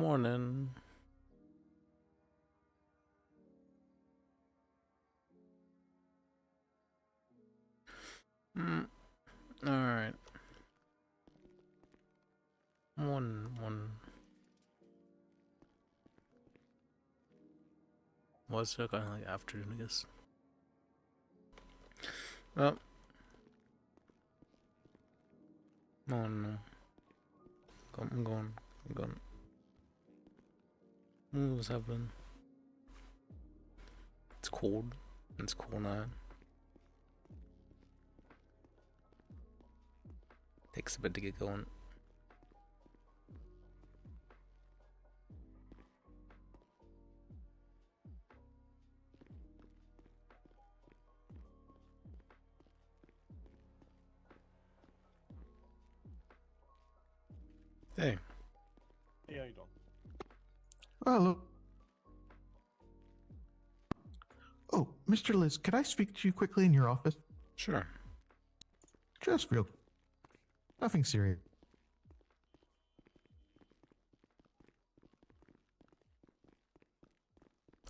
Morning. All right. One. What's it kind of like afternoon, I guess. Oh. Oh no. I'm going. What's happening? It's cold. It's cool now. Takes a bit to get going. Hey. Hey, how you doing? Hello. Oh, Mr. Liz, could I speak to you quickly in your office? Sure. Just real. Nothing serious.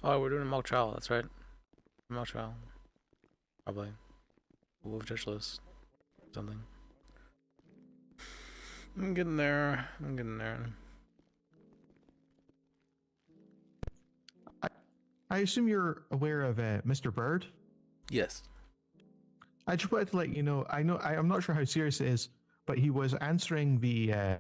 Oh, we're doing a mock trial. That's right. Mock trial. Probably. Wolf judge list. Something. I'm getting there. I assume you're aware of Mr. Bird? Yes. I just wanted to let you know. I'm not sure how serious it is, but he was answering the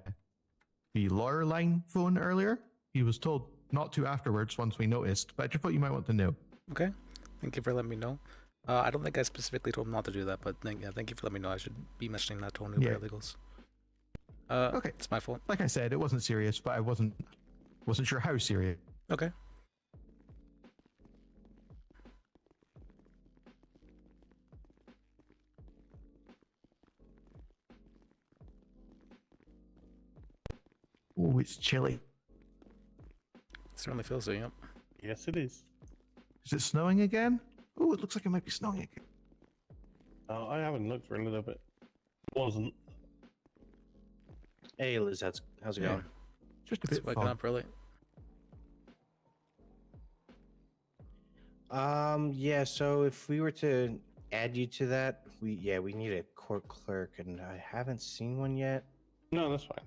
lawyer line phone earlier. He was told not to afterwards once we noticed, but I just thought you might want to know. Okay. Thank you for letting me know. I don't think I specifically told him not to do that, but thank you for letting me know. I should be mentioning that to new paralegals. Okay. It's my fault. Like I said, it wasn't serious, but I wasn't sure how serious. Okay. Oh, it's chilly. It certainly feels so, yep. Yes, it is. Is it snowing again? Oh, it looks like it might be snowing again. I haven't looked for a little bit. It wasn't. Hey Liz, how's it Yeah. going? Just a It's bit waking fog. up early. Yeah, so if we were to add you to that, we need a court clerk, and I haven't seen one yet. No, that's fine.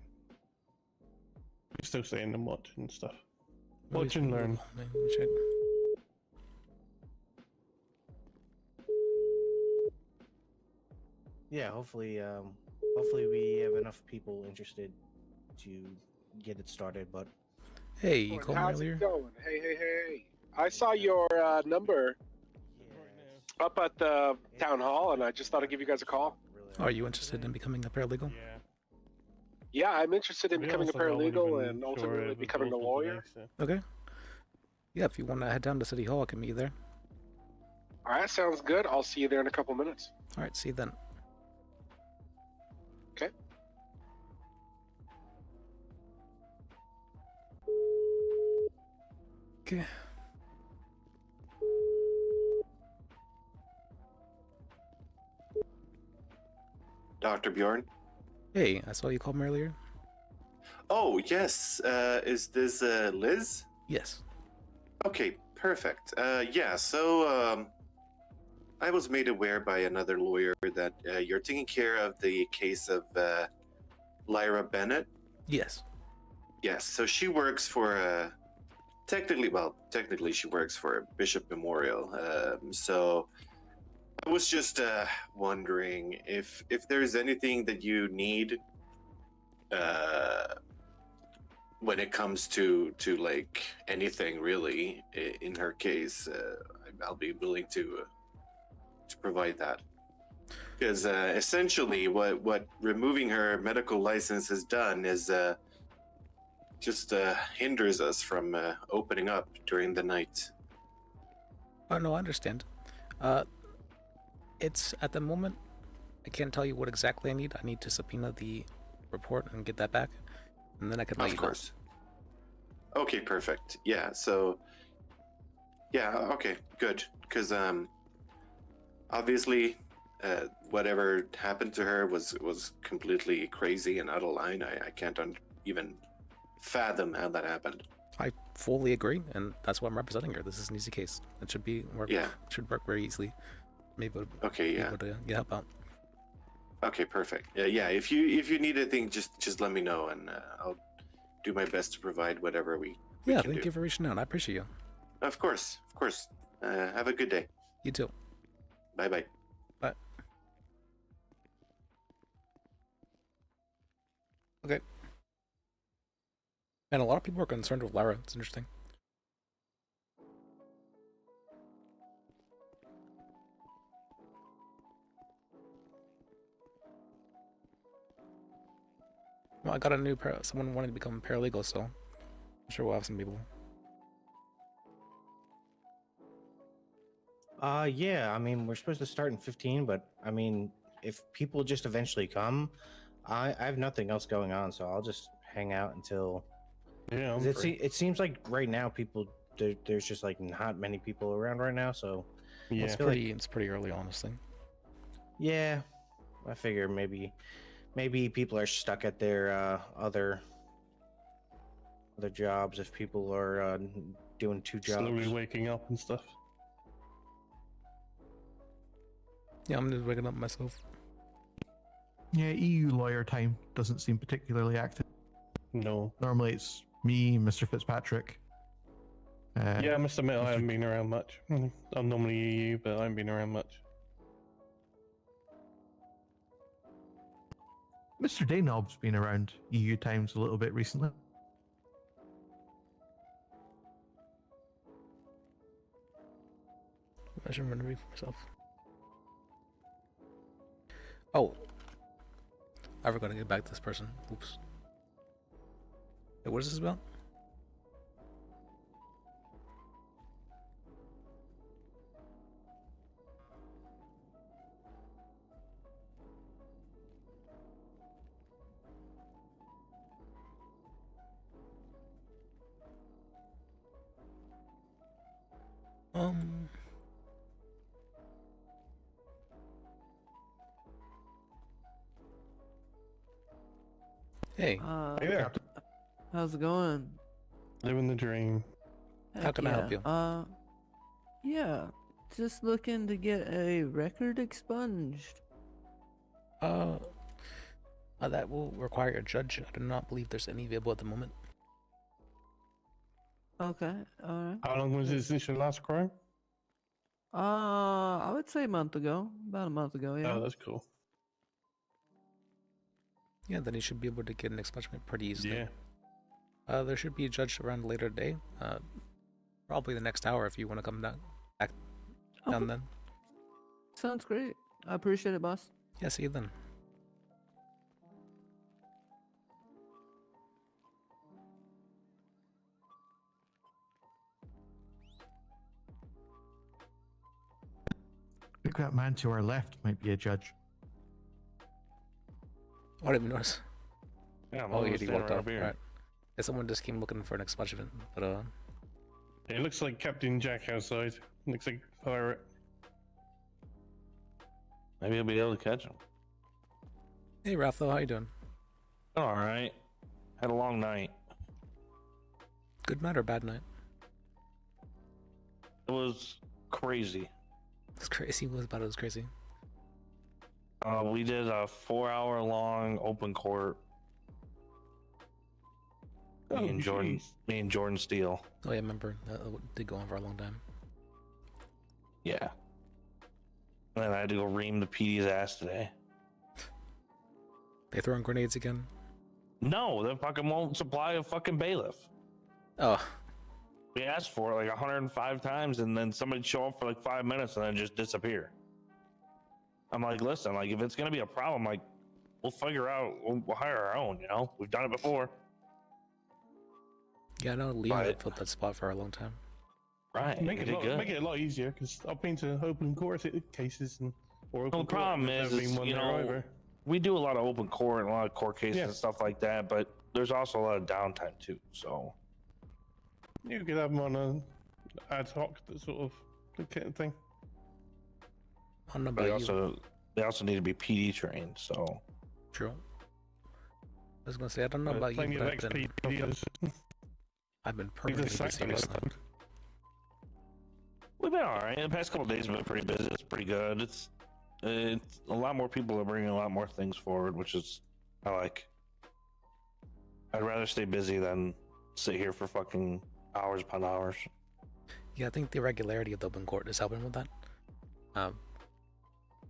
We're still saying and watch and stuff. Maybe Watch and learn. Let me check. Yeah, hopefully we have enough people interested to get it started. But Hey, you called me How's earlier? it going? Hey. I saw your number up at the town hall, and I just thought I'd give you guys a call. Are you interested in becoming a paralegal? Yeah. Yeah, I'm interested in We becoming a also weren't paralegal even and sure ultimately it was becoming a local lawyer. today, so- Okay. Yeah, if you want to head down to City Hall, I can meet you there. All right, sounds good. I'll see you there in a couple minutes. All right, see you then. Okay. Okay. Dr. Bjorn? Hey, I saw you called me earlier. Oh, yes. Is this Liz? Yes. Okay, perfect. So I was made aware by another lawyer that you're taking care of the case of Lyra Bennett. Yes. Yes, so she works for technically she works for Bishop Memorial. So I was just wondering if there's anything that you need when it comes to like anything really in her case. I'll be willing to provide that, because essentially what removing her medical license has done is just hinders us from opening up during the night. Oh, no, I understand. It's at the moment, I can't tell you what exactly I need. I need to subpoena the report and get that back, and then I can let you know. Of course. Okay, perfect. Yeah, so yeah, okay, good. Because obviously whatever happened to her was completely crazy and out of line. I can't even fathom how that happened. I fully agree, and that's why I'm representing here. This is an easy case. It should work. Yeah. Should work very easily. Maybe Okay, be yeah. able to get help out. Okay, perfect. Yeah. If you need anything, just let me know, and I'll do my best to provide whatever we Yeah, can thank do. you for reaching out. I appreciate you. Of course. Have a good day. You too. Bye bye. Bye. Okay. And a lot of people are concerned with Lara. It's interesting. Well, I got a new someone wanted to become a paralegal, so I'm sure we'll have some people. Yeah, I mean, we're supposed to start in 15, but I mean, if people just eventually come, I have nothing else going on, so I'll just hang out until. Yeah, 'Cause it seems like right now there's just like not many people around right now, so yeah. It's pretty early, honestly. yeah, I figure maybe people are stuck at their other jobs if people are doing 2 jobs. Slowly waking up and stuff. Yeah, I'm just waking up myself. Yeah, EU lawyer time doesn't seem particularly active. No. Normally it's me, Mr. Fitzpatrick. Yeah, I must admit I haven't been around much. I'm normally EU, but I haven't been around much. Mr. Daynob's been around EU times a little bit recently. I should run a read for myself. Oh, I forgot to get back to this person. Oops. Hey, what is this about? Hey, Hey there. How's it going? Living the dream. How can I help you? Yeah, just looking to get a record expunged. That will require a judge. I do not believe there's any available at the moment. Okay, alright. How long was it since your last crime? I would say a month ago. About a month ago, yeah. Oh, that's cool. Yeah, then you should be able to get an expungement pretty easily. Yeah. There should be a judge around later today. Probably the next hour if you want to come down. Back down Okay. then. Sounds great. I appreciate it, boss. Yeah, see you then. I think that man to our left might be a judge. I didn't even notice. Yeah, I'm Oh, almost yeah, he there walked right off. here. Right. Yeah, someone just came looking for an expungement, but It looks like Captain Jack outside. Looks like a pirate. Maybe I'll be able to catch him. hey, Ralph, how you doing? All right. Had a long night. Good night or bad night? It was crazy. It's crazy. What about it was crazy? We did a 4-hour long open court. Oh, Me and Jordan, jeez. me and Jordan Steele. Oh yeah, I remember that did go on for a long time. Yeah. And then I had to go ream the PD's ass today. They throwing grenades again? No, they fucking won't supply a fucking bailiff. Oh, We asked for it like 105 times, and then somebody show up for like 5 minutes and then just disappear. I'm like, listen, like if it's gonna be a problem, like we'll figure out. We'll hire our own. You know, we've done it before. yeah, I know Leon Right. filled that spot for a long time. Right. Make you it, did good. make it a lot easier because I've been to open court cases and or open Well, the problem court, is, there's never been one you there know, either. we do a lot of open court and a lot of court cases Yeah. and stuff like that, but there's also a lot of downtime too. So You could have them on an ad hoc sort of thing. I don't know but about you. they also need to be PD trained. So True. I was gonna say I don't know about you, plenty of but XP videos. I've been Leave the permanently busy second recently. We've been all right. The past couple of days have been pretty busy. It's pretty good. It's a lot more people are bringing a lot more things forward, which is I like. I'd rather stay busy than sit here for fucking hours upon hours. Yeah, I think the regularity of the open court is helping with that.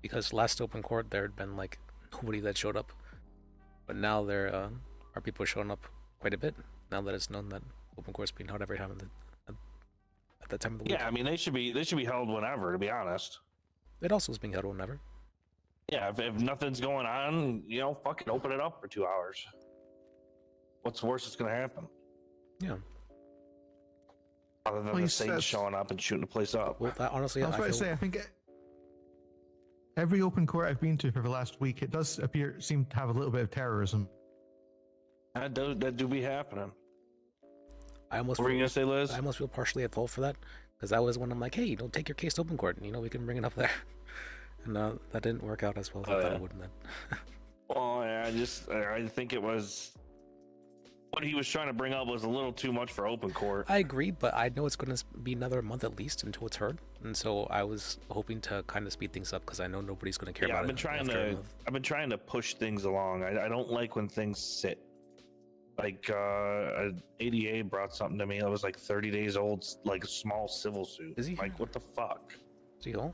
Because last open court there had been like nobody that showed up, but now there are people showing up quite a bit. Now that it's known that open court's being held every time at that time of the week. Yeah, I mean they should be held whenever. To be honest. It also is being held whenever. Yeah, if nothing's going on, fucking open it up for 2 hours. What's the worst that's gonna happen? Yeah. Other than Well, the Saints showing up and shooting the place up. Well, that, honestly, I was about to say, I think every open court I've been to for the last week, it does seem to have a little bit of terrorism. That do be happening. I almost What were you gonna say, Liz? I almost feel partially at fault for that, because I was when I'm like, hey, don't take your case to open court, we can bring it up there. And that didn't work out as well as I thought it would then. Well, yeah, I think it was what he was trying to bring up was a little too much for open court. I agree, but I know it's going to be another month at least until it's heard, and so I was hoping to kind of speed things up because I know nobody's going to care about it. I've been trying to push things along. I don't like when things sit. Like ADA brought something to me that was like 30 days old, like a small civil suit. Is he? Like, what the fuck? Is he home?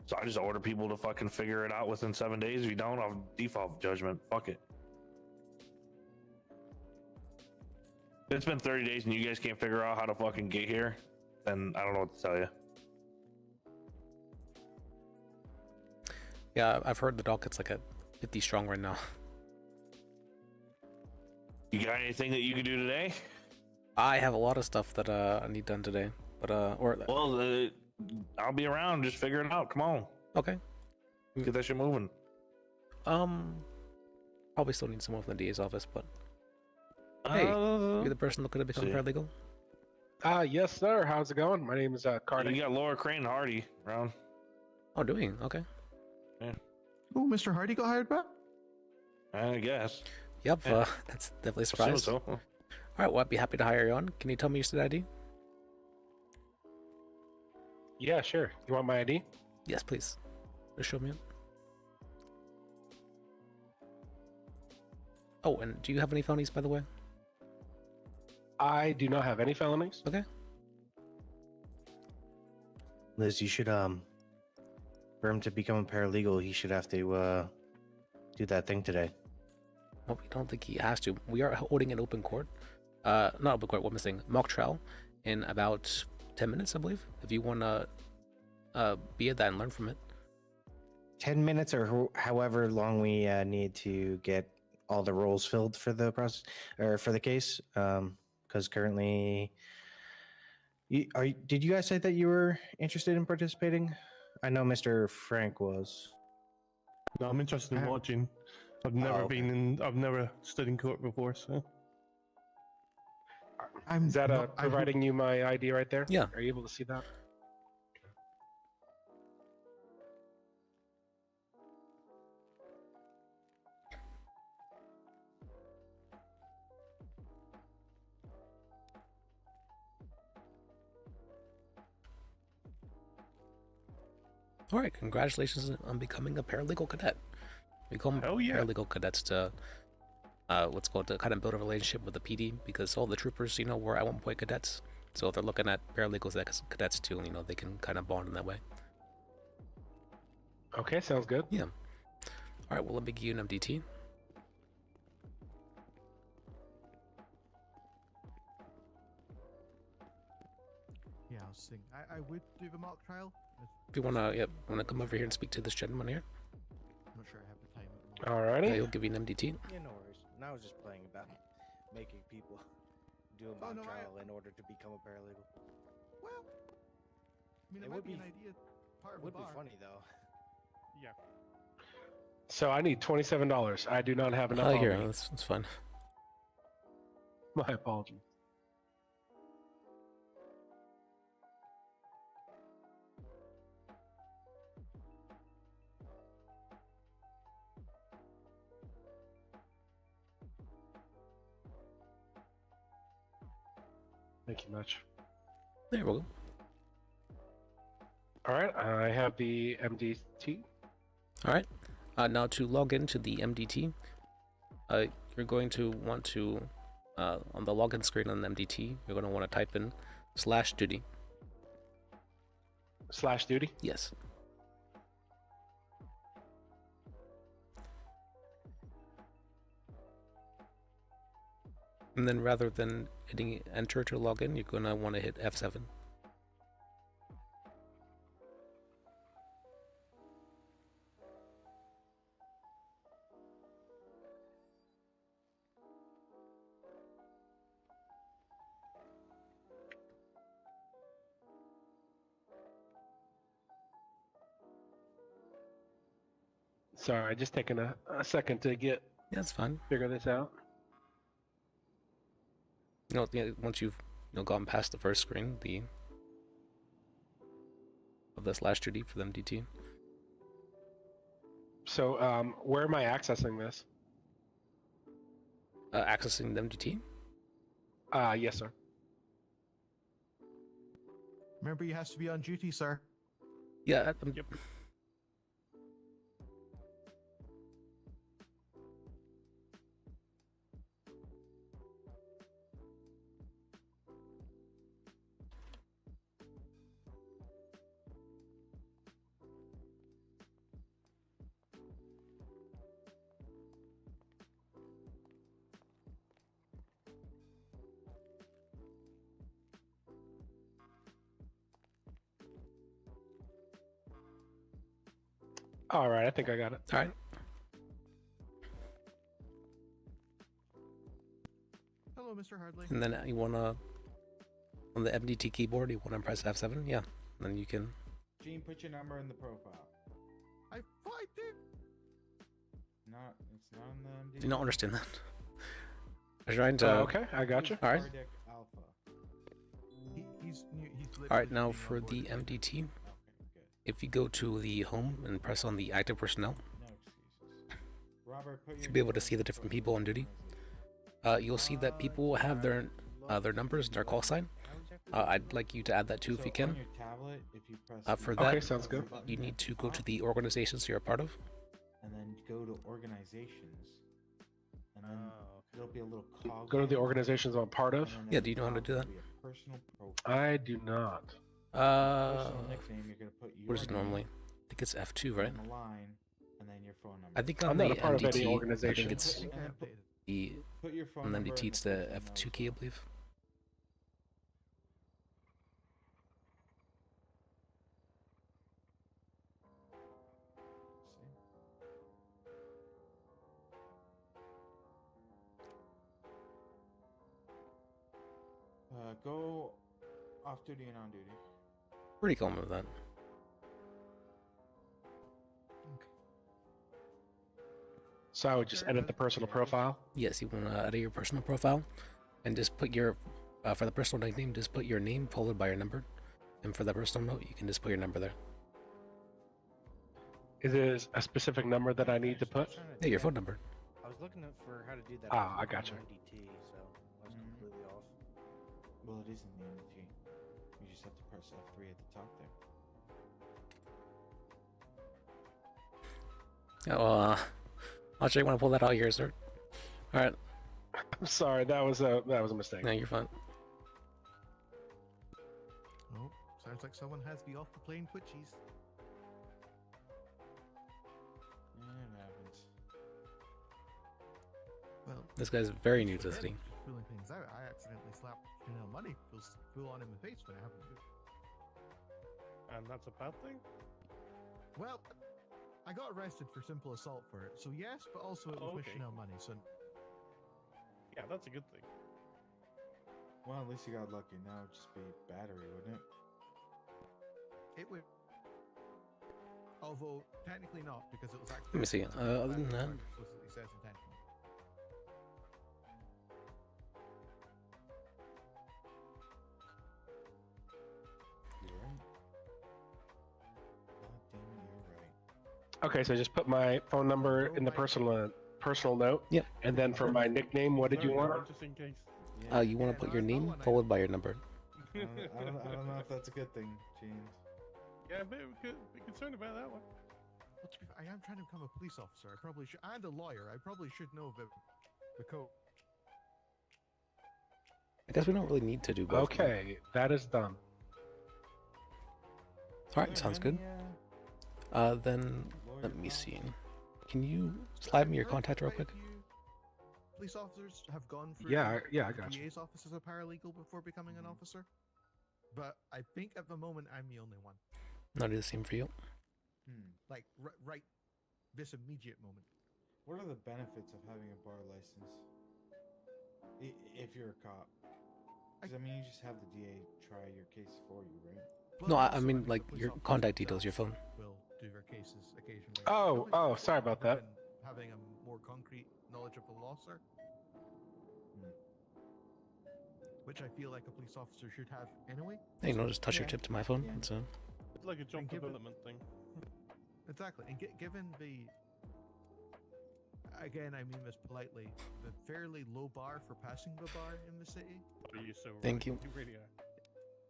So I just order people to fucking figure it out within 7 days. If you don't, I'll default judgment. Fuck it. If it's been 30 days and you guys can't figure out how to fucking get here, then I don't know what to tell you. Yeah, I've heard the docket's like at 50 strong right now. You got anything that you can do today? I have a lot of stuff that I need done today, but Well, I'll be around. Just figure it out. Come on. Okay. Get that shit moving. Probably still need someone from the DA's office, but hey, you're the person looking to become paralegal? Yes, sir. How's it going? My name is Carter. You got Laura Crane and Hardy around. Oh, doing? Okay. Oh, Mr. Hardy got hired back? I guess. Yep, that's definitely a surprise. So. All right, well, I'd be happy to hire you on. Can you tell me your state ID? Yeah, sure. You want my ID? Yes, please. Just show me it. Oh, and do you have any felonies, by the way? I do not have any felonies. Okay. Liz, you should for him to become a paralegal, he should have to do that thing today. Well, we don't think he has to. We are holding an open court. Not open court, what am I saying? Mock trial in about 10 minutes, I believe. If you want to be at that and learn from it. 10 minutes or however long we need to get all the roles filled for the process or for the case. Because currently, did you guys say that you were interested in participating? I know Mr. Frank was. No, I'm interested in watching. I've never stood in court before, so. Is that providing you my ID right there? Yeah. Are you able to see that? All right, congratulations on becoming a paralegal cadet. Become paralegal cadets to what's called to kind of build a relationship with the PD, because all the troopers, were at one point cadets. So if they're looking at paralegals as cadets too, they can kind of bond in that way. Okay, sounds good. Yeah. All right, well, let me give you an MDT. Yeah, I was saying, I would do the mock trial. If you wanna come over here and speak to this gentleman here. I'm not sure I have the time at the moment. Alrighty. Yeah, he'll give you an MDT. Yeah, no worries. And I was just playing about making people do a mock trial in order to become a paralegal. Well, I mean, it It might would be be- an idea. Part It of would the be bar. funny though. Yeah. So I need $27. I do not have enough. Oh, on here, me. that's fine. My apologies. Thank you much. There we go. All right, I have the MDT. All right. Now to log into the MDT, you're going to want to, on the login screen on the MDT, you're going to want to type in /duty. /duty? Yes. And then rather than hitting enter to log in, you're going to want to hit F7. Sorry, just taking a second to Yeah, that's fine. figure this out. Once you've gone past the first screen, of this /duty for the MDT. So, where am I accessing this? Accessing the MDT. Yes, sir. Remember, he has to be on duty, sir. Yeah. Yep. All right, I think I got it. All right. Hello, Mr. Hardley. And then you wanna, on the MDT keyboard, you wanna press F7. Yeah. Then you can. Gene, put your number in the profile. I did. It's not in the MD. Do you not understand that? I was trying to. Okay, I got you. All right. Cardiac Alpha. He's All right. Now for the MDT, Okay, good. if you go to the home and press on the active personnel, No excuses. Robert, put you'll be able to see the different people on duty. You'll see that people have their numbers, their call sign. I'd like you to add that too if you On can. your tablet, if you press For the that, Okay, sounds good. button you at need the to go to top, the organizations you're a part of. and then go to organizations, and then there'll be a little cog. Go to the organizations I'm part of. and then Yeah, at do you the know how to top do that? will be a personal profile. I do not. Personal nickname, you're gonna put your What is it name, normally? I think it's F2, right? on the line, and then your phone number. I think I'm on not the a part of any MDT, I organization. think it's And then the put your phone on the number MDT, in it's the the person F2 knows. key, I believe. Go off duty and on duty. Pretty common with that. So I would just edit the personal profile. Yes, you want to edit your personal profile, and just put your for the personal nickname, just put your name followed by your number, and for the personal note, you can just put your number there. Is there a specific number that I need to put? Yeah, your phone number. I was looking for how to do that. Ah, on I gotcha. MDT, so I was completely off. Well, it is in the MDT. You just have to press F3 at the top there. Yeah, well, I'll sure you want to pull that out here, sir. All right. I'm sorry, that was a mistake. No, you're fine. Oh, sounds like someone has the off the plane twitchies. Yeah, it happens. Well, This guy's very new to the city. pulling things out. I accidentally slapped Chanel money full on in the face when I happened to. And that's a bad thing? Well, I got arrested for simple assault for it. So yes, but also it was with Okay. Chanel money. So Yeah, that's a good thing. Well, at least you got lucky. Now it'd just be battery, wouldn't it? it would. Although technically not, because it was actually. Let me see. Other than that, Explicitly says intentional. You're right. God damn it, you're right. Okay, so just put my phone number in the personal note. Yep. And then for my nickname, what did you want? Just in case. you want to put your name followed by your number. I don't know if that's a good thing, James. Yeah, but be concerned about that one. Well, to be fair, I am trying to become a police officer. I probably should, and a lawyer. I probably should know the code. I guess we don't really need to do both. Okay, that is done. Alright, sounds good. Then, let me see. Can you slide me your contact real quick? Police officers have gone through Yeah, I got the you. DA's office as a paralegal before becoming an officer. But I think at the moment I'm the only one. Not the same for you. Like, right this immediate moment. What are the benefits of having a bar license? If you're a cop. Because, I mean, you just have the DA try your case for you, right? But No, I also, mean, the like, police your officers contact details, your themselves phone. will do their cases occasionally. Oh, Probably sorry about that. Having a more concrete knowledge of the law, sir. Which I feel like a police officer should have anyway. Hey, you know, just touch your Yeah. tip to my phone. Yeah. It's It's like a job And give it- development thing. Exactly, and given the, again, I mean this politely, the fairly low bar for passing the bar in the city, Oh, you're so right. Thank you. You really are.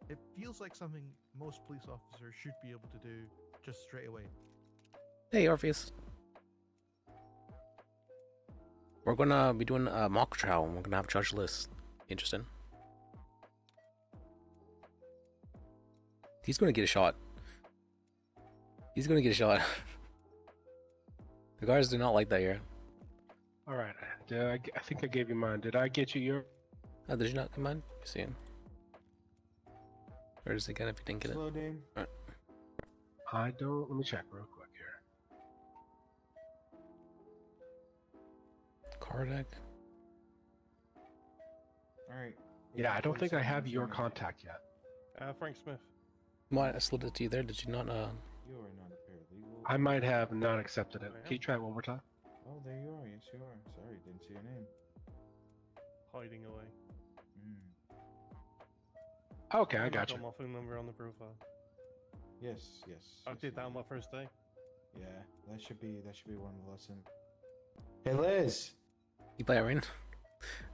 it feels like something most police officers should be able to do just straight away. Hey, Orpheus. We're gonna be doing a mock trial, and we're gonna have Judge List. Interesting. He's gonna get a shot. He's gonna get a shot. The guards do not like that here. All right. I think I gave you mine. Did I get you your? Oh, did you not come on? You see him? Or is it again if you didn't get it? Slow, Dame. Alright. I don't. Let me check real quick here. Cardiac. Alright. Yeah, I don't think I have your contact. contact yet. Frank Smith. Why I slid it to you there? Did you not? You are not a paralegal. I might have not accepted it. Can you try it one more time? Oh, there you are. Yes, you are. Sorry, didn't see your name. Hiding away. Okay, I got you. Got my phone number on the profile. Yes. I yes, did you that on my first day. Yeah, that should be one of the lessons. Hey, Liz. You play Irene?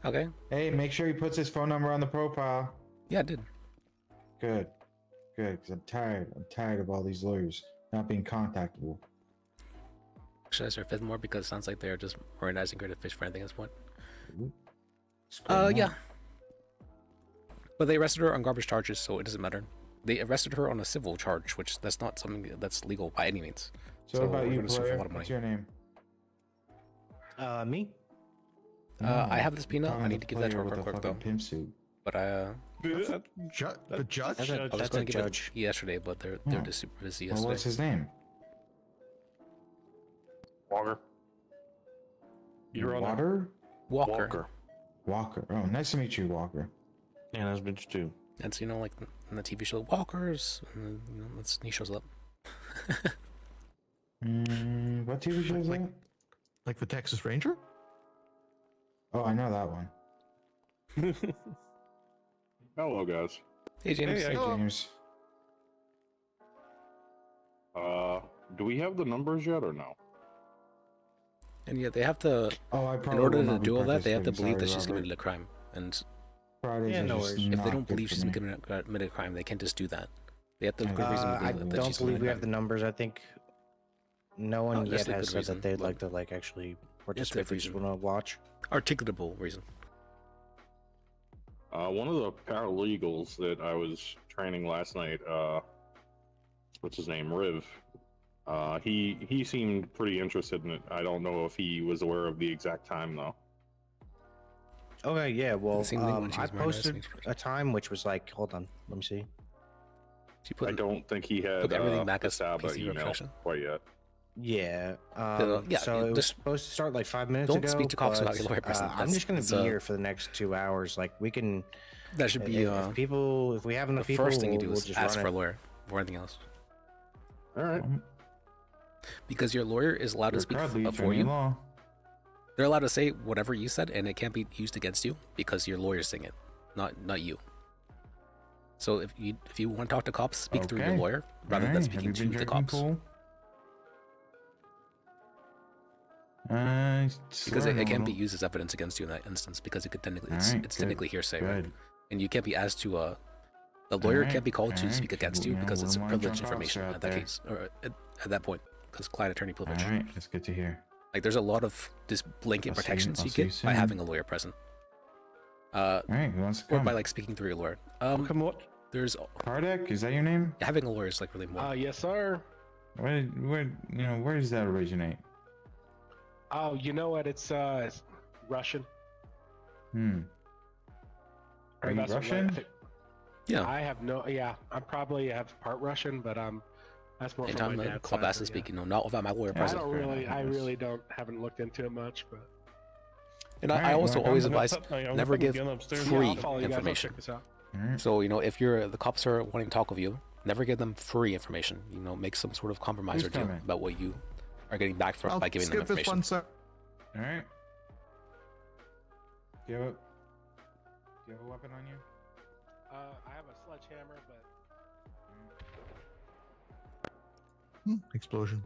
Okay. Hey, make sure he puts his phone number on the profile. Yeah, I did. Good. Because I'm tired. I'm tired of all these lawyers not being contactable. Should I start fifth more because it sounds like they're just organizing greater fish for anything at this point? It's good Yeah. enough. But they arrested her on garbage charges, so it doesn't matter. They arrested her on a civil charge, which that's not something that's legal by any means. So what about we're you, gonna sue for a player? lot of money. What's your name? Me? I have this peanut. Calling I the need to give that to her player real with quick the though. fucking pimp suit. But The judge? That's I was a going to give judge. it yesterday, but they're Oh. just super busy Well, yesterday. what's his name? Walker. Your Honor. Water? Walker. Walker. Oh, nice to meet you, Walker. Yeah, that's bitch too. That's in the TV show Walkers. And, that's he shows up. What TV show is Like- that? Like the Texas Ranger? Oh, I know that one. Hello, guys. Hey James. Hey, Hey, Hello. James. Do we have the numbers yet or no? And yeah, they have to. Oh, I In probably order will to not be do all that, they have to participating. believe that Sorry, she's Robert. committed a crime. And Fridays Yeah, are no just worries. if they not don't good believe for she's me. committed a crime, they can't just do that. They have to have a good reason to I believe that don't she's believe committed we a have the crime. numbers. I think no one that's yet a has good said reason, that they'd but- like to actually That's a participate. They just reason. want to watch. Articulatable reason. One of the paralegals that I was training last night, what's his name, Riv. He seemed pretty interested in it. I don't know if he was aware of the exact time though. Okay, yeah. Well, same thing when she I was Miranda posted Smith. a time which was like, hold on, let me see. She put I don't think he had put everything back the as Saba PC email reproduction. quite yet. Yeah. yeah, So you it was just supposed to start like 5 minutes don't ago. speak to cops but, about your lawyer person. I'm That's- just gonna that's, be here for the next 2 hours. Like we can. That should be if people, if we have the enough people, first thing you do we'll is just ask run for a it. lawyer before anything else. All right. Because your lawyer is allowed to speak for you. Law. They're allowed to say whatever you said, and it can't be used against you because your lawyer's saying it, not you. So if you want to talk to cops, speak through your Okay. lawyer rather than Alright, speaking have to you been the drinking cops. pool? Because it can't be used as evidence against you in that instance because it could technically it's Alright, technically hearsay, right? Good. And you can't be asked to The lawyer Alright, can't be called to alright, speak against you know, because we're it's one privileged drunk information officer out at that there. case, or at that point, because client-attorney privilege. All right, that's good to hear. Like, there's a lot of just blanket I'll see you- protections I'll you see you get by soon. having a lawyer present. All right, who wants to Or come? by like speaking through your lawyer. Come what? There's Kardec, is that your name? having a lawyer is like really more. Yes, sir. Where where does that originate? Oh, you know what? It's Russian. Are you that's what Russian? I think. Yeah. I have no. Yeah, I probably have part Russian, but that's more And from I'm my the dad's club side, ass to but speak, not without my lawyer Yeah, I present. don't really. I Yes. really haven't looked into it much, but And Alright, I also well, always I'm gonna advise put my- I'm never putting give the gun upstairs. free I'll follow you guys. I'll information. check this out. Alright. So if the cops are wanting to talk with you, never give them free information. Make some sort of compromise Who's or deal coming? about what you are getting back from I'll by giving them skip this information. one, sir. All right. Do you have a weapon on you? I have a sledgehammer, but Explosion.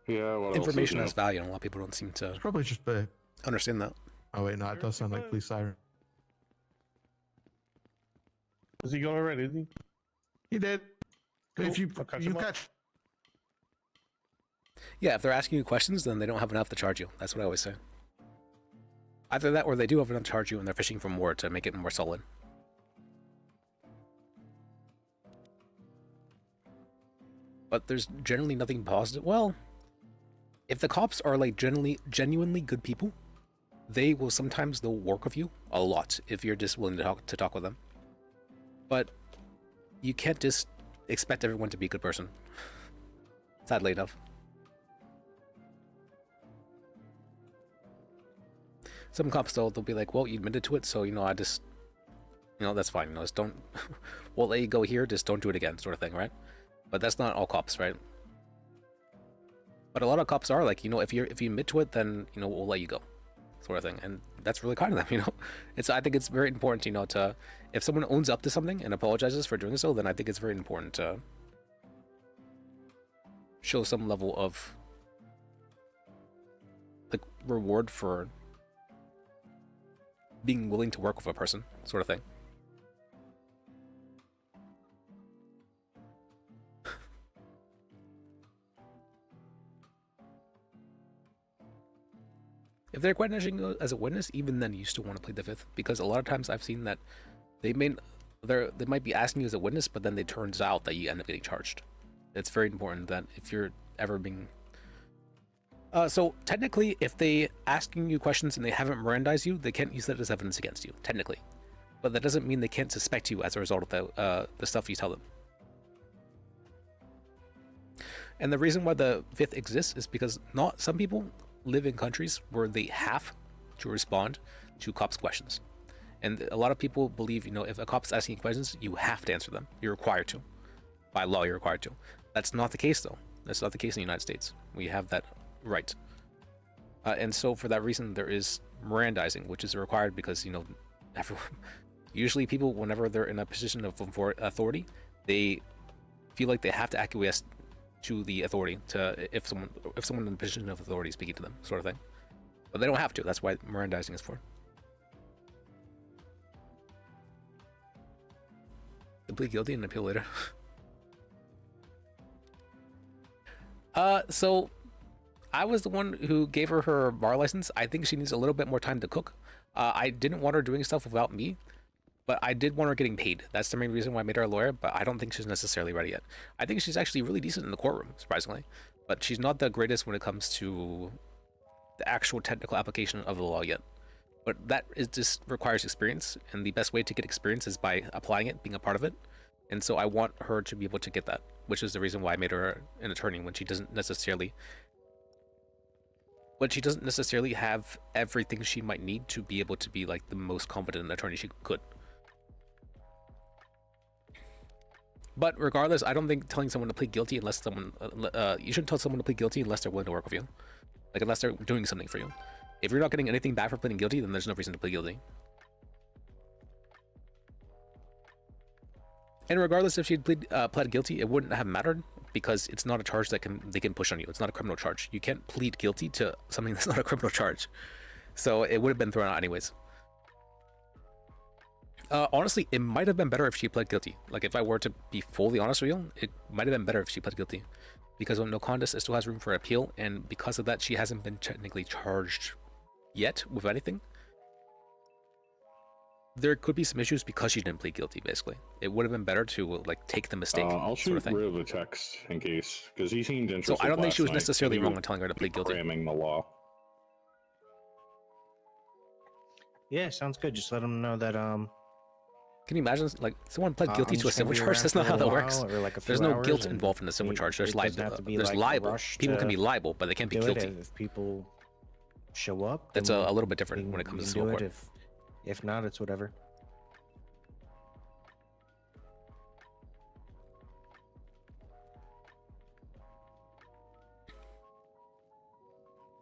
Yeah, what Information else has value, and a lot of people don't seem to It's probably just the. understand that. Oh wait, no, it does sound like police siren. Has he gone already? Is he? He did. Cool. If you I'll catch you him up. catch. Yeah, if they're asking you questions, then they don't have enough to charge you. That's what I always say. Either that, or they do have enough to charge you, and they're fishing for more to make it more solid. But there's generally nothing positive. Well, if the cops are like genuinely good people, they'll work with you a lot if you're just willing to talk with them. But you can't just expect everyone to be a good person. Sadly enough. Some cops they'll be like, well, you admitted to it, so I just that's fine. Just don't we'll let you go here, just don't do it again, sort of thing, right? But that's not all cops, right? But a lot of cops are like, if you admit to it, then we'll let you go, sort of thing, and that's really kind of them, I think it's very important, to if someone owns up to something and apologizes for doing so, then I think it's very important to show some level of like reward for being willing to work with a person, sort of thing. If they're questioning you as a witness, even then you still want to plead the fifth, because a lot of times I've seen that they might be asking you as a witness, but then it turns out that you end up getting charged. It's very important that if you're ever being so technically, if they asking you questions and they haven't Mirandized you, they can't use that as evidence against you, technically. But that doesn't mean they can't suspect you as a result of the stuff you tell them. And the reason why the fifth exists is because not some people live in countries where they have to respond to cops' questions. And a lot of people believe, if a cop's asking questions, you have to answer them. You're required to. By law, you're required to. That's not the case, though. That's not the case in the United States. We have that right. And so for that reason, there is Mirandizing, which is required because, usually people, whenever they're in a position of authority, they feel like they have to acquiesce to the authority if someone in a position of authority is speaking to them, sort of thing. But they don't have to. That's why Mirandizing is for. To plead guilty and appeal later. So I was the one who gave her bar license. I think she needs a little bit more time to cook. I didn't want her doing stuff without me, but I did want her getting paid. That's the main reason why I made her a lawyer, but I don't think she's necessarily ready yet. I think she's actually really decent in the courtroom, surprisingly, but she's not the greatest when it comes to the actual technical application of the law yet. But that just requires experience, and the best way to get experience is by applying it, being a part of it. And so I want her to be able to get that, which is the reason why I made her an attorney when she doesn't necessarily have everything she might need to be able to be like the most competent attorney she could. But regardless, I don't think telling someone to plead guilty unless you shouldn't tell someone to plead guilty unless they're willing to work with you, like unless they're doing something for you. If you're not getting anything back for pleading guilty, then there's no reason to plead guilty. And regardless if she'd pled guilty, it wouldn't have mattered because it's not a charge that they can push on you. It's not a criminal charge. You can't plead guilty to something that's not a criminal charge. So it would have been thrown out anyways. Honestly, it might have been better if she pled guilty. Like, if I were to be fully honest with you, it might have been better if she pled guilty. Because no contest, it still has room for appeal, and because of that, she hasn't been technically charged yet with anything. There could be some issues because she didn't plead guilty, basically. It would have been better to, like, take the mistake. I'll sort shoot of thing. Riv a text in case, because he seemed interested. So I don't think she was last night. necessarily He wrong was in telling her to plead guilty. Cramming the law. Yeah, sounds good. Just let them know that Can you imagine, like, someone pled guilty I'm to a just gonna civil be charge? around That's for not a how that little works. while, or like a few There's no hours, guilt and involved in a civil charge. There's it doesn't have to be, there's like, liable. rushed People can to be liable, but they can't be do it. guilty. If people show up, That's then a little bit different we when it can- comes we to can civil do court. it. If not, it's whatever.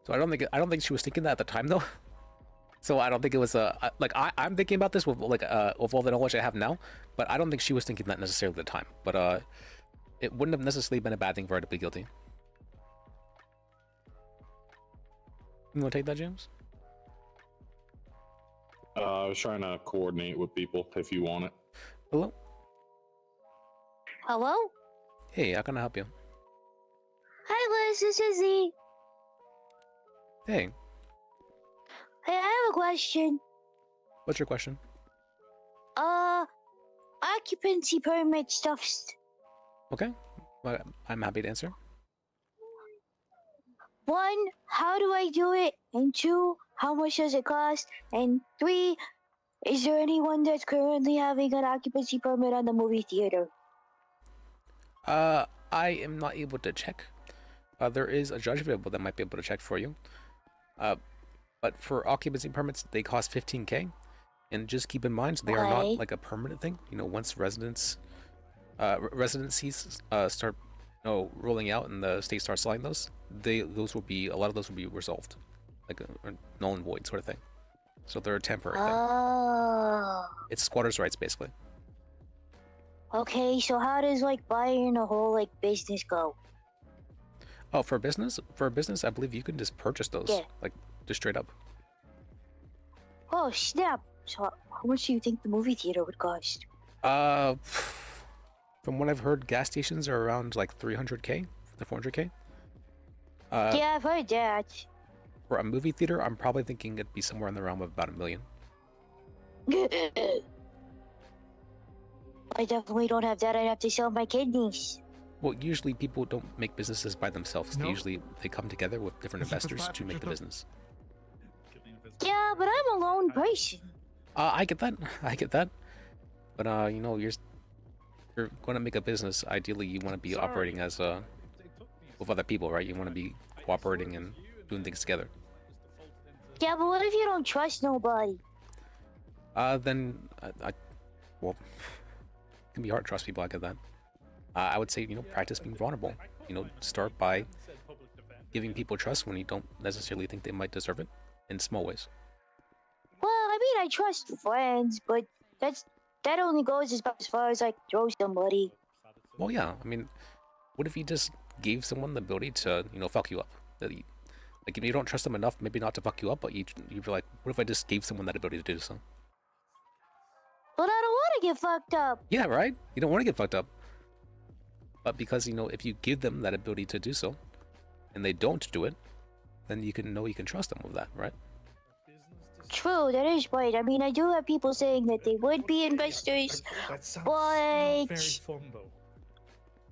So I don't think she was thinking that at the time though. So I don't think it was like I'm thinking about this with like with all the knowledge I have now, but I don't think she was thinking that necessarily at the time. But it wouldn't have necessarily been a bad thing for her to plead guilty. You want to take that, James? I was trying to coordinate with people if you want it. Hello. Hello? Hey, how can I help you? Hi, Liz. This is Izzy. Hey, Hey, I have a question. what's your question? Occupancy permit stuffs. Okay, well, I'm happy to answer. 1, how do I do it? And 2, how much does it cost? And 3, is there anyone that's currently having an occupancy permit on the movie theater? I am not able to check. There is a judge available that might be able to check for you. But for occupancy permits, they cost 15K. And just keep in mind, they are not like a permanent thing. You know, once residencies start, rolling out and the state starts selling those, a lot of those will be resolved, like a null and void sort of thing. So they're a temporary thing. Oh. It's squatters' rights, basically. Okay, so how does like buying a whole like business go? Oh, for business, I believe you can just purchase those, Yeah. like just straight up. Oh snap! So how much do you think the movie theater would cost? From what I've heard, gas stations are around like 300K to 400K. Yeah, I've heard that. For a movie theater, I'm probably thinking it'd be somewhere in the realm of about $1 million. I definitely don't have that. I'd have to sell my kidneys. Well, usually people don't make businesses by themselves. No. They come together with different investors to make the business. Yeah, but I'm a lone person. I get that. I get that. But you're going to make a business. Ideally, you want to be operating as with other people, right? You want to be cooperating and doing things together. Yeah, but what if you don't trust nobody? Then well, it can be hard to trust people. I get that. I would say, practice being vulnerable. Start by giving people trust when you don't necessarily think they might deserve it in small ways. Well, I mean, I trust friends, but that only goes as far as I throw somebody. Well, yeah. I mean, what if you just gave someone the ability to, fuck you up? Like, if you don't trust them enough, maybe not to fuck you up, but you'd be like, what if I just gave someone that ability to do so? But I don't want to get fucked up. Yeah, right? You don't want to get fucked up. But because, if you give them that ability to do so, and they don't do it, then you can trust them with that, right? True, that is right. I mean, I do have people saying that they would be investors, but very fun though.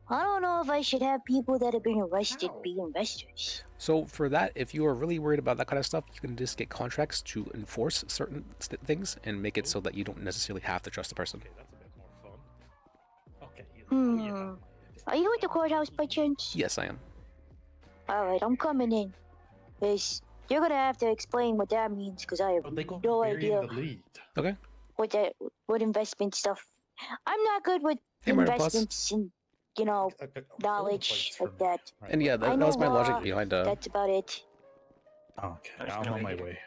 I don't know if I should have people that have been arrested be investors. So for that, if you are really worried about that kind of stuff, you can just get contracts to enforce certain things and make it so that you don't necessarily have to trust the person. Okay, that's a bit more fun. Okay. Are you at the courthouse by chance? Yes, I am. Alright, I'm coming in. Because you're gonna have to explain what that means, because I have no idea Okay. what investment stuff. I'm not good with Hey, Murder Plus. investments and, knowledge like that. And yeah, that was my logic behind That's about it. Okay, I'm on my way.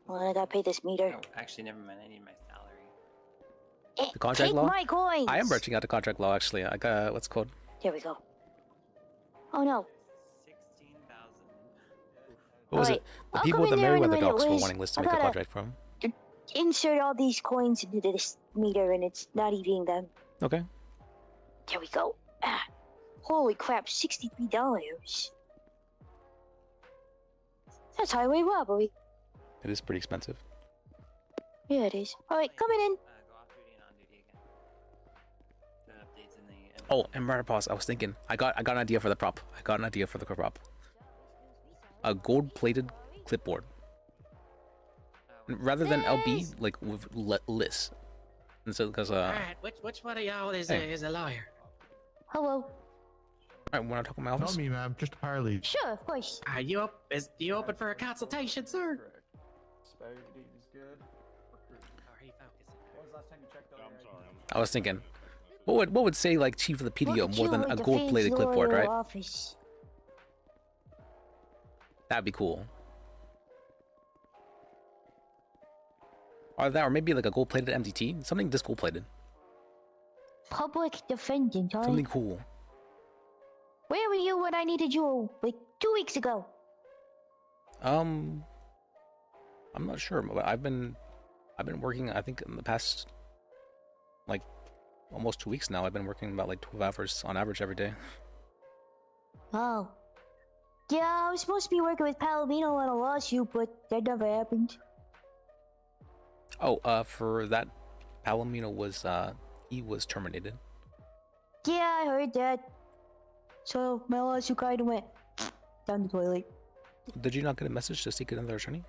Well, I gotta pay this meter. Oh, actually, never mind. I need my salary. the contract Take law. my coins! I am branching out to contract law, actually. I got what's it called? Here we go. Oh no. What was Alright, it? The I'll people come with the in there in a Merryweather minute, dogs were Liz. wanting Liz to I make a gotta- contract from. insert all these coins into this meter, and it's not eating them. Okay. There we go. Holy crap, $63. That's highway robbery. It is pretty expensive. Yeah, it is. All right, coming in. Go off duty and on duty again. The updates in the. Oh, and right, pause. I was thinking. I got an idea for the prop. A gold-plated clipboard. Rather than LB, like with Liz. And so, because Alright, which one of y'all is a lawyer? Hello. Alright, want to talk in my office? Not me, ma'am. Just a paralegal. Sure, of course. Are you open for a consultation, sir? I was thinking, what would say like chief of the PDO more than a gold-plated clipboard, right? Office. That'd be cool. Or that, or maybe like a gold-plated MDT, something this gold-plated. Public defendant, huh? Something cool. Where were you when I needed you, like 2 weeks ago? I'm not sure, but I've been working. I think in the past, like, almost 2 weeks now. I've been working about like 12 hours on average every day. Oh. Yeah, I was supposed to be working with Palomino on a lawsuit, but that never happened. Oh, for that, Palomino was he was terminated. Yeah, I heard that. So my lawsuit kind of went down the toilet. Did you not get a message to seek another attorney?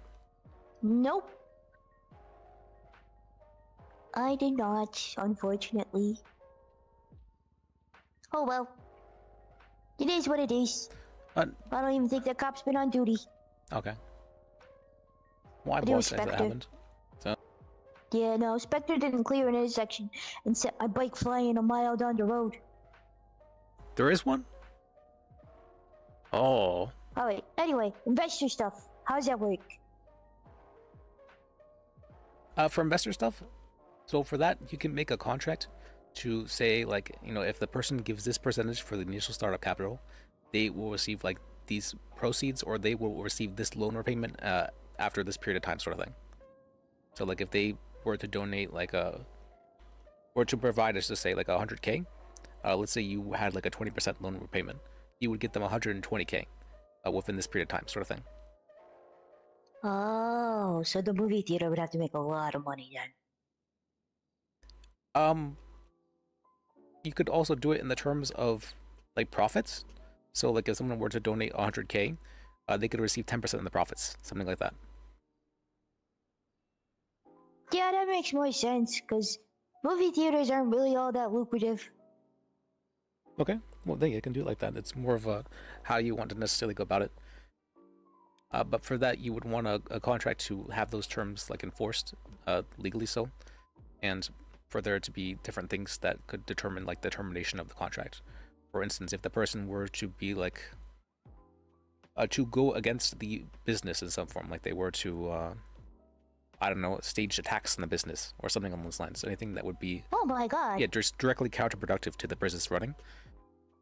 Nope. I did not, unfortunately. Oh well. It is what it is. I don't even think the cop's been on duty. Okay. Well, I But it was apologize that Spectre. happened. So, Yeah, no, Spectre didn't clear an intersection and set my bike flying a mile down the road. there is one? Oh. Alright, anyway, investor stuff. How's that work? For investor stuff, so for that, you can make a contract to say, like, you know, if the person gives this percentage for the initial startup capital, they will receive, like, these proceeds, or they will receive this loan repayment after this period of time, sort of thing. So, like, if they were to donate, like, or to provide us to say, like, 100K, let's say you had, like, a 20% loan repayment, you would get them 120K within this period of time, sort of thing. Oh, so the movie theater would have to make a lot of money then. You could also do it in the terms of like profits. So like if someone were to donate 100K, they could receive 10% in the profits, something like that. Yeah, that makes more sense, because movie theaters aren't really all that lucrative. Okay, well then you can do it like that. It's more of a how you want to necessarily go about it. But for that, you would want a contract to have those terms like enforced, legally so, and for there to be different things that could determine like the termination of the contract. For instance, if the person were to be like to go against the business in some form, like they were to I don't know, stage attacks on the business or something along those lines, anything that would be Oh my god. yeah, just directly counterproductive to the business running.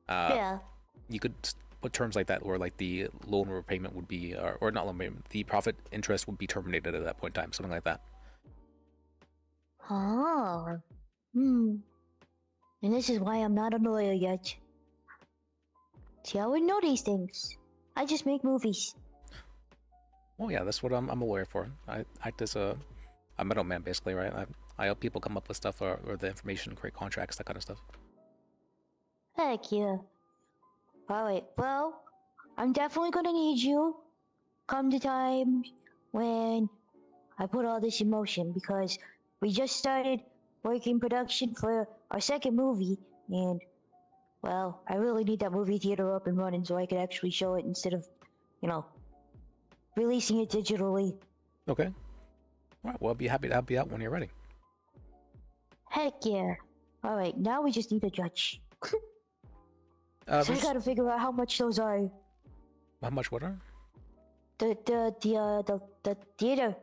Yeah. You could put terms like that, or like the loan repayment would be, or not loan repayment, the profit interest would be terminated at that point in time, something like that. Oh. And this is why I'm not a lawyer yet. See, I wouldn't know these things. I just make movies. Well, yeah, that's what I'm a lawyer for. I act as a middleman, basically, right? I help people come up with stuff or the information, create contracts, that kind of stuff. Heck yeah. Alright, well, I'm definitely gonna need you come the time when I put all this in motion, because we just started working production for our second movie, and, well, I really need that movie theater up and running so I could actually show it instead of, you know, releasing it digitally. Okay. All right, well, I'll be happy to help you out when you're ready. Heck yeah. Alright, now we just need a judge. So I gotta figure out how much those are. How much what are? The theater.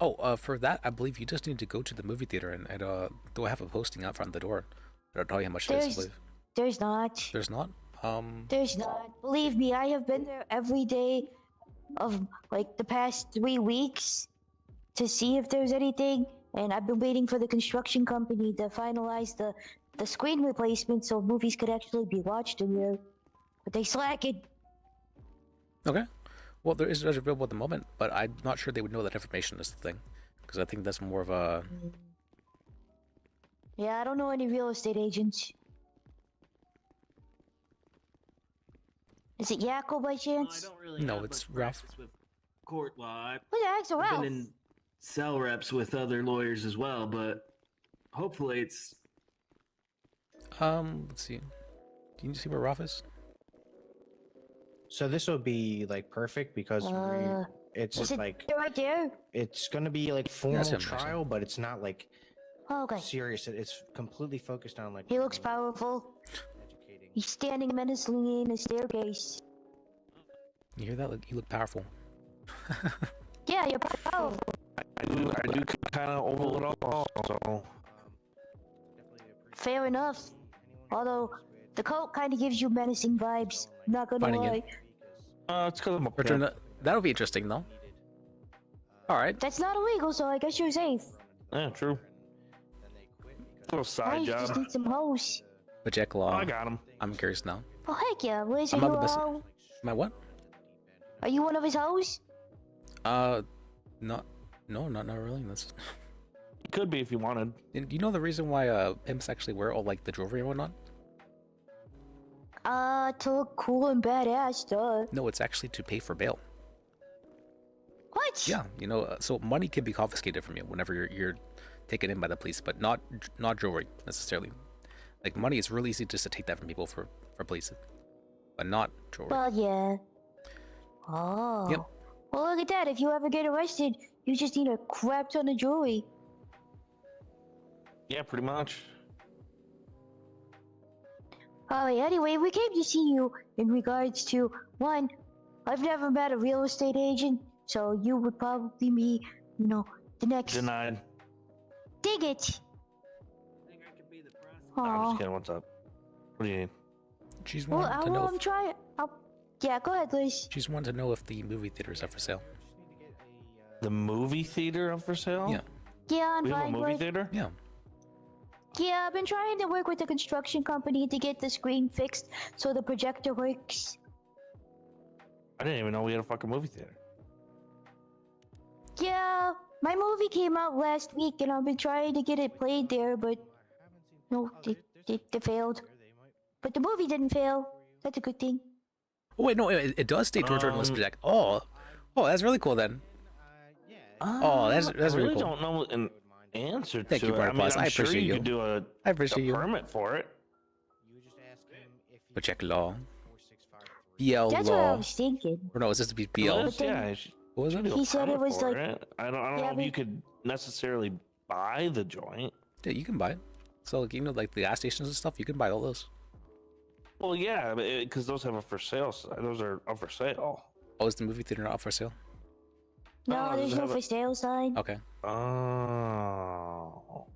Oh, for that, I believe you just need to go to the movie theater and they'll have a posting out front of the door. It'll tell you how much it is, I believe. There's not. There's not? There's not. Believe me, I have been there every day of, like, the past 3 weeks. to see if there's anything, and I've been waiting for the construction company to finalize the screen replacement so movies could actually be watched in here. But they slacking. Okay. Well, there is a available at the moment, but I'm not sure they would know that information is the thing, because I think that's more of a. Yeah, I don't know any real estate agents. Is it Yakko by chance? I don't really No, have it's much Ralph. practice with court law. Who the heck's a I've Ralph? been in cell reps with other lawyers as well, but hopefully it's. Let's see. Can you see where Ralph is? So this will be like perfect because it's is it like right there? it's gonna be like formal him, trial, but it's not like Oh, okay. serious. It's completely focused on like He looks powerful. He's standing menacingly in a staircase. You hear that? You look powerful. Yeah, you're powerful. I do kind of overlook it all. So Fair enough. Although the coat kind of gives you menacing vibes. Not gonna Finding lie. it's because I'm a Return pimp. that'll be interesting, though. All right. That's not illegal, so I guess you're safe. Yeah, true. Little I side just job. need some hoes. Bajek Law. I got him. I'm curious now. Oh heck yeah, Liz, are I'm you not the a best. hoe? My what? Are you one of his hoes? Not. No, not really. That's. Could be if you wanted. And do you know the reason why pimps actually wear all like the jewelry and whatnot? To look cool and badass, duh. No, it's actually to pay for bail. What? Yeah, you know, so money can be confiscated from you whenever you're taken in by the police, but not jewelry necessarily. Like money is really easy just to take that from people for police, but not jewelry. Well, yeah. Oh. Yep. Well, look at that. If you ever get arrested, you just need a crap ton of jewelry. Yeah, pretty much. Alright, anyway, we came to see you in regards to, one, I've never met a real estate agent, so you would probably be, you know, the next... Denied. Dig it! No, I'm Aw. just kidding. What's up? What do you need? She's Well, wanting to know. I'm trying... Yeah, go ahead, Liz. She's wanting to know if the movie theaters are for sale. The movie theater up for sale? Yeah. Yeah, I'm We have a fine movie with... theater? Yeah. Yeah, I've been trying to work with the construction company to get the screen fixed so the projector works. I didn't even know we had a fucking movie theater. Yeah, my movie came out last week and I've been trying to get it played there, but no, it failed. But the movie didn't fail. That's a good thing. Oh wait, no, it does state to return list project. Oh, that's really cool then. Oh, that's I really really cool. don't know an answer Thank to you, it. Brother I mean, Plus. I'm I sure appreciate you you. could do I appreciate a you. permit for it. Bajek Law. BL That's what I Law. was thinking. Or no, is this to be BL? Liz, yeah, you should What was it? do a He said it permit was for like- it. I don't Yeah, know if but- you could necessarily buy the joint. Yeah, you can buy it. So, like, you know, like the gas stations and stuff, you can buy all those. Well, yeah, because those have a for sale. Those are up for sale. Oh, is the movie theater not up for sale? No, Oh, there's does it no have a- for sale sign. Okay. Oh.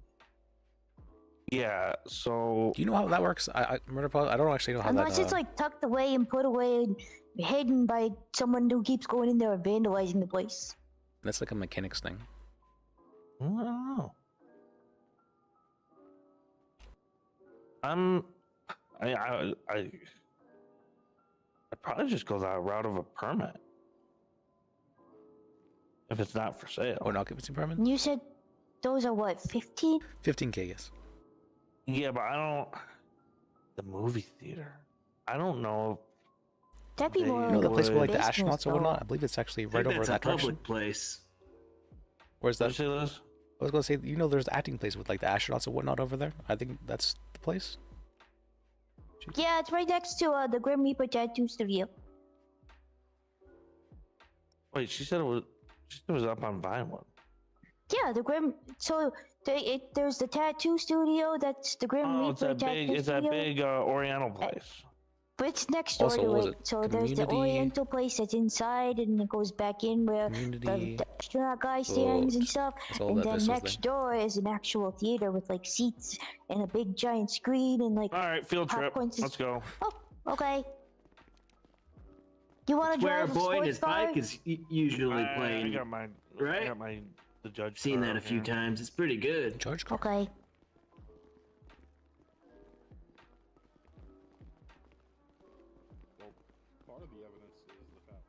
Yeah. So. Do you know how that works? I don't actually know how Unless that. it's like tucked away and put away and hidden by someone who keeps going in there and vandalizing the place. That's like a mechanics thing. I don't know. I'd probably just go that route of a permit if it's not for sale. Oh, not occupancy permit? And you said those are what, 15? 15K, yes. Yeah, but I don't. The movie theater. I don't know. That'd be They more You know the place where like the business, astronauts and though. whatnot? I believe it's actually right over in that's a that direction. public place. Where's Did you that? say this? I was gonna say, you know, there's the acting place with like the astronauts and whatnot over there. I think that's the place. Yeah, it's right next to the Grim Reaper Tattoo Studio. Wait, she said it was. She said it was up on Vinewood. Yeah, the Grim. So there's the tattoo studio. That's the Grim Oh, Reaper it's that Tattoo big. It's that Studio. big Oriental place. But it's next door Also, to was it. it So there's the Community- Oriental place that's inside, and it goes back in where Community- the astronaut guy stands and stuff. That's all And that then this was next door is an actual theater with like seats and a big giant screen and like. All right, field trip. popcorn sys- Let's go. Oh, okay. You want It's to where a drive boy and sports his car? bike is usually I playing. got my. I right? got my The judge. Seen car that a few here. times. It's pretty good. Judge car. Okay. Part of the evidence is the fact.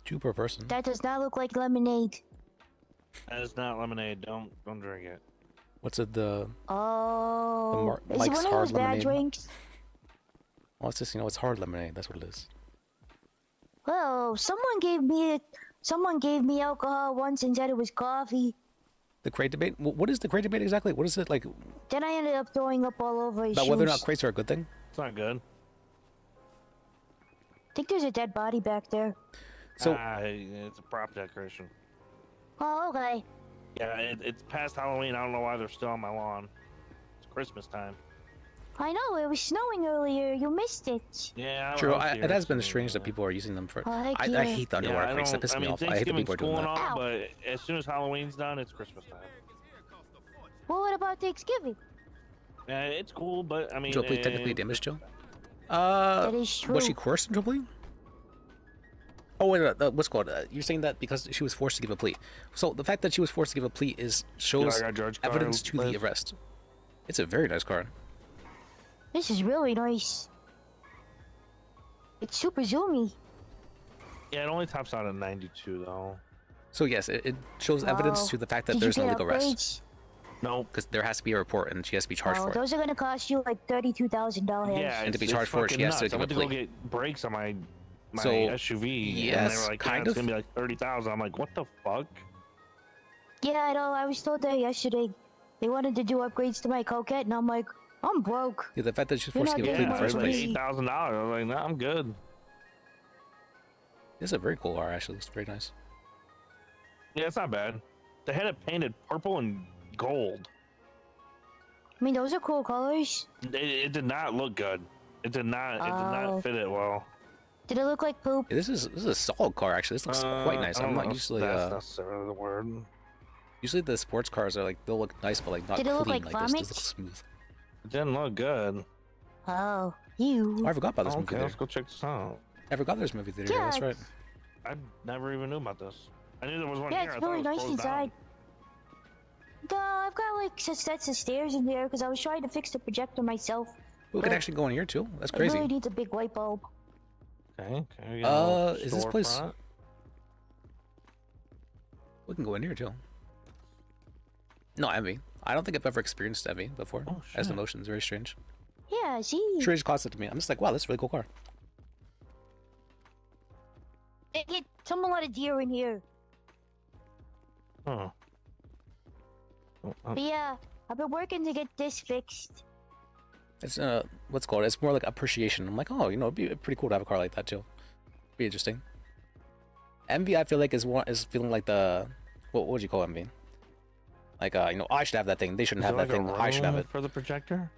2 per person. That does not look like lemonade. That is not lemonade. Don't drink it. What's it? The Oh, is it Mike's one of hard those bad lemonade. drinks? Well, it's just it's hard lemonade. That's what it is. Well, someone gave me alcohol once and said it was coffee. The crate debate. What is the crate debate exactly? What is it like? Then I ended up throwing up all over his About shoes. whether or not crates are a good thing? It's not good. I think there's a dead body back there. So it's a prop decoration. Oh, okay. Yeah, it's past Halloween. I don't know why they're still on my lawn. It's Christmas time. I know, it was snowing earlier. You missed it. Yeah, true. It has been strange that people are using them for. Oh, heck I yeah. hate the underwater crates. That pisses me off. I hate that people are doing that. On, but as soon as Halloween's done, it's Christmas time. Well, what about Thanksgiving? It's cool, but I mean, Joe, please technically damaged Joe. That is true. Was she coerced into a plea? Oh wait, what's it called? You're saying that because she was forced to give a plea. So the fact that she was forced to give a plea shows evidence to the arrest. It's a very nice card. This is really nice. It's super zoomy. Yeah, it only tops out at 92 though. So yes, it shows evidence to the fact that there's no legal arrest. No, because there has to be a report and she has to be charged for it. Those are gonna cost you like $32,000. Yeah, and to be charged for it, she has to give I a went to plea. go get brakes on my So, SUV, and they yes, were like, kind it's of. gonna be like 30,000. I'm like, what the fuck? Yeah, I know. I was told that yesterday. They wanted to do upgrades to my Coquette, and I'm like, I'm broke. Yeah, the fact that she's You're forced to not give a plea in the getting first my place. money. $8,000. I was like, nah, I'm good. This is a very cool car, actually. Looks very nice. Yeah, it's not bad. They had it painted purple and gold. I mean, those are cool colors. It did not look good. It did not. It did Oh. not fit it well. Did it look like poop? Yeah, this is a solid car, actually. This looks quite nice. I don't I'm not know if usually that's necessarily the word. usually the sports cars are like they'll look nice, but like not Did it clean look like this. vomit? This looks smooth. It didn't look good. Oh, you. Oh, I forgot about this movie Okay, theater. let's go check this out. I forgot there's a movie theater. here, That's Yeah, right. I never even knew about this. I knew there was one Yeah, here. it's I thought really it was nice closed down. inside. I've got like sets of stairs in there because I was trying to fix the projector myself. We can actually go in here too. That's It crazy. really needs a big light bulb. Okay. We got a little Is this place? storefront. We can go in here too. No, envy. I don't think I've ever experienced envy before. As an emotion, it's very strange. Yeah, see? Strange concept to me. I'm just like, wow, this is a really cool car. Someone let a deer in here. Huh. But yeah, I've been working to get this fixed. It's what's it called? It's more like appreciation. I'm like, oh, it'd be pretty cool to have a car like that too. Be interesting. Envy, I feel like is feeling like the what would you call envy? Like I should have that thing. They shouldn't have that thing. I should have it. For the projector?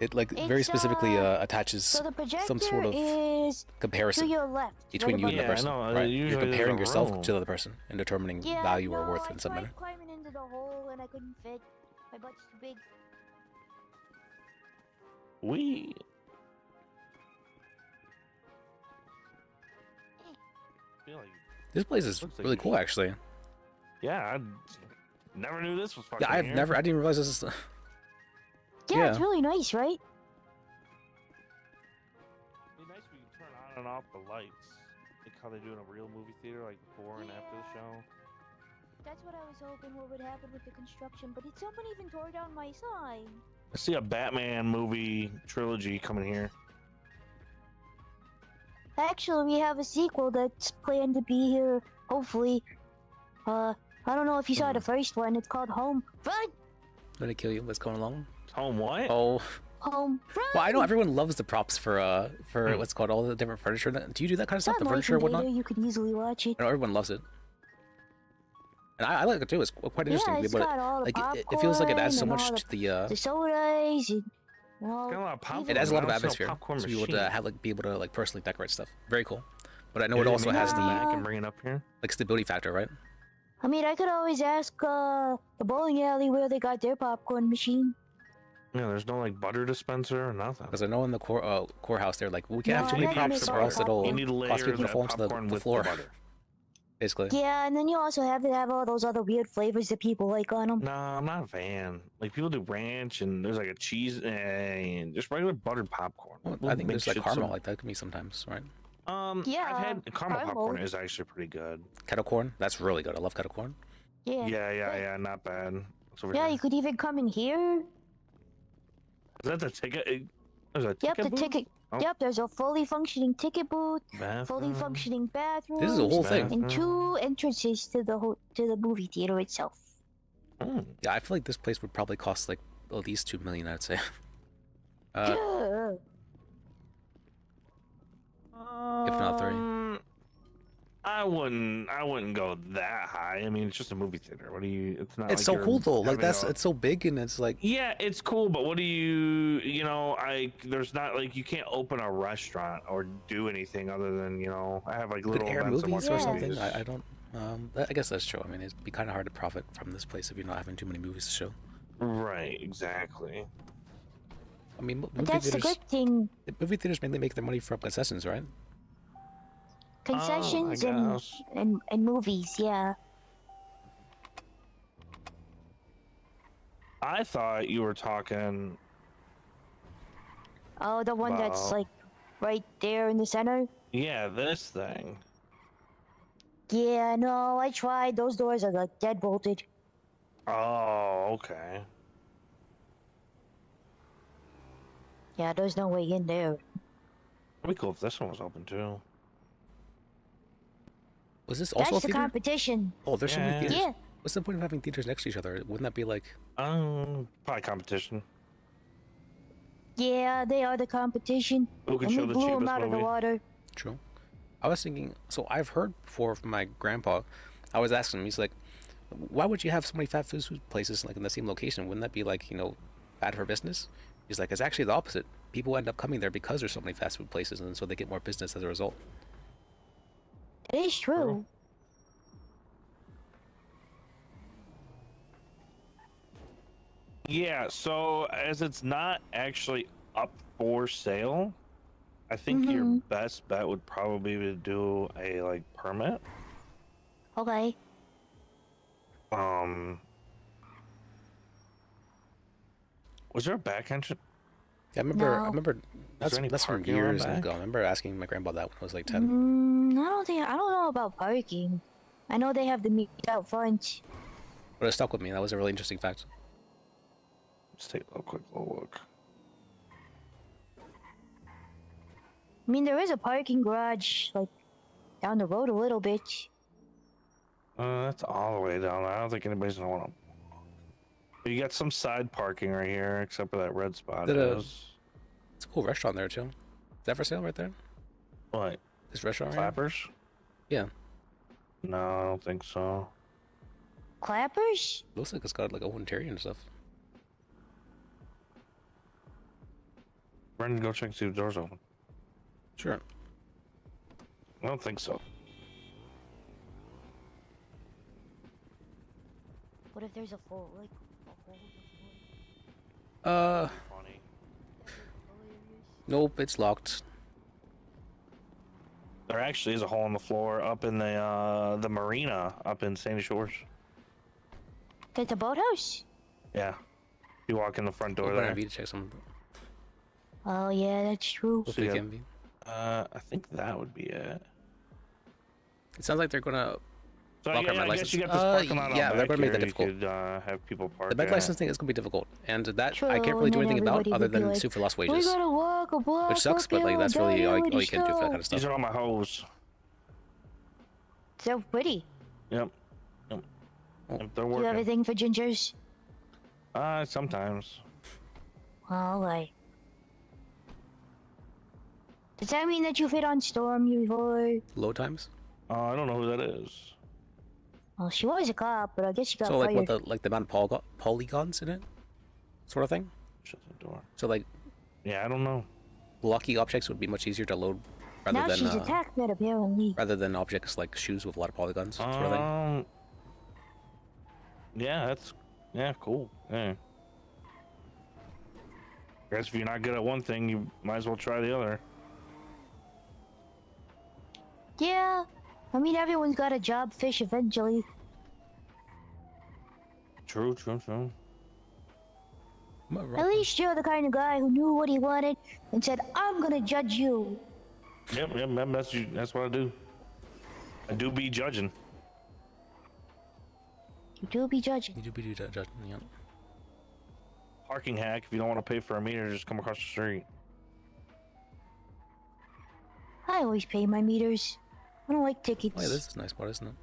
It like very specifically attaches So the projector some sort of is comparison to your left, between you and the Yeah, person. no, right? usually You're there's comparing a yourself room. to the other person and determining Yeah, value or no, worth in some I manner. tried climbing into the hole and I couldn't fit. My butt's too big. We. Feel like, This place is Looks like really you cool, actually. yeah, I never knew this was fucking Yeah, I didn't realize this is. Yeah, it's really nice, right? It'd be nice if you could turn on and off the lights, like how they do in a real movie theater, like before and after the show. That's what I was hoping what would happen with the construction, but someone even tore down my sign. I see a Batman movie trilogy coming here. Actually, we have a sequel that's planned to be here, hopefully. I don't know if you saw the first one. It's called Home Run! Let me kill you. What's going along? Home what? Oh. Home Run! Well, I know everyone loves the props for what's called all the different furniture. Do you do that kind of stuff? It's The on furniture and Life whatnot? Invader, you could easily watch it. I know everyone loves it. And I like it too. It's quite interesting. Yeah, to be it's able to- got all the like it feels like it adds so popcorn and much all to the. The sodas and all. Got a lot of popcorn. It adds a lot of I don't sell atmosphere popcorn to be able to machine. have be able to personally decorate stuff. Very cool. But I know Yeah, it also maybe has bring it the back and bring it up here. stability factor, right? I mean, I could always ask the bowling alley where they got their popcorn machine. Yeah, there's no like butter dispenser or nothing. Because I know in the courthouse they're like, we can't No, have too I many never props made or else it'll popcorn. You need to cause layer people to that fall into the popcorn with the floor. butter. basically. Yeah, and then you also have to have all those other weird flavors that people like on them. No, I'm not a fan. Like people do ranch and there's like a cheese and just regular buttered popcorn. Well, We'll I think make there's like shit caramel some- like that can be sometimes, right? Yeah, I've had caramel caramel. popcorn is actually pretty good. Kettle corn, that's really good. I love kettle corn. Yeah. Yeah, not bad. It's over Yeah, here. you could even come in here. Is that the ticket? There's a Yep, ticket the booth? ticket. Oh. Yep, there's a fully functioning ticket booth, fully Bathroom. functioning bathroom. This is a whole thing. And 2 entrances to the movie theater itself. Yeah, I feel like this place would probably cost like at least 2 million, I'd say. If not 3. I wouldn't go that high. I mean, it's just a movie theater. What do you? It's not. It's like so you're cool though. Like having it's so big and it's like. Yeah, it's cool, but what do you know? There's not like you can't open a restaurant or do anything other than I have like Could little air events movies and or watch something. movies. I don't. I guess that's true. I mean, it'd be kind of hard to profit from this place if you're not having too many movies to show. Right. Exactly. I mean, But that's the good thing. Movie theaters mainly make their money from concessions, right? Concessions guess. and movies, yeah. I thought you were talking. Oh, the one that's Wow. like right there in the center? Yeah, this thing. Yeah, no, I tried. Those doors are like dead bolted. Oh, okay. Yeah, there's no way in there. It'd be cool if this one was open too. Was this also That's a the theater? competition. Oh, there's so many Yeah. theaters. Yeah. What's the point of having theaters next to each other? Wouldn't that be like? Probably competition. Yeah, they are the competition. Who can and show we the blew them cheapest out of the movie? water. True. I was thinking. So I've heard before from my grandpa. I was asking him. He's like, "Why would you have so many fast food places like in the same location? Wouldn't that be like bad for business?" He's like, "It's actually the opposite. People end up coming there because there's so many fast food places, and so they get more business as a result." It is true. Yeah, so as it's not actually up for sale, I think your best bet would probably be to do a permit. Okay. Was there a back entrance? Yeah, I remember. No. I remember. That's there any that's from parking around years back? ago. I remember asking my grandpa that when I was like 10. I don't know about parking. I know they have the meat out front. But it stuck with me. That was a really interesting fact. Let's take a quick look. I mean, there is a parking garage, like, down the road a little bit. That's all the way down there. I don't think anybody's gonna want to. You got some side parking right here, except for that red spot. It's a cool restaurant there too. Is that for sale right there? What? This restaurant? right here? Clappers? Yeah. No, I don't think so. Clappers? Looks like it's got like a wooden interior and stuff. Brendan, go check and see if the door's open. Sure. I don't think so. What if there's a full, like, a hole in the floor? Funny. Nope, it's locked. There actually is a hole in the floor up in the marina up in Sandy Shores. At the boathouse? Yeah. You walk in the front door Open there. MV to check some. Oh, yeah, that's true. Hopefully yeah. it can be. I think that would be it. It sounds like they're gonna. So block our yeah, med I license. guess you got this parking lot yeah, out they're back gonna make here. that You difficult. could have people park. The med there. license thing is gonna be difficult, and that True, I can't really and do then anything about everybody other would be than like, sue for lost We wages, gotta walk a block. which sucks. But like that's really all you can do for that kind of These stuff. are all my hoes. So pretty. Yep. Yep. Oh. Yep, they're Do you have a working. thing for gingers? Sometimes. Alright. Does that mean that you've hit on Storm before? Low times. I don't know who that is. Well, she was a cop, but I guess she got So like fired. what the amount of polygons in it, sort of thing. Shut the door. So like Yeah, I don't know. blocky objects would be much easier to load rather Now than she's attacked that apparently. rather than objects like shoes with a lot of polygons, sort of thing. Yeah, cool. Yeah. Guess if you're not good at one thing, you might as well try the other. Yeah, I mean, everyone's got a job fish eventually. True, true, true. At least you're the kind of guy who knew what he wanted and said, I'm gonna judge you. Yep, that's what I do. I do be judging. You do be judging. You do be judging, yeah. Parking hack, if you don't want to pay for a meter, just come across the street. I always pay my meters. I don't like tickets. Oh, yeah, this is a nice spot, isn't it?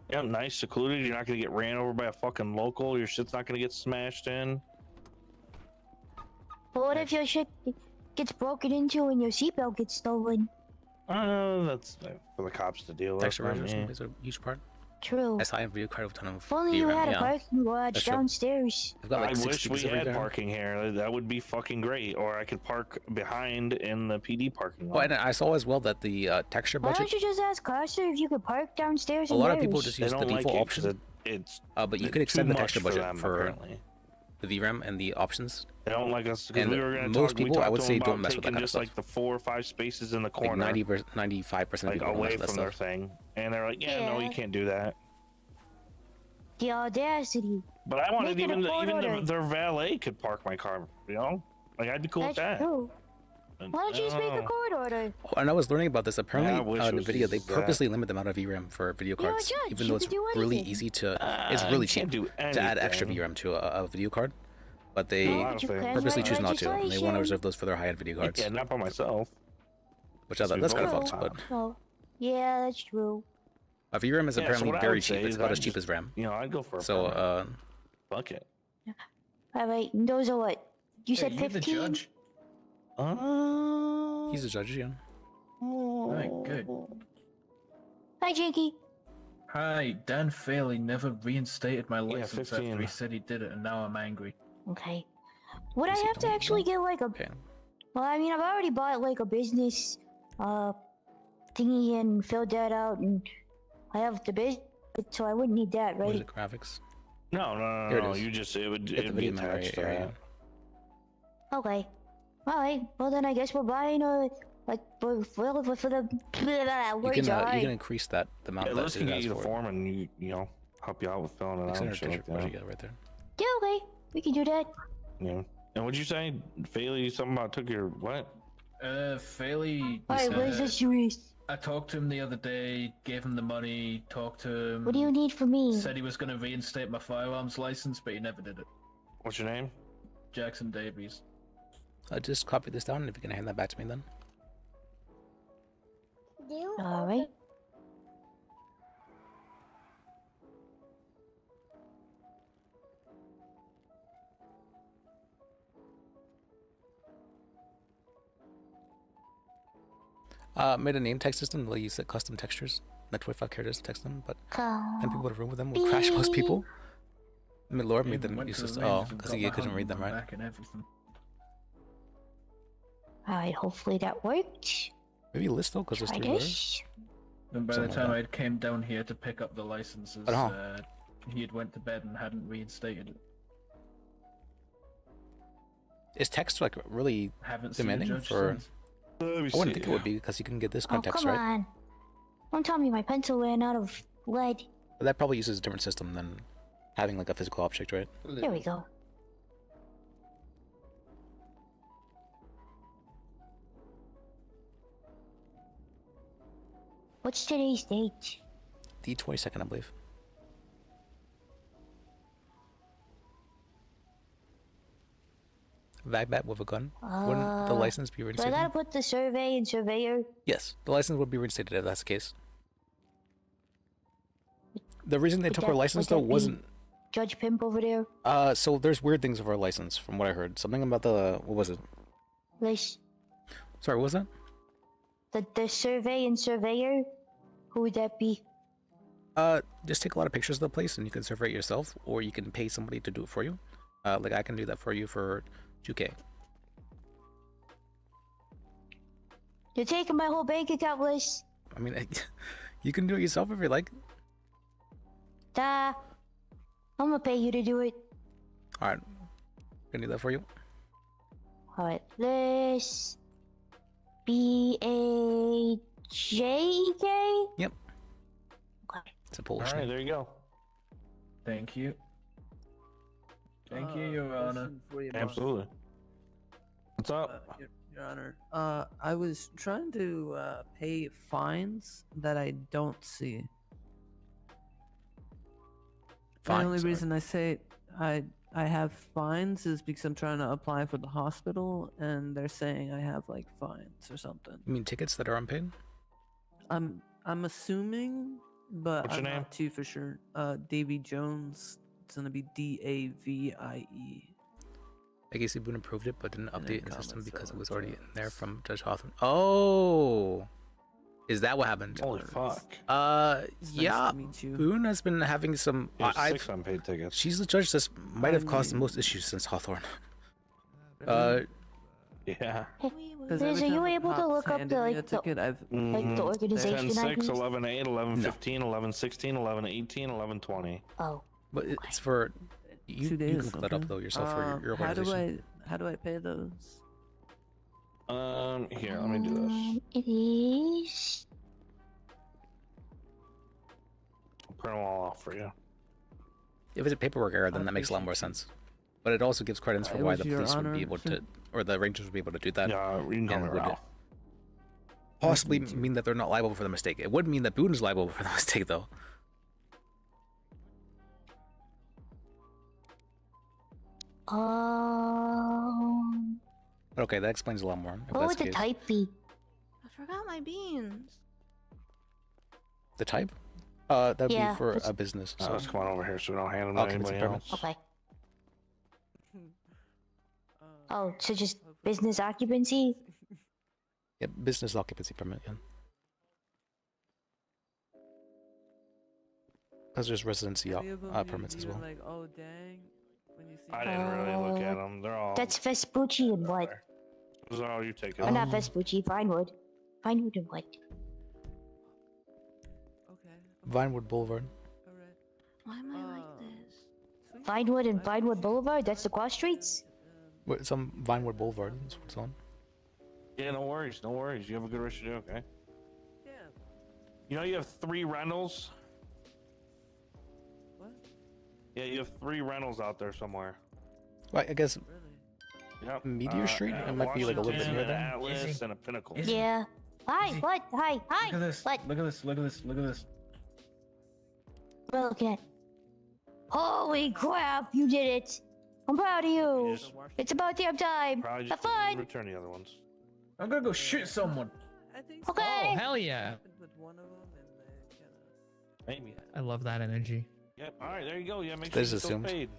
Yeah, nice, secluded. You're not gonna get ran over by a fucking local. Your shit's not gonna get smashed in. But what if your shit gets broken into and your seatbelt gets stolen? That's for the cops to deal with. Texture registration is a huge part. True. Yes, I have a card of a ton of. If only you had a parking garage downstairs. I've got like I wish we had there. parking here. That would be fucking great. Or I could park behind in the PD parking lot. Oh, and I saw as well that the texture Why budget. don't you just ask Carter if you could park downstairs? A lot of people just use the default option. It's but you could extend the texture budget for the VRAM and the options. They don't like us because we were going to most talk. people, I would say, don't mess with that taking kind of just stuff. like the 4 or 5 spaces in the corner, like 95% of like people don't away mess with from that their stuff. thing, and they're like, "Yeah, no, you can't do that." The audacity. But I wanted Make it a even court order. their valet could park my car. You know, like I'd be cool with that. That's true. Why don't you just make a Oh. court order? Oh, and I was learning about this. Apparently, Yeah, I wish it was NVIDIA, they just that. purposely limit the amount of VRAM for video You're a cards, judge. even You though it's can do really anything. easy to. It's really you cheap can't do to add extra anything. VRAM to a video card, but they A lot of things. purposely Write choose not to. And they want to legislation. reserve those for their high-end video cards, Yeah, not by myself. which I thought that's kind of vote. fucked. But Oh, yeah, that's true. VRAM is Yeah, so apparently what I very would say cheap. It's is about I'd as cheap just- as RAM. You know, I'd go for a So, permit. Fuck it. All right, and those are what? You said Hey, you the 15? judge? He's a judge, yeah. Right, good. Hi, Jakey. Hi, Dan Faley never reinstated my Yeah, license 15. after he said he did it, and now I'm angry. Okay. Would I Is he have to done? actually get like a... Okay. Well, I mean, I've already bought like a business thingy and filled that out, and I have the business, so I wouldn't need that, What is right? it? Graphics. No. Here it is. You just it would Get the it'd be video memory attached. area. Okay. Alright, well then I guess we're buying a... Like, for the... You Words, can alright. increase that the amount Yeah, that let's it get has you the for. form and you know help you out with filling it out. And 600 shit like texture budget, that. yeah, right there. Yeah, okay. We can do that. Yeah. And what'd you say, Faley? Something about took your what? Faley. Alright, where's the serious? I talked to him the other day, gave him the money, talked to him. What do you need from me? Said he was going to reinstate my firearms license, but he never did it. What's your name? Jackson Davies. Just copy this down, and if you can hand that back to me, then. Alright. Made a name tag system. They'll use custom textures, not 25 characters to text them, but 10 people in a room with them will crash most people. Lord made them Went to useless. the Oh, range and because got he my couldn't read them, handgun right? back and everything. Alright, hopefully that worked. Maybe list though, because there's Try 3 letters. this. And by the Something like time that. I came down here to pick up the licenses, he had went to bed and hadn't reinstated it. Is text like really Haven't seen a demanding judge for? since. I wouldn't think it would be because you can get this Oh, kind of text, come right? on. Don't tell me my pencil ran out of lead. But that probably uses a different system than having like a physical object, right? There we go. What's today's date? The 22nd, I believe. Vagbat with a gun. Wouldn't the license be So I reinstated? gotta put the survey and surveyor. Yes, the license would be reinstated if that's the case. The reason they took our license though wasn't. Judge Pimp over there. So there's weird things of our license from what I heard. Something about the what was it? This Sorry, what was that? the survey and surveyor. Who would that be? Just take a lot of pictures of the place and you can survey it yourself, or you can pay somebody to do it for you. Like I can do that for you for 2K. You're taking my whole bank account list. I mean, you can do it yourself if you like. I'm gonna pay you to do it. All right, gonna do that for you. Alright, let's be a JK? Yep. Okay. It's a Polish All right, name. there you go. Thank you. Thank you, Your Honor. Question for you, boss. Absolutely. What's up? Your Honor. I was trying to pay fines that I don't see. The only reason I say I have fines is because I'm trying to apply for the hospital, and they're saying I have like fines or something. You mean tickets that are unpaid? I'm assuming, but What's I'm your name? not too for sure. Davy Jones. It's gonna be Davie. I guess Boone approved it, but didn't And then update the system comments because it was Jones. already in there from Judge Hawthorne. Oh, is that what happened? Holy fuck. Yeah. to meet you. Boone has been having some. There's 6 unpaid tickets. She's the judge that might have caused the most issues since Hawthorne. Yeah. Liz, are you able to look up the like the organization 10, 6, IDs? 11, 8, 11, 15, 11, 16, 11, 18, 11, 20. Oh. But it's for you. 2 days. You can look that up though yourself for your organization. How do I pay those? Here, let me do this. It is. I'll print them all off for you. If it's a paperwork error, then that makes a lot more sense. But it also gives credence for It why was the your police would honor, be able sir. to, or the rangers would be able to do that. Yeah, you can call and me would Ralph. possibly mean that they're not liable for the mistake. It would mean that Boone is liable for the mistake, though. Okay, that explains a lot more. If What that's would the case. type be? I forgot my beans. The type? That'd Yeah, be for it's- a business. So Let's come on over here so we don't hand them to occupancy anybody permit. else. Okay. Oh, so just business occupancy? Yep, business occupancy permit. Yeah. Because there's residency permits as well. Like, oh dang. When you see I didn't really look at them. They're all. That's Vespucci and what? Those are all you take. Oh, not Vespucci, Vinewood. Vinewood and what? Vinewood Boulevard. Why am I like this? Vinewood and Vinewood Boulevard? That's the cross streets? What, some Vinewood Boulevard. That's what it's on. Yeah, no worries, no worries. You have a good rest of your day, okay? Yeah. You know you have 3 rentals? What? Yeah, you have 3 rentals out there somewhere. Right, I guess Yep. Meteor Street? It might be like a little bit Washington, near an there. Atlas and a Pinnacle. Yeah. Hi, what? Hi, hi. Look at this. What? Look at this. Look at this. Look at this. We're looking at. Holy crap, you did it. I'm proud of you. It's about damn time. Probably Have just didn't fun. return the other ones. I'm gonna go shoot someone. Okay. Oh, hell yeah. with one of them and they Maybe. I love that energy. Yep. All right, there you go. Yeah, make They sure just you still assumed. paid.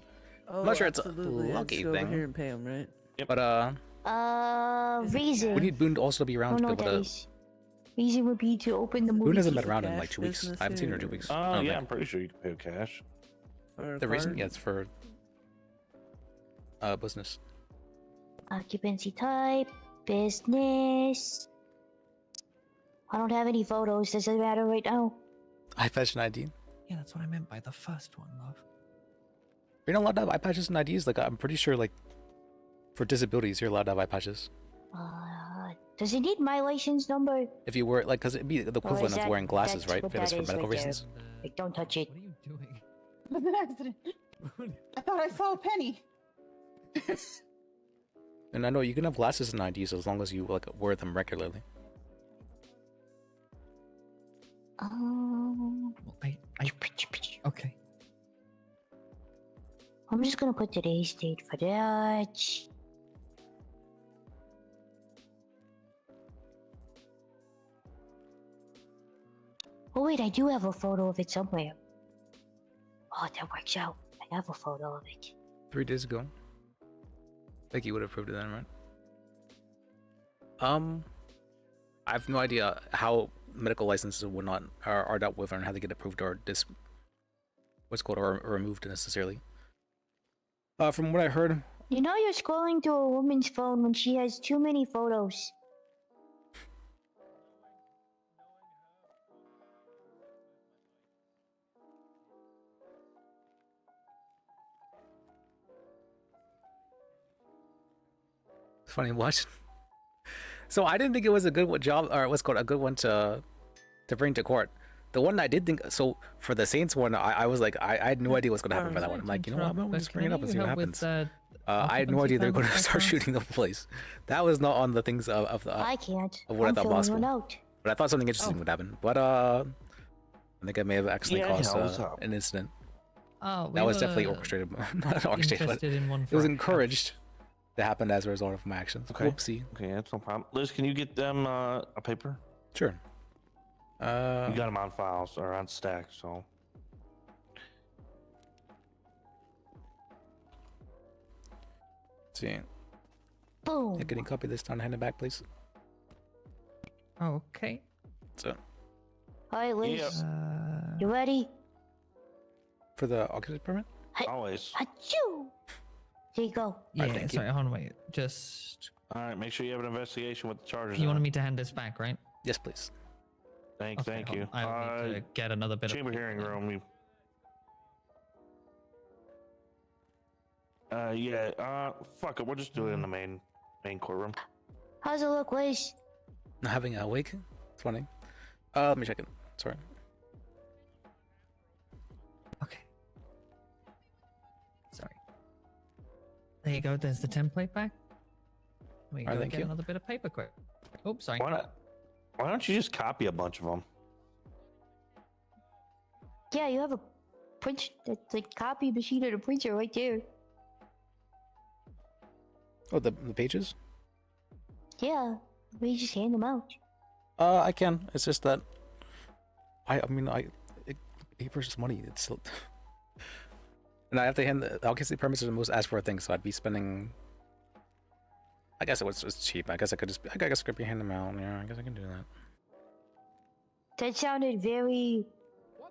Oh, I'm not sure it's a absolutely. I'd lucky go over thing. here and pay them, right? But Reason. we need Boone to also be around Oh, to no, be able to. Daddies. Reason would be to open the movie. Boone hasn't been theater. around in like 2 weeks. I haven't seen her in 2 weeks. I Oh don't yeah, think. I'm pretty sure you can pay with cash. The reason? Yeah, it's for business. Occupancy type, business. I don't have any photos. Does it matter right now? Eye patch and ID. Yeah, that's what I meant by the first one, love. You're not allowed to have eye patches and IDs. Like I'm pretty sure, like for disabilities, you're allowed to have eye patches. Does it need my license number? If you wear like, because it'd be the equivalent of that- wearing glasses, that's right? what If it's that for is medical right there. reasons. Like, don't touch it. What are you doing? It was an accident. I thought I saw a penny. And I know you can have glasses and IDs as long as you like wear them regularly. Okay. I'm just gonna put today's date for that. Oh wait, I do have a photo of it somewhere. Oh, that works out. I have a photo of it. 3 days ago. I think you would have approved it then, right? I have no idea how medical licenses would not are dealt with and how they get approved or or removed necessarily. From what I heard, You know you're scrolling through a woman's phone when she has too many photos. it's funny watching. So I didn't think it was a good job, or what's called a good one to bring to court. The one I did think, so for the Saints one, I was like, I had no idea what's going to happen for that one. I'm like, you know what, I'm going to just bring it up and see what happens. I had no idea they were going to start shooting the place. That was not on the things of the. I can't. Of what I'm I thought filling one possible. out. But I thought something interesting would happen. But I think I may have accidentally caused an incident. Oh, That was definitely orchestrated. Not orchestrated, but interested in one it for was our encouraged to happen as a result of my actions. Okay. Whoopsie. Okay, that's no problem. Liz, can you get them a paper? Sure. You got them on files or on stack, so. Let's see. Boom. Yeah, can you copy this down and hand it back, please? Okay. So. Alright, Liz. You ready? For the occupancy permit? Always. Achoo! There you go. Yeah, thank sorry, hold on, wait. Just. All right, make sure you have an investigation with the charges. You wanted me to hand this back, right? Yes, please. Thank hold you. on. I need to get another bit chamber of hearing room. Fuck it. We'll just do it in the main courtroom. How's it look, Liz? Not having a wake? It's funny. Let me check it. Sorry. Okay. Sorry. There you go. There's the template back. We go thank get you. another bit of paper quick. Oops, sorry. Why don't you just copy a bunch of them? Yeah, you have a print, the copy machine and a printer right there. Oh, the pages? Yeah, we just hand them out. I can. It's just that paper's just money. It's still and I have to hand the occupancy permits are the most asked for thing, so I'd be spending. I guess it's cheap. I guess I could be hand them out. Yeah, I guess I can do that. That sounded very.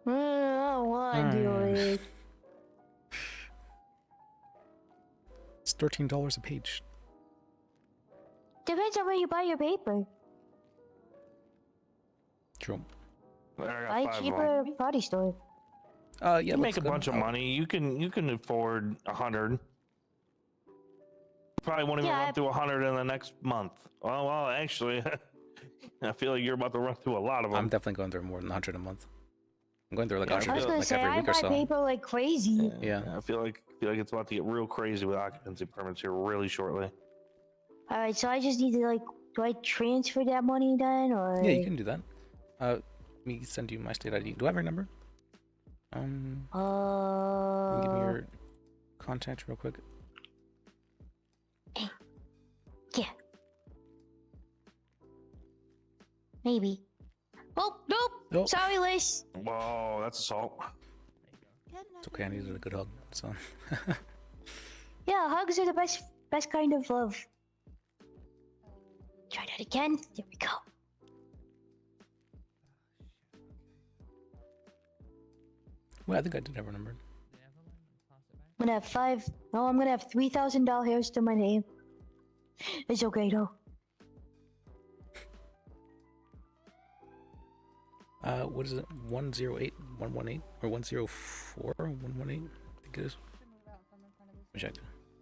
I don't want to do it. It's $13 a page. Depends on where you buy your paper. True. Buy cheaper party store. Yeah, you make a bunch of money. You can afford 100. Probably won't even run through 100 in the next month. Well, actually, I feel like you're about to run through a lot of them. I'm definitely going through more than 100 a month. I'm going through like 100 I was gonna like say every I week or buy so. paper like crazy. Yeah. I feel like it's about to get real crazy with occupancy permits here really shortly. All right, so I just need to do I transfer that money then, or? Yeah, you can do that. Let me send you my state ID. Do I have your number? Give me your contact real quick. Yeah. Maybe. Oh, nope. Sorry, Liz. Whoa, that's assault. It's okay. I needed a good hug. So. Yeah, hugs are the best kind of love. Try that again. There we go. Well, I think I did have a number. I'm gonna have I'm gonna have $3,000 to my name. It's okay though. What is it? 108-118 or 104-118? I think it is. Let me check.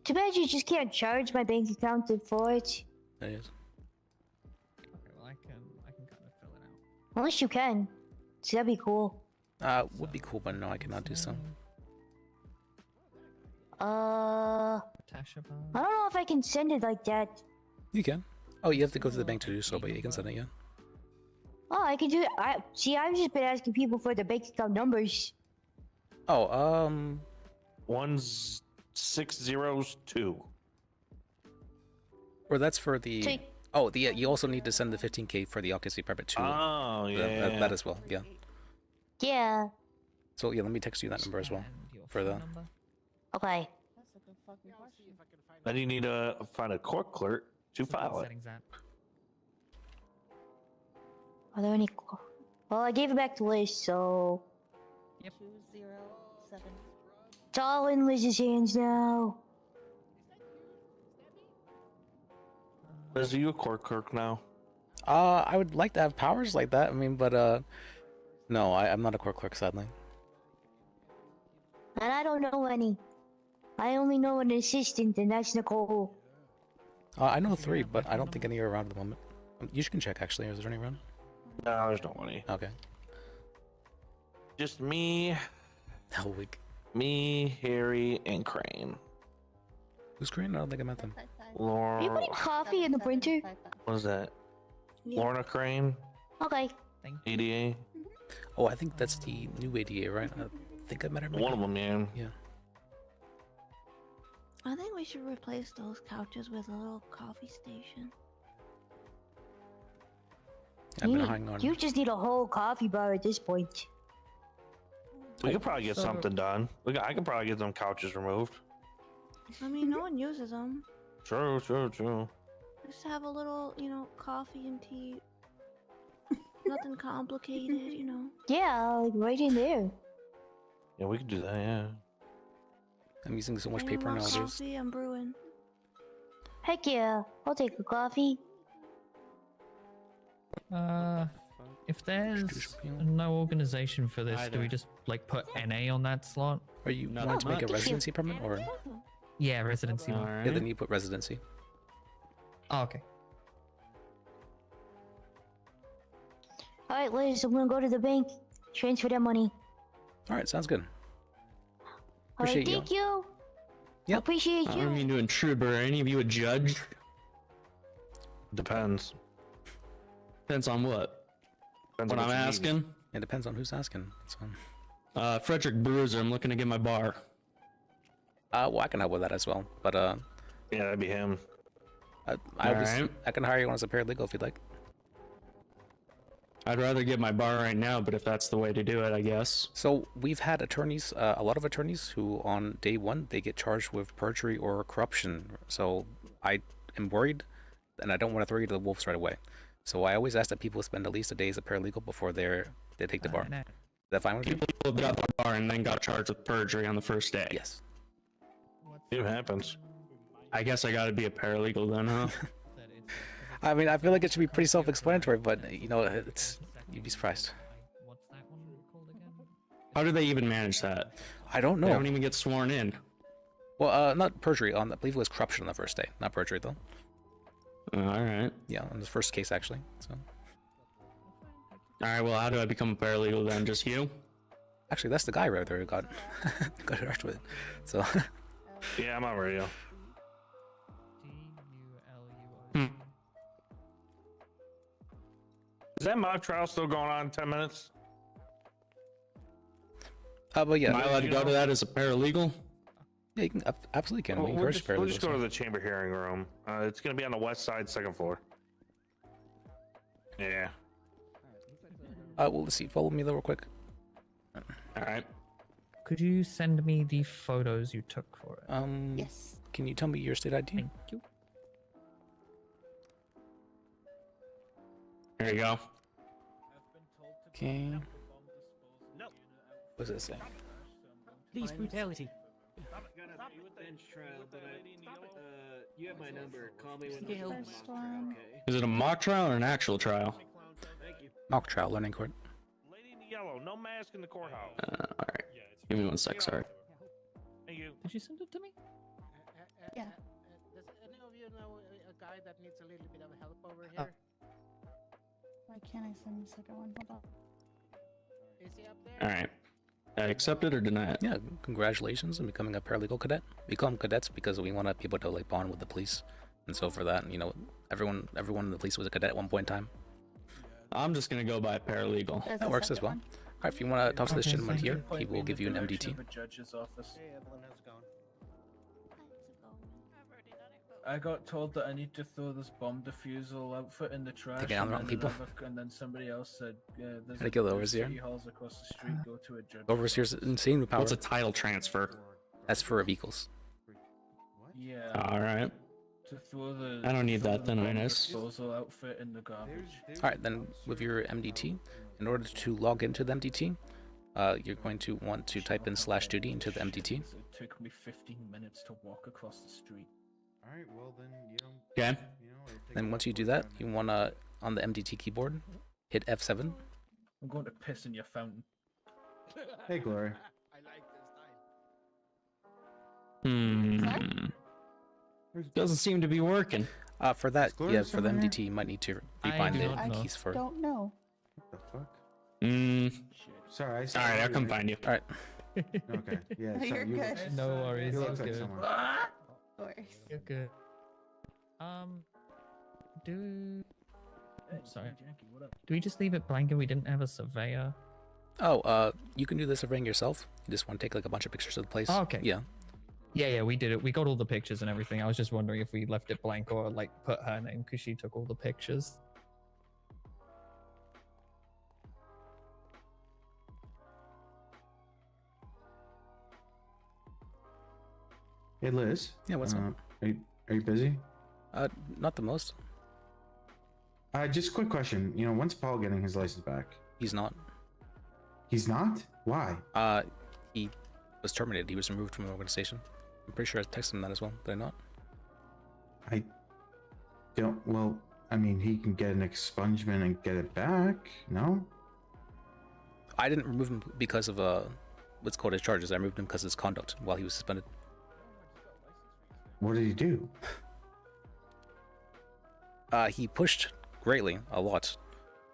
Too bad you just can't charge my bank account for it. That is. Okay, well I can kind of fill it out. Unless you can. See, that'd be cool. Would be cool, but no, I cannot do so. I don't know if I can send it like that. You can. Oh, you have to go to the bank to do so, but you can send it, yeah. Oh, I can do it. I've just been asking people for the bank account numbers. Oh, 1602. Or that's for the. You also need to send the 15K for the occupancy permit too. Oh, yeah. That as well, yeah. Yeah. So yeah, let me text you that number as well for the. Okay. Then you need to find a court clerk to file it. Are there any? Well, I gave it back to Liz, so. Yep. 207. It's all in Liz's hands now. Liz, are you a court clerk now? I would like to have powers like that. I mean, but no, I'm not a court clerk, sadly. And I don't know any. I only know an assistant, and that's Nicole. I know 3, but I don't think any are around at the moment. You can check actually. Is there any run? No, there's no money. Okay. Just me. Hell week. Me, Harry, and Crane. Who's Crane? I don't think I met them. Laura. Are you putting coffee in the printer? What is that? Lorna Crane. Okay. ADA. Oh, I think that's the new ADA, right? I think I met her. Maybe. One of them, man. Yeah. I think we should replace those couches with a little coffee station. I've been hanging on. You just need a whole coffee bar at this point. We could probably get something done. I could probably get them couches removed. I mean, no one uses them. True. Just have a little, coffee and tea. Nothing complicated, Yeah, like right in there. Yeah, we could do that, yeah. I'm using so much Anyone paper want nowadays. Coffee, I'm brewing. Heck yeah, I'll take a coffee. If there's no organization for this, do we just like put NA on that slot? Are you wanting to make a residency permit or? Yeah, residency. Yeah, then you put residency. Oh, okay. All right, Liz, I'm gonna go to the bank, transfer that money. All right, sounds good. All right, Appreciate you. thank you. Yep. Appreciate I you. don't mean to intrude, but are any of you a judge? Depends. Depends on what? Depends what on I'm what you need. asking? It depends on who's asking. Frederick Bruiser, I'm looking to get my bar. Well, I can help with that as well, but yeah, that'd be him. I can hire you on as a paralegal if you'd like. I'd rather get my bar right now, but if that's the way to do it, I guess. So we've had attorneys, a lot of attorneys who on day one, they get charged with perjury or corruption. So I am worried and I don't want to throw you to the wolves right away. So I always ask that people spend at least a day as a paralegal before they take the bar. Is that fine with you? People got the bar and then got charged with perjury on the first day. Yes. It happens. I guess I gotta be a paralegal then, huh? I mean, I feel like it should be pretty self-explanatory, but you'd be surprised. How do they even manage that? I don't know. They don't even get sworn in. Well, not perjury. I believe it was corruption on the first day, not perjury though. All right. Yeah, on the first case actually. So. All right. Well, how do I become a paralegal then? Just you? Actually, that's the guy right there who got charged with it. So. Yeah, I'm on radio. Is that mock trial still going on in 10 minutes? But yeah. Am I allowed to go to that as a paralegal? Yeah, you can absolutely can. We'll just go to the chamber hearing room. It's going to be on the west side, second floor. Yeah. Well, let's see. Follow me though, real quick. All right. Could you send me the photos you took for it? Yes. Can you tell me your state ID? Thank you. There you go. Okay. What does it say? Police brutality. Bench trial, but you have my number. Call me when Get I'm a storm. Is it a mock trial or an actual trial? Thank you. Mock trial, learning court. Lady in the yellow, no mask in the courthouse. All right. Give me 1 sec. Sorry. Thank you. Did you send it to me? Yeah. Does any of you know a guy that needs a little bit of help over here? Why can't I send the second one? Hold on. Is he up there? All right. Accept it or deny it? Yeah, congratulations on becoming a paralegal cadet. We call them cadets because we want people to like bond with the police, and so for that, everyone in the police was a cadet at one point in time. I'm just gonna go by paralegal. That works as well. All right, if you want to talk to this gentleman here, he will give you an MDT. Judge's office. Hey Evelyn, how's it going? I got told that I need to throw this bomb defusal outfit in the trash. Taking out the wrong people. And then somebody else said, there's Gotta kill the overseer. city halls across the street. Go to a judge. Overseer's insane with power. What's a title transfer? That's for vehicles. Yeah. All right. To throw the. I don't need throw that the then, bomb Ines. disposal outfit in the garbage. All right, then with your MDT, in order to log into the MDT, you're going to want to type in /duty into the MDT. It took me 15 minutes to walk across the street. All right, well then you don't. Okay. Then once you do that, you want to on the MDT keyboard, hit F7. I'm going to piss in your fountain. Hey, Glory. Doesn't seem to be working. For that, Gloria yeah, for the somewhere here? MDT, you might need to I rebind do the not know. keys for. Don't know. What the fuck? Mm. Sorry, I All right, I'll come find you. All right. Okay, yeah. No, Sorry, you're you good. Look, No worries. you You're look like good. someone. You're good. Do. Sorry. Do we just leave it blank and we didn't have a surveyor? Oh, you can do the surveying yourself. You just want to take like a bunch of pictures of the place. Oh, okay. Yeah. Yeah, we did it. We got all the pictures and everything. I was just wondering if we left it blank or like put her name because she took all the pictures. Hey, Liz. Yeah, what's up? Are you busy? Not the most. Just a quick question. You know, when's Paul getting his license back? He's not. He's not? Why? He was terminated. He was removed from the organization. I'm pretty sure I texted him that as well. Did I not? I don't. Well, I mean, he can get an expungement and get it back. No. I didn't remove him because of what's called his charges. I removed him because of his conduct while he was suspended. What did he do? He pushed greatly, a lot.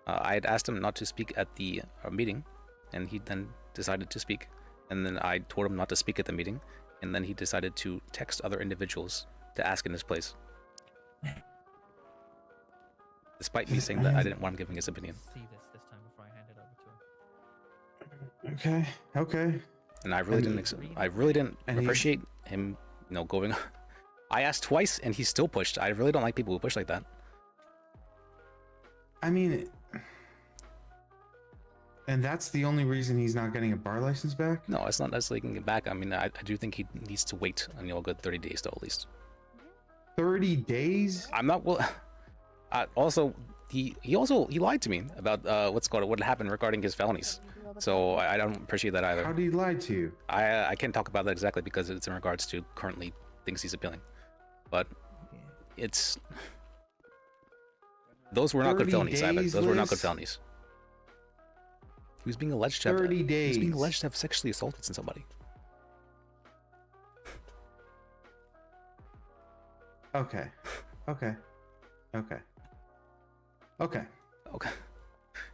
I had asked him not to speak at the meeting, and he then decided to speak. And then I told him not to speak at the meeting, and then he decided to text other individuals to ask in his place. Despite me saying that I didn't want him giving his opinion. See this time before I hand it over to him. Okay. And I really didn't appreciate him, going. I asked twice, and he still pushed. I really don't like people who push like that. I mean, and that's the only reason he's not getting a bar license back? No, it's not necessarily getting it back. I mean, I do think he needs to wait, a good 30 days though, at least. 30 days? I'm not well. Also, he lied to me about what happened regarding his felonies. So I don't appreciate that either. How did he lie to you? I can't talk about that exactly because it's in regards to currently things he's appealing. But it's those were not good felonies either. Those were not good felonies. He was being alleged to have 30 days. He was being alleged to have sexually assaulted somebody. Okay.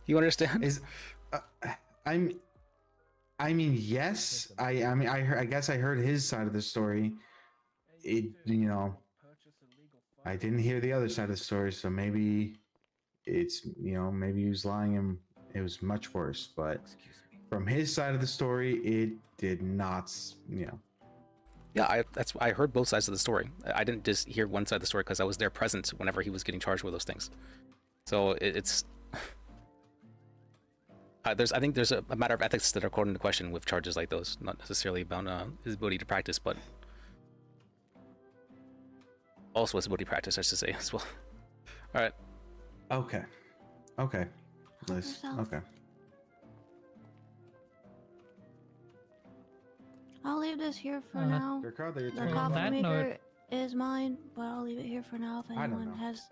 You understand? I mean, yes. I guess I heard his side of the story. I didn't hear the other side of the story, so maybe it's maybe he was lying and it was much worse. But from his side of the story, it did not. Yeah, I heard both sides of the story. I didn't just hear one side of the story because I was there present whenever he was getting charged with those things. So it's I think there's a matter of ethics that are called into question with charges like those, not necessarily about his ability to practice, but also his ability to practice, I should say, as well. All right. Okay. Liz. Okay. I'll leave this here for now. The coffee maker is mine, but I'll leave it here for now if anyone has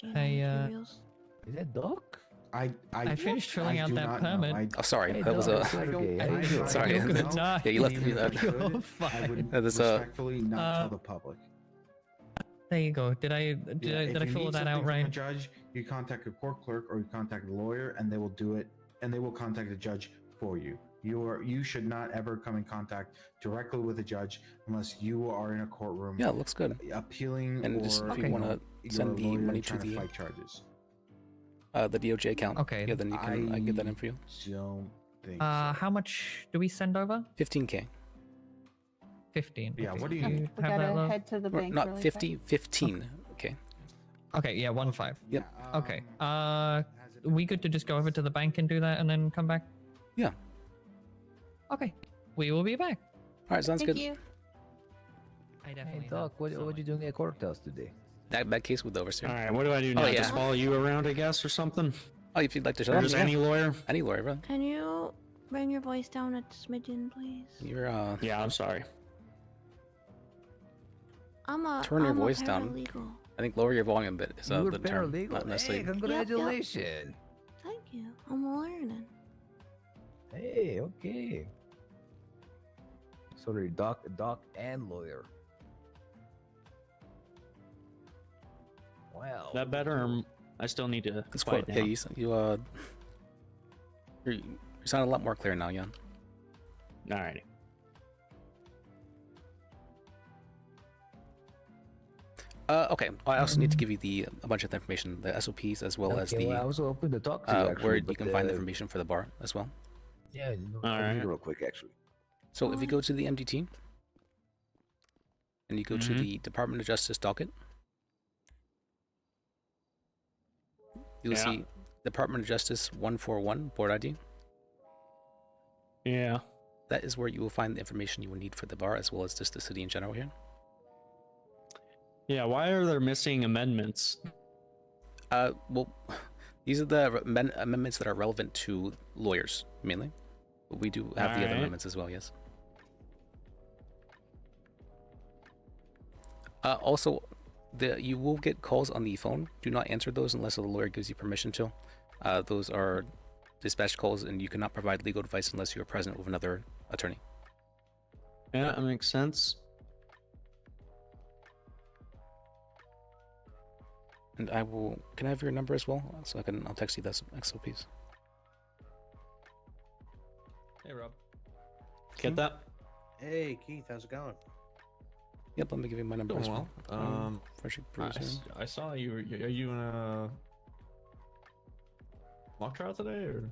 materials. Is that Doc? I finished filling out that permit. Oh, sorry. That was a. Sorry. Yeah, you left me that. You're fine. I would That is respectfully not tell the public. There you go. Did I fill that out right? From a judge, you contact a court clerk or you contact a lawyer, and they will do it, and they will contact the judge for you. You should not ever come in contact directly with a judge unless you are in a courtroom. Yeah, it looks good. Appealing, and just if you want to send the money to the fight charges. The DOJ account. Okay. Yeah, then you can I get that in for you. Don't think. How much do we send over? 15K. 15. Yeah. What do you? We gotta head to the bank. Not really 50. quick. 15. Okay. Okay. Yeah. 1-5. Yep. Okay. We good to just go over to the bank and do that and then come back? Yeah. Okay. We will be back. All right. Sounds Thank good. you. I definitely. Hey, Doc, what you doing at courthouse today? That case with the overseer. All right, what do I do now? Just follow you around, I guess, or something? Oh, if you'd like to show Or up. just any lawyer? Any lawyer, bro. Can you bring your voice down a smidgen, please? You're Yeah, I'm sorry. Turn your voice a down. paralegal. I think lower your volume a bit is You're the term. paralegal? Not necessarily. Hey, congratulations. Thank you. I'm learning. Hey, okay. So you're doc and lawyer. Well, that better? Or I still need to. It's quite. Yeah, you sound a lot more clear now, Jan. Alrighty. Okay. I also need to give you a bunch of the information, the SOPs, as well as the I was hoping to talk to you, actually, where you but, can find the information for the bar as well. Yeah, real quick, actually. So if you go to the MDT and you go to the Department of Justice docket, you'll see Department of Justice 141 board ID. Yeah. That is where you will find the information you will need for the bar, as well as just the city in general here. Yeah, why are there missing amendments? Well, these are the amendments that are relevant to lawyers, mainly. But we do have the other amendments as well, yes. Also, you will get calls on the phone. Do not answer those unless the lawyer gives you permission to. Those are dispatch calls, and you cannot provide legal advice unless you are present with another attorney. Yeah, that makes sense. And can I have your number as well? So I'll text you the XOPs. Hey, Rob. Get that? Hey, Keith, how's it going? Yep, let me give you my number as well. I saw you. Are you in a mock trial today, or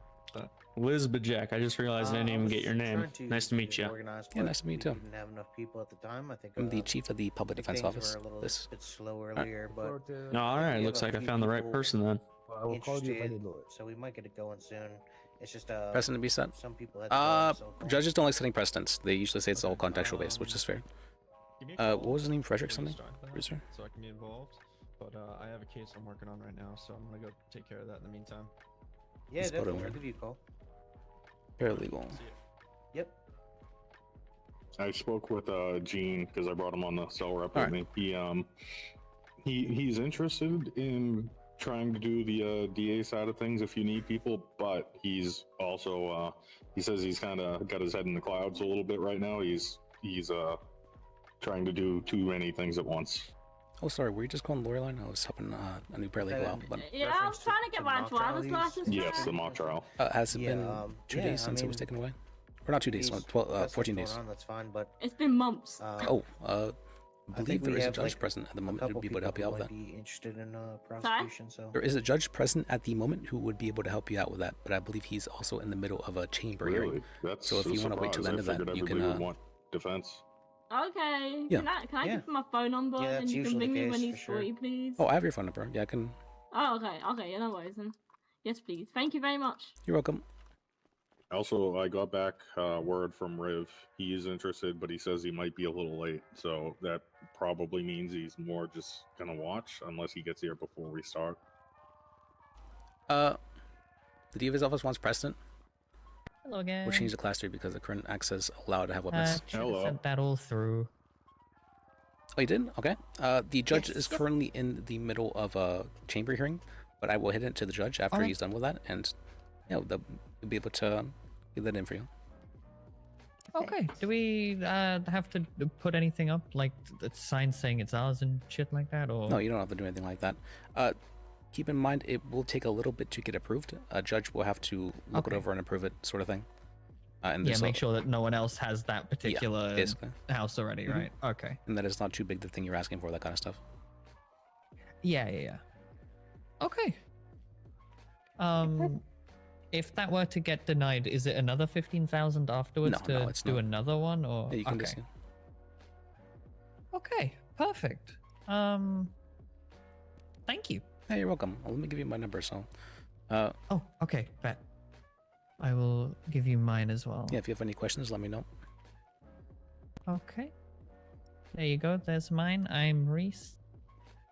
Liz Bajek? I just realized I didn't even get your name. Nice to meet you. Yeah, nice to meet you too. Didn't have enough people at the time. I think I'm the chief of the public defense office. Were a little bit slow earlier, but no, all right. Looks like I found the right person then. I will call you if I need lawyer. So we might get it going soon. It's just precedent to be set. Some people had judges don't like setting precedents. They usually say it's all contextual based, which is fair. What was his name? Frederick something? Bruiser? So I can be involved. But I have a case I'm working on right now, so I'm gonna go take care of that in the meantime. Yeah, definitely. I'll give you a call. Paralegal. Yep. I spoke with Gene because I brought him on the cell rep with me. He's interested in trying to do the DA side of things if you need people, but he's also he says he's kind of got his head in the clouds a little bit right now. He's trying to do too many things at once. Oh, sorry, were you just calling Lorelei? I was helping a new paralegal out. But Yeah, I was trying to get my driver's license. Yes, the mock trial. Has it been 2 days since it was taken away? Or not 2 days, 14 days. That's fine, but it's been months. I believe there is a judge present at the moment who would be able to help you out with that. Be interested in prosecution, so there is a judge present at the moment who would be able to help you out with that, but I believe he's also in the middle of a chamber hearing. So if you want to wait till the end of that, you can. Want defense. Okay. Yeah. Can I give my phone number and you can ring me when he's free, please? Oh, I have your phone number. Yeah, I can. Oh, okay. Okay, yeah, no worries then. Yes, please. Thank you very much. You're welcome. Also, I got back word from Riv. He is interested, but he says he might be a little late. So that probably means he's more just gonna watch unless he gets here before we start. The DA's office wants precedent. Hello again. We'll change the class 3 because the current access allowed to have weapons. Hello. Sent that all through. Oh, you did? Okay. The judge is currently in the middle of a chamber hearing, but I will hit it to the judge after he's done with that, and yeah, they'll be able to get that in for you. Okay. Do we have to put anything up, like the sign saying it's ours and shit like that, or? No, you don't have to do anything like that. Keep in mind, it will take a little bit to get approved. A judge will have to look it over and approve it, sort of thing. And yeah, make sure that no one else has that particular house already, right? Okay. And that it's not too big the thing you're asking for, that kind of stuff. Yeah. Okay. If that were to get denied, is it another 15,000 afterwards to do another one, or? Yeah, you can just, Okay, perfect. Thank you. Hey, you're welcome. Well, let me give you my number. So. Oh, okay. Bet. I will give you mine as well. Yeah, if you have any questions, let me know. Okay. There you go. There's mine. I'm Reese.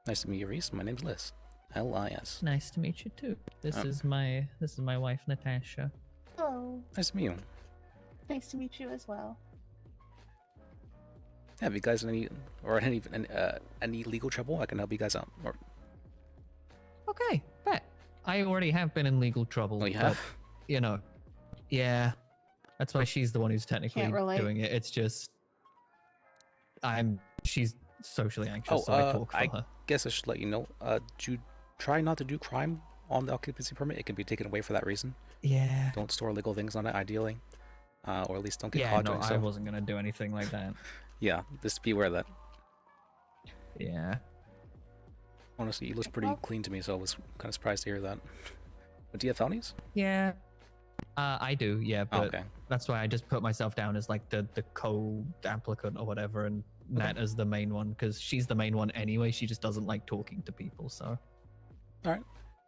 Nice to meet you, Reese. My name's Liz. L-I-S. Nice to meet you too. This is my wife, Natasha. Hello. Nice to meet you. Nice to meet you as well. Yeah, have you guys any legal trouble? I can help you guys out. Okay, bet. I already have been in legal trouble. Oh, you have? But, yeah. That's why she's the one who's technically doing it. It's just she's socially anxious, so I talk for her. Guess I should let you know. Do you try not to do crime on the occupancy permit? It can be taken away for that reason. Yeah. Don't store illegal things on it, ideally. Or at least don't get Yeah, caught no, doing I so. wasn't gonna do anything like that. Yeah, just be aware of that. Yeah. Honestly, you look pretty clean to me, so I was kind of surprised to hear that. But do you have felonies? Yeah. I do, yeah, but okay. that's why I just put myself down as like the co-applicant or whatever, and Nat as the main one, because she's the main one anyway. She just doesn't like talking to people, so. Alright.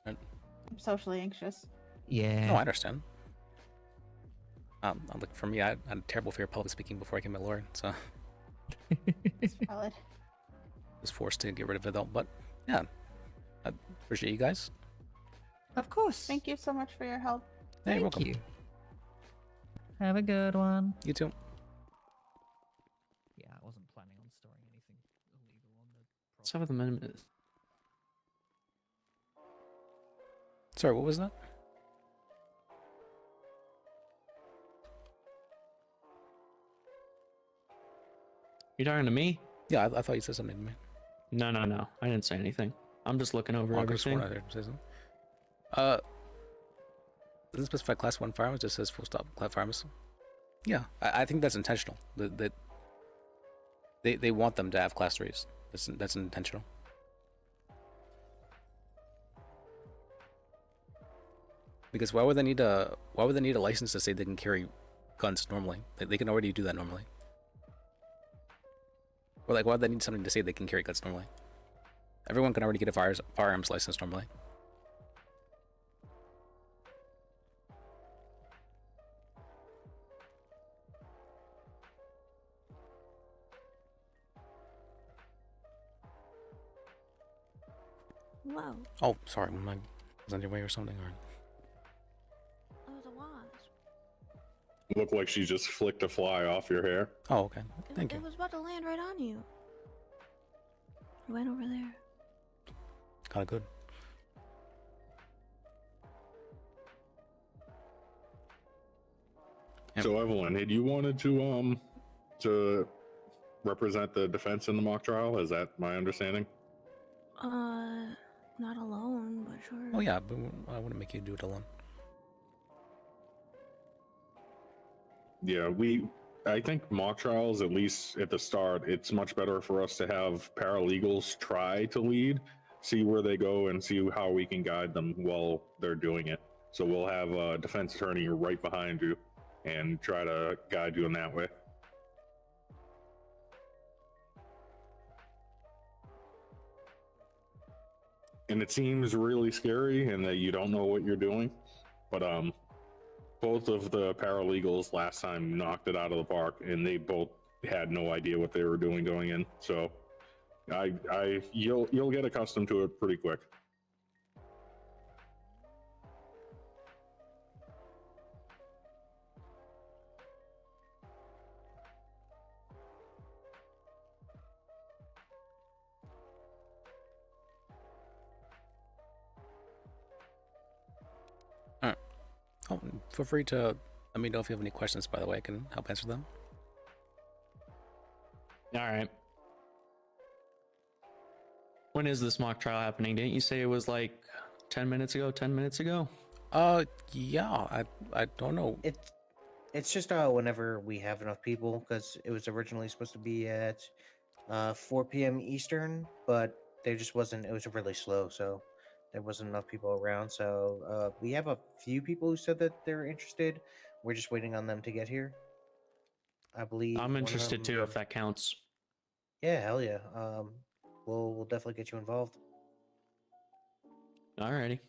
I'm socially anxious. Yeah. No, I understand. Like for me, I had a terrible fear of public speaking before I became a lawyer, so. It's valid. Was forced to get rid of it though, but yeah. I appreciate you guys. Of course. Thank you so much for your help. Hey, you're Thank welcome. you. Have a good one. You too. Yeah, I wasn't planning on storing anything illegal on the. 7th Amendment. Sorry, what was that? You talking to me? Yeah, I thought you said something to me. No. I didn't say anything. I'm just looking over everything. Doesn't specify class 1 firearms, just says full stop class firearms. Yeah, I think that's intentional. They want them to have class 3s. That's intentional. Because why would they need a license to say they can carry guns normally? They can already do that normally. Or like, why would they need something to say they can carry guns normally? Everyone can already get a firearms license normally. Whoa. Oh, sorry, I was on your way or something, or. That was a wasp. Looked like she just flicked a fly off your hair. Oh, okay. Thank you. It was about to land right on you. It went over there. Kinda good. So Evelyn, had you wanted to represent the defense in the mock trial? Is that my understanding? Not alone, but sure. Oh yeah, but I wouldn't make you do it alone. Yeah, I think mock trials, at least at the start, it's much better for us to have paralegals try to lead, see where they go, and see how we can guide them while they're doing it. So we'll have a defense attorney right behind you and try to guide you in that way. And it seems really scary and that you don't know what you're doing, but both of the paralegals last time knocked it out of the park, and they both had no idea what they were doing going in. So you'll get accustomed to it pretty quick. Oh, feel free to let me know if you have any questions, by the way. I can help answer them. Alright. When is this mock trial happening? Didn't you say it was like 10 minutes ago? 10 minutes ago? Yeah, I don't know. It's just whenever we have enough people, because it was originally supposed to be at 4 p.m. Eastern, but there just wasn't. It was really slow, so there wasn't enough people around. So we have a few people who said that they're interested. We're just waiting on them to get here. I believe I'm interested too, if that counts. Yeah, hell yeah. We'll definitely get you involved. Alrighty.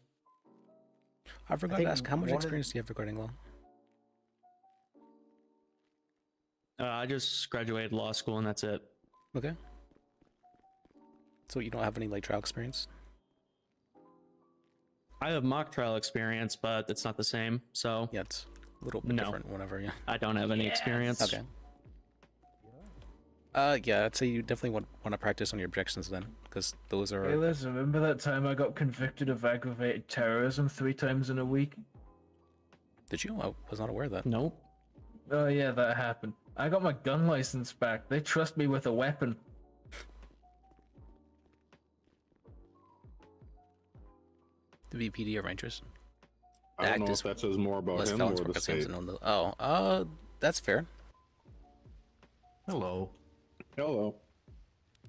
I forgot to ask, how much experience do you have regarding law? I just graduated law school and that's it. Okay. So you don't have any like trial experience? I have mock trial experience, but it's not the same. So yeah, it's a little bit different. Whatever. Yeah. I don't have any experience. Okay. Yeah, I'd say you definitely want to practice on your objections then, because those are. Hey, Liz, remember that time I got convicted of aggravated terrorism 3 times in a week? Did you? I was not aware of that. Nope. Oh yeah, that happened. I got my gun license back. They trust me with a weapon. to be PD or Rangers. I don't know if that says more about him or the state. That's fair. Hello. Hello.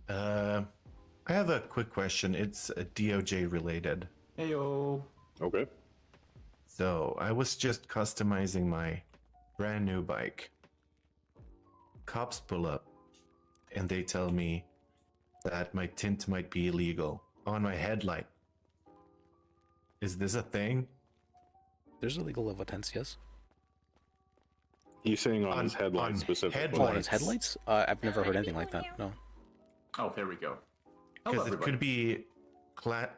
I have a quick question. It's DOJ related. Heyo. Okay. So I was just customizing my brand new bike. Cops pull up and they tell me that my tint might be illegal on my headlight. Is this a thing? There's a legal level tints, yes. He's saying on his headlights specifically. On his headlights? I've never heard anything like that. No. Oh, there we go. Because it could be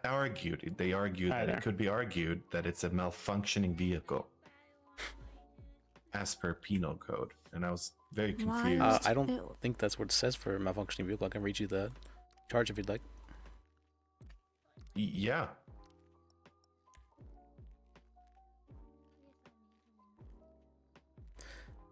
argued. They argue that there. it could be argued that it's a malfunctioning vehicle, as per penal code. And I was very confused. I don't think that's what it says for a malfunctioning vehicle. I can read you the charge if you'd like. Yeah.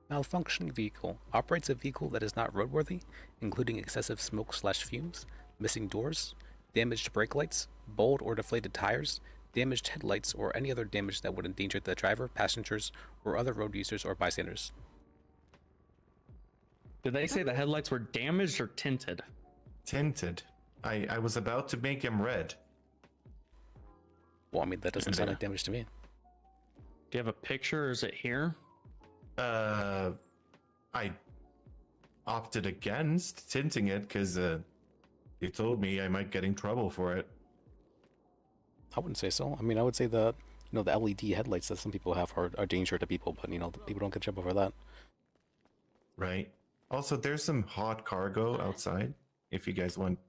Malfunctioning vehicle operates a vehicle that is not roadworthy, including excessive smoke/fumes, missing doors, damaged brake lights, bowled or deflated tires, damaged headlights, or any other damage that would endanger the driver, passengers, or other road users or bystanders. Did they say the headlights were damaged or tinted? Tinted. I was about to make him red. Well, I mean, that doesn't sound like damage to me. Do you have a picture or is it here? I opted against tinting it because they told me I might get in trouble for it. I wouldn't say so. I mean, I would say the LED headlights that some people have are danger to people, but people don't get trouble for that. Right. Also, there's some hot cargo outside. If you guys want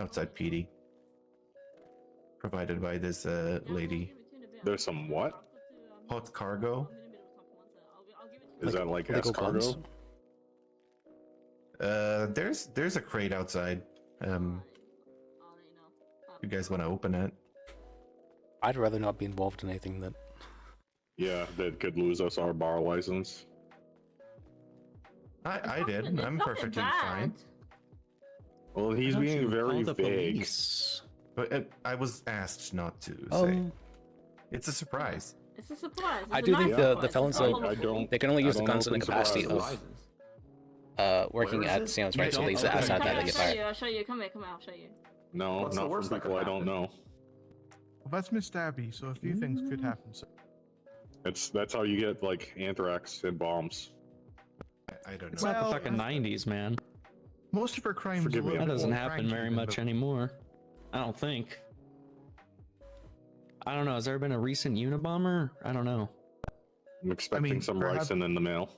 outside PD, provided by this lady. There's some what? Hot cargo. Is that like escargot? There's a crate outside. You guys want to open it? I'd rather not be involved in anything that. Yeah, that could lose us our bar license. I did. I'm perfectly fine. Well, he's being very vague. But I was asked not to say. It's a surprise. It's a surprise. I do think the felons they can only use the guns in the capacity of working at Sam's, right? So they use it outside that they get fired. I'll show you. Come here. I'll show you. No, not from people I don't know. Well, that's Miss Dabby, so a few things could happen. So. That's how you get like anthrax and bombs. I don't know. It's not the fucking 90s, man. Most of her crimes. That doesn't happen very much anymore. I don't think. I don't know. Has there been a recent Unabomber? I don't know. I'm expecting some ricin in the mail.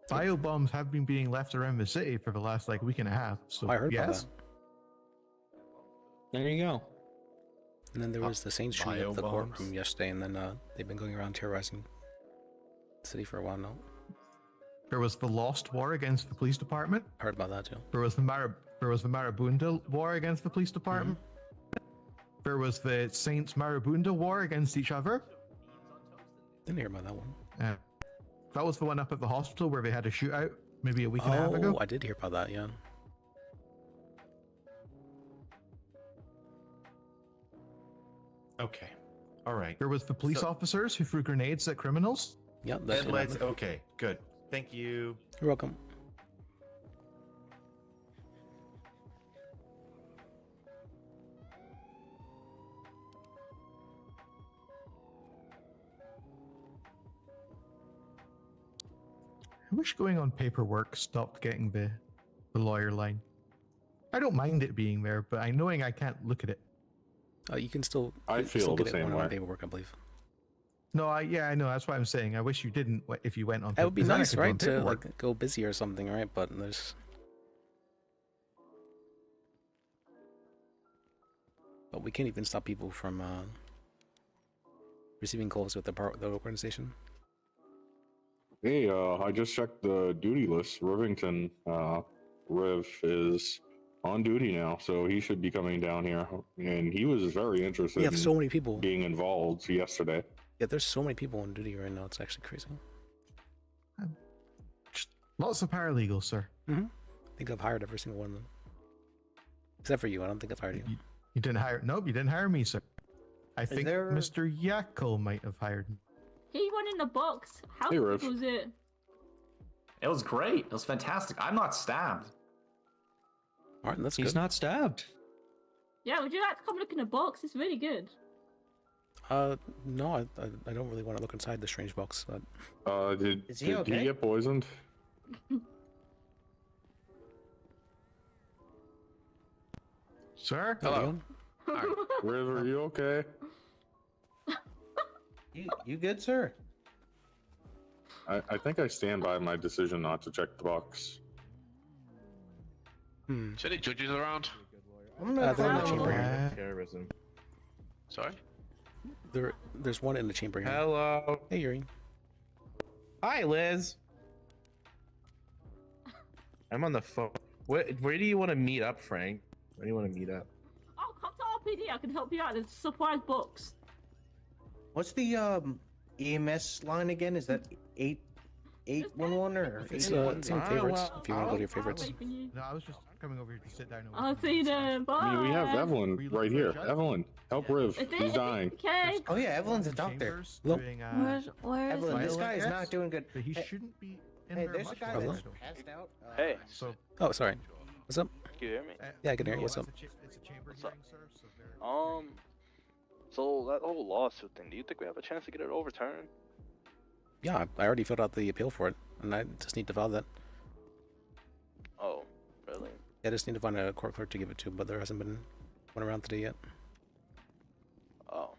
Bio bombs have been being left around the city for the last week and a half. So I heard about yes. that. There you go. And then there was the Saints shooting up the courtroom yesterday, and then they've been going around terrorizing the city for a while now. There was the Lost War against the police department. Heard about that too. There was the Marabunda War against the police department. There was the Saints Marabunda War against each other. Didn't hear about that one. That was the one up at the hospital where they had a shootout maybe a week and a half ago. I did hear about that, yeah. Okay. All right. There was the police officers who threw grenades at criminals. Yep, that's okay, good. Thank you. You're welcome. I wish going on paperwork stopped getting the lawyer line. I don't mind it being there, but knowing I can't look at it. You can still. I feel the same way. Paperwork, I believe. No, I know. That's what I'm saying. I wish you didn't. If you went on, that would be nice, right? To go busy or something, right? But there's. But we can't even stop people from receiving calls with the organization. Hey, I just checked the duty list. Rivington, Riv is on duty now, so he should be coming down here. And he was very interested. We have so many people being involved yesterday. Yeah, there's so many people on duty right now. It's actually crazy. Lots of paralegals, sir. Mm-hmm. I think I've hired every single one of them, except for you. I don't think I've hired you. You didn't hire? Nope, you didn't hire me, sir. I think Mr. Yakko might have hired me. He went in the box. How Hey, was Riv. it? It was great. It was fantastic. I'm not stabbed. Martin, that's He's good. not stabbed. Yeah, would you like to come look in the box? It's really good. No, I don't really want to look inside the strange box. Did Is he he okay? get poisoned? Sir? Hello. Riv, are you okay? You good, sir? I think I stand by my decision not to check the box. Is any judges around? I'm they're not in the fine. chamber here. Terrorism. Sorry? There's one in the chamber here. Hello. Hey, Yuri. Hi, Liz. I'm on the phone. Where do you want to meet up, Frank? Where do you want to meet up? Oh, come to RPD. I can help you out. There's a surprise box. What's the EMS line again? Is that 811 or It's 811? in favorites. If you want to go to your favorites. No, I was just coming over here to sit down. And I'll see you then. Bye. I mean, we have Evelyn right here. Evelyn, help Riv. Is it- He's dying. Okay. Oh yeah, Evelyn's a doctor. Hello. Where is Evelyn, he? this guy is not doing good. But he Hey, shouldn't be in Hey, there there's a much guy longer, that's though. passed out. Hey. So, Oh, sorry. What's up? Can you hear me? Yeah, I can hear you. What's up? It's a chamber What's up? hearing, sir, so they're... So that whole lawsuit thing, do you think we have a chance to get it overturned? Yeah, I already filled out the appeal for it, and I just need to file that. Oh, really? Yeah, I just need to find a court clerk to give it to, but there hasn't been one around today yet. Oh.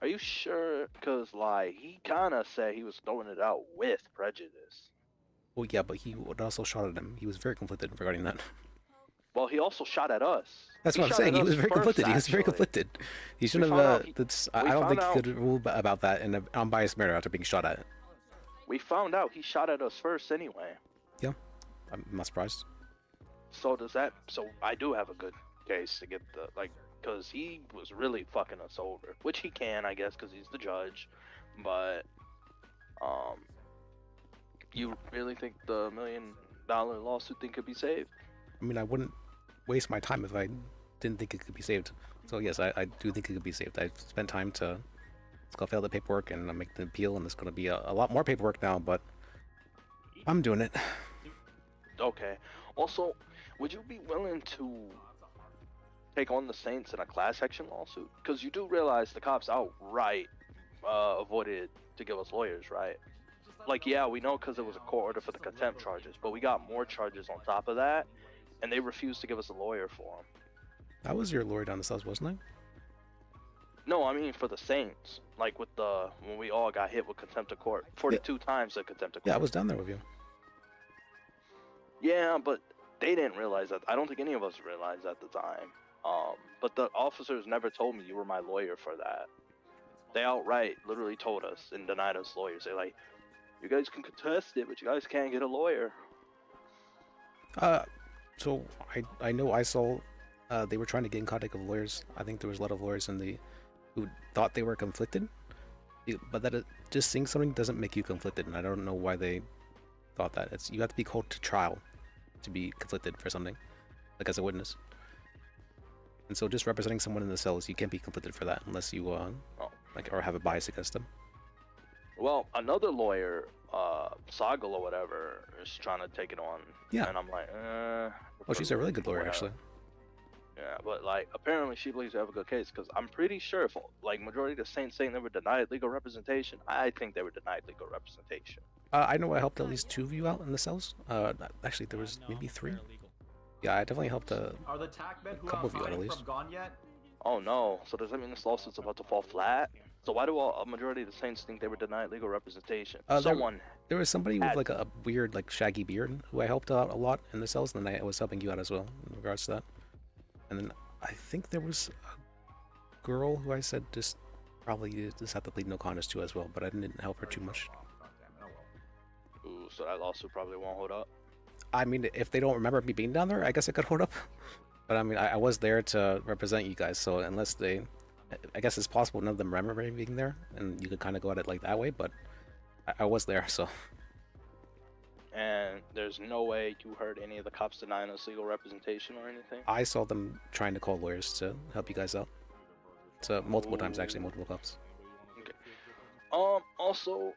Are you sure? Because, like, he kind of said he was throwing it out with prejudice. Well, yeah, but he would also shot at him. He was very conflicted regarding that. Well, he also shot at us. That's He what I'm shot saying. at He was us very first, conflicted. He was very actually. conflicted. He shouldn't found have. out he- I we don't think he found could rule about that in an unbiased manner after being shot at. We found out he shot at us first anyway. Yeah, I'm not surprised. So does that? So I do have a good case to get the because he was really fucking us over, which he can, I guess, because he's the judge. But you really think the $1 million lawsuit thing could be saved? I mean, I wouldn't waste my time if I didn't think it could be saved. So yes, I do think it could be saved. I've spent time to fill out the paperwork and make the appeal, and there's going to be a lot more paperwork now, but I'm doing it. Okay. Also, would you be willing to take on the Saints in a class action lawsuit? Because you do realize the cops outright avoided to give us lawyers, right? Like, yeah, we know because it was a court order for the contempt charges, but we got more charges on top of that, and they refused to give us a lawyer for them. That was your lawyer down the south, wasn't it? No, I mean for the Saints, like with when we all got hit with contempt of court, 42 times the contempt of court. Yeah, I was down there with you. Yeah, but they didn't realize that. I don't think any of us realized at the time. But the officers never told me you were my lawyer for that. They outright literally told us and denied us lawyers. They're like, you guys can contest it, but you guys can't get a lawyer. So I know I saw they were trying to get in contact with lawyers. I think there was a lot of lawyers who thought they were conflicted, but just seeing something doesn't make you conflicted, and I don't know why they thought that. You have to be called to trial to be conflicted for something, like as a witness. And so just representing someone in the cells, you can't be conflicted for that unless you or have a bias against them. Well, another lawyer, Sagal or whatever, is trying to take it on. Yeah. And I'm like, Oh, she's a really good lawyer, actually. Yeah, but like apparently she believes we have a good case because I'm pretty sure if like majority of the Saints saying they were denied legal representation, I think they were denied legal representation. I know I helped at least 2 of you out in the cells. Actually, there was maybe 3. Yeah, I definitely helped a Are the TAC men who couple of you out at outside least. from gone yet? Oh no! So does that mean this lawsuit's about to fall flat? So why do a majority of the Saints think they were denied legal representation? There was somebody with like a weird, like shaggy beard who I helped out a lot in the cells, and then I was helping you out as well in regards to that. And then I think there was a girl who I said just probably just have to plead no contest to as well, but I didn't help her too much. Ooh, so that lawsuit probably won't hold up. I mean, if they don't remember me being down there, I guess it could hold up. But I mean, I was there to represent you guys, so unless I guess it's possible none of them remember me being there, and you could kind of go at it like that way, but I was there, so. And there's no way you heard any of the cops denying us legal representation or anything? I saw them trying to call lawyers to help you guys out. It's multiple times actually, multiple cops. Also,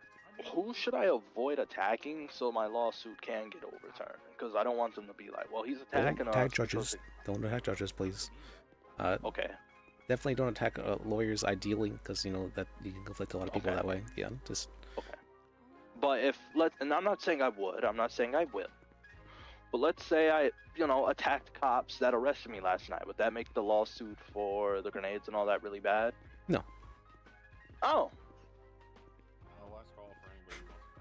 who should I avoid attacking so my lawsuit can get overturned? Because I don't want them to be like, well, he's attacking us. Don't attack judges. Don't attack judges, please. Okay. Definitely don't attack lawyers, ideally, because you know that you can conflict a lot of people that way. Yeah, just. Okay. But and I'm not saying I would. I'm not saying I will. But let's say I, attacked cops that arrested me last night. Would that make the lawsuit for the grenades and all that really bad? No. Oh.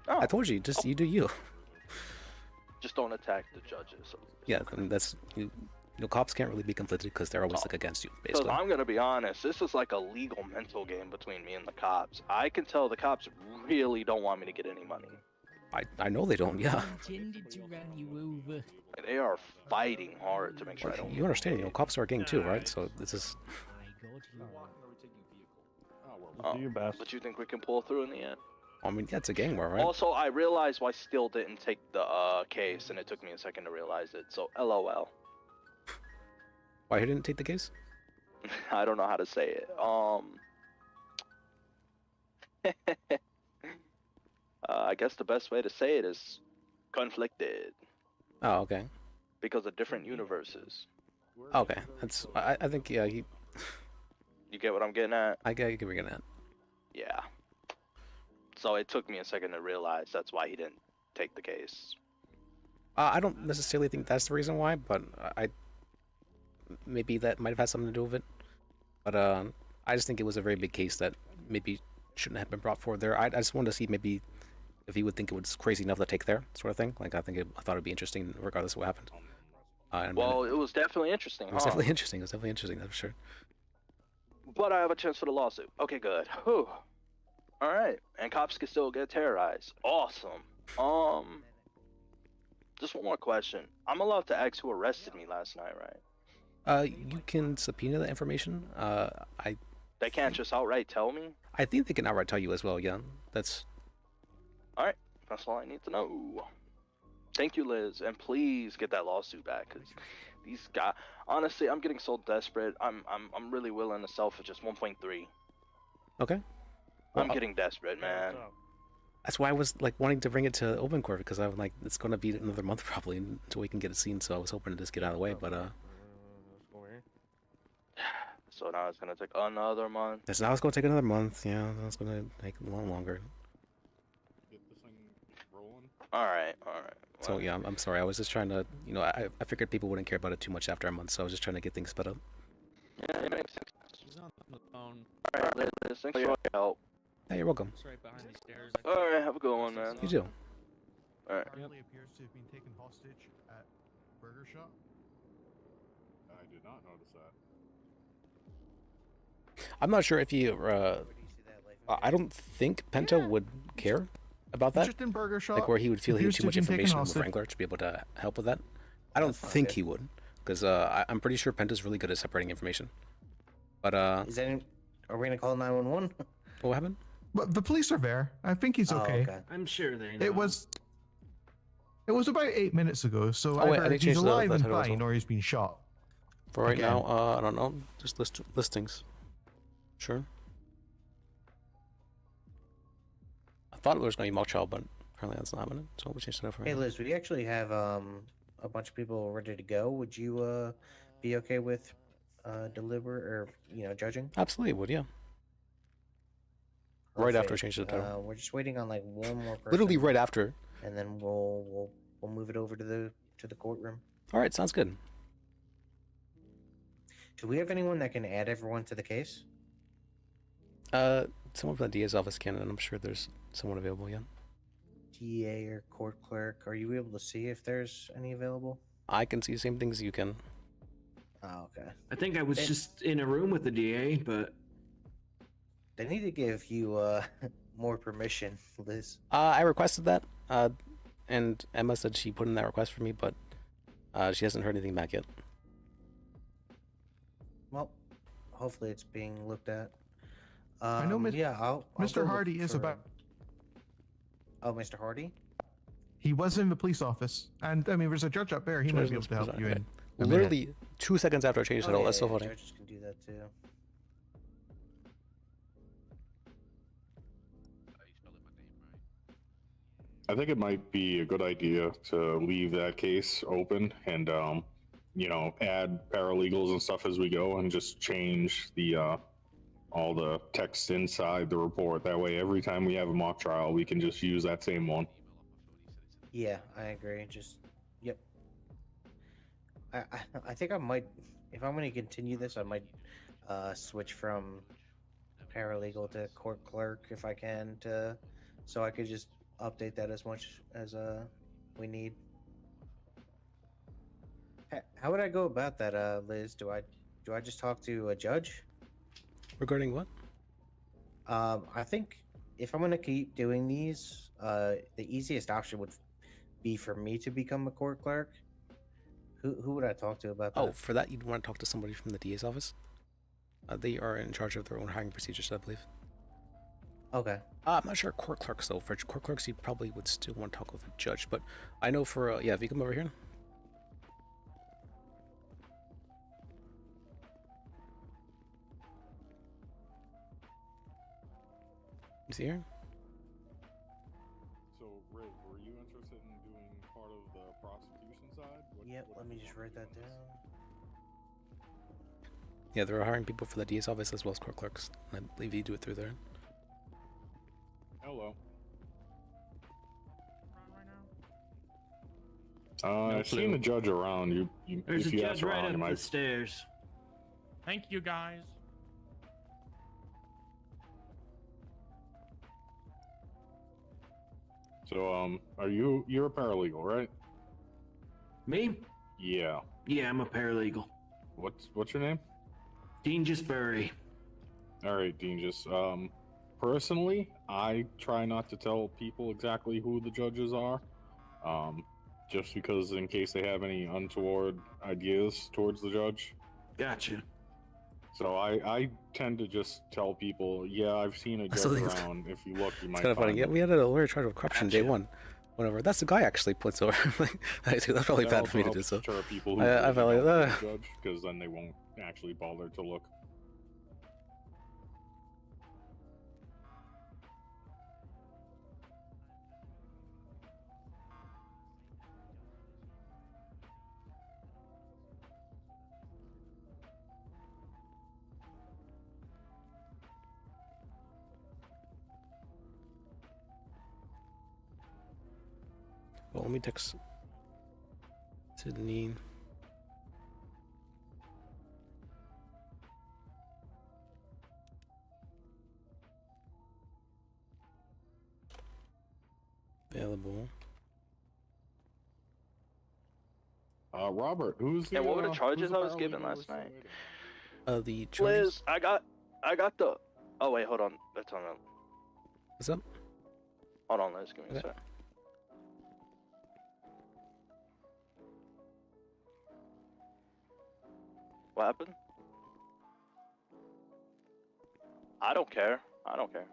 I told you, you do you. Just don't attack the judges. Yeah, I mean, that's cops can't really be conflicted because they're always like against you, basically. Because I'm gonna be honest, this is like a legal mental game between me and the cops. I can tell the cops really don't want me to get any money. I know they don't. Yeah. Intended to run you over. They are fighting hard to make sure I don't. You understand? Cops are a gang too, right? So this is. Oh, but you think we can pull through in the end? I mean, yeah, it's a gang war, right? Also, I realized why I still didn't take the case, and it took me a second to realize it. So, LOL. Why he didn't take the case? I don't know how to say it. I guess the best way to say it is conflicted. Oh, okay. Because of different universes. Okay, that's. I think yeah. You get what I'm getting at? I get what you're getting at. Yeah. So it took me a second to realize that's why he didn't take the case. I don't necessarily think that's the reason why, but maybe that might have had something to do with it. But I just think it was a very big case that maybe shouldn't have been brought forward there. I just wanted to see maybe if he would think it was crazy enough to take there, sort of thing. Like I thought it'd be interesting regardless of what happened. Well, it was definitely interesting. It was definitely interesting. It was definitely interesting, that's for sure. But I have a chance for the lawsuit. Okay, good. Whew. All right, and cops can still get terrorized. Awesome. Just one more question. I'm allowed to ask who arrested me last night, right? You can subpoena that information. They can't just outright tell me? I think they can outright tell you as well, yeah. That's... Alright, that's all I need to know. Thank you, Liz, and please get that lawsuit back, because these guys... Honestly, I'm getting so desperate. I'm really willing to sell for just 1.3. Okay. I'm getting desperate, man. That's why I was like wanting to bring it to open court, because I'm like, it's gonna be another month probably until we can get it seen. So I was hoping to just get out of the way, but So now it's gonna take another month. That's now it's gonna take another month. Yeah, that's gonna take a lot longer. Get this thing rolling. All right. So yeah, I'm sorry. I was just trying to, I figured people wouldn't care about it too much after a month, so I was just trying to get things sped up. Yeah, it makes sense. He's on the phone. All right, Liz, thanks for your help. Hey, you're welcome. It's right behind these stairs. All right, have a good one, man. You too. All right. Apparently appears to have been taken hostage at Burger Shop. I did not notice that. I'm not sure if you. I don't think Penta would care about that. Just in Burger Shop. Like where he would feel he had too much information from Wrangler to be able to help with that. I don't think he would, because I'm pretty sure Penta's really good at separating information. But are we gonna call 911? What happened? But the police are there. I think he's okay. I'm sure they know. It was about 8 minutes ago, so Oh, wait, either they he's changed the alive and title as fine, well. or he's been shot. For right Again. now, I don't know. Just listings. Sure. I thought it was going to be Mochel, but apparently that's not happening. So we'll change it up for Hey right Liz, we actually have a bunch of people ready to go. Would you be okay with judging? Absolutely would, yeah. Right after I change the title. We're just waiting on like one more person. Literally right after. And then we'll move it over to the courtroom. All right, sounds good. Do we have anyone that can add everyone to the case? Someone from the DA's office can, and I'm sure there's someone available, yeah. DA or court clerk, are you able to see if there's any available? I can see the same things you can. Oh, okay. I think I was just in a room with the DA, but they need to give you more permission, Liz. I requested that, and Emma said she put in that request for me, but she hasn't heard anything back yet. Well, hopefully it's being looked at. I know, I'll Mr. go Hardy look is for- about. Oh, Mr. Hardy? He was in the police office, and I mean, there's a judge up there. He might be able to help you in. a minute. Literally 2 seconds after I changed it all. That's so funny. Judges can do that too. I think it might be a good idea to leave that case open and, you know, add paralegals and stuff as we go, and just change the all the text inside the report. That way, every time we have a mock trial, we can just use that same one. Yeah, I agree. Just, yep. I think I might, if I'm going to continue this, I might switch from paralegal to court clerk if I can, to so I could just update that as much as we need. How would I go about that, Liz? Do I just talk to a judge? Regarding what? I think if I'm gonna keep doing these, the easiest option would be for me to become a court clerk. Who would I talk to about that? Oh, for that you'd want to talk to somebody from the DA's office. They are in charge of their own hiring procedures, I believe. Okay. I'm not sure court clerks though. For court clerks, you probably would still want to talk with a judge. But I know for yeah, if you come over here. You see here? So, Rick, were you interested in doing part of the prosecution side? Yep, let me just write that down. Yeah, they're hiring people for the DA's office as well as court clerks. And I believe you do it through there. Hello. No I've seen the judge around. There's if a you judge ask right around, up you the might. stairs. Thank you, guys. So, you're a paralegal, right? Me? Yeah. Yeah, I'm a paralegal. What's your name? Dean Gisbury. All right, Dean. Just personally, I try not to tell people exactly who the judges are, just because in case they have any untoward ideas towards the judge. Gotcha. So I tend to just tell people, yeah, I've seen a judge around. If you look, you might It's kind of funny. find Yeah, him. we had a lawyer charged with corruption day one. Whatever. That's the guy actually puts over. That's probably That bad also for me to do helps so. deter people who I really felt like, don't know the judge, because then they won't actually bother to look. Well, let me text Sydney. Available. Robert, who's the? And what were the who's charges the I was paralegal given we're last still night? waiting? The charges. Liz, I got the. Oh wait, hold on. That's on. What's up? Hold on, Liz. Give me a Okay. sec. What happened? I don't care. I don't care.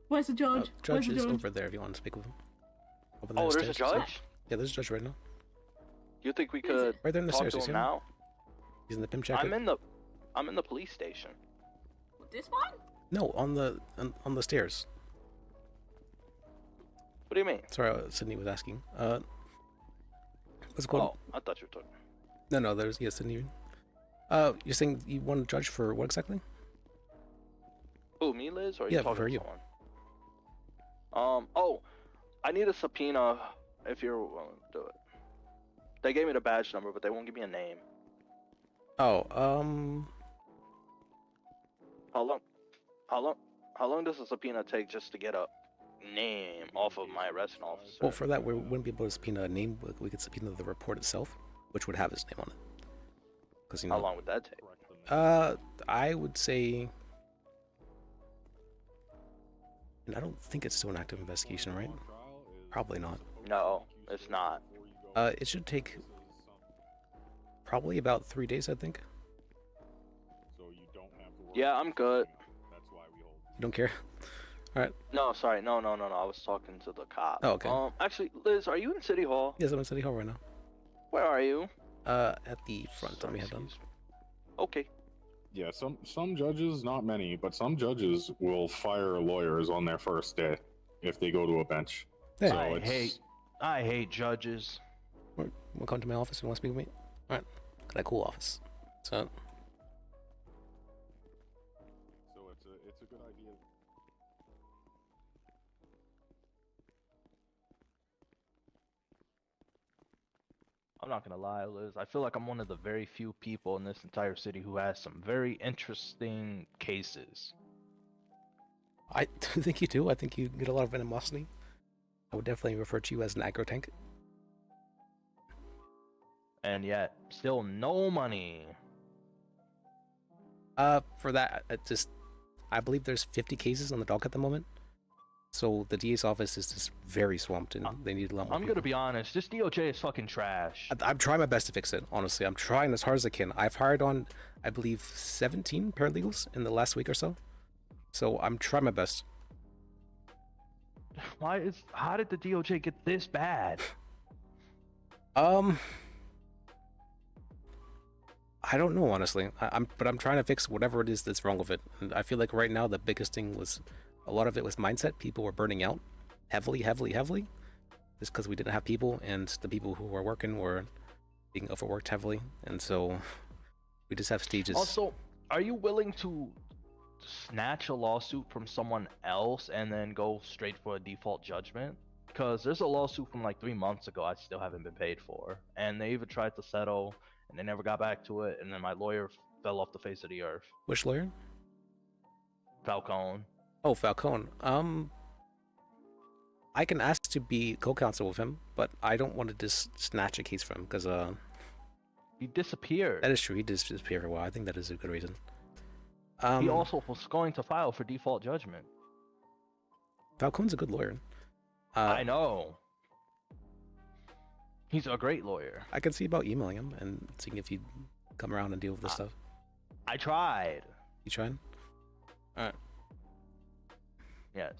Where's the judge? Judge Where's the is judge? over there if you want to speak with him. Over Oh, there there's a stairs, so- judge? Yeah, there's a judge right now. You think we could Right there in the talk stairs, to you see him him? now? He's in the pimp jacket. I'm in the police station. This one? No, on the stairs. What do you mean? Sorry, Sydney was asking. What's going? Oh, I thought you were talking. No, there's Sydney. You're saying you want a judge for what exactly? Who, me, Liz, or are Yeah, you talking for to you. someone? Oh, I need a subpoena if you're willing to do it. They gave me the badge number, but they won't give me a name. Oh, How long does a subpoena take just to get a name off of my arresting officer? well, for that we wouldn't be able to subpoena a name, but we could subpoena the report itself, which would have his name on it. Because How long would that take? I would say, and I don't think it's still an active investigation, right? Probably not. No, it's not. It should take probably about 3 days, I think. Yeah, I'm good. You don't care? All right. No, sorry, no. I was talking to the cop. Oh, okay. Actually, Liz, are you in City Hall? Yes, I'm in City Hall right now. Where are you? At the front. Let me head down. Okay. Yeah, some judges, not many, but some judges will fire lawyers on their first day if they go to a bench. Hey. So I hate judges. We'll come to my office if you want to speak with me. All right, got a cool office. So it's a good idea. I'm not gonna lie, Liz. I feel like I'm one of the very few people in this entire city who has some very interesting cases. I think you do. I think you get a lot of animosity. I would definitely refer to you as an aggro tank. And yet, still no money. For that, I believe there's 50 cases on the dock at the moment. So the DA's office is just very swamped, and they need a lot more I'm gonna be honest. This DOJ is fucking trash. I'm trying my best to fix it. Honestly, I'm trying as hard as I can. I've hired on, I believe, 17 paralegals in the last week or so. So I'm trying my best. How did the DOJ get this bad? I don't know, honestly. But I'm trying to fix whatever it is that's wrong with it. And I feel like right now the biggest thing was, a lot of it was mindset. People were burning out heavily. Just because we didn't have people, and the people who were working were being overworked heavily, and so we just have stages. Also, are you willing to snatch a lawsuit from someone else and then go straight for a default judgment? Because there's a lawsuit from like 3 months ago I still haven't been paid for, and they even tried to settle and they never got back to it, and then my lawyer fell off the face of the earth. Which lawyer? Falcone. Oh, Falcone. I can ask to be co-counsel with him, but I don't want to just snatch a case from him because he disappeared. That is true. He did disappear for a while. I think that is a good reason. He also was going to file for default judgment. Falcone's a good lawyer. I know. He's a great lawyer. I can see about emailing him and seeing if he'd come around and deal with this stuff. I tried. You tried? Alright. Yes.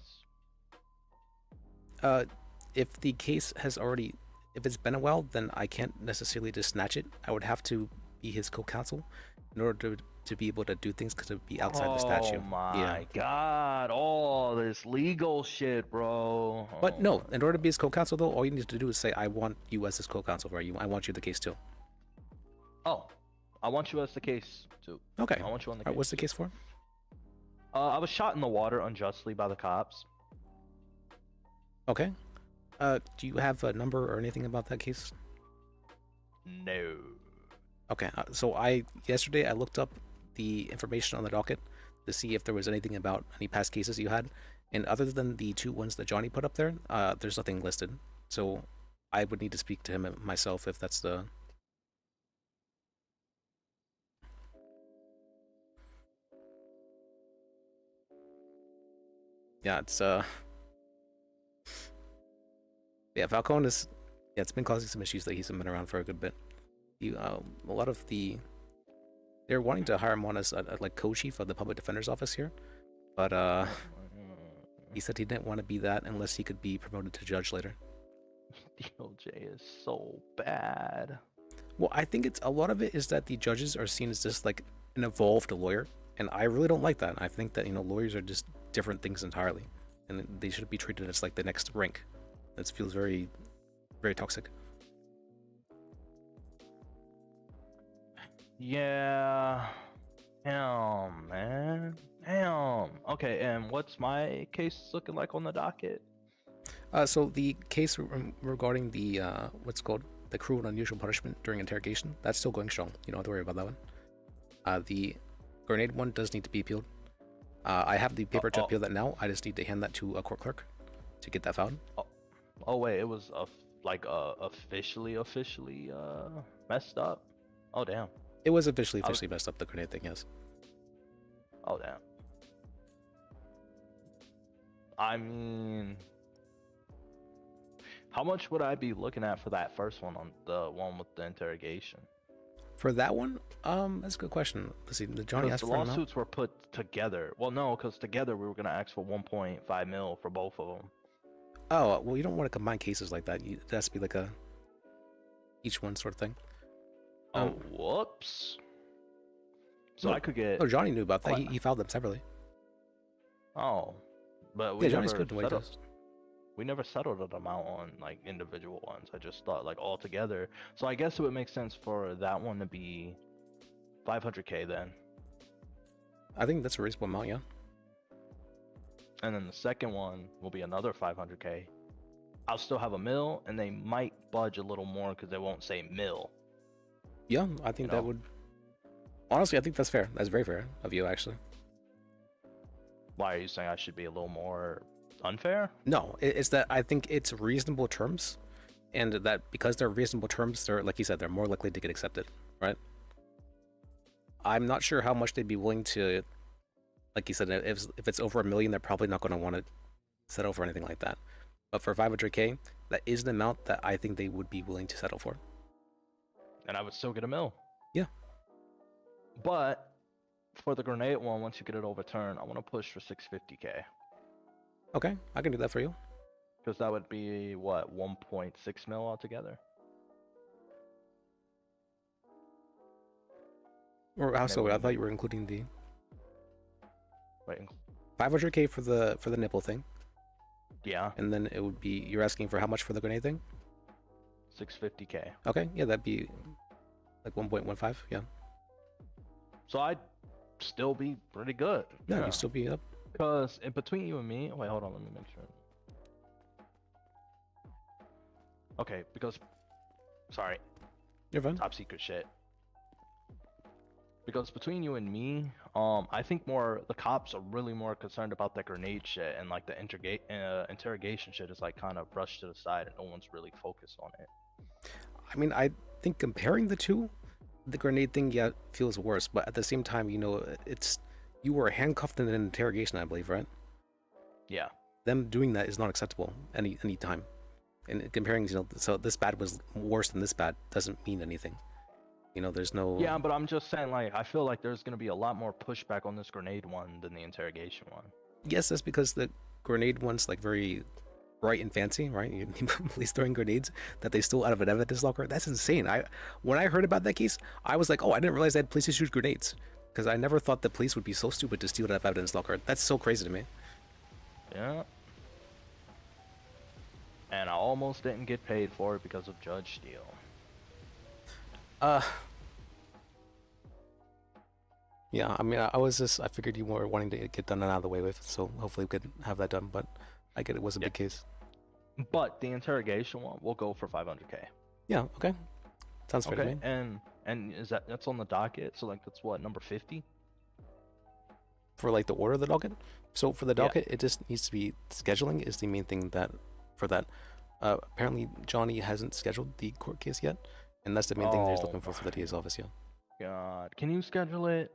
If the case has already, if it's been a while, then I can't necessarily just snatch it. I would have to be his co-counsel in order to be able to do things because it would be outside the statute. Oh my god, all this legal shit, bro. But no, in order to be his co-counsel though, all you need to do is say, I want you as his co-counsel, right? I want you the case too. Oh, I want you as the case too. Okay. I want you on the case. What's the case for? I was shot in the water unjustly by the cops. Okay. Do you have a number or anything about that case? No. Okay, so yesterday I looked up the information on the docket to see if there was anything about any past cases you had, and other than the 2 ones that Johnny put up there, there's nothing listed. So I would need to speak to him myself if that's the... Yeah, it's yeah, Falcone is, yeah, it's been causing some issues that he's been around for a good bit. A lot of they're wanting to hire him on as like co-chief of the public defender's office here, but he said he didn't want to be that unless he could be promoted to judge later. DOJ is so bad. Well, I think a lot of it is that the judges are seen as just like an evolved lawyer, and I really don't like that. I think that, lawyers are just different things entirely, and they should be treated as like the next rank. That feels very, very toxic. Yeah. Damn, man. Damn. Okay, and what's my case looking like on the docket? So the case regarding the what's called the cruel and unusual punishment during interrogation, that's still going strong. You don't have to worry about that one. The grenade one does need to be appealed. I have the paper to appeal that now. I just need to hand that to a court clerk to get that filed. Oh wait, it was officially messed up. Oh damn. It was officially messed up, the grenade thing, yes. Oh damn. I mean, how much would I be looking at for that first one, on the one with the interrogation? For that one, that's a good question. Let's see, did Johnny ask for the lawsuits were put together. Well, no, because together we were gonna ask for 1.5 mil for both of them. Oh, well, you don't want to combine cases like that. It has to be like a each one sort of thing. Oh, whoops. So I could get. Oh, Johnny knew about that. He filed them separately. Oh, but we Yeah, Johnny's never good the way he settled- does. We never settled an amount on like individual ones. I just thought like all together. So I guess it would make sense for that one to be 500k then. I think that's a reasonable amount, yeah. And then the second one will be another 500k. I'll still have a mill, and they might budge a little more because they won't say mill. Yeah, I think that would. Honestly, I think that's fair. That's very fair of you, actually. Why are you saying I should be a little more unfair? No, it's that I think it's reasonable terms, and that because they're reasonable terms, they're like you said, they're more likely to get accepted, right? I'm not sure how much they'd be willing to, like you said, if it's over $1 million, they're probably not going to want to settle for anything like that. But for 500k, that is an amount that I think they would be willing to settle for. And I would still get a mill. Yeah. But for the grenade one, once you get it overturned, I want to push for 650k. Okay, I can do that for you. Because that would be, what, 1.6 mil altogether? Or how so? I thought you were including the Wait, 500k for the nipple thing. Yeah. And then it would be, you're asking for how much for the grenade thing? 650k. Okay, yeah, that'd be like 1.15, yeah. So I'd still be pretty good. Yeah, you'd still be up. Because in between you and me, wait, hold on, let me make sure. Okay, because, sorry. You're fine. Top secret shit. Because between you and me, I think the cops are really more concerned about that grenade shit, and like the interrogation shit is like kind of brushed to the side, and no one's really focused on it. I mean, I think comparing the two, the grenade thing, yeah, feels worse, but at the same time, you know, you were handcuffed in an interrogation, I believe, right? Yeah. Them doing that is not acceptable any time. And comparing, you know, so this bad was worse than this bad doesn't mean anything. You know, there's no. Yeah, but I'm just saying, like, I feel like there's gonna be a lot more pushback on this grenade one than the interrogation one. Yes, that's because the grenade one's like very bright and fancy, right? You need police throwing grenades that they stole out of an evidence locker. That's insane. When I heard about that case, I was like, oh, I didn't realize they had police issued grenades, because I never thought the police would be so stupid to steal it out of evidence locker. That's so crazy to me. Yeah. And I almost didn't get paid for it because of Judge Steele. Yeah, I mean, I figured you were wanting to get done and out of the way with, so hopefully we could have that done, but I get it was a big case. But the interrogation one will go for 500k. Yeah, okay. Sounds fair to me. And that's on the docket, so like that's what, number 50? For like the order of the docket? So for the docket, it just needs to be, scheduling is the main thing for that. Apparently Johnny hasn't scheduled the court case yet, and that's the main thing that he's looking for the DA's office, yeah. God, can you schedule it?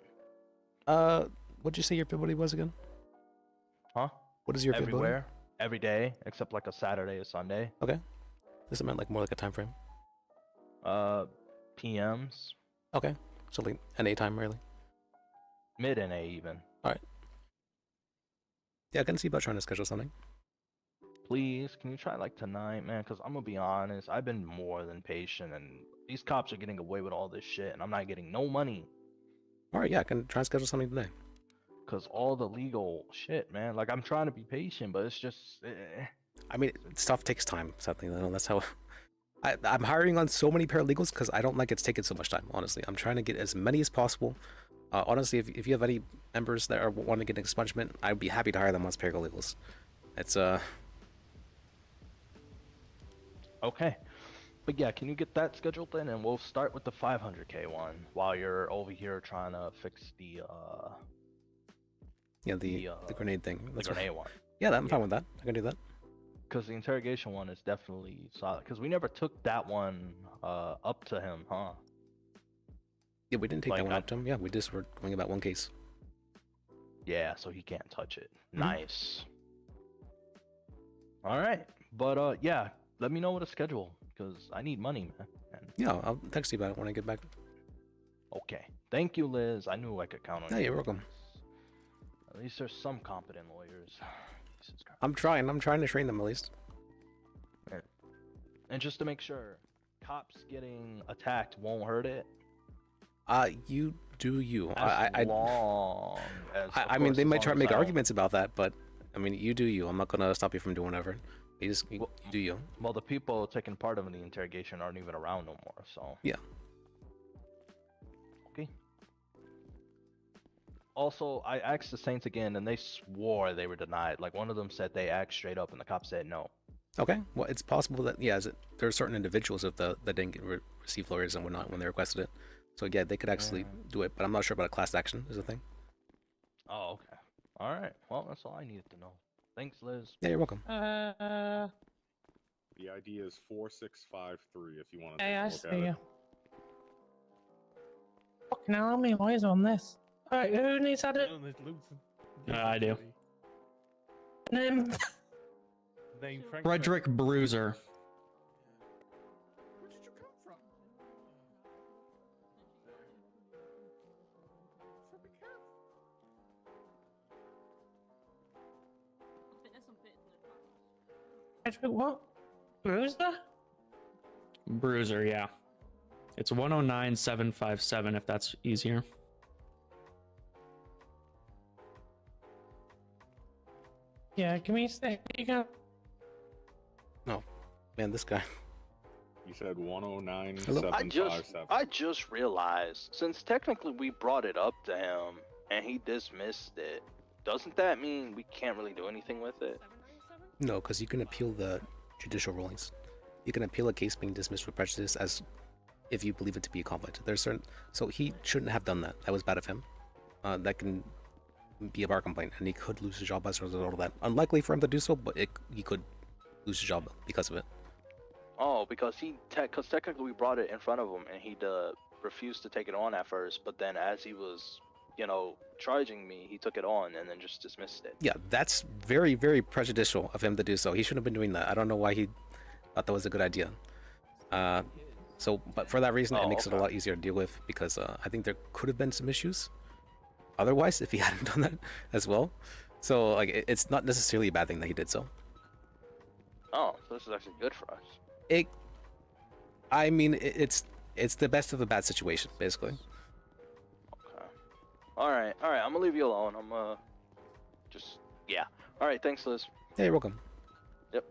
What'd you say your availability was again? Huh? What is your availability? Everywhere, every day, except like a Saturday or Sunday. Okay. This meant like more like a time frame. PMs. Okay. So like NA time, really. Mid NA even. All right. Yeah, I can see about trying to schedule something. Please, can you try like tonight, man? Because I'm gonna be honest, I've been more than patient, and these cops are getting away with all this shit, and I'm not getting no money. All right, yeah, I can try and schedule something today. Because all the legal shit, man. Like, I'm trying to be patient, but it's just. I mean, stuff takes time, something. You know, that's how. I'm hiring on so many paralegals because I don't like it's taking so much time, honestly. I'm trying to get as many as possible. Honestly, if you have any members that want to get an expungement, I'd be happy to hire them as paralegals. It's Okay. But yeah, can you get that scheduled then? And we'll start with the 500k one while you're over here trying to fix the the grenade thing. That's the grenade one. Yeah, I'm fine with that. I can do that. Because the interrogation one is definitely solid. Because we never took that one up to him, huh? Yeah, we didn't take that one up to him. Yeah, we just were going about one case. Yeah, so he can't touch it. Nice. All right, but yeah, let me know what to schedule because I need money, man. Yeah, I'll text you about it when I get back. Okay. Thank you, Liz. I knew I could count on you. Yeah, you're welcome. At least there's some competent lawyers. I'm trying to train them at least. And just to make sure, cops getting attacked won't hurt it. You do you. As long as, I mean, they might try to make arguments about that, but I mean, you do you. I'm not gonna stop you from doing whatever. You do you. Well, the people taking part in the interrogation aren't even around no more, so. Yeah. Okay. Also, I asked the Saints again, and they swore they were denied. Like, one of them said they asked straight up, and the cop said no. Okay. Well, it's possible that there are certain individuals that didn't receive lawyers and whatnot when they requested it. So yeah, they could actually do it, but I'm not sure about a class action is a thing. Oh, okay. All right. Well, that's all I needed to know. Thanks, Liz. Yeah, you're welcome. The ID is 4653 if you want to Hey, take a I look see at it. you. Fucking hell, how many lawyers on this? Alright, who needs that? I do. Name. Frederick Bruiser. What? Bruiser? Bruiser, yeah. It's 109757 if that's easier. Yeah, can we stay? You go. No, man, this guy. You said 109757. I just realized, since technically we brought it up to him and he dismissed it, doesn't that mean we can't really do anything with it? No, because you can appeal the judicial rulings. You can appeal a case being dismissed with prejudice as if you believe it to be a conflict. There's certain, so he shouldn't have done that. That was bad of him. That can be a bar complaint, and he could lose his job as a result of that. Unlikely for him to do so, but he could lose his job because of it. Oh, because because technically we brought it in front of him and he refused to take it on at first, but then as he was, charging me, he took it on and then just dismissed it. Yeah, that's very, very prejudicial of him to do so. He shouldn't have been doing that. I don't know why he thought that was a good idea. But for that reason, it makes it a lot easier to deal with because I think there could have been some issues otherwise if he hadn't done that as well. So like, it's not necessarily a bad thing that he did so. Oh, so this is actually good for us. It's the best of the bad situation, basically. Okay. All right. I'm gonna leave you alone. I'm yeah. All right. Thanks, Liz. Yeah, you're welcome. Yep.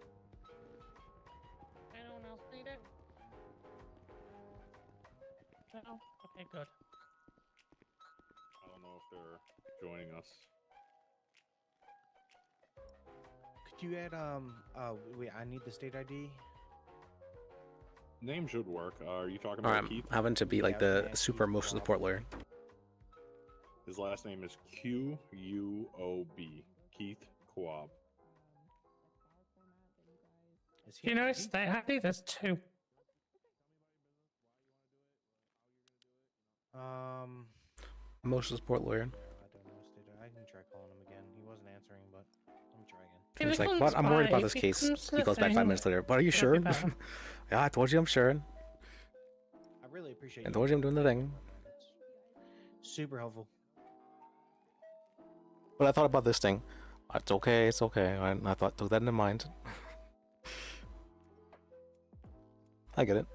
Anyone else need it? No? Okay, good. I don't know if they're joining us. Could you add wait, I need the state ID. Name should work. Are you talking Or about I'm Keith? having to be like the super emotional support lawyer. His last name is Quob. Keith Quob. You know, state ID, there's two. Emotional support lawyer. I don't know state ID. I can try calling him again. He wasn't answering, but let me try again. He's like, "What? I'm worried about this case." He goes back 5 minutes later. "But are you sure?" Yeah, I told you I'm sure. I really appreciate I told you I'm doing the thing. Super helpful. But I thought about this thing. It's okay. It's okay. I took that into mind. I get it.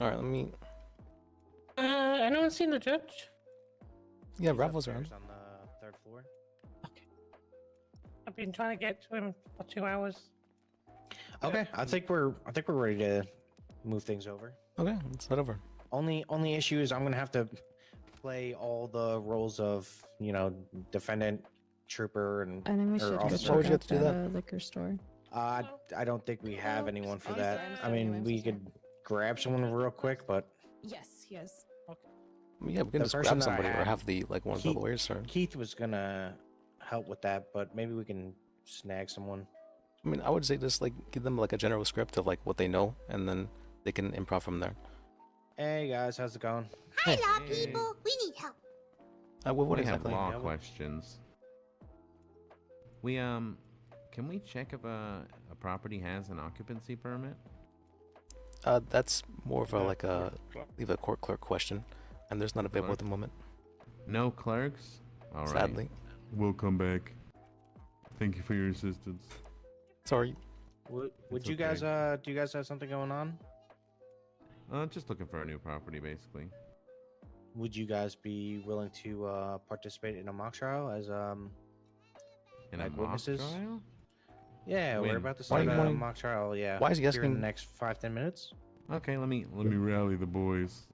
All right, let me. Anyone seen the judge? Yeah, Raffles around. On the third floor. I've been trying to get to him for 2 hours. Okay, I think we're ready to move things over. Okay, let's head over. Only issue is I'm gonna have to play all the roles of defendant, trooper, and. I think we should just check out the liquor store. I don't think we have anyone for that. I mean, we could grab someone real quick, but. Yes. Yeah, we can just grab somebody or have one of the lawyers start. Keith was gonna help with that, but maybe we can snag someone. I mean, I would say just give them a general script of what they know, and then they can improv from there. Hey guys, how's it going? Hi, law people. We need help. What we exactly? have law questions. We can we check if a property has an occupancy permit? That's more of a leave a court clerk question, and there's not available at the moment. No clerks? All right. Sadly. We'll come back. Thank you for your assistance. Sorry. Would It's you guys okay. do you guys have something going on? Just looking for a new property, basically. Would you guys be willing to participate in a mock trial as In a like mock witnesses? trial? Yeah, When? we're about to Why start you a wanting- mock trial. Yeah. why is he here in asking- the next 5-10 minutes? Okay, let me Let me rally the boys.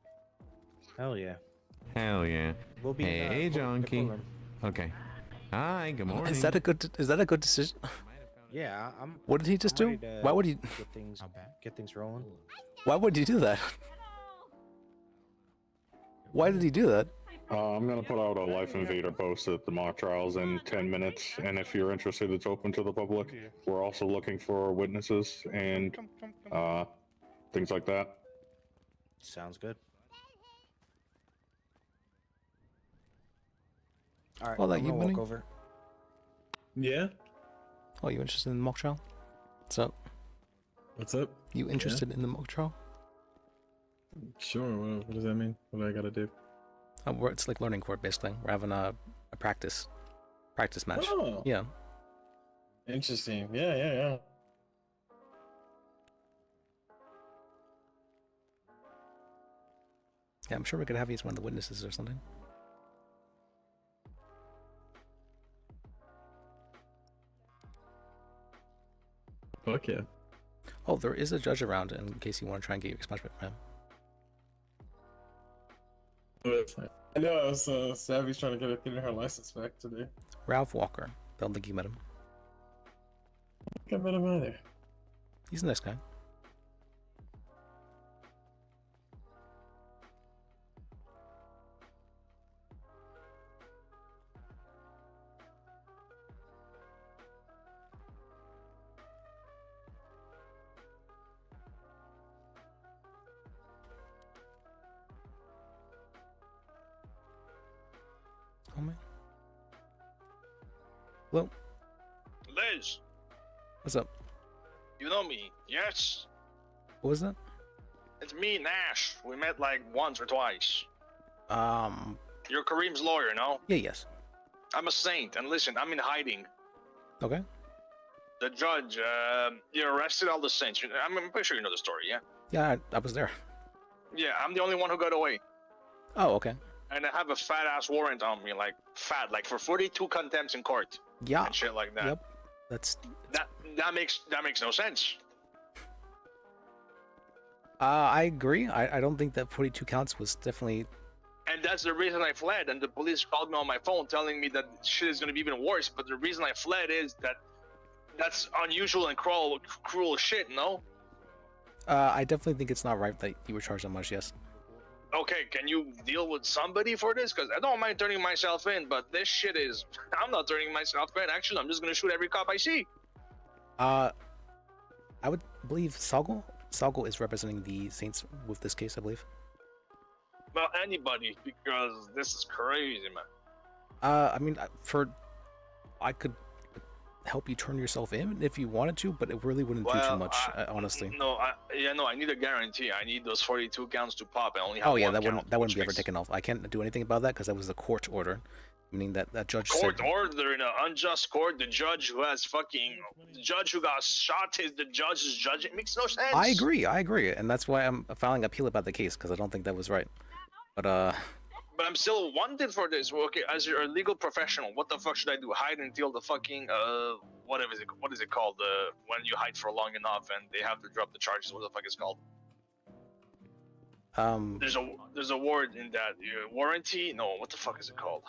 Hell yeah. Hell yeah. We'll be in, Hey, the Jonky. courtroom. Okay. Hi. Good morning. Is that a good decision? Yeah, I'm. What did he just I'm do? ready to Why would he? get things rolling? Why would he do that? Why did he do that? I'm gonna put out a life invader post at the mock trials in 10 minutes, and if you're interested, it's open to the public. We're also looking for witnesses and things like that. Sounds good. All right, Oh, that I'm you, gonna Benny? walk over. Yeah. Oh, you interested in the mock trial? What's up? What's up? You interested in the mock trial? Sure. What does that mean? What do I gotta do? It's like learning court, basically. We're having a practice match. Oh. Yeah. Interesting. Yeah. Yeah, I'm sure we could have you as one of the witnesses or something. Fuck yeah. Oh, there is a judge around in case you want to try and get your expungement from him. I know. I was Savvy's trying to get her license back today. Ralph Walker. Don't think you met him. I think I met him either. He's a nice guy. Oh man. Hello. Liz, What's up? you know me, yes? What was that? It's me, Nash. We met like once or twice. You're Kareem's lawyer, no? Yeah, yes. I'm a saint, and listen, I'm in hiding. Okay. The judge, you arrested all the saints. I'm pretty sure you know the story, yeah? Yeah, I was there. Yeah, I'm the only one who got away. Oh, okay. And I have a fat ass warrant on me, like fat, like for 42 contempts in court. Yeah. And shit like that. Yep. That makes no sense. I agree. I don't think that 42 counts was definitely. And that's the reason I fled. And the police called me on my phone telling me that shit is gonna be even worse. But the reason I fled is that that's unusual and cruel shit, no? I definitely think it's not right that you were charged that much. Yes. Okay, can you deal with somebody for this? Because I don't mind turning myself in, but this shit is... I'm not turning myself in. Actually, I'm just going to shoot every cop I see. I would believe Salgo. Salgo is representing the Saints with this case, I believe. Well, anybody, because this is crazy, man. I mean, I could help you turn yourself in if you wanted to, but it really wouldn't do too much, honestly. No, I need a guarantee. I need those 42 counts to pop. I only have Oh yeah, one that count, wouldn't be which ever taken off. I can't do anything about that because that was a court order, meaning that judge court said. order in an unjust court. The judge who has the judge who got shot is the judge's judge. It makes no sense. I agree, and that's why I'm filing appeal about the case because I don't think that was right. But I'm still wanted for this. Well, okay, as you're a legal professional, what the fuck should I do? Hide until the fucking what is it called? When you hide for long enough and they have to drop the charges. What the fuck is it called? There's a word in that warranty. No, what the fuck is it called?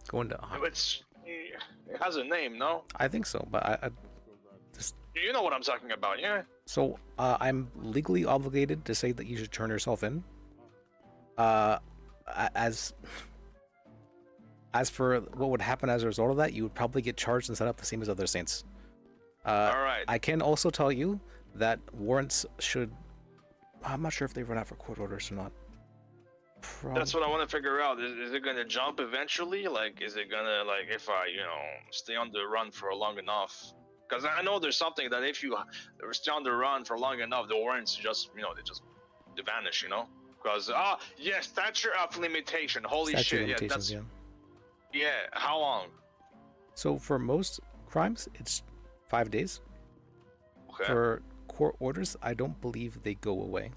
Going to. It has a name, no? I think so, but I just. You know what I'm talking about, yeah? So I'm legally obligated to say that you should turn yourself in. As for what would happen as a result of that, you would probably get charged and set up the same as other saints. Alright. I can also tell you that warrants should... I'm not sure if they run out for court orders or not. That's what I want to figure out. Is it going to jump eventually? Like, is it going to, like, if I, stay on the run for long enough? Because I know there's something that if you stay on the run for long enough, the warrants just, they vanish, Because, yes, statute of limitation. Holy shit, yeah, that's... Yeah, how long? So for most crimes, it's 5 days. Okay. For court orders, I don't believe they go away.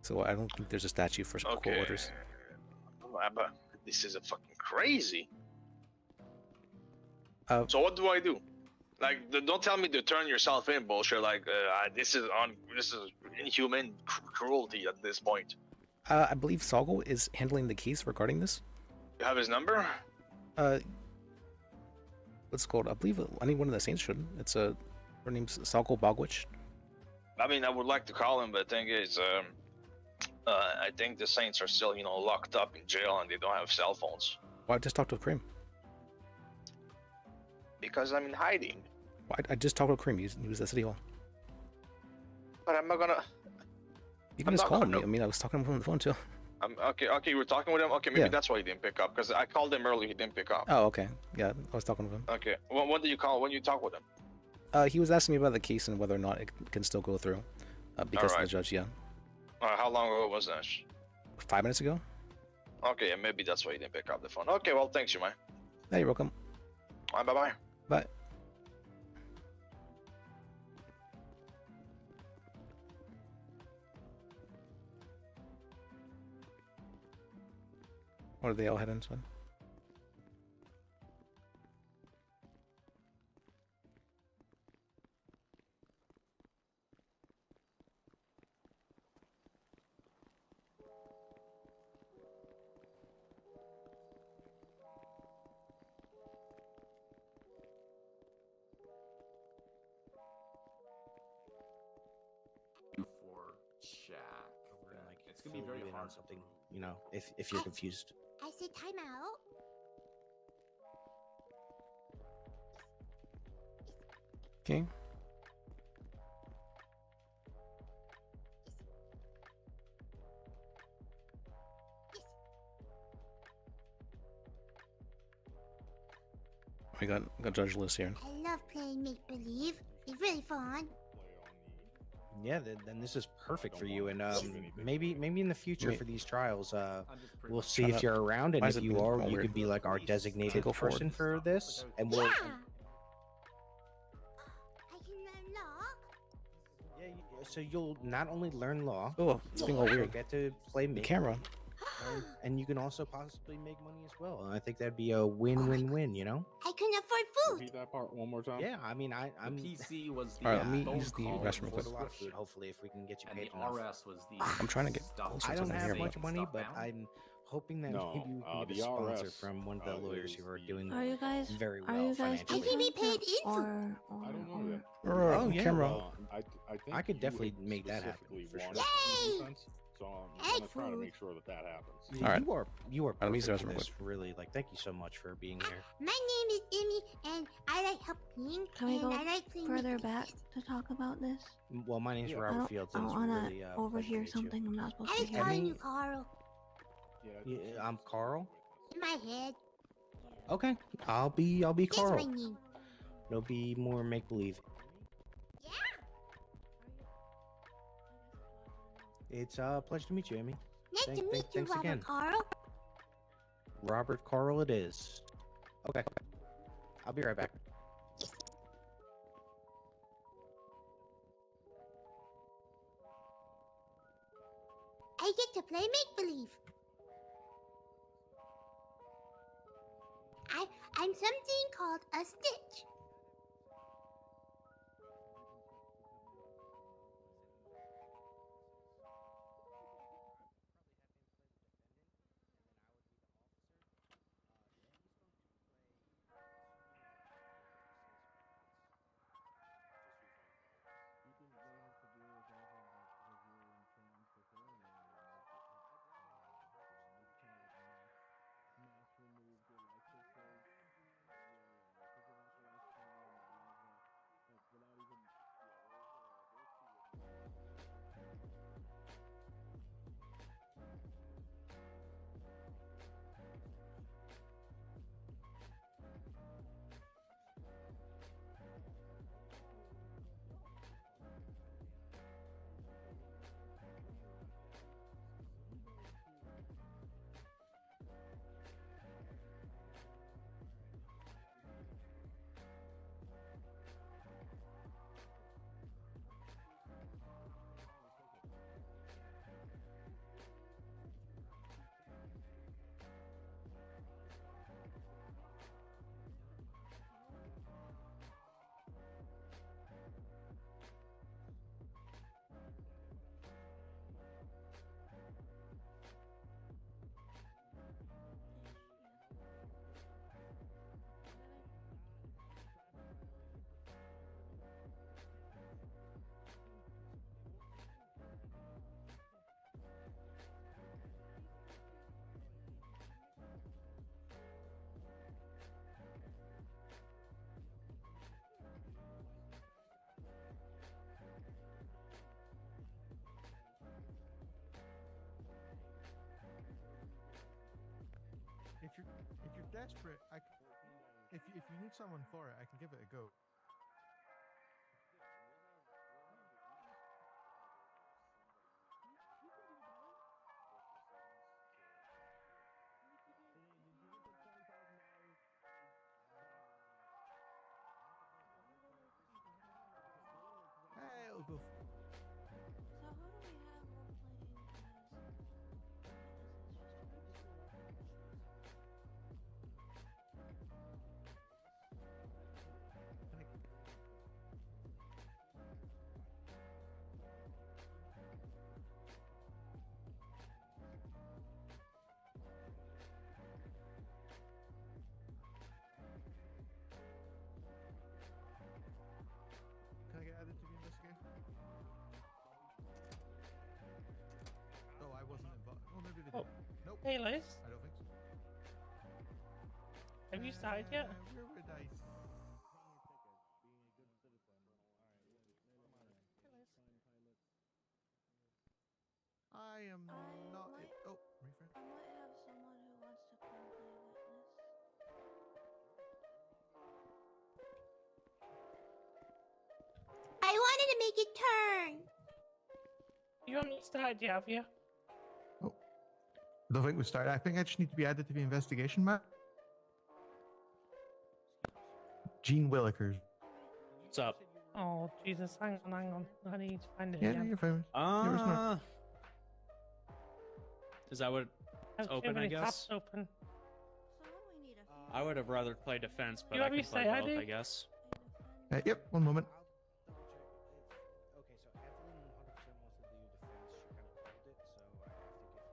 So I don't think there's a statute for court orders. But this is a fucking crazy. So what do I do? Like, don't tell me to turn yourself in bullshit. Like, this is inhuman cruelty at this point. I believe Salgo is handling the case regarding this. You have his number? What's it called? I believe any one of the Saints should. It's her name's Salgo Bogwich. I mean, I would like to call him, but the thing is, I think the Saints are still, locked up in jail and they don't have cell phones. Why just talk to Cream? Because I'm in hiding. I just talked to Cream. He was at City Hall. But I'm not gonna. You can just call him. I mean, I was talking to him on the phone too. Okay, you were talking with him? Okay, maybe that's why he didn't pick up, because I called him earlier, he didn't pick up. Oh, okay. Yeah, I was talking with him. Okay, when did you call? When you talk with him? He was asking me about the case and whether or not it can still go through. Because of the judge, yeah. How long ago was that? 5 minutes ago? Okay, yeah, maybe that's why he didn't pick up the phone. Okay, well, thanks you, man. Hey, you're welcome. Bye-bye. Bye. Or are they all heading to? For Jack. It's gonna be very hard on something, if you're confused. I said time out. Okay. We got Judge Liz here. I love playing make believe. It's really fun. Yeah, then this is perfect for you, and maybe in the future for these trials, we'll see if you're around, and if you are, you could be like our designated person for this, and we'll. I can learn law. Yeah, so you'll not only learn law. Oh, it's being all you'll weird. get to play The camera. and you can also possibly make money as well. And I think that'd be a win-win-win. I can afford food. Repeat that part one more time. Yeah, I mean, I'm. The PC was the. All right, let me phone use the call restroom real quick. A lot of food. Hopefully, if we can get you And paid the enough. RS was the. I'm trying to get stuff. closer I to don't the have camera. much money, but I'm hoping that No, maybe we can get the a sponsor RS, from one of the lawyers who are doing Are you guys? very Are well you guys? financially. I can be paid in or, food. or, I don't know yet. Oh, yeah, camera. well, I think I could you definitely would make that happen, specifically for want sure. Yay! defense, so I'm Egg gonna try to food. make sure that happens. Yeah, All right. You are let me use the perfect for restroom this, really. Like, thank you so much for being here. My name is Emmy, and I like helping. Can we and go I like playing further make back to talk about this? Well, my name's I Robert don't, Fields. I and don't it's want really, to pleasure to overhear meet you. something I'm not supposed I to was hear. calling you Carl Yeah, I'm Carl. in my head. Okay, I'll be That's my Carl. name. It'll be more make believe. Yeah. It's a pleasure to meet you, Amy. Nice to meet you, Thanks Robert again. Carl. Robert Carl, it is. Okay, I'll be right back. I get to play make believe. I'm something called a stitch. If you're desperate, if you need someone for it, I can give it a go. It'll go. So who do we have role Can I get added to the investigation? Oh, I wasn't involved. Oh, maybe they did. Nope. Hey, Liz. I don't think so. Have you started yet? Where would I? I am not. Oh, refresh. I might have someone who wants to come play witness. I wanted to make it turn. You haven't started yet, have you? I don't think we started. I think I just need to be added to the investigation map. Gene Willikers. What's up? Oh, Jesus, hang on. I need to find it Yeah, again. no, you're fine. Is that what I it's have too open, I many guess? tabs open. I would have rather played defense, but You I have can your play say both, ID? I guess. Yep, one moment. Okay, so Evelyn 100% wants to do defense. She kind of called it, so I have to give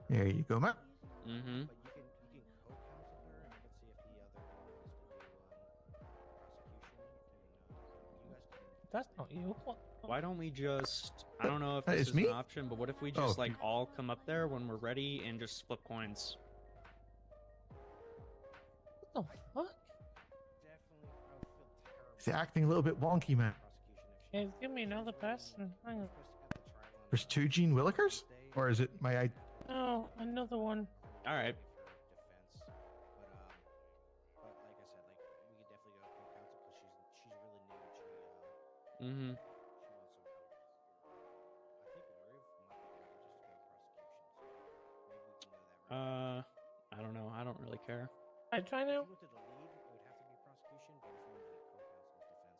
her. There you go, Matt. Mm-hmm. But you can co-counsel her, and let's see if the other one wants to do prosecution. And you guys can. That's not you. What? Why don't we just... I don't know if That this is is me? an option, but what if we Oh. just, like, all come up there when we're ready and just flip coins? What the fuck? Definitely, I would feel terrible. He's acting a little bit wonky, man. Yeah, give me another person. Hang on. There's two Gene Willikers? Or is it my ID? Oh, another one. All right. But like I said, like we could definitely go co-counsel because she's really new. She Mm-hmm. she wants some help. I think Riv might be able just to go prosecution. So maybe we can go that route. I don't know. I don't really care. I try If now. you went to the lead, it would have to be prosecution. But if you want to be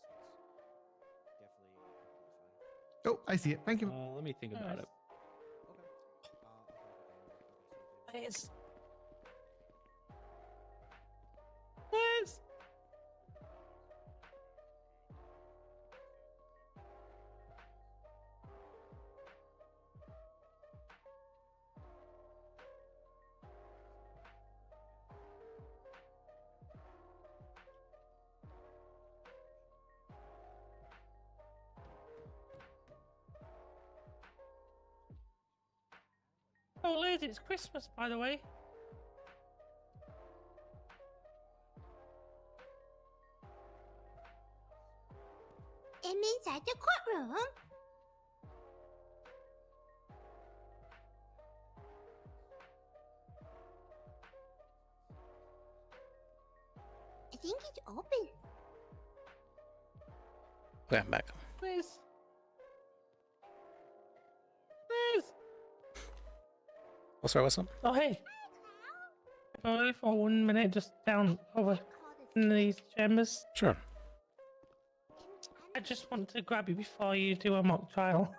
co-counsel's defense, that's definitely fine. Oh, I see it. Thank you. Let me think about it. Liz. Liz. Oh, Liz, it's Christmas, by the way. I'm inside the courtroom. I think it's open. Okay, I'm back. Liz. Liz. Oh, sorry, what's up? Oh, hey. Sorry for 1 minute, just down over in these chambers. Sure. I just want to grab you before you do a mock trial.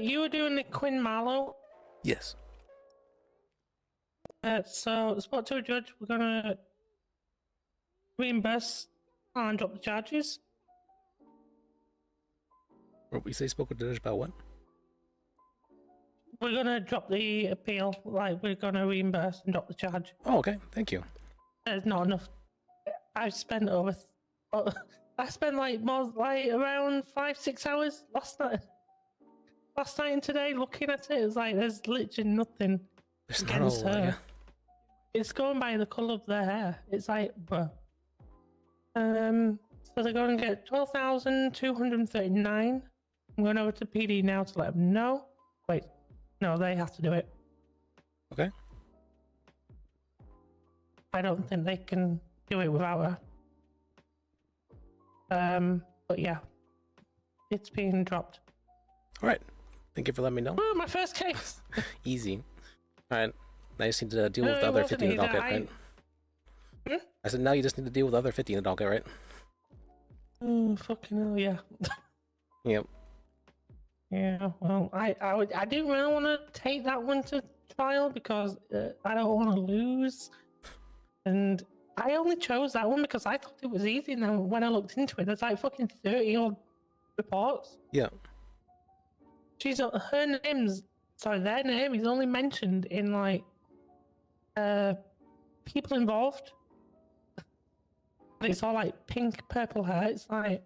You were doing the Quinn Marlowe. Yes. So, spoke to a judge. We're gonna reimburse and drop the charges. What we say spoke with the judge about what? We're gonna drop the appeal. Like, we're gonna reimburse and drop the charge. Oh, okay. Thank you. There's not enough. I've spent over. I spent like more, like around 5-6 hours last night. Last night and today, looking at it, it's like there's literally nothing There's not against a lot, her. yeah. It's going by the colour of their hair. It's like, bruh. So they're going to get 12,239. I'm going over to PD now to let them know. Wait, no, they have to do it. Okay. I don't think they can do it without her. But yeah, it's being dropped. All right. Thank you for letting me know. Ooh, my first case. Easy. All right. Now you just need to deal with No, the it other wasn't 50 in the either. docket, right? I said now you just need to deal with the other 50 in the docket, right? Oh, fucking hell, yeah. Yep. Yeah, well, I didn't really want to take that one to trial because I don't want to lose. And I only chose that one because I thought it was easy. And then when I looked into it, there's like fucking 30 odd reports. Yeah. Their name is only mentioned in like people involved. And it's all like pink, purple hair. It's like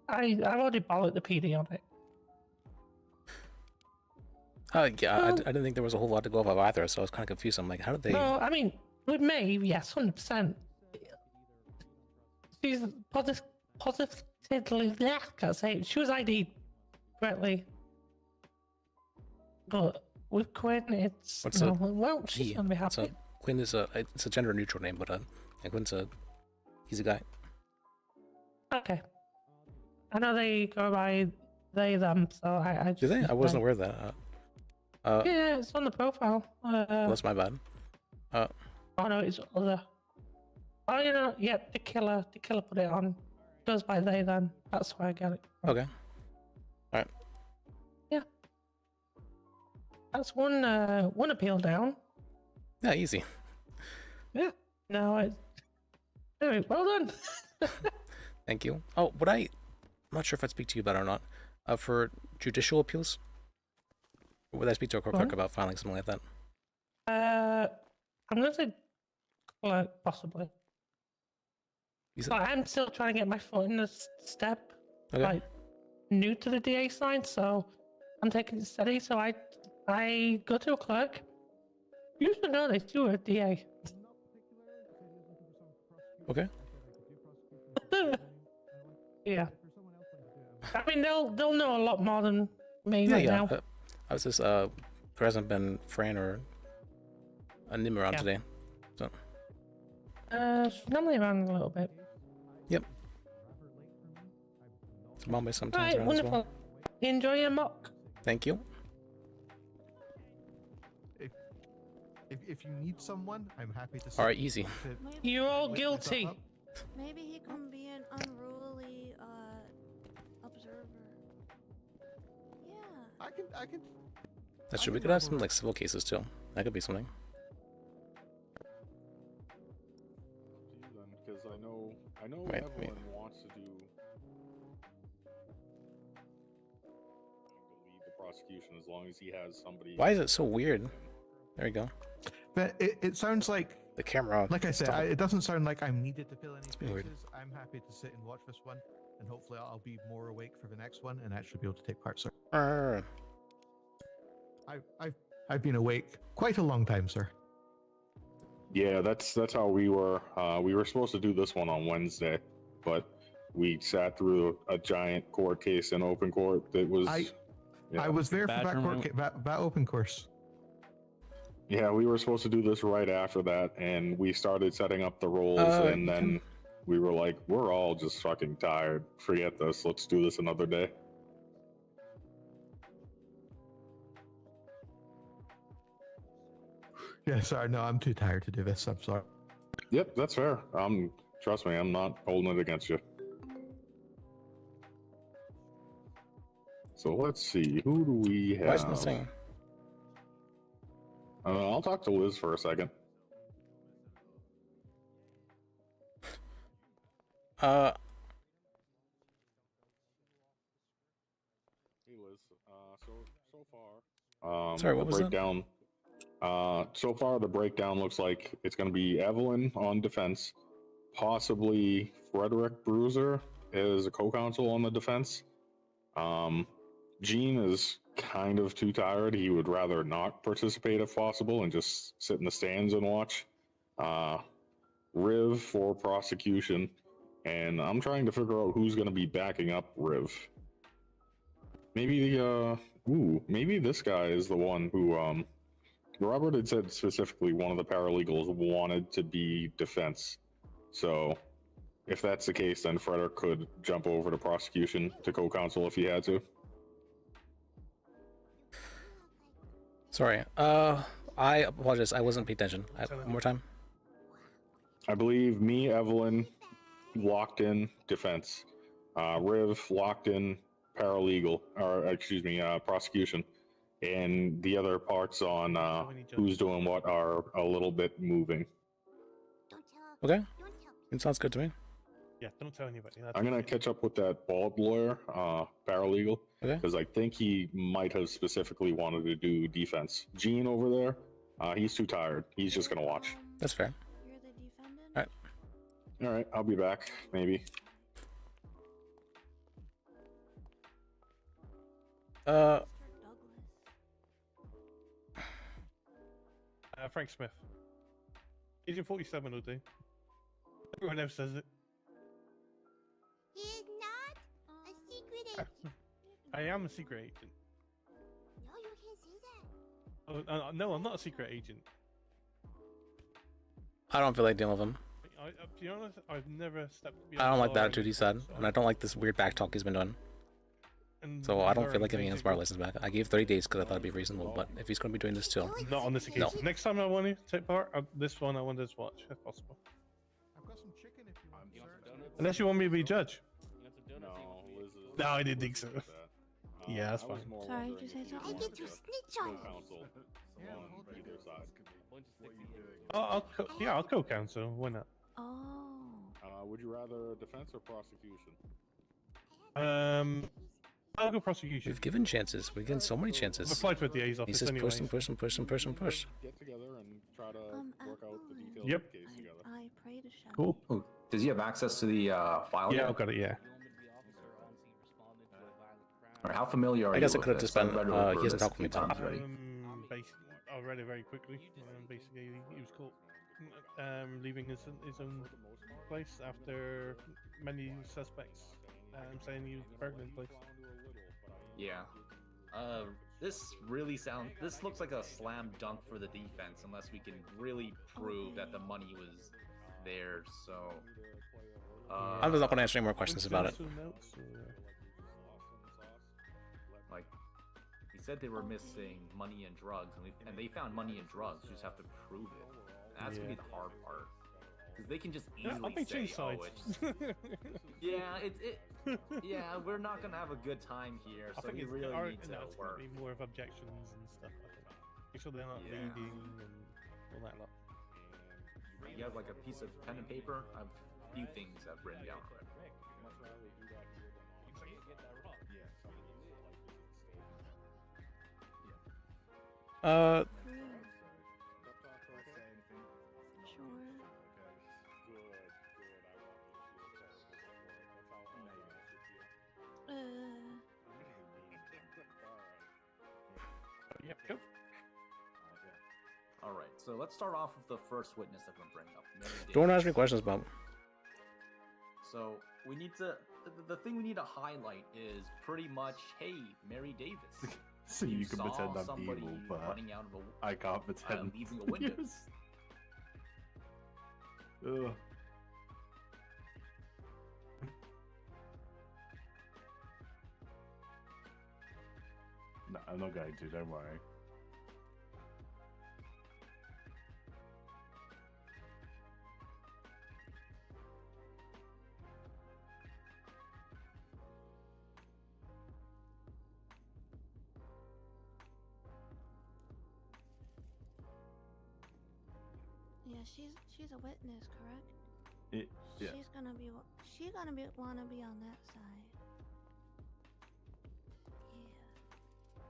I've already bollocked the PD on it. Yeah, I didn't think there was a whole lot to go off of either, so I was kind of confused. I'm like, how did they... No, I mean, with me, yes, 100%. She's positively, I can't say it. She was ID'd correctly. But with Quinn, it's... What's no, well, she's going to be happy. Quinn is it's a gender neutral name, but Quinn's he's a guy. Okay. I know they go by they, them, so I just... Do they? I wasn't aware of that. Yeah, it's on the profile. That's my bad. Oh no, it's other. Oh, you know, yeah, the killer put it on. It goes by they then. That's why I get it. Okay. Alright. Yeah. That's one appeal down. Yeah, easy. Yeah. No, anyway, well done. Thank you. Oh, I'm not sure if I'd speak to you about it or not. For judicial appeals? Or would I speak to a court clerk about filing something like that? I'm gonna say clerk, possibly. But I'm still trying to get my foot in the step. Okay. Like, new to the DA side, so I'm taking it steady. So I go to a clerk. You should know they do a DA. Okay. Yeah. I mean, they'll know a lot more than me now. I was just there hasn't been Fran or Nim around today, so. She's normally around a little bit. Yep. So Mom is sometimes Right, around wonderful. as well. Enjoy your mock. Thank you. If you need someone, I'm happy to. All right, easy. You're all guilty. Maybe he can be an unruly observer. Yeah. I can. That's true. We could have some like civil cases too. That could be something. Because I know Wait. everyone wants to lead the prosecution as long as he has somebody. Why is it so weird? There you go. But it sounds like the camera. Like I said, it doesn't sound like I'm needed to fill any spaces. weird. I'm happy to sit and watch this one, and hopefully I'll be more awake for the next one and actually be able to take part, sir. I've been awake quite a long time, sir. Yeah, that's how we were. We were supposed to do this one on Wednesday, but we sat through a giant court case in open court. That was. I was there for that open course. Yeah, we were supposed to do this right after that, and we started setting up the roles, and then we were like, we're all just fucking tired. Forget this. Let's do this another day. Yeah, sorry. No, I'm too tired to do this. I'm sorry. Yep, that's fair. Trust me, I'm not holding it against you. So let's see. Who do we have? Why is it missing? I'll talk to Liz for a second. Hey Liz, so far, sorry, what was breakdown. So far, the breakdown looks like it's going to be Evelyn on defense, possibly Frederick Bruiser as a co-counsel on the defense. Gene is kind of too tired. He would rather not participate if possible and just sit in the stands and watch. Riv for prosecution, and I'm trying to figure out who's going to be backing up Riv. Maybe Ooh, maybe this guy is the one who, Robert had said specifically one of the paralegals wanted to be defense. So, if that's the case, then Frederick could jump over to prosecution to co-counsel if he had to. Sorry. I apologize. I wasn't paying attention. One more time. I believe me, Evelyn, locked in defense. Riv locked in paralegal, or excuse me, prosecution. And the other parts on who's doing what are a little bit moving. Okay. It sounds good to me. Yeah, don't tell anybody. I'm gonna catch up with that bald lawyer, paralegal, because I think he might have specifically wanted to do defense. Gene over there, he's too tired. He's just gonna watch. That's fair. You're the defendant? All right. All right, I'll be back, maybe. Frank Smith. Agent 47 will do. Everyone else says it. He is not a secret agent. I am a secret agent. No, you can't say that. Oh, no, I'm not a secret agent. I don't feel like dealing with him. To be honest, I've never stepped. I don't like the attitude he said, and I don't like this weird back talk he's been doing. So I don't feel like giving him his bar license back. I gave 30 days because I thought it'd be reasonable, but if he's going to be doing this too... Not on this occasion. No. Next time I want to take part, this one I want to just watch, if possible. I've got some chicken if you want, sir. Unless you want me to be judge. No, Liz is... No, I didn't think so. Yeah, that's fine. Sorry, did you say something? I get to snitch on you. Counsel on either side. I'll co-counsel. Why not? Oh. Would you rather defense or prosecution? I'll go prosecution. We've given chances. We've given so many chances. I've applied for the A's He office says anyway. push. Get together and try to work out the details of the case together. I pray to Shem. Cool. Oh, does he have access to the file? Yeah, yet? I've got it. Yeah. Or how familiar are I guess you I could have with just this? been. I've read over He hasn't this talked with me a few about times already. I read it very quickly. Basically, he was caught leaving his own place after many suspects saying he was pregnant. Place. Yeah. This looks like a slam dunk for the defense unless we can really prove that the money was there. So I'm just not going to answer any more questions about it. Like, he said they were missing money and drugs, and they found money and drugs. You just have to prove it. That's gonna be the hard part, because they can just easily say, "Oh, it's." Yeah, we're not gonna have a good time here, so we really need to work. Be more of objections and stuff. I think. Make sure they're not leading and all that lot. You have like a piece of pen and paper. I have a few things I've written down already. All right, so let's start off with the first witness that we're going to bring up. Mary Don't Davis. ask me questions about. So we need to. The thing we need to highlight is pretty much, hey, Mary Davis. So you can saw pretend I'm somebody evil, but running out of I can't pretend. leaving a window. Ugh. No, I'm not going to. Don't worry. Yeah, she's a witness, correct? Yeah. She's gonna be wanna be on that side. Yeah.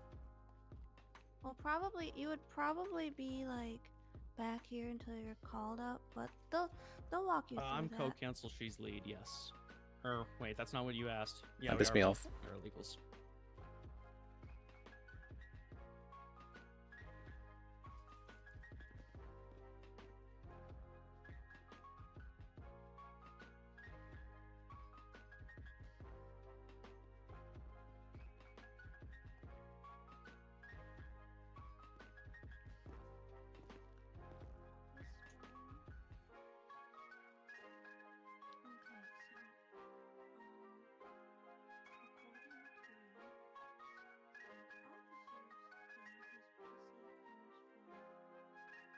Well, probably you would probably be like back here until you're called up, but they'll walk you through I'm that. co-counsel. She's lead. Yes. Or wait, that's not what you asked. Yeah, That we pissed are me both off. paralegals.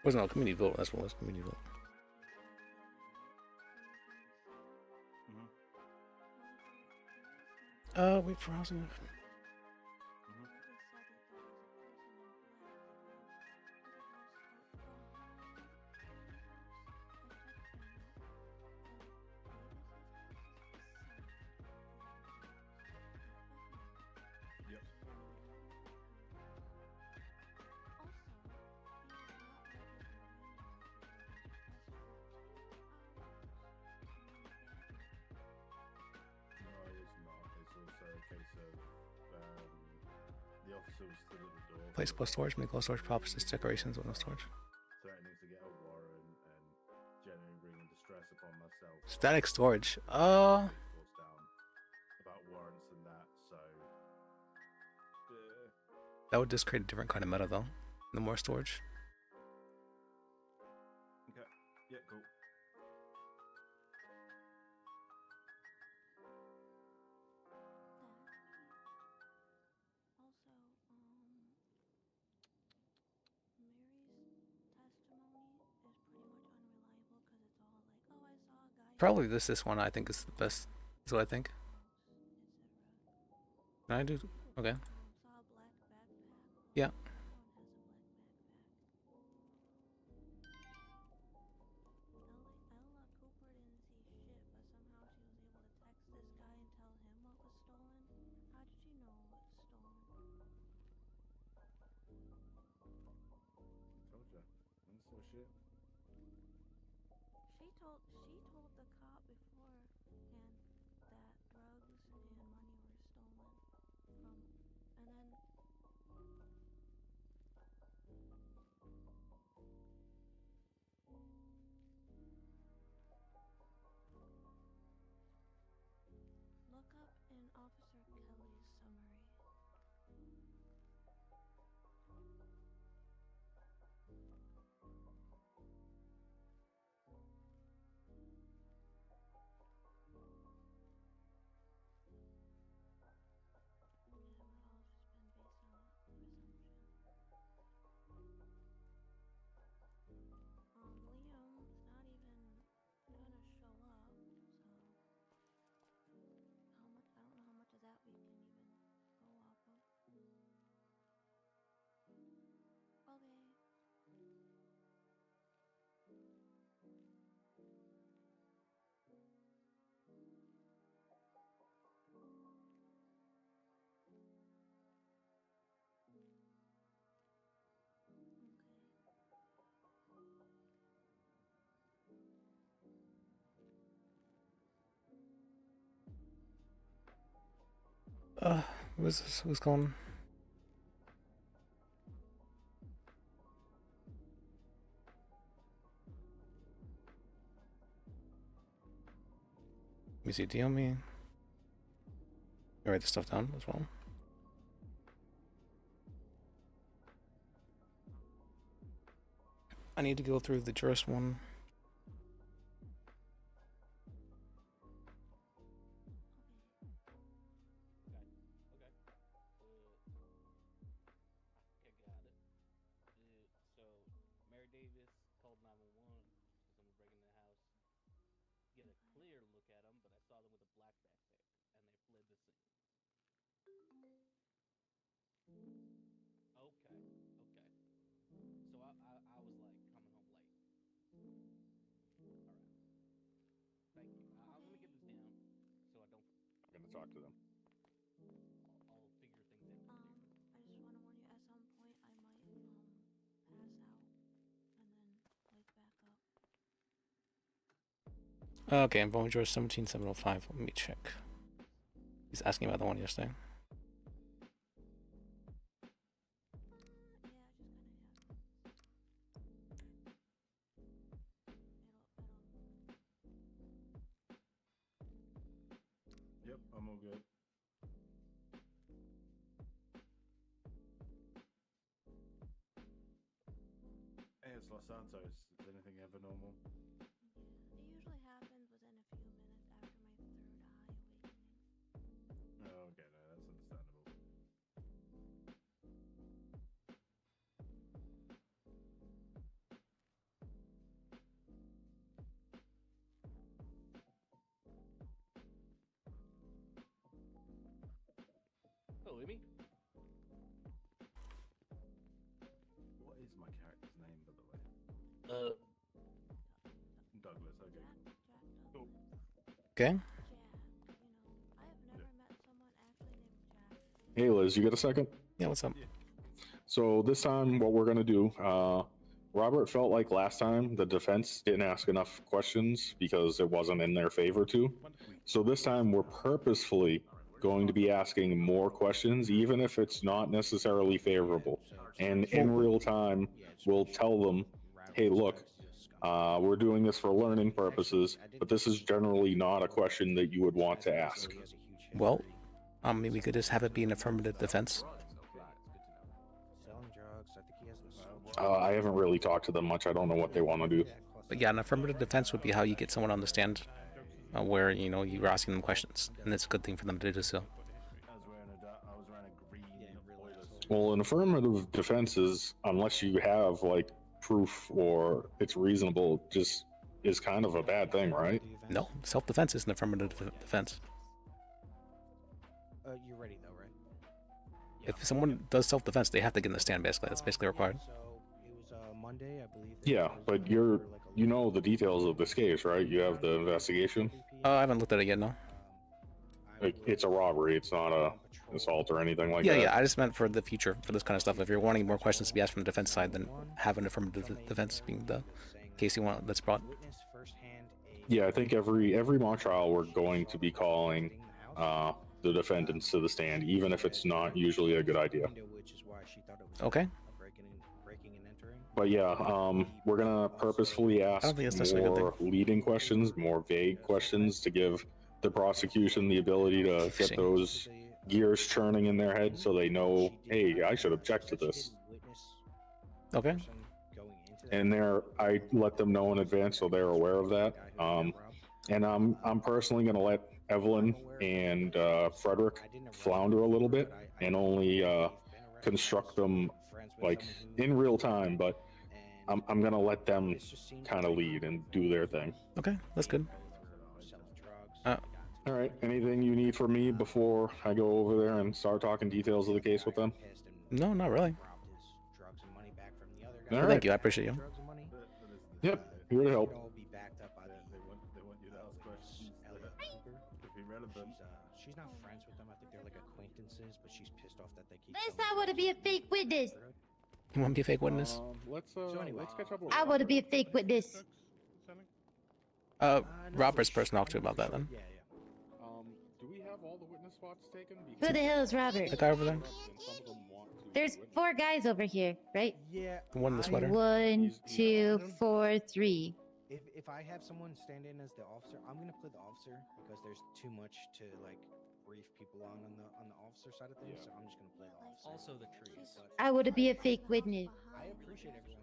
Was no community vote. That's what it was. Community vote. Wait for housing. The officer was stood at the door. Place close storage, make all storage props, just decorations with no storage. Threatening to get a warrant and generally bringing distress upon myself. Static storage. Down about warrants and that, so That would just create a different kind of meta though. The more storage. okay. Yeah, cool. Probably this one I think is the best. That's what I think. Can I do? Okay. Yeah. Told ya. That's so shit. She told the cop beforehand that drugs and money were stolen from, and then look up in Officer Kelly's summary. Liam's not even gonna show up, so how much? I don't know how much of that we can even go off of. Okay. Who's this? Who's calling? Let me see. DM me. You write the stuff down as well. I need to go through the jurist one. I'm gonna talk to them. I just want to warn you. At some point, I might pass out and then wake back up. Okay, I'm going George 17705. Let me check. He's asking about the one yesterday. Yep, I'm all good. Hey, it's Los Santos. Is anything ever normal? It usually happens within a few minutes after my third high awakening. Oh, okay, no, that's understandable. What is my character's name, by the way? Douglas. Okay. Okay. Hey Liz, you got a second? Yeah, what's up? So this time, what we're gonna do, Robert felt like last time the defense didn't ask enough questions because it wasn't in their favor to. So this time, we're purposefully going to be asking more questions, even if it's not necessarily favorable. And in real time, we'll tell them, hey, look, we're doing this for learning purposes, but this is generally not a question that you would want to ask. Well, maybe we could just have it be an affirmative defense. I haven't really talked to them much. I don't know what they want to do. But yeah, an affirmative defense would be how you get someone on the stand where, you know, you're asking them questions. And it's a good thing for them to do so. Well, an affirmative defense is, unless you have, like, proof or it's reasonable, just is kind of a bad thing, right? No, self-defense is an affirmative defense. You're ready though, right? If someone does self-defense, they have to get in the stand, basically. That's basically required. So it was Monday, I believe. Yeah, but you know the details of this case, right? You have the investigation? I haven't looked at it yet, no. Like, it's a robbery, it's not a assault or anything like that. Yeah, I just meant for the future, for this kind of stuff. If you're wanting more questions to be asked from the defense side, then have an affirmative defense being the case you want that's brought. Yeah, I think every mock trial we're going to be calling the defendants to the stand, even if it's not usually a good idea. Okay. But yeah, we're gonna purposefully ask more leading questions, more vague questions to give the prosecution the ability to get those gears churning in their head so they know, hey, I should object to this. Okay. And I let them know in advance so they're aware of that. And I'm personally gonna let Evelyn and Frederick flounder a little bit and only construct them like in real time, but I'm gonna let them kind of lead and do their thing. Okay, that's good. All right, anything you need from me before I go over there and start talking details of the case with them? No, not really. All right. Thank you, I appreciate you. Yep, here to help. She's not friends with them. I think they're like acquaintances, but she's pissed off that they keep. This I want to be a fake witness. You want to be a fake witness? Let's catch up. I want to be a fake witness. Robert's person talked to about that then. Do we have all the witness spots taken? Who the hell is Robert? The guy over there? There's 4 guys over here, right? Yeah. The one in the sweater? 1, 2, 4, 3. If I have someone stand in as the officer, I'm gonna play the officer because there's too much to like brief people on the officer side of things. So I'm just gonna play the officer. Also the trees. I want to be a fake witness. I appreciate everyone.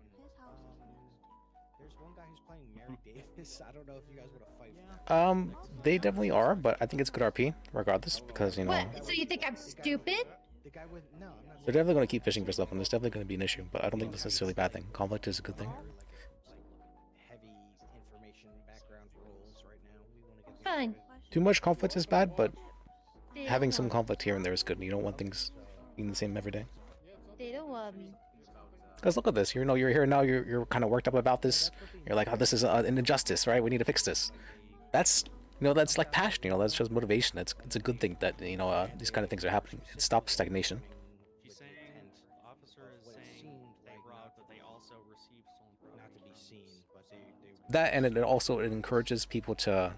There's one guy who's playing Mary Davis. I don't know if you guys want to fight. They definitely are, but I think it's good RP regardless because, you know. What? So you think I'm stupid? The guy with no, I'm not. They're definitely going to keep fishing for stuff, and there's definitely going to be an issue, but I don't think that's necessarily a bad thing. Conflict is a good thing. Heavy information background roles right now. We want to get Fine. Too much conflict is bad, but having some conflict here and there is good. You don't want things being the same every day. They don't want me. Because look at this, you know, you're here now, you're kind of worked up about this. You're like, oh, this is an injustice, right? We need to fix this. That's, you know, that's like passion, you know, that's just motivation. It's a good thing that, you know, these kind of things are happening. It stops stagnation. She's saying, the officer is saying they robbed, but they also received stolen property. Not to be seen, but they That, and it also encourages people to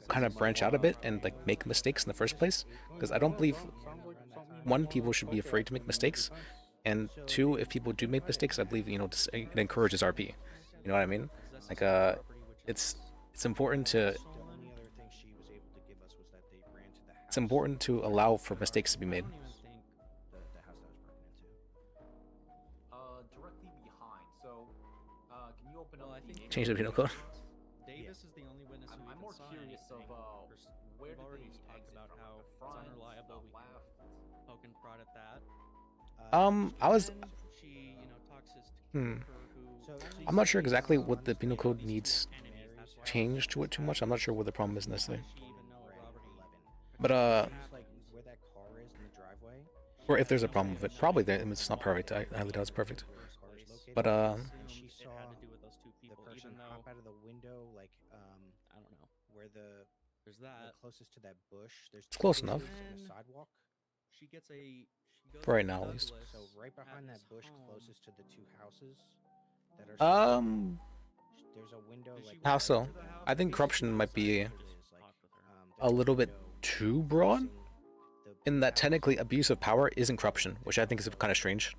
kind of branch out a bit and like make mistakes in the first place. Because I don't believe, one, people should be afraid to make mistakes. And 2, if people do make mistakes, I believe, you know, it encourages RP. You know what I mean? Like, it's important to allow for mistakes to be made. Directly behind. So, can you open up? Change the penal code. Davis is the only witness who I'm more curious of where did already they talked exit about from? how The it's front, unreliable. the left. Poke and prod at that. I was. She, you know, talks to I'm not sure exactly what the penal code needs changed to it too much. I'm not sure what the problem is necessarily. But Or if there's a problem with it, probably it's not perfect. I highly doubt it's perfect. But And she saw the person hop out of the window, like I don't know where There's that. closest to that bush. There's It's close enough. and a sidewalk. She gets a. She goes For right to now, at least. Douglas So right at behind that this bush, home. closest to the two houses that are. There's a window. Like How so? I think corruption might be a little bit too broad, in that technically abuse of power isn't corruption, which I think is kind of strange.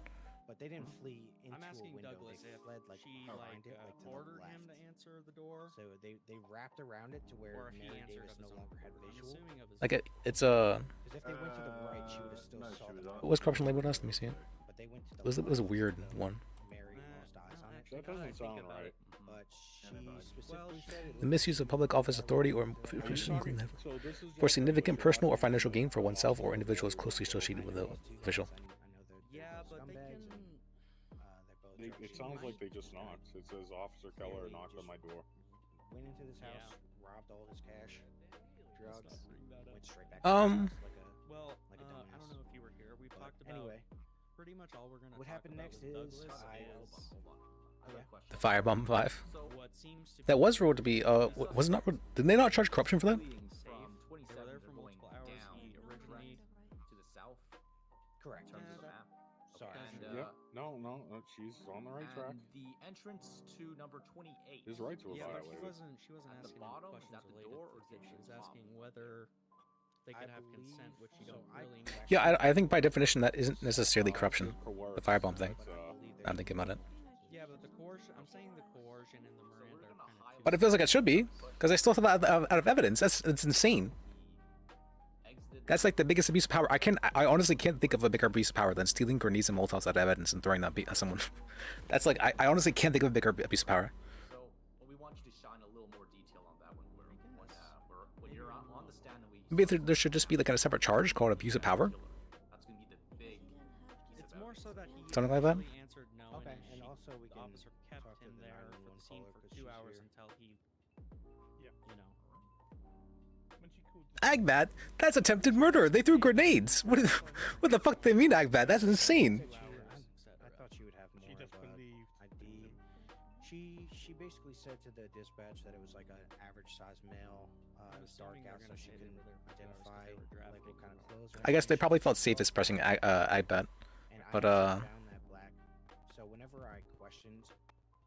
But they didn't flee into I'm asking a window. Douglas They if fled like she behind it, like to ordered the him left. to answer the door. So they wrapped around it to where Or if he Mary answered Davis of no his own longer had accord. I'm visual. assuming of his Like it's a. Because if they went to the right, she would have still saw them. What was corruption labeled as? Let me see it. But they went to the It was a weird one. Mary lost eyes on it. That doesn't sound right. But she specifically said it The misuse of public office authority or for significant personal or financial gain for oneself or individuals closely associated with the official. Yeah, but they can. It sounds like they just knocked. It says Officer Keller knocked on my door. went into this house, robbed all his cash, drugs, went straight back. Well, I don't know if you were here. We talked about anyway. Pretty much all we're gonna. What talk happened about next with is Douglas The Firebomb 5. what seems to That was ruled to be was it not? Did they not charge corruption for that? From 27 They were there for going multiple hours. down He originally to the south. Correct. In terms of the map. Sorry. And, Yeah, no, she's on the right track. and the entrance to number 28. His rights were yeah, but violated. she wasn't At the asking bottom, any is questions that the related door, to or the is it She was the asking top? whether they could have consent, which you don't really know. Yeah, I think by definition that isn't necessarily corruption. The firebomb thing. I'm thinking about it. Yeah, but the coercion. I'm saying the coercion and the Miranda are kind of. But it feels like it should be, because I still have that out of evidence. It's insane. That's like the biggest abuse of power. I honestly can't think of a bigger abuse of power than stealing grenades and molotovs out of evidence and throwing that at someone. That's like I honestly can't think of a bigger abuse of power. So we want you to shine a little more detail on that when you're on the stand and we. Maybe there should just be like a separate charge called abuse of power. That's gonna be the big. It's more so that he Something like that? initially answered no, Okay, and and also we the can officer kept talk to him the there for the 911 scene caller for 'cause 2 she's hours here. until he, you know. Agbat? That's attempted murder. They threw grenades. What the fuck do they mean, Agbat? That's insane. I thought she would have more of a ID. She basically said to the dispatch that it was like an average size male. It was dark out, so she couldn't identify like what kind of clothes. I guess they probably felt safest pressing Agbat. And But I found that black. So whenever I questioned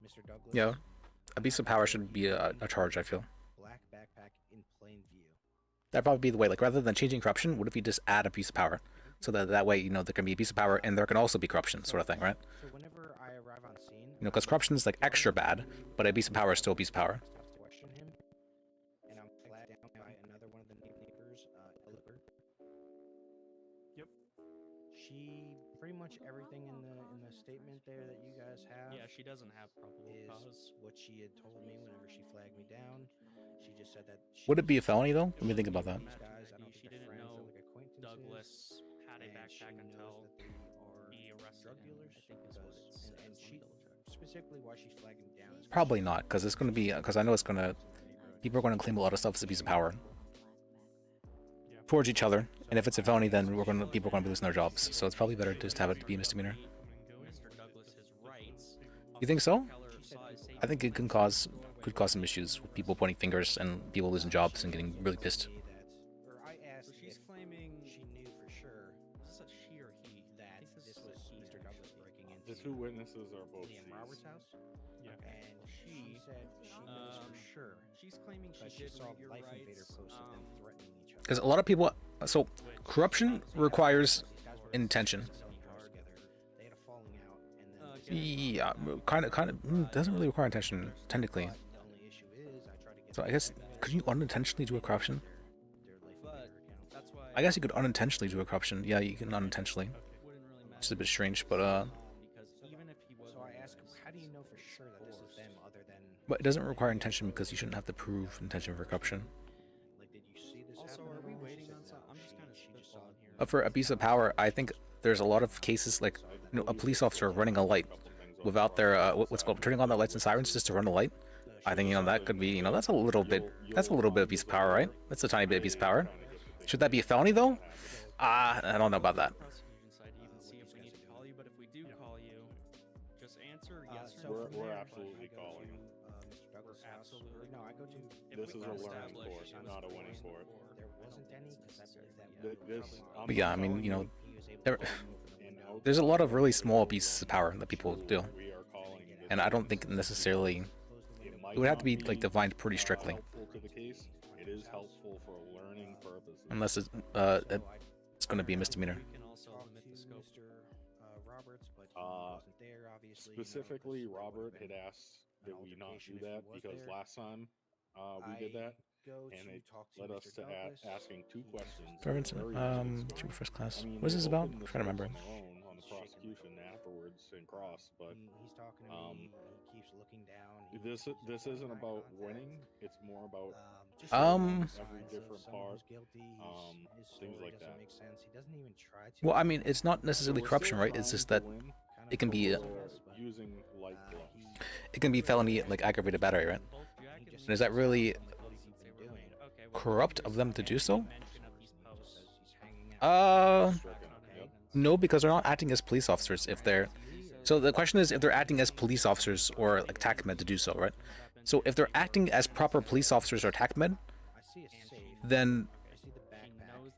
Mr. Douglas, yeah, abuse of power should be a charge. I feel black backpack in plain view. that'd probably be the way. Like rather than changing corruption, what if you just add abuse of power, so that way there can be abuse of power and there can also be corruption, sort of thing, right? So whenever I arrive on scene, Because corruption is like extra bad, but abuse of power is still abuse of power. question him, and I'm flagged down by another one of the neighbors, Oliver. Yep. She pretty much everything in the statement there that you guys have. Yeah, she doesn't have probable is cause. what she had told me whenever she flagged me down. She just said that. Would it be a felony though? Let me think about that. These guys, I don't She think didn't they're friends, know they're like acquaintances. Douglas had a and she backpack knows until that they are he arrested drug him, dealers. I think is what it says. And Let me she double check. specifically why she's flagging me down is Probably not, because it's going to be because I know it's going to people are going to claim a lot of stuff as abuse of power towards each other, and if it's a felony, then people are going to be losing their jobs. So it's probably better to just have it be a misdemeanor. Mr. Douglas his rights. You think so? Keller saw his I think it could cause some issues with people pointing fingers and people losing jobs and getting really pissed. or I asked So she's if claiming she knew for sure is this a she or he? that I think this is was a he, Mr. Douglas breaking into The two witnesses are both Liam she's. Roberts' house. Yeah. And she said she knows for sure. She's claiming she But she did saw read your Life Invader rights. posts of them threatening each other. Because a lot of people, so corruption requires intention. They had a falling out, and then Yeah, kind of doesn't really require intention technically. the only issue is I tried to get So I guess could you unintentionally do a corruption? But that's why I guess you could unintentionally do a corruption. Yeah, you can unintentionally. Which is a bit strange, but because even if he was So I asked him, how do you know for sure that this is them other than but it doesn't require intention because you shouldn't have to prove intention for corruption. like did you see this Also, happen? are we or waiting she on said some? no, I'm just she- kind of she just saw spitballing it. here. But for abuse of power, I think there's a lot of cases like a police officer running a light without their what's called turning on the lights and sirens just to run a light. I think that could be that's a little bit abuse of power, right? That's a tiny bit of abuse of power. Should that be a felony though? I don't know about that. Prosecution side, We're absolutely calling. Mr. Douglas' house. No, I go to. This is a learning course, not a winning course. There wasn't any because I believe that. This. But yeah, I mean, you know, there's a lot of really small pieces of power that people do, and I don't think necessarily it would have to be like defined pretty strictly. It is helpful for learning purposes. Unless it's going to be a misdemeanor. Specifically, Robert had asked that we not do that because last time we did that, and it led us to asking 2 questions. Trooper first class. What is this about? I'm trying to remember. On the prosecution afterwards and cross, but he's talking to me. He keeps looking down. This isn't about winning. It's more about every different part. Things like that. Well, I mean, it's not necessarily corruption, right? It's just that it can be using light gloves. It can be felony like aggravated battery, right? And is that really corrupt of them to do so? No, because they're not acting as police officers. If they're the question is if they're acting as police officers or like TACMED to do so, right? So if they're acting as proper police officers or TACMED, then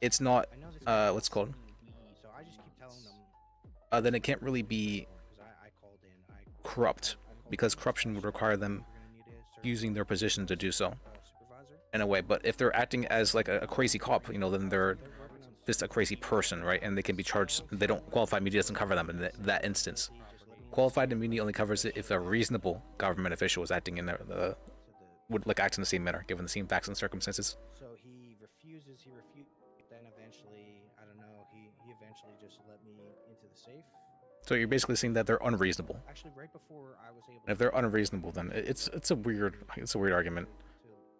it's not what's it called? Then it can't really be corrupt because corruption would require them using their position to do so in a way. But if they're acting as like a crazy cop, you know, then they're just a crazy person, right? And they can be charged. They don't qualified immunity doesn't cover them in that instance. Qualified immunity only covers it if a reasonable government official was acting in would like act in the same manner given the same facts and circumstances. So he refuses. Then eventually, I don't know. He eventually just let me into the safe. So you're basically saying that they're unreasonable. Actually, right before I was able. And if they're unreasonable, then it's a weird argument.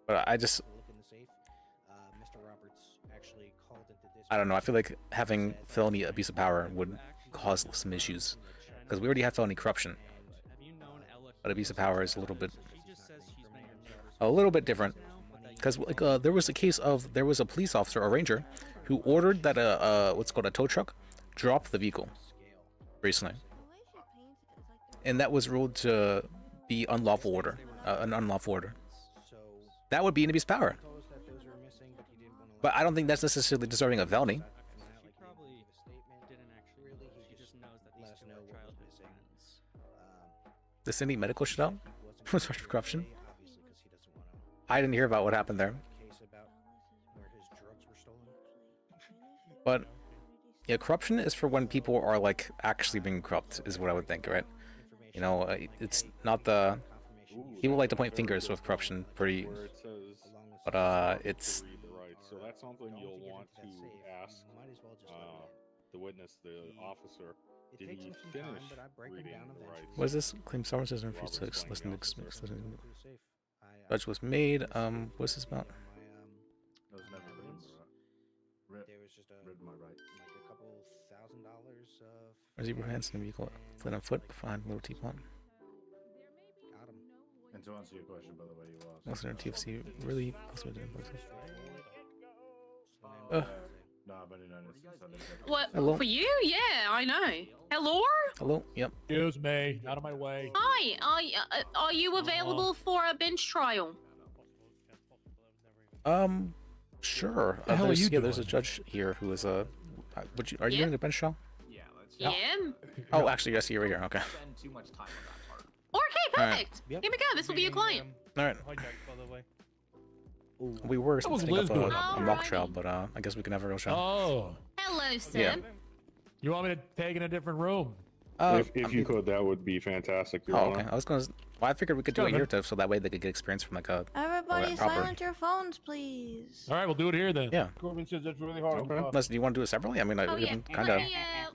But I just. Mr. Roberts actually called into this. I don't know. I feel like having felony abuse of power would cause some issues because we already have felony corruption. But abuse of power is a little bit different because like there was a case of there was a police officer or ranger who ordered that what's called a tow truck drop the vehicle recently, and that was ruled to be unlawful order, an unlawful order. That would be an abuse of power. But I don't think that's necessarily deserving of felony. Does any medical shit out with corruption? I didn't hear about what happened there. But yeah, corruption is for when people are like actually being corrupt, is what I would think, right? You know, it's not the people like to point fingers with corruption, pretty. But it's. So that's something you'll want to ask the witness, the officer. Did he finish reading the rights? What is this? Claim someone says refused to listen to judge was made. What's this about? There was just a couple $1,000 of. Zebra hands in the vehicle, flint on foot, behind little teapot. Got him. And to answer your question, by the way, you asked. What's in TFC? Really? What? Hello? For you? Yeah, I know. Hello? Hello? Yep. Excuse me. Out of my way. Hi. Are you available for a bench trial? Sure. The hell are you there's a judge here who is a. Are you doing a bench trial? Yeah. Oh, actually, yes, you're right here. Okay. Spend too much time on that part. Okay, Alright. perfect. Here we go. This will be your client. All right. We were setting up a mock trial, but I guess we can have a real trial. Oh. Hello, sir. Yeah. You want me to take in a different room? If you could, that would be fantastic. Your Oh, Honor. okay. I was gonna. Well, I figured we could do Sure, it man. here too, so that way they could get experience from like a. Everybody proper- silence your phones, please. All right, we'll do it here then. Yeah. Corbin says that's really hard. Unless do you want to do it separately? I mean, Oh we yeah. can kind of.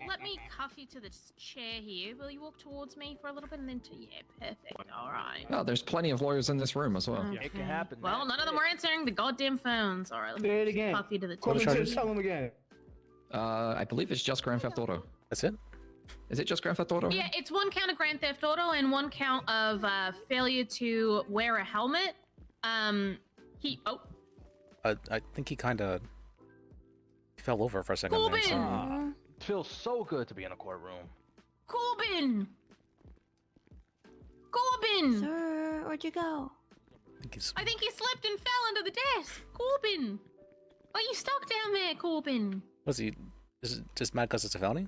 Let me cuff you to this chair here. Will you walk towards me for a little bit and then to yeah, perfect. All right. Oh, there's plenty of lawyers in this room as well. Okay. It can happen. Well, none of them were answering the goddamn phones. All right. Let Say it me again. cuff you to the What chair. charges? Tell him again. I believe it's just Grand Theft Auto. That's it. Is it just Grand Theft Auto? Yeah, it's 1 count of Grand Theft Auto and 1 count of failure to wear a helmet. I think he kind of fell over for a second. Corbin! There, so- It feels so good to be in a courtroom. Corbin! Corbin! Sir, where'd you go? I think he slipped and fell under the desk. Corbin! Are you stuck down there, Corbin? Was he? Is it just mad because it's a felony?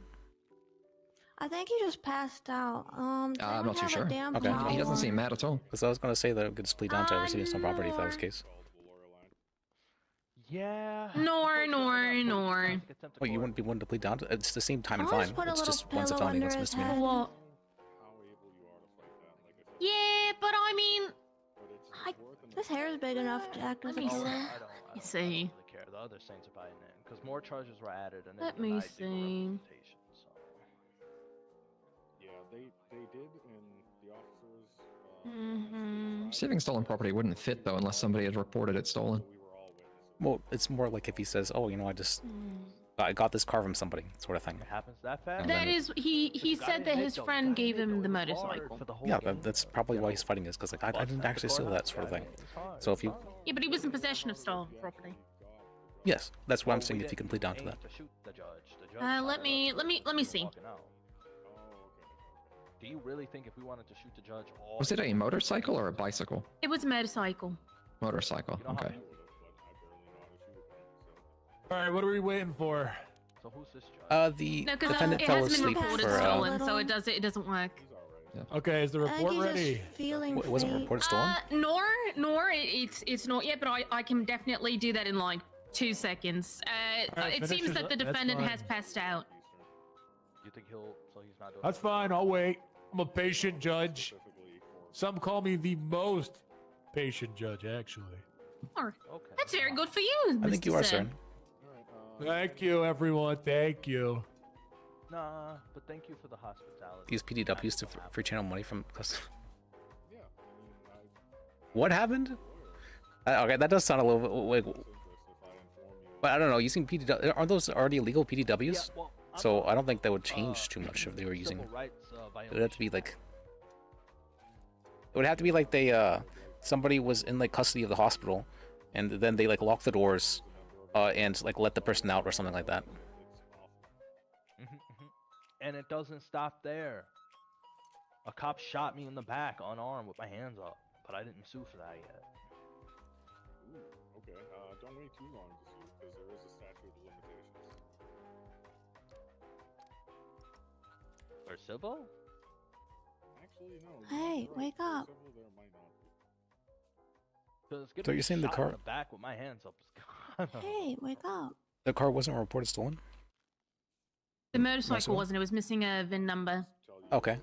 I think he just passed out. I'm not too sure. Okay, he doesn't seem mad at all. Because I was going to say that I could just plead down to receiving some property if that was the case. Yeah. Nor. Well, you wouldn't be willing to plead down to? It's the same time and fine. It's just one's a felony, one's a misdemeanor. Well, yeah, but I mean, This hair is big enough to act as a pillow. You see. Care. The other saints are buying in because more charges were added. And Let me see. Yeah, they did, and the officers. Receiving stolen property wouldn't fit though unless somebody had reported it stolen. Well, it's more like if he says, "Oh, you know, I got this car from somebody," sort of thing. It happens that fast. That is, he said that his friend gave him the motorcycle. Yeah, that's probably why he's fighting this, because like I didn't actually steal that sort of thing. So if you, Yeah, but he was in possession of stolen property. yes, that's what I'm saying. If you can plead down to that. Let me see. Do you really think if we wanted to shoot the judge? Was it a motorcycle or a bicycle? It was a motorcycle. Motorcycle. Okay. All right, what are we waiting for? So who's this judge? The No, because defendant it fell hasn't been asleep reported for. stolen, so it doesn't work. Okay, is the report ready? It wasn't reported stolen. Nor it's not yet, but I can definitely do that in like 2 seconds. Alright, It finish seems it that up. the That's defendant fine. has passed out. You think he'll? So he's not doing. That's fine. I'll wait. I'm a patient judge. Some call me the most patient judge, actually. That's very good for you, I think Mr. you are, Sir. sir. Thank you, everyone. Thank you. Nah, but thank you for the hospitality. Use PDWs to free channel money from customers. What happened? Okay, that does sound a little bit like. But I don't know. Using PDW, are those already illegal PDWs? So I don't think that would change too much if they were using. It would have to be like. It would have to be like they somebody was in like custody of the hospital, and then they like locked the doors, and like let the person out or something like that. And it doesn't stop there. A cop shot me in the back unarmed with my hands up, but I didn't sue for that yet. Ooh, okay. Don't wait too long to sue because there is a statute of limitations. For civil? Actually, no. Hey, wake up. Civil, there might not be. 'Cause So getting you're saying the shot car- in the back with my hands up is kind of. Hey, wake up. The car wasn't reported stolen. The motorcycle wasn't. It was missing a VIN number. Okay.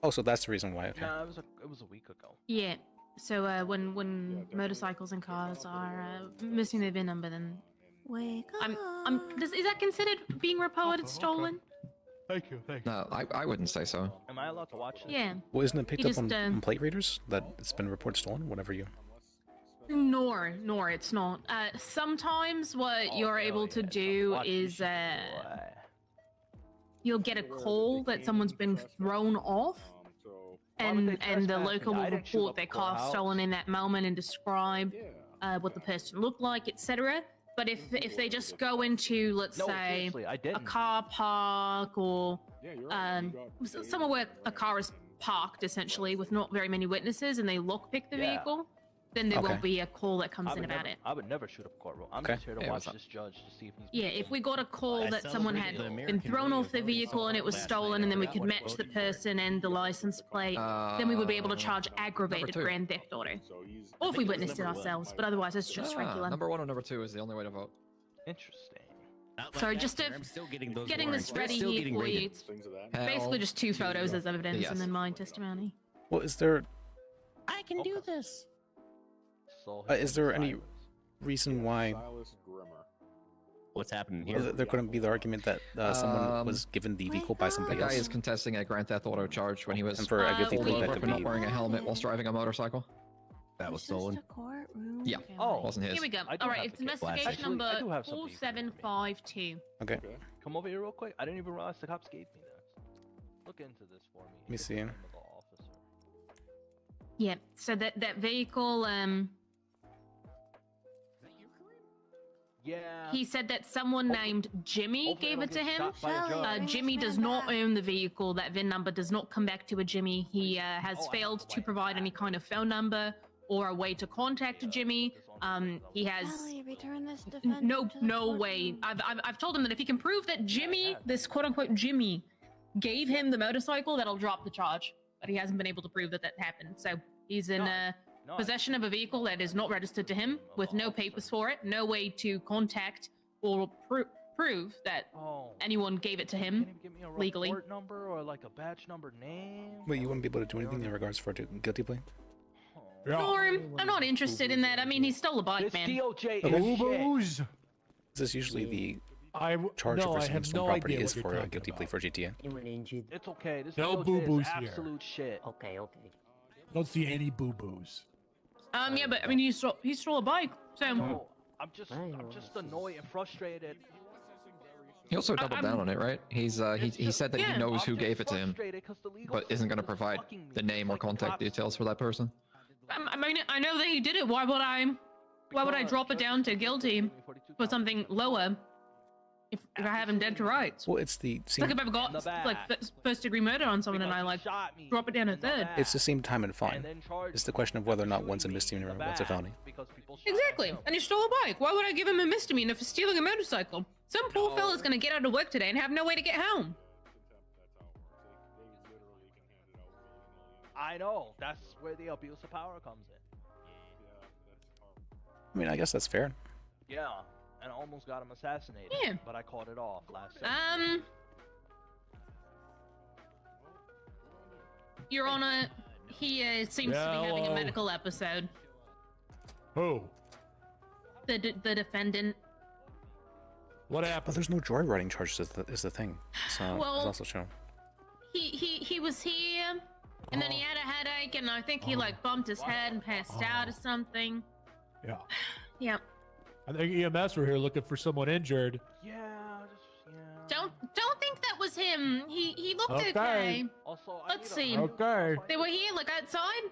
Oh, so that's the reason why. Okay. Nah, it was a week ago. Yeah. So when motorcycles and cars are missing their VIN number, then Wake is that considered being reported stolen? Thank you. No, I wouldn't say so. Am I allowed to watch this? Yeah. Well, isn't it picked You up just, on plate readers that it's been reported stolen? Whatever you. Nor it's not. Sometimes what you're able to do is you'll get a call that someone's been thrown off, and the local will report their car stolen in that moment and describe what the person looked like, etc. But if they just go into, let's say, a car park or somewhere where a car is parked essentially with not very many witnesses, and they lockpick the vehicle, then there won't be a call that comes in about it. I would never shoot up a courtroom. I'm Okay. just here to Yeah, watch what's up? this judge to see if he's. Yeah, if we got a call that someone had been thrown off their vehicle and it was stolen, and then we could match the person and the license plate, then we would be able to charge aggravated two. grand theft auto. Or if we witnessed it ourselves, but otherwise it's just regular. Number 1 or number 2 is the only way to vote. Interesting. So just getting this ready here for you. It's basically just 2 photos as evidence and then my testimony. Well, is there can do this. is there any reason why What's happening well, here? there couldn't be the argument that someone was given the vehicle by The somebody guy else? is contesting a Grand Theft Auto charge when he was And for I pulled think over that for could not be wearing a helmet whilst driving a motorcycle. That was It's just stolen. a courtroom. Yeah. Oh, wasn't his. Here we go. I do All right, have it's the case. investigation Actually, number I do have something you can read me. 4752. Okay. Come over here real quick. I didn't even realize the cops gave me this. Look into this for me. Let me see. Yeah, so that vehicle, Yeah. He said that someone named Jimmy Hopefully I gave don't it to get him. shot by a judge. Jimmy does not own the vehicle. That VIN number does not come back to a Jimmy. He has failed to provide any kind of phone number or a way to contact a Jimmy. He has Sally, return this defendant to the no way. I've told him that if he can prove that Jimmy, this quote unquote Jimmy, gave him the motorcycle, that'll drop the charge. But he hasn't been able to prove that happened. So he's in possession of a vehicle that is not registered to him, with no papers for it, no way to contact or prove that anyone gave it to him legally. Report number or like a badge number name. Wait, you wouldn't be able to do anything in regards for a guilty plea? Norm, I'm not interested in that. I mean, he stole a bike, man. Is this usually the charge of receiving stolen property is for a guilty plea for GTA? It's okay. This No DOJ boo-boos is here. absolute shit. Okay. Don't see any boo-boos. Yeah, but I mean, he stole a bike, so. No, I'm just annoyed and frustrated. He also doubled down on it, right? He said that he knows who gave it to him, but isn't going to provide the name or contact details for that person. I mean, I know that he did it. Why would I drop it down to guilty for something lower if I have him dead to rights? Well, it's the It's same. like if I've got like first degree murder on someone and I like drop it down to third. It's the same time and fine. It's the question of whether or not one's a misdemeanor or one's a felony. Exactly. And he stole a bike. Why would I give him a misdemeanor for stealing a motorcycle? Some poor fella's gonna get out of work today and have no way to get home. I know. That's where the abuse of power comes in. I mean, I guess that's fair. Yeah, and I almost got him assassinated. Yeah. But I caught it off last second. Your Honor, he seems to be having a medical episode. Who? The defendant. What happened? But there's no joyriding charges is the thing. So Well- it's also shown. He was here, and then he had a headache, and I think he like bumped his head and passed out or something. Yeah. Yep. I think EMS were here looking for someone injured. Don't think that was him. He looked Okay. okay. Also, Let's see. Okay. They were here, like outside.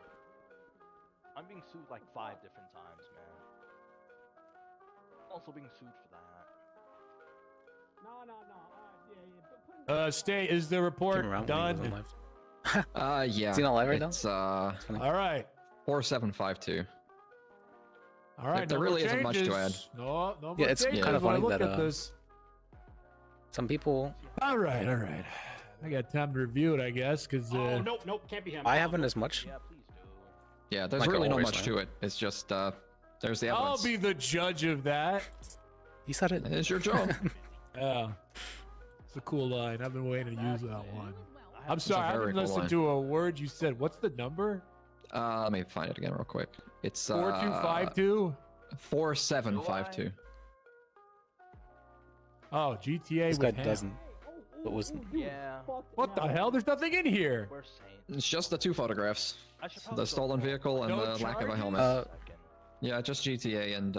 I'm being sued like 5 different times, man. Also being sued for that. Stay. Is the report done? Yeah. Is he not live right now? It's All right. 4752. All right. There no really more isn't much to add. changes. No more Yeah, it's changes kind of when I funny look that at this. some people. All right. I got time to review it, I guess, because. Nope, can't be him. I haven't as much. Yeah, there's Like really not always, much right? to it. It's just there's the I'll evidence. be the judge of that. He said it. It's your job. Yeah. It's a cool line. I've been waiting to use that one. I'm It's a sorry, I very haven't cool listened line. to a word you said. What's the number? Let me find it again real quick. It's 4252? 4752. Oh, GTA This with guy him. doesn't. What was? Yeah. What the hell? There's nothing in here. We're saints. It's just the 2 photographs. I should The probably stolen vehicle and No the lack of a charges? helmet. Yeah, just GTA and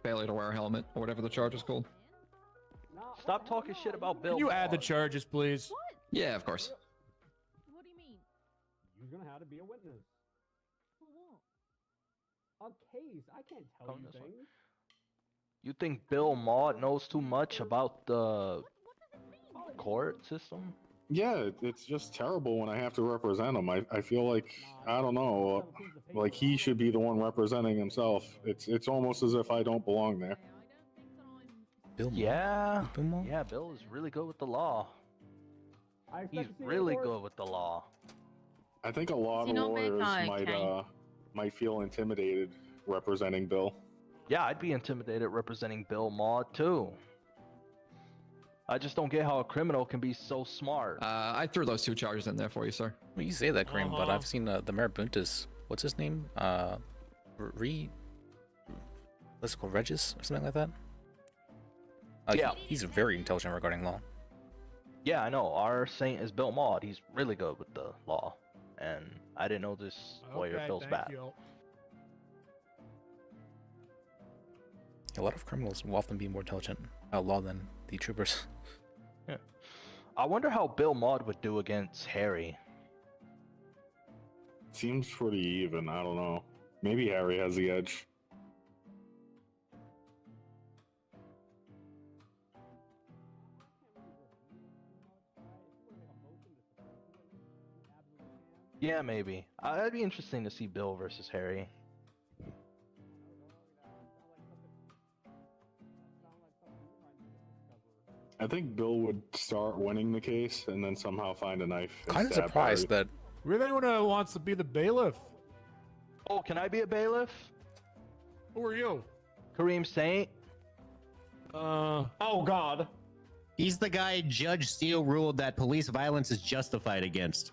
failure to wear a helmet or whatever the charge is called. Stop talking shit about Bill. Can you add the Maher. charges, please? Yeah, of course. What do you mean? You're gonna have to be a witness. For what? A case. I can't tell Come you this way. things. You think Bill Maud knows too much about the court system? Yeah, it's just terrible when I have to represent him. I feel like, I don't know, like he should be the one representing himself. It's almost as if I don't belong there. Bill Maher? Yeah. Bill Maher? Yeah, Bill is really good with the law. I expect He's to see you in really court. good with the law. I think a lot Is he of not bad lawyers guy, might feel intimidated representing Bill. Yeah, I'd be intimidated representing Bill Maud too. I just don't get how a criminal can be so smart. I threw those 2 charges in there for you, sir. Well, you say that, Kareem, but Uh-huh. I've seen the Mayor Buntas. What's his name? Let's go Regis or something like that. Yeah. He's very intelligent regarding law. Yeah, I know. Our saint is Bill Maud. He's really good with the law. And I didn't know this lawyer Okay, feels thank bad. you. A lot of criminals will often be more intelligent about law than the troopers. Yeah. I wonder how Bill Maud would do against Harry. Seems pretty even. I don't know. Maybe Harry has the edge. Yeah, maybe. It'd be interesting to see Bill versus Harry. I think Bill would start winning the case and then somehow find a knife. and Kind of stab surprised Harry. that. We're the anyone who wants to be the bailiff. Oh, can I be a bailiff? Who are you? Kareem Saint. Oh God. He's the guy Judge Steele ruled that police violence is justified against.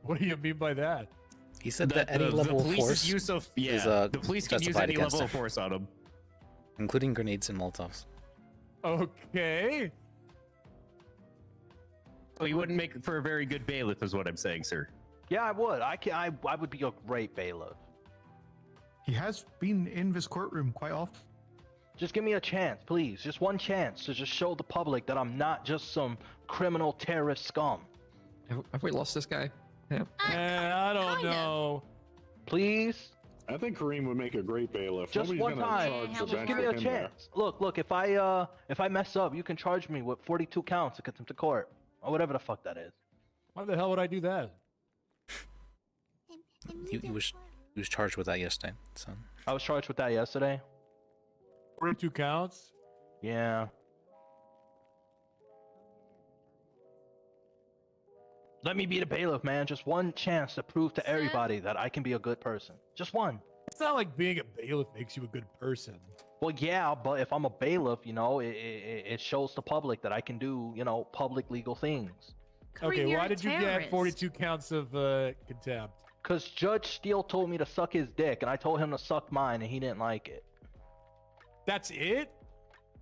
What do you mean by that? He said that any level of force use of is the police can use justified any against level of him, force on him. including grenades and Molotovs. Okay. So he wouldn't make for a very good bailiff, is what I'm saying, sir. Yeah, I would. I would be a great bailiff. He has been in this courtroom quite often. Just give me a chance, please. Just one chance to just show the public that I'm not just some criminal terrorist scum. Have we lost this guy? Yeah. I don't know. Please? I think Kareem would make a great bailiff. Just Nobody's one gonna time. charge the Just bench give me a with him there. chance. Look, if I mess up, you can charge me with 42 counts to get them to court. Or whatever the fuck that is. Why the hell would I do that? He was charged with that yesterday. So I was charged with that yesterday. 42 counts? Yeah. Let me be the bailiff, man. Just one chance to prove to everybody that I can be a good person. Just one. It's not like being a bailiff makes you a good person. Well, yeah, but if I'm a bailiff, it shows the public that I can do, public legal things. Okay, why did you get 42 counts of contempt? Because Judge Steele told me to suck his dick, and I told him to suck mine, and he didn't like it. That's it?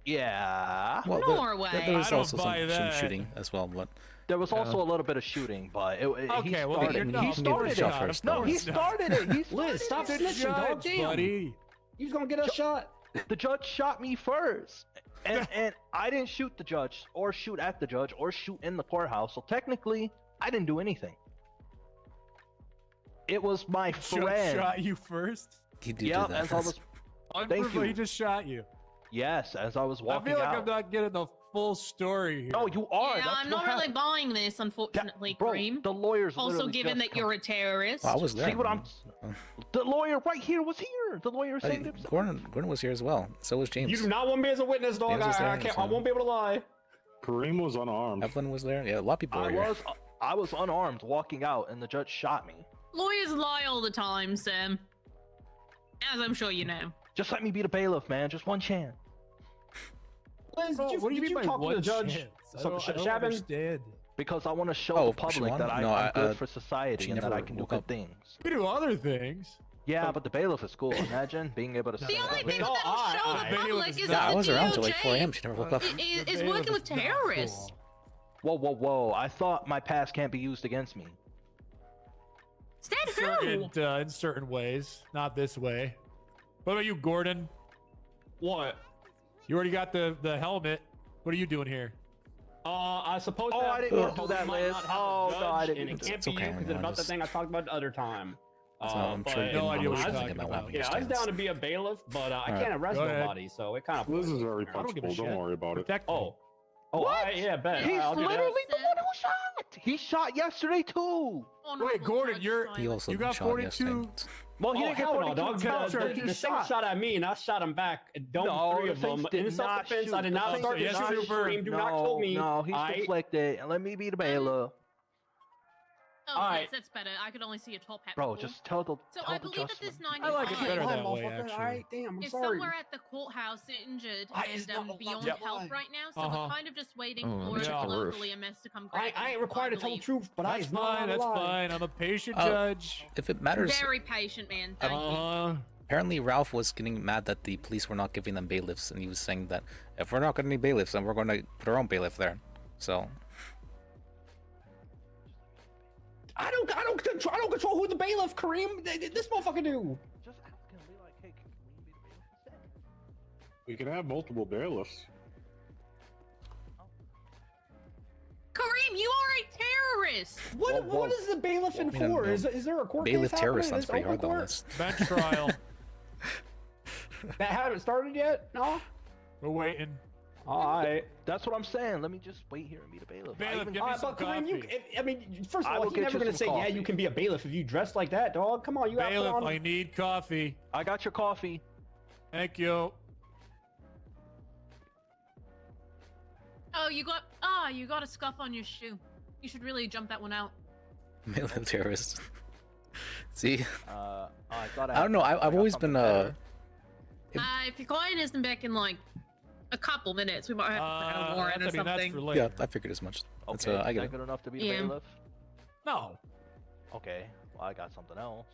Yeah. well, Norway. there was I also don't buy some that. shooting as well, but There was also a little bit of shooting, but he Okay, well, started, you're he not- started shot it. first, No, though. he started it. He started Liz, stop it. snitching, dog. Judge, Damn. buddy. You was gonna get us shot. The judge shot me first, and I didn't shoot the judge, or shoot at the judge, or shoot in the courthouse. So technically, I didn't do anything. It was my Judge friend. shot you first? he did Yep, do that as I first. was. Thank Unprovable, you. He just shot you. Yes, as I was I walking feel like out. I'm not getting the full story here. No, you are. Yeah, That's I'm what not really happened. buying this, unfortunately, Bro, Kareem. the lawyer's Also, literally given just that you're a terrorist. Well, I was there. See what I'm? The lawyer right here was here. The lawyer Hey, saved himself. Gordon was here as well. So was James. You do not want me as a witness, dog. James was there, I can't. so- I won't be able to lie. Kareem was unarmed. Evelyn was there. Yeah, a lot of people were here. I was unarmed walking out, and the judge shot me. Lawyers lie all the time, Sam. As I'm sure you know. Just let me be the bailiff, man. Just one chance. Liz, Bro, what do you mean by talk to one the judge? chance? I So, don't Shabin? understand. Because I want to show Oh, the public Siobhan? that No, I'm good for she society and that never I can do woke good up. things. You do other things. Yeah, but the bailiff is cool. Imagine being able to The say only that. thing that'll show the public is Yeah, that I the was around till like DOJ 4 a.m. She never woke up. is working with terrorists. Whoa, whoa, whoa. I thought my past can't be used against me. Said who? In certain ways, not this way. What about you, Gordon? What? You already got the helmet. What are you doing here? I suppose. Oh, that I didn't court do that, might Liz. not have a Oh, no, I judge, didn't And it do can't that. be It's you okay, because no, it's about the just- thing I talked about the other time. So I'm sure but- you no know idea what what you're you're thinking talking about. about. Yeah, I was down to be a bailiff, but I Alright, can't arrest go ahead. nobody, so it kind of. Liz is very I don't give a punchable. Don't shit. worry about it. Protect me. Oh, What? yeah, bet. He's I'll do that. literally the one who shot. He shot yesterday too. Wait, Gordon, He also you got shot 42. yesterday. Well, he Oh, didn't get hell no, 42 dog. counts. The He thing shot. shot at me, and I shot him back. Don't No, three the of them. things did In not self-defense, I did shoot. not The start things the did not shooting. shoot. Kareem, do not kill me. No, he's I- deflected. And let me be the bailiff. Oh, Alright. yes, that's better. I could only see a top hat. Bro, before. just tell the. So tell I the believe that judge this man. 95 I like it better that way, actually. Alright, damn, I'm is sorry. somewhere at the courthouse injured It's and not beyond allowed to help lie. right now, so Uh-huh. we're kind of just waiting Oh, let me for check the roof. locally a mess to come I grab ain't him, required to tell the believe. truth, but I That's is not fine. allowed to That's lie. fine. I'm a patient Oh. judge. If it matters, Very patient, man. Thank you. apparently Ralph was getting mad that the police were not giving them bailiffs, and he was saying that if we're not getting any bailiffs, then we're going to put our own bailiff there. So I don't control who the bailiff, Kareem. This motherfucker do. Just ask him. Be like, hey, can Kareem be the bailiff instead? We can have multiple bailiffs. Kareem, you are a terrorist. What is the bailiff in for? Is there a court bailiff case terrorist happening? sounds pretty hard Open on court? this. Bench trial. That haven't started yet? No. We're waiting. Alright. That's what I'm saying. Let me just wait here and be the bailiff. Bailiff, give me Alright, some but Kareem, coffee. I mean, first I of all, will he's get never you gonna some say, yeah, coffee. you can be a bailiff if you dress like that, dog. Come on, you gotta Bailiff, put on... I need coffee. I got your coffee. Thank you. Oh, you got a scuff on your shoe. You should really jump that one out. Bailiff terrorist. See? I thought I don't know. I've always been If your client isn't back in like a couple minutes, we might have to put out a warrant or something. Yeah, I figured as much. That's, Okay, I is get that it. good enough to be the Yeah. bailiff? No. Okay, well, I got something else.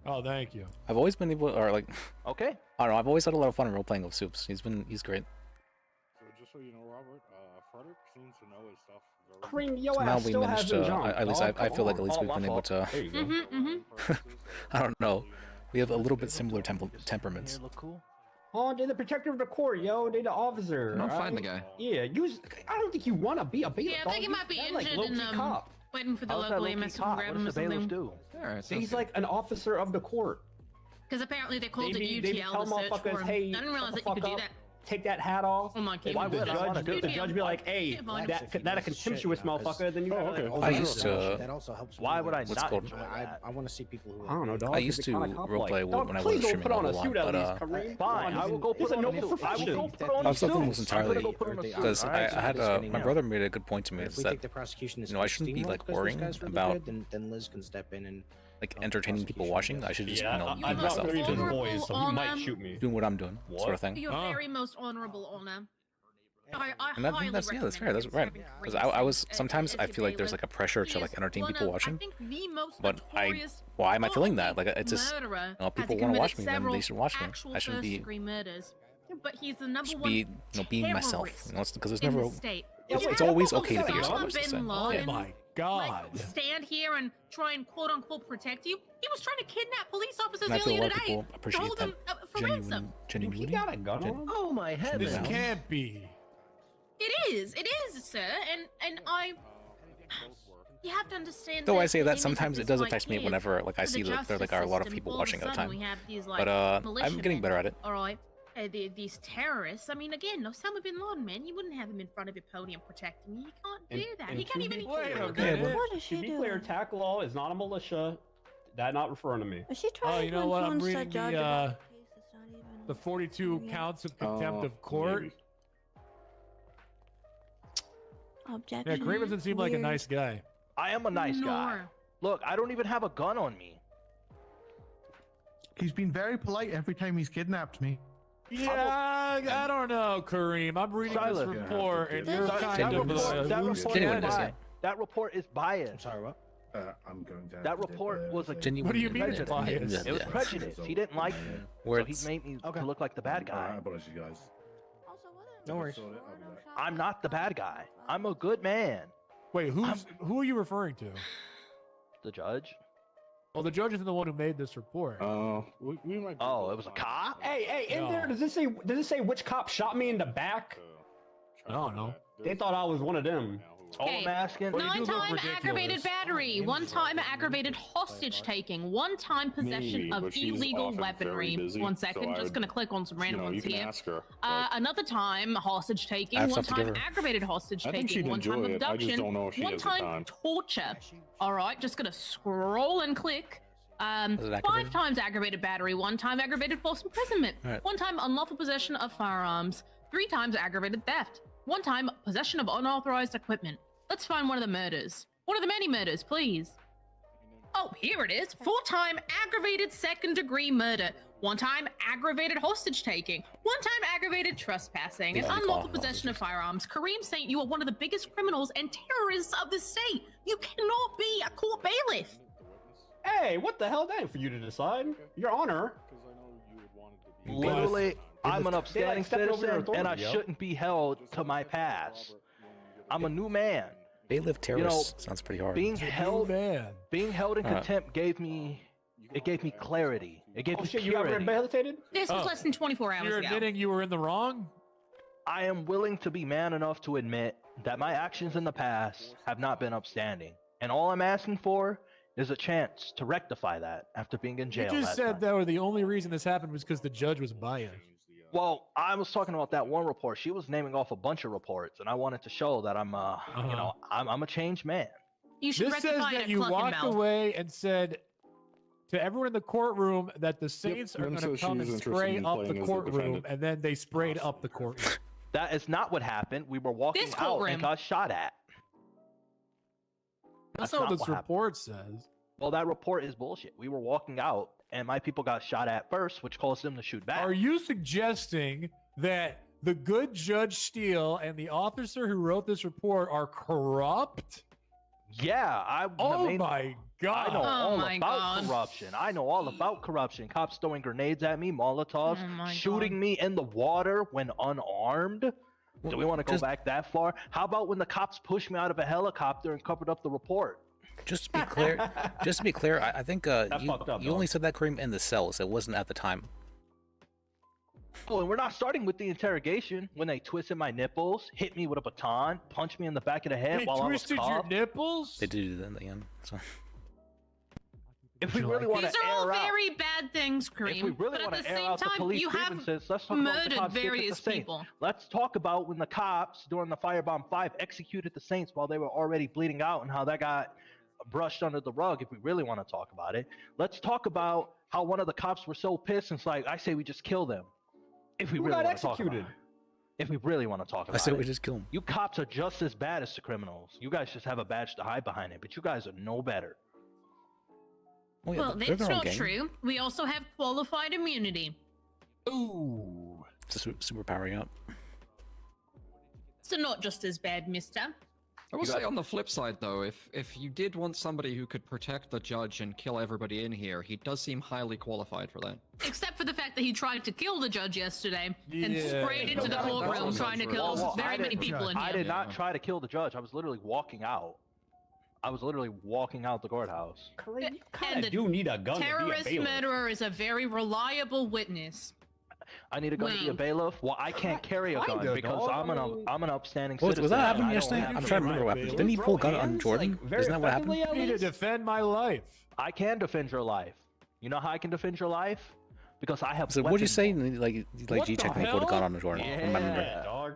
Oh, thank you. I've always been able, or like, Okay. I don't know. I've always had a lot of fun role playing with Soups. He's great. So just so you know, Robert, Frederick seems to know his stuff. Cream, yo Somehow ass we still managed hasn't to. jumped, At least dog. I feel like at Come least on. we've been able to. There you go. I don't know. We have a little bit similar temperaments. Look cool. Oh, they're the protector of the court, yo. They're the officer. I'll alright? find the guy. Yeah, I don't think you want to be a bailiff. Yeah, I think he might be injured and waiting for the How's that local low-key EMS to cop? grab What him or does the bailiff something. do? Alright, He's like an officer of the court. Because apparently they called They it be UTL tell to search motherfuckers, for him. hey, I didn't realize shut that the you could fuck do up. that. Take that hat off. Oh my god. Why would I wanna do The that? judge be like, hey, that a contemptuous motherfucker, then you gotta like, I used to. That also helps. Why would I What's not called? enjoy I that? want to see people who. I don't know, dog. I used to roleplay when I wasn't streaming a whole lot, but Fine, I will go put on a suit. I will go put on a Something suit. was entirely because I had my brother made a good point to me. If Is we that think the prosecution is I shouldn't be like steamrolled 'cause this worrying guy's really about good, then Liz can step in and like entertaining people watching. I should just Yeah, be I'm not myself, very doing, good boys, so he might shoot me. doing what I'm doing, sort of thing. Your very most honorable honor. I And highly that's recommend fair. That's right. serving Because Kareem I was Saint sometimes as I your feel like there's bailiff. like a pressure He to like is entertain one people of, watching. I think, the most But notorious why am I feeling that? Like it's just murderer people has want to watch committed me, then several they should watch me. actual I shouldn't be first-degree murders. But he's the number should one be being myself. terrorist Because there's in never the state. it's always okay to be Osama yourself. Just to say. bin Yeah. Laden, My God. stand here and try and quote unquote protect you. He was trying to kidnap police officers And I feel a earlier lot of today people to appreciate hold that them for ransom. genuinity. got a gun on him? Oh my heavens. This Yeah. can't be. It is, sir, and I. You have to understand. Though I that say the that image sometimes of it this does white affect me kid whenever like I for see the that there like justice are a lot of system, people all watching of at a a sudden time. we have these, But like, militia I'm getting better at it. All right, these terrorists. I mean, again, Osama bin Laden, man, you wouldn't have him in front of your podium protecting you. He can't do that. He can't even. To be clear, TAC law is not a militia. That not referring to me. Is she Oh, trying you to know what? I'm influence reading the judge the about a case that's not even... the 42 counts of contempt of court. maybe. Yeah, Objection. Kareem doesn't seem like a Weird. nice guy. I am a nice guy. Look, I don't even have a gun on me. He's been very polite every time he's kidnapped me. Yeah, I don't know, Kareem. I'm reading Silas. this report, and you're That kind of report, that loose report Genuine, is isn't biased. That report is biased. I'm sorry, what? I'm going to. That report was a Genuine. What do you mean prejudice. biased? It was prejudice. He didn't like me, so he Words. made me to look like the bad I guy. apologize, guys. No worries. I'm not the bad guy. I'm a good man. Wait, who are you referring to? The judge. Well, the judge isn't the one who made this report. We might. Oh, it was a cop. Hey, in No. there, does it say which cop shot me in the back? I don't know. They thought I was one of them. All I'm asking. Well, you do look 9-time aggravated ridiculous. battery, 1-time aggravated hostage taking, 1-time possession Maybe, of but she's illegal often very weaponry. busy, 1 so second, I just would- gonna click on some random you ones can here. ask her. Another time hostage taking, I have stuff to 1-time give her. aggravated hostage I think taking, she'd 1-time enjoy it. I just abduction, don't know if she has the 1-time time. torture. All right, just gonna scroll and click. Is it 5 activated? times aggravated battery, 1-time aggravated false imprisonment, All right. 1-time unlawful possession of firearms, 3 times aggravated theft, 1-time possession of unauthorized equipment. Let's find one of the murders. One of the many murders, please. Oh, here it is. 4-time aggravated second-degree murder. 1-time aggravated hostage taking. 1-time aggravated trespassing. And Yeah, they call unlawful it possession of firearms. Kareem Saint, you are one of the biggest criminals and terrorists of the state. You cannot be a court bailiff. Hey, what the hell? That ain't for you to decide. Your Honor. Literally, I'm an They, upstanding like, stepped over your citizen, and I authority, yo. shouldn't be held to my past. I'm a new man. Bailiff terrorist sounds pretty hard. Being held in Alright. contempt gave me clarity. It gave Oh me shit, you got purity. rehabilitated? This was less than 24 hours You're ago. admitting you were in the wrong? I am willing to be man enough to admit that my actions in the past have not been upstanding. And all I'm asking for is a chance to rectify that after being in jail. You just said though the only reason this happened was because the judge was biased. Well, I was talking about that one report. She was naming off a bunch of reports, and I wanted to show that I'm, you know, I'm a changed man. You should This says rectify that it at you Cluckenbell. walked away and said to everyone in the courtroom that the Saints are Lynn going to says she come was and interested spray in up the playing as the courtroom, defendant. and then they sprayed up the courtroom. That is not what happened. We were walking This out courtroom. and got shot at. That's not what this report says. Well, that report is bullshit. We were walking out, and my people got shot at first, which caused them to shoot back. Are you suggesting that the good Judge Steele and the officer who wrote this report are corrupt? Yeah, my God. I know all my about God. corruption. I know all about corruption. Cops throwing grenades at me, Molotovs, Oh my shooting me in the water when unarmed. Do we want to go back that far? How about when the cops pushed me out of a helicopter and covered up the report? Just to be clear, I think you only said that, Kareem, in the cells. It wasn't at the time. Oh, and we're not starting with the interrogation when they twisted my nipples, hit me with a baton, punched me in the back of the head They while twisted I was your cuffed. nipples? They did it in the end. So. If we really want These to are all air out, very bad things, Kareem. if we really but want at to the air same out the time, police you have grievances, let's talk about what the murdered cops did to the various Saints. people. Let's talk about when the cops during the Firebomb 5 executed the Saints while they were already bleeding out and how that got brushed under the rug. If we really want to talk about it, let's talk about how one of the cops were so pissed and it's like, I say we just kill them. If we Who really got want to talk about executed? it. If we really want to talk about I said it. we just kill him. You cops are just as bad as the criminals. You guys just have a badge to hide behind it, but you guys are no better. Oh, yeah, Well, they're that's their own not gang. true. We also have qualified immunity. Ooh. It's a superpower, yeah. So not just as bad, mister. I will say on the flip side, though, if you did want somebody who could protect the judge and kill everybody in here, he does seem highly qualified for that. Except for the fact that he tried to kill the judge yesterday and Yeah. sprayed into the courtroom trying to kill very many people in I here. did not try to kill the judge. I was literally walking out. I was literally walking out the courthouse. Kareem, you And kind the of do need a gun to be a terrorist bailiff. murderer is a very reliable witness. I need a gun to be a Wink. bailiff. Well, I can't carry a gun Kinda, because dog. I'm an upstanding Was citizen. that happening I don't yesterday? have- I'm trying to remember what happened. Didn't he pull a gun on Jordan? Isn't that what happened? I need to defend my life. I can defend your life. You know how I can defend your life? Because I have. So what'd you weapons. say? Like What G the checked me, pulled a gun hell? on Jordan. Yeah. I remember. Dog.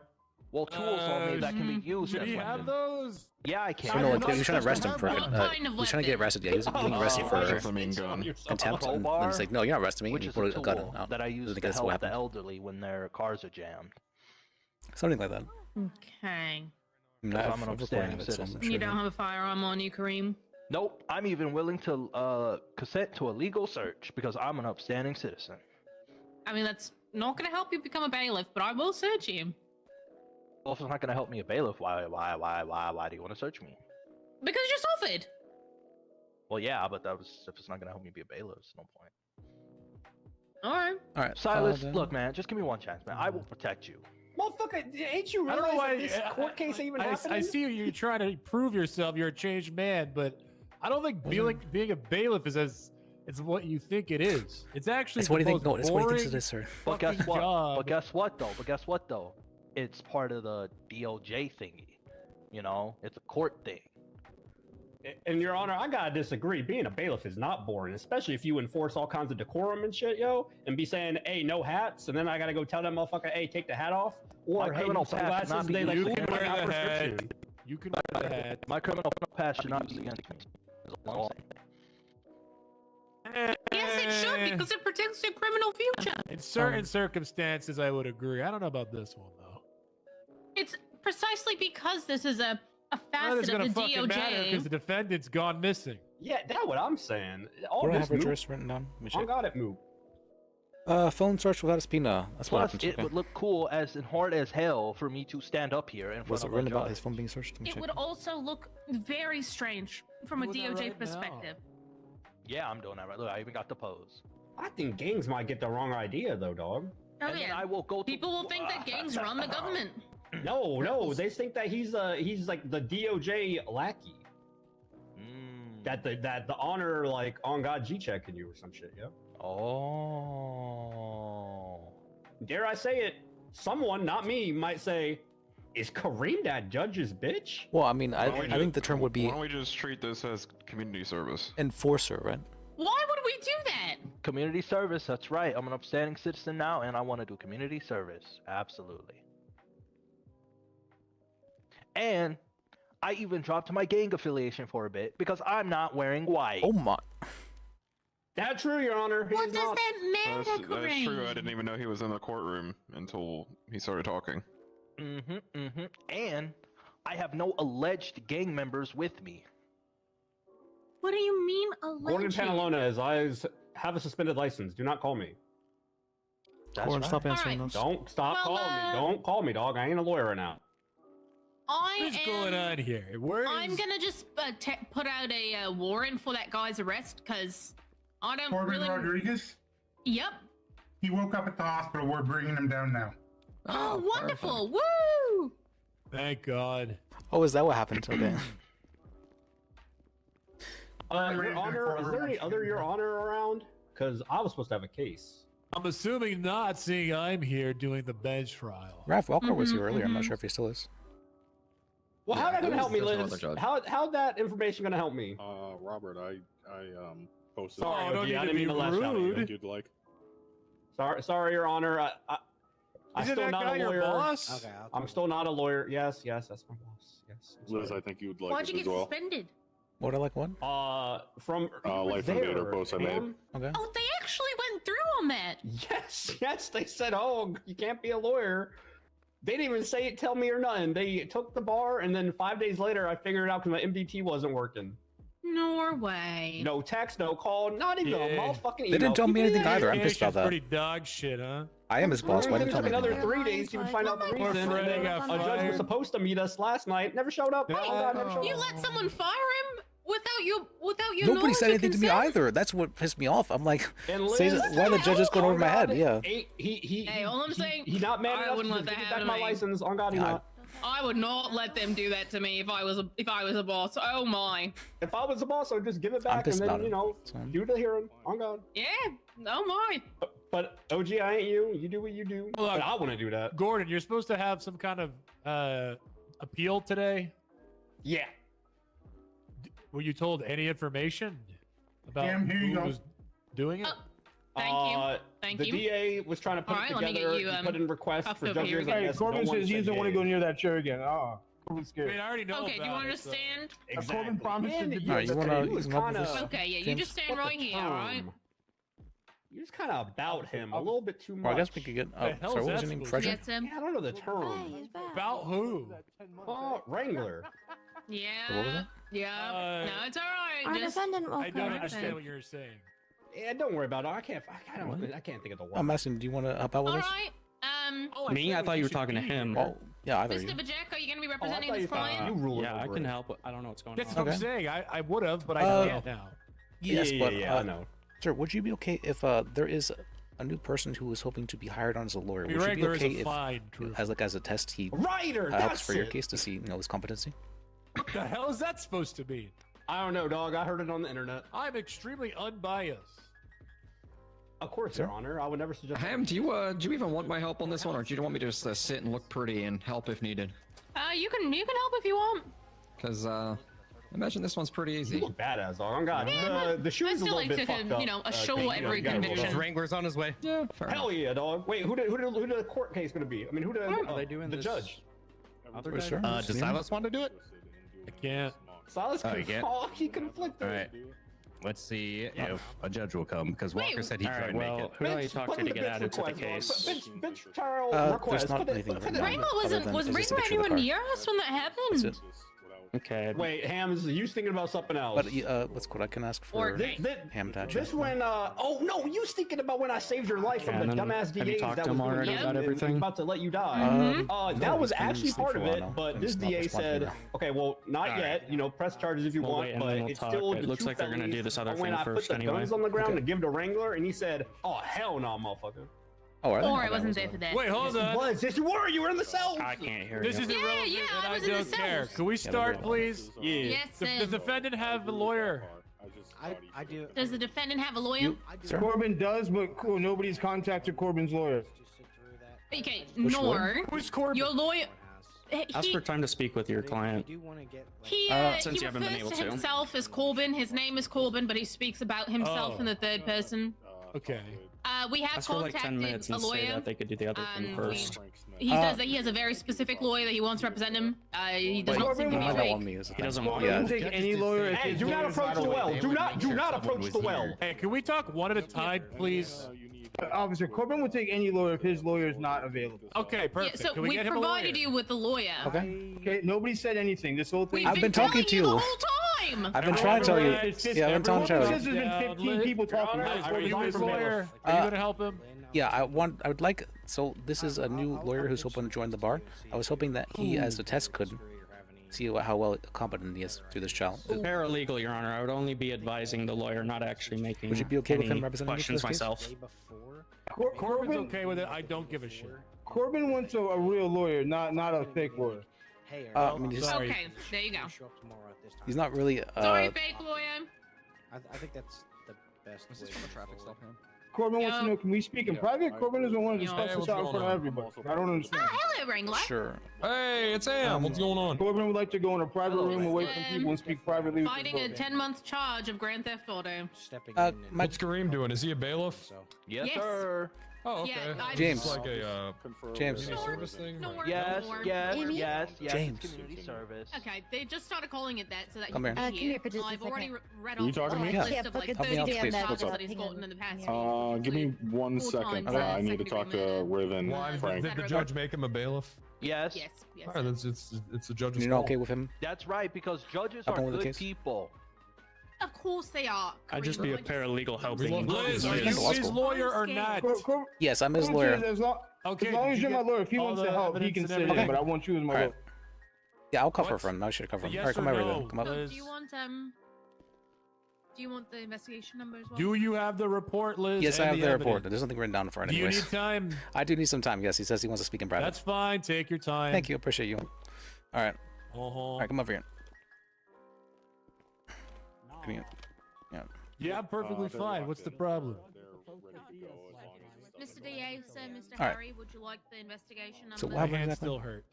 Well, tools on me that can be used Did as he have weapons. those? Yeah, I can. So no, like, he was trying to arrest him for. What kind of He was trying to get arrested. Yeah, he was getting arrested for contempt. And then he's like, "No, you're not arresting me." Which And he is a pulled a gun tool out. that I use I to think that's what help the happened. elderly when their cars are jammed. Something like that. Okay. No, I'm I've an recorded upstanding it, so I'm citizen. You don't have a firearm on you, Kareem? Nope, I'm even willing to consent to a legal search because I'm an upstanding citizen. I mean, that's not going to help you become a bailiff, but I will search you. Well, if it's not going to help me a bailiff, why do you want to search me? Because you just offered. Well, yeah, but that was if it's not going to help me be a bailiff, it's no point. Alright. Alright. Silas, look, man, just give me one chance, man. I will protect you. Motherfucker, ain't you I don't know realize why that this court case ain't even happening? I see you're trying to prove yourself. You're a changed man, but I don't think being a bailiff is as it's what you think it is. It's actually That's what he the thinks. most No, that's what he thinks it boring is, sir. But guess fucking what? job. But guess what though? It's part of the DOJ thingy. You know, it's a court thing. And Your Honor, I gotta disagree. Being a bailiff is not boring, especially if you enforce all kinds of decorum and shit, yo, and be saying, "Hey, no hats," and then I gotta go tell that motherfucker, "Hey, take the hat off," or My "Hey, criminal no pass sunglasses." cannot be They like used look against like me. a prescription. You can wear the hat. My criminal pass should not be used against me. Is all I'm saying. Yes, it should, because it protects your criminal future. In certain circumstances, I would agree. I don't know about this one though. It's precisely because this is a That facet is of gonna the fucking matter because the DOJ. defendant's gone missing. Yeah, that's what I'm saying. All What do I this have moot. address written down? Let me I check. got it, moot. Phone search without a subpoena. That's what Plus, happened. it Okay. would look cool as and hard as hell for me to stand up here in front Was it of a written about judge. his phone being searched? Let me It check. would also look very strange from a Doing that DOJ right now. perspective. Yeah, I'm doing that right. Look, I even got the pose. I think gangs might get the wrong idea, though, dog. Oh And then yeah. I will go to People will think that gangs run the government. No, they think that he's like the DOJ lackey. That the honor like on God G checking you or some shit, yeah. Oh. Dare I say it? Someone, not me, might say, Is Kareem that judge's bitch? Well, I mean, I think the term would be Why don't we just treat this as community service? enforcer, right? Why would we do that? Community service, that's right. I'm an upstanding citizen now, and I want to do community service. Absolutely. And I even dropped my gang affiliation for a bit because I'm not wearing white. Oh my. That's true, Your Honor. What does that matter, That's true. Kareem? I didn't even know he was in the courtroom until he started talking. And I have no alleged gang members with me. What do you mean, Gordon alleged? Panalona, I have a suspended license. Do not call me. Gordon, stop answering those. Don't stop calling me. Don't call me, dog. I ain't a lawyer right now. What's going on here? I'm gonna just put out a warrant for that guy's arrest because I don't Corbin really. Rodriguez? Yep. He woke up at the hospital. We're bringing him down now. Oh, wonderful! Woo! Thank God. Oh, is that what happened? Okay. Your Honor, is there any other Your Honor around? Because I was supposed to have a case. I'm assuming not, seeing I'm here doing the bench trial. Ralph Walker was here earlier. I'm not sure if he still is. Well, how's that gonna help me, Liz? How's that information gonna help me? Robert, I posted. Sorry, don't OG, need I to didn't mean be to lash out at you. rude. If you'd like. Sorry, Your Honor. I'm Isn't still that not guy a your lawyer. boss? Okay, I'm still not a lawyer. Yes, that's my boss. Yes. I'm Liz, sorry. I think you would like Why'd it you as get well. suspended? What I like what? From Life and Data post I made. Ham? Okay. Oh, they actually went through on that. Yes. They said, "Oh, you can't be a lawyer." They didn't even say it, tell me or nothing. They took the bar, and then 5 days later, I figured it out because my MDT wasn't working. Norway. No text, no call, not even a motherfucking email. They didn't tell me anything either. I'm pissed about that. Pretty dog shit, huh? I am his boss. Why didn't you tell me Another anything? 3 days to find out the Poor reason. Fred And then got a judge fired. was supposed to meet us last night. Never showed up. Yeah. Oh God, never showed You up. let someone fire him without your Nobody knowledge said or anything to me consent? either. That's what pissed me off. I'm like, And say, Liz- why the judge is going over my head? Yeah. Hey, all I'm saying, He's not mad I enough wouldn't to let that give me happen back to my me. license. On God, he Yeah, not. I would not let them do that to me if I was a boss. Oh my. If I was the boss, I'd just give it I'm back pissed and about then, it. do the hearing. On God. Yeah. Oh my. But OG, I ain't you. You do what you do. Well, but I want to do that. Gordon, you're supposed to have some kind of appeal today. Yeah. Were you told any information about Cam, here you who go. was doing it? Thank you. Thank the you. DA was trying to put Alright, it let me together. get you, he put in requests up for over here judges. again. I Hey, guess Corbin no one says he said doesn't want to yay. go near that chair again. Corbin's I scared. mean, I already know Okay, do you about want to it, just so- stand? Exactly. Corbin promised And to do Alright, he you was- wanna- he was you wanna kinda- just- Okay, yeah, you James? just stand what the right here, alright? term? You just kind of about him a little bit too much. Well, I guess we could get. The Oh, hell's sorry, what was that your name? supposed to Frederick? Yes, him. Yeah, I don't know the term. Hey, he's back. About who? Oh, Wrangler. Yeah. What was that? Yeah. No, it's alright. Our Just defendant will I don't correct understand it. what you're saying. Yeah, don't worry about it. I can't think of the word. I'm asking, do you want to help out with this? alright. Me? I thought you were talking to him. Oh, yeah, either Mr. you. Bajek, are you going to be Oh, I representing thought this you thought client? you ruled Yeah, I over can it. help. I don't know what's going That's on. what I'm Okay. saying. I would have, but I don't now. Yes, yeah, but yeah, I know. sir, would you be okay if there is a new person who is hoping to be hired on as a lawyer? Would you be Regular is okay a if, fine, trooper. as a test, he Writer. helps That's for your it. case to see his competency? What the hell is that supposed to mean? I don't know, dog. I heard it on the internet. I'm extremely unbiased. Of course, Your Honor. I would never suggest. Ham, do you even want my help on this one, or do you want me to just sit and look pretty and help if needed? You can help if you want. Because I imagine this one's pretty easy. You look badass, dog. Oh God, the shoe's I a still little like bit to, fucked up. assure you every gotta roll conviction. down. Wrangler's on his way. Yeah, fair Hell yeah, dog. Wait, who the court case gonna be? I mean, who Are they doing the this? judge? Other For guy? sure. Does Silas want to do it? I can't. Silas Oh, you can't? he conflicted. All right. Let's see if a judge will come because Walker Wait. said he'd All try right, and make well, it. who do I talk Put to in to the get bitch added to the request, case? Bitch trial There's request. not Put it- anything put written it- down. Rainbow other than was it's just a Rainbow picture of the anywhere car. near us when that That's happened? it. Okay. Wait, Hams, you thinking about something else? But what's called? I can ask for Ham to This when oh no, you thinking about when I saved your life from the Cannon, dumbass have you DAs talked that to was him already doing about nothing and everything? about to let you die. No, That was he's been actually asleep part for of a it, while now, but and this he's not DA responding said, now. okay, well, not All yet. right. You know, press charges if you We'll want, wait, and but then we'll it's talk. still It the looks two like they're gonna do felonies. this other And when thing I first put the anyway. guns on the ground Okay. to give to Wrangler, and he said, "Oh hell no, motherfucker." Oh, are they? Or I Okay, wasn't there for that. Wait, hold on. Was yes, you were? You were in the cell. I can't hear This you. is irrelevant, yeah, and I I was in the don't care. cells. Can we start, they're please? Yeah. Yes, The defendant have a lawyer. I do. Does the defendant have a lawyer? You, sir? Corbin does, but cool, nobody's contacted Corbin's lawyer. Okay, Which nor lawyer? Who's Corbin? your lawyer. Ask for time to speak with your client. He Since you haven't been able refers to to. himself as Corbin. His name is Corbin, but he speaks about himself in the third person. Okay. We have Ask for like 10 contacted minutes a and say lawyer. that they could do the other thing first. He says that he has a very specific lawyer that he wants to represent him. He does not seem to be fake. He doesn't want You can take any lawyer. Hey, do not approach the well. Do not approach the well. Hey, can we talk one at a time, please? Officer Corbin will take any lawyer if his lawyer is not available. Okay, perfect. Yeah, so Can we we get him a provided lawyer? you with the lawyer. Okay. Nobody said anything. This whole thing. I've been talking to you. the whole time. I've been trying to tell you. Yeah, I've been trying to tell you. There's been 15 people talking. Are you his lawyer? Are you gonna help him? Yeah, I would like. So this is a new lawyer who's hoping to join the bar. I was hoping that he, as a test, could see how well competent he is through this trial. Paralegal, Your Honor. I would only be advising the lawyer, not actually making. Would you be okay with any him representing you for questions this case? myself? Corbin's okay with it. I don't give a shit. Corbin wants a real lawyer, not a fake lawyer. I mean, he's, Okay, there you go. he's not really. Sorry, fake lawyer. I think that's the best. Is this from a traffic stop now? Corbin wants to know, can we speak in private? Corbin doesn't want to discuss this out in front of everybody. I don't understand. Hello, Wrangler. Sure. Hey, it's Am. What's going on? Corbin would like to go in a private room away from people and speak privately with Fighting a the 10-month charge of Grand Theft Auto. What's Kareem doing? Is he a bailiff? Yes, Yes. sir. Oh, okay. Yeah, I- James. It's like a James. community service thing. Yes, yes, Amy? yes, yes. James. Community service. Okay, they just started calling it that so that Come you here. can Come here for just a I've already second. read Are you off talking to a me? Yeah. list of like Help me out, 30 please. charges What's up? that he's gotten in the past. Give me 1 Full second. time, I need to second talk degree to murder. Riv and Why Frank. did the judge make him a bailiff? Yes. Yes, yes. All right, it's the judge's You're not call. okay with him? That's right, because judges Up are on with the good case? people. Of course they are. I'd just be a paralegal helping. Liz, are you Law his school. lawyer or not? Yes, I'm his lawyer. Okay. As long as did you're you my get lawyer, if he all wants the to help, he evidence can and sit in, everything? but I want you as my All right. lawyer. Yeah, I'll cover What? for him. I should cover him. Yes All right, come or over no, then. Come up. Liz? Do you want the investigation number as well? Do you have the report, Liz? Yes, I and have the report. evidence? There's nothing written down for it Do you anyways. need time? I do need some time. Yes, he says he wants to speak in private. That's fine. Take your time. Thank you. Appreciate you. All right. All right, come over here. Come here. Yeah. Yeah, I'm perfectly fine. What's the problem? Mr. DA, sir, Mr. All right. Harry, would you like the investigation number? So what My happened hand exactly? still hurt.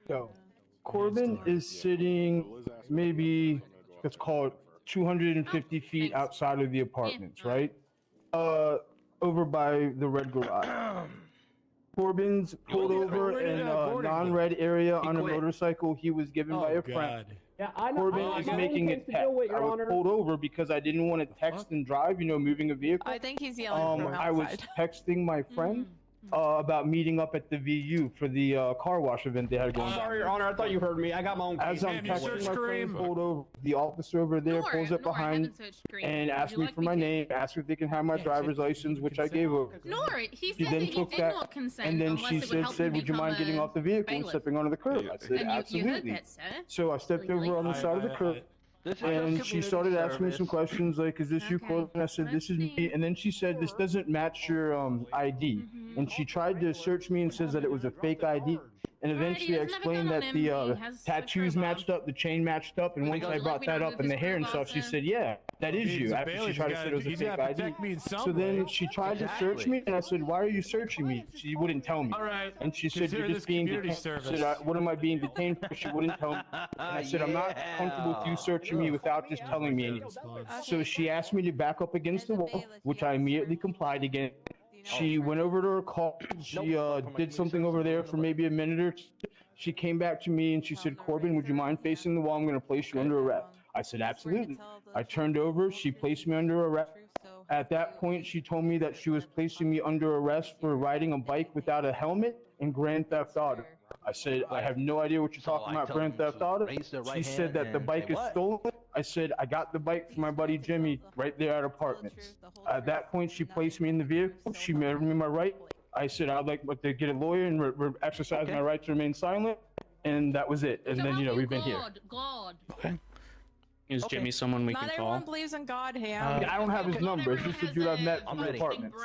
So, Corbin is sitting maybe, let's call it 250 feet outside of the apartments, right? Over by the red garage. Corbin's pulled over in a non-red area on a motorcycle he was given by a friend. Yeah, I know. Corbin I is got making one it case to text. deal with, I Your was Honor. pulled over because I didn't want to text and drive, moving a vehicle. I think he's yelling from I was outside. texting my friend about meeting up at the VU for the car wash event they had going on. Sorry, Your Honor. I thought you heard me. I got my own case. As I'm texting my friend pulled over, the officer over there pulls up behind and asks me for my name, asks if they can have my driver's license, which I gave her. Nor, he She said then that he took did that, not consent and then unless she it would help him would you mind become getting a off the vehicle and bailiff. stepping onto the curb? I said, And you heard absolutely. that, sir. So I stepped over on the side of the curb. And she started asking me some questions like, is this you, Corbin? I said, this is me. And then she said, this doesn't match your ID. And she tried to search me and says that it was a fake ID. And eventually I explained that the tattoos matched up, the chain matched up. And once I brought that up and the hair and stuff, she said, yeah, that is you. After she tried to say it was a fake ID. So then she tried to search me and I said, why are you searching me? She wouldn't tell me. And she said, you're just being detained. I said, what am I being detained for? She wouldn't tell me. And I said, I'm not comfortable with you searching me without just telling me anything. So she asked me to back up against the wall, which I immediately complied again. She went over to her car. She did something over there for maybe a minute or two. She came back to me and she said, Corbin, would you mind facing the wall? I'm going to place you under arrest. I said, absolutely. I turned over. She placed me under arrest. At that point, she told me that she was placing me under arrest for riding a bike without a helmet and Grand Theft Auto. I said, I have no idea what you're talking about, Grand Theft Auto. She said that the bike is stolen. I said, I got the bike from my buddy Jimmy right there at apartments. At that point, she placed me in the vehicle. She made me my right. I said, I'd like to get a lawyer and exercise my right to remain silent. And that was it. And then, we've been here. God. Okay. Is Jimmy someone we Not can everyone call? believes in God, Ham. I don't have his number. It's just a dude I've met from the apartments.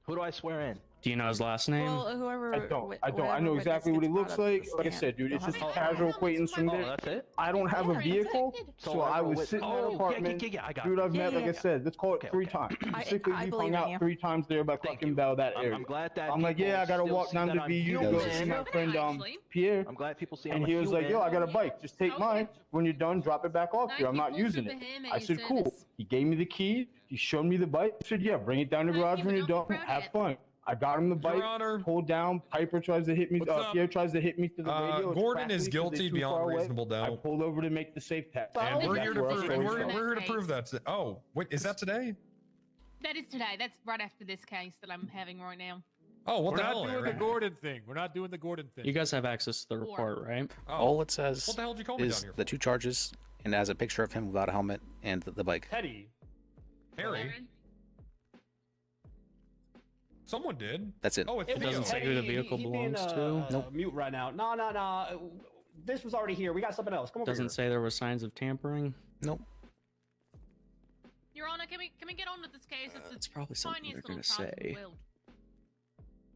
Who do I swear in? Do you know his last name? Well, whoever. I don't. I know exactly what he looks like. Like I said, dude, it's just a casual acquaintance from there. that's it? I don't have a vehicle, so I was sitting in an apartment. I got Dude, I've it. met, like I said, let's call it 3 times. Basically, we hung out 3 times there by fucking Bell, that area. I'm glad that I'm like, people yeah, I gotta still walk see down that to I'm VU to go human. see my friend Pierre. I'm glad people see And I'm he a was like, yo, human. I got a bike. Just take mine. When you're done, drop it back off here. I'm not using it. I said, cool. He gave me the key. He showed me the bike. I said, yeah, bring it down to the garage when you're done. Have fun. I got him the bike, pulled down. Piper tries to hit me. Pierre tries to hit me through the radio. It's Gordon is crackly 'cause guilty they're too beyond far away. reasonable doubt. I pulled over to make the safe tap. And we're here to That's prove. where I And started. we're here to prove that. Oh, wait, is that today? That is today. That's right after this case that I'm having right now. Oh, what We're the not hell? doing the Gordon thing. We're not doing the Gordon thing. You guys have access to the report, right? All it says What the hell did you call me is down here the 2 charges, and it has a picture of him without a helmet and the bike. Teddy. Harry. Someone did. That's it. Oh, it's It doesn't say who the vehicle belongs to. Nope. Mute right now. No. This was already here. We got something else. Come over Doesn't say there were signs of tampering. Nope. Your Honor, can we get on with this case? It's probably something they're tiniest gonna little trial in the say. world.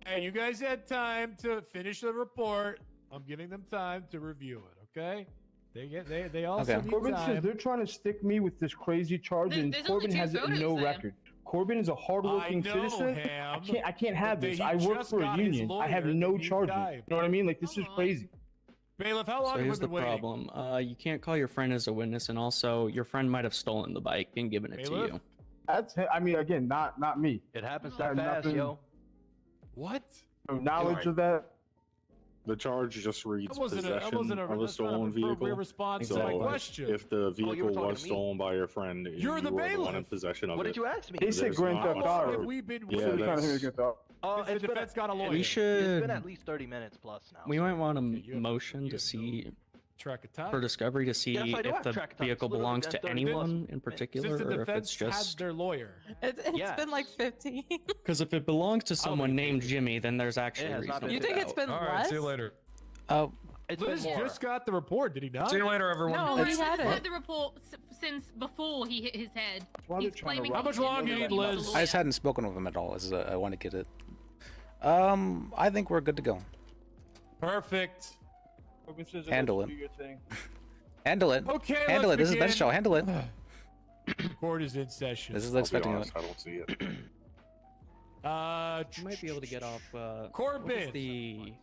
Hey, you guys had time to finish the report. I'm giving them time to review it. Okay? They also need Corbin time. says they're trying to stick me with this crazy charge, and There's only Corbin 2 has photos no there. record. Corbin is a hardworking I know, citizen. Ham. I can't have But this. he I work just for a got his union. I have lawyer no that he charges. died. You know what I mean? Like, this is crazy. Bailiff, how long So have we here's the been waiting? problem. You can't call your friend as a witness, and also your friend might have stolen the bike and given it to Bailiff? you. That's, I mean, again, not me. It happens I that have fast, nothing- yo. What? No knowledge of that. The charge just reads That wasn't possession a of a that's not an stolen appropriate vehicle. response So to my question. if the you were vehicle talking was to me. stolen by your friend, and You're you the were the one in bailiff. possession of What it. did you ask me? They said there's Grand not Theft much- How long Auto. have we been Yeah, So they're trying to that's- hear Grand Theft Auto. The It's been defense got a lawyer. We It's should. been at least 30 minutes plus now. We might want a Okay, you have- motion you to have see track of time. for discovery to see Yes, I do if have the track time. vehicle It's literally belongs been to 30 plus. anyone in particular, Since the or if defense it's had just their lawyer. It's Yes. been like 15. because if it belongs to someone named Jimmy, then there's actually has not reasonable been You think it's doubt. been All right, less? see you later. It's been Liz more. just got the report, did he not? See you later, everyone. No, No, he he's had had it. the report since before he hit his head. Why He's they're trying to claiming rob How much he longer didn't you need, know he was Liz? a I just lawyer. hadn't spoken with him at all. As I want to get it. I think we're good to go. Perfect. Corbin says I Handle let it. you do your thing. Handle it. Okay, Handle it. let's This is Ben's begin. show. Handle it. Court is in session. This is I'll be expecting honest, it. I don't see it. You might be able to get off. Corbin. What is the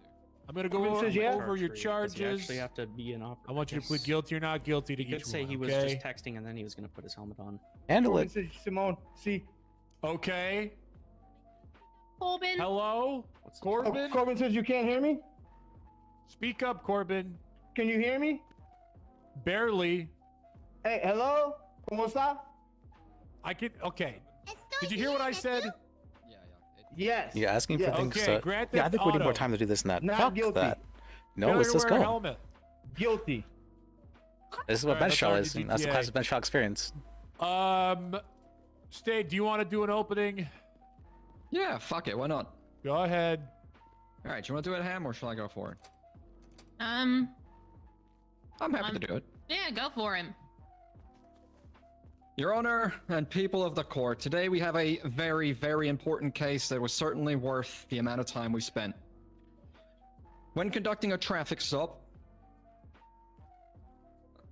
I'm gonna go Corbin says yeah. over your does he charges. actually have to be an operator? I want you to plead guilty or not guilty to He each could say one, he was okay? just texting and then he was going to put his helmet on. Handle Corbin it. says, Simone, see. Okay. Corbin. Hello, Oh, Corbin. Corbin says you can't hear me? Speak up, Corbin. Can you hear me? Barely. Hey, hello? ¿Cómo está? I can. Okay. Did you hear what I said? Yes. Yeah, asking for Yes. things. Okay, Grand Yeah, I Theft think we need more Auto. time to do this than that. Not Fuck guilty. that. No, Failure let's to just wear a go. helmet. Guilty. This is what Alright, bench let's show argue is. and That's the GTA. class of bench show experience. State, do you want to do an opening? Yeah, fuck it. Why not? Go ahead. All right, you want to do it, Ham, or shall I go for it? Um. I'm happy to do it. Yeah, go for him. Your Honor and people of the court, today we have a very, very important case that was certainly worth the amount of time we spent. When conducting a traffic stop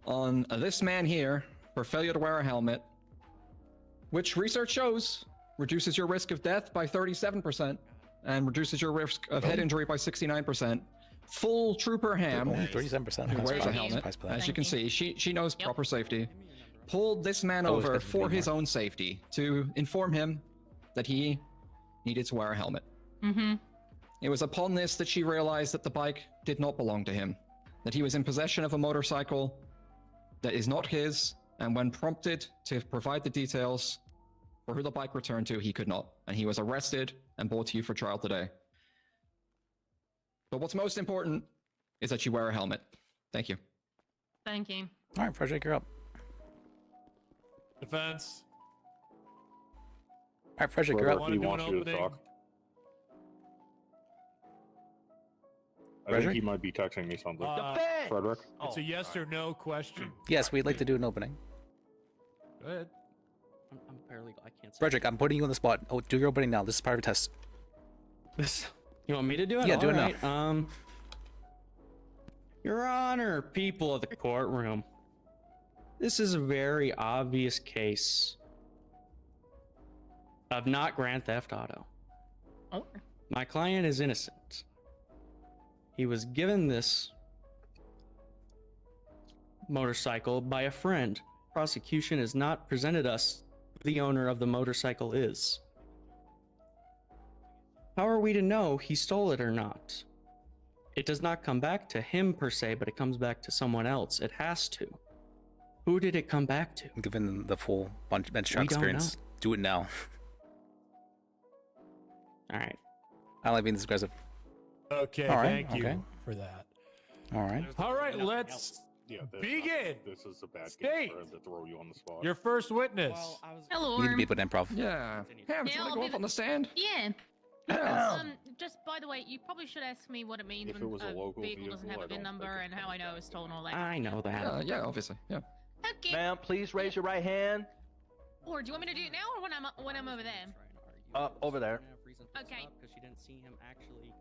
on this man here for failure to wear a helmet, which research shows reduces your risk of death by 37% and reduces your risk of head injury by 69%. Full Trooper Ham, Only 37%. who wears a Thank you. helmet, Price for that. as you can see, she knows Yep. proper safety, pulled this man Always over better to for be his more. own safety to inform him that he needed to wear a helmet. Mm-hmm. It was upon this that she realized that the bike did not belong to him, that he was in possession of a motorcycle that is not his, and when prompted to provide the details for who the bike returned to, he could not, and he was arrested and brought to you for trial today. But what's most important is that you wear a helmet. Thank you. Thank you. All right, Frederick, you're up. Defense. All right, Frederick, you're Frederick, up. Wanna he do an wants you to opening? talk. I Frederick? think he might be texting me something. Defense! Frederick? It's a yes or no question. Yes, we'd like to do an opening. Go ahead. I'm paralegal. I can't say. Frederick, I'm putting you on the spot. Oh, do your opening now. This is part of a test. This. You want me to do it? Yeah, do it now. now. Your Honor, people of the courtroom. This is a very obvious case of not grand theft auto. Oh. My client is innocent. He was given this motorcycle by a friend. Prosecution has not presented us who the owner of the motorcycle is. How are we to know he stole it or not? It does not come back to him per se, but it comes back to someone else. It has to. Who did it come back to? Given the full bench truck We don't experience, do it now. All right. I like being this aggressive. Okay, All right, thank you okay. for that. All right. All right, let's begin. This is a bad State. game for him to throw you on the spot. Your first witness. Hello. You need to be put in improv. Yeah. Ham, do you Yeah, want I'll to go be up on the stand? Yeah. Yeah. Just by the way, you probably should ask me what it means If it when was a local vehicle doesn't have vehicle, a I VIN don't number and how I know it's stolen all that. I know that. Yeah, obviously. Yeah. Okay. Ma'am, please raise your right hand. Or do you want me to do it now or when I'm over there? Over there. Okay. Because she didn't see him actually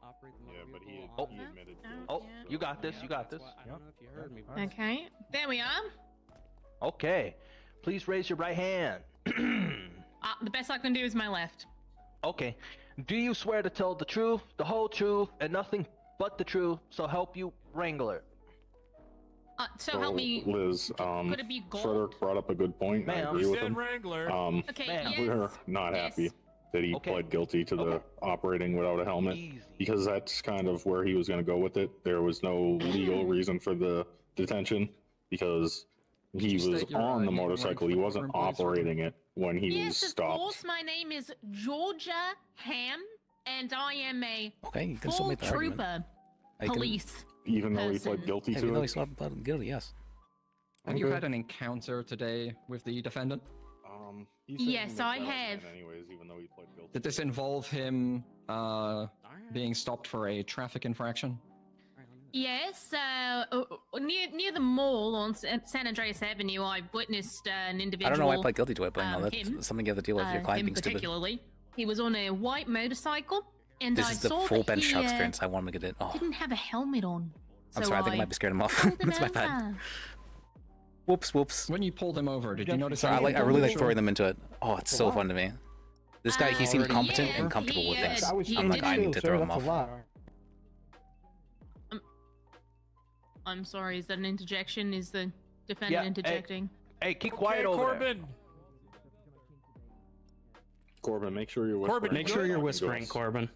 operate the motor but vehicle he on- admitted to Oh, you got this. You got this. I don't know if you heard me. Okay. There we are. Okay. Please raise your right hand. The best I can do is my left. Okay. Do you swear to tell the truth, the whole truth, and nothing but the truth, so help you, Wrangler? So help me. Liz, could it be gold? Frederick brought up a good point. I agree You with said him. Wrangler. Okay, Ma'am. yes. We're not happy that he pled guilty to the operating without a helmet because that's kind of where he was going to go with it. There was no legal reason for the detention because he was state your, on the name and motorcycle. He rank for wasn't the courtroom, please? operating it when he was Yes, of stopped. course. My name is Georgia Ham, and I am a Okay, you can still full make the argument. trooper I can- police. Even though he person. pled guilty Yeah, to even though it. he's pled guilty, yes. Have you had an encounter today with the defendant? He said he Yes, was I out of have. hand anyways, even though he pled guilty. Did this involve him being stopped for a traffic infraction? Yes, near the mall on San Andreas Avenue, I witnessed an individual. I don't know why I pled guilty to it, but you know, him, that's something you have to deal with. Your client him being stupid. particularly. He was on a white motorcycle, and This I is the saw full that bench he truck experience. I want him to get it. Oh, didn't have a helmet on. I'm So sorry. I think I might be scared him off. pulled him That's my bad. over. Whoops. When you pulled him over, did you notice? Sorry, I anything really like unusual? throwing them into it. Oh, it's so fun to me. This guy, he seemed competent and comfortable with things. I'm like, I need to throw him off. I'm sorry, is that an interjection? Is the defendant interjecting? Hey, keep quiet over there. Corbin, make sure you're whispering. Make sure you're whispering, Corbin.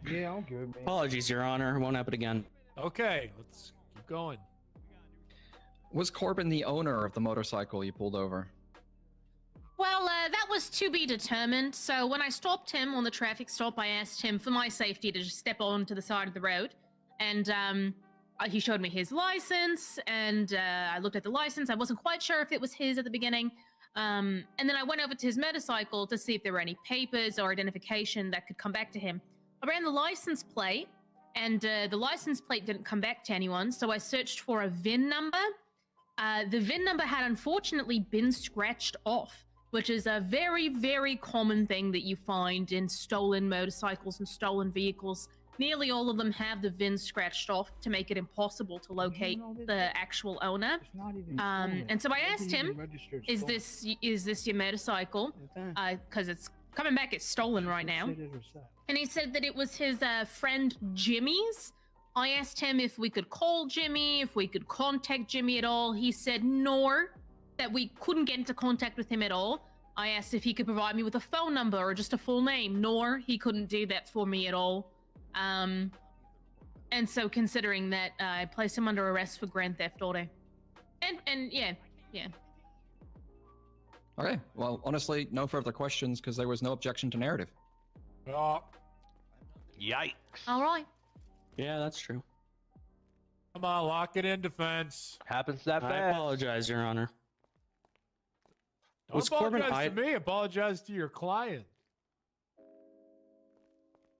Yeah, I'm good, man. Apologies, Your Honor. Won't happen again. Okay, let's keep going. Was Corbin the owner of the motorcycle you pulled over? Well, that was to be determined. So when I stopped him on the traffic stop, I asked him for my safety to just step onto the side of the road. And he showed me his license, and I looked at the license. I wasn't quite sure if it was his at the beginning. And then I went over to his motorcycle to see if there were any papers or identification that could come back to him. I ran the license plate, and the license plate didn't come back to anyone, so I searched for a VIN number. The VIN number had unfortunately been scratched off, which is a very, very common thing that you find in stolen motorcycles and stolen vehicles. Nearly all of them have the VIN scratched off to make it impossible to locate the actual owner. And so I asked him, is this your motorcycle? Because it's coming back, it's stolen right now. And he said that it was his friend Jimmy's. I asked him if we could call Jimmy, if we could contact Jimmy at all. He said no, that we couldn't get into contact with him at all. I asked if he could provide me with a phone number or just a full name. Nor he couldn't do that for me at all. And so considering that, I placed him under arrest for grand theft auto. And yeah. Okay, well, honestly, no further questions because there was no objection to narrative. Yikes. All right. Yeah, that's true. Come on, lock it in, defense. Happens that fast. I apologize, Your Honor. Don't Was Corbin apologize to me. Apologize to your client.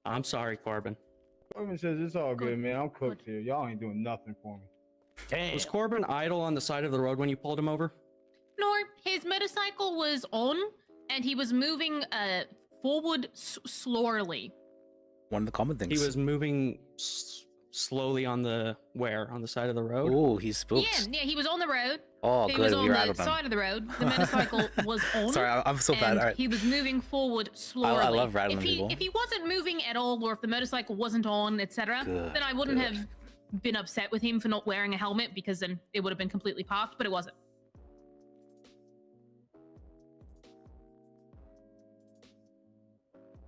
I'm sorry, Corbin. Corbin says it's all good, man. I'm cooked here. Y'all ain't doing nothing for me. Damn. Was Corbin idle on the side of the road when you pulled him over? Nor his motorcycle was on, and he was moving forward slowly. One of the common things. He was moving slowly on the side of the road. Oh, he's spooked. Yeah, he was on the road. Oh, he good. was on We were the out of them. side of the road. The motorcycle was on. Sorry, I'm so bad. and All right. He was moving forward slowly. I love rattling if he, people. If he wasn't moving at all, or if the motorcycle wasn't on, etc., then I wouldn't have been upset with him for not wearing a helmet, because then it would have been completely parked, but it wasn't.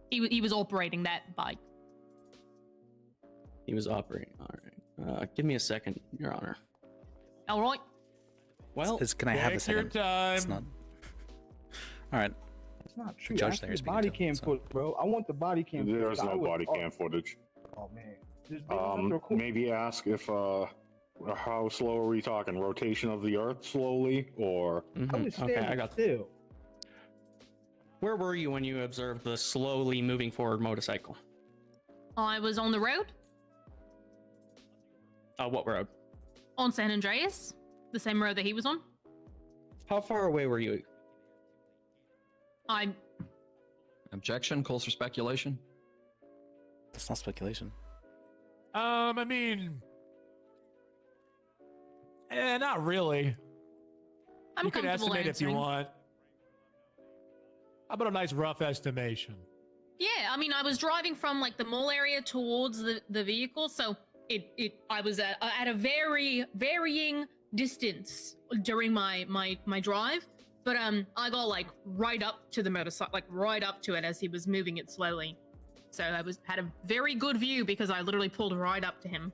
He was operating that bike. He was operating. All right. Give me a second, Your Honor. All right. Well, can I have a Take second? your time. It's not. All right. It's not true. Judge Ask there for is the speaking body to, cam so. footage, bro. I want the body cam footage. There's no body cam footage. Oh man. There's nothing to record. Maybe ask if how slow are we talking? Rotation of the Earth slowly, or I was Okay, standing I got. still. Where were you when you observed the slowly moving forward motorcycle? I was on the road, What road? on San Andreas, the same road that he was on. How far away were you? I Objection calls for speculation. That's not speculation. I mean, not really. I'm You can comfortable estimate if you answering. want. How about a nice rough estimation? Yeah, I mean, I was driving from like the mall area towards the vehicle, so I was at a very varying distance during my drive, but I got like right up to the motorcycle, like right up to it as he was moving it slowly. So I had a very good view because I literally pulled right up to him.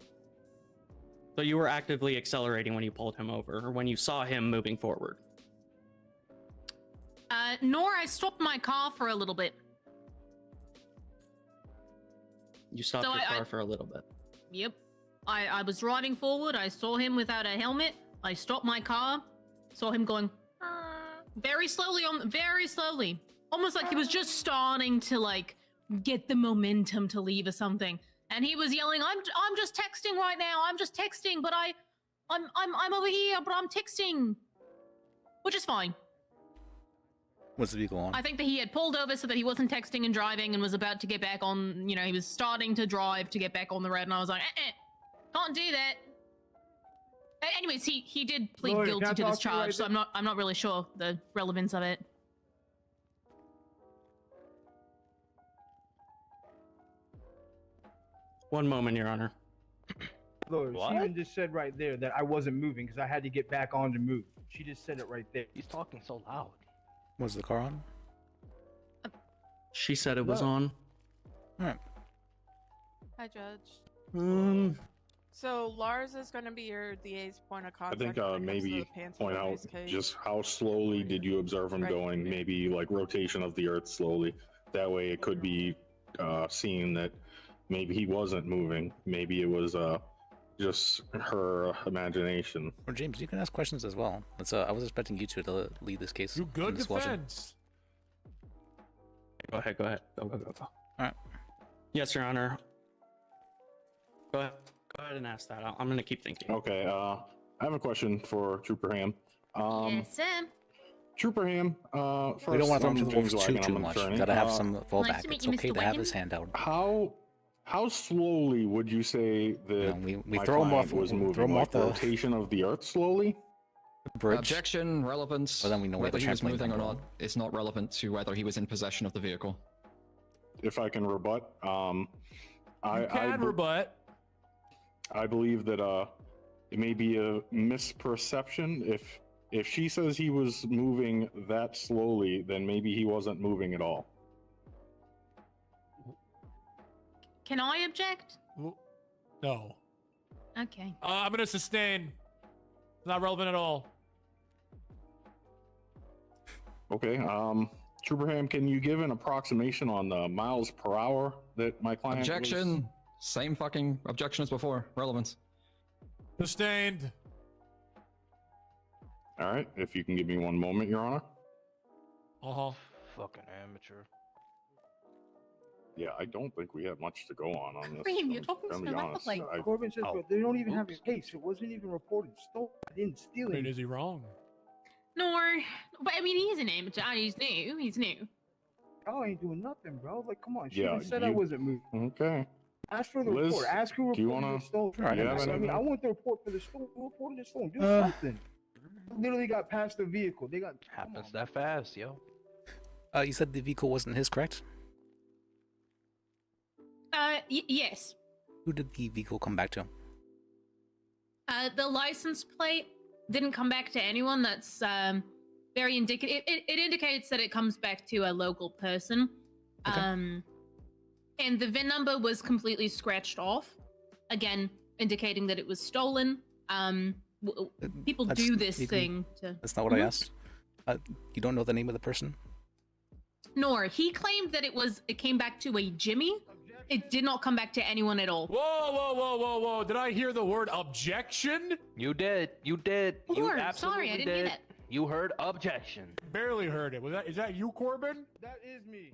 So you were actively accelerating when you pulled him over, or when you saw him moving forward? Nor I stopped my car for a little bit. You stopped So your I- car for a little bit. Yep. I was driving forward. I saw him without a helmet. I stopped my car. Saw him going very slowly very slowly. Almost like he was just starting to like get the momentum to leave or something. And he was yelling, I'm just texting right now. I'm just texting, but I'm over here, but I'm texting. Which is fine. What's the vehicle on? I think that he had pulled over so that he wasn't texting and driving and was about to get back on, he was starting to drive to get back on the road, and I was like, can't do that. Anyways, he did plead Lord, guilty can I to this talk to you charge, right so I'm not really sure the relevance of it. One moment, Your Honor. Lord, she even just said right there that I wasn't moving because I had to get back on to move. She just said it right there. He's talking so loud. Was the car on? She said it was No. on. All right. Hi, Judge. Um, So Lars is going to be your DA's point of I contact. think when it comes to maybe the Pants point out Boys case. just how slowly did you observe him Right. going? Maybe like rotation of the Earth slowly. That way, it could be seen that maybe he wasn't moving. Maybe it was just her imagination. Or James, you can ask questions as well. I was expecting you two to lead this case. You good in this watching. defense. Go ahead. Go. All right. Yes, Your Honor. Go ahead and ask that. I'm gonna keep thinking. Okay. I have a question for Trooper Ham. Yes, sir. Trooper Ham. First, We don't want to throw him I'm to the James wolves Wagon, too I'm an much. attorney. Gotta have some Nice fallback. to meet It's you, okay Mr. to have Wagon. his hand out. How slowly would you say that we my throw him client off- was we moving? throw him Like off the- rotation of the Earth slowly? Bridge. Objection, relevance. But then we know where whether the he was trampoline moving or number not is not relevant to whether he was in possession of the vehicle. If I can rebut, You can rebut. I believe that it may be a misperception. If she says he was moving that slowly, then maybe he wasn't moving at all. Can I object? No. Okay. I'm going to sustain. Not relevant at all. Okay. Trooper Ham, can you give an approximation on the miles per hour that my client was- Objection. Same fucking objection as before. Relevance. Sustained. All right. If you can give me one moment, Your Honor. Fucking amateur. Yeah, I don't think we have much to go on this. Cream, you're I'm talking gonna so be honest. loudly. I- Corbin says, but they don't even have a case. It wasn't even reported stolen. I didn't steal it. Is he wrong? Nor, but I mean, he's an amateur. He's new. y'all ain't doing nothing, bro. Like, come on. She Yeah, even said I you- wasn't moving. Okay. Ask for the Liz, report. Ask who do you reported wanna- the stolen. Sure, I Yeah, have I mean, it. I want the report for the stolen. Who reported the stolen? Do something. Literally got past the vehicle. They got Happens that fast, yo. You said the vehicle wasn't his, correct? Yes. Who did the vehicle come back to? The license plate didn't come back to anyone. That's very indicative. It indicates that it comes back to a local person. Okay. And the VIN number was completely scratched off. Again, indicating that it was stolen. People That's- do this you can- thing to. That's not what I asked. You don't know the name of the person? Nor he claimed that it came back to a Jimmy. It did not come back to anyone at all. Whoa! Did I hear the word objection? You did. You Lord, absolutely sorry, I didn't hear did. that. You heard objection. Barely heard it. Is that you, Corbin? That is me.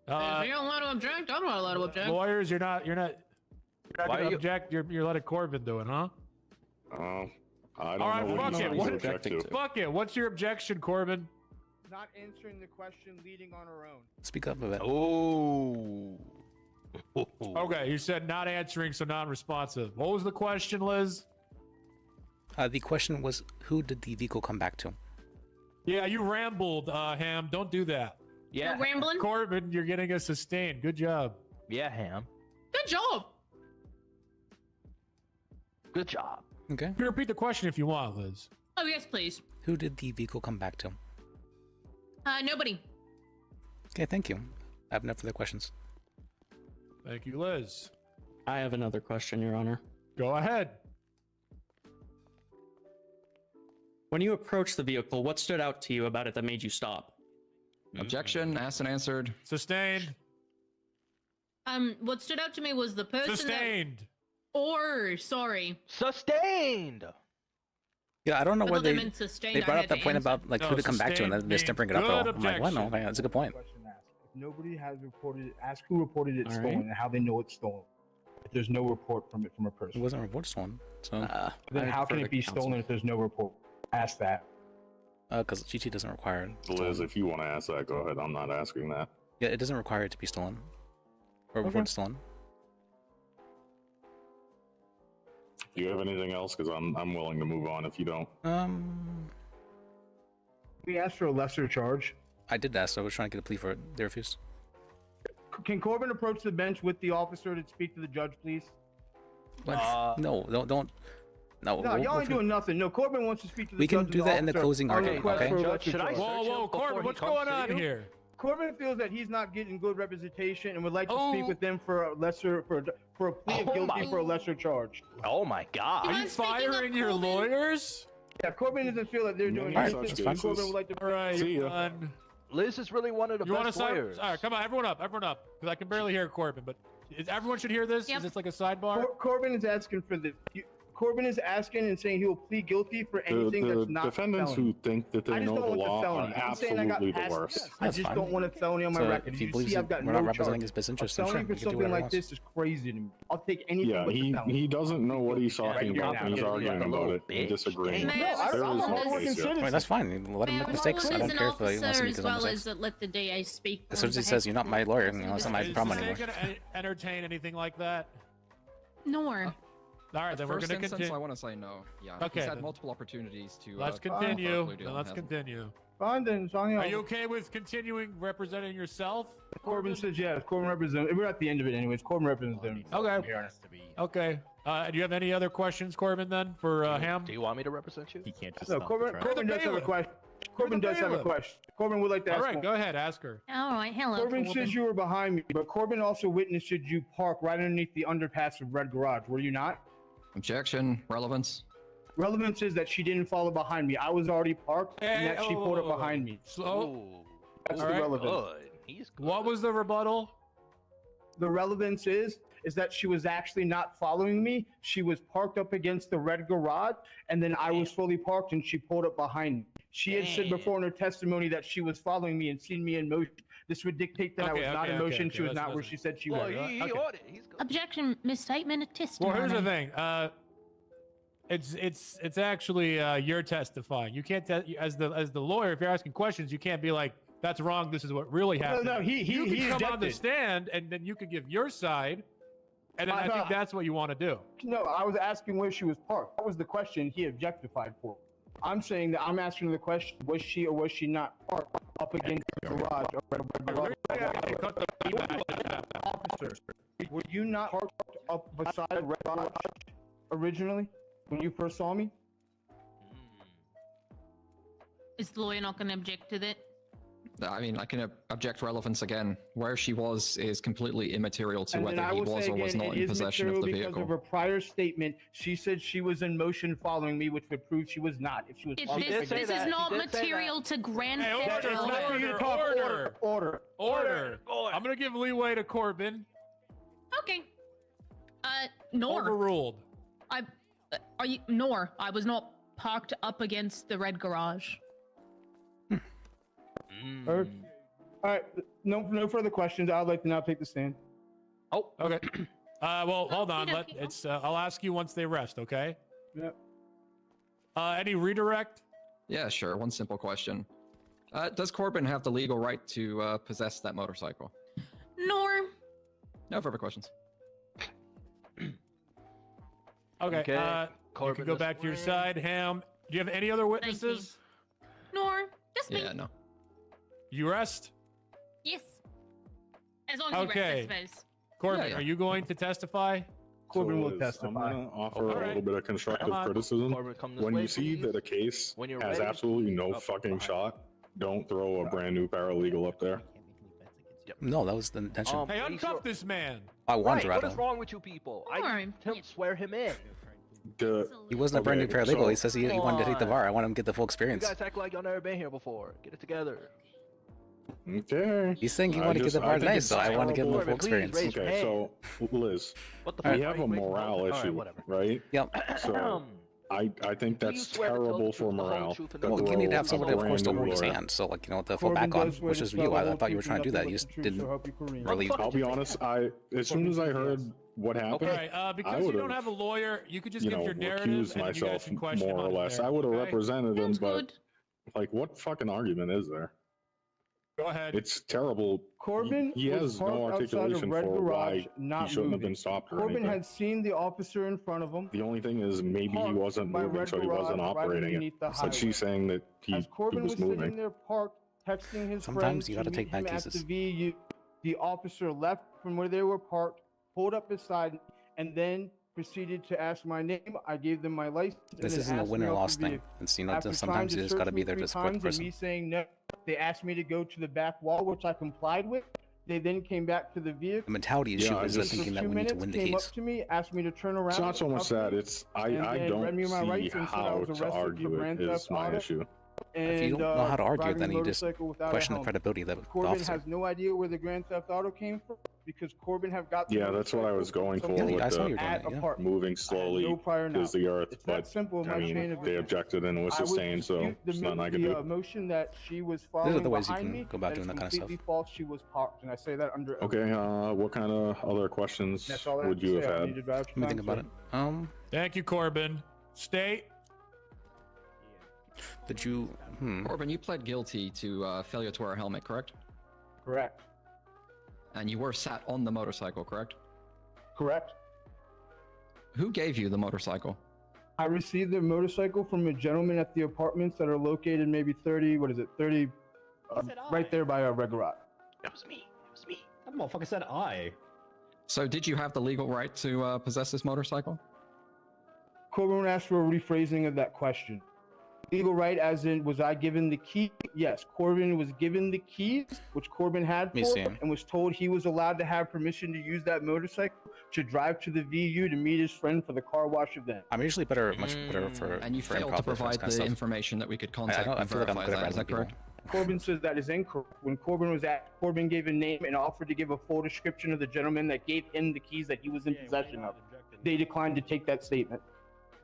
If you're allowed to object, I'm not allowed to object. Lawyers, you're not Why gonna are you- object. You're letting Corbin do it, huh? I don't All know right, what fuck he's it. What objecting to. Fuck it. What's your objection, Corbin? Not answering the question, leading on her own. Speak up a bit. Oh. Okay, you said not answering, so non-responsive. What was the question, Liz? The question was, who did the vehicle come back to? Yeah, you rambled, Ham. Don't do that. Yeah. No rambling? Corbin, you're getting a sustained. Good job. Yeah, Ham. Good job. Good job. Okay. You can repeat the question if you want, Liz. Oh, yes, please. Who did the vehicle come back to? Nobody. Okay, thank you. I have no further questions. Thank you, Liz. I have another question, Your Honor. Go ahead. When you approached the vehicle, what stood out to you about it that made you stop? Objection, asked and answered. Sustained. What stood out to me was the person Sustained. Sorry. Sustained. Yeah, I don't know I where thought they they meant sustained. they I brought had up the to point answer. about like No, who to come back to, and then they're sustained still bringing it up. good Though. I'm like, well, no, objection. okay, that's a good point. Question asked. If nobody has reported it, ask who reported it All stolen right. and how they know it's stolen. If there's no report from a It person, wasn't reported stolen, so then I'd how defer can to it be counsel. stolen if there's no report? Ask that. because GT doesn't require it. Liz, if you want to ask that, go ahead. I'm not asking that. Yeah, it doesn't require it to be stolen or reported stolen. Do you have anything else? Because I'm willing to move on if you don't. We asked for a lesser charge. I did ask. So I was trying to get a plea for it. They refused. Can Corbin approach the bench with the officer to speak to the judge, please? What? No, don't. No, No, y'all ain't doing nothing. No, Corbin wants to speak to the We judge. can and do that in the officer closing on argument, request okay? for a Judge, lesser should I charge. search him Whoa, before Corbin, he what's comes going to on you? here? Corbin feels that he's not getting good representation and would like to speak Oh. with them for a plea of Oh guilty my- for a lesser charge. Oh my God. Are you mind speaking up, firing your Corbin? lawyers? Yeah, Corbin doesn't feel that they're doing Alright, anything. that's fine. Corbin would like to. All right, See you're ya. done. Liz is really one of the You want to best sign? lawyers. All right, come on, everyone up, because I can barely hear Corbin. But everyone should hear this. Yep. Is this like a sidebar? Corbin is asking for this. Corbin is asking and saying he will plead guilty for anything The that's not defendants felony. who think that I they just know don't the want law the are felony. I'm saying I got absolutely the past. worst. I That's just fine. don't want a felony on my So record. if he You believes see, I've got we're no not representing charge. his best A interest, then felony sure, for we can do something whatever like this is crazy to me. I'll take anything Yeah, but the felony. he doesn't know what he's talking you're about not when he's gonna arguing be like a about little it and bitch. disagreeing. May I No, have There a is call no on hardworking this? case here. Right, that's fine. Let him May make I mistakes. call I as don't an care if he wants officer to make as his own well mistakes. as let the DA speak? As soon as he says you're not my lawyer, you know, that's not my Is problem this anymore. gonna entertain anything like that? Nor. All right, At then we're first going to instance, continue. I want to say no. Yeah, Okay, he's had then. multiple opportunities to. Let's file continue. a plea deal Then and let's hasn't. continue. Fine then, it's on you. Are you okay with continuing representing yourself? Corbin says yes. Corbin represents. We're at the end of it anyways. Corbin represents them. Okay. Okay. Do you have any other questions, Corbin, then, for Ham? Do you want me to represent you? He can't just No, stop Corbin. the trial. Corbin does have a bailiff. question. Corbin the does have a bailiff. question. Corbin would like to ask. All right, one. go ahead. Ask her. All right, hello. Corbin says you were behind me, but Corbin also witnessed you park right underneath the underpass of Red Garage. Were you not? Objection. Relevance. Relevance is that she didn't follow behind me. I was already parked, and that she pulled up behind me. Slow. That's All the right. relevance. Good. He's good. What was the rebuttal? The relevance is that she was actually not following me. She was parked up against the Red Garage, and then I was fully parked, and she pulled up behind me. She had said before in her testimony that she was following me and seen me in motion. This would dictate that I was not in motion. She was not where she said she was. He ought it. He's good. Objection, misstatement of Well, testimony. here's the thing. It's actually you're testifying. You can't as the lawyer. If you're asking questions, you can't be like, that's wrong. This is what really happened. No, you he can come on the objected. stand, and then you can give your side, and then I think that's what you want to do. No, I was asking where she was parked. That was the question he objectified for. I'm saying that I'm asking the question: was she or was she not parked up against the garage? Officer, were you not parked up beside the red garage originally when you first saw me? Is the lawyer not going to object to that? I mean, I can object relevance again. Where she was is completely immaterial to And whether then I he will was say or was again, not it in is possession of the material vehicle. Because of her prior statement, she said she was in motion following me, which would prove she was not. If she was, This is not material to Grand Theft Order. I'm gonna give leeway to Corbin. Okay. Nor. Overruled. I was not parked up against the red garage. All right, no further questions. I'd like to now take the stand. Oh, okay. Well, hold on. I'll ask you once they rest, okay? Yep. Any redirect? Yeah, sure. One simple question. Does Corbin have the legal right to possess that motorcycle? Nor. No further questions. Okay. You can go back to your side. Ham, do you have any other witnesses? Nor. Just me. Yeah, no. You rest? Yes. As long as you rest, I suppose. Corbin, are you going to testify? Corbin will I'm testify. going to offer a little bit of constructive criticism. When you see that a case has absolutely no fucking shot, don't throw a brand new paralegal up there. No, that was the intention. Hey, uncuff this man. I want What Dorado. is wrong with you people? I didn't swear him in. He wasn't a brand new paralegal. so- He says he wanted to take the bar. I want him to get the full You experience. guys act like y'all never been here before. Get it together. Okay. He's saying he wanted to get the bar think tonight, it's so I want to give him the full Please experience. raise your Okay, so Liz, What the we fuck? have Are a you raising morale your voice? All right, issue, whatever. right? Yep. So I think that's swear to tell the terrible truth, for the whole morale. truth, and to Well, you need to have throw somebody, of a course, to brand hold new his lawyer. hand. So, like, to fall Corbin back on, does swear which to is tell you. the I whole thought you were truth trying to do and that. nothing You but just the truth, didn't so help you, Kareem. really. I'll be honest. As soon as I heard what happened, All right, because you don't have a lawyer, you could just you give know, your narrative recused and then you guys myself can question more or him on less. there, I would have okay? represented him, Sounds but good. like, what fucking argument is there? Go ahead. It's terrible. Corbin He was has no parked outside of articulation red for garage, why not he shouldn't have moving. been stopped or Corbin anything. had seen the officer in front of him. The only thing is maybe he parked wasn't by moving, red so he wasn't garage right operating it. underneath the But highway. she's saying that he As Corbin was was sitting moving. there parked, texting his Sometimes friends you to gotta take meet bad him at the cases. VU, the officer left from where they were parked, pulled up beside me, and then proceeded to ask my name. I gave them my license. and This then isn't a asked win me or off the loss thing. vehicle. It's, you know, After sometimes trying you to just got to search be me there to 3 support the times and person. me saying no, they asked me to go to the back wall, which I complied with. They then came back to the vehicle. The mentality issue I is the just- thinking For that 2 we need to minutes, win the came case. up to me, asked me to turn around. It's not so much cuffed that. me, It's and I then read don't me my see rights and said I how was to arrested for argue grand it is theft my auto. issue. If you And, don't know how to argue, driving then a you just motorcycle without a question the helmet. credibility of the Corbin officer. has no idea where the Grand Theft Auto came from because Corbin have got. the Yeah, that's what I was motorcycle going from for someone Yeah, I with saw you the doing at that, a yeah. park. moving I had slowly no prior is knowledge. the earth, It's that but simple in I my mean, chain of they events. objected and it was I would sustained, so dispute there's nothing I could the do. motion that she was There's following other ways you behind can me. go about that doing is that kind of stuff. completely false. She was parked, and I say that under oath. Okay, what kind of other questions That's all I would have to you say. I have need to had? drive Let me think time, about so- it. Thank you, Corbin. State. Did you? Corbin, you pled guilty to failure to wear a helmet, correct? Correct. And you were sat on the motorcycle, correct? Correct. Who gave you the motorcycle? I received the motorcycle from a gentleman at the apartments that are located maybe 30, right there by our red garage. That was me. It was me. That motherfucker said I. So did you have the legal right to possess this motorcycle? Corbin asked for a rephrasing of that question. Legal right as in, was I given the key? Yes, Corbin was given the keys, which Corbin had Let me for, see. and was told he was allowed to have permission to use that motorcycle to drive to the VU to meet his friend for the car wash event. I'm usually much better for. And you for failed improv to for this provide kind of the stuff. information that we could contact I and feel like I'm verify good at that. Is that writing correct? Corbin says that is incorrect. When Corbin was asked, Corbin gave a name and offered to give a full description of the gentleman that gave him the keys that he was in possession of. They declined to take that statement.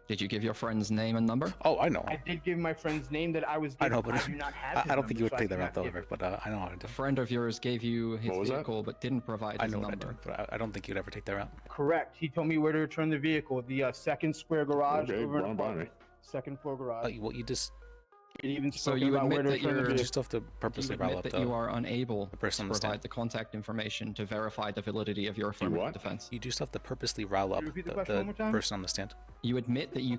Did you give your friend's name and number? Oh, I know. I did give my friend's name that I was given. I know, but do not have his I don't think you would number, so take that I route, cannot though, give it. Rick, but I know how to do A friend of yours gave you his What was that? vehicle but didn't provide I his know what I number. do, but I don't think you'd ever take that route. Correct. He told me where to return the vehicle. The second square garage Okay, over in run by me. apartment. Second floor garage. Well, you just Even So spoken you about where admit they're that trying to you're be. You still have to purposely rile up that the you are unable to person on the provide stand. the contact information to verify the validity of your affirmative defense. You do still have to purposely rile up repeat the question one more the time? person on the stand. You admit that you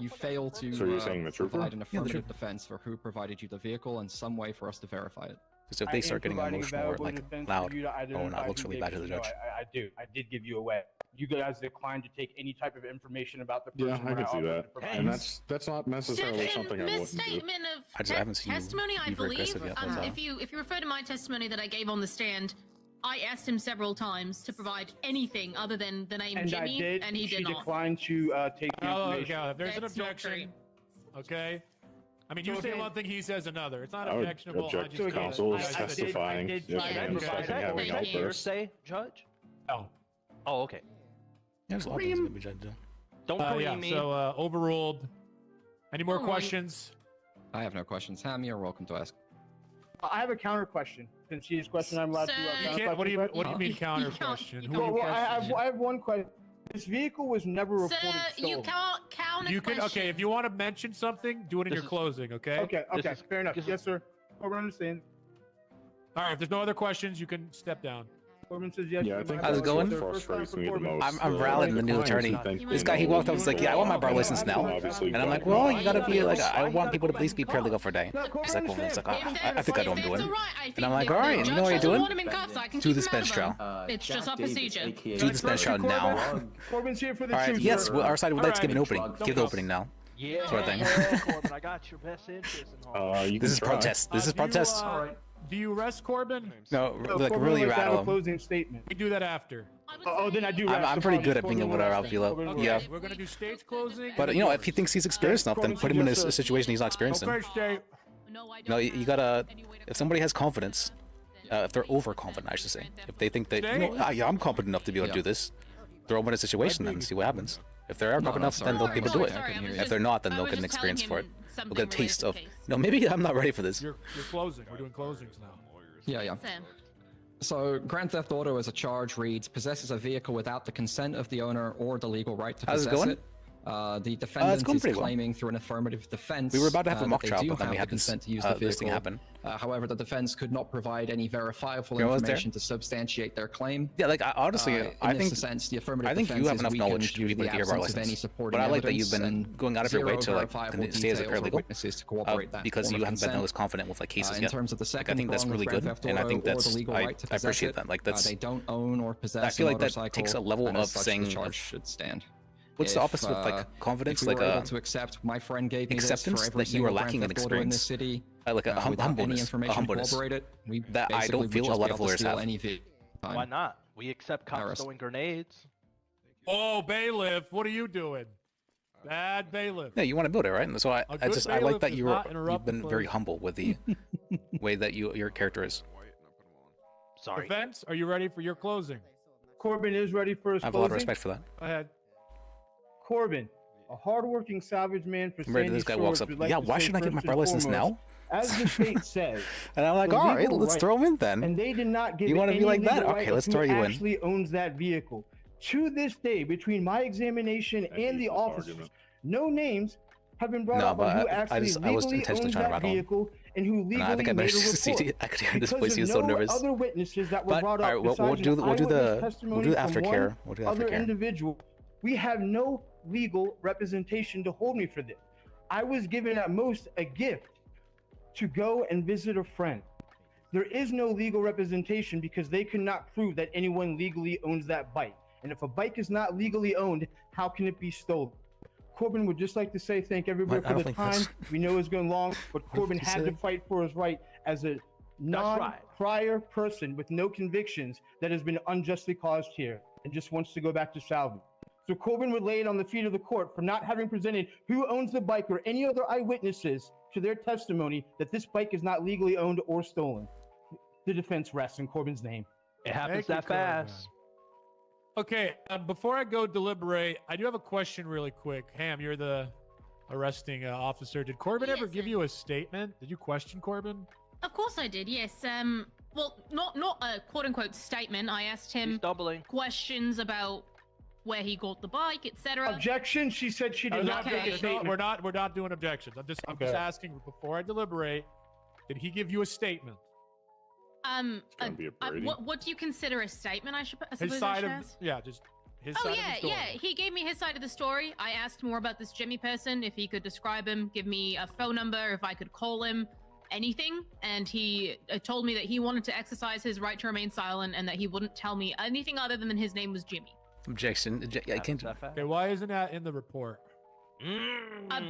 fail to So you're saying the trooper? provide an Yeah, the affirmative trooper. defense for who provided you the vehicle and some way for us to verify it. Because if they start getting emotional or like loud, oh, no, it looks really bad to the judge. I do. I did give you away. You guys declined to take any type of information about the person. Yeah, I when can see offered that, to provide and it. that's not necessarily something I wouldn't do. Misstatement of I haven't seen you testimony, I be very believe. aggressive yet, that's all. If you refer to my testimony that I gave on the stand, I asked him several times to provide anything other than the name And Jimmy, I did. and he she did not. declined to take the Oh, information. yeah, if there's an That's not objection, okay? I mean, you So say again- one thing, he says another. It's not I would objectionable. object just to gotta- counsel I- I- testifying. did Yes, try I to am provide second that. having Thank help you. there. Say, Judge? No. Oh, okay. Yeah, there's a lot of things that we tried to do. Don't Yeah, me. so overruled. Any more All right. questions? I have no questions. Ham, you're welcome to ask. I have a counter question. Since she's question, I'm allowed to. Sir, You can't, what do you mean counter You can't- question? you Who can't are you Well, questioning? I have one question. This vehicle was never Sir, reported stolen. you can't count a You can question. okay if you want to mention something, do it in This your is- closing, okay? Okay, This okay, is- fair enough. this is- Yes, sir. Corbin understands. All right, if there's no other questions, you can step down. Corbin says yes. Yeah, I think How's it that's going? what frustrates me the most. I'm rallying the new attorney. This guy, he walked up and was like, yeah, I want my bar license now. Obviously, And I'm like, well, you gotta be like, I want people to at least be paralegal for a day. He's like, well, it's like, I think I know what I'm doing. And I'm like, all right, you know what you're doing? Do the bench trial. It's just a procedure. Do the bench trial now. Corbin's here for the All right, truth. yes, sir. well, our side would like to give an All opening. right. Give the opening now. Yeah, Sort of thing. Corbin, I got your best interest in heart. You This can is try. protest. This is protest. Do you rest Corbin? No, No, like Corbin really would like to have rattle a him. closing statement. We do that after. Oh, then I do. rest. I'm pretty Apologies, good at being Corbin able to will rile rest. people up. Corbin will Yeah. rest. We're gonna do state's closing. But you know, if he thinks he's experienced enough, then put him in a situation he's not experienced in. Okay, state. No, you gotta. If somebody has confidence, if they're overconfident, I should say, if they think that you know, yeah, I'm confident enough to be able to do this, throw them in a situation and see what happens. If they are confident enough, then they'll be able to do it. If they're not, then they'll get an experience for it. They'll get a taste of. No, maybe I'm not ready for this. You're closing. We're doing closings now. Yeah. So, Grand Theft Auto as a charge reads, possesses a vehicle without the consent of the owner or the legal right to How's it possess going? it. The defendant going is pretty well. claiming through an affirmative defense. We were about to have a that mock they trial, do but then we have had the this, consent to use the this thing vehicle. happen. However, the defense could not provide any verifiable You know what's there? information to substantiate their claim. Yeah, like honestly, I in think this sense, the affirmative I think defense you have is enough weakened knowledge to due be the able to get your bar absence of any license. supporting But I like that you've evidence been and going out of your way zero to like verifiable stay as a details or paralegal, witnesses to corroborate that because form you of haven't been consent. as confident with like cases In yet. terms of the Like, second I think that's prong of really Grand good, Theft and I Auto think or the that's legal I right to appreciate possess that. Like that's they don't own or possess I feel a like that motorcycle, takes a level and of as such, saying the charge like, should stand. what's the opposite of like confidence? If we Like were able to accept, my friend gave me this acceptance for every that you are single lacking in Grand Theft Auto in this experience. city, Like a without any humbleness, information a humbleness to corroborate it, we that I basically don't would feel a just lot be of able to lawyers steal have. any vehicle. Why not? We accept cops throwing grenades. Oh, bailiff, what are you doing? Bad bailiff. Yeah, you want to build it, right? And so I good just I like bailiff that does you've not interrupt been the very close. humble with the way that your character is. Sorry. Defense, are you ready for your closing? Corbin is ready for his I have a lot of closing. respect for that. Go ahead. Corbin, a hardworking salvage man for I'm ready. Sandy This guy walks Shores, up. would like Yeah, to why say should I get my first bar and license foremost, now? As the state says, And I'm like, the all right, legal let's right- throw him in then. And they did not give You want to any be like that? legal Okay, right let's of throw who you in. actually owns that vehicle. To this day, between my examination and the officers, no names have been brought No, up on who but actually I was legally intentionally owns trying to that rattle him. vehicle and who legally And I think I made a managed to report. succeed. I could hear this Because voice. of He was so no nervous. other witnesses that were But brought all up right, we'll besides do an the eyewitness testimony we'll do the from aftercare. one We'll do the other aftercare. individual. We have no legal representation to hold me for this. I was given at most a gift to go and visit a friend. There is no legal representation because they could not prove that anyone legally owns that bike. And if a bike is not legally owned, how can it be stolen? Corbin would just like to say thank everybody What? I for don't the think time. that's- We know it's going long, but Corbin you had to said. fight for his right as a non-prior person with no convictions that has been unjustly caused here and just wants to go back to salvage. So Corbin would lay it on the feet of the court for not having presented who owns the bike or any other eyewitnesses to their testimony that this bike is not legally owned or stolen. The defense rests in Corbin's name. It happens Thank you, that fast. Corbin. Okay, before I go deliberate, I do have a question really quick. Ham, you're the arresting officer. Did Corbin ever give you a statement? Did you question Corbin? Of course I did. Yes. Well, not a quote unquote statement. I asked him questions about where he got the bike, etc. Objection. She said she did not make a statement. We're not doing objections. I'm just asking before I deliberate. Did he give you a statement? What do you consider a statement? I suppose His side of just his Oh side yeah, of the story. yeah. He gave me his side of the story. I asked more about this Jimmy person, if he could describe him, give me a phone number, if I could call him, anything. And he told me that he wanted to exercise his right to remain silent and that he wouldn't tell me anything other than his name was Jimmy. Objection. I can't. Okay, why isn't that in the report?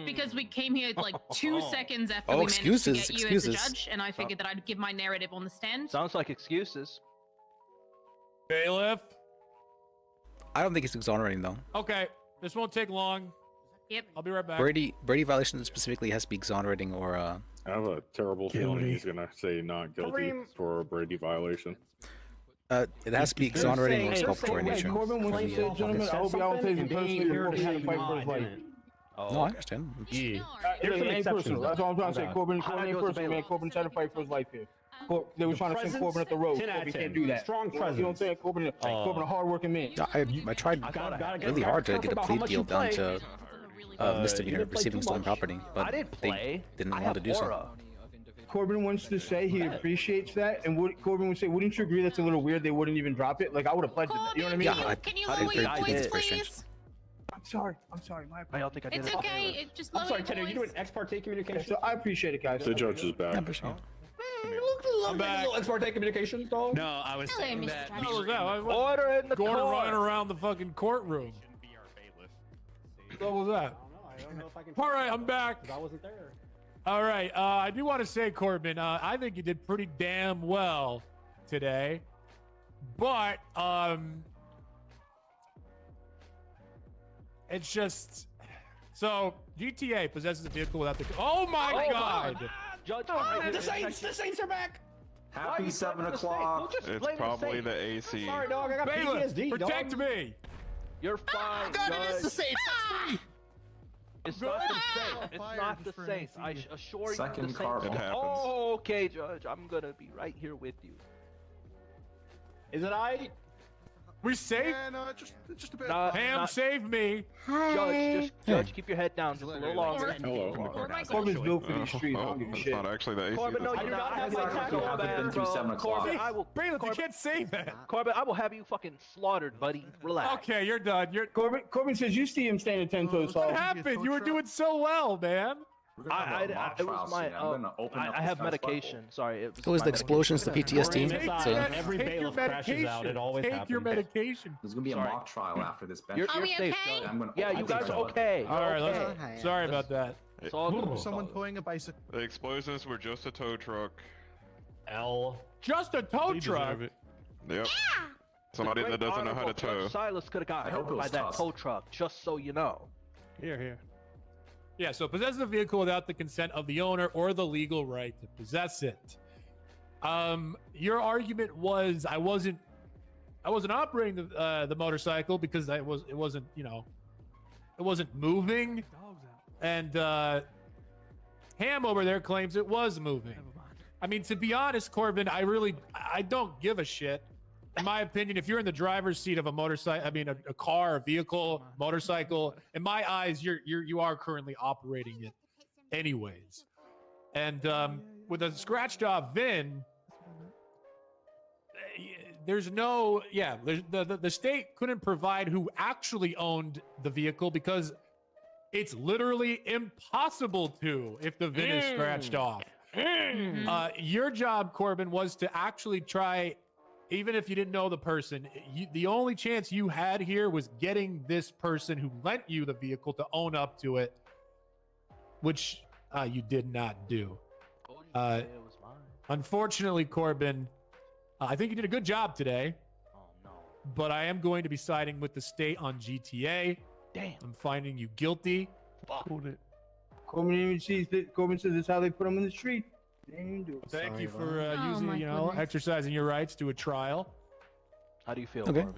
Because we came here like 2 seconds after Oh, we managed to excuses, get you as the excuses. judge, and I figured that I'd give my narrative on the stand. Sounds like excuses. Bailiff. I don't think it's exonerating though. Okay, this won't take long. Yep. I'll be right back. Brady violation specifically has to be exonerating or I have a terrible feeling he's gonna say not guilty for a Brady violation. it has to be exonerating or exculpatory in nature. Corbin wants to say, gentlemen, I hope y'all don't take it personally. Corbin had to fight for his life. No, I understand. It ain't personal. That's all I'm trying to say. Corbin ain't personal, man. Corbin tried to fight for his life here. They were trying to send Corbin at the road. Corbin can't do that. Strong You know what I'm saying? Corbin a hard-working man. Yeah, I tried really hard to get a plea deal down to misdemeanor receiving stolen property, but they didn't want to do so. Corbin wants to say he appreciates that, and Corbin would say, "Wouldn't you agree that's a little weird? They wouldn't even drop it. Like I would have pledged it. You know what I mean?" Yeah, Can you lower your voice, please? I'm sorry. My I don't think I did It's it. okay. It just lower I'm sorry, your Tanner. voice. You doing ex parte communication? So I appreciate it, guys. The judge is back. I'm back. Little ex parte communications, dog. No, I was Hello, saying Mr. that. Travis. What was that? Order in the Gordon court. running around the fucking courtroom. What was that? I don't know if I can. All right, I'm back. I wasn't there. All right, I do want to say, Corbin, I think you did pretty damn well today, but it's just so GTA possesses a vehicle without the. Oh my God! Judge, The Saints are back. Happy 7 o'clock. It's probably the AC. Sorry, dog. I got Bailiff, PTSD. protect dog. me! You're fine. God, it is the Judge. Saints. That's me. It's not the Saints. It's not the Saints. I assure you. Second the car. Saints. It happens. Oh, okay, Judge. I'm gonna be right here with you. Is it I? We saved. Yeah, no, just a bit. Ham saved me. Judge, keep your head down just a little longer. Hello. Corbin's built for these streets. I Oh, don't give a it's shit. not actually the AC. Corbin, no, this you time. do not have my Exactly. tackle You haven't bag, been through bro. 7 o'clock. Corbin, I will. Bailiff, you Corbin, can't save that. Corbin, I will have you fucking slaughtered, buddy. Relax. Okay, you're done. Corbin says you see him standing 10 toes tall. What happened? You were doing so well, man. It was my. I have medication. Sorry. It was the explosions, the PTSD. Every bailiff crashes out. It always Take happens. your medication. There's gonna be a mock trial after this bench. You're we safe, okay? Judge. Yeah, you guys are okay. All right, okay. sorry about that. It's all good. Someone towing a bicycle. The explosions were just a tow truck. Just a tow truck. Yep. Somebody that doesn't know how to tow. Silas could have got I hope hurt it by was that Tusk. tow truck, just so you know. Here. Yeah, so possesses a vehicle without the consent of the owner or the legal right to possess it. Your argument was I wasn't operating the motorcycle because it wasn't moving, and Ham over there claims it was moving. I mean, to be honest, Corbin, I don't give a shit. In my opinion, if you're in the driver's seat of a motorcycle, I mean, a car, a vehicle, motorcycle, in my eyes, you are currently operating it anyways. And with a scratched off VIN, the state couldn't provide who actually owned the vehicle because it's literally impossible to if the VIN is scratched off. Your job, Corbin, was to actually try. Even if you didn't know the person, the only chance you had here was getting this person who lent you the vehicle to own up to it, which you did not do. Unfortunately, Corbin, I think you did a good job today. Oh no! but I am going to be siding with the state on GTA. Damn. Mm. I'm finding you guilty. Corbin says this is how they put them in the street. Thank you for exercising your rights to a trial. How do you feel, Okay. Corbin?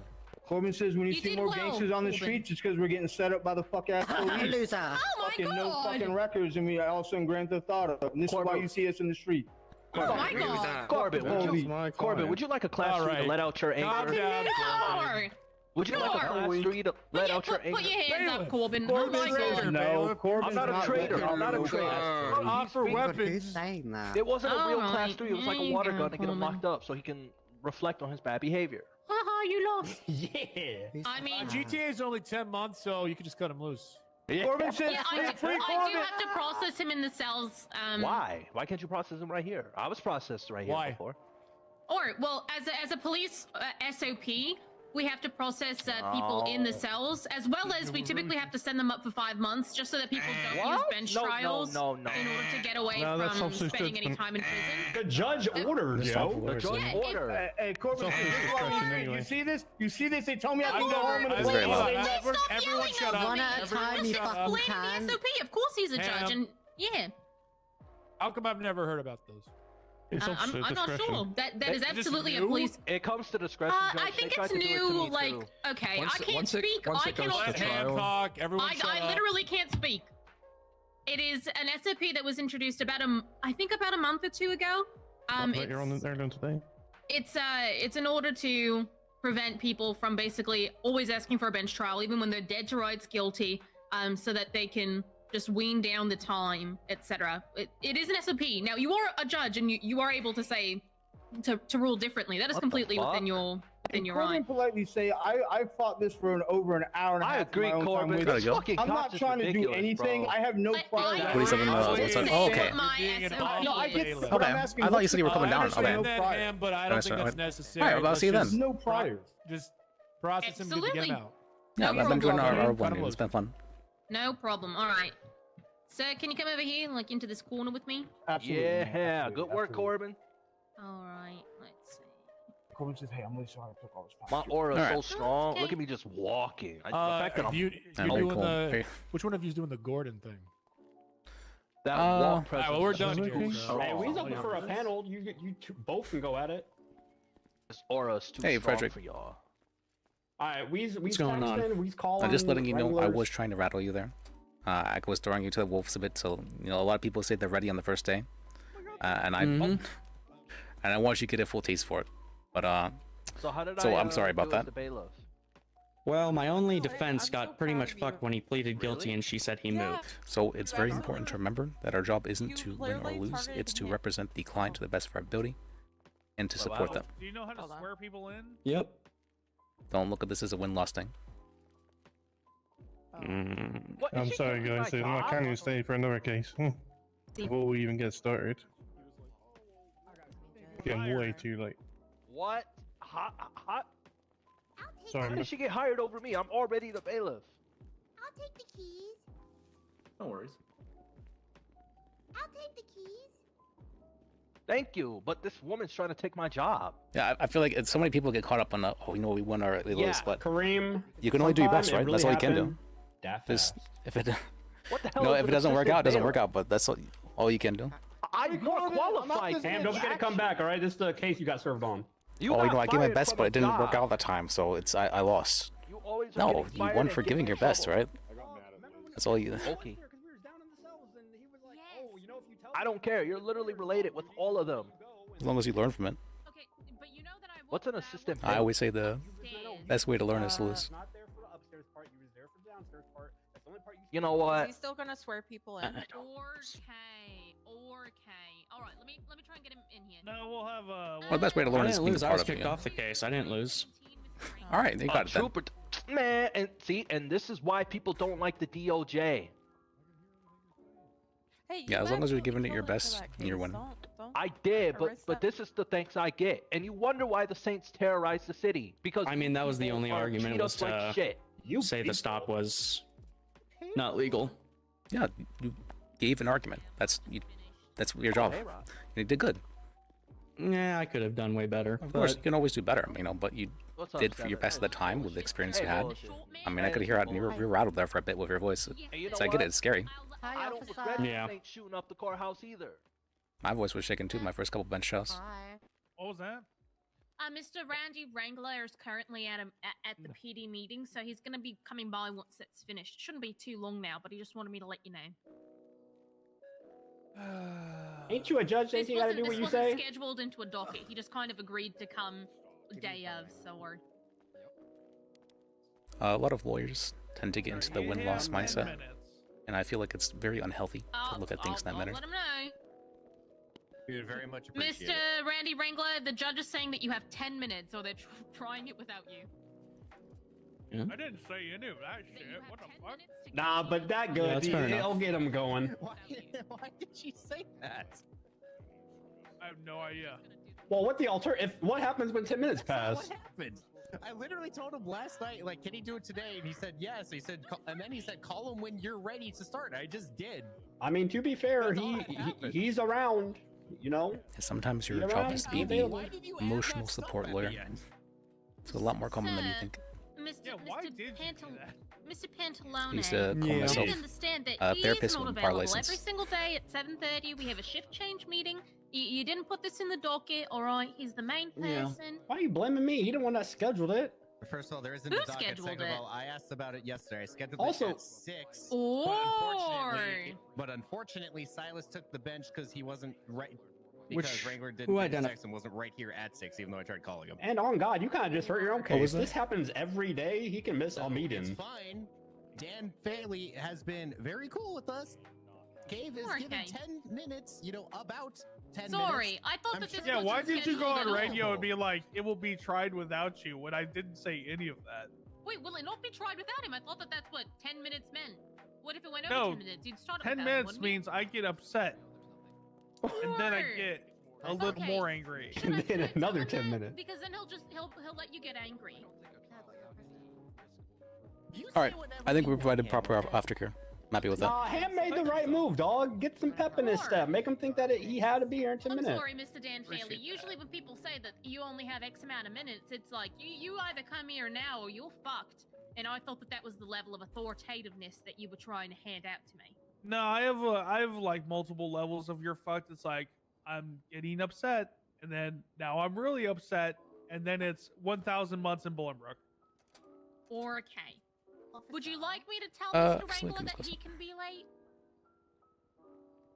Corbin says when you You see did more well, gangsters on the Corbin. streets, it's because we're getting set up by the fuck ass police. Loser. Oh my fucking God. no fucking records, and we all of a sudden Grand Theft Auto. And this is why you see us in the street. Oh my God. Corbin, Holy would you like a class All three right. to let out your Calm anger? down, No. Corbin. Would you like a class 3 to let out your anger? Put your hands up, Corbin. Oh Corbin's my god. No, I'm not a traitor. I'm not a traitor. Offer weapons. It wasn't a real class Alright, 3. It was like a water gun to get him locked up so he can reflect on his bad behavior. Haha, you lost. Yeah. I mean, GTA is only 10 months, so you can just cut him loose. Corbin says yeah, I do have to process him in the cells. Why? Why can't you process him right here? I was processed right here before. Or, well, as a police SOP, we have to process people in the cells, as well as we typically have to send them up for 5 months, just so that people don't use bench trials no. in order to get away that's from also spending any time in prison. The judge orders, yo. The judge order. Hey, Corbin, you see this? You see this? They tell me I can go home and Please Everyone stop yelling shut up. over me. One at a time, you fucking Explain can. the SOP. Of course he's a judge, and yeah. How come I've never heard about those? I'm not sure. That is absolutely a police. It comes to discretion. Judge. I think They it's tried to do it to new. me, Like, too. okay, Once I it- can't once it- speak. once I it goes cannot to speak. trial- Talk. Everyone shut I up. literally can't speak. It is an SOP that was introduced about a month or two ago. You're on there doing today. It's in order to prevent people from basically always asking for a bench trial, even when they're dead to rights guilty, so that they can just wean down the time, etc. It is an SOP. Now, you are a judge, and you are able to say to rule differently. That is completely within your Corbin right. politely say, I fought this for over an hour and a half. I agree, of my own Corbin. time with This it. fucking I'm not cops is trying to do ridiculous, anything. bro. I have no problem. 27 what's that? Oh, okay. No, I get. Okay. But I'm asking, I thought you said you were coming down. I understand Okay. that, Ham, but I don't think that's Alright, necessary. I'll see you then. Let's no priors. Just process him to get him out. Yeah, No I've been doing problem. our one. It's been fun. No problem. All right. Sir, can you come over here, like into this corner with me? Absolutely. Yeah, good work, Corbin. All right. Let's see. Corbin says, "Hey, I'm really sorry I took all this time." My aura is so Alright. strong. Look at me just walking. The fact that I'm you're Oh, doing cool. the. Which one of you is doing the Gordon thing? that Uh, walk Alright, presence. well, we're is done too here. strong. Hey, we's up for a panel. You two both can go at it. This aura is too Hey, strong Frederick. for y'all. All right, we's going on? texting, we's calling. I'm just letting you know I regulars. was trying to rattle you there. I was throwing you to the wolves a bit, so a lot of people say they're ready on the first day, and and I want you to get a full taste for it. But So how did so I? I'm sorry about do as that. the bailiff? Well, my only defense got pretty much fucked when he pleaded guilty and she said he moved. So it's very important to remember that our job isn't to win or lose; it's to represent the client to the best of our ability, and to support them. Do you know how to swear people in? Yep. Don't look at this as a win-loss thing. What, is I'm she sorry, doing my guys. I job? can't even stay for another case. Before we even get started. Getting way too late. What? Hot? Sorry, How man. did she get hired over me? I'm already the bailiff. I'll take the keys. No worries. I'll take the keys. Thank you, but this woman's trying to take my job. Yeah, I feel like so many people get caught up on the we won our list, but Kareem. you can only do your best, sometime right? it really That's all you can do. happened that Just fast. if it What the hell? no, is if it an doesn't work out, it doesn't assistant work out. But that's all you can do. I'm more qualified. Sam, don't forget to come back. All right, this is the case you got served on. Oh, I gave my best, but it didn't work out that time, so I lost. You always are No, getting you fired won and for getting giving in your best, trouble. right? That's all you. Okay. I don't care. You're literally related with all of them. As long as you learn from it. What's an assistant? I always say the best way to learn is to lose. You know what? He's still gonna swear people in. Or K. All right, let me try and get him in here. No, we'll have Well, the best way to learn I is didn't being lose. I part was of it. kicked Yeah. off the case. I didn't lose. All right, you got it then. Trooper, man, and see, and this is why people don't like the DOJ. Hey, Yeah, as long as you're giving it your best, you're winning. I did, but this is the thanks I get, and you wonder why the Saints terrorize the city because I mean, that was the people only are argument treat was us like to shit. say the stop was not legal. Yeah, you gave an argument. That's your job. You did good. Yeah, I could have done way better. Of course, but- you can always do better, but you What's up, did for your Seven? best at the time with the experience you Hey, had. bullshit. I mean, I could hear you were rattled there for a bit with your voice. you know So I get what? it, it's scary. I don't regret Yeah. the Saints shooting up the courthouse either. My voice was shaking too my first couple bench shows. What was that? Mr. Randy Wrangler is currently at the PD meeting, so he's going to be coming by once it's finished. Shouldn't be too long now, but he just wanted me to let you know. Ain't you a judge? Ain't you gotta do what you say? Scheduled into a docket. He just kind of agreed to come day of, so we're... A lot of lawyers tend to get into the win-loss mindset, and I feel like it's very unhealthy to look at things in that manner. Let him know. We would very much appreciate Mr. it. Randy Wrangler, the judge is saying that you have 10 minutes, or they're trying it without you. I didn't say any of that shit. What the fuck? Nah, but that good. that's fair It'll get him going. Why did she say that? I have no idea. Well, what happens when 10 minutes pass? What happened? I literally told him last night, like, can he do it today? And he said yes. He said, and then he said, call him when you're ready to start. I just did. I mean, to be fair, he's around. You know. And sometimes your job is to be the emotional support lawyer. It's a lot more common than you think. Mr. Pantalone, I used to call myself understand that a he therapist is not with a bar available license. every single day at 7:30. We have a shift change meeting. You didn't put this in the docket, all right? He's the main person. Why are you blaming me? He the one that scheduled it. First of all, there isn't Who a docket. scheduled Second of it? all, I asked about it yesterday. I scheduled Also- it at 6. Or But unfortunately, Silas took the bench because he wasn't right. Which- Because Wrangler who didn't identif- text him, wasn't right here at 6, even though I tried calling him. And on God, you kind of just hurt your own was case. that? This happens every day. He can miss a meeting. It's fine. Dan Faley has been very cool with us. Cave is given Okay. 10 minutes, about 10 Sorry, minutes. I thought I'm that this sure- Yeah, wasn't why did you go scheduled on at radio all. and be like, it will be tried without you, when I didn't say any of that? Wait, will it not be tried without him? I thought that that's what 10 minutes meant. What if it went No, over 10 minutes? You'd start it 10 without him, minutes wouldn't you? means I get upset. And then I get a little Okay. more angry. And then another 10 minutes. Because then he'll let you get angry. Alright, I think we provided proper aftercare. I'm happy with that. Nah, Ham made the right move, dog. Get some pep in his step. Make him think that he had to be here in 10 I'm minutes. sorry, Mr. Dan Faley. Usually when people say that you only have X amount of minutes, it's like, you either come here now or you're fucked. And I thought that that was the level of authoritativeness that you were trying to hand out to me. No, I have like multiple levels of your fucked. It's like, I'm getting upset, and then now I'm really upset, and then it's 1,000 months in Bolingbrook. Or okay. Would you like me to tell Mr. absolutely, Wrangler that close he can be late?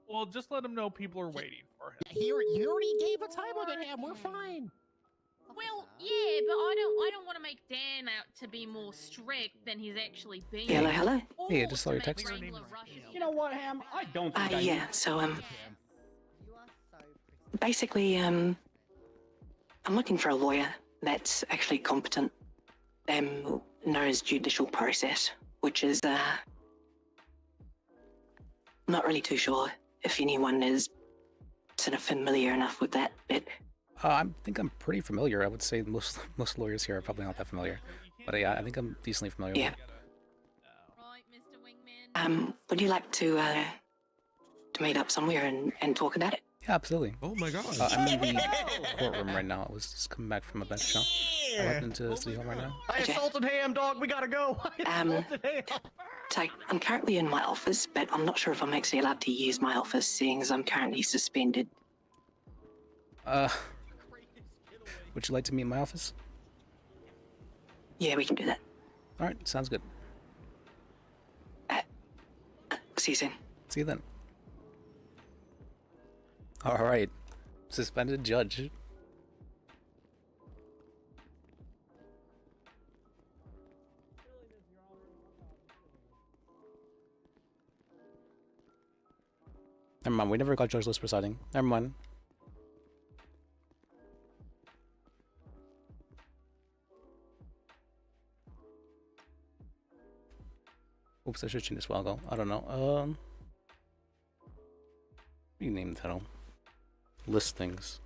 Well, just let him know people are waiting for him. You already gave a time limit, Ham. We're fine. Well, yeah, but I don't want to make Dan out to be more strict than he's actually being. Hello. Or Hey, I just saw to your make text. Wrangler rush you. You know what, Ham? I don't think I Yeah, need- so, basically, I'm looking for a lawyer that's actually competent, knows judicial process, which is, not really too sure if anyone is sort of familiar enough with that bit. I think I'm pretty familiar. I would say most lawyers here are probably not that familiar. But yeah, I think I'm decently familiar Yeah. with it. Would you like to meet up somewhere and talk about it? Yeah, absolutely. Oh my god. I'm in the courtroom right now. I was just coming back from a bench show. I'm up into City Hall right now. I assaulted Ham, dog. We gotta go. I assaulted Ham. So I'm currently in my office, but I'm not sure if I'm actually allowed to use my office, seeing as I'm currently suspended. Would you like to meet in my office? Yeah, we can do that. Alright, sounds good. See you soon. See you then. Alright. Suspended judge. Never mind, we never got judgeless presiding. Never mind. Oops, I should change this while ago. I don't know. What do you name the title? Listings.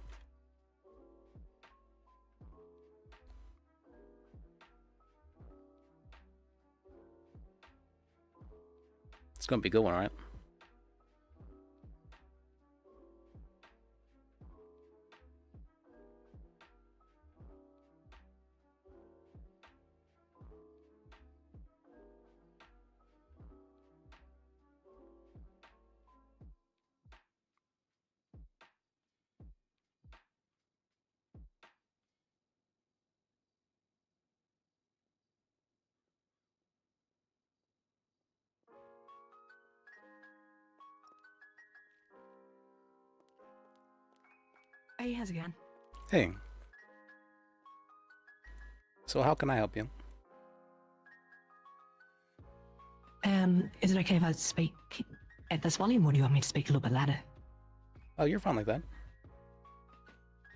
It's gonna be a good one, right? Hey, how's it going? Hey. So how can I help you? is it okay if I speak at this volume, or do you want me to speak a little bit louder? Oh, you're fine like that.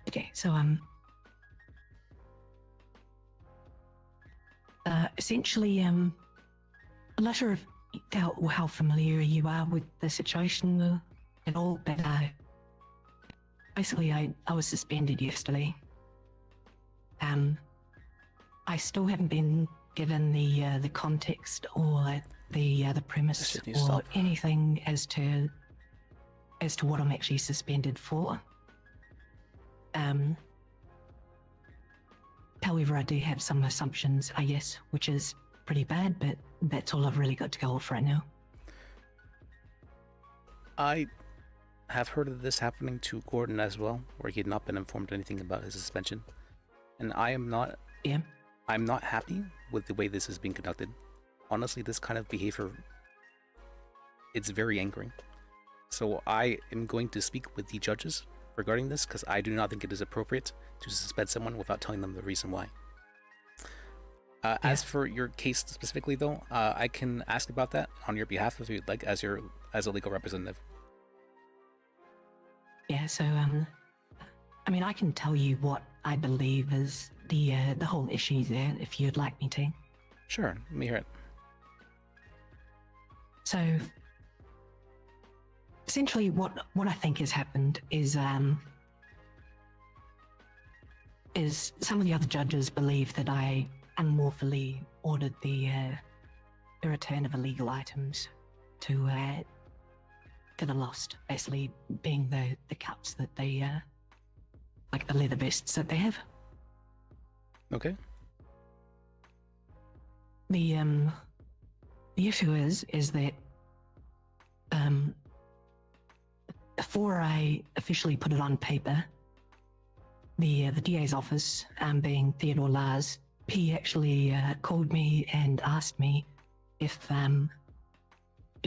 Okay, so essentially, I'm not sure if how familiar you are with the situation at all, but basically, I was suspended yesterday. I still haven't been given the context or the premise or anything as to what I'm actually suspended for. However, I do have some assumptions, I guess, which is pretty bad, but that's all I've really got to go off right now. I have heard of this happening to Gordon as well, where he had not been informed anything about his suspension. And I am not... Yeah. I'm not happy with the way this is being conducted. Honestly, this kind of behavior, it's very angering. So I am going to speak with the judges regarding this, because I do not think it is appropriate to suspend someone without telling them the reason why. As for your case specifically, though, I can ask about that on your behalf if you'd like, as a legal representative. Yeah, so I mean, I can tell you what I believe is the whole issue there, if you'd like me to. Sure, let me hear it. So, essentially, what I think has happened is some of the other judges believe that I unlawfully ordered the return of illegal items to the lost, basically being the cups that they like the leather vests that they have. Okay. The issue is that before I officially put it on paper, the DA's office, being Theodore Lars, he actually called me and asked me if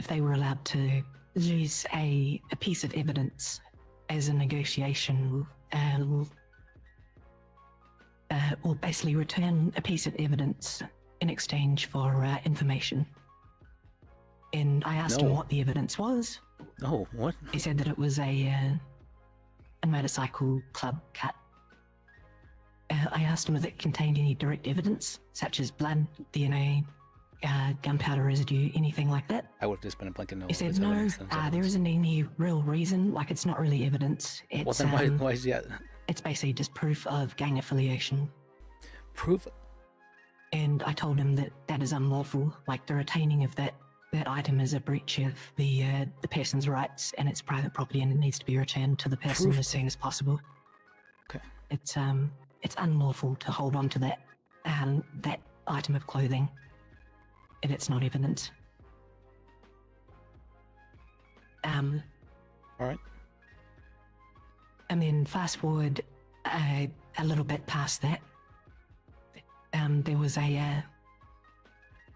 they were allowed to use a piece of evidence as a negotiation, or basically return a piece of evidence in exchange for information. And I asked him what the evidence was. No, what? He said that it was a motorcycle club cut. I asked him if it contained any direct evidence, such as blood, DNA, gunpowder residue, anything like that. I would have just been a blanket no. He said no, there isn't any real reason, like it's not really evidence. It's, well, then why is that? It's basically just proof of gang affiliation. Proof? And I told him that that is unlawful, like the retaining of that item is a breach of the person's rights, and it's private property and it needs to be returned to the person as soon as possible. Okay. It's unlawful to hold on to that item of clothing if it's not evidence. All right. And then fast forward a little bit past that, there was a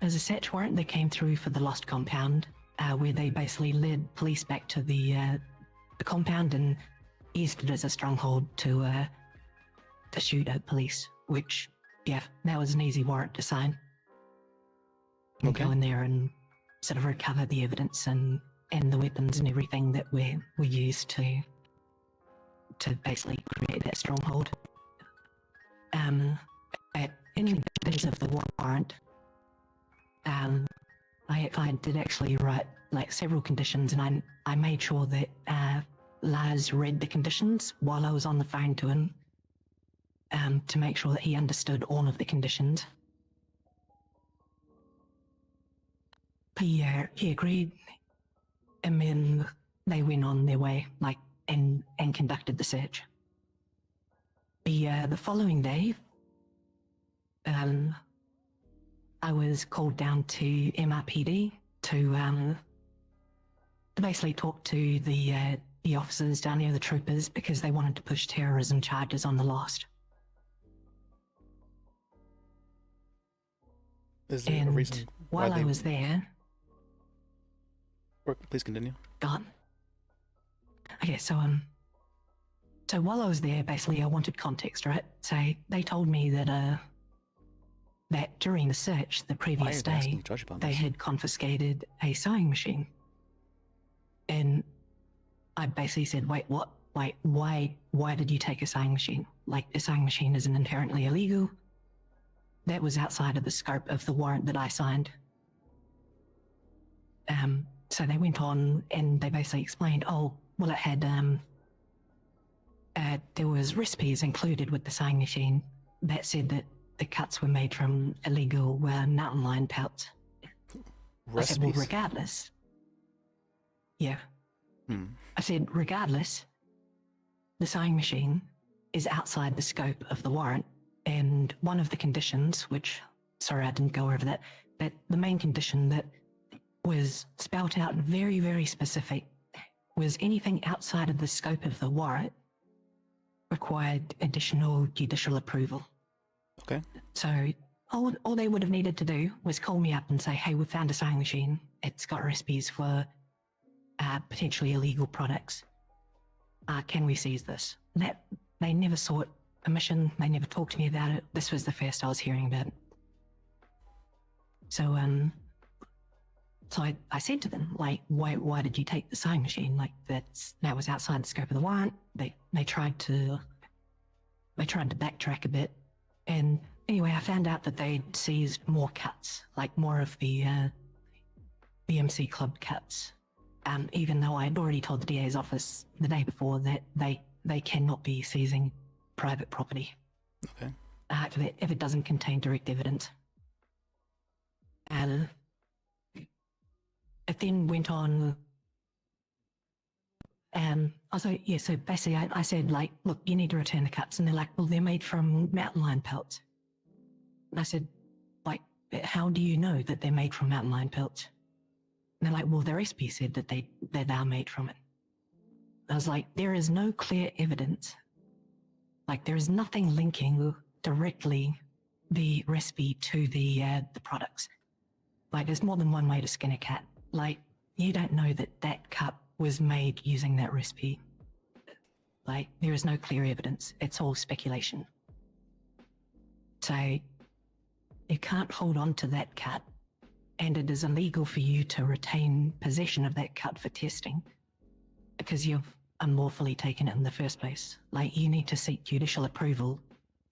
search warrant that came through for the lost compound, where they basically led police back to the compound and used it as a stronghold to shoot at police. Which, yeah, that was an easy warrant to sign. You go in there and sort of recover the evidence and the weapons and everything that were used to basically create that stronghold. In the conditions of the warrant, I did actually write like several conditions, and I made sure that Lars read the conditions while I was on the phone to him, to make sure that he understood all of the conditions. He agreed, and then they went on their way, like, and conducted the search. The following day, I was called down to MRPD to basically talk to the officers down there, the troopers, because they wanted to push terrorism charges on the lost. Is there a reason why while I was there... Please continue. God. Okay, so while I was there, basically I wanted context, right? So they told me that that during the search the previous day, they had confiscated a sewing machine. And I basically said, wait, what? Like, why did you take a sewing machine? Like, a sewing machine isn't inherently illegal. That was outside of the scope of the warrant that I signed. So they went on and they basically explained, oh, well, it had, there was recipes included with the sewing machine that said that the cuts were made from illegal mountain lion pelts. I said, well, regardless. Yeah. I said, regardless, the sewing machine is outside the scope of the warrant. And one of the conditions, which, sorry, I didn't go over that, but the main condition that was spelt out very, very specific was anything outside of the scope of the warrant required additional judicial approval. Okay. So all they would have needed to do was call me up and say, hey, we found a sewing machine. It's got recipes for potentially illegal products. Can we seize this? That they never sought permission. They never talked to me about it. This was the first I was hearing about it. So I said to them, like, why did you take the sewing machine? Like, that was outside the scope of the warrant. They tried to backtrack a bit, and anyway, I found out that they'd seized more cuts, like more of the MC Club cuts. Even though I had already told the DA's office the day before that they cannot be seizing private property. Okay. If it doesn't contain direct evidence. And it then went on, and so basically I said, like, look, you need to return the cuts. And they're like, well, they're made from mountain lion pelts. And I said, like, how do you know that they're made from mountain lion pelts? And they're like, well, the recipe said that they are made from it. I was like, there is no clear evidence. Like, there is nothing linking directly the recipe to the products. Like, there's more than one way to skin a cat. Like, you don't know that cup was made using that recipe. Like, there is no clear evidence. It's all speculation. So, you can't hold on to that cut, and it is illegal for you to retain possession of that cut for testing because you've unlawfully taken it in the first place. Like, you need to seek judicial approval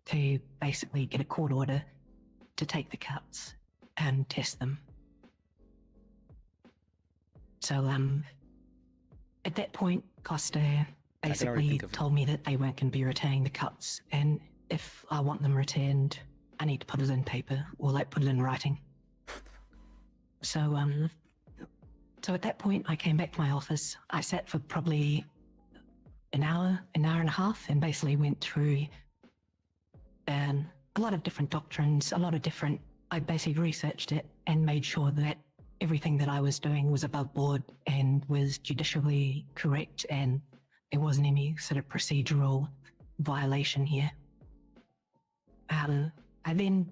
to basically get a court order to take the cuts and test them. So, at that point, Costa basically told me that they weren't going to be returning the cuts, and if I want them returned, I need to put it in paper or like put it in writing. So at that point, I came back to my office. I sat for probably an hour and a half, and basically went through a lot of different doctrines, I basically researched it and made sure that everything that I was doing was above board and was judicially correct, and there wasn't any sort of procedural violation here. I then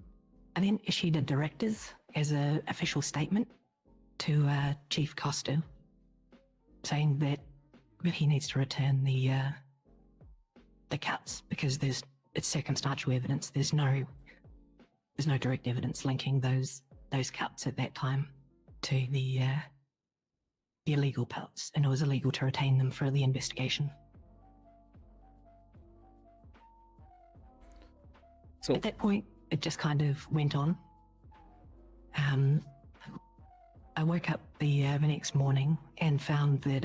issued a directive as an official statement to Chief Costa, saying that he needs to return the cuts because it's circumstantial evidence. There's no direct evidence linking those cuts at that time to the illegal pelts, and it was illegal to retain them for the investigation. So at that point, it just kind of went on. I woke up the next morning and found that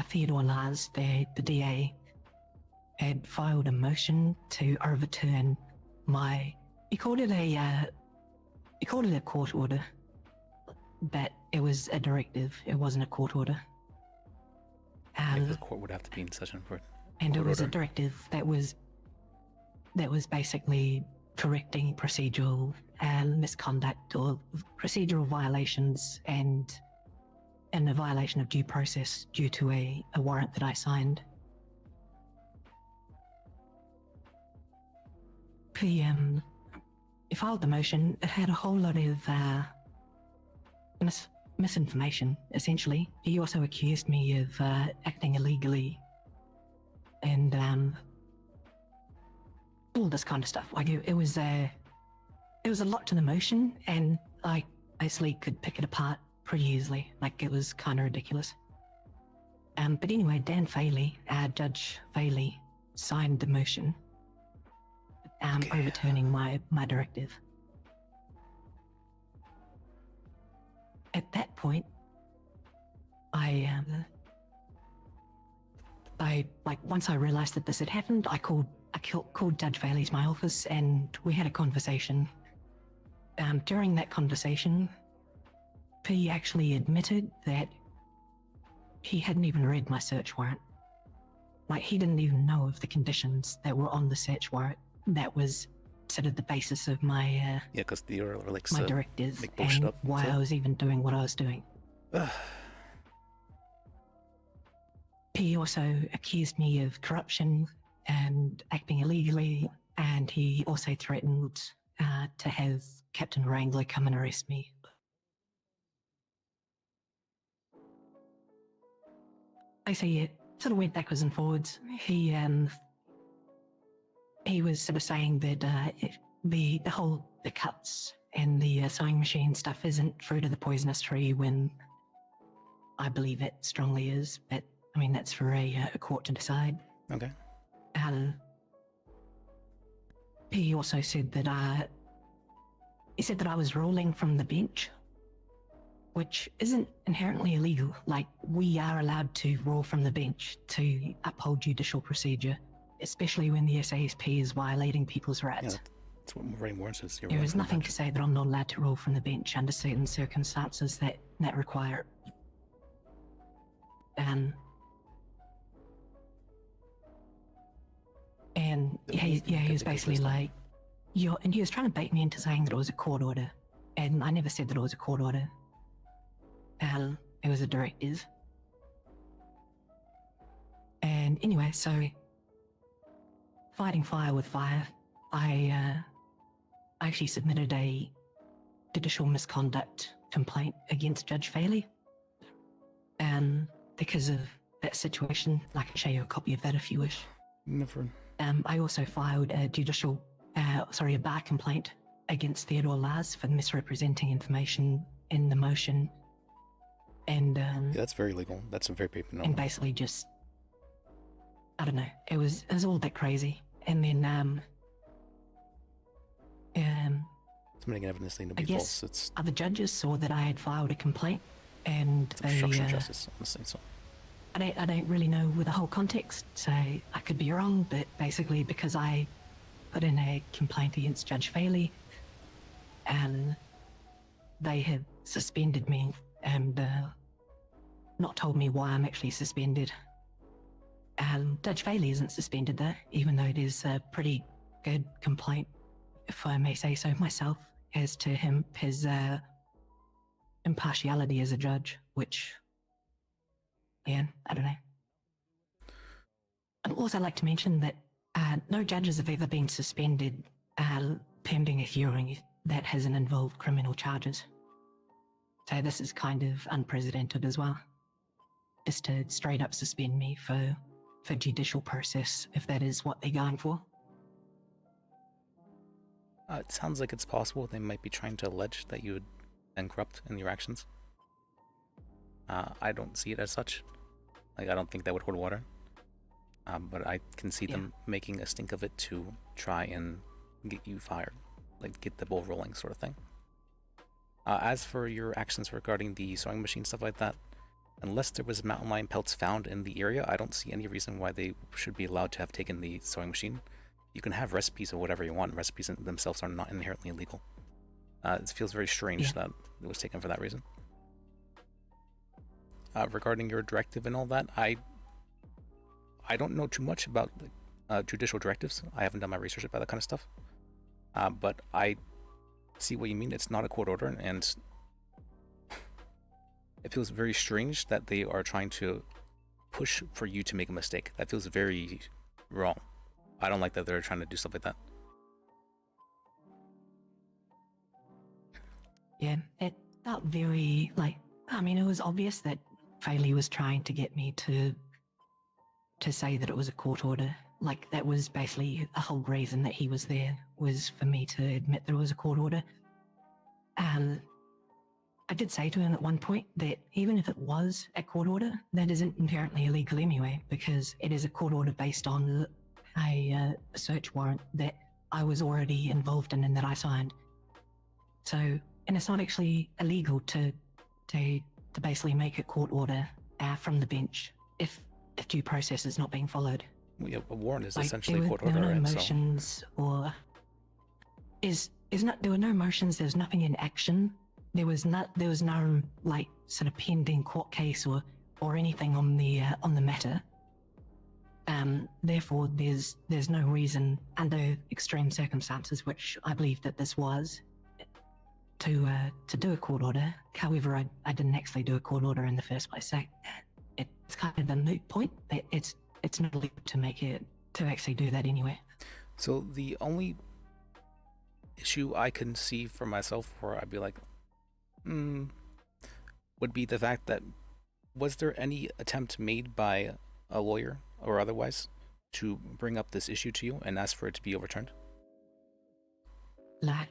Theodore Lars, the DA, had filed a motion to overturn he called it a court order, but it was a directive. It wasn't a court order. The court would have to be in session for it. And it was a directive that was basically correcting procedural misconduct or procedural violations and a violation of due process due to a warrant that I signed. He filed the motion. It had a whole lot of misinformation, essentially. He also accused me of acting illegally and all this kind of stuff. Like, it was There was a lot to the motion, and I basically could pick it apart pretty easily. Like, it was kind of ridiculous. But anyway, Dan Faley, Judge Faley, signed the motion, overturning my directive. At that point, once I realized that this had happened, I called Judge Faley's my office, and we had a conversation. During that conversation, P actually admitted that he hadn't even read my search warrant. Like, he didn't even know of the conditions that were on the search warrant. That was sort of the basis of my because they were like my directives and why I was even doing what I was doing. He also accused me of corruption and acting illegally, and he also threatened to have Captain Wrangler come and arrest me. I say it sort of went backwards and forwards. He was sort of saying that the cuts and the sewing machine stuff isn't fruit of the poisonous tree, when I believe it strongly is. But I mean, that's for a court to decide. Okay. He also said that I was rolling from the bench, which isn't inherently illegal. Like, we are allowed to roll from the bench to uphold judicial procedure, especially when the SASP is violating people's rights. Yeah, that's what writing warrants is. There is nothing to say that I'm not allowed to roll from the bench under certain circumstances that require it. And he was basically like, and he was trying to bait me into saying that it was a court order, and I never said that it was a court order. It was a directive. And anyway, so fighting fire with fire, I actually submitted a judicial misconduct complaint against Judge Faley. Because of that situation, I can show you a copy of that if you wish. Never. I also filed a a bar complaint against Theodore Lars for misrepresenting information in the motion. And yeah, that's very legal. That's a very paper normal. And basically just, I don't know, it was all a bit crazy. And then submitting evidence to be I guess false. It's other judges saw that I had filed a complaint, and they obstruction of justice, honestly. So I don't really know with the whole context, so I could be wrong, but basically because I put in a complaint against Judge Faley, and they have suspended me and not told me why I'm actually suspended. Judge Faley isn't suspended though, even though it is a pretty good complaint, if I may say so myself, as to his impartiality as a judge, which, yeah, I don't know. I'd also like to mention that no judges have ever been suspended pending a hearing that hasn't involved criminal charges. So this is kind of unprecedented as well. Just to straight up suspend me for judicial process, if that is what they're going for. It sounds like it's possible they might be trying to allege that you would been corrupt in your actions. I don't see it as such. Like, I don't think that would hold water. But I can see them making a stink of it to try and get you fired. Like, get the ball rolling sort of thing. As for your actions regarding the sewing machine, stuff like that, unless there was mountain lion pelts found in the area, I don't see any reason why they should be allowed to have taken the sewing machine. You can have recipes of whatever you want. Recipes themselves are not inherently illegal. It feels very strange that it was taken for that reason. Regarding your directive and all that, I don't know too much about judicial directives. I haven't done my research about that kind of stuff. But I see what you mean. It's not a court order, and it feels very strange that they are trying to push for you to make a mistake. That feels very wrong. I don't like that they're trying to do stuff like that. Yeah, it felt very, it was obvious that Faley was trying to get me to say that it was a court order, like that was basically the whole reason that he was there, was for me to admit there was a court order. I did say to him at one point that even if it was a court order, that isn't inherently illegal anyway, because it is a court order based on a search warrant that I was already involved in and that I signed. So, and it's not actually illegal to basically make a court order from the bench if due process is not being followed. Well, yeah, a warrant is Like, essentially court there order, were no right? So, motions or there were no motions. There was nothing in action. There was no like sort of pending court case or anything on the matter. Therefore, there's no reason under extreme circumstances, which I believe that this was, to do a court order. However, I didn't actually do a court order in the first place. So it's kind of a moot point. It's not illegal to actually do that anyway. so the only issue I can see for myself where I'd be like, would be the fact that was there any attempt made by a lawyer or otherwise to bring up this issue to you and ask for it to be overturned? Like,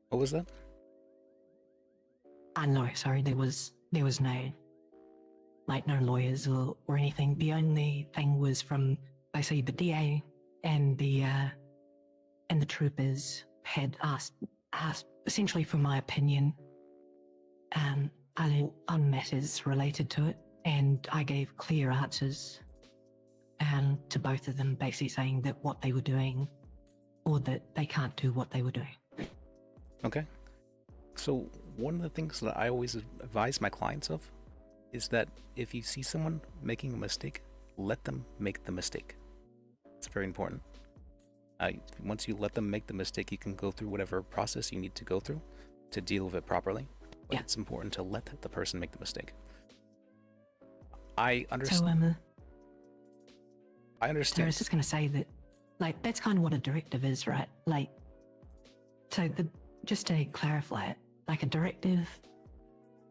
What was that? no, sorry, there was no lawyers or anything. The only thing was from basically the DA and the troopers had asked essentially for my opinion on matters related to it, and I gave clear answers to both of them, basically saying that what they were doing, or that they can't do what they were doing. Okay. So one of the things that I always advise my clients of is that if you see someone making a mistake, let them make the mistake. It's very important. Once you let them make the mistake, you can go through whatever process you need to go through to deal with it properly. But it's important to let the person make the mistake. I understand. I understand. So I was just going to say that, like, that's kind of what a directive is, right? Like, so just to clarify it, like a directive,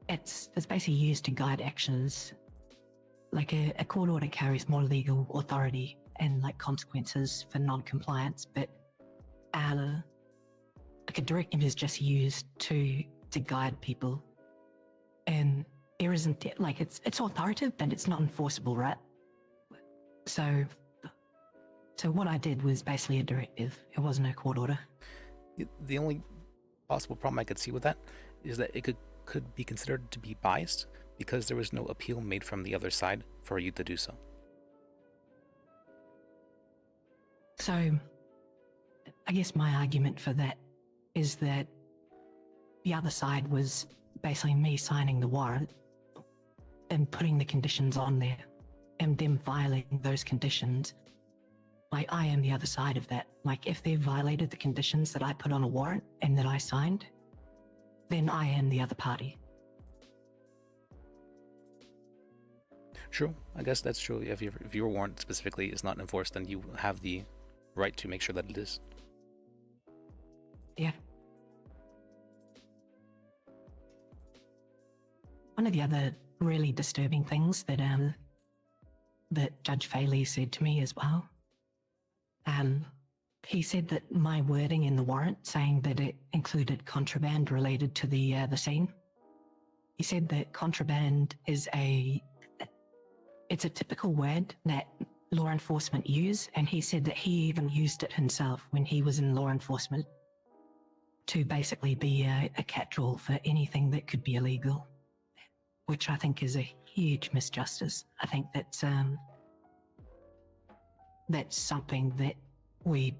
it's basically used to guide actions. Like a court order carries more legal authority and like consequences for non-compliance, but like a directive is just used to guide people, and there isn't like it's authoritative, but it's not enforceable, right? So what I did was basically a directive. It wasn't a court order. The only possible problem I could see with that is that it could be considered to be biased because there was no appeal made from the other side for you to do so. So I guess my argument for that is that the other side was basically me signing the warrant and putting the conditions on there and them violating those conditions. Like, I am the other side of that. Like, if they violated the conditions that I put on a warrant and that I signed, then I am the other party. True. I guess that's true. If your warrant specifically is not enforced, then you have the right to make sure that it is. Yeah. One of the other really disturbing things that Judge Faley said to me as well, he said that my wording in the warrant, saying that it included contraband related to the scene, he said that contraband is it's a typical word that law enforcement use, and he said that he even used it himself when he was in law enforcement to basically be a catch-all for anything that could be illegal, which I think is a huge misjustice. I think that's something that we,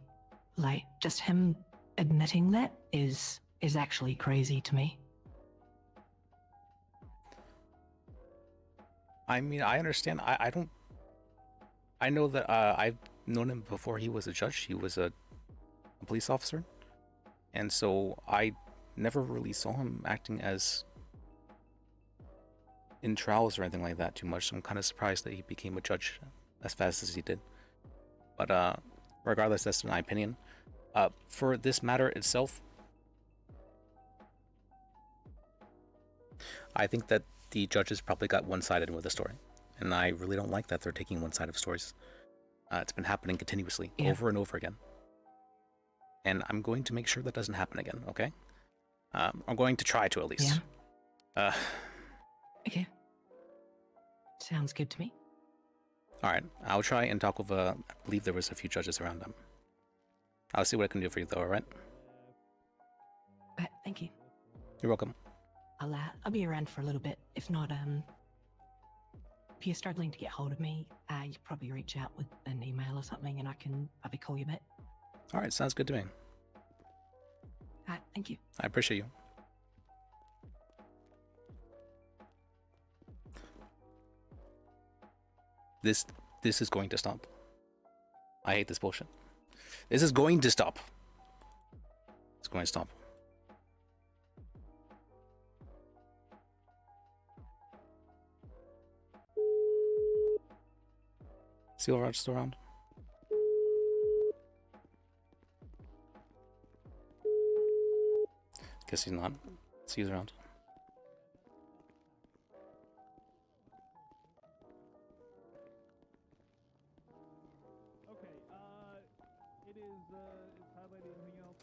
like, just him admitting that is actually crazy to me. I mean, I understand. I know that I've known him before he was a judge. He was a police officer. And so I never really saw him acting as in trials or anything like that too much. So I'm kind of surprised that he became a judge as fast as he did. But regardless, that's my opinion. For this matter itself, I think that the judges probably got one-sided with the story, and I really don't like that they're taking one side of stories. It's been happening continuously, over and over again. And I'm going to make sure that doesn't happen again, okay? I'm going to try to, at least. Okay. Sounds good to me. Alright, I'll try and talk with, I believe there was a few judges around them. I'll see what I can do for you, though, alright? Thank you. You're welcome. I'll be around for a little bit. If not, if you're struggling to get hold of me, you probably reach out with an email or something, and I can probably call you back. Alright, sounds good to me. Thank you. I appreciate you. This is going to stop. I hate this bullshit. This is going to stop. It's going to stop. Seal Rod's still around? Guess he's not. See, he's around. Okay, it is highlighted anything else?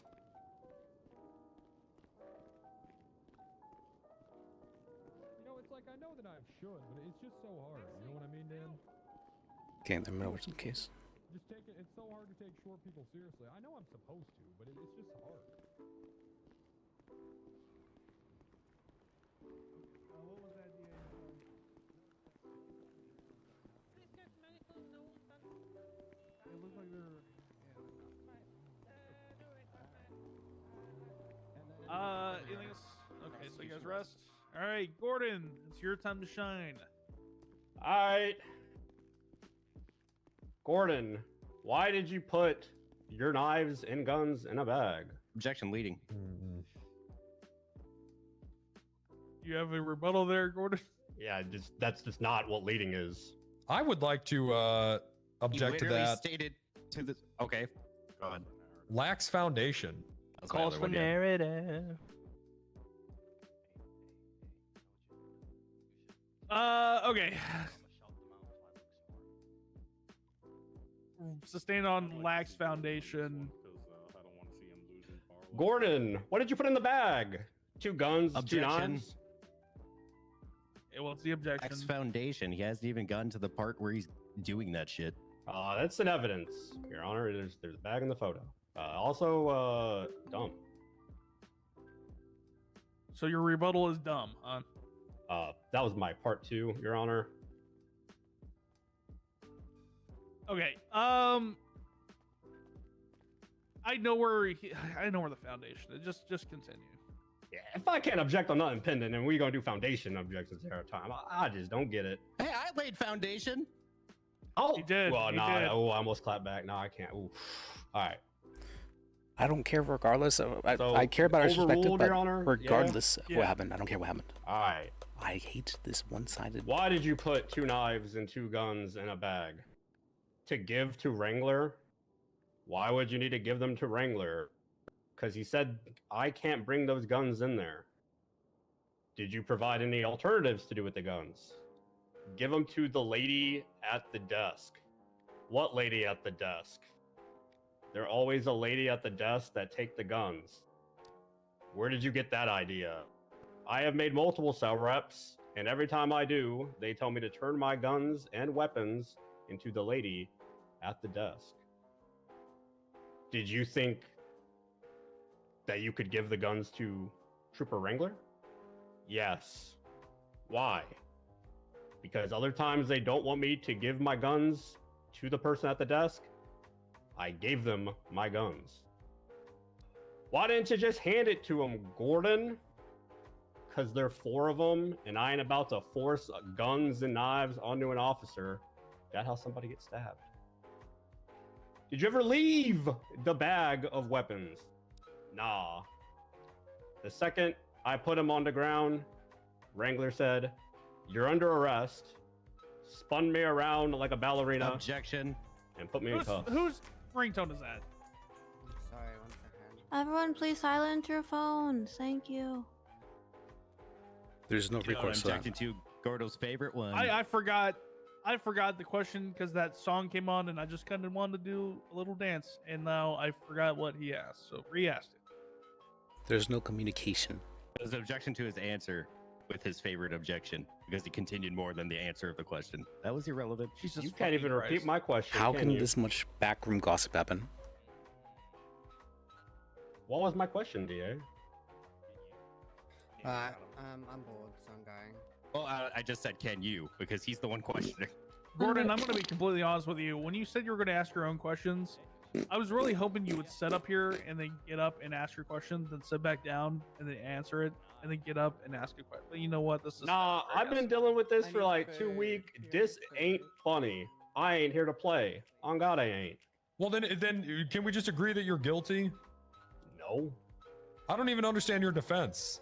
You know, it's like, I know that I should, but it's just so hard. You know what I mean, Dan? Okay, let me know what's the case. Just take it. It's so hard to take short people seriously. I know I'm supposed to, but it's just hard. What was that? It looks like they're. Anything else? Okay, so you guys rest. All right, Gordon, it's your time to shine. All right. Gordon, why did you put your knives and guns in a bag? Objection leading. You have a rebuttal there, Gordon? Yeah, that's just not what leading is. I would like to object to that. Stated to the. Okay, go ahead. Lacks foundation. Calls for narrative. Okay. Sustained on lax foundation. Gordon, what did you put in the bag? 2 guns, Objection. 2 knives. Yeah, what's the objection? Lax foundation. He hasn't even gotten to the part where he's doing that shit. That's an evidence, Your Honor. There's a bag in the photo. Also, dumb. So your rebuttal is dumb, huh? That was my part 2, Your Honor. Okay. I know where the foundation is. Just continue. Yeah, if I can't object on nothing pending, and we're gonna do foundation objections every time, I just don't get it. Hey, I laid foundation. Oh, he did. Well, he nah. did. Oh, I almost clapped back. No, I can't. Ooh. All right. I don't care regardless. I care about our perspective, overruled, but Your Honor? regardless of Yeah. what happened, I don't care what happened. All right. I hate this one-sided. Why did you put 2 knives and 2 guns in a bag? To give to Wrangler? Why would you need to give them to Wrangler? Because he said, I can't bring those guns in there. Did you provide any alternatives to do with the guns? Give them to the lady at the desk. What lady at the desk? There's always a lady at the desk that take the guns. Where did you get that idea? I have made multiple cell reps, and every time I do, they tell me to turn my guns and weapons into the lady at the desk. Did you think that you could give the guns to Trooper Wrangler? Yes. Why? Because other times they don't want me to give my guns to the person at the desk. I gave them my guns. Why didn't you just hand it to them, Gordon? Because there are 4 of them, and I ain't about to force guns and knives onto an officer. That's how somebody gets stabbed. Did you ever leave the bag of weapons? Nah. The second I put him on the ground, Wrangler said, "You're under arrest," spun me around like a ballerina. Objection. And put me in cuffs. Whose ringtone is that? Sorry, 1 second. Everyone, please silence your phones. Thank you. There's no You know what I'm recourse to that. objecting to? Gordo's favorite one. I forgot the question because that song came on and I just kind of wanted to do a little dance and now I forgot what he asked. So re-asked it. There's no communication. There's an objection to his answer with his favorite objection because he continued more than the answer of the question. That was irrelevant. You can't even repeat my question. How can you? this much backroom gossip happen? What was my question, DA? I'm bored, so I'm going. Well, I just said, can you? Because he's the one questioning. Gordon, I'm going to be completely honest with you. When you said you were going to ask your own questions, I was really hoping you would set up here and then get up and ask your question, then sit back down and then answer it, and then get up and ask a question. But you know what? This is Nah, I've been dealing with this for like 2 weeks. This ain't funny. I ain't here to play. On God, I ain't. Well, then can we just agree that you're guilty? No. I don't even understand your defense.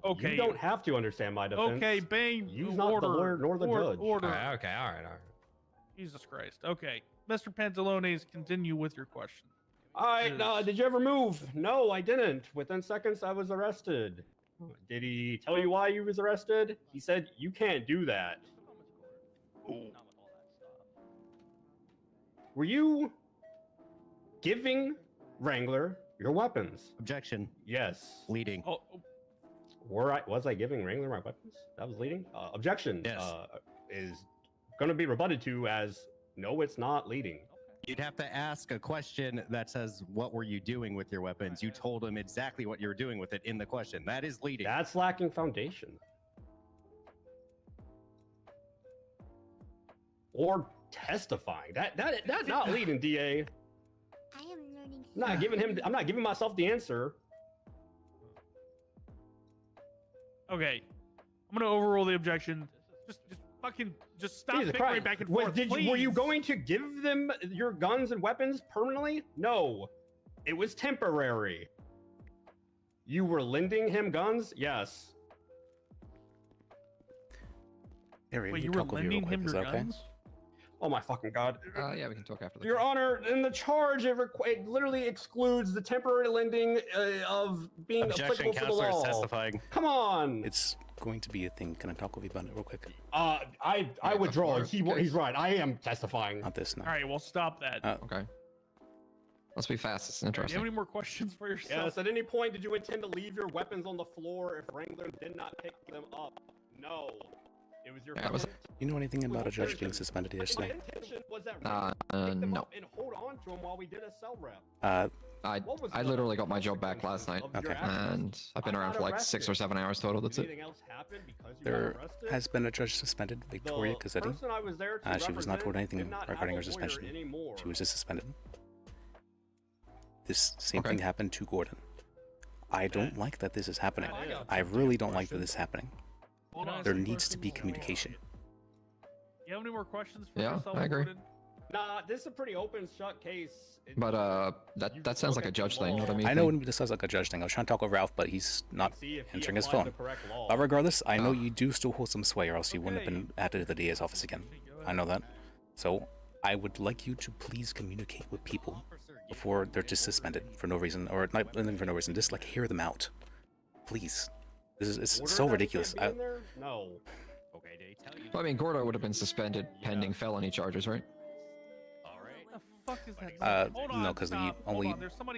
Okay. You don't have to understand my defense. Okay, Bane. You're not the lawyer nor the judge. Order. Okay, all right. Jesus Christ. Okay, Mr. Pantalones, continue with your question. All right. Did you ever move? No, I didn't. Within seconds, I was arrested. Did he tell you why you was arrested? He said you can't do that. Ooh. Were you giving Wrangler your weapons? Objection. Yes. Leading. Oh. Was I giving Wrangler my weapons? That was leading? Objection. Yes. Is going to be rebutted to as no, it's not leading. You'd have to ask a question that says, what were you doing with your weapons? You told him exactly what you were doing with it in the question. That is leading. That's lacking foundation. Or testifying. That's not leading, DA. I am learning. I'm not giving myself the answer. Okay, I'm gonna overrule the objection. Just stop Jesus bickering Christ. back and forth. Were you going to give them your guns and weapons permanently? No, it was temporary. You were lending him guns? Yes. Arian, Wait, you you were talk over you real lending quick, him is your that okay? guns? Oh my fucking God. Yeah, we can talk after the Your Honor, in the charge, it literally excludes the temporary lending of being Objection, applicable to the counselor is law. testifying. Come on. It's going to be a thing. Can I talk with you about it real quick? I withdraw. He's right. I am testifying. Not this now. All right, well, stop that. Okay. Let's be fast. It's Do you interesting. have any more questions for yourself? Yes. At any point, did you intend to leave your weapons on the floor if Wrangler did not pick them up? No. It was your. You know anything about a judge being suspended yesterday? My intention was that Wrangler pick them No. up and hold on to them while we did a cell rep. I literally got my job back last night. Okay. And I've been around for like 6 or 7 hours total. That's it. There has been a judge suspended, Victoria Cassetti. person I was there to She was not told represent anything did not regarding have her a lawyer suspension. anymore. She was just suspended. This same thing happened to Gordon. I don't like that this is happening. I really don't like that this is happening. There needs to be communication. You have any more questions for Yeah, yourself, I agree. Gordon? Nah, this is a pretty open shut case. But that sounds like a judge thing. What I mean? I know this sounds like a judge thing. I was trying to talk with Ralph, but he's not answering his phone. But regardless, I know you do still hold some sway, or else you wouldn't have been added to the DA's office again. I know that. So I would like you to please communicate with people before they're just suspended for no reason, or not even for no reason. Just like hear them out, please. It's so ridiculous. No. Well, I mean, Gordo would have been suspended pending felony charges, right? What the fuck is that? No, because the only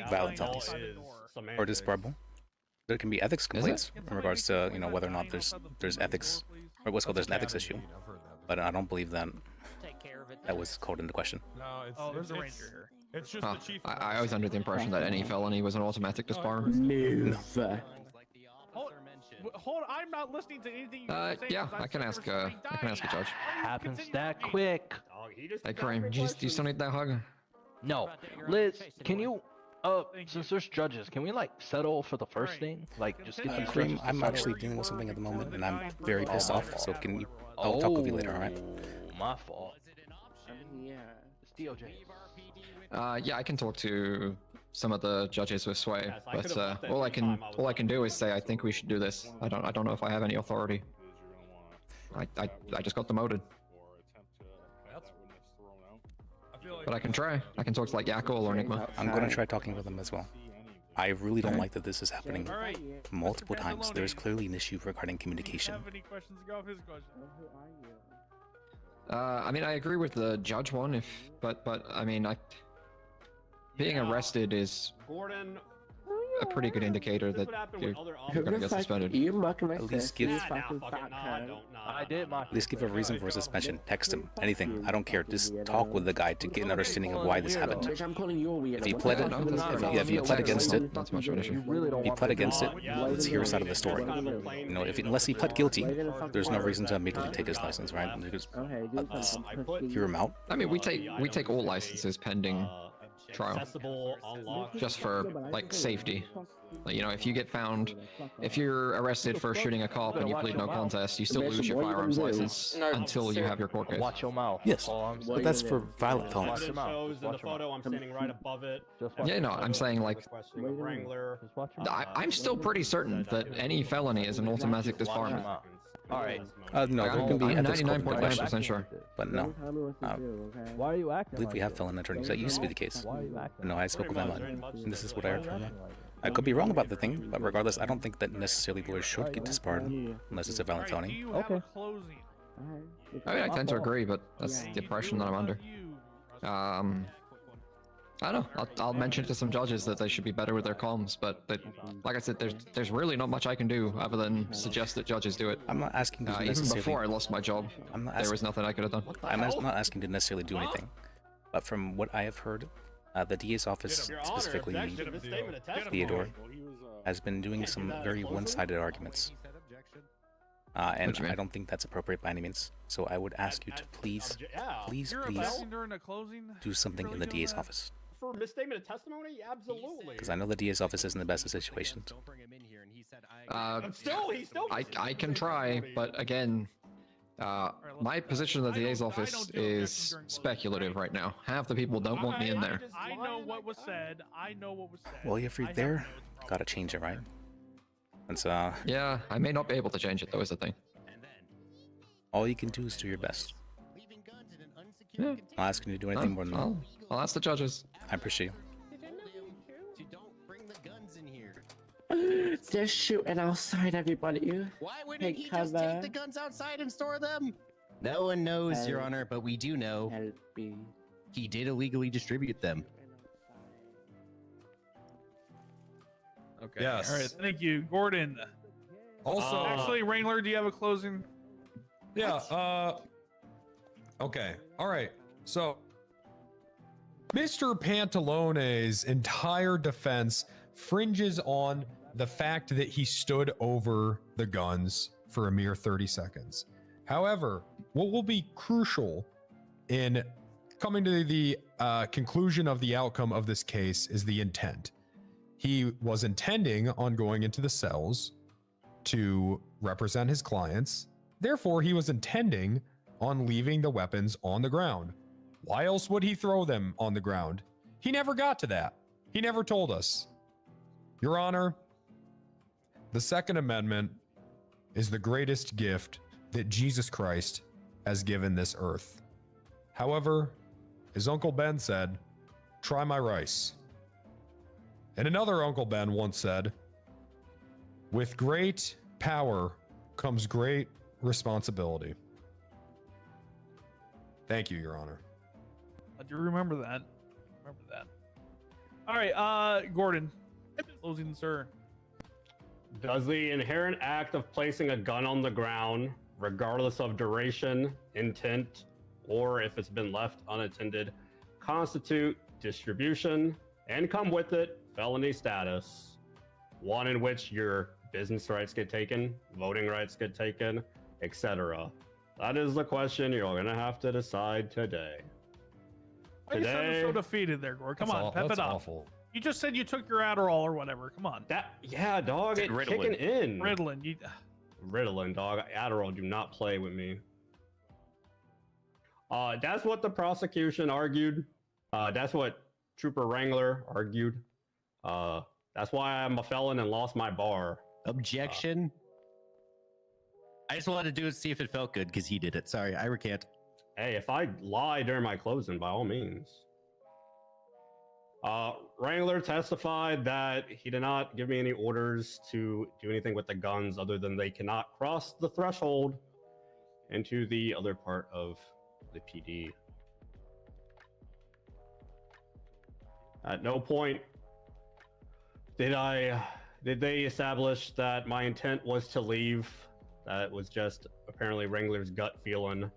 violent felonies or disbarable. There can be ethics complaints in regards to whether or not there's ethics, or what's called there's an ethics issue. But I don't believe that was called into question. No, there's a ranger here. It's just the chief. I was under the impression that any felony was an automatic disbar. No. Hold on, I'm not listening to anything you say. Yeah, I can ask a judge. Happens that quick. Hey, Kareem, do you still need that hug? No, Liz, can you? Since there's judges, can we settle for the first thing? Just get these Kareem, judges to I'm settle? actually dealing with something at the moment, and I'm very pissed off. So can you? I'll talk with you later. All right. My fault. Yeah, it's DOJ. Yeah, I can talk to some of the judges with sway, but all I can do is say I think we should do this. I don't know if I have any authority. I just got demoted. But I can try. I can talk to Yakko or Enigma. I'm gonna try talking with them as well. I really don't like that this is happening multiple times. There's clearly an issue regarding communication. Have any questions? Go off his question. I mean, I agree with the judge one, but I mean, being arrested is Gordon, a pretty good indicator that you're gonna get suspended. At least give I did my. At least give a reason for suspension. Text him. Anything. I don't care. Just talk with the guy to get an understanding of why this happened. If he pled it, if he pled against it, not so much of an issue. If he pled against it, let's hear his side of the story. You know, unless he pled guilty, there's no reason to immediately take his license, right? Because hear him out. I mean, we take all licenses pending trial, just for like safety. Like, you know, if you get found, if you're arrested for shooting a cop and you plead no contest, you still lose your firearms license until you have your court case. Watch your mouth. Yes, but that's for violent felonies. shows in the photo. I'm standing right above it. Yeah, no, I'm saying like, I'm still pretty certain that any felony is an automatic disbarment. All right. No, there can be I'm ethics court 99.9% sure. but no. Why are you acting? I believe we have felon attorneys. That used to be the case. No, I spoke with them, and this is what I heard from them. I could be wrong about the thing, but regardless, I don't think that necessarily lawyers should get disbarred unless it's a violent felony. Okay. I mean, I tend to agree, but that's the impression that I'm under. I don't know. I'll mention to some judges that they should be better with their comms, but like I said, there's really not much I can do other than suggest that judges do it. I'm not asking to even necessarily... before I lost my job, there was nothing I could have done. I'm not asking to necessarily do anything, but from what I have heard, the DA's office, specifically Theodore, has been doing some very one-sided arguments. And I don't think that's appropriate by any means. So I would ask you to please do something in the DA's office. For misstatement of testimony, absolutely. Because I know the DA's office isn't the best of situations. I can try, but again, my position in the DA's office is speculative right now. Half the people don't want me in there. I know what was said. Well, if you're there, gotta change it, right? And so, yeah, I may not be able to change it, though, is the thing. All you can do is do your best. Yeah. I'm not asking you to do anything more than that. I'll ask the judges. I appreciate you. They're shooting outside, everybody. Why wouldn't he just take the guns outside and store them? No one knows, Your Honor, but we do know he did illegally distribute them. Okay. Yes. All right. Thank you, Gordon. Also, actually, Wrangler, do you have a closing? Yeah. Okay. All right. So, Mr. Pantalone's entire defense fringes on the fact that he stood over the guns for a mere 30 seconds. However, what will be crucial in coming to the conclusion of the outcome of this case is the intent. He was intending on going into the cells to represent his clients. Therefore, he was intending on leaving the weapons on the ground. Why else would he throw them on the ground? He never got to that. He never told us. Your Honor, the Second Amendment is the greatest gift that Jesus Christ has given this earth. However, his Uncle Ben said, "Try my rice." And another Uncle Ben once said, "With great power comes great responsibility." Thank you, Your Honor. I do remember that. All right, Gordon. Closing, sir. Does the inherent act of placing a gun on the ground, regardless of duration, intent, or if it's been left unattended, constitute distribution and come with it felony status? One in which your business rights get taken, voting rights get taken, etc. That is the question you're going to have to decide today. Why you sound so defeated there, Gordon? Come on, pep it up. Awful. You just said you took your Adderall or whatever. Come on. Yeah, dog, it's kicking in. Ritalin. Ritalin, dog. Adderall, do not play with me. That's what the prosecution argued. That's what Trooper Wrangler argued. That's why I'm a felon and lost my bar. Objection. I just wanted to do it to see if it felt good because he did it. Sorry, I recant. Hey, if I lie during my closing, by all means. Wrangler testified that he did not give me any orders to do anything with the guns other than they cannot cross the threshold into the other part of the PD. At no point did they establish that my intent was to leave. That was just apparently Wrangler's gut feeling.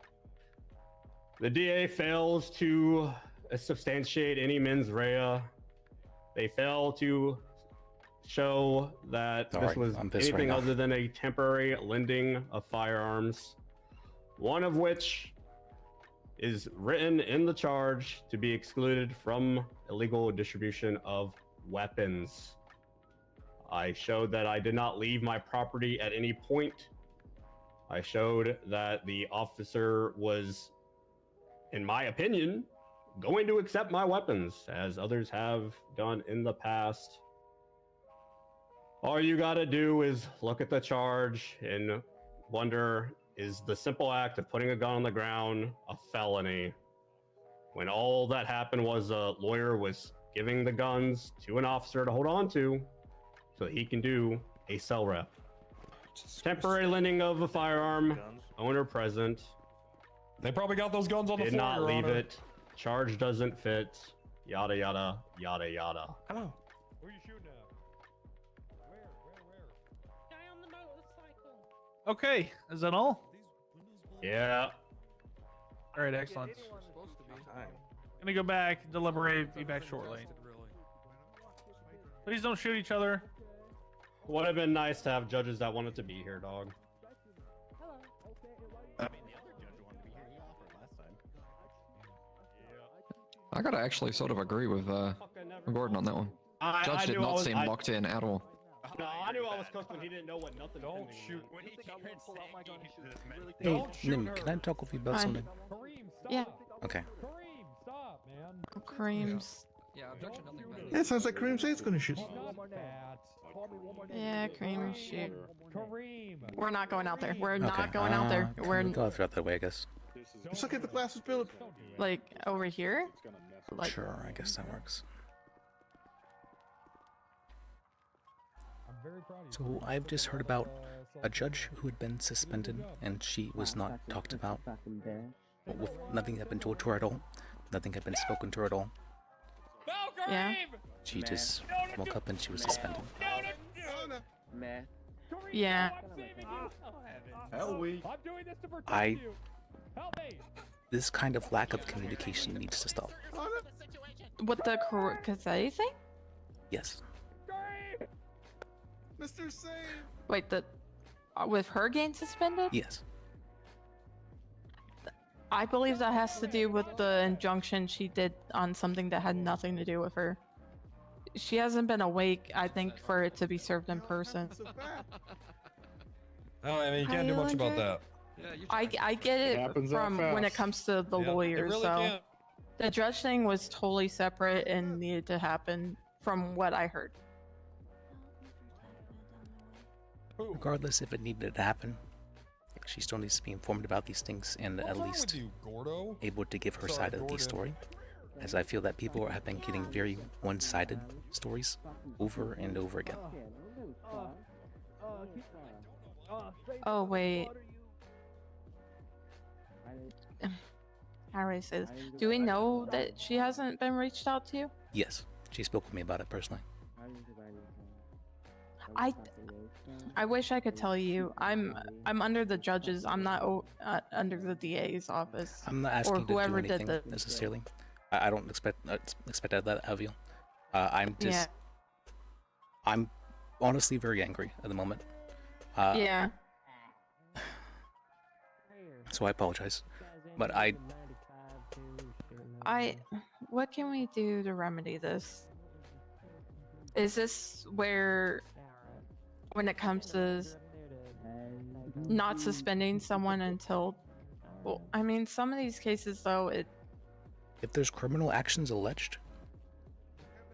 The DA fails to substantiate any mens rea. They fail to show that this was anything other than a temporary lending of firearms, one of which is written in the charge to be excluded from illegal distribution of weapons. I showed that I did not leave my property at any point. I showed that the officer was, in my opinion, going to accept my weapons, as others have done in the past. All you gotta do is look at the charge and wonder, is the simple act of putting a gun on the ground a felony? When all that happened was a lawyer was giving the guns to an officer to hold on to so that he can do a cell rep. Temporary lending of a firearm, owner present. They probably got those guns on the Did floor. not Your leave Honor. it. Charge doesn't fit. Yada yada yada yada. Hello. Who are you shooting at? Okay, is that all? Yeah. All right, excellent. Gonna go back, deliberate, be back shortly. Please don't shoot each other. Would have been nice to have judges that wanted to be here, dog. I gotta actually sort of agree with Gordon on that one. I Judge did knew I not was- seem I- locked in at all. No, I knew I was cooked when he didn't know what nothing. Don't shoot. Hey, Nim, can I talk with you about Fine. something? Yeah. Okay. Creams. Yeah, sounds like Kareem says he's gonna shoot. Yeah, cream shoot. We're not going out there. We're not going out there. We're go throughout that way, I guess. Just look at the glasses, Bill. like over here. Like, Sure, I guess that works. So I've just heard about a judge who had been suspended, and she was not talked about. Nothing had been told to her at all. Nothing had been spoken to her at all. yeah. She just woke up and she was suspended. Yeah. This kind of lack of communication needs to stop. What the Cassetti thing? Yes. Mr. Save. Wait, the with her getting suspended? Yes. I believe that has to do with the injunction she did on something that had nothing to do with her. She hasn't been awake, I think, for it to be served in person. Oh, I mean, you can't do much about that. I get it happens that from when it fast. comes to the Yeah, it lawyers, really so can. the judge thing was totally separate and needed to happen from what I heard. Regardless if it needed to happen, she still needs to be informed about these things and at least able to give her side of the story. As I feel that people have been getting very one-sided stories over and over again. Oh wait. How do I say this? Do we know that she hasn't been reached out to? Yes, she spoke with me about it personally. I wish I could tell you. I'm under the judges. I'm not under the DA's office. I'm not asking or you to whoever do did anything the necessarily. I don't expect that out of you. I'm just. I'm honestly very angry at the moment. Yeah. So I apologize, but what can we do to remedy this? Is this where, when it comes to not suspending someone until, well, I mean, some of these cases though, if there's criminal actions alleged,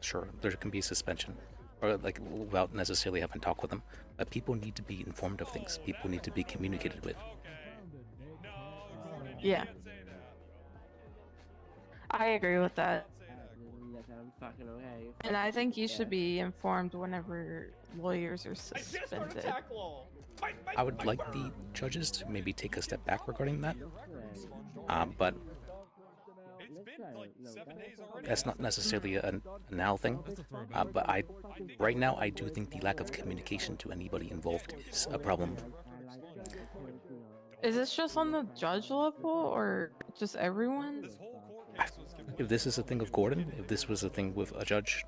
sure, there can be suspension, or like without necessarily having to talk with them. But people need to be informed of things. People need to be communicated with. yeah. I agree with that. And I think you should be informed whenever lawyers are suspended. I would like the judges to maybe take a step back regarding that. But that's not necessarily a now thing. But right now, I do think the lack of communication to anybody involved is a problem. Is this just on the judge level or just everyone? If this is a thing of Gordon, if this was a thing with a judge,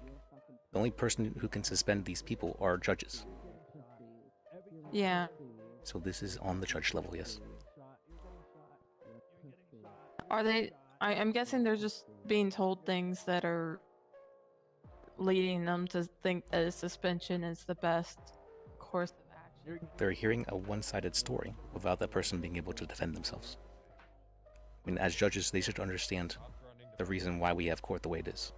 the only person who can suspend these people are judges. Yeah. So this is on the judge level, yes. Are they? I'm guessing they're just being told things that are leading them to think that a suspension is the best course of action. They're hearing a one-sided story without that person being able to defend themselves. I mean, as judges, they should understand the reason why we have court the way it is.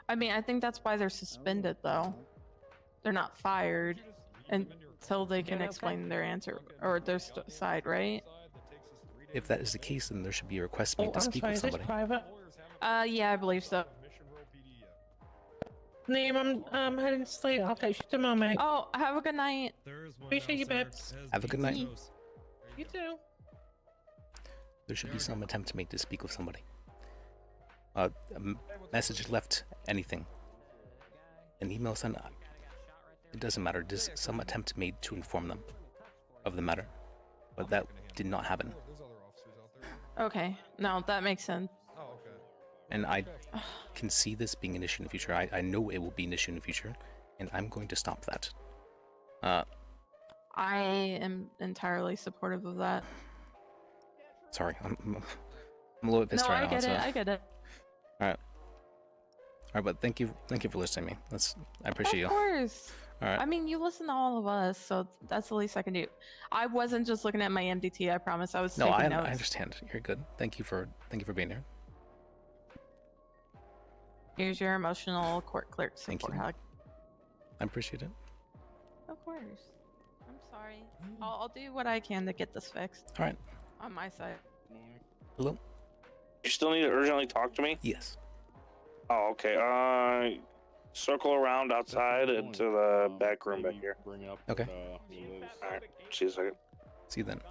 I mean, I think that's why they're suspended, though. They're not fired until they can explain their answer or their side, right? If that is the case, then there should be a request made to speak with somebody. Yeah, I believe so. Liam, I'm heading to sleep. I'll catch you tomorrow, mate. Oh, have a good night. Appreciate you, babes. Have a good night. You too. There should be some attempt made to speak with somebody. A message left, anything. An email sent, it doesn't matter. Just some attempt made to inform them of the matter. But that did not happen. Okay, no, that makes sense. And I can see this being an issue in the future. I know it will be an issue in the future, and I'm going to stop that. I am entirely supportive of that. Sorry, I'm a little bit pissed right now. I get it. All right, but thank you for listening to me. I appreciate you. Of course. All right. I mean, you listen to all of us, so that's the least I can do. I wasn't just looking at my MDT. I promise. I was taking notes. I understand. You're good. Thank you for being here. Here's your emotional court clerk support hug. I appreciate it. Of course. I'm sorry. I'll do what I can to get this fixed. All right. On my side. Hello? You still need to urgently talk to me? Yes. Oh, okay. Circle around outside into the back room back here. Okay. Alright, see you in a second. See you then.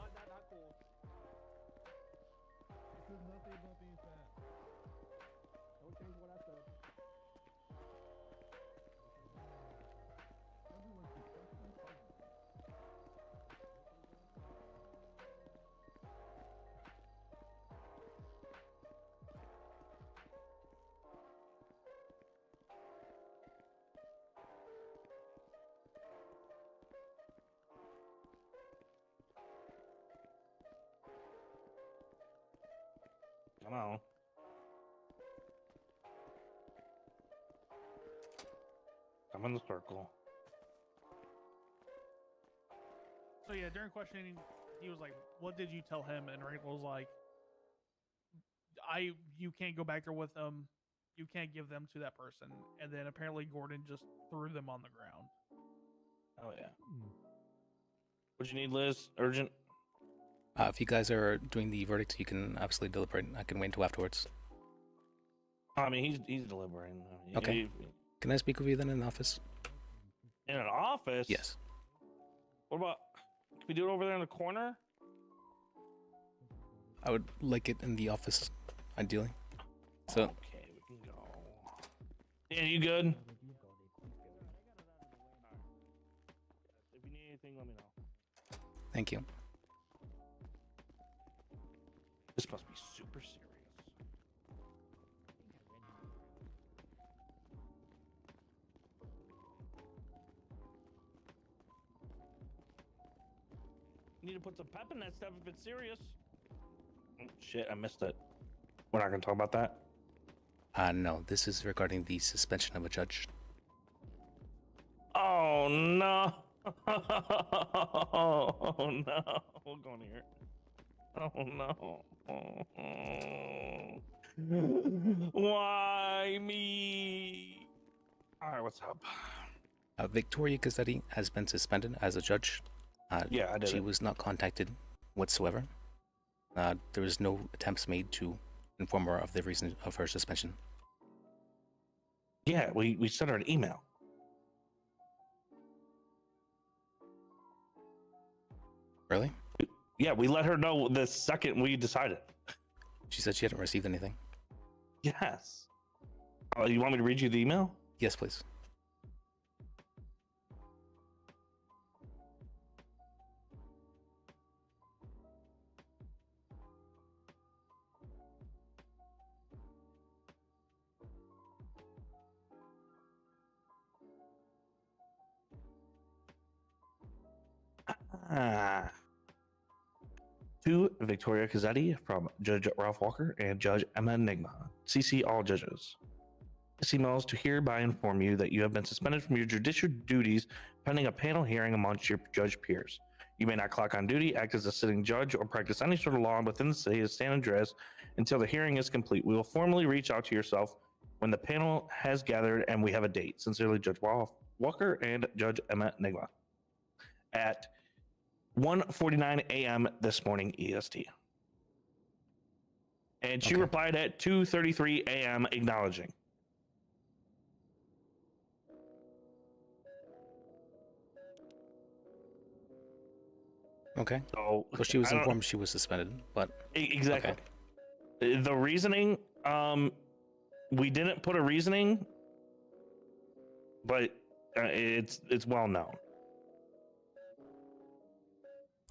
Come on. I'm in the circle. So yeah, during questioning, he was like, "What did you tell him?" And Rachel was like, "You can't go back there with them. You can't give them to that person." And then apparently Gordon just threw them on the ground. Oh yeah. What you need, Liz? Urgent. If you guys are doing the verdict, you can absolutely deliberate. I can wait until afterwards. I mean, he's deliberating. Okay. Can I speak with you then in the office? In an office? Yes. What about? Can we do it over there in the corner? I would like it in the office, ideally. So. Okay, we can go. Yeah, you good? If you need anything, let me know. Thank you. This must be super serious. You need to put some pep in that stuff if it's serious. Oh, shit, I missed it. We're not gonna talk about that? No, this is regarding the suspension of a judge. Oh, no. Oh, no. We're going here. Oh, no. Why me? All right, what's up? Victoria Gazzetti has been suspended as a judge. Yeah, I did. She was not contacted whatsoever. There was no attempts made to inform her of the reason of her suspension. Yeah, we sent her an email. Really? Yeah, we let her know the second we decided. She said she hadn't received anything. Yes. You want me to read you the email? Yes, please. To Victoria Cazzetti from Judge Ralph Walker and Judge Emma Enigma. CC all judges. This email is to hereby inform you that you have been suspended from your judicial duties pending a panel hearing amongst your judge peers. You may not clock on duty, act as a sitting judge, or practice any sort of law within the state of San Andreas until the hearing is complete. We will formally reach out to yourself when the panel has gathered and we have a date. Sincerely, Judge Ralph Walker and Judge Emma Enigma. At 1:49 a.m. this morning EST. And she replied at 2:33 a.m. acknowledging. Okay. So well, she was informed she was suspended, but exactly. Okay. The reasoning, we didn't put a reasoning, but it's well known.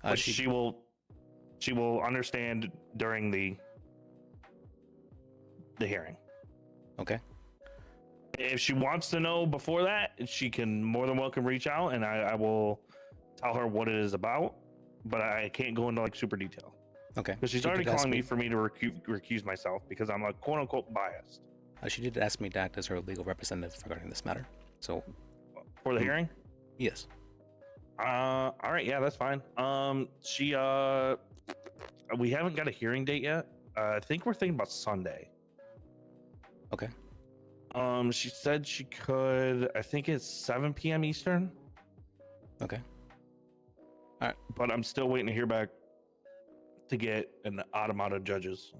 But she will understand during the hearing. Okay. If she wants to know before that, she can more than welcome reach out, and I will tell her what it is about. But I can't go into like super detail. Okay. Because she's already calling me for me to recuse myself because I'm like quote unquote biased. She did ask me to act as her legal representative regarding this matter. So for the hearing? Yes. All right, yeah, that's fine. We haven't got a hearing date yet. I think we're thinking about Sunday. Okay. She said she could. I think it's 7 p.m. Eastern. Okay. All right. But I'm still waiting to hear back to get an automata of judges.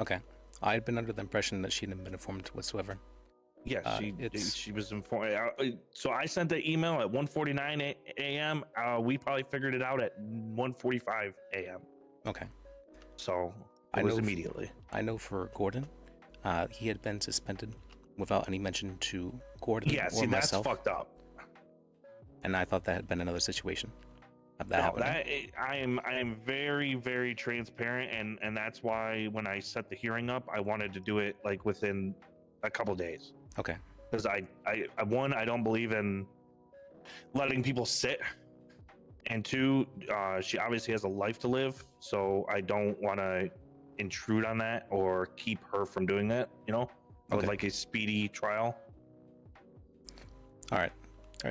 Okay. I had been under the impression that she hadn't been informed whatsoever. Yes, she was informed. So I sent the email at 1:49 a.m. We probably figured it out at 1:45 a.m. Okay. So it was immediately. I know for Gordon, he had been suspended without any mention to Gordon or myself. That's fucked up. And I thought that had been another situation. I am very, very transparent, and that's why when I set the hearing up, I wanted to do it like within a couple days. Okay. Because I don't believe in letting people sit, and two, she obviously has a life to live, so I don't want to intrude on that or keep her from doing that. You know, I would like a speedy trial. All right,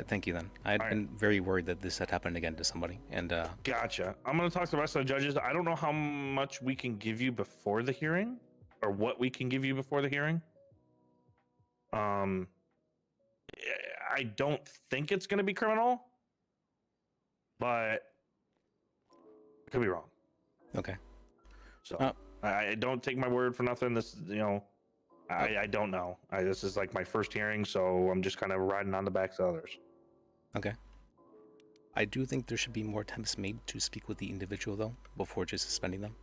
thank you then. I had been very worried that this had happened again to somebody, and Gotcha. I'm gonna talk to the rest of the judges. I don't know how much we can give you before the hearing, or what we can give you before the hearing. I don't think it's going to be criminal, but I could be wrong. Okay. So I don't take my word for nothing. This, I don't know. This is like my first hearing, so I'm just kind of riding on the backs of others. Okay. I do think there should be more attempts made to speak with the individual, though, before just suspending them.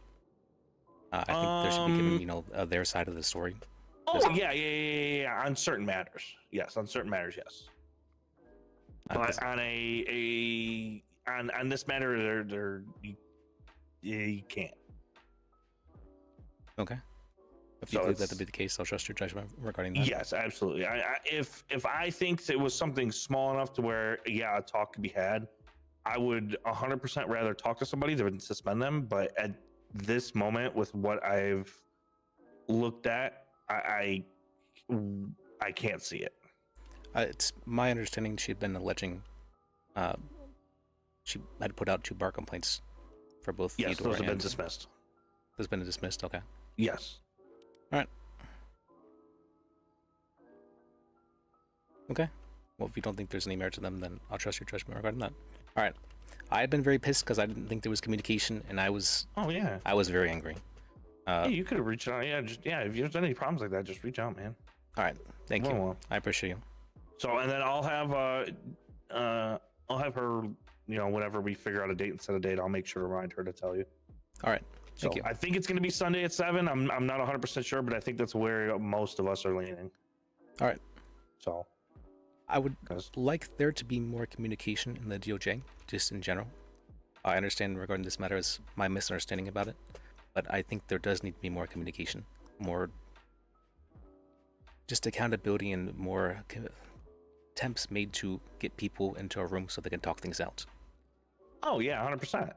I think there should be given, their side of the story. Oh yeah. On certain matters, yes. On certain matters, yes. But on on this matter, you can't. Okay. If you believe that to be the case, I'll trust your judgment regarding that. Yes, absolutely. If I think it was something small enough to where a talk could be had, I would 100% rather talk to somebody than suspend them. But at this moment, with what I've looked at, I can't see it. It's my understanding she had been alleging she had put out 2 bar complaints for both. Yes, those have been dismissed. Those have been dismissed. Okay. Yes. All right. Okay. Well, if you don't think there's any merit to them, then I'll trust your judgment regarding that. All right. I had been very pissed because I didn't think there was communication, and I was. Oh yeah. I was very angry. Hey, you could have reached out. Yeah, if there's any problems like that, just reach out, man. All right. Thank you. I appreciate you. So, and then I'll have her, you know, whenever we figure out a date and set a date, I'll make sure to remind her to tell you. All right. So I think it's going to be Sunday at 7. I'm not 100% sure, but I think that's where most of us are leaning. All right. So I would like there to be more communication in the DOJ, just in general. I understand regarding this matter is my misunderstanding about it, but I think there does need to be more communication, more just accountability, and more attempts made to get people into a room so they can talk things out. Oh yeah, 100%.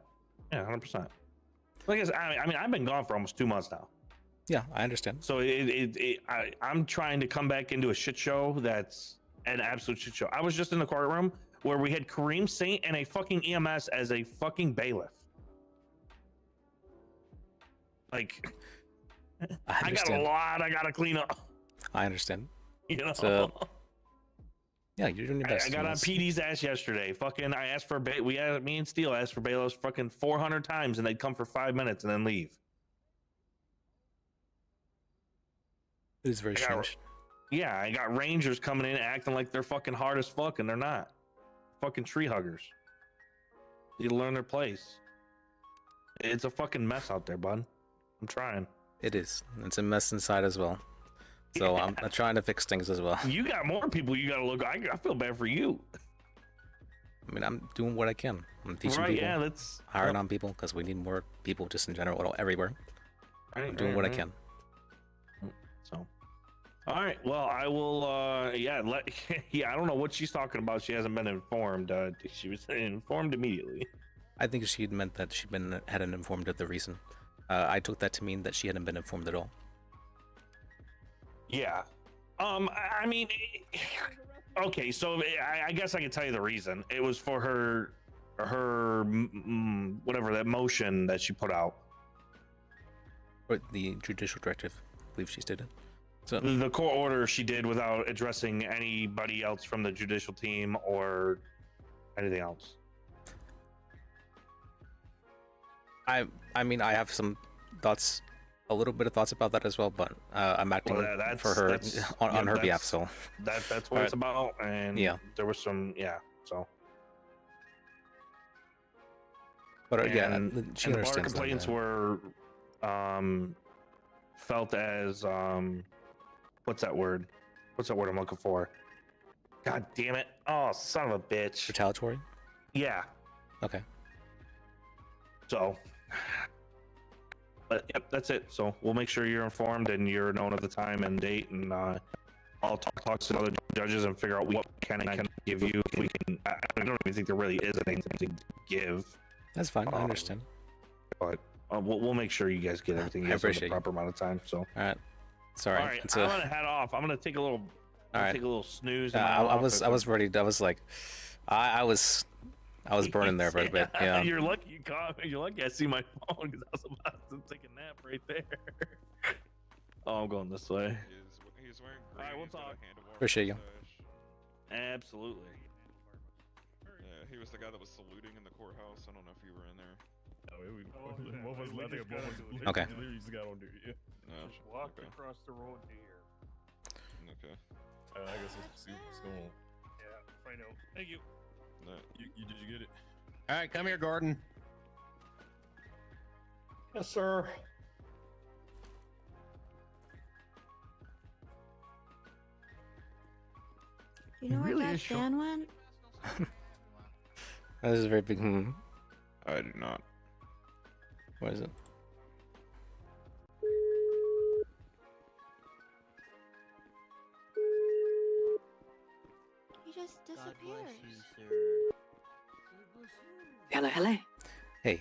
Yeah, 100%. Like I said, I mean, I've been gone for almost 2 months now. Yeah, I understand. So I'm trying to come back into a shit show that's an absolute shit show. I was just in the courtroom where we had Kareem Saint and a fucking EMS as a fucking bailiff. Like, I got a lot I gotta clean up. I understand. You know. So, yeah, you're doing your best. I got on PD's ass yesterday. Fucking, I asked for me and Steele asked for bailiffs fucking 400 times, and they'd come for 5 minutes and then leave. It is very strange. Yeah, I got rangers coming in acting like they're fucking hard as fuck, and they're not. Fucking tree huggers. Need to learn their place. It's a fucking mess out there, bud. I'm trying. It is. It's a mess inside as well. So I'm trying to fix things as well. You got more people you got to look. I feel bad for you. I mean, I'm doing what I can. I'm teaching people. Yeah, that's hiring on people because we need more people just in general, everywhere. I'm doing what I can. So, all right. Well, I will. Yeah. I don't know what she's talking about. She hasn't been informed. She was informed immediately. I think she meant that hadn't informed of the reason. I took that to mean that she hadn't been informed at all. Yeah. I mean, okay. So I guess I can tell you the reason. It was for her whatever that motion that she put out. Or the judicial directive, I believe she stated. So the court order she did without addressing anybody else from the judicial team or anything else. I mean, I have some thoughts, a little bit of thoughts about that as well, but I'm acting for her on her behalf. So that's what it's about, and yeah, there was some so. But she understands. And our complaints were felt as what's that word? What's that word I'm looking for? God damn it! Oh, son of a bitch! Retaliatory. Yeah. Okay. So, but yep, that's it. So we'll make sure you're informed and you're known of the time and date, and I'll talk to other judges and figure out what can I give you. If we can, I don't even think there really is anything to give. That's fine. I understand. But we'll make sure you guys get everything you guys have the proper amount of time. So, all right. Sorry. All right. I'm gonna head off. I'm gonna take a little. Take a little snooze. I was ready. I was like, I was burning there for a bit. Yeah. You're lucky you caught me. You're lucky I see my phone because I was about to take a nap right there. Oh, I'm going this way. He's wearing all right, we'll talk. Appreciate you. Absolutely. Yeah, he was the guy that was saluting in the courthouse. I don't know if you were in there. Okay. Just walked across the road to here. Okay. I guess we'll see what's going on. Yeah, find out. Thank you. No. Did you get it? All right, come here, Gordon. Yes, sir. You know where that fan went? That is a very big. I do not. What is it? He just disappeared. Hello, hello. Hey,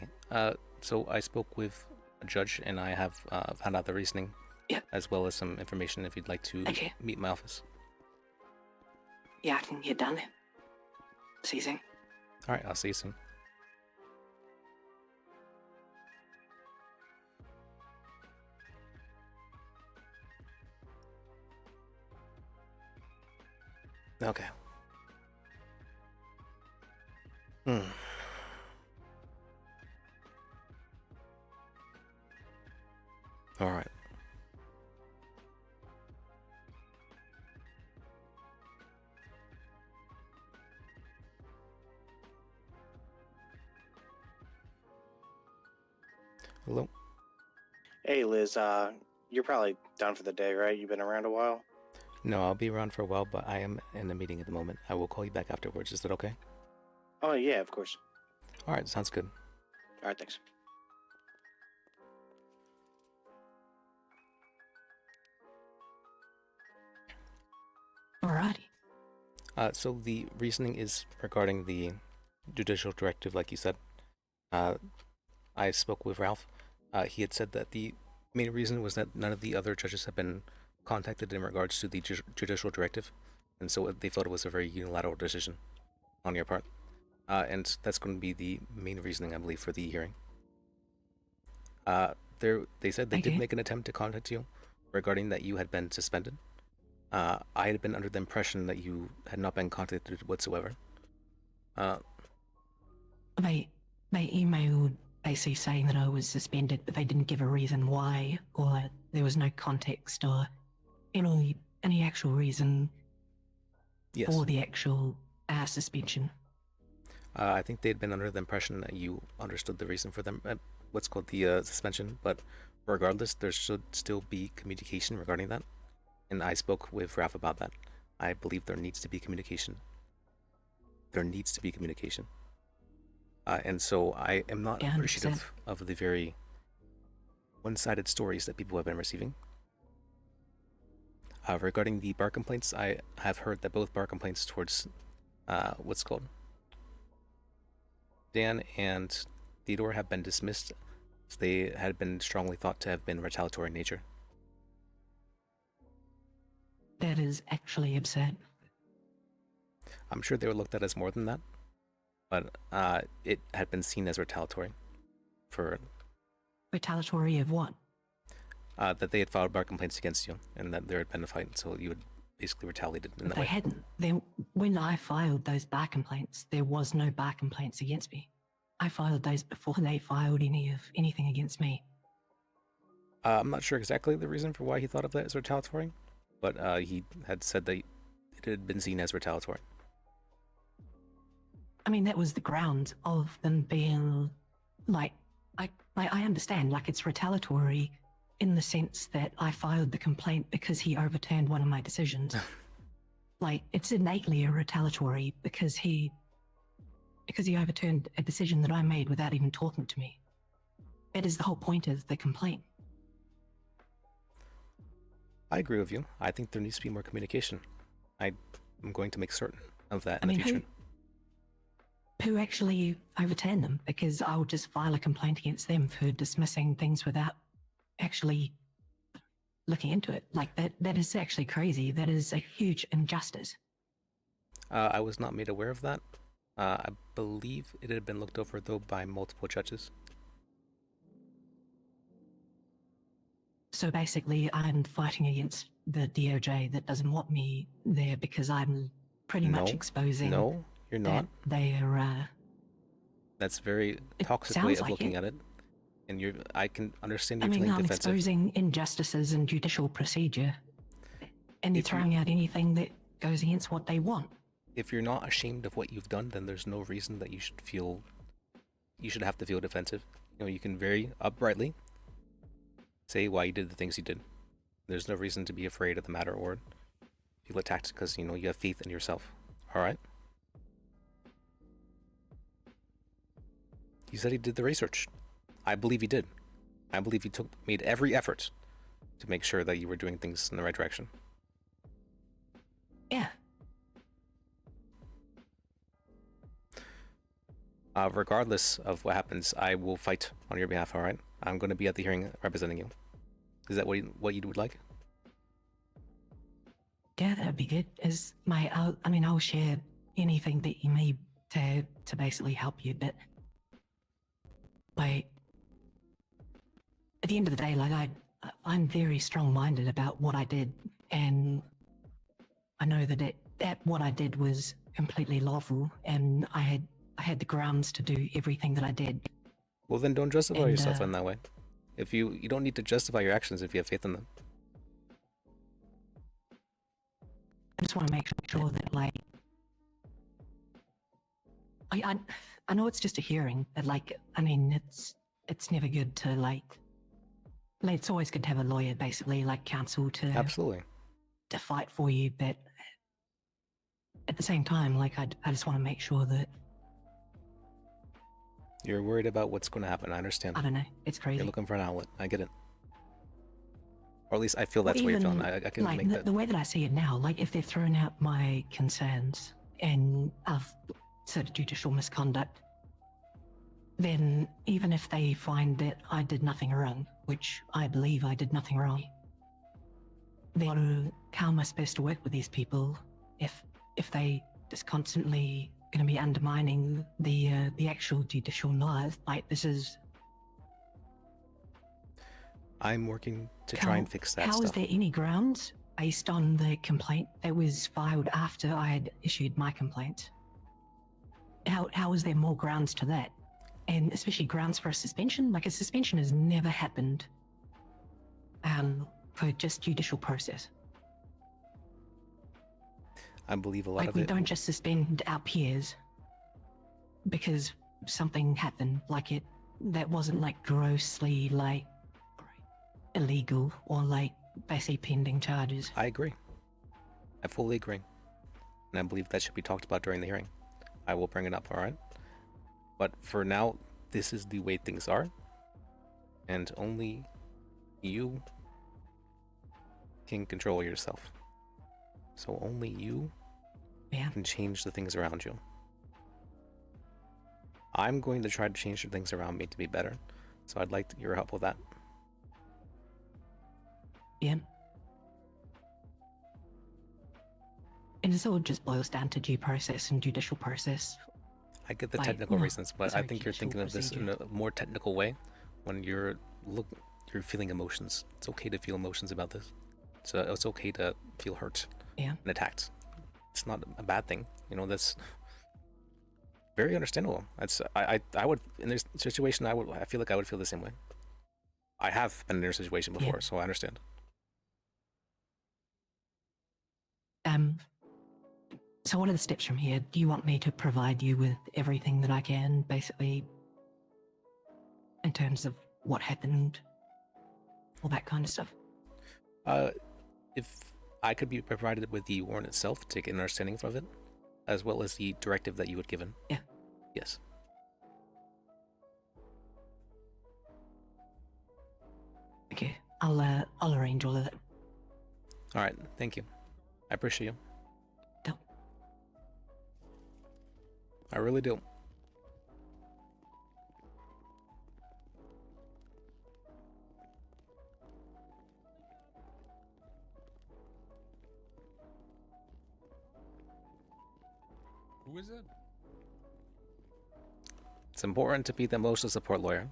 so I spoke with a judge and I have found out the reasoning. Yep. As well as some information if you'd like to meet my office. Yeah, I can get down there. See you soon. All right, I'll see you soon. Okay. All right. Hello. Hey, Liz. You're probably done for the day, right? You've been around a while. No, I'll be around for a while, but I am in a meeting at the moment. I will call you back afterwards. Is that okay? Oh yeah, of course. All right, sounds good. All right, thanks. Alrighty. So the reasoning is regarding the judicial directive, like you said. I spoke with Ralph. He had said that the main reason was that none of the other judges have been contacted in regards to the judicial directive, and so they felt it was a very unilateral decision on your part. And that's going to be the main reasoning, I believe, for the hearing. They said they did make an attempt to contact you regarding that you had been suspended. I had been under the impression that you had not been contacted whatsoever. They emailed basically saying that I was suspended, but they didn't give a reason why, or there was no context or any actual reason for the actual suspension. I think they had been under the impression that you understood the reason for them, what's called the suspension, but regardless, there should still be communication regarding that. And I spoke with Ralph about that. I believe there needs to be communication. There needs to be communication. And so I am not appreciative of the very one-sided stories that people have been receiving. Regarding the bar complaints, I have heard that both bar complaints towards what's called Dan and Theodore have been dismissed. So they had been strongly thought to have been retaliatory in nature. That is actually absurd. I'm sure they were looked at as more than that, but it had been seen as retaliatory. For retaliatory of what? That they had filed bar complaints against you, and that there had been a fight, so you had basically retaliated in that way. They hadn't. When I filed those bar complaints, there was no bar complaints against me. I filed those before they filed anything against me. I'm not sure exactly the reason for why he thought of that as retaliatory, but he had said that it had been seen as retaliatory. I mean, that was the ground of them being like, I understand, like it's retaliatory in the sense that I filed the complaint because he overturned one of my decisions. Like, it's innately a retaliatory because he overturned a decision that I made without even talking to me. That is the whole point of the complaint. I agree with you. I think there needs to be more communication. I'm going to make certain of that in the future. Who actually overturned them? Because I'll just file a complaint against them for dismissing things without actually looking into it. Like, that is actually crazy. That is a huge injustice. I was not made aware of that. I believe it had been looked over, though, by multiple judges. So basically, I'm fighting against the DOJ that doesn't want me there because I'm pretty much exposing. No, you're not. They are. That's a very toxic way of looking at it. And I can understand you feeling I'm defensive. exposing injustices in judicial procedure, and they're throwing out anything that goes against what they want. If you're not ashamed of what you've done, then there's no reason that you should have to feel defensive. You can very uprightly say why you did the things you did. There's no reason to be afraid of the matter or feel attacked because you have faith in yourself. All right. He said he did the research. I believe he did. I believe he made every effort to make sure that you were doing things in the right direction. Yeah. Regardless of what happens, I will fight on your behalf, all right? I'm going to be at the hearing representing you. Is that what you would like? Yeah, that'd be good. I'll share anything that you need to basically help you, but at the end of the day, I'm very strong-minded about what I did, and I know that what I did was completely lawful, and I had the grounds to do everything that I did. Well, then don't justify yourself in that way. If you don't need to justify your actions if you have faith in them. I just want to make sure that, I know it's just a hearing, but it's never good to it's always good to have a lawyer, basically, like counsel to Absolutely. to fight for you. But at the same time, like I just want to make sure that You're worried about what's going to happen. I understand. I don't know. It's crazy. You're looking for an outlet. I get it. Or at least I feel that's what you're feeling. I can like make that. the way that I see it now, like if they've thrown out my concerns and I've said judicial misconduct, then even if they find that I did nothing wrong, which I believe I did nothing wrong, then how am I supposed to work with these people if they just constantly going to be undermining the actual judicial laws? Like this is. I'm working to try and fix that How stuff. is there any grounds based on the complaint that was filed after I had issued my complaint? How is there more grounds to that? And especially grounds for a suspension? Like a suspension has never happened for just judicial process. I believe a lot Like of we it. don't just suspend our peers because something happened. Like that wasn't like grossly like illegal or like basically pending charges. I agree. I fully agree. And I believe that should be talked about during the hearing. I will bring it up, alright? But for now, this is the way things are. And only you can control yourself. So only you can change the things around you. I'm going to try to change the things around me to be better. So I'd like your help with that. Yeah. And this all just boils down to due process and judicial process. I get the Like, technical no, reasons, but I sorry, think you're judicial thinking of this in a more technical way. When you're feeling emotions, it's okay to feel emotions about this. So it's okay to feel hurt and attacked. It's not a bad thing, you know. That's very understandable. That's I would in this situation. I feel like I would feel the same way. I have been in your situation before, so I understand. So what are the steps from here? Do you want me to provide you with everything that I can, basically, in terms of what happened, all that kind of stuff? If I could be provided with the warrant itself to get an understanding of it, as well as the directive that you had given. Yeah. Yes. Okay, I'll arrange all of that. All right. Thank you. I appreciate you. No. I really do. Who is it? It's important to be the emotional support lawyer.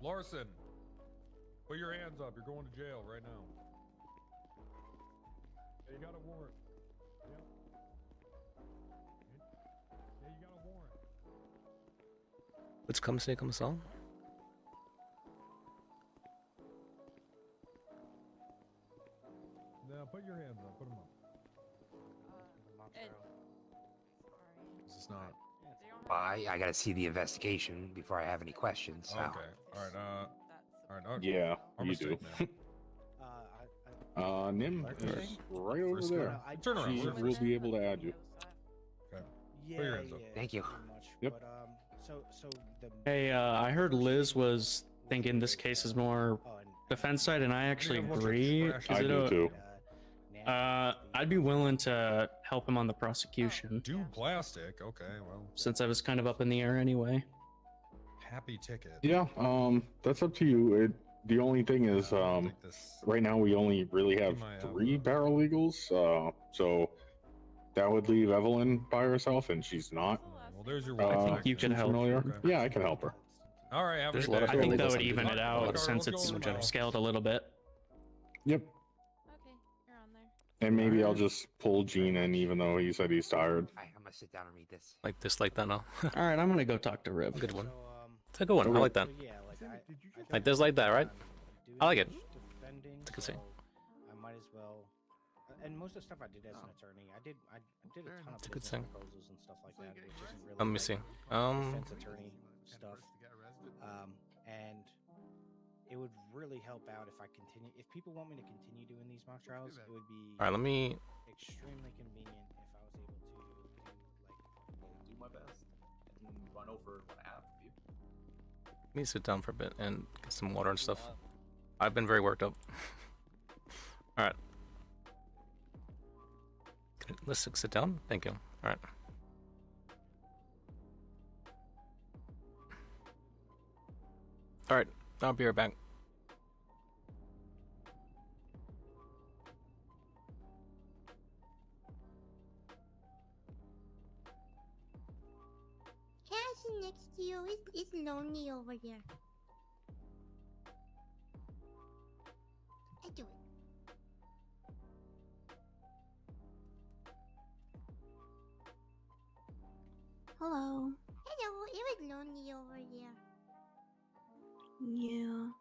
Larson, put your hands up. You're going to jail right now. Hey, you got a warrant. Yep. Yeah, you got a warrant. What's come say, come saw? Now put your hands up. Put them up. Is this not? I gotta see the investigation before I have any questions. So. Okay. All right. All right. Okay. Yeah, Our you mistake, do. man. Nim is right over First there. Turn around. She will be able to add you. Okay. Yeah, Put your hands up. Thank you. Yep. So the Hey, I heard Liz was thinking this case is more defense side, and I actually agree. I do too. I'd be willing to help him on the prosecution. Do plastic. Okay. Well. Since I was kind of up in the air anyway. Happy ticket. Yeah. That's up to you. The only thing is, right now we only really have 3 paralegals. So that would leave Evelyn by herself, and she's not. Well, there's your. I think you too could help. familiar. Okay. Yeah, I can help her. All right. There's a lot of I think that paralegals would on even duty. it out since it's scaled a little bit. Yep. And maybe I'll just pull Gene in, even though he said he's tired. I'm gonna sit down and read this. Like this, like that, no? All right, I'm gonna go talk to Riv. Good one. It's a good one. I like that. Like this, like that, right? I like it. It's a good thing. I might as well. And most of the stuff I did as an attorney, I did a ton of It's a good business thing. proposals and stuff like that, which isn't really Let me like see. defense attorney stuff. And it would really help out if I continue. If people want me to continue doing these mock trials, it would be All right, let me. extremely convenient if I was able to do my best and run over what I have with you. Let me sit down for a bit and get some water and stuff. I've been very worked up. All right. Let's sit down. Thank you. All right. All right. I'll be right back. Cassie next to you is lonely over there. I do it. Hello. Hello, it was lonely over there. Yeah.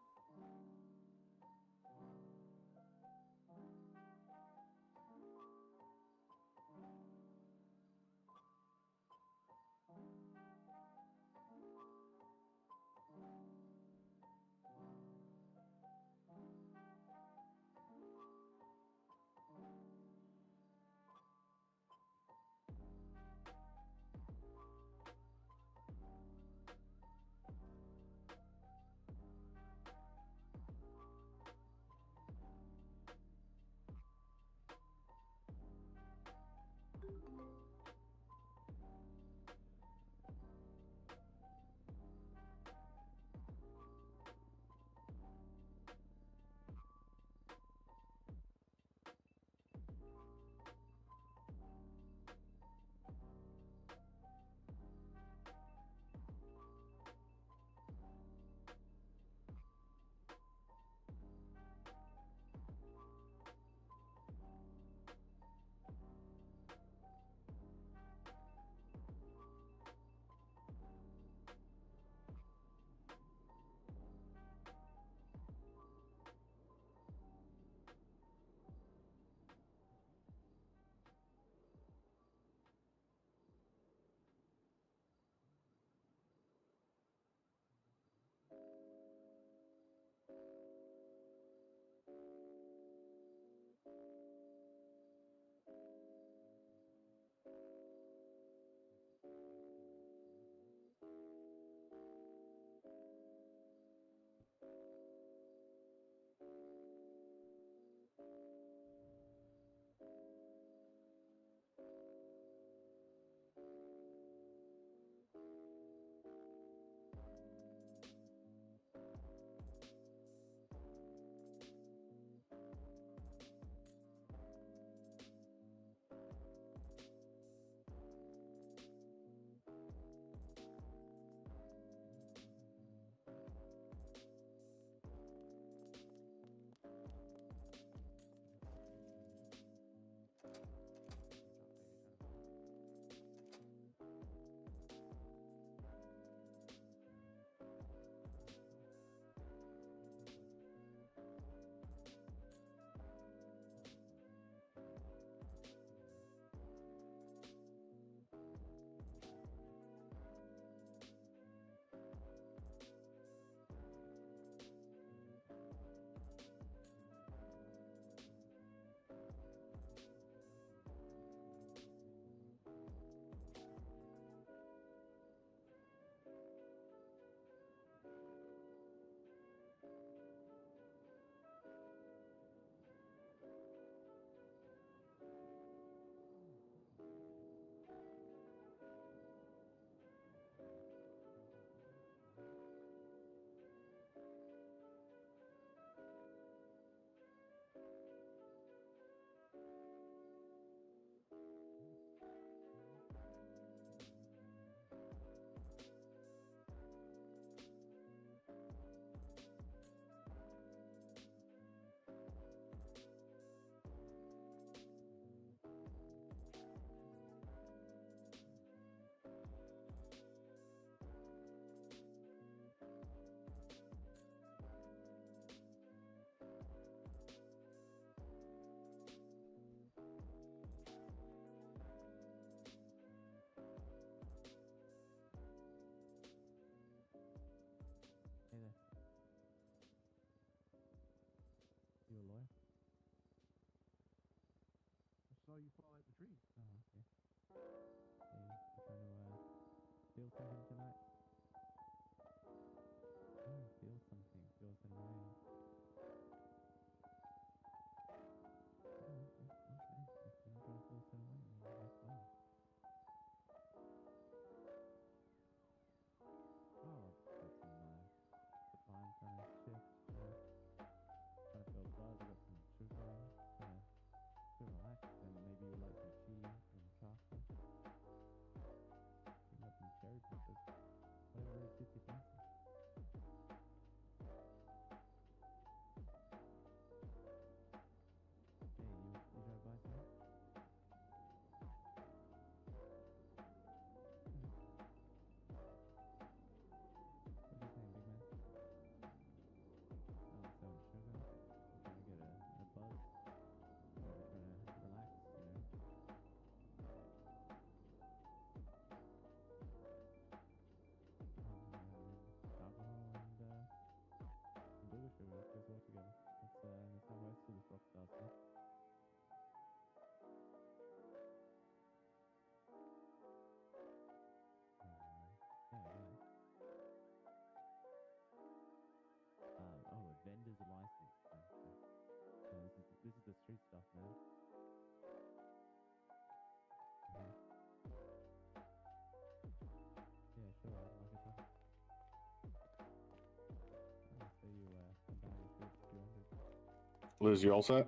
Liz, you all set?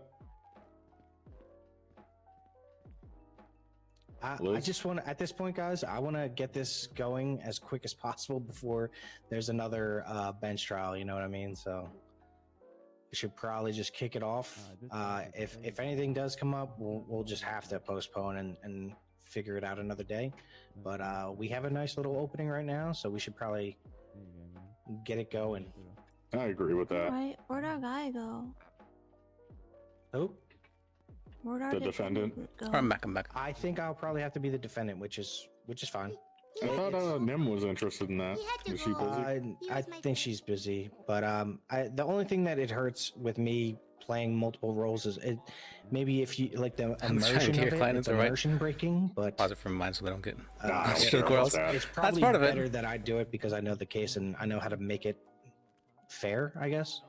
I just want to, at this point, guys, I want to get this going as quick as possible before there's another bench trial. You know what I mean? So we should probably just kick it off. If anything does come up, we'll just have to postpone and figure it out another day. But we have a nice little opening right now, so we should probably get it going. I agree with that. Right, where'd our guy go? Who? Where'd our The defendant. go? I'm back. I think I'll probably have to be the defendant, which is fine. I thought Nim was interested in that. Is she busy? I think she's busy, but the only thing that it hurts with me playing multiple roles is it. Maybe if you like the I'm trying immersion to of get it, clients it's right. immersion breaking, but Pause it from mine so they don't get. it's probably part of it. better that I do it because I know the case and I know how to make it fair, I guess.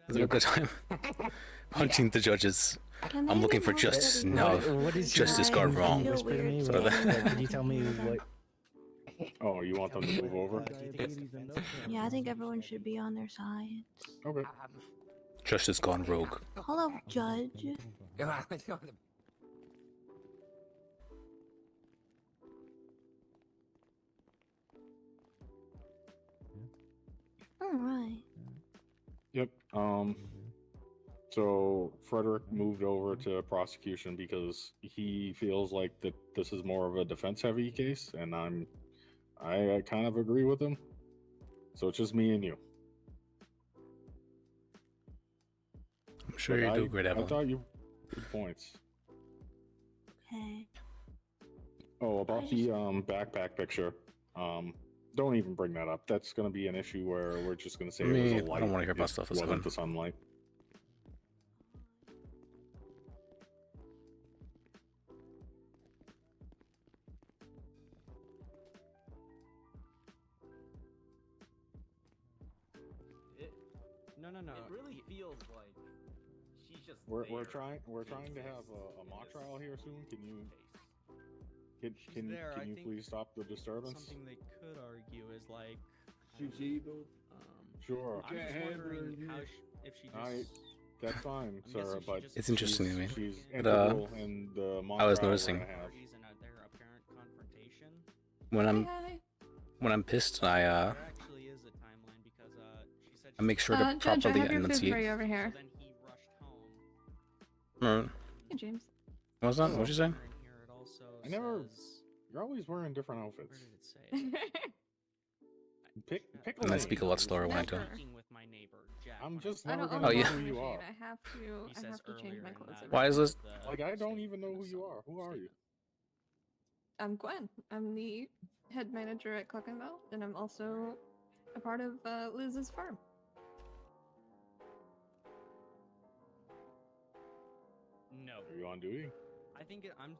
Is it a good time? Punching the judges. Can I'm they looking for remove justice. the- No, What is justice gone wrong. Whisper to me. So that- Can you tell me what? Oh, you want them to move over? Yeah, I think everyone should be on their side. Okay. Justice gone rogue. Hello, Judge. All right. Yep. So Frederick moved over to prosecution because he feels like that this is more of a defense-heavy case, and I kind of agree with him. So it's just me and you. I'm sure But you do great, I Evelyn. thought you good points. Okay. Oh, about the backpack picture. Don't even bring that up. That's going to be an issue where we're just going to say it was a light. I don't want to hear about It stuff that's wasn't going. the sunlight. No. It really feels like she's just. We're there. trying to have a mock trial here soon. Can you please stop the disturbance? Something they could argue is like. She's evil. Sure. I'm just wondering how if she just. That's fine, sir, but It's interesting to me. She's But, integral in the mock I was trial we're noticing gonna have. Their apparent confrontation. when I'm pissed, I There actually is a timeline because she said I make sure to Judge, I properly have your food for you enunciate. over here. then he rushed home. Mm. Hey, James. What's that? What'd you say? In here it also I never. says- You're always wearing different outfits. Where did it say? Pick And I a speak a lane. lot slower when I do. Speaking with my neighbor, Jack, I'm when just I never was- gonna Oh, know yeah. who you are. I have to change my clothes. every Why day. is this? Like I don't even know who you are. Who are you? I'm Gwen. I'm the head manager at Clerkenwell, and I'm also a part of Liz's farm. No. Are you on duty? I think I'm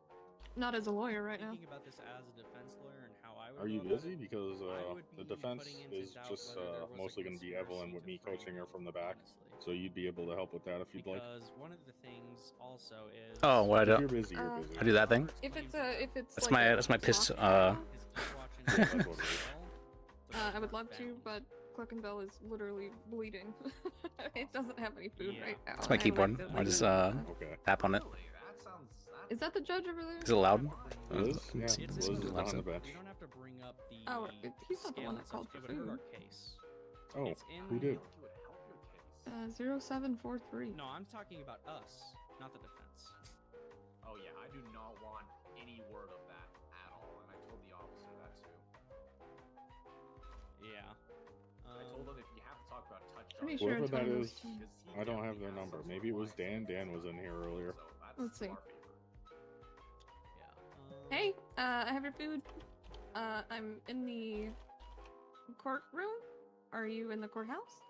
not as a lawyer right now. Thinking about this as a defense lawyer and how I would. Are you go about busy? it, Because I would the be defense putting into is doubt just whether there was a mostly going to be Evelyn with me conspiracy to coaching her frame from the them, back. honestly. So you'd be able to help with that if you'd like. Because one of the things also is. Oh, what I do? If you're busy, you're busy. I do that thing. If it's That's like that's my piss. I would love to, but Cluck and Bell is literally bleeding. It doesn't have any food right now. That's my and I keyboard. left it I just like- tap on it. Is that the judge over there? Is it loud? Liz? Yeah, It's Liz is loud, on so- the bench. We don't have to bring up the. Oh, he's not the one that scale called and for such, it would hurt food. our case. Oh, It's in who did? 0743. No, I'm talking about us, not the defense. Oh yeah, I do not want any word of that at all, and I told the officer that too. Yeah. I told him if you have to talk about touch Pretty charges, sure Whoever it's that one of is, those two. I don't have their number. Maybe it was Dan. Dan was in here earlier. Let's see. Yeah. Hey, I have your food. I'm in the courtroom. Are you in the courthouse?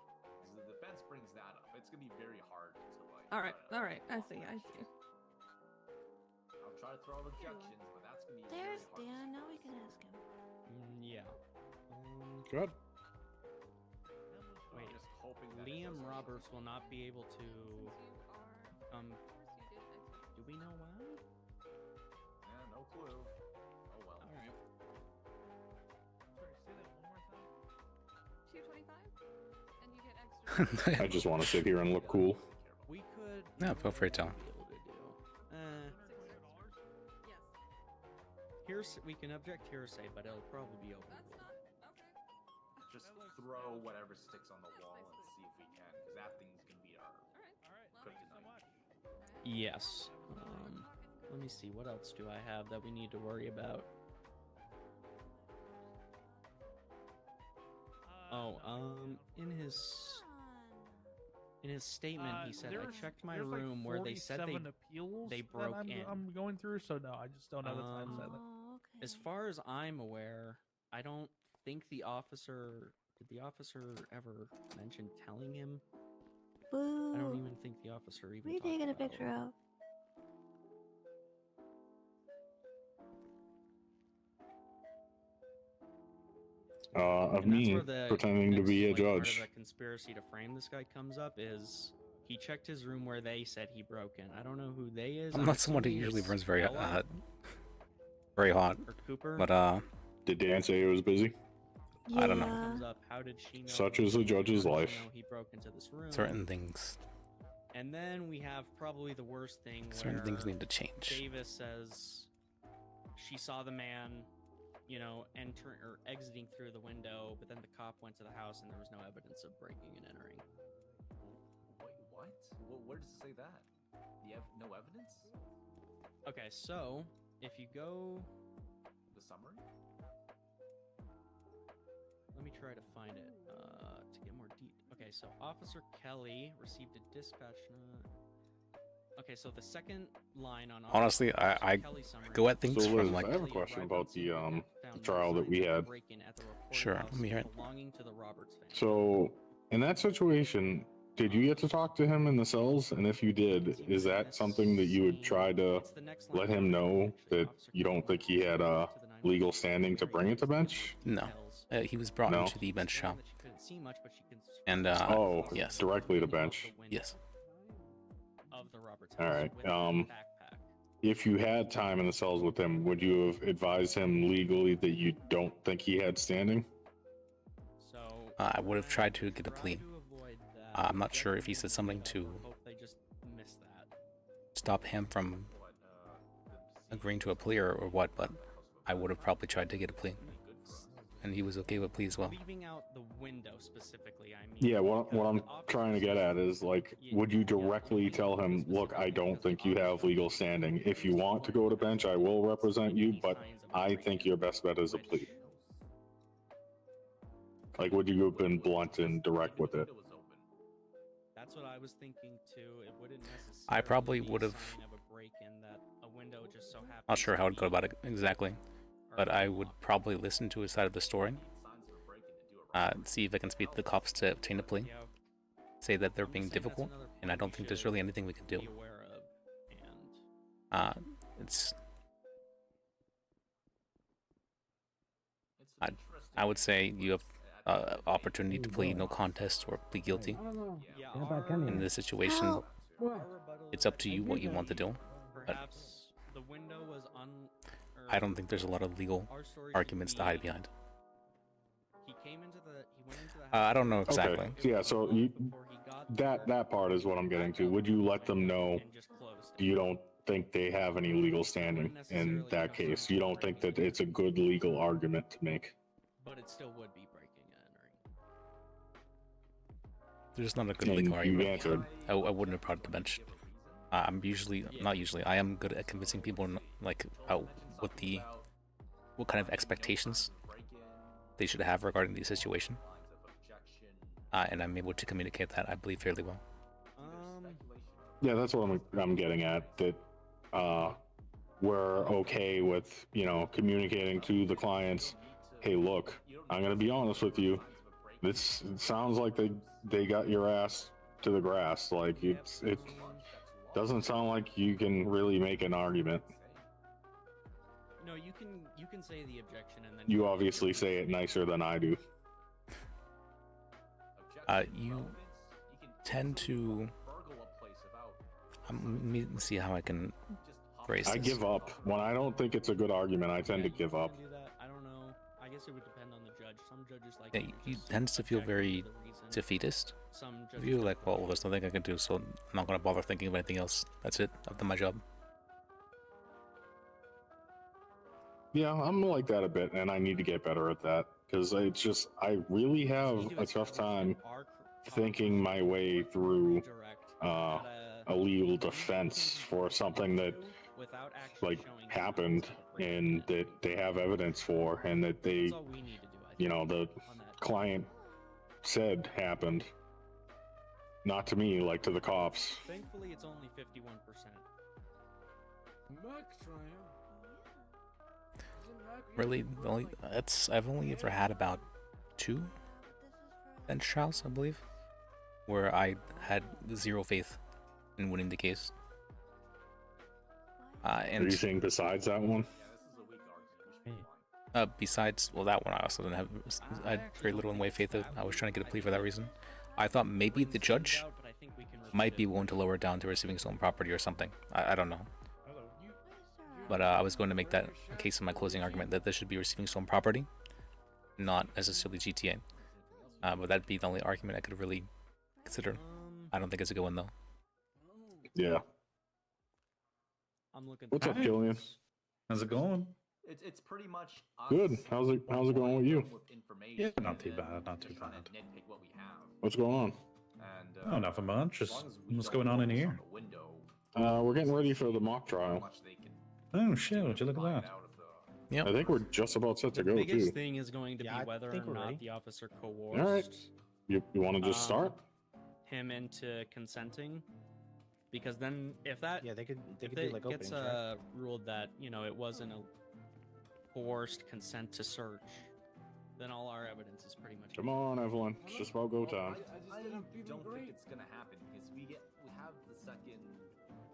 The defense brings that up. It's gonna be very hard to like. All right. I see. I'll try to throw out objections, but that's gonna be There's very hard. Dan. Now we can ask him. Yeah. Good. Wait. Just hoping that Liam Roberts will not be able to. Do we know why? Yeah, no clue. Oh well. All right. Sorry, say that one more time. 225, and you get extra. I just want to sit here and look cool. We could. No, feel free to. Be able to do. We can object hearsay, but it'll probably be overruled. Just throw whatever sticks on the wall and see if we can, because that thing's gonna be our kryptonite. Yes. Let me see. What else do I have that we need to worry about? In his statement, he said, "I checked my there's like room where they said 47 appeals they that broke in." I'm going through, so no, I just don't know the time set. As far as I'm aware, I don't think the officer. Did the officer ever mention telling him? Boo. I don't even think the officer even. What are you talked taking a about picture it. of? Of And that's me where the pretending to next, be a like, part judge. of the conspiracy to frame this guy comes up is he checked his room where they said he broke in. I don't know who they is. I'm not someone who assuming usually it's burns very Ella very hot. or Cooper. But Did Dan say it was busy? I don't know. Comes up, how did she know? Such is a judge's how did life. she know he broke into this room. Certain things. And then we have probably the worst thing Certain where things need to change. Davis says she saw the man, entering or exiting through the window, but then the cop went to the house and there was no evidence of breaking and entering. Wait, what? Where does it say that? No evidence? Okay, so if you go, The summary? let me try to find it to get more deep. Okay, so Officer Kelly received a dispatch. Okay, so the second line on Honestly, Officer I Kelly's summary. go at things So Liz, from like. I have a question about the trial that we had. Sure, let me hear it. Belonging to the Roberts family. So in that situation, did you get to talk to him in the cells? And if you did, is that something that you would try to let him know that you don't think he had legal standing to bring it to bench? No, he was brought No? into the bench shop. She couldn't see much, but she could And yes, directly to bench. Yes. of the Roberts All house right. with a backpack. If you had time in the cells with him, would you have advised him legally that you don't think he had standing? So I would have tried to get a plea. I'm not sure if he said something to hope they just missed that. stop him from agreeing to a plea or what, but I would have probably tried to get a plea. And he was okay with plea as well. Leaving out the window specifically, I mean. Yeah, what I'm trying to get at is, like, would you directly tell him, look, I don't think you have legal standing. If you want to go to bench, I will represent you, but I think your best bet is a plea. Like, would you have been blunt and direct with it? That's what I was thinking too. It wouldn't necessarily. I probably be a would have. sign of a break-in that a window just so happens. Not sure how I'd go about it exactly, but I would probably listen to his side of the story. See if I can speak to the cops to obtain a plea. Say that they're being difficult, and I don't think there's really anything we can do. It's I would say you have opportunity to plead no contest or plead guilty. In this situation, it's up to you what you want to do. But the window was I don't think there's a lot of legal arguments to hide behind. He went into the house. I don't know exactly. Okay. Yeah. So that part is what I'm getting to. Would you let them know you don't think they have any legal standing in that case? You don't think that it's a good legal argument to make? But it still would be breaking and entering. There's not a good legal argument. Answered. I wouldn't have brought it to bench. I'm usually not usually. I am good at convincing people like what kind of expectations they should have regarding the situation, and I'm able to communicate that, I believe, fairly well. Yeah, that's what I'm getting at. That we're okay with communicating to the clients. Hey, look, I'm gonna be honest with you. This sounds like they got your ass to the grass. Like it doesn't sound like you can really make an argument. No, you can say the objection and then you obviously say it nicer than I do. You tend to. Let me see how I can phrase this. I give up when I don't think it's a good argument. I tend to give up. I don't know. I guess it would depend on the judge. Some judges like. Yeah, he tends to feel very defeatist. If you're like, well, there's nothing I can do, so I'm not gonna bother thinking of anything else. That's it. I've done my job. Yeah, I'm like that a bit, and I need to get better at that because it's just I really have a tough time thinking my way through a legal defense for something that like happened and that they have evidence for, and that they, the client said happened. Not to me, like to the cops. Thankfully, it's only 51%. Really, I've only ever had about 2 bench trials, I believe, where I had zero faith in winning the case. And are you saying besides that one? Besides, well, that one I also didn't have. I had very little in way of faith. I was trying to get a plea for that reason. I thought maybe the judge might be willing to lower it down to receiving stolen property or something. I don't know. But I was going to make that a case in my closing argument that this should be receiving stolen property, not necessarily GTA. But that'd be the only argument I could really consider. I don't think it's a good one though. Yeah. I'm looking. What's up, Killian? How's it going? It's pretty much good. How's it going with you? Yeah, not too bad. Not too bad. What's going on? Oh, nothing much. Just what's going on in here? We're getting ready for the mock trial. Oh shit! Would you look at that? Yeah, I think we're just about set to go too. The biggest thing is going to be whether or not the officer coerced. All right. You want to just start him into consenting, because then if that they could do like gets ruled that it wasn't a forced consent to search, then all our evidence is pretty much. Come on, Evelyn. It's just about go time. I don't think it's gonna happen because we have the second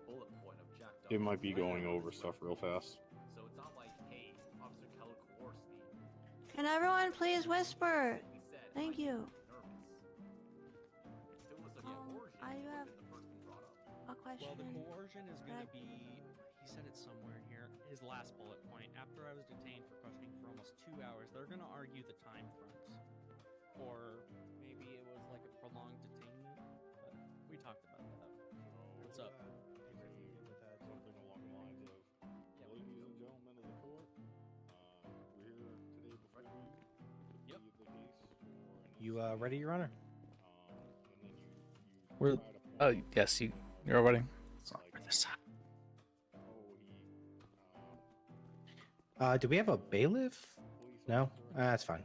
bullet point of Jack. It might be going over stuff real fast. So it's not like, hey, Officer Keller coerced me. Can everyone please whisper? Thank you. I do have a question. Well, the coercion is going to be, he said it somewhere in here, his last bullet point. After I was detained for questioning for almost 2 hours, they're going to argue the time front. Or maybe it was like a prolonged detainment, but we talked about that. What's up? You ready, Your Honor? We're yes, you're ready. Do we have a bailiff? No, that's fine.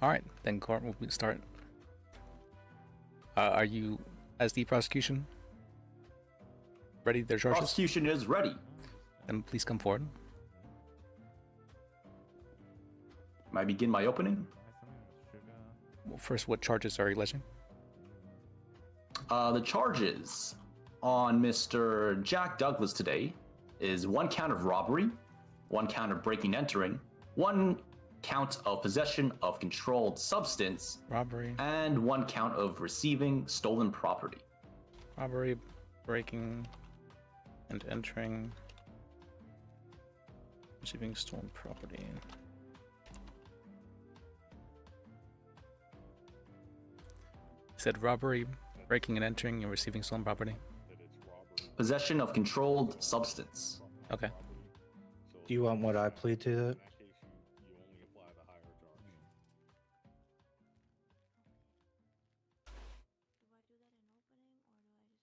All right, then court will start. Are you, as the prosecution, ready? Their charges. Prosecution is ready. Then please come forward. May I begin my opening? Well, first, what charges are you alleging? The charges on Mr. Jack Douglas today is 1 count of robbery, 1 count of breaking and entering, 1 count of possession of controlled substance, robbery, and 1 count of receiving stolen property. Robbery, breaking, and entering, receiving stolen property. Said robbery, breaking and entering, and receiving stolen property. Possession of controlled substance. Okay. Do you want what I plead to that?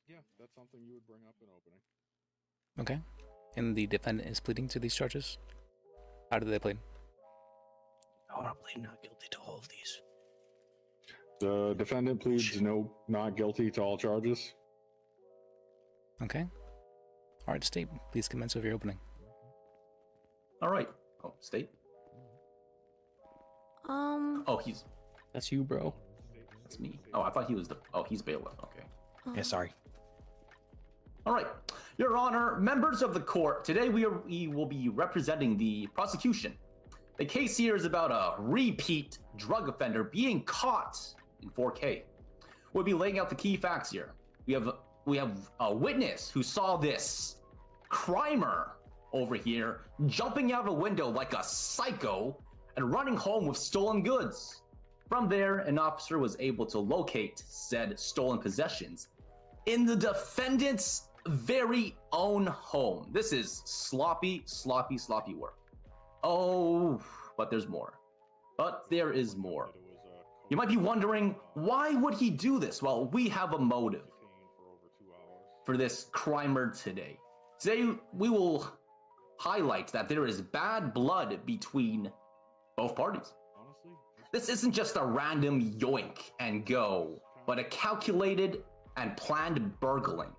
Yeah, that's something you would bring up in opening. Okay. And the defendant is pleading to these charges? How do they plead? I want to plead not guilty to all of these. The defendant pleads not guilty to all charges. Okay. All right, State, please commence with your opening. All right. Oh, State. Oh, he's. That's you, bro. That's me. Oh, I thought he was the. Oh, he's bailiff. Okay. Yeah, sorry. All right, Your Honor, members of the court. Today we will be representing the prosecution. The case here is about a repeat drug offender being caught in 4K. We'll be laying out the key facts here. We have a witness who saw this crimer over here jumping out of a window like a psycho and running home with stolen goods. From there, an officer was able to locate said stolen possessions in the defendant's very own home. This is sloppy work. Oh, but there's more. But there is more. You might be wondering, why would he do this? Well, we have a motive for this crimer today. Today, we will highlight that there is bad blood between both parties. This isn't just a random yoink and go, but a calculated and planned burgling.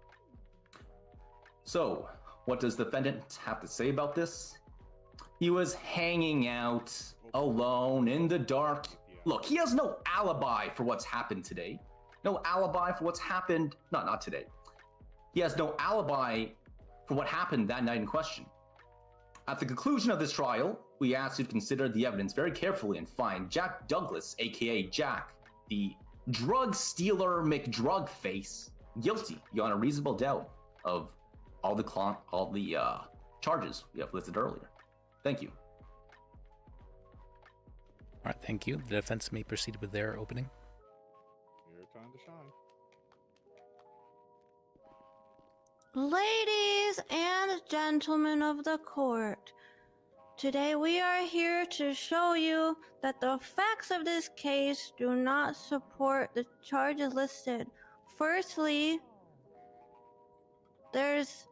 So, what does the defendant have to say about this? He was hanging out alone in the dark. Look, he has no alibi for what's happened today. No alibi for what's happened, not today. He has no alibi for what happened that night in question. At the conclusion of this trial, we ask you to consider the evidence very carefully and find Jack Douglas, aka Jack, the drug stealer McDrug face, guilty beyond a reasonable doubt of all the charges we have listed earlier. Thank you. All right, thank you. The defense may proceed with their opening. Your time to shine. Ladies and gentlemen of the court, today we are here to show you that the facts of this case do not support the charges listed. Firstly, there's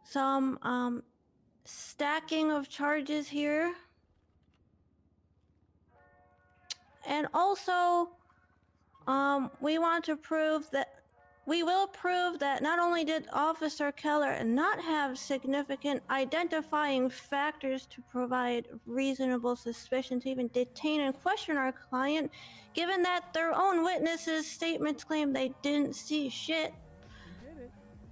some stacking of charges here. And also, we will prove that not only did Officer Keller not have significant identifying factors to provide reasonable suspicion to even detain and question our client, given that their own witnesses' statements claim they didn't see shit,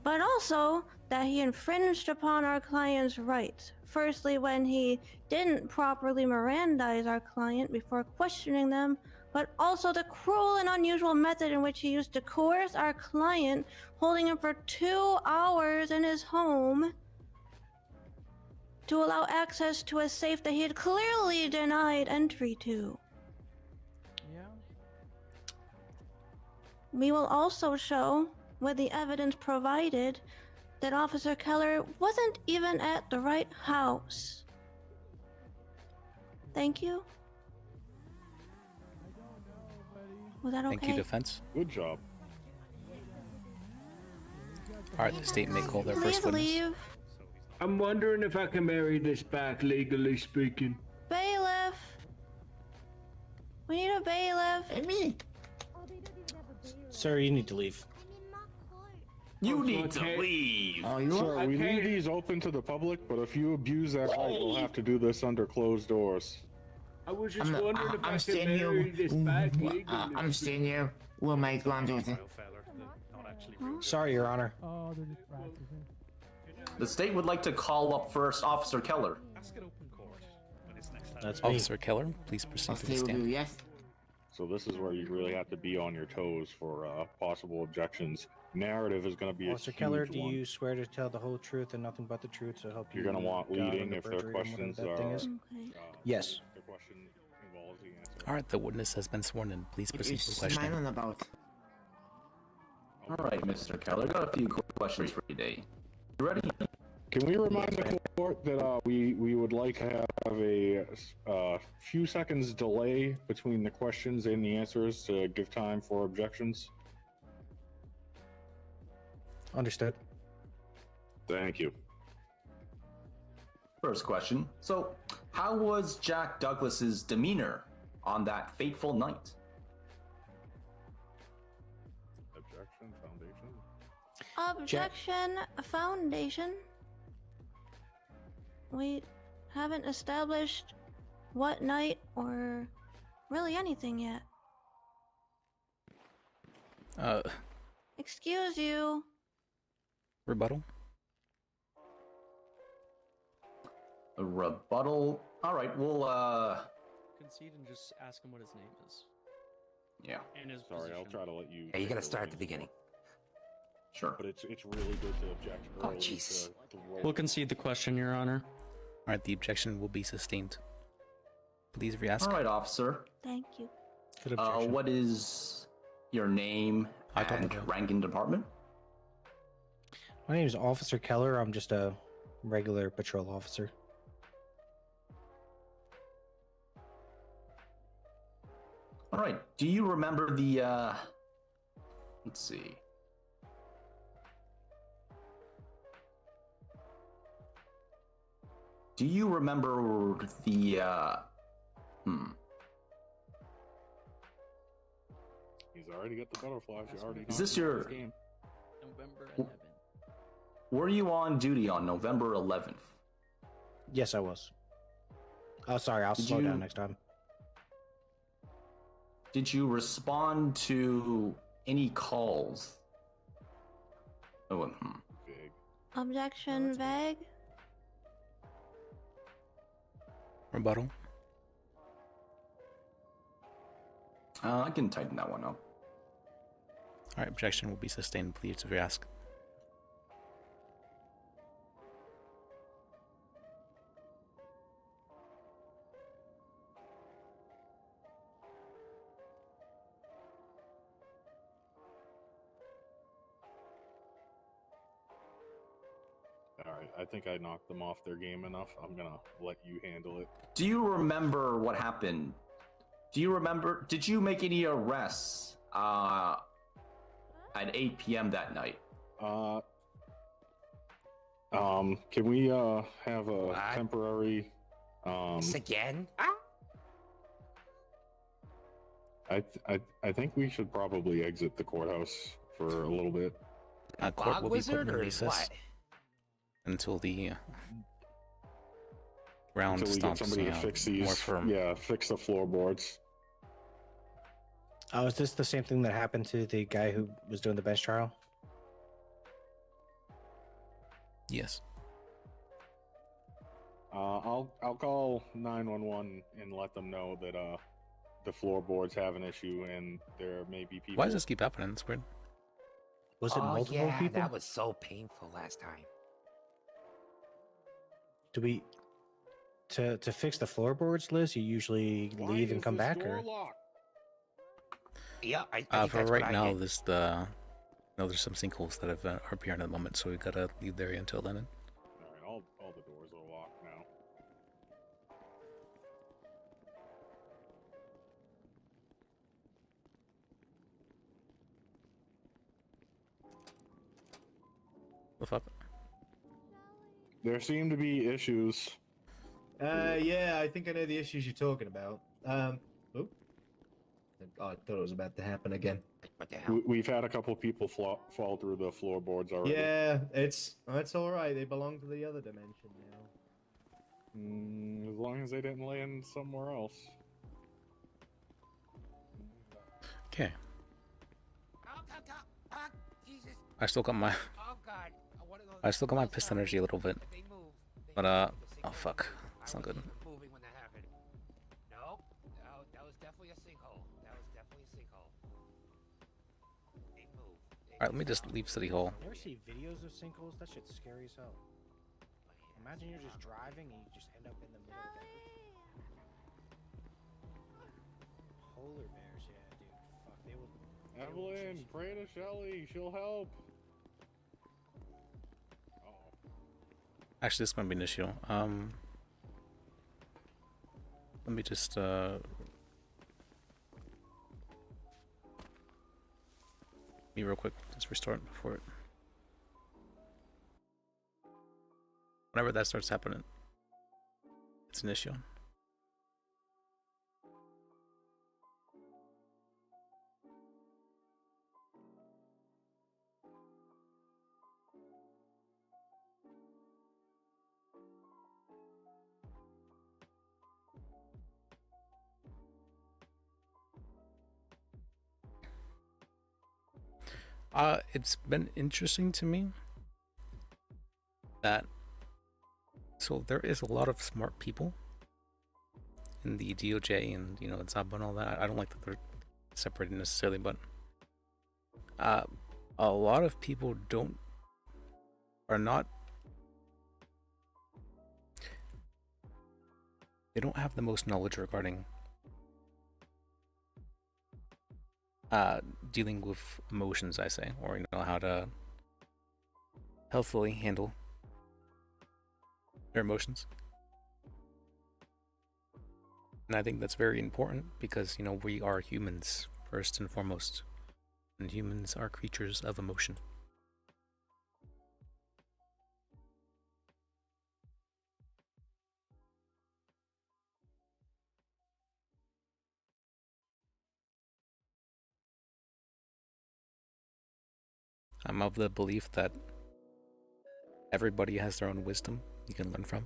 but also that he infringed upon our client's rights. Firstly, when he didn't properly Mirandize our client before questioning them, but also the cruel and unusual method in which he used to coerce our client, holding him for 2 hours in his home to allow access to a safe that he had clearly denied entry to. We will also show, with the evidence provided, that Officer Keller wasn't even at the right house. Thank you. Was that okay? Thank you, defense. Good job. All right, the state may call their Please first witness. leave. I'm wondering if I can marry this back, legally speaking. Bailiff. We need a bailiff. Hey, me. Sir, you need to leave. You need to leave. Oh, you Sir, are? we leave these open to the public, but if you abuse that right, we'll have to do this under closed doors. I was just wondering if I can marry this back legally. I'm staying here with my granddaughter. Sorry, Your Honor. Oh, they're just practicing. The state would like to call up first Officer Keller. That's me. Officer Keller, please proceed to the stand. Yes. So this is where you really have to be on your toes for possible objections. Narrative is going to be Officer a huge Keller, do one. you swear to tell the whole truth and nothing but the truth to help you? You're going to want God leading under if their perjury and whatever questions that thing are. is? Yes. The question involves the answer. All right, the witness has been sworn in. Please proceed to the Smiling questioning. about. All right, Mr. Keller, got a few quick questions for you today. You ready? Can we remind the court that we would like to have a few seconds delay between the questions and the answers to give time for objections? Understood. Thank you. First question. So, how was Jack Douglas's demeanor on that fateful night? Objection, foundation. Objection, foundation. We haven't established what night or really anything yet. Excuse you. Rebuttal? A rebuttal. All right, we'll Concede and just ask him what his name is. Yeah. And his Sorry, position. I'll try to let you. Yeah, you gotta start at the beginning. Sure. But it's really good to object early. Jesus. To roll. We'll concede the question, Your Honor. All right, the objection will be sustained. Please re-ask. All right, officer. Thank you. Good objection. What is your name and rank in department? My name is Officer Keller. I'm just a regular patrol officer. All right. Do you remember the? Let's see. Do you remember the? He's already got the butterflies. You already. Is this your? November 11th. Were you on duty on November 11th? Yes, I was. Oh, sorry. I'll slow down next time. Did you respond to any calls? Oh, Vague. Objection, vague. Rebuttal? I can tighten that one up. All right, objection will be sustained. Please re-ask. All right, I think I knocked them off their game enough. I'm gonna let you handle it. Do you remember what happened? Do you remember? Did you make any arrests at 8 p.m. that night? Can we have a temporary? This again? I think we should probably exit the courthouse for a little bit. Court will be put in recess until the round Until we stops. get somebody to fix more these. firm. Yeah, fix the floorboards. Oh, is this the same thing that happened to the guy who was doing the bench trial? Yes. I'll call 911 and let them know that the floorboards have an issue and there may be people. Why does this keep happening? It's weird. Was it multiple yeah, people? That was so painful last time. Do we to fix the floorboards, Liz? You usually leave and come back, or? Yeah, I think For that's right what I now, did. there's some sinkholes that are appearing at the moment, so we gotta leave the area until then. All right, all the doors are locked now. What's up? There seem to be issues. Yeah, I think I know the issues you're talking about. Oh, I thought it was about to happen again. What the hell? We've had a couple people fall through the floorboards already. Yeah, it's all right. They belong to the other dimension now. As long as they didn't land somewhere else. Okay. Jesus. I still got my. Oh God. One of those I still got my pissed energy a little bit. But, oh fuck. That's not good. Moving when that happened. Nope. No, that was definitely a sinkhole. That was definitely a sinkhole. They move. Alright, let me just leave City Hall. You ever see videos of sinkholes? That shit's scary as hell. Imagine you're just driving and you just end up in the middle of it. Polar bears, yeah, dude. Fuck, they will. Evelyn, pray to Shelly. She'll help. Actually, this is gonna be an issue. Let me just me real quick. Just restart before it. Whenever that starts happening, it's an issue. It's been interesting to me that so there is a lot of smart people in the DOJ and it's up and all that. I don't like that they're separated necessarily, but a lot of people are not. They don't have the most knowledge regarding dealing with emotions, I say, or how to healthily handle their emotions. And I think that's very important because we are humans first and foremost, and humans are creatures of emotion. I'm of the belief that everybody has their own wisdom you can learn from.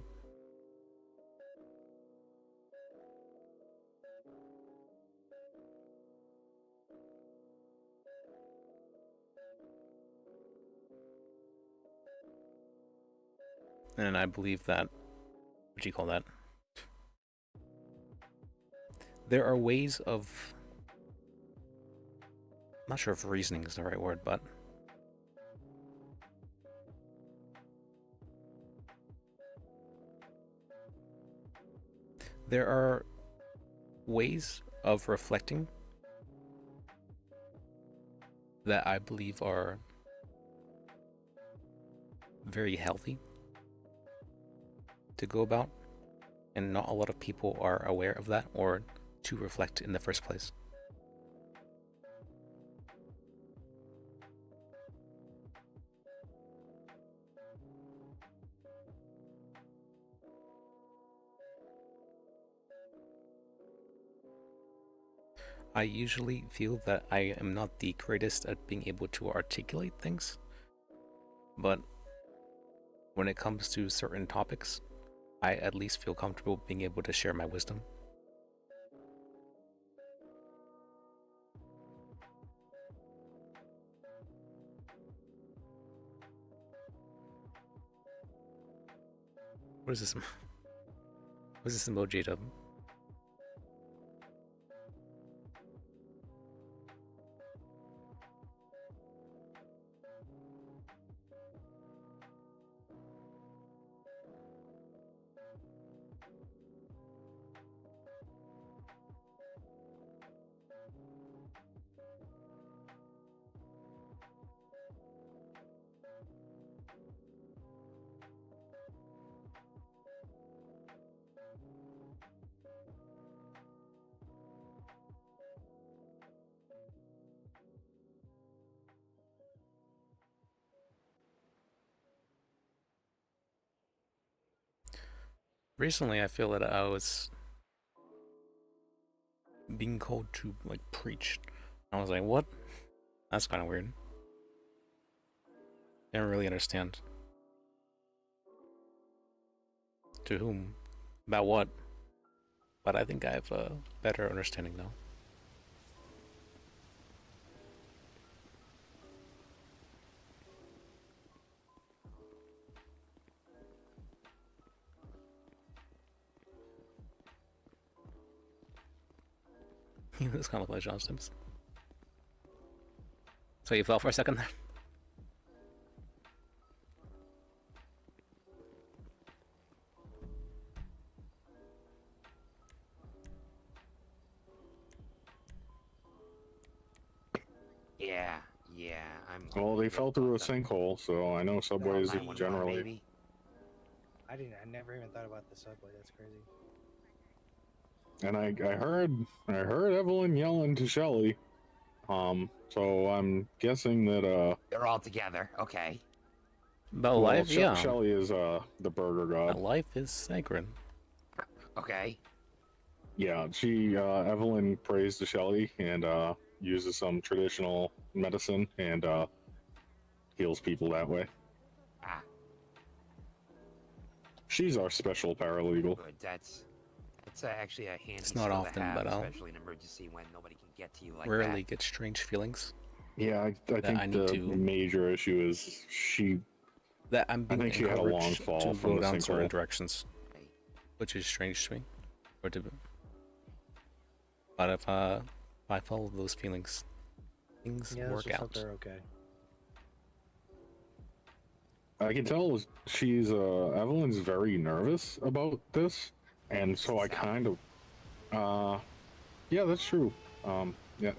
And I believe that, what do you call that? There are ways of, I'm not sure if reasoning is the right word, but there are ways of reflecting that I believe are very healthy to go about, and not a lot of people are aware of that or to reflect in the first place. I usually feel that I am not the greatest at being able to articulate things, but when it comes to certain topics, I at least feel comfortable being able to share my wisdom. What is this? What is this emoji to? Recently, I feel that I was being called to like preach. I was like, what? That's kind of weird. I don't really understand. To whom? About what? But I think I have a better understanding now. This kind of look like John Sims. So you fell for a second there? Yeah, I'm. Well, they fell through a sinkhole, so I know subways Oh, 911, generally. baby. I never even thought about the subway. That's crazy. And I heard Evelyn yelling to Shelly. So I'm guessing that They're all together. Okay. About life, yeah. Shelly is the burger god. Life is sacred. Okay. Yeah, she Evelyn prays to Shelly and uses some traditional medicine and heals people that way. Ah. She's our special paralegal. Good. That's actually a handy. It's not skill to often, have, but I'll especially in an emergency when nobody can get to you like rarely that. get strange feelings. Yeah, I think the major issue is she. That I'm being I think she had a long encouraged fall to from go the down certain sinkhole. directions, which is strange to me. Or to, but if I follow those feelings, things Yeah, work let's just out. hope they're okay. I can tell she's Evelyn's very nervous about this, and so I kind of yeah, that's true. Yeah,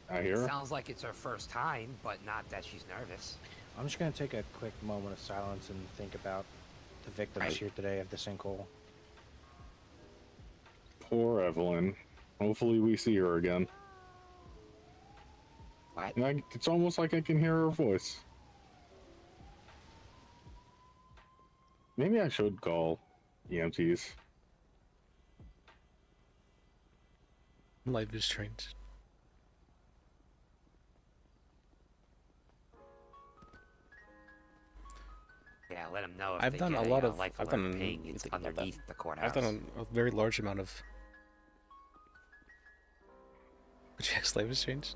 I hear her. Sounds like it's her first time, but not that she's nervous. I'm just gonna take a quick moment of silence and think about the victims here today of the sinkhole. Poor Evelyn. Hopefully we see her again. What? It's almost like I can hear her voice. Maybe I should call EMTs. Life is strange. Yeah, let them know if I've they done get a lot of. life I've alert done. ping. you It's think about that. underneath the courthouse. I've done a very large amount of. Jack's life has changed.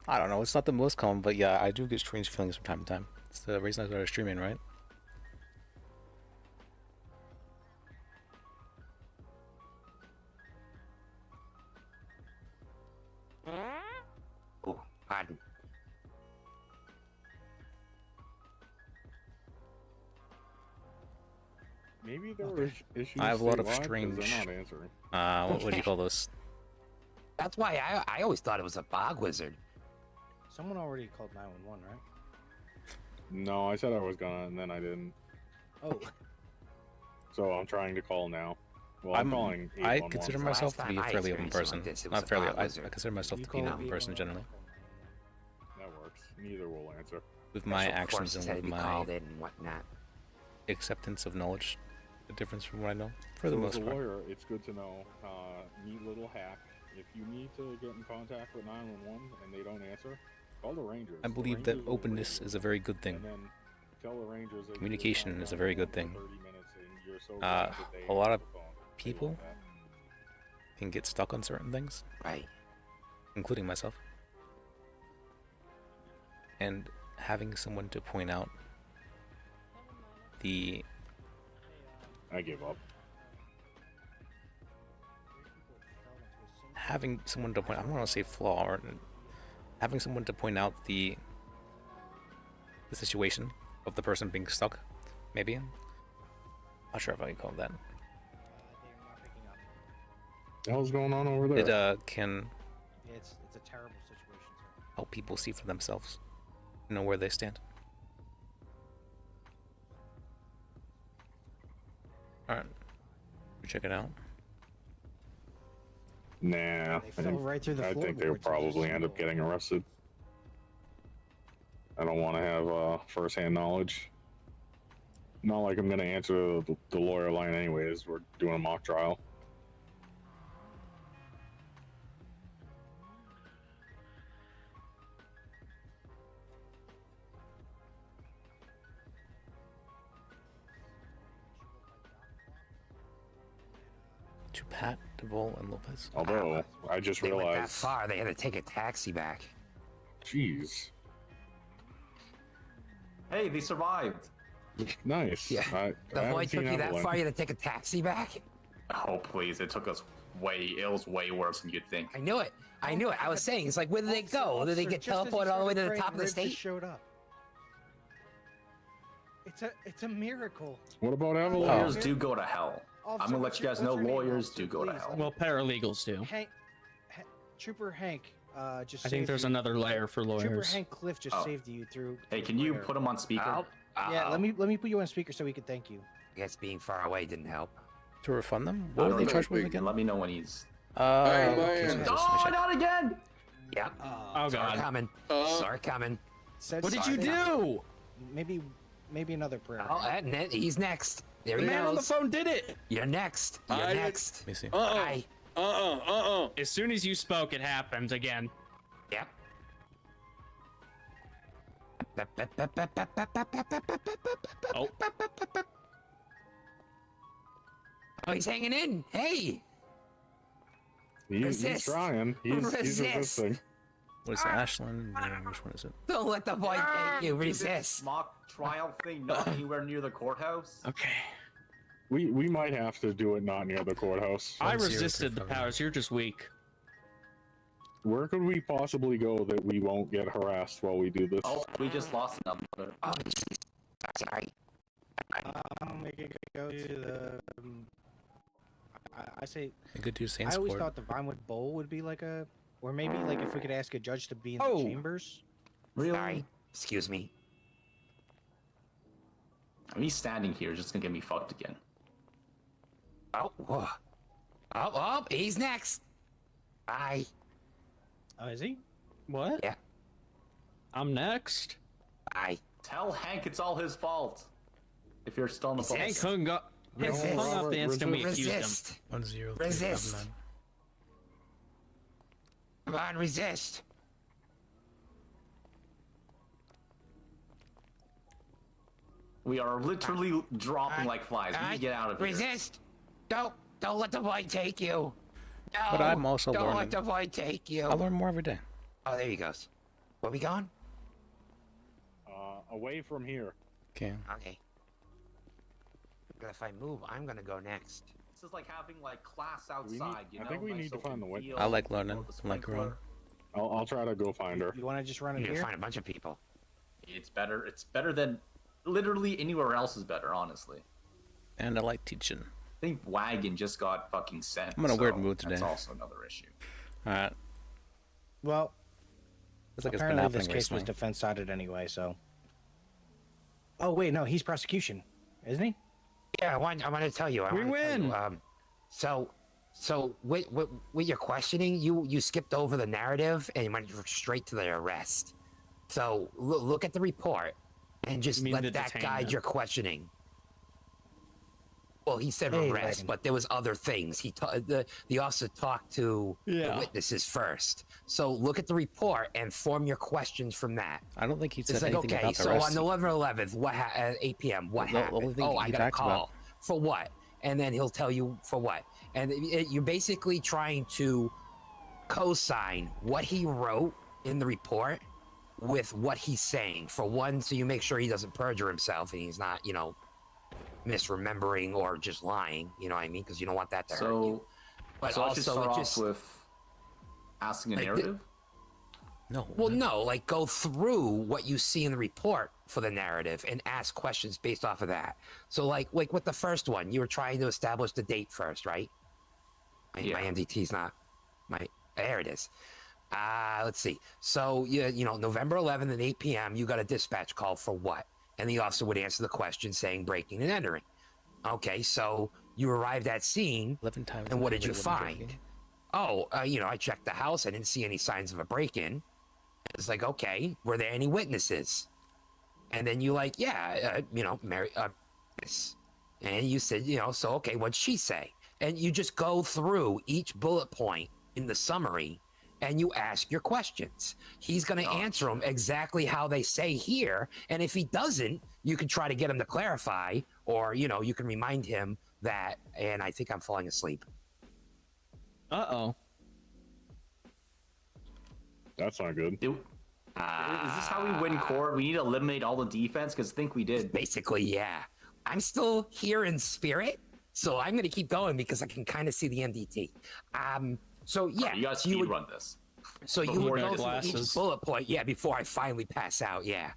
I don't know. It's not the most common, but yeah, I do get strange feelings from time to time. It's the reason I started streaming, right? Oh, pardon. Maybe there were issues. I have a lot of statewide 'cause strange. They're not answering. What do you call those? That's why I always thought it was a bog wizard. Someone already called 911, right? No, I said I was gonna, and then I didn't. Oh. So I'm trying to call now. Well, I'm calling. I 811. consider myself to be a fairly open person. Not fairly. I consider myself to be an open person generally. That works. Neither will answer. With my Of actions course, and had to with be my called in and whatnot. acceptance of knowledge, the difference from what I know, for the So most as a part. lawyer, it's good to know. Neat little hack. If you need to get in contact with 911 and they don't answer, call the Rangers. I believe that openness is a very good thing. And then tell the Rangers that Communication is a very good thing. 30 minutes and you're so glad that they A lot of answered the phone. people can get stuck on certain things, right? Including myself. And having someone to point out the. I give up. Having someone to point. I don't want to say flaw, or having someone to point out the situation of the person being stuck, maybe. Not sure if I can call that. What the hell's going on over there? It can Yeah, it's a terrible situation, sir. help people see for themselves, know where they stand. Alright, check it out. Nah, They fell right through the I think they'll floorboards. probably end up getting arrested. I don't want to have first-hand knowledge. Not like I'm gonna answer the lawyer line anyways. We're doing a mock trial. To Pat, DeVol, and Lopez. Although I just They went that realized. far, they had to take a taxi back. Jeez. Hey, they survived. Nice. Yeah. I The haven't void seen took you that Evelyn. far, you had to take a taxi back? Oh please! It took us it was way worse than you'd think. I knew it. I knew it. I was saying, it's like, where did they go? Did they get teleported all the way to the top of the state? Showed up. It's a miracle. What about Evelyn? Lawyers do go to hell. Officer, I'm gonna let you guys know. Lawyers do go to hell. Well, paralegals do. Trooper Hank just. I think there's another layer for Trooper lawyers. Hank Cliff just saved you through. Hey, can you put him on speaker? Yeah, let me put you on speaker so we can thank you. I guess being far away didn't help. To refund them? What were they charged with again? Let me know when he's. Oh, not again! Yeah. Oh Saw god. it coming. Saw it coming. What did you do? Maybe another prayer. Oh, he's next. There The he man on the goes. phone did it. You're next. You're next. Let me see. Hi. As soon as you spoke, it happened again. Yep. Oh. Oh, he's hanging in. Hey. He's Resist. trying. He's resisting. What is it, Ashland? Which one is it? Don't let the boy take you. Resist. Mock trial thing not anywhere near the courthouse. Okay. We might have to do it not near the courthouse. I resisted the powers. You're just weak. Where could we possibly go that we won't get harassed while we do this? Oh, we just lost another. Oh, sorry. Make it go to the. I say. You could do I Saints always Court. thought the Vinewood Bowl would be like a, or maybe like if we could ask a judge to be in the chambers. Really? Sorry. Excuse me. Me standing here is just gonna get me fucked again. Oh, whoa. Oh, he's next. Bye. Oh, is he? What? Yeah. I'm next. Bye. Tell Hank it's all his fault. If you're still on the phone. Hank hung up. Hank Resist. hung up the instant we accused him. Resist. 1-0. Resist. Come on, resist. We are literally dropping like flies. We need to get out of here. Resist. Don't let the void take you. No. But I'm also Don't learning. let the void take you. I learn more every day. Oh, there he goes. Where we going? Away from here. Okay. Okay. If I move, I'm gonna go next. This is like having like class outside. I think we need to find the way. I like learning. I like growing. I'll try to go find her. You want to just run You in need to here? find a bunch of people. It's better. It's better than literally anywhere else is better, honestly. And I like teaching. I think Wagon just got fucking sent. I'm in a weird so mood today. That's also another issue. Alright. Well, It's like it's been apparently happening this case was recently. defense sided anyway. So. Oh wait, no, he's prosecution, isn't he? Yeah, I want to tell you. We win. So with your questioning, you skipped over the narrative and you went straight to the arrest. So look at the report and just You mean let the that guide detainment? your questioning. Well, he said Hey, arrest, Wagon. but there was other things. The officer talked to the Yeah. witnesses first. So look at the report and form your questions from that. I don't think he said It's like, anything okay, about the so rest. on November 11th, at 8 p.m., what The only happened? thing Oh, I he got a talks call. about- For what? And then he'll tell you for what. And you're basically trying to co-sign what he wrote in the report with what he's saying. For one, so you make sure he doesn't perjure himself and he's not, misremembering or just lying. You know what I mean? Because you don't want that to hurt you. But so I should also, start it off just with asking a like, narrative. No. well, no, like go through what you see in the report for the narrative and ask questions based off of that. So like with the first one, you were trying to establish the date first, right? My MDT's not there it is. Let's see. So November 11th at 8 p.m. you got a dispatch call for what? And the officer would answer the question saying breaking and entering. Okay, so you arrived at scene 11 times. and what did you find? Oh, I checked the house. I didn't see any signs of a break-in. It's like, okay, were there any witnesses? And then you like, Mary, this. And you said, so, okay, what'd she say? And you just go through each bullet point in the summary and you ask your questions. He's going to answer them exactly how they say here. And if he doesn't, you can try to get him to clarify, or, you can remind him that, and I think I'm falling asleep. Uh-oh. That's not good. Is this how we win court? We need to eliminate all the defense? Because I think we did. Basically, yeah. I'm still here in spirit, so I'm going to keep going because I can kind of see the MDT. So yeah, you guys speed run this. So you would go through each bullet point, yeah, before I finally pass out, yeah.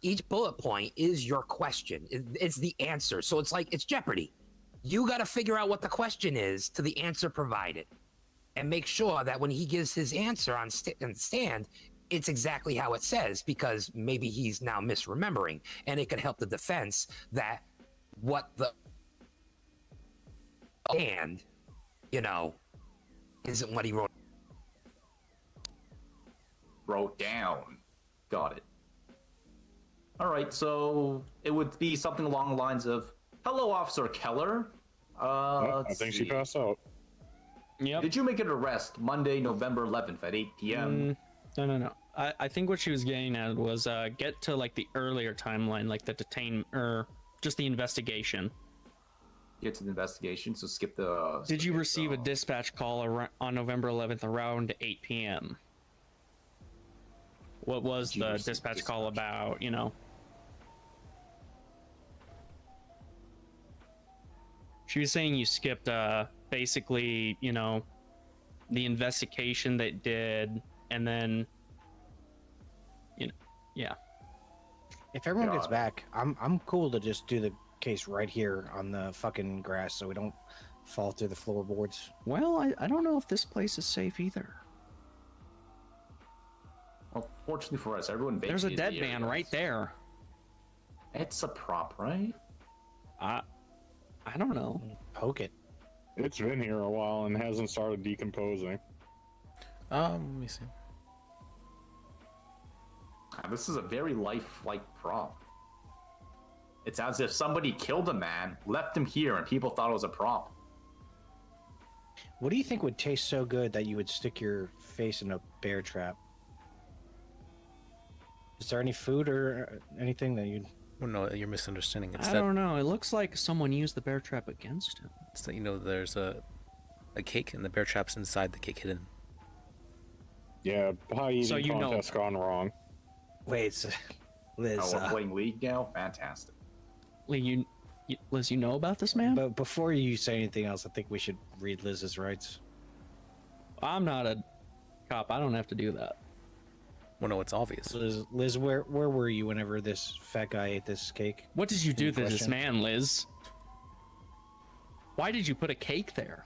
Each bullet point is your question. It's the answer. So it's like, it's Jeopardy. You got to figure out what the question is to the answer provided. And make sure that when he gives his answer on stand, it's exactly how it says, because maybe he's now misremembering. And it could help the defense that what the... And, you know, isn't what he wrote down. Got it. All right, so it would be something along the lines of, "Hello, Officer Keller. I think she passed out. Yep. Did you make an arrest Monday, November 11th at 8 p.m.?" No. I think what she was getting at was get to like the earlier timeline, like the detain or just the investigation. Get to the investigation, so skip the... Did you receive a dispatch call on November 11th around 8 p.m.? What was the dispatch call about, you know? She was saying you skipped basically, you know, the investigation they did, and then, you know, yeah. If everyone gets back, I'm cool to just do the case right here on the fucking grass so we don't fall through the floorboards. Well, I don't know if this place is safe either. Well, fortunately for us, everyone vacated. There's a dead man right there. It's a prop, right? I don't know. Poke it. It's been here a while and hasn't started decomposing. Let me see. This is a very lifelike prop. It's as if somebody killed a man, left him here, and people thought it was a prop. What do you think would taste so good that you would stick your face in a bear trap? Is there any food or anything that you'd... Well, no, you're misunderstanding. It's I don't know. It looks like someone used the bear trap against him. It's that, you know, there's a cake and the bear trap's inside the cake hidden. Yeah, pie eating contest gone wrong. Wait, Liz... Oh, we're playing League now? Fantastic. Lee, Liz, you know about this man? But before you say anything else, I think we should read Liz's rights. I'm not a cop. I don't have to do that. Well, no, it's obvious. Liz, where were you whenever this fat guy ate this cake? What did you do to this question? man, Liz? Why did you put a cake there?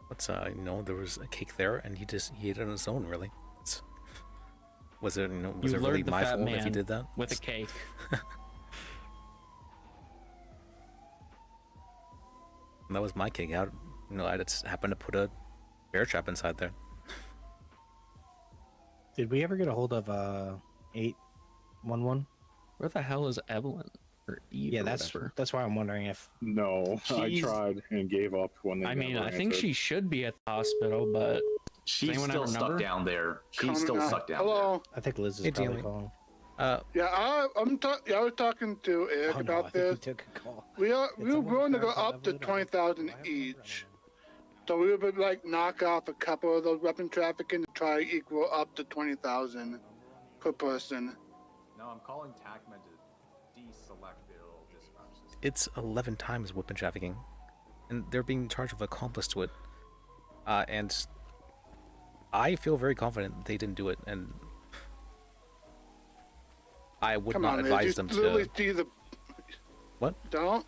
What's you know, there was a cake there, and he ate it on his own. Really, was it, you know, was it really my fault if he did that with a cake? And that was my cake. How, you know, I just happened to put a bear trap inside there. Did we ever get a hold of 811? Where the hell is Evelyn? Or Eve? Yeah, or that's whatever? that's why I'm wondering if... No, I tried and gave up when they... I mean, never I think answered. she should be at the hospital, but She's still stuck down there. She's still stuck down Hello. I think Liz is probably calling. Yeah, I was talking to Eric about this. He took a call. We were going to go up to 20,000 each, so we would like knock off a couple of those weapon trafficking to try to equal up to 20,000 per person. No, I'm calling TACMED to deselect their little dispatch system. It's 11 times weapon trafficking, and they're being charged with accomplice to it. And I feel very confident they didn't do it, and I would not advise them to. See the... What? Don't.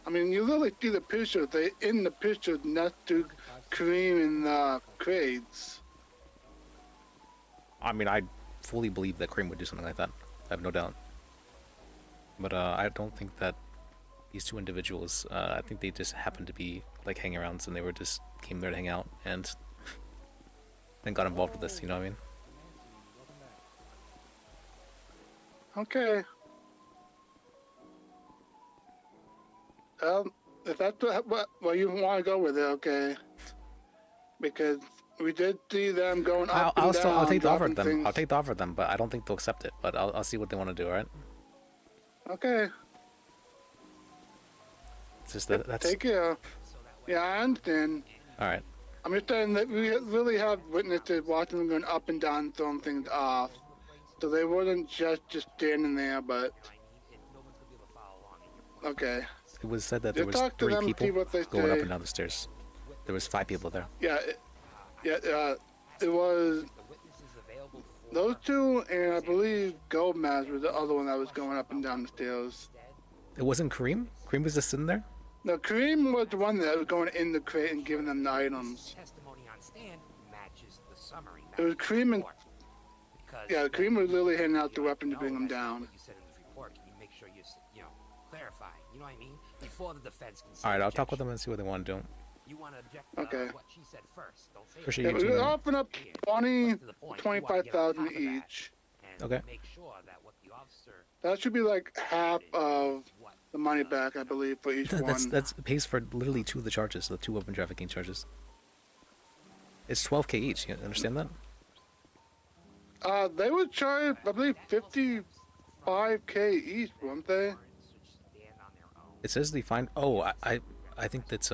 I mean, you literally see the picture. They in the picture next to Kareem in the crates. I mean, I fully believe that Kareem would do something like that. I have no doubt. But I don't think that these two individuals, I think they just happened to be like hanging around, and they were just came there to hang out and then got involved with this, you know what I mean? Okay. If that's what you want to go with it, okay. Because we did see them going up and down. I'll take the offer of them. things. I'll take the offer of them, but I don't think they'll accept it. But I'll see what they want to do. All right. Okay. It's just that that's Take care. Yeah, I understand. all right. I'm just saying that we really have witnesses watching them going up and down, throwing things off. So they wasn't just standing there, but okay. It was said that there Just was talk to 3 them, see people what they going up say. and down the stairs. There was 5 people there. Yeah, it was those 2, and I believe Gomez was the other one that was going up and down the stairs. It wasn't Kareem? Kareem was just sitting there? No, Kareem was the one that was going in the crate and giving them the items. It was Kareem and yeah, Kareem was literally handing out the weapon to bring them down. Clarify. You know what I mean? Before the defense can Alright, I'll talk with them and see what they want to do. You want to object Okay. what she said first. Don't say Appreciate Yeah, you we're tuning in. offering up 25,000 each. Okay. That should be like half of the money back, I believe, for each one. That's pays for literally 2 of the charges, the 2 weapon trafficking charges. It's 12k each. You understand that? They would charge, I believe, 55k each, weren't they? It says the fine. Oh, I think that's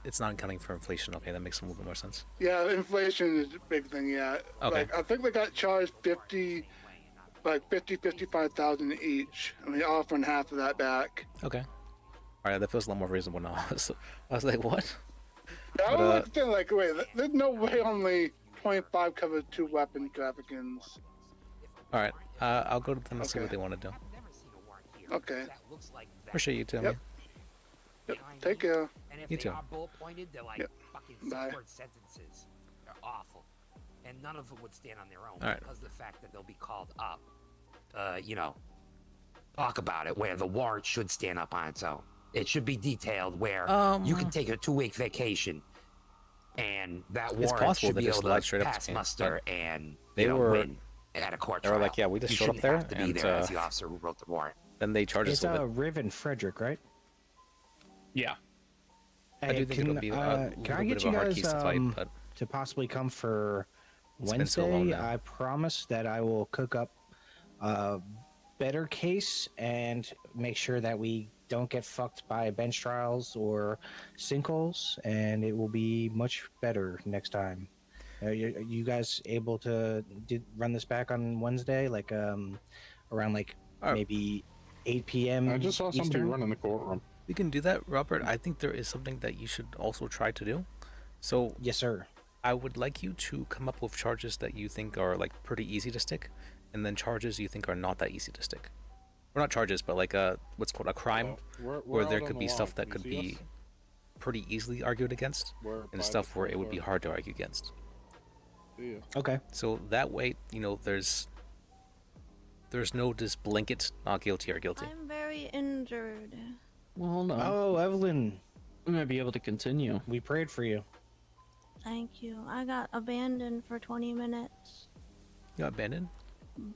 it's not accounting for inflation. Okay, that makes a little bit more sense. Yeah, inflation is a big thing. Yeah. Okay. Like I think they got charged 55,000 each, and they're offering half of that back. Okay. All right, that feels a lot more reasonable now. I was like, what? Yeah, I But, was thinking, like, wait, there's no way only 25 covers 2 weapon traffickings. All right, I'll go to them and see what they want to do. Okay. Appreciate you, Timmy. Yep. Yep. Take care. And if You they too. are bullet pointed, they're like Yep. fucking Bye. 6-word sentences. They're awful. And none of them would stand on their own All right. because of the fact that they'll be called up. Talk about it where the warrant should stand up on its own. It should be detailed where you can take a 2-week vacation and that It's warrant possible should they be just able lied to straight up to pass me, muster but and they were- win at a court they trial. were like, yeah, we just You showed up shouldn't there have to be and, there as the officer who wrote the warrant. Then they charged us It's with it. Riv and Frederick, right? Yeah. I do think it'll be a can little I bit get of you a hard guys case to fight, but to possibly come for It's been so long Wednesday? now. I promise that I will cook up a better case and make sure that we don't get fucked by bench trials or sinkholes, and it will be much better next time. Are you guys able to run this back on Wednesday, like around like maybe 8 p.m. I just saw somebody Eastern? run in the courtroom. we can do that, Robert. I think there is something that you should also try to do. So yes, sir. I would like you to come up with charges that you think are like pretty easy to stick, and then charges you think are not that easy to stick. Or not charges, but like what's called a crime, we're where there out could on be the stuff lawn. that Can could you see be us? pretty easily argued against, We're by and the stuff where it would front be door. hard to argue against. Yeah. Okay. So that way, there's no just blanket not guilty or guilty. I'm very injured. Well, hold on. Oh, Evelyn. We might be able to continue. We prayed for you. Thank you. I got abandoned for 20 minutes. You got abandoned?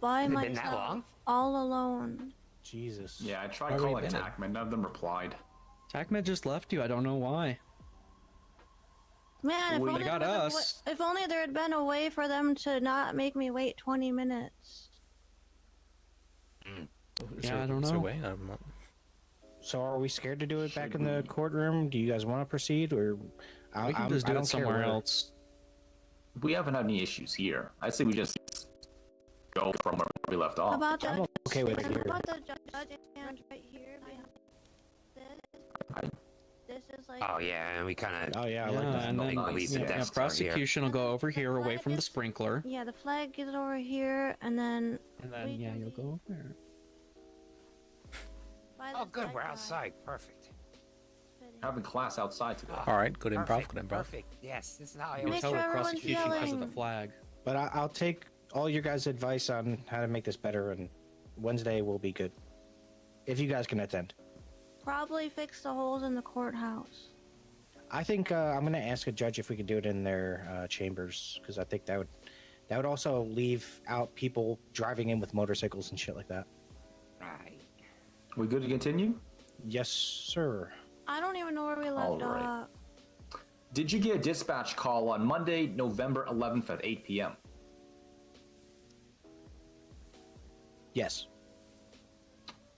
By Has it been myself. that long? All alone. Jesus. Yeah, I Why tried were you calling abandoned? TACMA, none of them replied. TACMA just left you. I don't know why. Man, if Well, only, they got there was us. if only there had been a way for them to not make me wait 20 minutes. Yeah, I don't Is there a know. way? I'm not... So are we scared to do it back in the courtroom? Do you guys want to proceed, or We can just do it somewhere else. We haven't had any issues here. I say we just go from where we left off. About the, I'm okay with it and here. about the judge and right here behind this is like Oh yeah, and we kind of. Oh yeah, I Yeah, like that. and then Nice. the yeah, desks are here. prosecution will go over here away from the sprinkler. yeah, the flag is over here, and then And then, yeah, you'll go over there. by Oh, the good. side We're guy. outside. Perfect. Having class outside today. All right, good improv, Perfect, good improv. Perfect. Yes, this is how I You always can tell sure the everyone's prosecution because of the yelling. flag. But I'll take all your guys' advice on how to make this better, and Wednesday will be good. If you guys can attend. Probably fix the holes in the courthouse. I think I'm gonna ask a judge if we could do it in their chambers, because I think that would also leave out people driving in with motorcycles and shit like that. Right. We good to continue? Yes, sir. I don't even know where we left All right. off. Did you get a dispatch call on Monday, November 11th at 8 p.m.? Yes.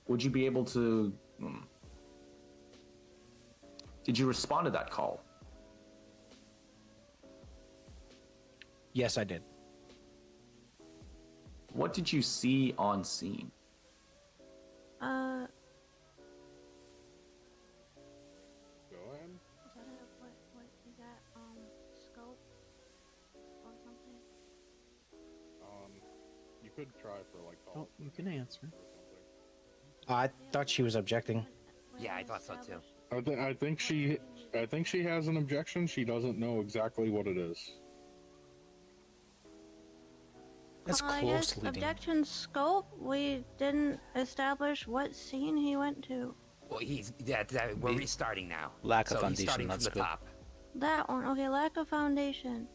Would you be able to... Did you respond to that call? Yes, I did. What did you see on scene? Uh. Go ahead. What is that? Scope or something? You could try for like. Oh, you can answer. I thought she was objecting. Yeah, I thought so too. I think she has an objection. She doesn't know exactly what it is. That's I close guess leading. objection scope. We didn't establish what scene he went to. Well, we're restarting now. Lack of so foundation, he's starting from that's the good. top. That one. Okay, lack of foundation.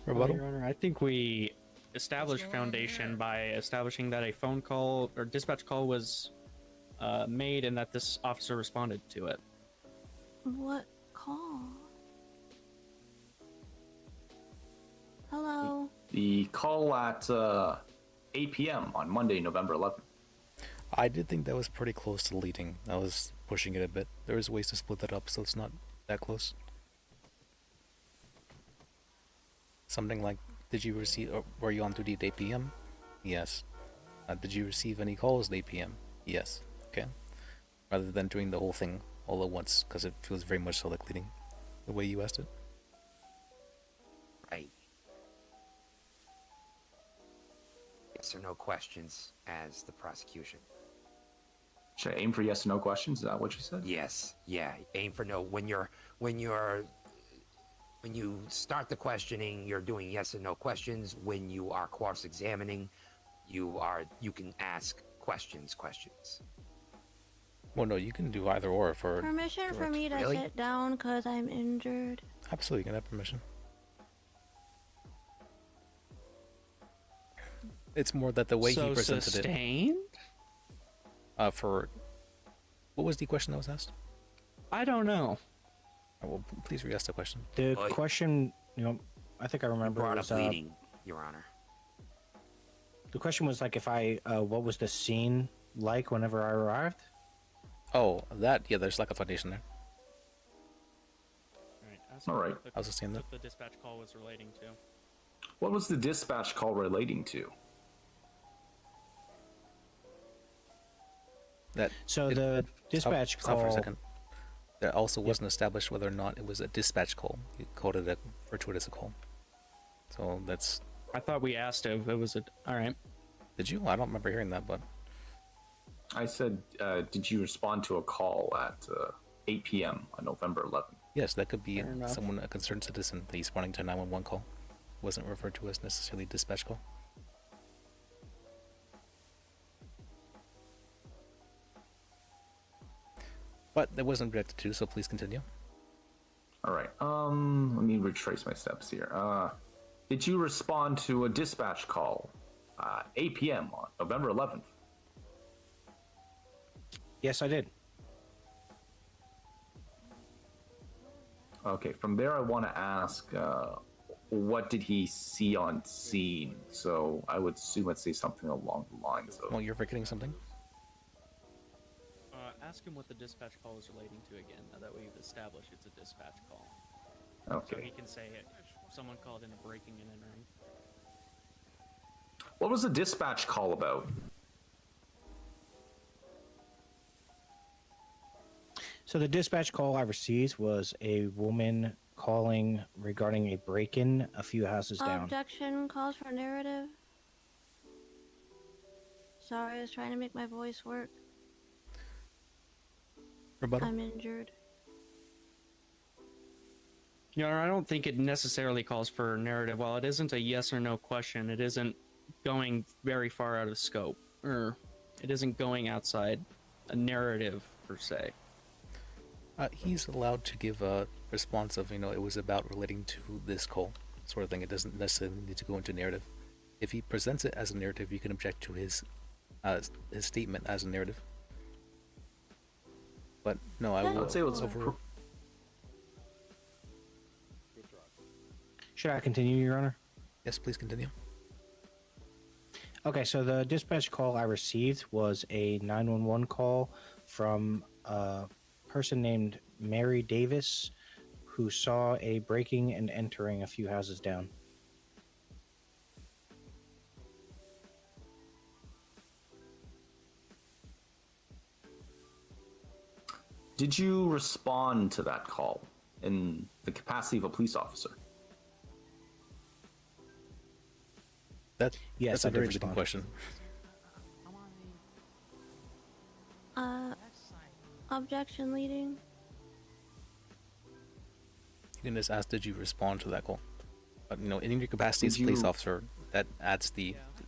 Rebuttal? Your Honor, I think we established foundation by establishing that a phone call or dispatch call was made and that this officer responded to it. What call? Hello. The call at 8 p.m. on Monday, November 11th. I did think that was pretty close to leading. I was pushing it a bit. There was ways to split that up so it's not that close. Something like, did you receive, or were you on duty at 8 p.m.? Yes. Did you receive any calls at 8 p.m.? Yes. Okay. Rather than doing the whole thing all at once, because it feels very much so like leading, the way you asked it. Right. Yes or no questions as the prosecution. Should I aim for yes or no questions? Is that what you said? Yes. Yeah. Aim for no. When you start the questioning, you're doing yes and no questions. When you are cross-examining, you can ask questions. Well, no, you can do either or for... Permission for me to sit down because I'm injured. Absolutely, you can have permission. It's more that the way he presented sustained? it... For... What was the question that was asked? I don't know. Well, please re-ask the question. The question, I think I remember. Brought was, up leading, Your Honor. The question was like, what was the scene like whenever I arrived? Oh, that, yeah, there's like a foundation there. All right. I was just saying that. The dispatch call was relating to. What was the dispatch call relating to? The dispatch stop for a call. second. There also wasn't established whether or not it was a dispatch call. You called it a fortuitous call. So that's... I thought we asked if it was a... Alright. Did you? I don't remember hearing that, but... I said, did you respond to a call at 8 p.m. on November 11th? Yes, that could be someone, a concerned citizen, that he's responding to a 911 call. Wasn't referred to as necessarily dispatch call. But that wasn't objected to, so please continue. All right. Let me retrace my steps here. Did you respond to a dispatch call 8 p.m. on November 11th? Yes, I did. Okay, from there I want to ask, what did he see on scene? So I would assume I'd say something along the lines of... Well, you're forgetting something? Ask him what the dispatch call is relating to again, now that we've established it's a dispatch call. Okay. So he can say it. Someone called in a breaking and entering. What was the dispatch call about? So the dispatch call I received was a woman calling regarding a break-in a few houses down. Objection calls for narrative. Sorry, I was trying to make my voice work. Rebuttal? I'm injured. Your Honor, I don't think it necessarily calls for narrative. While it isn't a yes or no question, it isn't going very far out of scope, or it isn't going outside a narrative per se. He's allowed to give a response of, it was about relating to this call, sort of thing. It doesn't necessarily need to go into narrative. If he presents it as a narrative, you can object to his statement as a narrative. But no, I would say it was over. Should I continue, Your Honor? Yes, please continue. Okay, so the dispatch call I received was a 911 call from a person named Mary Davis, who saw a breaking and entering a few houses down. Did you respond to that call in the capacity of a police officer? That's Yes, a I did very leading respond. question. Objection leading. You can just ask, did you respond to that call? But, you know, in your capacity as a Did police you- officer, that adds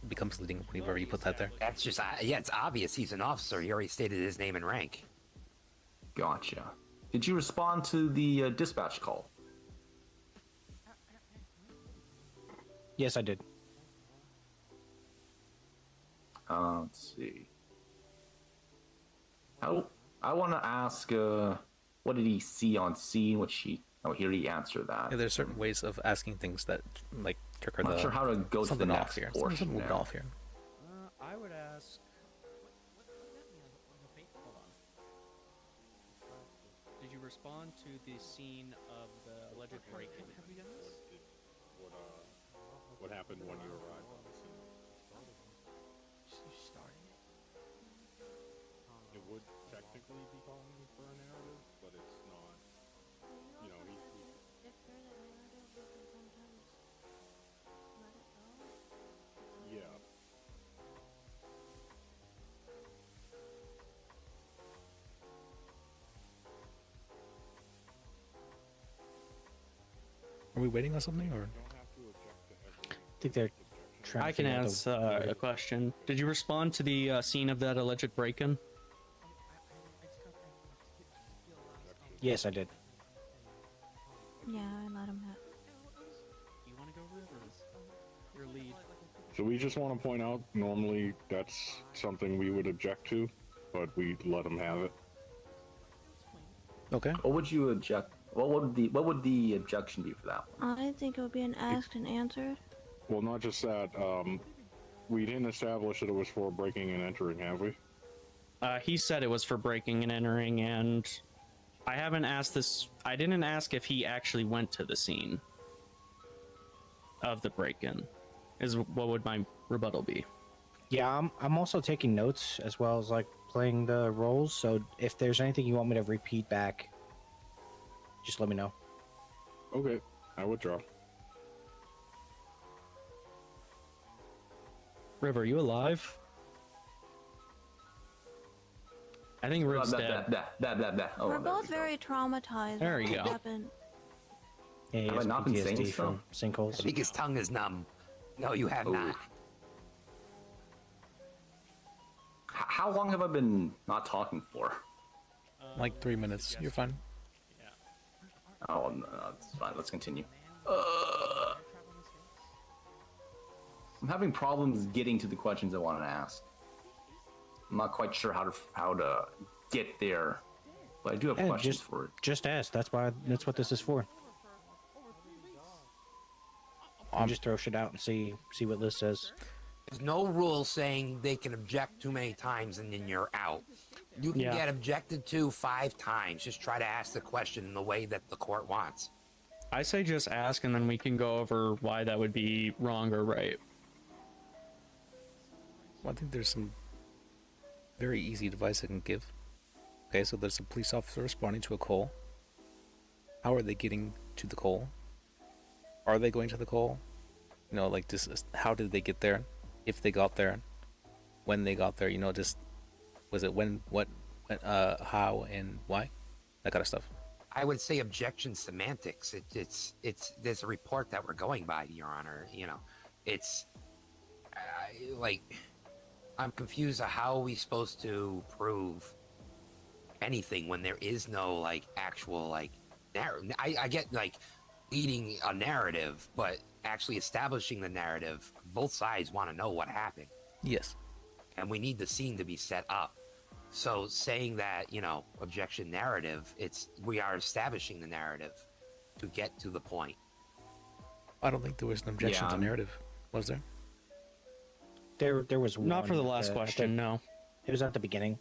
becomes leading whenever you put that there. That's just, yeah, it's obvious he's an officer. He already stated his name and rank. Gotcha. Did you respond to the dispatch call? Yes, I did. Let's see. I want to ask, what did he see on scene? He already answered that. Yeah, there's certain ways of asking things that, like, trigger I'm not sure how to go to the something next off here. portion Something moved now. off here. I would ask. Hold on. Did you respond to the scene of the alleged break-in? What happened when you arrived on the scene? It would technically be calling for a narrative, but it's not. You know, yeah. Are we waiting on something, or? I think they're trying. I can ask a question. Did you respond to the scene of that alleged break-in? Yes, I did. Yeah, I let him have. You want to go, Rivers? Your lead. So we just want to point out, normally that's something we would object to, but we let them have it. Okay. What would you object? What would the objection be for that one? I think it would be an asked and answered. Well, not just that. We didn't establish that it was for breaking and entering, have we? He said it was for breaking and entering, and I haven't asked this. I didn't ask if he actually went to the scene of the break-in. Is what would my rebuttal be? Yeah, I'm also taking notes as well as like playing the roles. So if there's anything you want me to repeat back, just let me know. Okay, I withdraw. River, you alive? I think Riv's dead. Oh, We're both very traumatized. There by you what go. happened. Yeah, he Have has I not been saying PTSD from sinkholes. I think his tongue is numb. No, you have not. How long have I been not talking for? Like 3 minutes. You're fine. Oh, no, it's fine. Let's continue. I'm having problems getting to the questions I want to ask. I'm not quite sure how to get there, but I do have questions for it. Just ask. That's what this is for. Just throw shit out and see what Liz says. There's no rule saying they can object too many times and then you're out. You can Yeah. get objected to 5 times. Just try to ask the question in the way that the court wants. I say just ask, and then we can go over why that would be wrong or right. Well, I think there's some very easy advice I can give. Okay, so there's a police officer responding to a call. How are they getting to the call? Are they going to the call? You know, like just how did they get there? If they got there, when they got there, you know, just was it when, what, how, and why? That kind of stuff. I would say objection semantics. It's there's a report that we're going by, Your Honor. You know, it's like I'm confused of how are we supposed to prove anything when there is no like actual like narrative. I get like leading a narrative, but actually establishing the narrative, both sides want to know what happened. Yes. And we need the scene to be set up. So saying that, you know, objection narrative, we are establishing the narrative to get to the point. I don't think there was an objection to narrative, was there? There was one. Not for the last at question, no. It was at the beginning.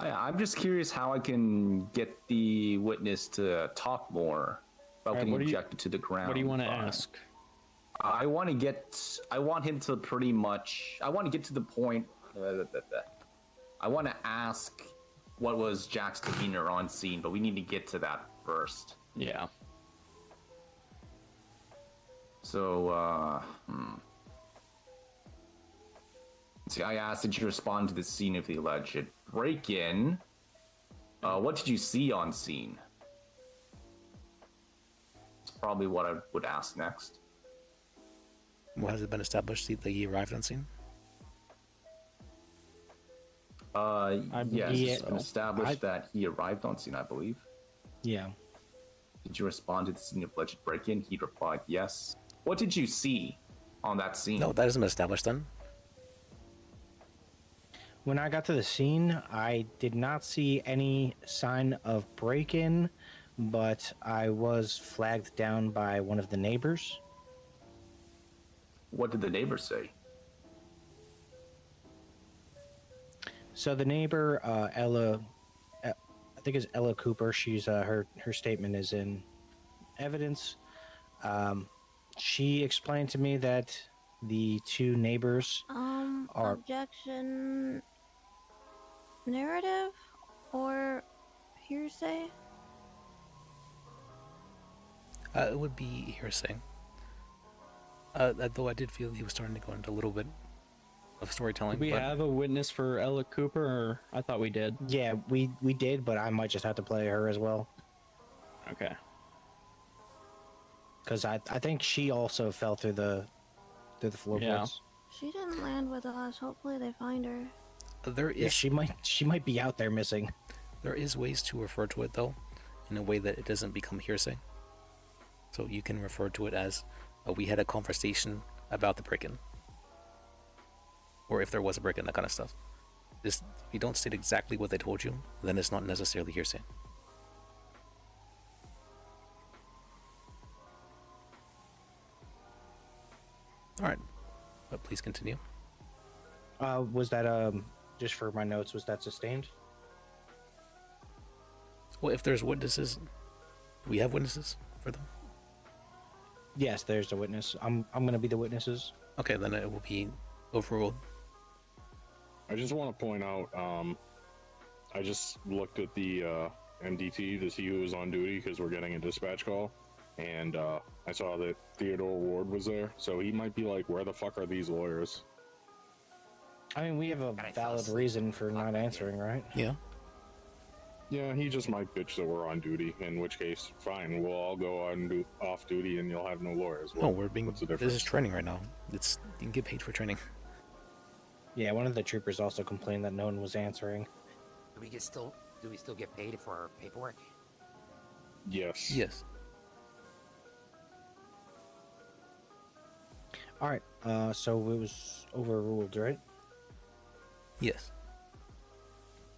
I'm just curious how I can get the witness to talk more about getting objected to the ground. What do you want to ask? I want him to pretty much. I want to get to the point. I want to ask what was Jack's demeanor on scene, but we need to get to that first. Yeah. So, See, I asked, did you respond to the scene of the alleged break-in? What did you see on scene? That's probably what I would ask next. Well, has it been established that he arrived on scene? Yes, it's been established that he arrived on scene, I believe. Yeah. Did you respond to the scene of alleged break-in? He replied, yes. What did you see on that scene? No, that hasn't been established then. When I got to the scene, I did not see any sign of break-in, but I was flagged down by one of the neighbors. What did the neighbor say? So the neighbor, Ella, I think it's Ella Cooper. She's her statement is in evidence. She explained to me that the two neighbors are objection, narrative, or hearsay. It would be hearsay. Though I did feel he was starting to go into a little bit of storytelling. Do we have a witness for Ella Cooper, or I thought we did? Yeah, we did, but I might just have to play her as well. Okay. Because I think she also fell through the floorboards. She didn't land with us. Hopefully they find her. There is. Yeah, she might be out there missing. There is ways to refer to it though, in a way that it doesn't become hearsay. So you can refer to it as, we had a conversation about the break-in, or if there was a break-in, that kind of stuff. If you don't state exactly what they told you, then it's not necessarily hearsay. All right, but please continue. Was that just for my notes? Was that sustained? Well, if there's witnesses, do we have witnesses for them? Yes, there's a witness. I'm gonna be the witnesses. Okay, then it will be overruled. I just want to point out, I just looked at the MDT to see who was on duty because we're getting a dispatch call, and I saw that Theodore Ward was there, so he might be like, where the fuck are these lawyers? I mean, we have a valid reason for not answering, right? Yeah. Yeah, he just might bitch that we're on duty, in which case, fine, we'll all go on off duty and you'll have no lawyers. No, we're being, this is training right now. You can get paid for training. Yeah, one of the troopers also complained that no one was answering. Do we still get paid for our paperwork? Yes. Yes. All right. So it was overruled, right? Yes.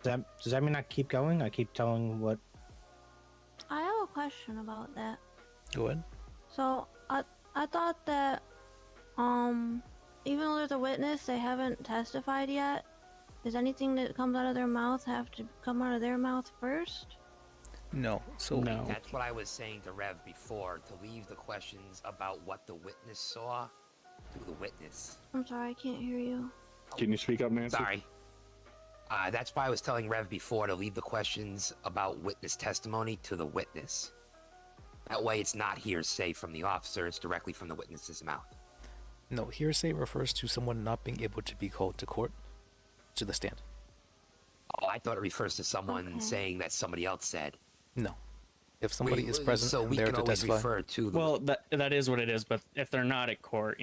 Does that mean I keep going? I keep telling what? I have a question about that. Go ahead. So I thought that even though there's a witness, they haven't testified yet. Does anything that comes out of their mouth have to come out of their mouth first? No. So no. That's what I was saying to Rev before, to leave the questions about what the witness saw to the witness. I'm sorry, I can't hear you. Can you speak up, Nancy? Sorry. That's why I was telling Rev before to leave the questions about witness testimony to the witness. That way it's not hearsay from the officer, it's directly from the witness's mouth. No, hearsay refers to someone not being able to be called to court, to the stand. Oh, I thought it refers to someone saying that somebody else said. No. If somebody is present so and we there can to always testify. refer to the Well, that is what it is, but if they're not at court,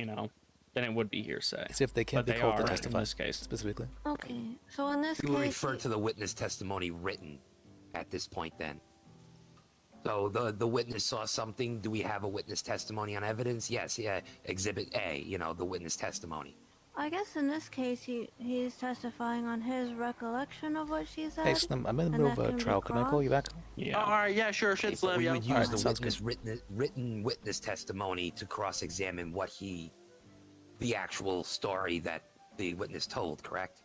then it would be hearsay. It's if they can't But be called to are testify in this case. specifically. Okay, so in this We will case, refer to the witness testimony written at this point then. So the witness saw something. Do we have a witness testimony on evidence? Yes, yeah. Exhibit A, the witness testimony. I guess in this case, he's testifying on his recollection of what she said. Hey, Slim, I'm in the and middle of that a can be trial. Can I call you back? Yeah. All right, yeah, sure, shit, But Slim, we yo. would All right, use the sounds written witness testimony to cross-examine the actual story that the witness told, correct?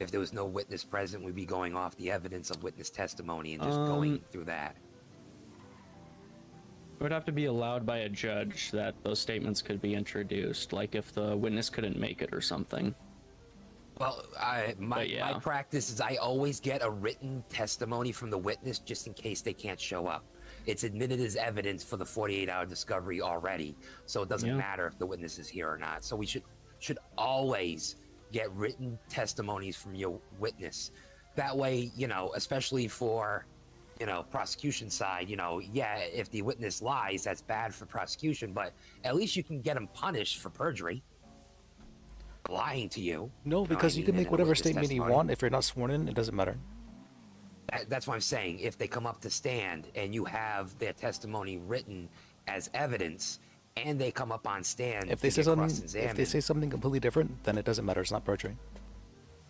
If there was no witness present, we'd be going off the evidence of witness testimony and just going through that. It would have to be allowed by a judge that those statements could be introduced, like if the witness couldn't make it or something. Well, my practice is I always get a written testimony from the witness just in case they can't show up. It's admitted as evidence for the 48-hour discovery already, so it doesn't matter if the witness is here or not. So we should always get written testimonies from your witness. That way, you know, especially for, you know, prosecution side, you know, yeah, if the witness lies, that's bad for prosecution, but at least you can get them punished for perjury. Lying to you. No, because you can make whatever statement you want. If you're not sworn in, it doesn't matter. That's what I'm saying. If they come up to stand and you have their testimony written as evidence, and they come up on stand, If they say something completely different, then it doesn't matter. It's not perjury.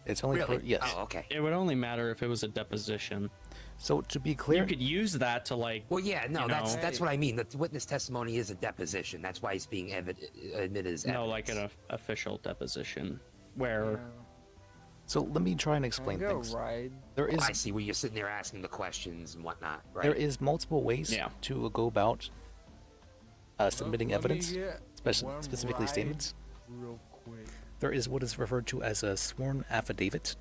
It's only really? yes. Oh, okay. It would only matter if it was a deposition. So to be clear, you could use that to like. Well, yeah, no, you that's what I mean. The witness testimony is a deposition. That's why it's being admitted as evidence. No, like an official deposition, where. So let me try and explain things. There is. I see where you're sitting there asking the questions and whatnot. Right? There is multiple ways to go about submitting evidence, specifically statements. There is what is referred to as a sworn affidavit,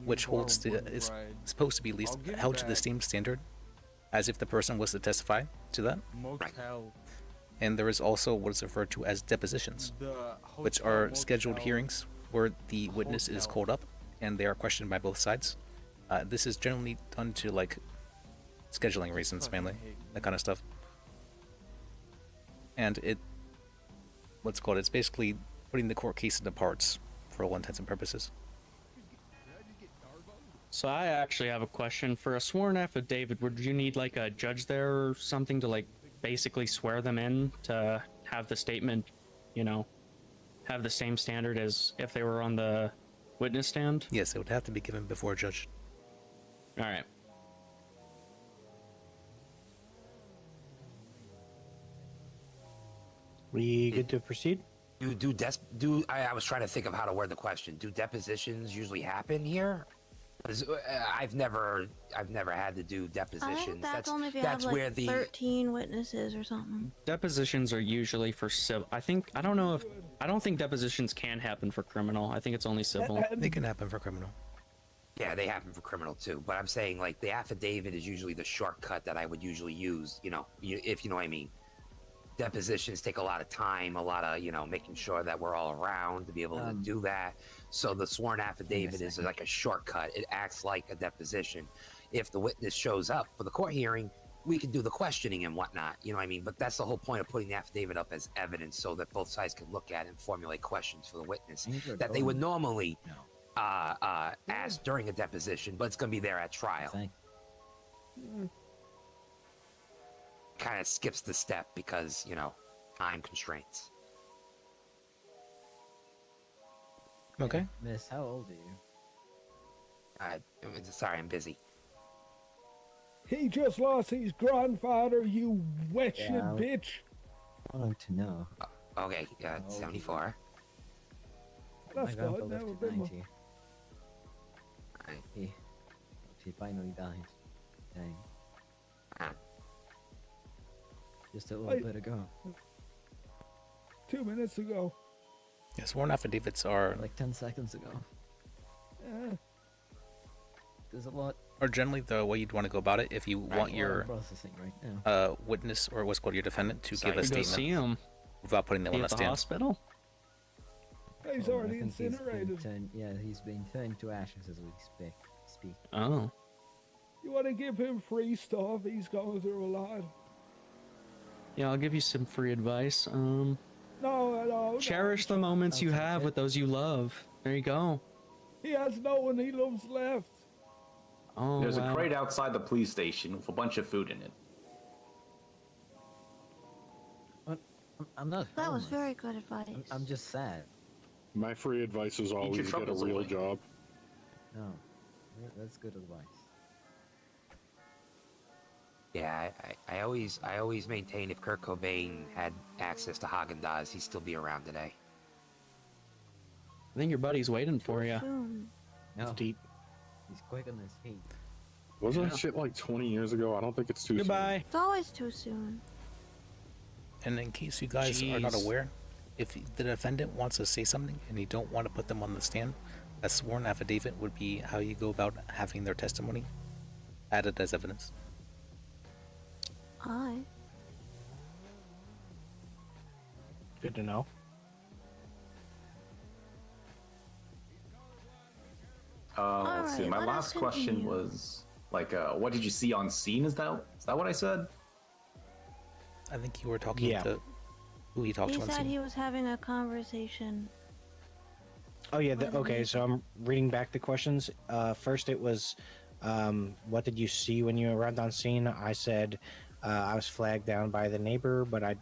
which is supposed to be at least held to the same standard as if the person was to testify to that. Right. And there is also what is referred to as depositions, which are scheduled hearings where the witness is called up and they are questioned by both sides. This is generally done to like scheduling reasons mainly, that kind of stuff. And it's basically putting the court case into parts for all intents and purposes. So I actually have a question. For a sworn affidavit, would you need like a judge there or something to like basically swear them in to have the statement, you know, have the same standard as if they were on the witness stand? Yes, it would have to be given before a judge. All right. We good to proceed? I was trying to think of how to word the question. Do depositions usually happen here? 'Cause, I've never had to do depositions. I think that's only if you have where like the 13 witnesses or something. Depositions are usually for civil. I don't think depositions can happen for criminal. I think it's only civil. They can happen for criminal. Yeah, they happen for criminal too. But I'm saying like the affidavit is usually the shortcut that I would usually use. You know, if you know what I mean. Depositions take a lot of time, a lot of, you know, making sure that we're all around to be able to do that. So the sworn affidavit is like a shortcut. It acts like a deposition. If the witness shows up for the court hearing, we can do the questioning and whatnot, you know what I mean? But that's the whole point of putting the affidavit up as evidence so that both sides can look at it and formulate questions for the witness that they would normally ask during a deposition, but it's going to be there at trial. Kind of skips the step because, you know, time constraints. Okay. Miss, how old are you? Sorry, I'm busy. He just lost his grandfather, you wretched bitch. I want to know. Okay, 74. That's My grandpa good. That would lived be to 90. He finally died. Dang. Just a little bit ago. 2 minutes ago. Yeah, sworn affidavits are like 10 seconds ago. Yeah. There's a lot. Or generally the way you'd want to go about it if you want your processing right now. witness or what's called your defendant to give a Go statement see him. without putting them on At a the stand. hospital. He's I already think incinerated. He's been turned to ashes as we speak. Oh. You want to give him free stuff? He's going through a lot. Yeah, I'll give you some free advice. No. Cherish the moments you have with those you love. There you go. He has no one he loves left. Oh, There's wow. a crate outside the police station with a bunch of food in it. I'm not. That was homeless. very good advice. I'm just sad. My free advice is always get a troubles real away. job. No, that's good advice. Yeah, I always maintain if Kurt Cobain had access to Haagen-Dazs, he'd still be around today. I think your buddy's waiting for you. It's deep. He's quick on his feet. Wasn't that shit like 20 years ago? I don't think it's too Goodbye. It's always too soon. And in case you guys are not Jeez. aware, if the defendant wants to say something and you don't want to put them on the stand, a sworn affidavit would be how you go about having their testimony added as evidence. Aye. Good to know. Let's see. Alright, My let us last question continue. was like, what did you see on scene? Is that what I said? I think you were talking Yeah. to who he talked He to on said scene. he was having a conversation. Oh yeah. What did Okay, he- so I'm reading back the questions. First, it was, what did you see when you arrived on scene? I said, I was flagged down by the neighbor, but I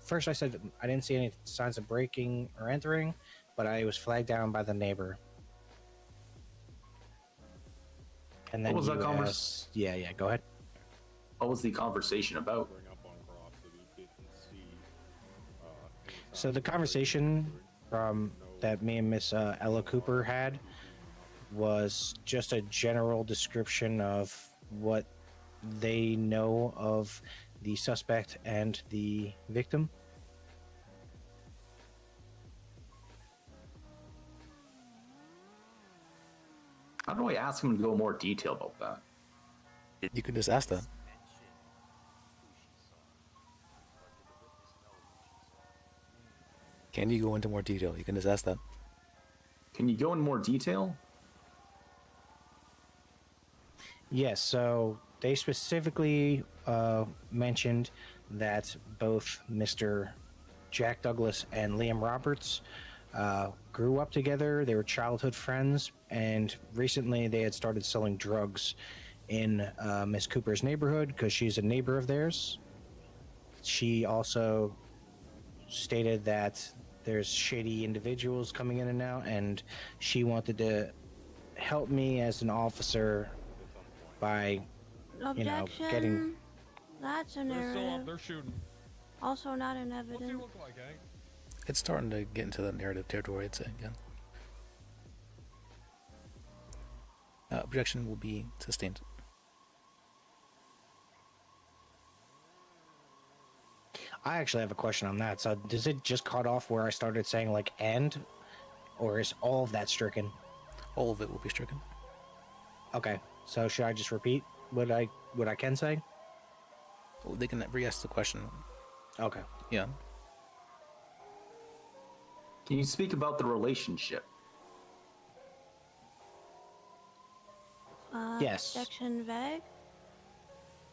first I said I didn't see any signs of breaking or entering, but I was flagged down by the neighbor. And then What was that you convers- asked- Yeah. Go ahead. What was the conversation about? So the conversation that me and Miss Ella Cooper had was just a general description of what they know of the suspect and the victim. How do I ask him to go more detail about that? You could just ask that. Can you go into more detail? You can just ask that. Can you go in more detail? Yes, so they specifically mentioned that both Mr. Jack Douglas and Liam Roberts grew up together. They were childhood friends, and recently they had started selling drugs in Miss Cooper's neighborhood because she's a neighbor of theirs. She also stated that there's shady individuals coming in and out, and she wanted to help me as an officer by, you know, Objection. getting. That's a They're still up. narrative. They're shooting. Also not in What's he evidence. look like, eh? It's starting to get into the narrative territory, I'd say, again. Objection will be sustained. I actually have a question on that. So, does it just cut off where I started saying like "and," or is all of that stricken? All of it will be stricken. Okay. So, should I just repeat what I can say? Oh, they can re-ask the question. Okay. Yeah. Can you speak about the relationship? Yes. Objection vague.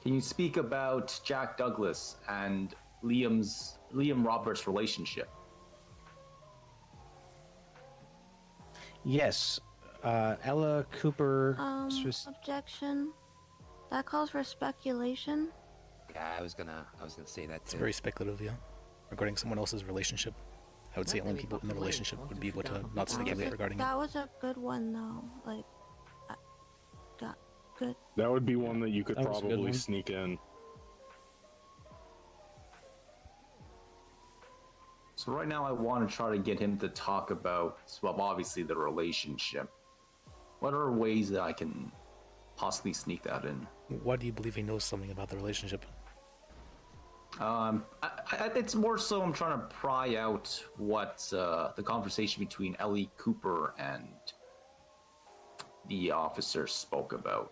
Can you speak about Jack Douglas and Liam Roberts' relationship? Yes. Ella Cooper. Objection. That calls for speculation. Yeah, I was gonna say that It's too. very speculative, yeah. Regarding someone else's relationship. I would say only people in the relationship would be able to not speculate regarding it. That was a good one though. Like, got good. That would be one that you could That was a good probably one. sneak in. So right now I want to try to get him to talk about, well, obviously the relationship. What are ways that I can possibly sneak that in? Why do you believe he knows something about the relationship? It's more so I'm trying to pry out what the conversation between Ellie Cooper and the officer spoke about.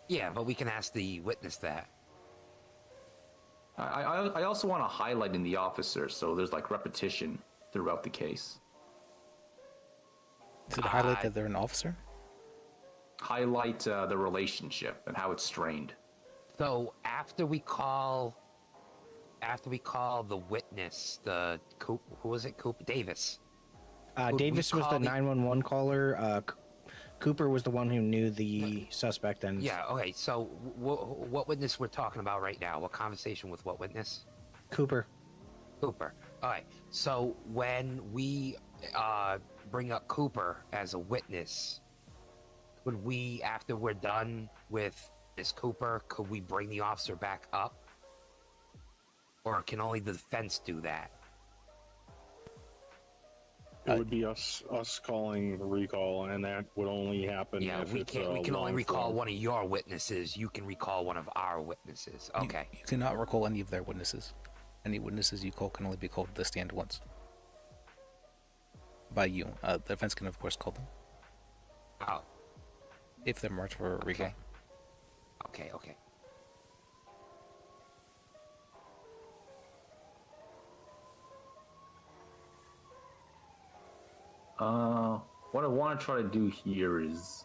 Yeah, but we can ask the witness that. I also want to highlight in the officer, so there's like repetition throughout the case. Does it highlight that they're an officer? Highlight the relationship and how it's strained. So after we call the witness, who was it? Cooper Davis. Would we Davis was call the 911 caller. Cooper was the one who knew the suspect. And Yeah. Okay. So what witness we're talking about right now? What conversation with what witness? Cooper. Cooper. All right. So when we bring up Cooper as a witness, would we, after we're done with Miss Cooper, could we bring the officer back up? Or can only the defense do that? It would be us calling the recall, and that would only happen Yeah, if we it's can't. We can only long recall form. one of your witnesses. You can recall one of our witnesses. Okay. You cannot recall any of their witnesses. Any witnesses you call can only be called to the stand once. By you. The defense can, of course, call them. Oh. If they're marked for recall. Okay. Okay. What I want to try to do here is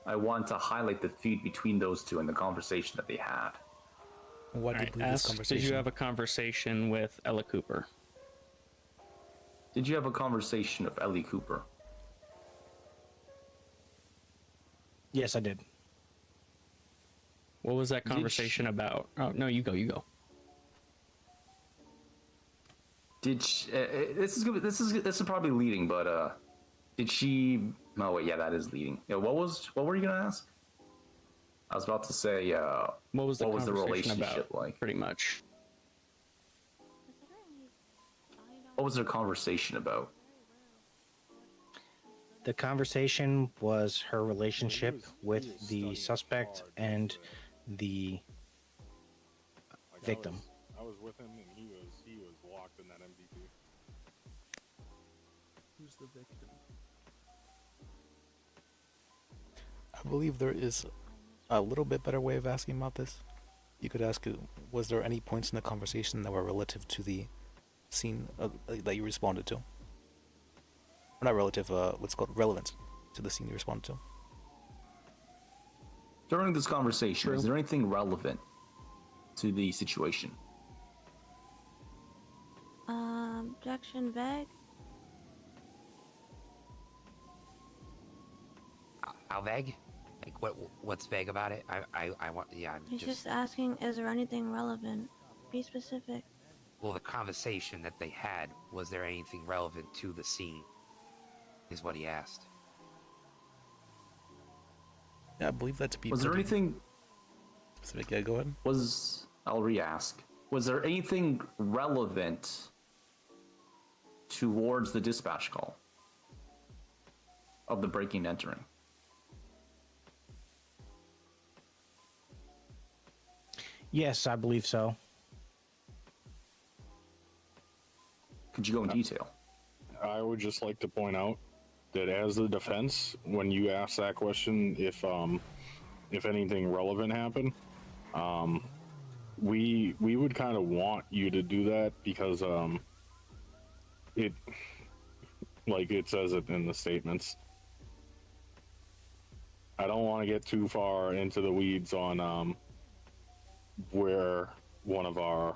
I want to highlight the feud between those two and the conversation that they had. What Alright, did you have a conversation with Ella Cooper? Did you have a conversation with Ellie Cooper? Yes, I did. What was that conversation about? Oh no, you go. Did she, this is probably leading, but did she? No, wait, yeah, that is leading. Yeah, what were you gonna ask? I was about to say, what was the relationship about, like? Pretty much. What was their conversation about? The conversation was her relationship with the suspect and the victim. I was with him, and he was locked in that MVP. Who's the victim? I believe there is a little bit better way of asking about this. You could ask, was there any points in the conversation that were relative to the scene that you responded to? Or not relative, what's called relevant to the scene you responded to. During this conversation, is there anything relevant to the situation? Objection vague. How vague? Like what's vague about it? I want. Yeah, I'm He's just asking, is there anything relevant? Be specific. Well, the conversation that they had, was there anything relevant to the scene? Is what he asked. Yeah, I believe that to be. Was there anything specific? Yeah, go ahead. I'll re-ask. Was there anything relevant towards the dispatch call of the breaking and entering? Yes, I believe so. Could you go in detail? I would just like to point out that as the defense, when you ask that question, if anything relevant happened, we would kind of want you to do that because it, like it says it in the statements. I don't want to get too far into the weeds on where one of our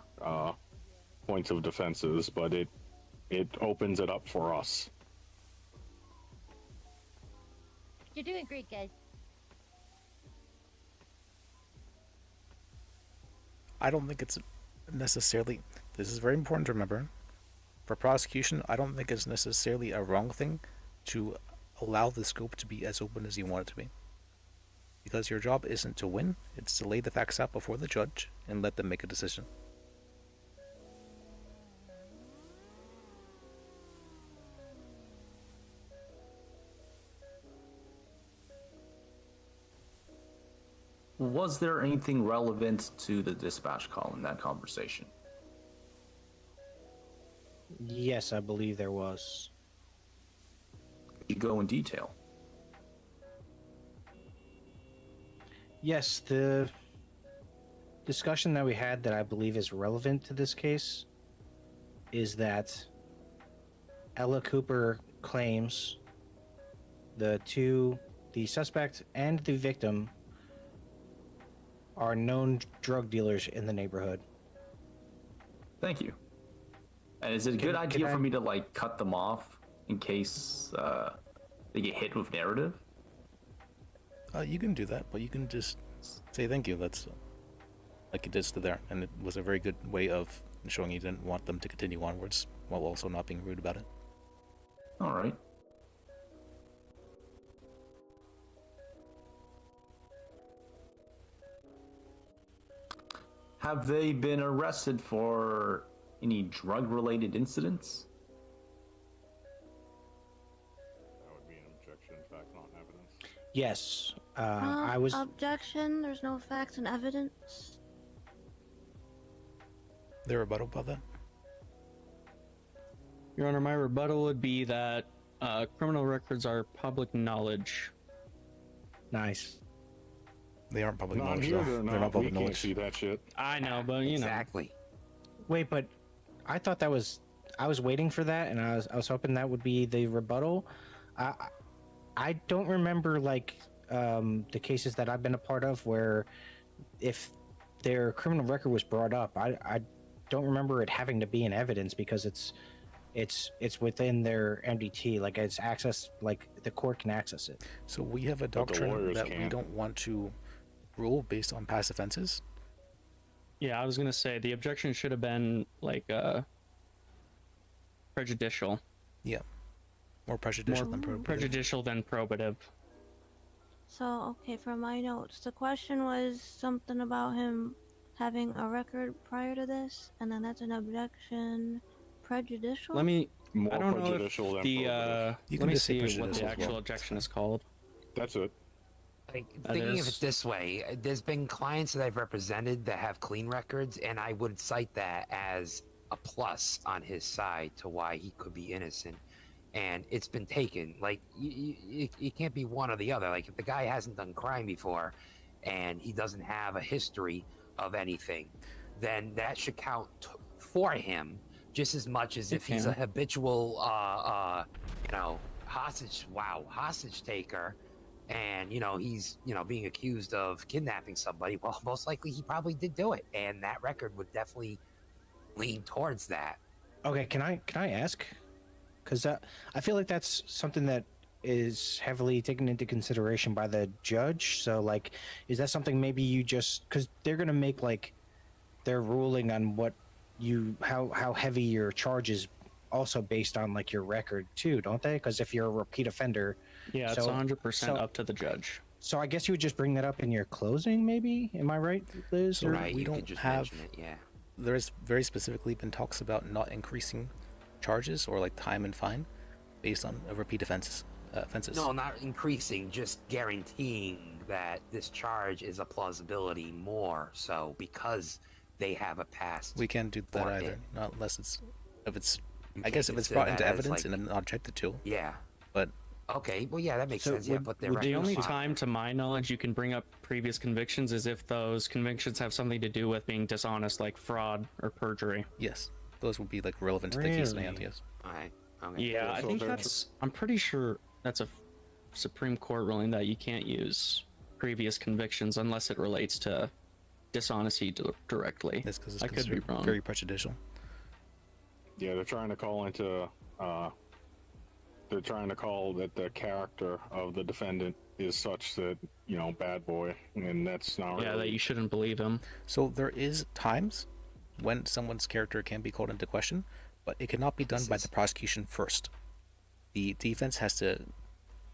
points of defense is, but it opens it up for us. You're doing great, guys. I don't think it's necessarily. This is very important to remember. For prosecution, I don't think it's necessarily a wrong thing to allow the scope to be as open as you want it to be. Because your job isn't to win, it's to lay the facts out before the judge and let them make a decision. Was there anything relevant to the dispatch call in that conversation? Yes, I believe there was. Could you go in detail? Yes, the discussion that we had that I believe is relevant to this case is that Ella Cooper claims the suspect and the victim are known drug dealers in the neighborhood. Thank you. And is it a good idea for me to like cut them off in case they get hit with narrative? You can do that, but you can just say thank you. That's like you did to there, and it was a very good way of showing you didn't want them to continue onwards while also not being rude about it. All right. Have they been arrested for any drug-related incidents? objection, facts, not evidence. Yes. I was. Objection. There's no facts and evidence. The rebuttal about that? Your Honor, my rebuttal would be that criminal records are public knowledge. Nice. They aren't public Not knowledge, here, though. they're They're not. not public We can't knowledge. see that shit. I know, but you know. Exactly. Wait, but I thought that was. I was waiting for that, and I was hoping that would be the rebuttal. I don't remember like the cases that I've been a part of where if their criminal record was brought up, I don't remember it having to be in evidence because it's within their MDT, like it's access, like the court can access it. So we have a But the doctrine lawyers that we can't. don't want to rule based on past offenses. Yeah, I was gonna say the objection should have been like prejudicial. Yeah. More prejudicial than probative. Prejudicial than probative. So, okay, for my notes, the question was something about him having a record prior to this, and then that's an objection. Prejudicial? Let me. More I don't know prejudicial if than the. probative. You Let can me just say see what prejudicial the as actual well. objection is called. That's it. Like, That thinking of is- it this way, there's been clients that I've represented that have clean records, and I would cite that as a plus on his side to why he could be innocent. And it's been taken. Like, you can't be one or the other. Like, if the guy hasn't done crime before and he doesn't have a history of anything, then that should count for him just as much as It if he's a can. habitual, hostage taker. And he's being accused of kidnapping somebody. Well, most likely he probably did do it, and that record would definitely lean towards that. Okay, can I ask? Because I feel like that's something that is heavily taken into consideration by the judge. So, like, is that something maybe you just because they're gonna make like their ruling on what how heavy your charge is also based on like your record too, don't they? Because if you're a repeat offender, Yeah, it's 100% up to the judge. So I guess you would just bring that up in your closing, maybe? Am I right, Liz? So Right, we you could don't just have. mention it, yeah. There's very specifically been talks about not increasing charges or like time and fine based on repeat offenses. No, not increasing, just guaranteeing that this charge is a plausibility more so because they have a past. We can't do that for either. it. Not unless it's if it's. You I can't guess if it's consider brought that into as, evidence like- and not objected to. Yeah. But Okay, well, yeah, that makes So sense. Yeah, but their The record's only fine. time, to my knowledge, you can bring up previous convictions is if those convictions have something to do with being dishonest, like fraud or perjury. yes, those would be like relevant to the case in hand. Really? Yes. All right. Okay. Yeah, I so think they're- that's. I'm pretty sure that's a Supreme Court ruling that you can't use previous convictions unless it relates to dishonesty directly. That's because it's I could be considered wrong. very prejudicial. Yeah, they're trying to call into. They're trying to call that the character of the defendant is such that bad boy, and that's not. Yeah, really... that you shouldn't believe him. So there is times when someone's character can be called into question, but it cannot be done by the prosecution first. The defense has to,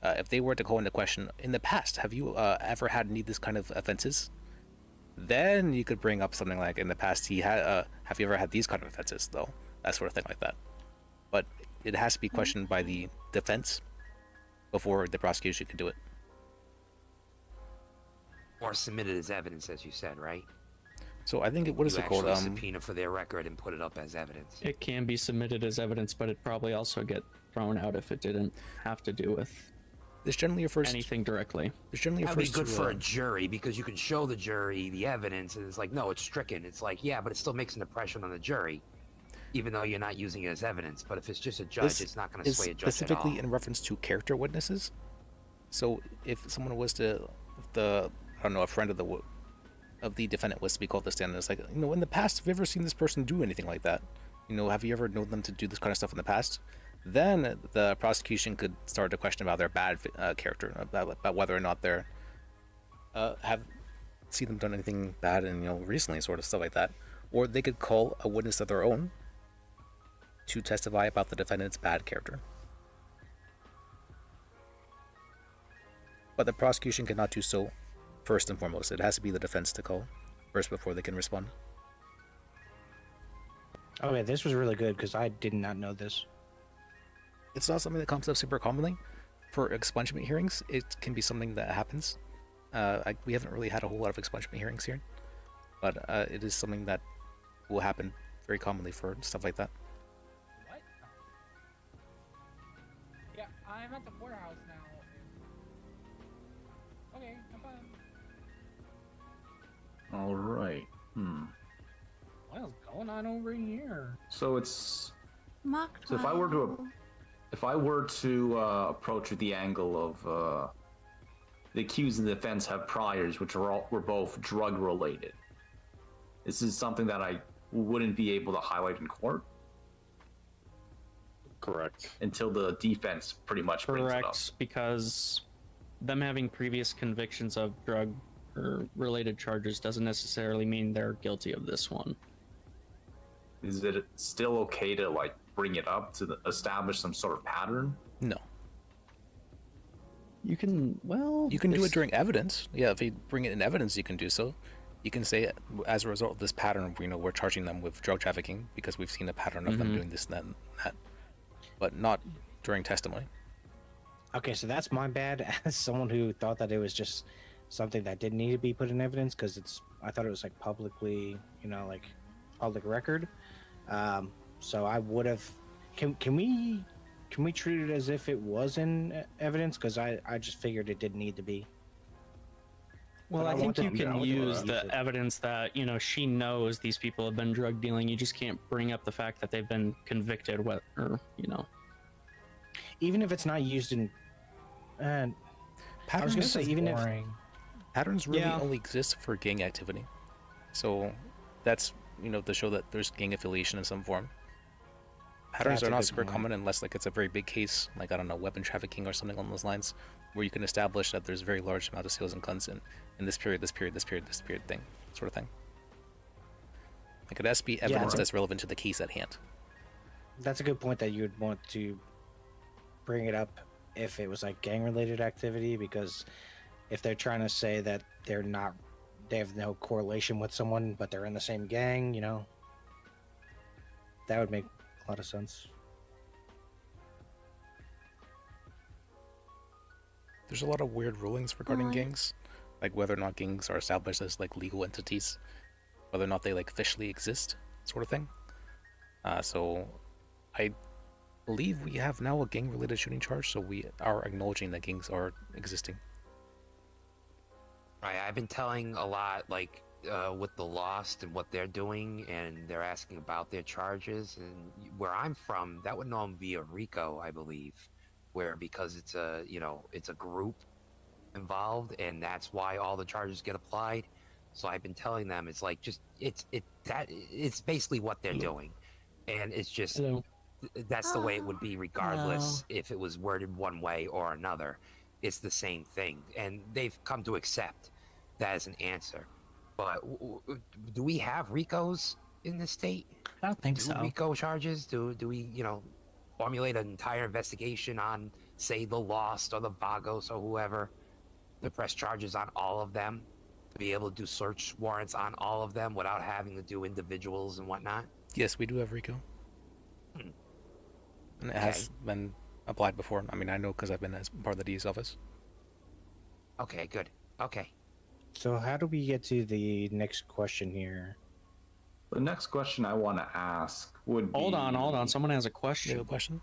if they were to call into question, in the past, have you ever had any of this kind of offenses? Then you could bring up something like, in the past, he had. Have you ever had these kind of offenses, though? That sort of thing like that. But it has to be questioned by the defense before the prosecution can do it. Or submitted as evidence, as you said, right? So I think what is You it called? actually subpoena for their record and put it up as evidence. It can be submitted as evidence, but it'd probably also get thrown out if it didn't have to do with This generally refers anything directly. This generally That'd be refers good to for a jury because you can show the jury the evidence, and it's like, no, it's stricken. It's like, yeah, but it still makes an impression on the jury, even though you're not using it as evidence. But if it's just a judge, This it's not going to is sway a judge at all. specifically in reference to character witnesses. So if someone was to, a friend of the defendant was to be called to stand, and it's like, in the past, have you ever seen this person do anything like that? Have you ever known them to do this kind of stuff in the past? Then the prosecution could start to question about their bad character, about whether or not they're have seen them done anything bad and recently, sort of stuff like that. Or they could call a witness of their own to testify about the defendant's bad character. But the prosecution cannot do so first and foremost. It has to be the defense to call first before they can respond. Okay, this was really good because I did not know this. It's not something that comes up super commonly, for expungement hearings, it can be something that happens. We haven't really had a whole lot of expungement hearings here, but it is something that will happen very commonly for stuff like that. What? Yeah, I'm at the courthouse now. Okay, I'm fine. All right. What is going on over here? So it's Mock so if I were to approach with the angle of the accused and the defense have priors which were both drug related. This is something that I wouldn't be able to highlight in court. Correct. Until the defense pretty much brings it up. Correct, because them having previous convictions of drug or related charges doesn't necessarily mean they're guilty of this one. Is it still okay to like bring it up to establish some sort of pattern? No. You can, well... You can do it during evidence. Yeah, if you bring it in evidence, you can do so. You can say, as a result of this pattern, we're charging them with drug trafficking because we've seen a pattern of them doing this and that. But not during testimony. Okay, so that's my bad as someone who thought that it was just something that didn't need to be put in evidence because I thought it was like publicly, like public record. So I would have. Can we treat it as if it was in evidence? Because I just figured it didn't need to be. Well, I think you can use the evidence that, she knows these people have been drug dealing. You just can't bring up the fact that they've been convicted, Even if it's not used in. I was going to say, even if. Patterns really only exist for gang activity. So that's, to show that there's gang affiliation in some form. Patterns are not super common unless it's a very big case, like, I don't know, weapon trafficking or something along those lines, where you can establish that there's a very large amount of sales and guns in this period thing, sort of thing. Like, it has to be evidence that's relevant to the case at hand. That's a good point that you would want to bring it up if it was like gang-related activity, because if they're trying to say that they have no correlation with someone, but they're in the same gang, that would make a lot of sense. There's a lot of weird rulings regarding gangs, like whether or not gangs are established as like legal entities, whether or not they like officially exist, sort of thing. So I believe we have now a gang-related shooting charge, so we are acknowledging that gangs are existing. Right, I've been telling a lot, like, with the Lost and what they're doing, and they're asking about their charges, and where I'm from, that would normally be a RICO, I believe, where because it's a, it's a group involved, and that's why all the charges get applied. So I've been telling them, it's like, it's basically what they're doing, and it's just, that's the way it would be regardless if it was worded one way or another. It's the same thing, and they've come to accept that as an answer. But do we have RICOs in this state? I don't think so. RICO charges? Do we, formulate an entire investigation on, say, the Lost or the Vagos or whoever, to press charges on all of them, to be able to do search warrants on all of them without having to do individuals and whatnot? Yes, we do have RICO. And it has been applied before. I mean, I know because I've been as part of the D's office. Okay, good. Okay. So how do we get to the next question here? The next question I want to ask would be... Hold on. Someone has a question. You have a question?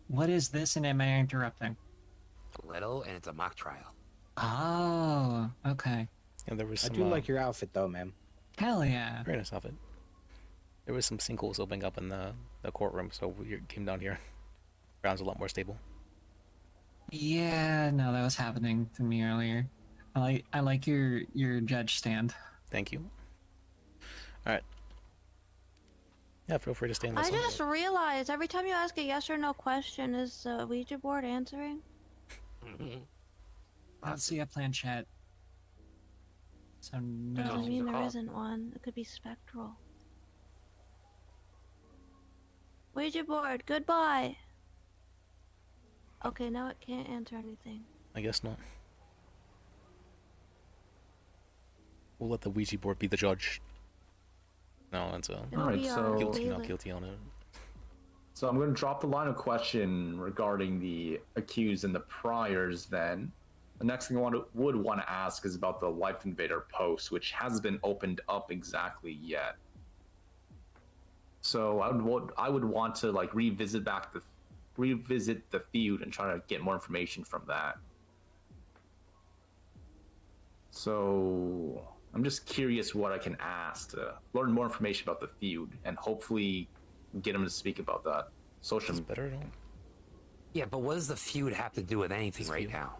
What is this, and am I interrupting? A little, and it's a mock trial. Oh, okay. And there was some, I do like your outfit, though, ma'am. Hell yeah. Very nice outfit. There was some sinkholes opening up in the courtroom, so we came down here. Ground's a lot more stable. Yeah, no, that was happening to me earlier. I like your judge stand. Thank you. All right. Yeah, feel free to stay in this I just realized every time you ask a yes or no question, is the Ouija board answering? I don't see a planchette. So no. Doesn't mean there isn't one. It could be spectral. Ouija board, goodbye. Okay, now it can't answer anything. I guess not. We'll let the Ouija board be the judge. No, it's Alright, so... guilty, not guilty on it. So I'm going to drop the line of question regarding the accused and the priors then. The next thing I would want to ask is about the Life Invader post, which hasn't been opened up exactly yet. So I would want to like revisit the feud and try to get more information from that. So I'm just curious what I can ask to learn more information about the feud and hopefully get him to speak about that. Social better. Yeah, but what does the feud have to do with anything right now?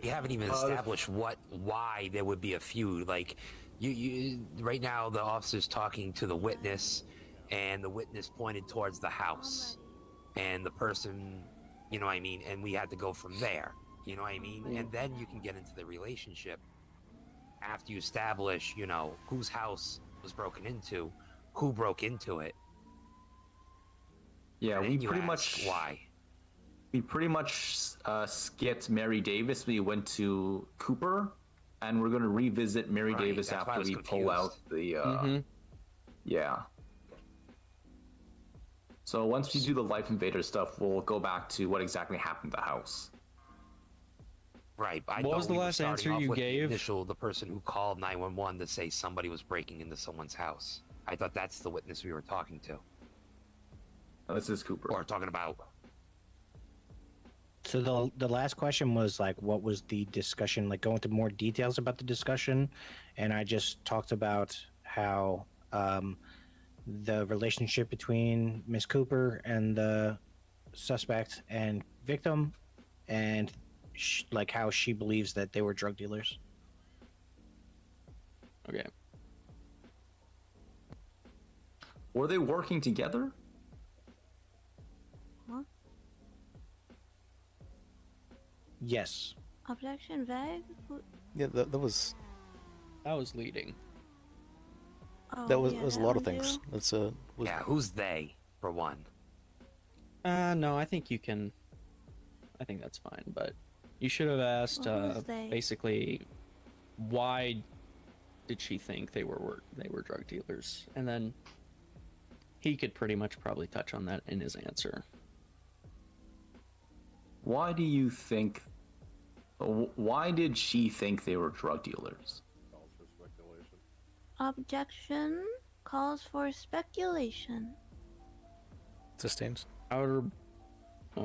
You haven't even established why there would be a feud. Like, you right now the officer's talking to the witness, and the witness pointed towards the house, and the person, you know what I mean, and we had to go from there, you know what I mean, and then you can get into the relationship after you establish, you know, whose house was broken into, who broke into it. Yeah, we pretty much skipped Mary Davis. We went to Cooper, and we're going to revisit Mary Davis after we pull out the. Yeah. So once we do the Life Invader stuff, we'll go back to what exactly happened to the house. Right. What was the last answer you gave? The person who called 911 to say somebody was breaking into someone's house. I thought that's the witness we were talking to. This is Cooper. Or talking about. So the last question was like, what was the discussion? Like, go into more details about the discussion, and I just talked about how the relationship between Miss Cooper and the suspect and victim, and like how she believes that they were drug dealers. Okay. Were they working together? Huh? Yes. Objection vague? Yeah, that was leading. Oh, that was, yeah, was a that lot of one things. too? That's Yeah, who's they, for one? No, I think you can. I think that's fine, but you should have asked Well, who's they? basically why did she think they were drug dealers, and then he could pretty much probably touch on that in his answer. Why do you think? Why did she think they were drug dealers? Objection calls for speculation. Sustained. Okay.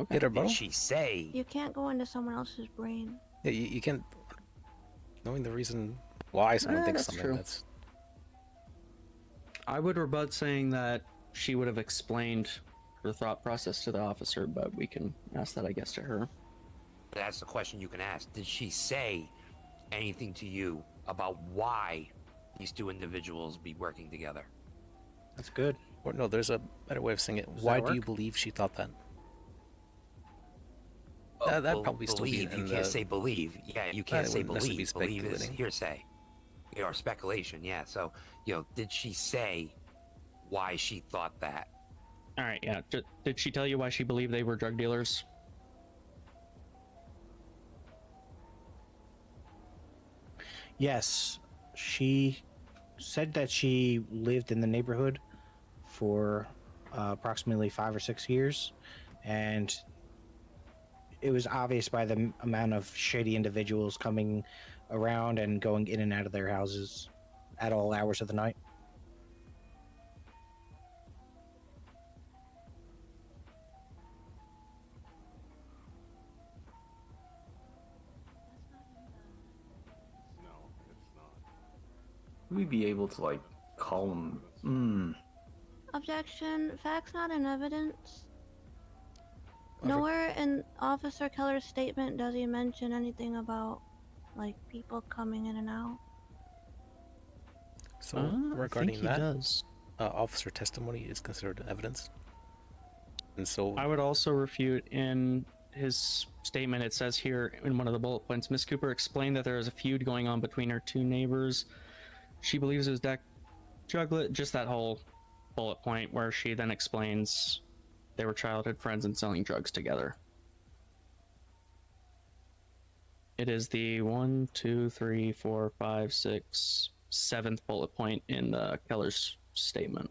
Hit her Did she say? You can't go into someone else's brain. Yeah, you can't. Knowing the reason why someone thinks that's something, true. that's. I would rebut saying that she would have explained her thought process to the officer, but we can ask that, I guess, to her. That's the question you can ask. Did she say anything to you about why these two individuals be working together? That's good. Or no, there's a better way of saying it. Why do you believe she thought that? That'd probably still be believe. in You the. can't say believe. Yeah, you can't That say wouldn't necessarily believe. be Believe is speculating. hearsay. Or speculation, yeah. So, did she say why she thought that? All right, yeah. Did she tell you why she believed they were drug dealers? Yes, she said that she lived in the neighborhood for approximately 5 or 6 years, and it was obvious by the amount of shady individuals coming around and going in and out of their houses at all hours of the night. Would we be able to like call them? Objection. Facts not in evidence. Nowhere in Officer Keller's statement does he mention anything about, like, people coming in and out. So I regarding think he that, does. Officer testimony is considered evidence, and so I would also refute in his statement. It says here in one of the bullet points, Miss Cooper explained that there is a feud going on between her two neighbors. She believes it was Juglet, just that whole bullet point where she then explains they were childhood friends and selling drugs together. It is the 1, 2, 3, 4, 5, 6, 7th bullet point in Keller's statement.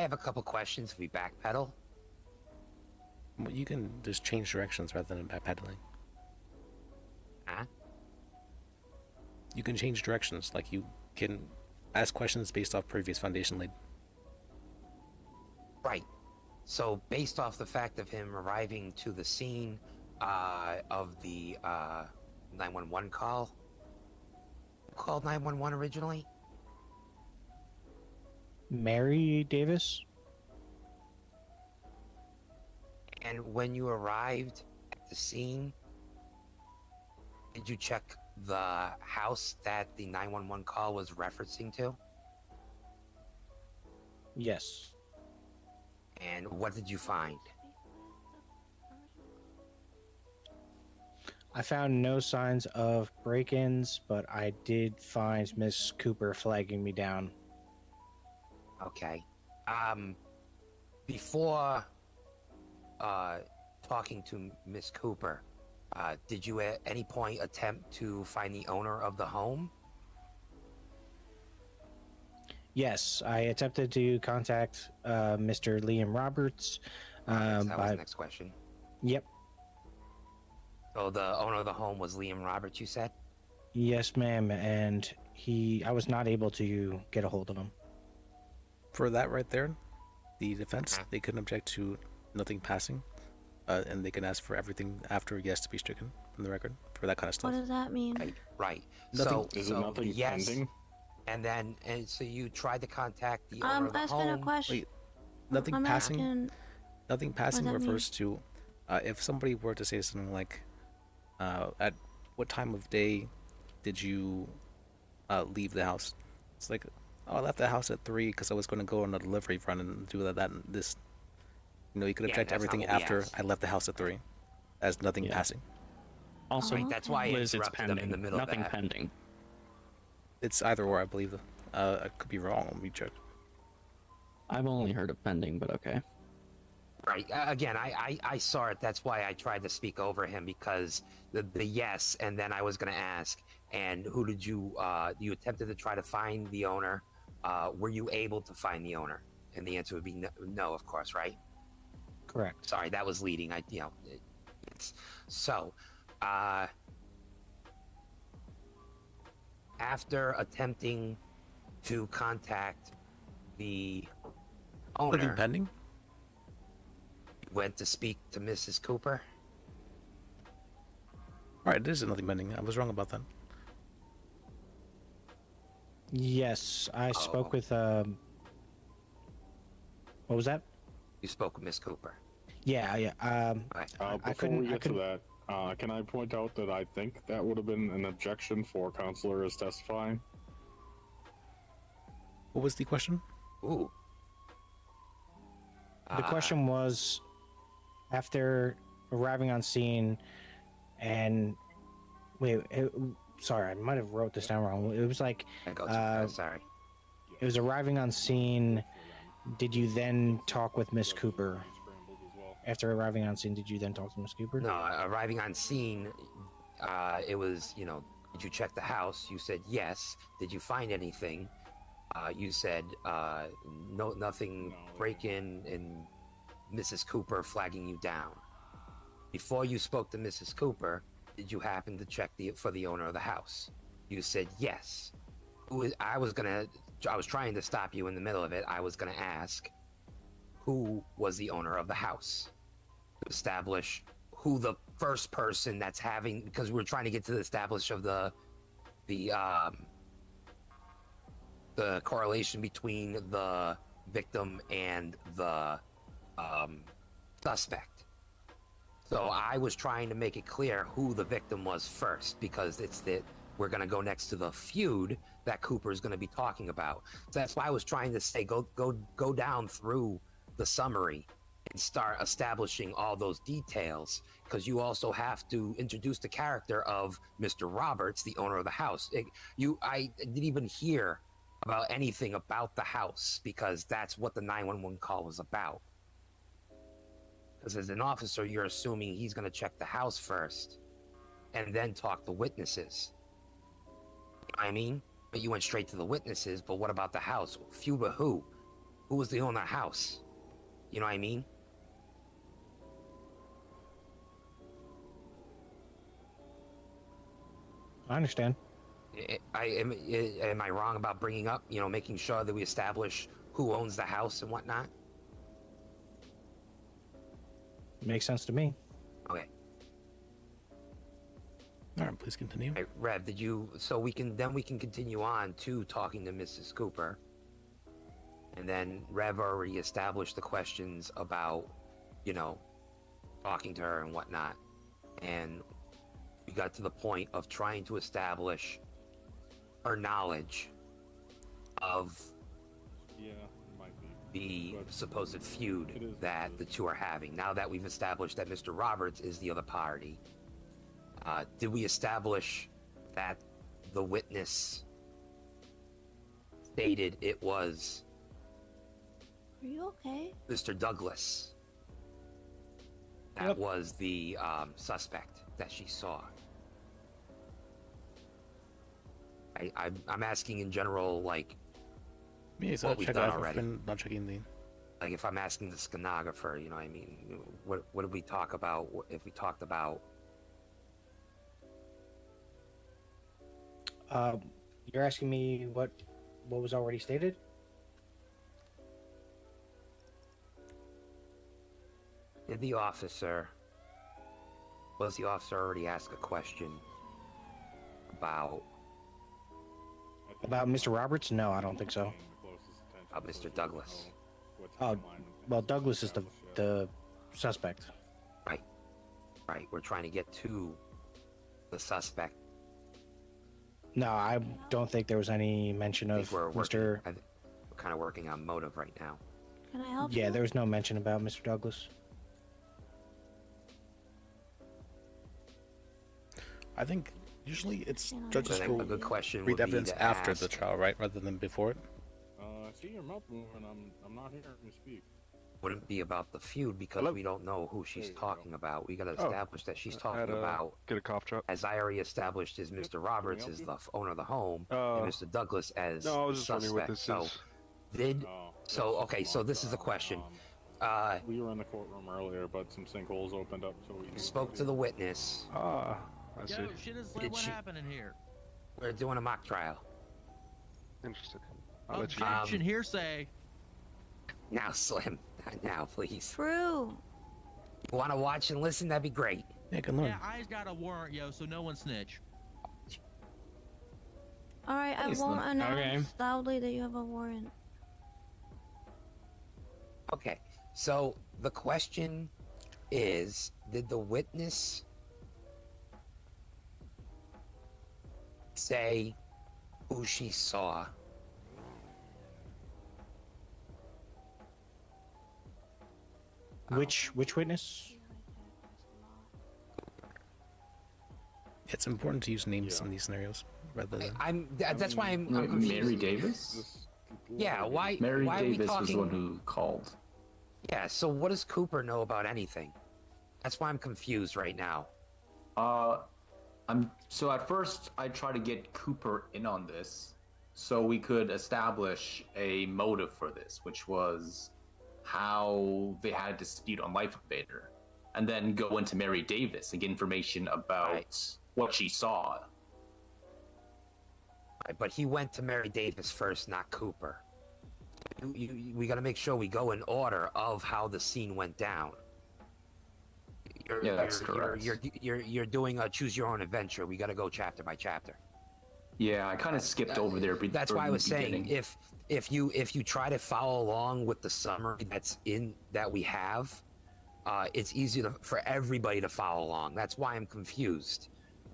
have a couple questions if we backpedal. Well, you can just change directions rather than backpedaling. Huh? You can change directions, like you can ask questions based off previous foundation laid. Right. So based off the fact of him arriving to the scene of the 911 call, who called 911 originally? Mary Davis? And when you arrived at the scene, did you check the house that the 911 call was referencing to? Yes. And what did you find? I found no signs of break-ins, but I did find Miss Cooper flagging me down. Okay. Before talking to Miss Cooper, did you at any point attempt to find the owner of the home? Yes, I attempted to contact Mr. Liam Roberts. That was the next question. Yep. So the owner of the home was Liam Roberts, you said? Yes, ma'am, and I was not able to get a hold of him. For that right there, the defense, they couldn't object to nothing passing, and they can ask for everything after yes to be stricken from the record for that kind of stuff. What does that mean? Right. Nothing. Is it nothing yes, pending? and so you tried to contact the owner of the asking home. a question. Wait, nothing I'm passing. asking- Nothing passing that mean? refers to if somebody were to say something like, "At what time of day did you leave the house?" It's like, "Oh, I left the house at 3 because I was going to go on a delivery run and do that and this." You know, you could Yeah, object to that's not everything what we after asked. I left the house at 3, as nothing passing. Also, Right, that's why I Liz, it's interrupted them pending. in the middle of Nothing that. pending. It's either or, I believe. I could be wrong. Let me check. I've only heard of pending, but okay. Right. Again, I saw it. That's why I tried to speak over him, because the yes, and then I was going to ask, and who did you attempted to try to find the owner? Were you able to find the owner? And the answer would be no, of course, right? Correct. Sorry, that was leading. So, after attempting to contact the owner, Nothing pending? went to speak to Mrs. Cooper. Right, it is nothing pending. I was wrong about that. Yes, I spoke with what was that? You spoke with Miss Cooper. Yeah. Before we get to that, can I point out that I think that would have been an objection for Counselor is testifying? What was the question? Ooh. The question was, after arriving on scene, and sorry, I might have wrote this down wrong. It was like, sorry. It was arriving on scene. Did you then talk with Miss Cooper? After arriving on scene, did you then talk to Miss Cooper? No, arriving on scene, it was, did you check the house? You said yes. Did you find anything? You said no, nothing break in, and Mrs. Cooper flagging you down. Before you spoke to Mrs. Cooper, did you happen to check for the owner of the house? You said yes. I was trying to stop you in the middle of it. I was gonna ask, who was the owner of the house? To establish who the first person that's having, because we're trying to get to the establish of the correlation between the victim and the suspect. So I was trying to make it clear who the victim was first, because we're going to go next to the feud that Cooper is going to be talking about. So that's why I was trying to say go down through the summary and start establishing all those details, because you also have to introduce the character of Mr. Roberts, the owner of the house. I didn't even hear about anything about the house, because that's what the 911 call was about. Because as an officer, you're assuming he's going to check the house first and then talk to witnesses. You know what I mean? But you went straight to the witnesses, but what about the house? Feud with who? who was the owner of the house. You know what I mean? I understand. Am I wrong about bringing up, making sure that we establish who owns the house and whatnot? Makes sense to me. Okay. All right, please continue. Right, Rev, so we can continue on to talking to Mrs. Cooper. And then Rev already established the questions about, talking to her and whatnot. And we got to the point of trying to establish her knowledge of the supposed feud that the two are having. Now that we've established that Mr. Roberts is the other party, did we establish that the witness stated it was Are you okay? Mr. Douglas that was the suspect that she saw? I'm asking in general, like, what we've done already. Not checking the. Like, if I'm asking the stenographer, you know what I mean? What did we talk about? If we talked about... You're asking me what was already stated? Was the officer already asked a question about Mr. Roberts? No, I don't think so. About Mr. Douglas? Oh, well, Douglas is the suspect. Right. We're trying to get to the suspect. No, I don't think there was any mention of We're Mr. kind of working on motive right now. Can I help Yeah, you? there was no mention about Mr. Douglas. I think usually it's judges I who think a good question read would be evidence to after ask- the trial, right, rather than before it. I see your mouth moving. I'm not hearing you speak. Wouldn't be about the feud because we don't know who she's talking about. We got to Oh, establish that she's I talking had, about. Get a cough drop. As I already established, is Mr. Roberts is the owner of the home, and Mr. Douglas as No, I was just wondering what suspect. this So, is. okay, so this is a question. We were in the courtroom earlier, but some sinkholes opened up, so we Spoke to the witness. I see. Yo, shit is like Did what she- happening here? We're doing a mock trial. Interesting. Objection, hearsay. Now, Slim. Now, please. True. You want to watch and listen? That'd be great. Yeah, can learn. Yeah, I's got a warrant, yo, so no one snitch. All right, I Please, won't Lynn. announce loudly that you have a warrant. Okay, so the question is, did the witness say who she saw? Which witness? It's important to use names in these scenarios rather than. That's why I'm Mary confused. Davis? Yeah, why? Mary why are we Davis was the talking- one who called. Yeah, so what does Cooper know about anything? That's why I'm confused right now. So at first I tried to get Cooper in on this so we could establish a motive for this, which was how they had a dispute on Life Invader, and then go into Mary Davis and get information about what she saw. Right, but he went to Mary Davis first, not Cooper. We got to make sure we go in order of how the scene went down. That's correct. You're doing a choose your own adventure. We got to go chapter by chapter. Yeah, I kind of skipped over there. That's why I was saying if you try to follow along with the summary that we have, it's easier for everybody to follow along. That's why I'm confused.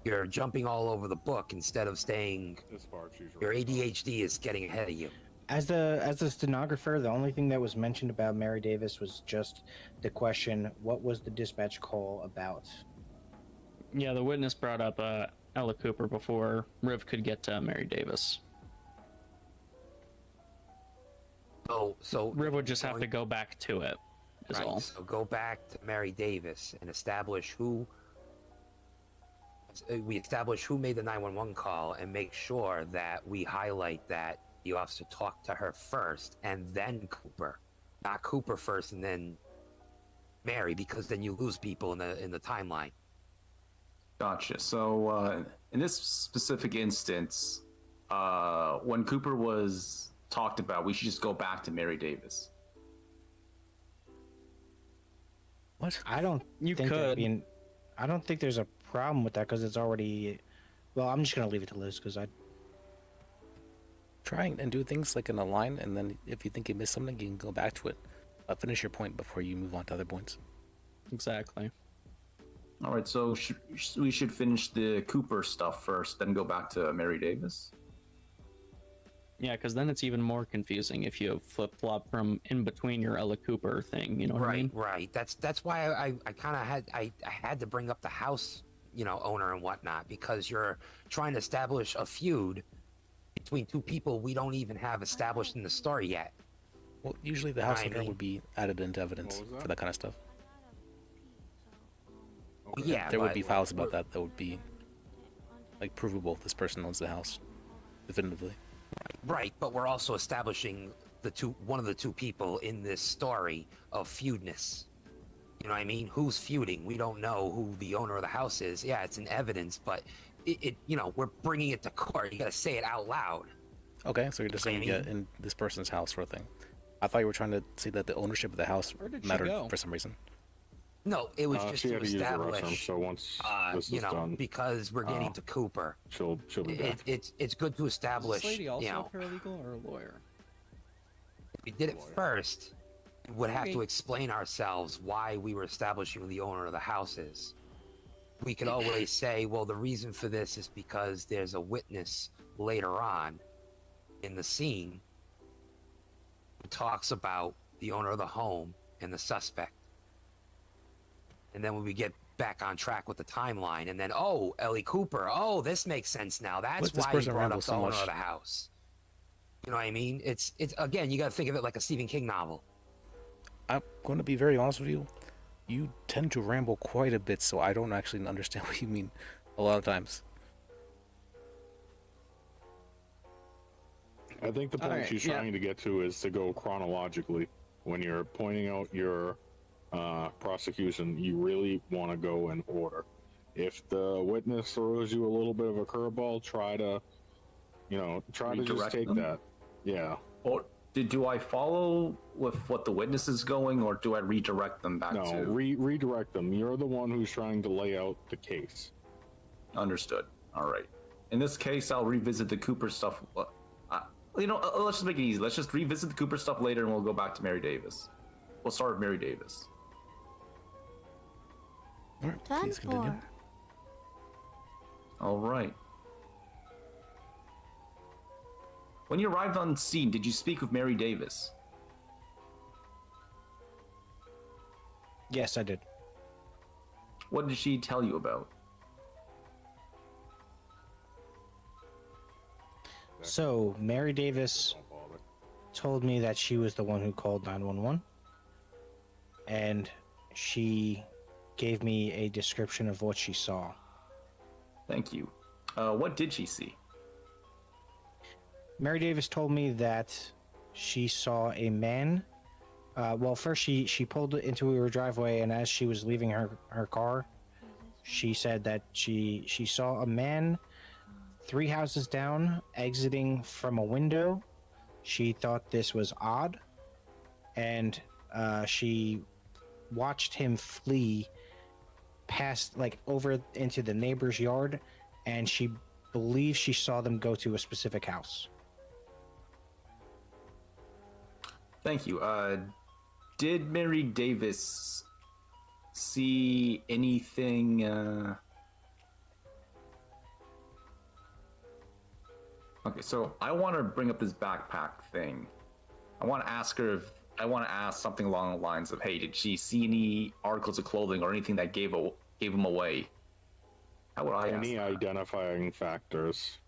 You're jumping all over the book instead of staying. Your ADHD is getting ahead of you. As the stenographer, the only thing that was mentioned about Mary Davis was just the question, what was the dispatch call about? Yeah, the witness brought up Ella Cooper before Riv could get to Mary Davis. So Riv would just have to go back to it, is Right, all. so go back to Mary Davis and establish who made the 911 call and make sure that we highlight that the officer talked to her first and then Cooper, not Cooper first and then Mary, because then you lose people in the timeline. Gotcha. So in this specific instance, when Cooper was talked about, we should just go back to Mary Davis. What? I don't You think could. I don't think there's a problem with that because it's already. Well, I'm just gonna leave it to Liz because I. Try and do things like in a line, and then if you think you missed something, you can go back to it. Finish your point before you move on to other points. Exactly. All right, so we should finish the Cooper stuff first, then go back to Mary Davis. Yeah, because then it's even more confusing if you flip flop from in between your Ella Cooper thing. You know what I mean? Right. That's why I kind of had to bring up the house, owner and whatnot, because you're trying to establish a feud between two people we don't even have established in the story yet. Well, usually the house owner would be added into evidence for that kind of stuff. Well, yeah, there would be files about that would be like provable. This person owns the house definitively. Right, but we're also establishing one of the two people in this story of feudness. You know what I mean? Who's feuding? We don't know who the owner of the house is. Yeah, it's in evidence, but we're bringing it to court. You gotta say it out loud. Okay, so you're just saying in this person's house sort of thing. I thought you were trying to say that the ownership of the house mattered for some reason. No, it was just to establish. So once this is done, because we're getting to Cooper, she'll be back. It's good to establish. Is this lady also a paralegal or a lawyer? If we did it first, we would have to explain ourselves why we were establishing who the owner of the house is. We could always say, well, the reason for this is because there's a witness later on in the scene who talks about the owner of the home and the suspect. And then when we get back on track with the timeline, and then, Ellie Cooper, this makes sense now. That's why he brought up the owner of the house. You know what I mean? It's again, you got to think of it like a Stephen King novel. I'm going to be very honest with you. You tend to ramble quite a bit, so I don't actually understand what you mean a lot of times. I think the point she's trying to get to is to go chronologically. When you're pointing out your prosecution, you really want to go in order. If the witness throws you a little bit of a curveball, try to just take that. Yeah. Or do I follow with what the witness is going, or do I redirect them back to? No, redirect them. You're the one who's trying to lay out the case. Understood. All right. In this case, I'll revisit the Cooper stuff. Let's just make it easy. Let's just revisit the Cooper stuff later, and we'll go back to Mary Davis. We'll start with Mary Davis. All right, please continue. All right. When you arrived on scene, did you speak with Mary Davis? Yes, I did. What did she tell you about? So, Mary Davis told me that she was the one who called 911. And she gave me a description of what she saw. Thank you. What did she see? Mary Davis told me that she saw a man. First she pulled into her driveway, and as she was leaving her car, she said that she saw a man 3 houses down exiting from a window. She thought this was odd, and she watched him flee past, over into the neighbor's yard, and she believes she saw them go to a specific house. Thank you. Did Mary Davis see anything? Okay, so I want to bring up this backpack thing. I want to ask something along the lines of, hey, did she see any articles of clothing or anything that gave him away? How would I ask any identifying factors?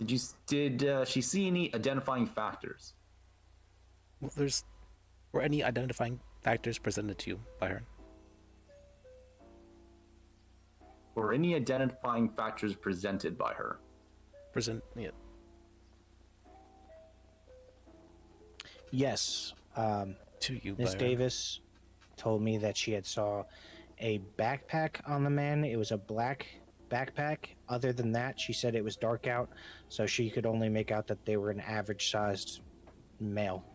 Did she see any identifying factors? Well, were any identifying factors presented to you by her? Were any identifying factors presented by her? Yeah. Yes. To you, Miss Byron. Davis told me that she had saw a backpack on the man. It was a black backpack. Other than that, she said it was dark out, so she could only make out that they were an average-sized male.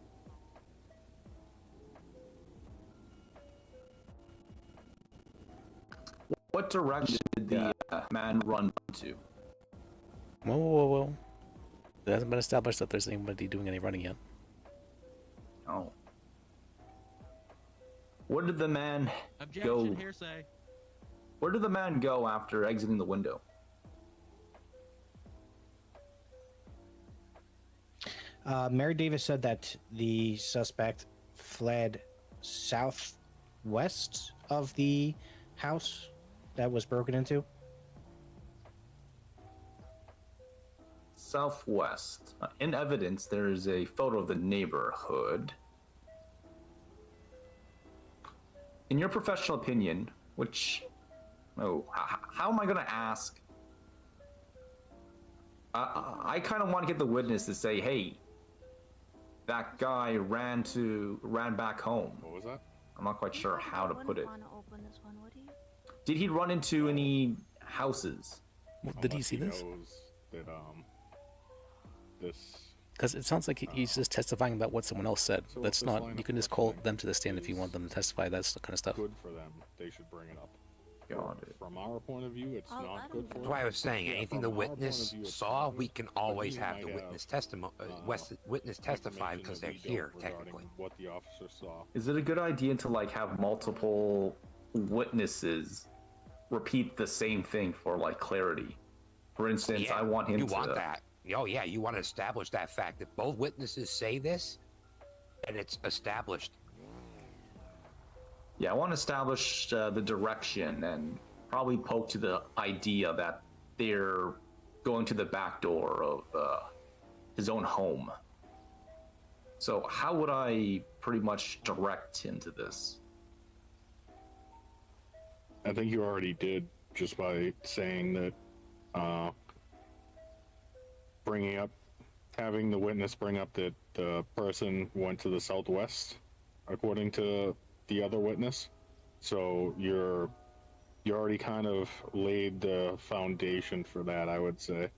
What direction did the man run to? Whoa. It hasn't been established that there's anybody doing any running yet. Oh. Where did the man Objection, go? hearsay. Where did the man go after exiting the window? Mary Davis said that the suspect fled southwest of the house that was broken into. Southwest. In evidence, there is a photo of the neighborhood. In your professional opinion, how am I going to ask? I kind of want to get the witness to say, hey, that guy ran back home. What was that? I'm not quite sure how to put it. Did he run into any houses? Well, did he see this? That, this. Because it sounds like he's just testifying about what someone else said. So That's this not. line You of can just call questioning them to the stand if you want them to testify. That's the kind of stuff. Good for them. They should bring it up. Got it. From our point of view, it's not good for That's why I was saying Yeah, anything from the our point of witness view, it's saw, not we good, can but always he have might the witness testify information because that they're we don't here regarding technically. What the officer saw. Is it a good idea to like have multiple witnesses repeat the same thing for like clarity? For instance, Yeah, I want him you to. want that. Oh yeah, you want to establish that fact. If both witnesses say this, then it's established. Yeah, I want to establish the direction and probably poke to the idea that they're going to the back door of his own home. So how would I pretty much direct him to this? I think you already did just by saying that, having the witness bring up that the person went to the southwest, according to the other witness. So you already kind of laid the foundation for that, I would say.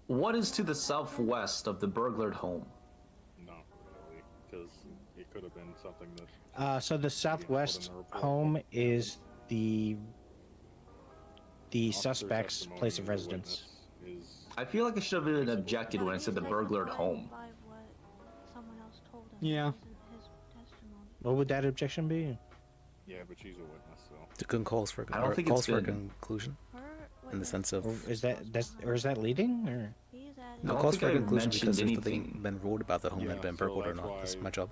What is to the southwest of the burglared home? Not really, because it could have been something that. So the southwest home is the suspect's place of residence. I feel like I should have been objected when I said the burglared home. Yeah. What would that objection be? Yeah, but she's a witness, so. The calls for I don't think calls it's for a been- conclusion, in the sense of. Or is that leading or? No, don't calls think for a I conclusion mentioned because there's anything. nothing been ruled about the home Yeah, that been so burgled or that's not. That's why, my job.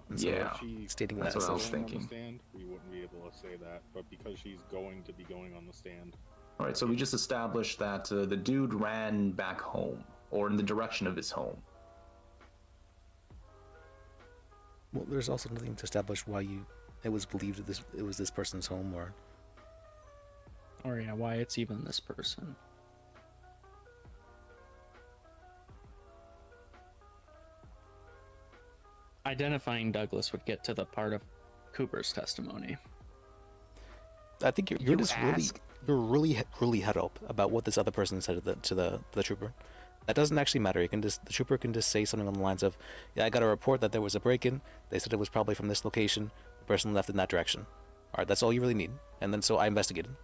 And so Yeah, stating that's that. what I was so- thinking. On the stand, we wouldn't be able to say that, but because she's going to be going on the stand. All right, so we just established that the dude ran back home, or in the direction of his home. Well, there's also nothing to establish why it was believed that it was this person's home or. Or yeah, why it's even this person. Identifying Douglas would get to the part of Cooper's testimony. I think you're just really head up about what this other person said to the trooper. That doesn't actually matter. The trooper can just say something on the lines of, "Yeah, I got a report that there was a break-in. They said it was probably from this location. The person left in that direction." All right, that's all you really need. And then so I investigated.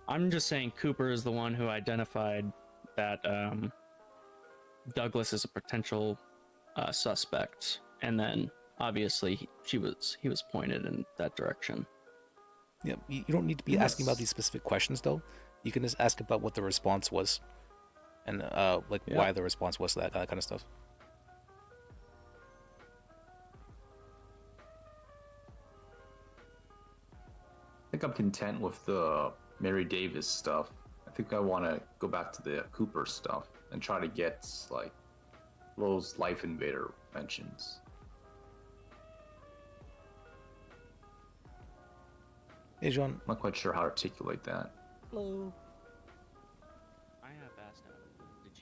I'm just saying Cooper is the one who identified that Douglas is a potential suspect, and then obviously he was pointed in that direction. Yeah, you don't need to be asking about these specific questions though. You can just ask about what the response was, and why the response was to that kind of stuff. I think I'm content with the Mary Davis stuff. I think I want to go back to the Cooper stuff and try to get like those Life Invader mentions. Hey, John. I'm not quite sure how to articulate that. Hello. I have asked him. Did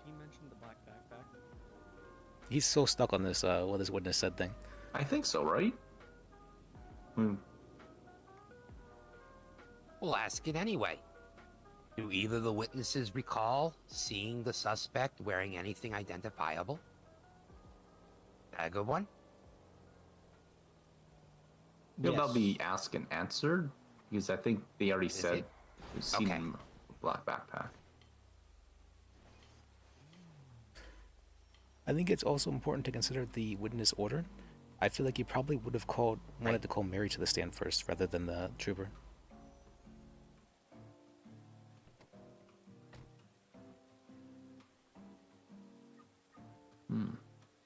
he mention the black backpack? He's so stuck on this what this witness said thing. I think so, right? We'll ask it anyway. Do either the witnesses recall seeing the suspect wearing anything identifiable? That a good one? That'll be asked and answered, because I think they already said we've seen him with a black backpack. I think it's also important to consider the witness order. I feel like he probably would have wanted to call Mary to the stand first rather than the trooper.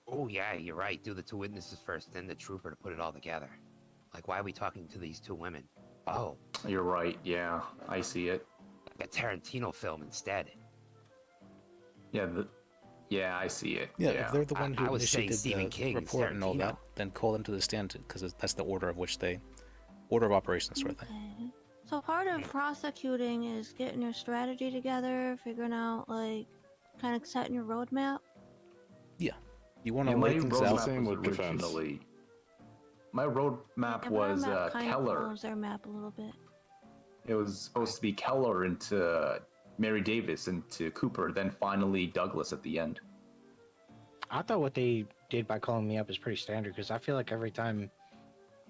Oh yeah, you're right. Do the two witnesses first, then the trooper to put it all together. Like, why are we talking to these two women? Oh, You're right. Yeah, I see it. like a Tarantino film instead. Yeah, yeah, I see it. Yeah, if they're the one who I was saying initiated Stephen the King's report and all Tarantino. that, then call them to the stand because that's the order of which order of operations sort of thing. Okay. So part of prosecuting is getting your strategy together, figuring out like kind of setting your roadmap. Yeah, you want to my lay things out. roadmap was originally. My roadmap Yeah, was but our map kind of Keller. follows their map a little bit. It was supposed to be Keller into Mary Davis into Cooper, then finally Douglas at the end. I thought what they did by calling me up is pretty standard because I feel like every time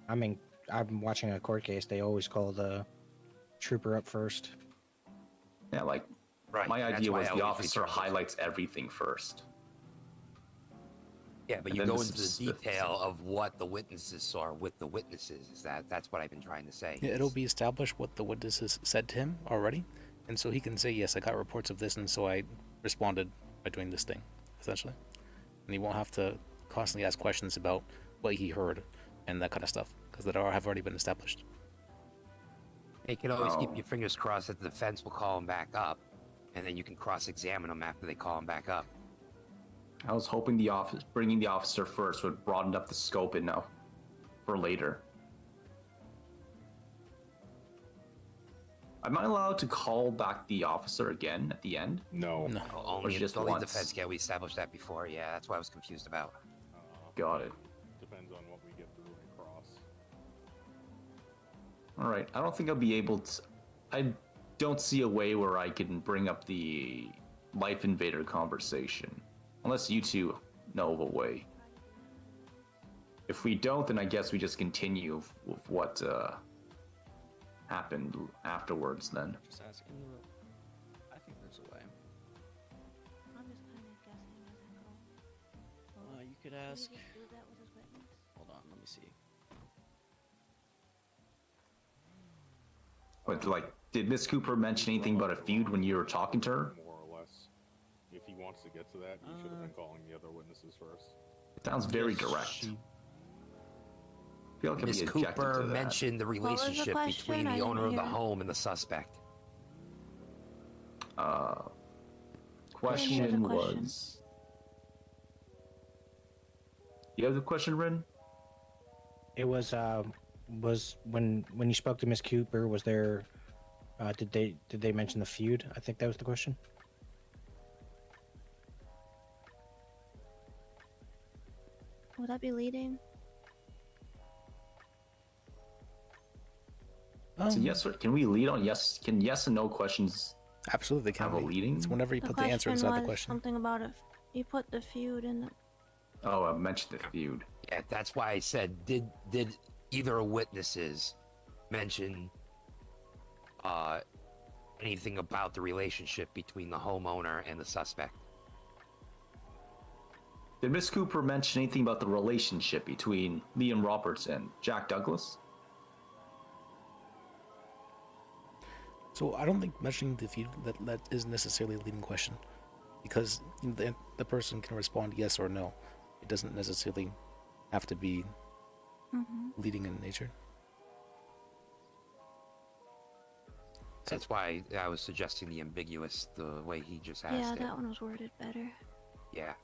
I'm watching a court case, they always call the trooper up first. Yeah, like my idea was the officer highlights everything first. Yeah, but And you then go the into the detail of what the witnesses saw with the witnesses. That's what I've been trying to say. Yeah, it'll be established what the witnesses said to him already, and so he can say, yes, I got reports of this, and so I responded by doing this thing, essentially. And he won't have to constantly ask questions about what he heard and that kind of stuff, because that have already been established. You can always keep your fingers crossed that the defense will call him back up, and then you can cross-examine them after they call him back up. I was hoping bringing the officer first would broaden up the scope enough for later. Am I allowed to call back the officer again at the end? No. Only just only once? defense. Yeah, we established that before. Yeah, that's what I was confused about. Got it. Depends on what we get through and cross. All right. I don't think I'll be able to. I don't see a way where I can bring up the Life Invader conversation, unless you two know of a way. If we don't, then I guess we just continue with what happened afterwards. Then. Just asking. I think there's a way. I'm just kind of guessing as I go. You could Did he ask. just do that with his witness? Hold on, let me see. But like, did Miss Cooper mention anything about a feud when you were talking to her? More or less. If he wants to get to that, he should have been calling the other witnesses first. Sounds very direct. I feel like I'd Miss be objecting Cooper to that. mentioned the was the relationship question? between I the didn't owner of the hear it. home and the suspect. Question the question. was. You have the question, Ren? It was when you spoke to Miss Cooper, was there did they mention the feud? I think that was the question. Would that be leading? So yes, sir. Can we lead on yes? Can yes and no questions Absolutely, can have a we? leading? It's whenever you The put the answer question inside the was question. something about if you put the feud in the. Oh, I mentioned the feud. Yeah, that's why I said, did either witnesses mention anything about the relationship between the homeowner and the suspect? Did Miss Cooper mention anything about the relationship between Liam Roberts and Jack Douglas? So I don't think mentioning the feud that is necessarily a leading question, because the person can respond yes or no. It doesn't necessarily have to be leading in nature. That's why I was suggesting the ambiguous, the way he just asked Yeah, it. that one was worded better. Yeah.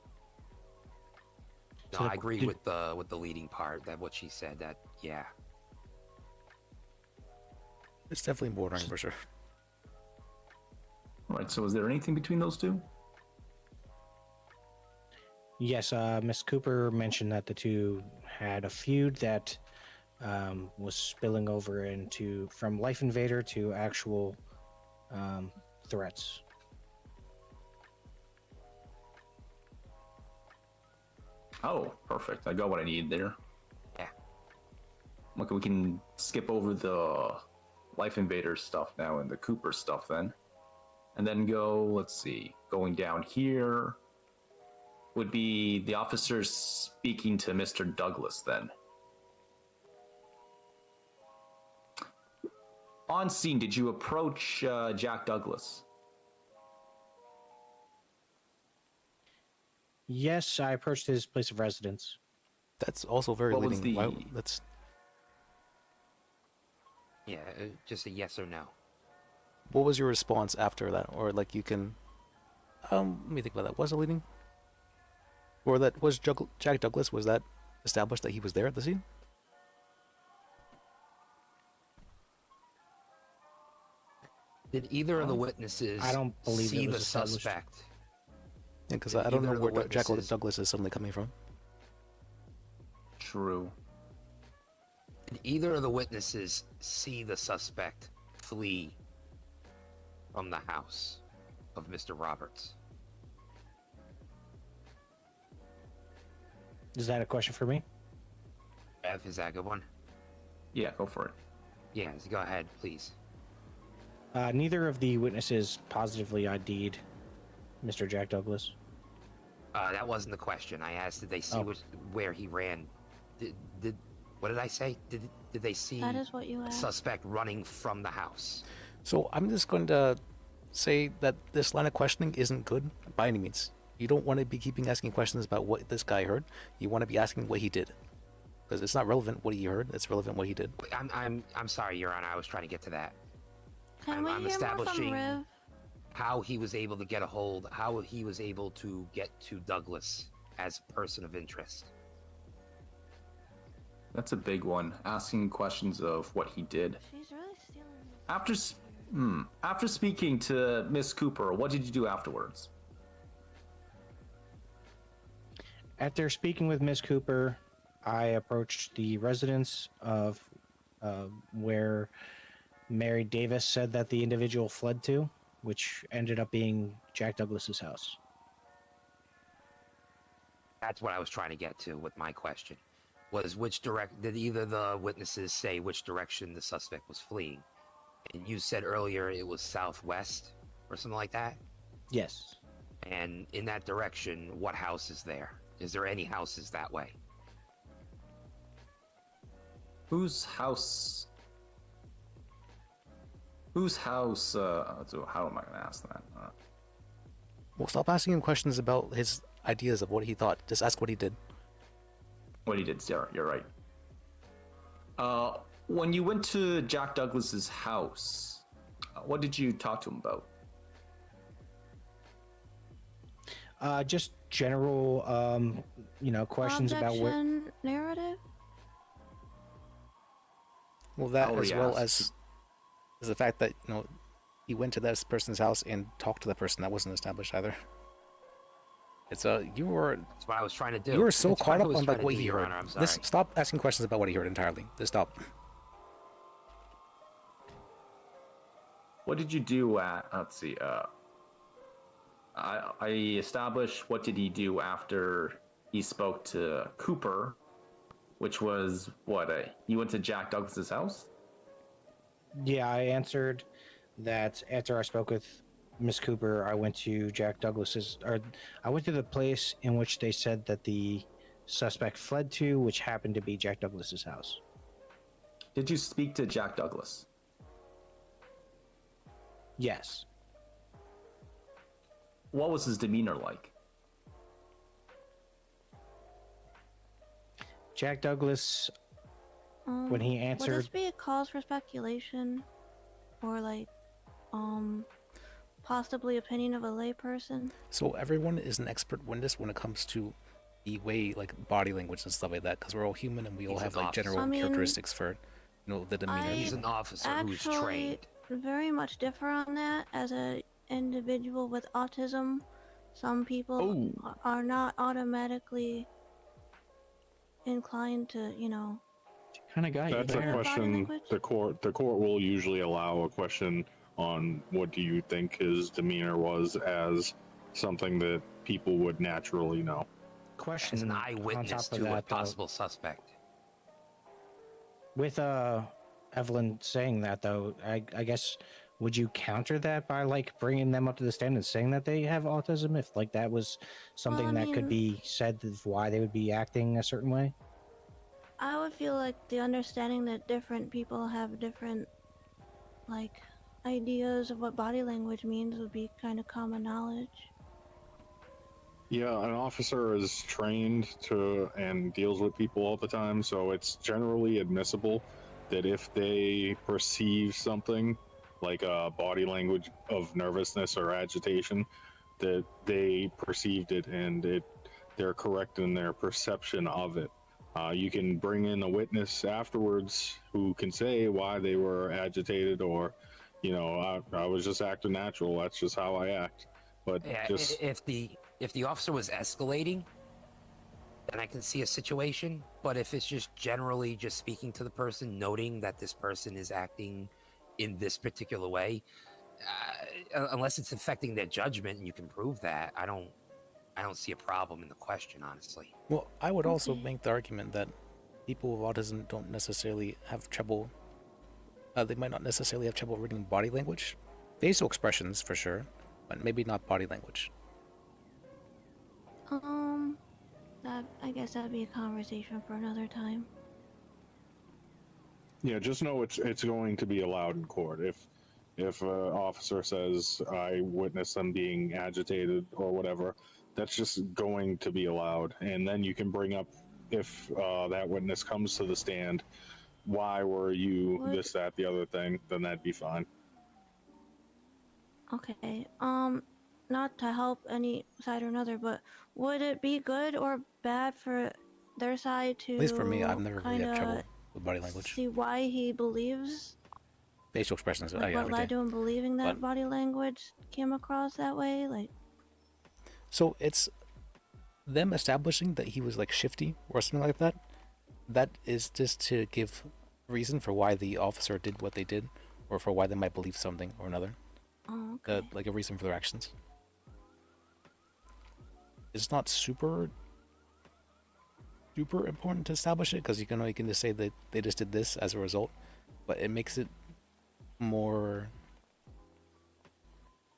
No, So I agree did- with the leading part. That what she said. That yeah. It's definitely bordering for sure. All right. So is there anything between those two? Yes, Miss Cooper mentioned that the two had a feud that was spilling over into from Life Invader to actual threats. Oh, perfect. I got what I need there. Yeah. Look, we can skip over the Life Invader stuff now and the Cooper stuff then. And then go, let's see, going down here would be the officers speaking to Mr. Douglas then. On scene, did you approach Jack Douglas? Yes, I approached his place of residence. That's also very What was leading. the- Why, that's Yeah, just a yes or no. what was your response after that, or like you can? Let me think about that. Was it leading? Or that was Jack Douglas? Was that established that he was there at the scene? Did either of the witnesses I don't believe see it was the established. suspect? Yeah, because Did I don't either know of the where Jack witnesses- Douglas is suddenly coming from. True. Did either of the witnesses see the suspect flee from the house of Mr. Roberts? Is that a question for me? Ev, is that a good one? Yeah, go for it. Yeah, go ahead, please. Neither of the witnesses positively ID'd Mr. Jack Douglas. That wasn't the question. I asked, did they see where he ran? Did what did I say? Did they see That is what you a asked. suspect running from the house? So I'm just going to say that this line of questioning isn't good by any means. You don't want to be keeping asking questions about what this guy heard. You want to be asking what he did, because it's not relevant what he heard. It's relevant what he did. I'm sorry, Your Honor. I was trying to get to that. Can we I'm hear more from establishing Riv? how he was able to get a hold, how he was able to get to Douglas as a person of interest. That's a big one. Asking questions of what he did. She's really stealing this. After speaking to Miss Cooper, what did you do afterwards? After speaking with Miss Cooper, I approached the residence of where Mary Davis said that the individual fled to, which ended up being Jack Douglas's house. That's what I was trying to get to with my question. Was did either of the witnesses say which direction the suspect was fleeing? And you said earlier it was southwest or something like that? Yes. And in that direction, what house is there? Is there any houses that way? Whose house? So how am I going to ask that? Well, stop asking him questions about his ideas of what he thought. Just ask what he did. What he did, Sarah, you're right. When you went to Jack Douglas's house, what did you talk to him about? Just general, questions about what. Objection narrative? Well, that already as well asked. as the fact that he went to that person's house and talked to the person. That wasn't established either. It's you were. That's what I was trying to do. You were so That's caught what I up was on trying like to what do, he Your heard. Honor, I'm sorry. Let's stop asking questions about what he heard entirely. Just stop. What did you do at? Let's see. I established what did he do after he spoke to Cooper, which was what? He went to Jack Douglas's house. Yeah, I answered that after I spoke with Miss Cooper, I went to Jack Douglas's, or I went to the place in which they said that the suspect fled to, which happened to be Jack Douglas's house. Did you speak to Jack Douglas? Yes. What was his demeanor like? Jack Douglas, when he Would answered, this be a cause for speculation, or like, possibly opinion of a layperson? So everyone is an expert witness when it comes to the way like body language and stuff like that, because we're all human and we all He's have an like general officer. I mean, characteristics for the demeanor. He's an officer who's trained. Very much differ on that as a individual with autism. some people are not automatically inclined to, you know. Kind of got That's a question the court will usually allow a question on what do you think his demeanor was as something that people would naturally know. As an eyewitness to a possible suspect. With Evelyn saying that though, I guess would you counter that by like bringing them up to the stand and saying that they have autism if like that was something that could be said of why they would be acting a certain way? I would feel like the understanding that different people have different, like, ideas of what body language means would be kind of common knowledge. Yeah, an officer is trained to and deals with people all the time, so it's generally admissible that if they perceive something like a body language of nervousness or agitation, that they perceived it and they're correct in their perception of it. You can bring in a witness afterwards who can say why they were agitated or, you know, I was just acting natural. That's just how I act. But Yeah, just if the officer was escalating, then I can see a situation. But if it's just generally just speaking to the person, noting that this person is acting in this particular way, unless it's affecting their judgment and you can prove that, I don't see a problem in the question, honestly. Well, I would also make the argument that people with autism don't necessarily have trouble. They might not necessarily have trouble reading body language, facial expressions for sure, but maybe not body language. That I guess that'd be a conversation for another time. yeah, just know it's going to be allowed in court. If an officer says I witnessed them being agitated or whatever, that's just going to be allowed. And then you can bring up if that witness comes to the stand, why were you this, that, the other thing? Then that'd be fine. Okay. Not to help any side or another, but would it be good or bad for their side to, At least for me, I've never really had trouble kinda with body language. see why he believes, Facial expressions, like what led to him believing that body language came across that way? Like, So it's them establishing that he was like shifty or something like that. That is just to give reason for why the officer did what they did, or for why they might believe something or another. oh, okay. Like a reason for their actions. It's not super important to establish it because you can just say that they just did this as a result, but it makes it more.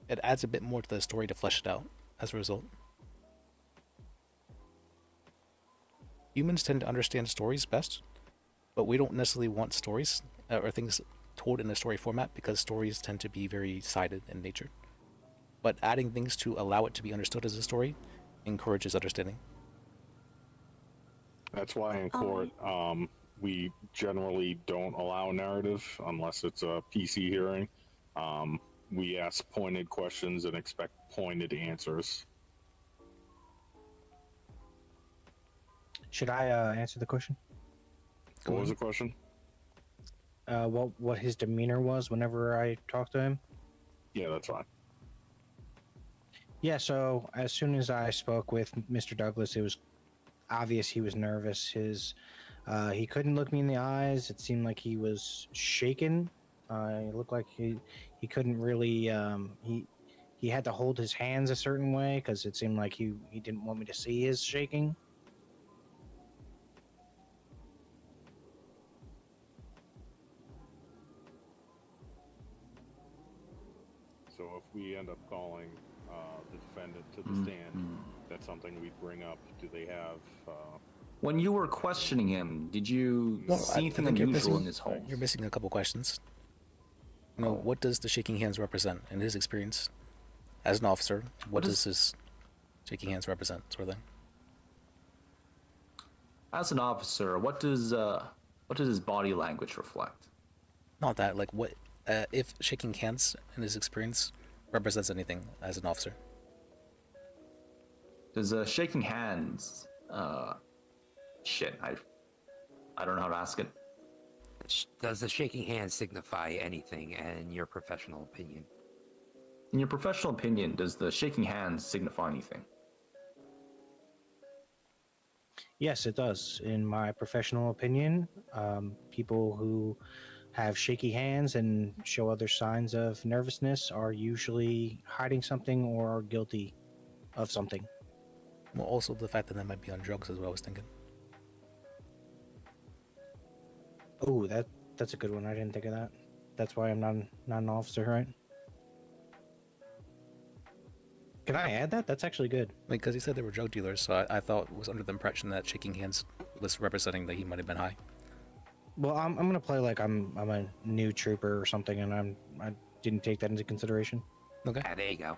It adds a bit more to the story to flesh it out as a result. Humans tend to understand stories best, but we don't necessarily want stories or things told in a story format because stories tend to be very sided in nature. But adding things to allow it to be understood as a story encourages understanding. That's why in court, we generally don't allow narrative unless it's a PC hearing. We ask pointed questions and expect pointed answers. Should I answer the question? What was the question? What his demeanor was whenever I talked to him? Yeah, that's fine. Yeah, so as soon as I spoke with Mr. Douglas, it was obvious he was nervous. He couldn't look me in the eyes. It seemed like he was shaken. It looked like he couldn't really. He had to hold his hands a certain way because it seemed like he didn't want me to see his shaking. So if we end up calling the defendant to the stand, that's something we'd bring up. Do they have... When you were questioning him, did you see anything unusual in his home? You're missing a couple questions. You know, what does the shaking hands represent in his experience as an officer? What does his shaking hands represent, sort of thing? As an officer, what does his body language reflect? Not that, like what if shaking hands in his experience represents anything as an officer. Does shaking hands shit, I don't know how to ask it. Does the shaking hand signify anything in your professional opinion? In your professional opinion, does the shaking hands signify anything? Yes, it does. In my professional opinion, people who have shaky hands and show other signs of nervousness are usually hiding something or are guilty of something. Well, also the fact that they might be on drugs is what I was thinking. Oh, that's a good one. I didn't think of that. That's why I'm not an officer, right? Can I add that? That's actually good. Because he said they were drug dealers, so I thought it was under the impression that shaking hands was representing that he might have been high. Well, I'm gonna play like I'm a new trooper or something, and I didn't take that into consideration. Okay. Ah, there you go.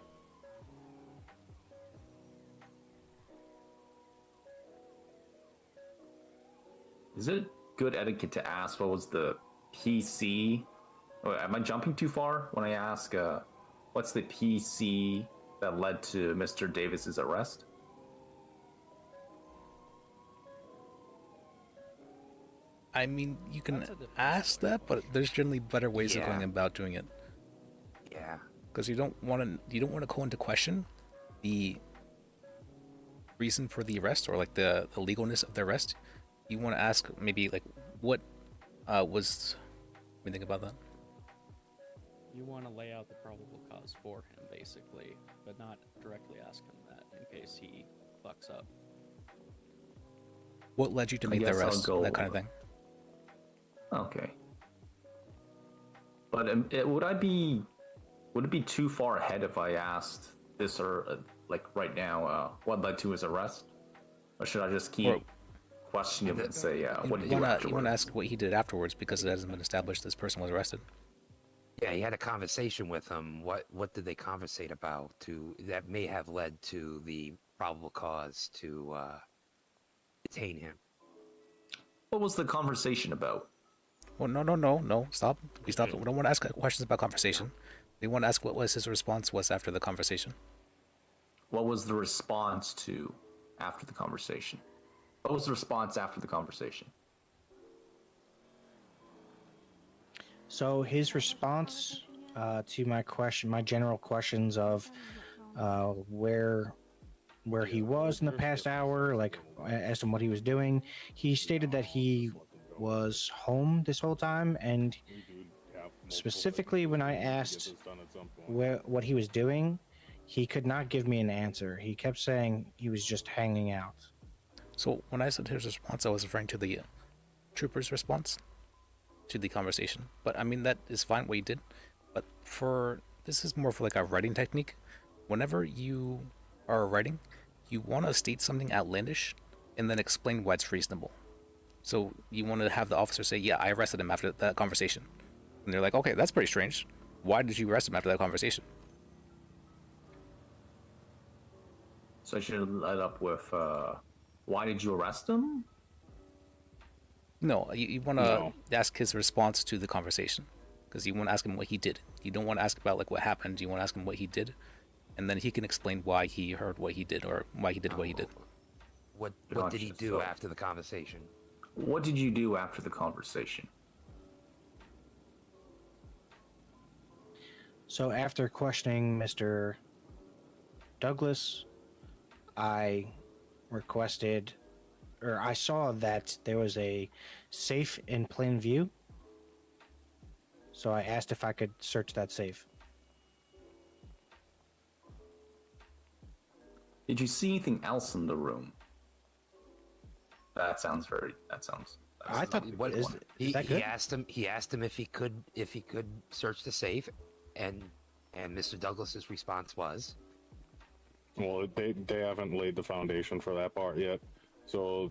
Is it good etiquette to ask what was the PC? Oh, am I jumping too far when I ask what's the PC that led to Mr. Davis's arrest? I mean, you can ask that, but there's generally better ways of going about doing it. Yeah. Because you don't want to call into question the reason for the arrest or like the legalness of the arrest. You want to ask maybe like what was. Let me think about that. You want to lay out the probable cause for him, basically, but not directly ask him that in case he fucks up. What led you to make the arrest? That kind of thing. Okay. But would it be too far ahead if I asked this or like right now what led to his arrest, or should I just keep questioning him and say what did he do afterwards? You want to ask what he did afterwards because it hasn't been established this person was arrested. Yeah, he had a conversation with him. What did they conversate about that may have led to the probable cause to detain him? What was the conversation about? Well, no, stop. We don't want to ask questions about conversation. We want to ask what was his response was after the conversation. What was the response to after the conversation? What was the response after the conversation? So his response to my general questions of where he was in the past hour, like I asked him what he was doing. He stated that he was home this whole time, and specifically when I asked what he was doing, he could not give me an answer. He kept saying he was just hanging out. So when I said his response, I was referring to the trooper's response to the conversation. But I mean, that is fine what you did. But this is more for like a writing technique. Whenever you are writing, you want to state something outlandish and then explain why it's reasonable. So you want to have the officer say, yeah, I arrested him after that conversation. And they're like, okay, that's pretty strange. Why did you arrest him after that conversation? So I should have led up with, why did you arrest him? No, you want to ask his response to the conversation. Because you want to ask him what he did. You don't want to ask about like what happened. You want to ask him what he did. And then he can explain why he heard what he did or why he did what he did. What did he do after the conversation? What did you do after the conversation? So after questioning Mr. Douglas, I requested, or I saw that there was a safe in plain view. So I asked if I could search that safe. Did you see anything else in the room? I thought he asked him if he could search the safe, and Mr. Douglas's response was, well, they haven't laid the foundation for that part yet. So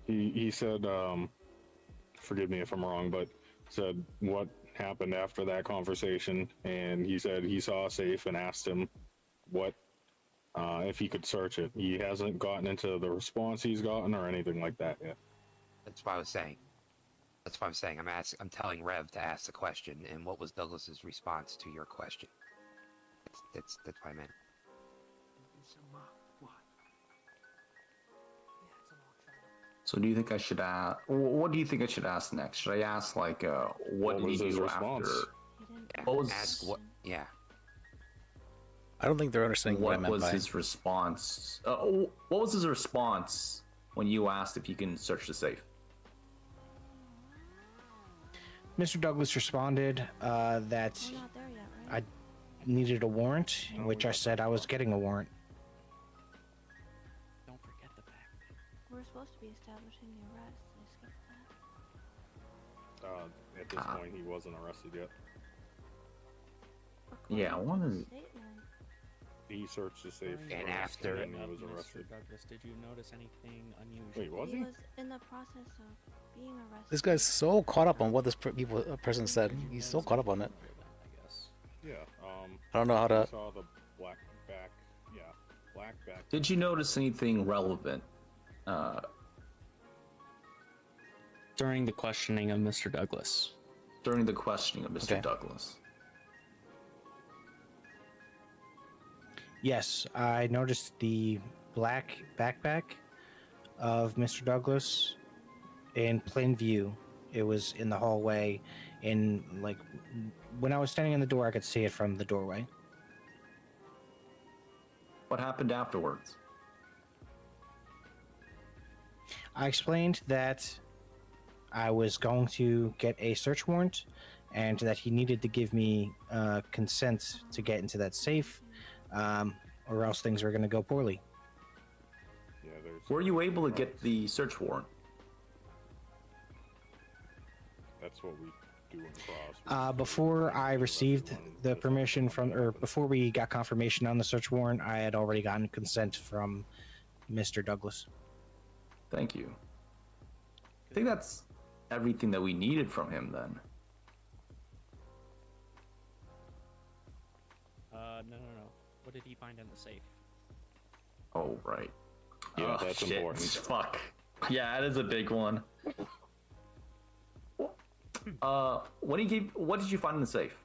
he said, forgive me if I'm wrong, but said what happened after that conversation, and he said he saw a safe and asked him what if he could search it. He hasn't gotten into the response he's gotten or anything like that yet. That's what I was saying. I'm telling Rev to ask the question, and what was Douglas's response to your question? That's what I meant. So do you think I should ask? What do you think I should ask next? Should I ask like what did was he his do response? after? Yeah. I don't think they're understanding what I meant was by. his response? What was his response when you asked if he can search the safe? Mr. Douglas responded that I needed a warrant, in which I said I was getting a warrant. Don't forget the back. We're supposed to be establishing the arrest. I skipped that. At this point, he wasn't arrested yet. Yeah, I want to. He searched the safe And first, after and then he was arrested. Mr. Douglas, did you notice anything unusual? Wait, was He he? was in the process of being arrested. This guy's so caught up on what this person said. He's so caught up on it. Yeah. I don't know how to. I saw the black back. Yeah, black back. Did you notice anything relevant? During the questioning of Mr. Douglas. During the questioning of Mr. Douglas. Yes, I noticed the black backpack of Mr. Douglas in plain view. It was in the hallway. In like when I was standing in the door, I could see it from the doorway. What happened afterwards? I explained that I was going to get a search warrant and that he needed to give me consent to get into that safe, or else things were going to go poorly. Yeah, Were you able to get the search warrant? That's what we do in cross. Before I received the permission from, or before we got confirmation on the search warrant, I had already gotten consent from Mr. Douglas. Thank you. I think that's everything that we needed from him then. No. What did he find in the safe? Oh, right. Yeah, oh, that's shit. important. Fuck. Yeah, that is a big one. What did you find in the safe?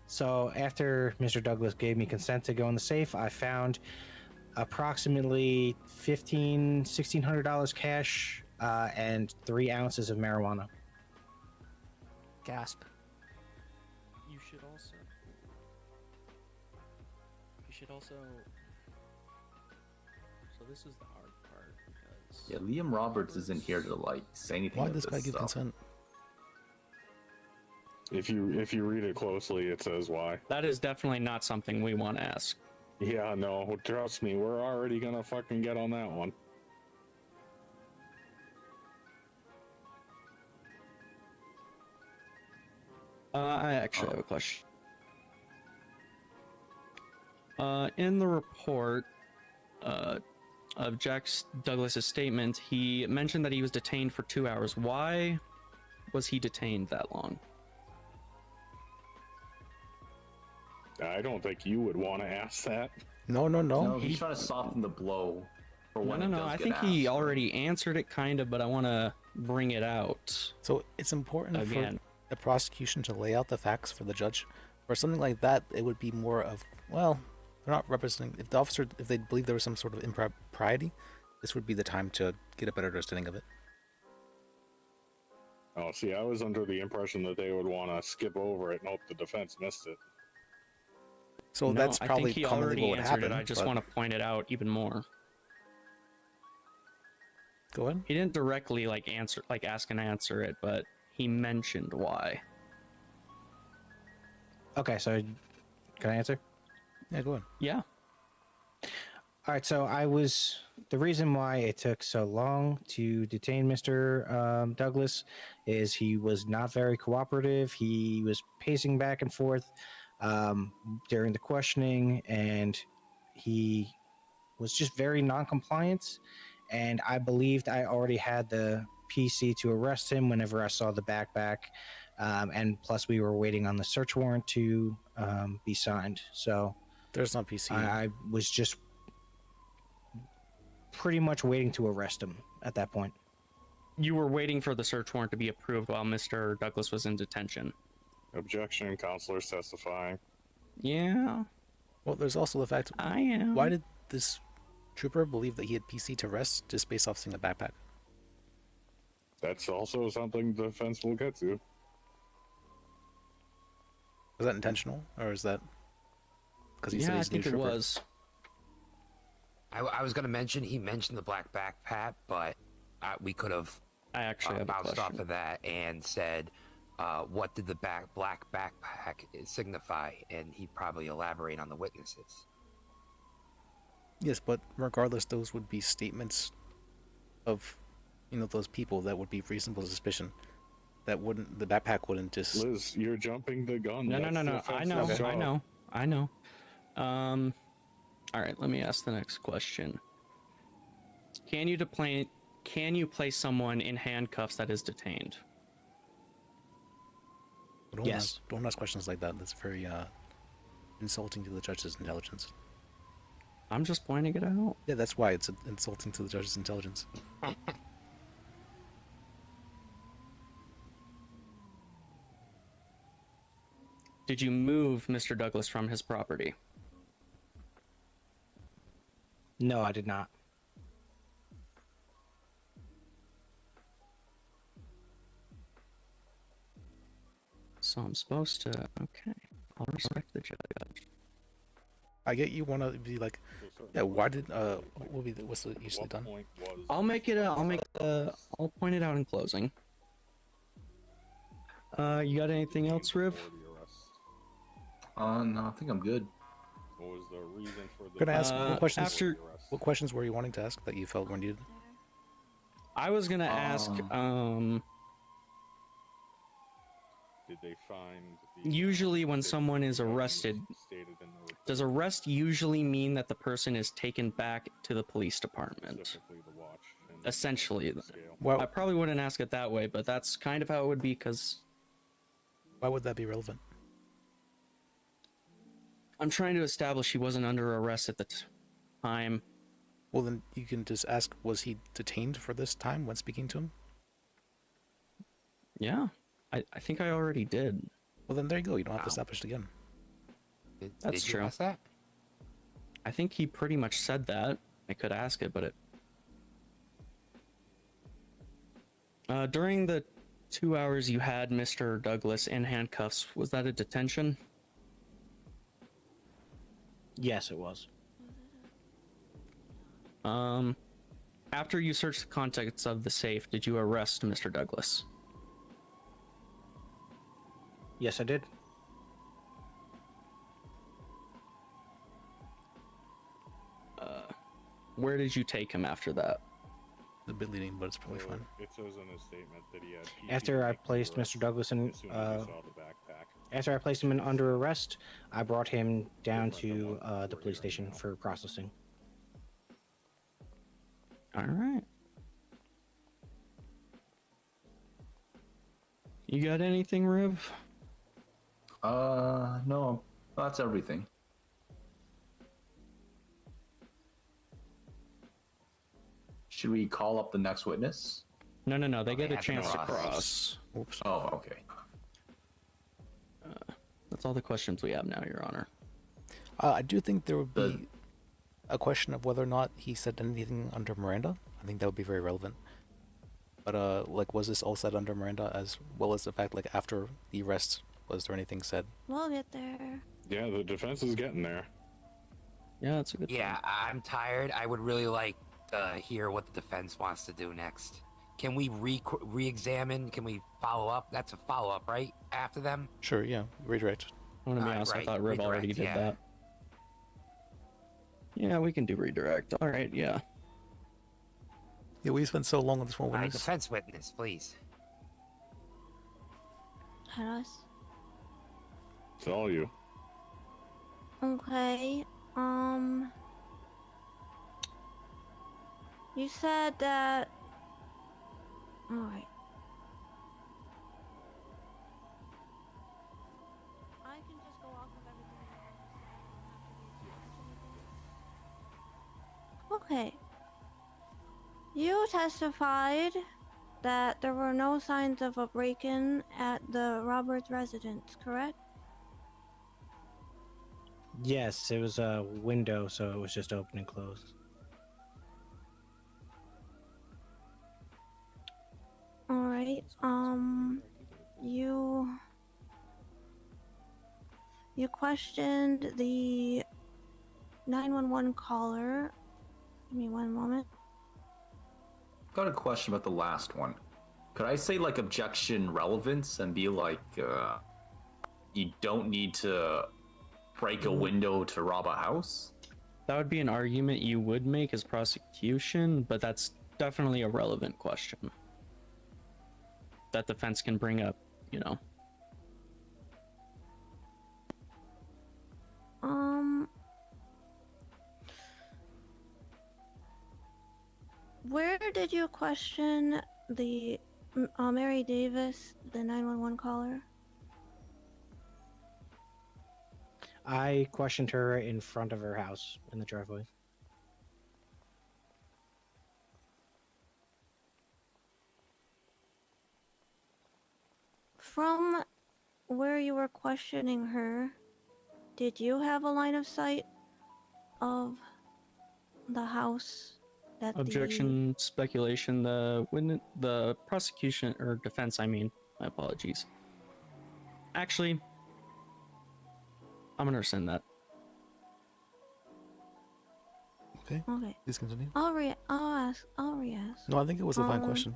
So after Mr. Douglas gave me consent to go in the safe, I found approximately $1,600 cash and 3 ounces of marijuana. Gasp. You should also. So this is the hard part because. Yeah, Liam Roberts isn't here to like say anything. Why did this guy give consent? If you read it closely, it says why. That is definitely not something we want to ask. Yeah, no, trust me, we're already gonna fucking get on that one. I actually have a question. In the report of Jack Douglas's statement, he mentioned that he was detained for 2 hours. Why was he detained that long? I don't think you would want to ask that. No. No, he's trying to soften the blow for when it does I get think asked. he already answered it kind of, but I want to bring it out. So it's important Again. for the prosecution to lay out the facts for the judge. For something like that, it would be more of, well, they're not representing. If the officer, if they believe there was some sort of impropriety, this would be the time to get a better understanding of it. Oh, see, I was under the impression that they would want to skip over it and hope the defense missed it. So No, that's probably I think he commonly already what would answered happen. it. I just but- want to point it out even more. Go ahead. He didn't directly ask and answer it, but he mentioned why. Okay, so can I answer? Yeah, go ahead. Yeah. All right, so the reason why it took so long to detain Mr. Douglas is he was not very cooperative. He was pacing back and forth during the questioning, and he was just very non-compliant. And I believed I already had the PC to arrest him whenever I saw the backpack. And plus, we were waiting on the search warrant to be signed. So there's no PC. I was just pretty much waiting to arrest him at that point. You were waiting for the search warrant to be approved while Mr. Douglas was in detention. Objection, counselors testifying. Yeah. Well, there's also the fact. I am. Why did this trooper believe that he had PC to arrest just based off seeing a backpack? That's also something the defense will get to. Was that intentional, or is that because he said Yeah, I he's a new think it trooper? was. I was gonna mention he mentioned the black backpack, but we could have I actually have a bounced off question. of that and said, what did the black backpack signify? And he'd probably elaborate on the witnesses. Yes, but regardless, those would be statements of, those people that would be reasonable suspicion. That wouldn't, the backpack wouldn't just. Liz, you're jumping the gun. No. That's the I offensive job. know. All right. Let me ask the next question. Can you place someone in handcuffs that is detained? Don't ask questions like that. That's very insulting to the judge's intelligence. I'm just pointing it out. Yeah, that's why it's insulting to the judge's intelligence. Did you move Mr. Douglas from his property? No, I did not. So I'm supposed to. Okay. I'll respect the judge. I get you want to be like, yeah. Why did what's the usually done? I'll make it. I'll point it out in closing. You got anything else, Riv? No, I think I'm good. What was the reason for the? Can I ask what questions? after- What questions were you wanting to ask that you felt were needed? I was gonna ask. Did they find? Usually, when someone is arrested, does arrest usually mean that the person is taken back to the police department? Essentially. Well, I probably wouldn't ask it that way, but that's kind of how it would be, because why would that be relevant? I'm trying to establish he wasn't under arrest at the time. Well, then you can just ask, was he detained for this time when speaking to him? Yeah, I think I already did. Well, then there you go. You don't have to establish it again. That's did you true. ask that? I think he pretty much said that. I could ask it, but it... during the 2 hours you had Mr. Douglas in handcuffs, was that a detention? Yes, it was. After you searched the contents of the safe, did you arrest Mr. Douglas? Yes, I did. Where did you take him after that? A bit leading, but it's probably fine. It says in his statement that he had. After I placed Mr. Douglas in, after I placed him under arrest, I brought him down to the police station for processing. All right. You got anything, Riv? No, that's everything. Should we call up the next witness? No. They get a chance to cross. Oops. Oh, okay. That's all the questions we have now, Your Honor. I do think there would be a question of whether or not he said anything under Miranda. I think that would be very relevant. But like, was this all said under Miranda, as well as the fact, like, after the arrest, was there anything said? We'll get there. Yeah, the defense is getting there. Yeah, that's a good. Yeah, I'm tired. I would really like to hear what the defense wants to do next. Can we re-examine? Can we follow up? That's a follow-up, right? After them? Sure, yeah. Redirect. I want to be honest, I thought Riv already did yeah. that. Yeah, we can do redirect. All right, yeah. Yeah, we spent so long on this one All right, witness. defense witness, please. Us. It's all you. Okay. You said that. All right. I can just go off of everything. Okay. You testified that there were no signs of a break-in at the Roberts residence, correct? Yes, it was a window, so it was just open and closed. All right. You You questioned the 911 caller. Give me one moment. Got a question about the last one. Could I say like objection relevance and be like, you don't need to break a window to rob a house? That would be an argument you would make as prosecution, but that's definitely a relevant question that defense can bring up, you know. Where did you question the Mary Davis, the 911 caller? I questioned her in front of her house in the driveway. From where you were questioning her, did you have a line of sight of the house that Objection, speculation, the prosecution, or defense, I mean, my apologies. Actually, I'm gonna rescind that. Okay. Okay. Please continue. I'll re-ask. No, I think it was a fine question.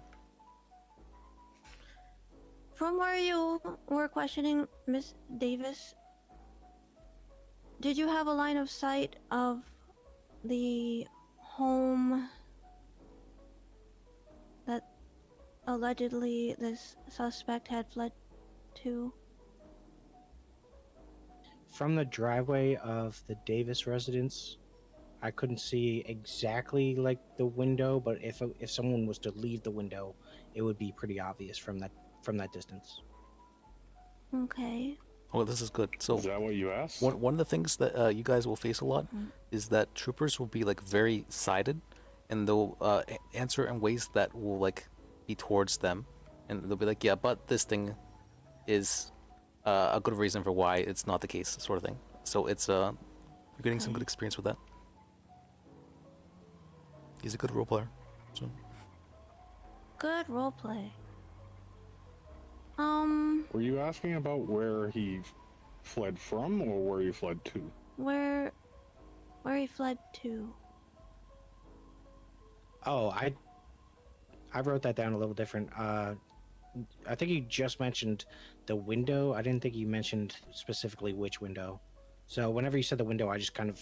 From where you were questioning Miss Davis, did you have a line of sight of the home that allegedly this suspect had fled to? From the driveway of the Davis residence, I couldn't see exactly like the window, but if someone was to leave the window, it would be pretty obvious from that distance. Okay. Oh, this is good. So is that what you asked? One of the things that you guys will face a lot is that troopers will be like very sided, and they'll answer in ways that will like be towards them, and they'll be like, yeah, but this thing is a good reason for why it's not the case, sort of thing. So it's you're getting some good experience with that. He's a good role player. So. Good roleplay. Were you asking about where he fled from, or where he fled to? Where he fled to? Oh, I wrote that down a little different. I think you just mentioned the window. I didn't think you mentioned specifically which window. So whenever you said the window, I just kind of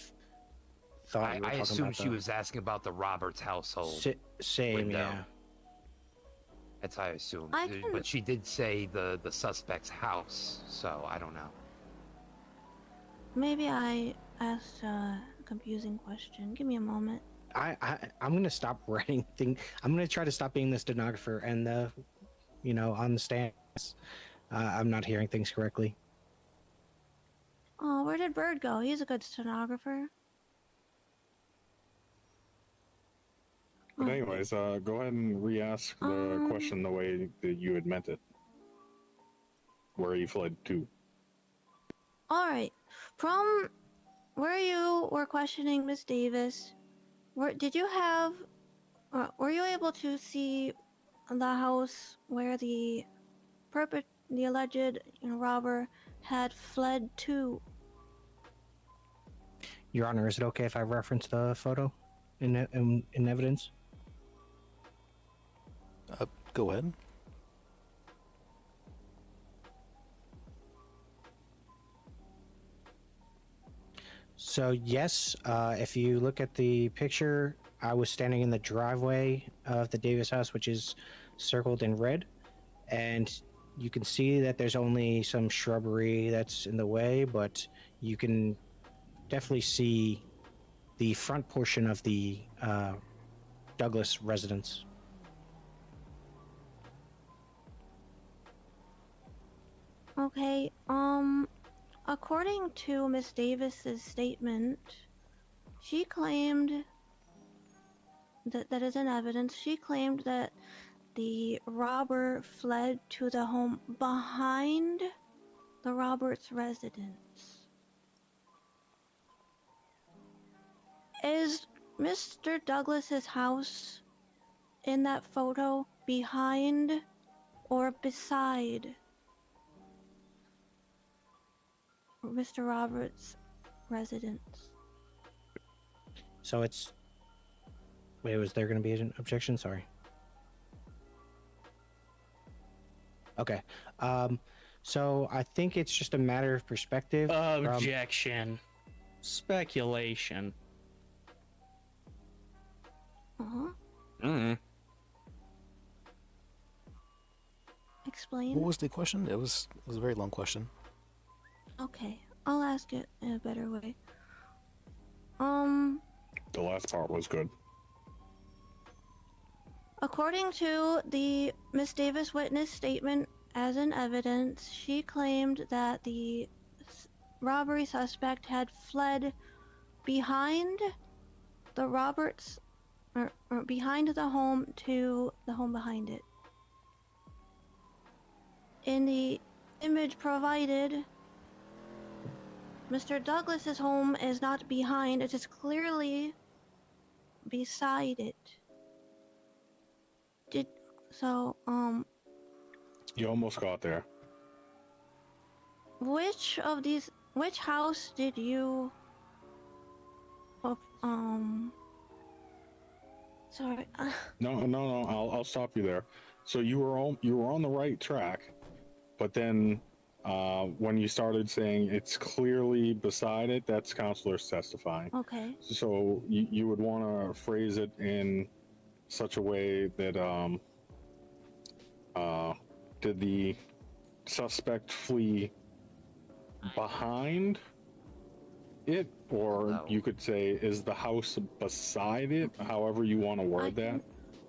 thought you were I talking assumed about she was asking about the Roberts household. Same, window. yeah. That's how I assumed. I can- But she did say the suspect's house, so I don't know. Maybe I asked a confusing question. Give me a moment. I'm gonna stop writing things. I'm gonna try to stop being the stenographer and on the stand. I'm not hearing things correctly. Oh, where did Bird go? He's a good stenographer. But anyways, go ahead and re-ask the question the way that you had meant it. Where he fled to. All right. From where you were questioning Miss Davis, did you have? Were you able to see the house where the alleged robber had fled to? Your Honor, is it okay if I reference the photo in evidence? Go ahead. So yes, if you look at the picture, I was standing in the driveway of the Davis house, which is circled in red, and you can see that there's only some shrubbery that's in the way, but you can definitely see the front portion of the Douglas residence. Okay. According to Miss Davis's statement, she claimed that is in evidence. She claimed that the robber fled to the home behind the Roberts residence. Is Mr. Douglas's house in that photo behind or beside Mr. Roberts' residence. So it's. Wait, was there going to be an objection? Sorry. Okay. So I think it's just a matter of perspective. Objection. Speculation. Explain. What was the question? It was a very long question. Okay, I'll ask it in a better way. The last part was good. According to the Miss Davis witness statement as in evidence, she claimed that the robbery suspect had fled behind the Roberts, or behind the home to the home behind it. In the image provided, Mr. Douglas's home is not behind, it is clearly beside it. You almost got there. Which house did you sorry. No, I'll stop you there. So you were on the right track, but then when you started saying it's clearly beside it, that's counselors testifying. Okay. So you would want to phrase it in such a way that did the suspect flee behind it, or you could say is the house beside it, however you want to word that.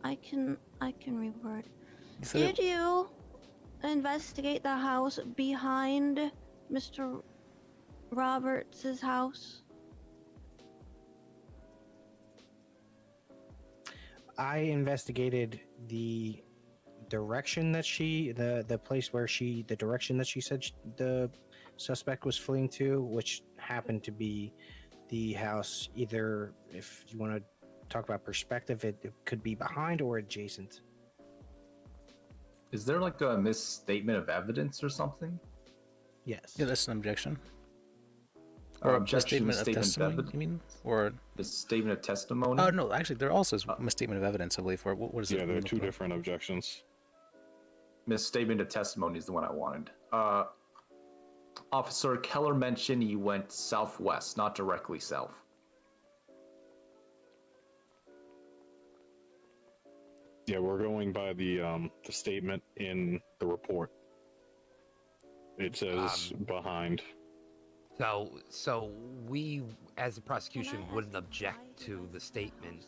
I can reword. Did you investigate the house behind Mr. Roberts' house? I investigated the direction that the place where the direction that she said the suspect was fleeing to, which happened to be the house. Either, if you want to talk about perspective, it could be behind or adjacent. Is there like a misstatement of evidence or something? Yes. Yeah, that's an objection. Or Or objection, misstatement of misstatement of testimony, evidence? you mean? Or The statement of testimony? oh no, actually there also is misstatement of evidence, I believe. For what is it? Yeah, there are two different objections. Misstatement of testimony is the one I wanted. Officer Keller mentioned he went southwest, not directly south. Yeah, we're going by the statement in the report. It says behind. So we, as a prosecution, wouldn't object to the statement.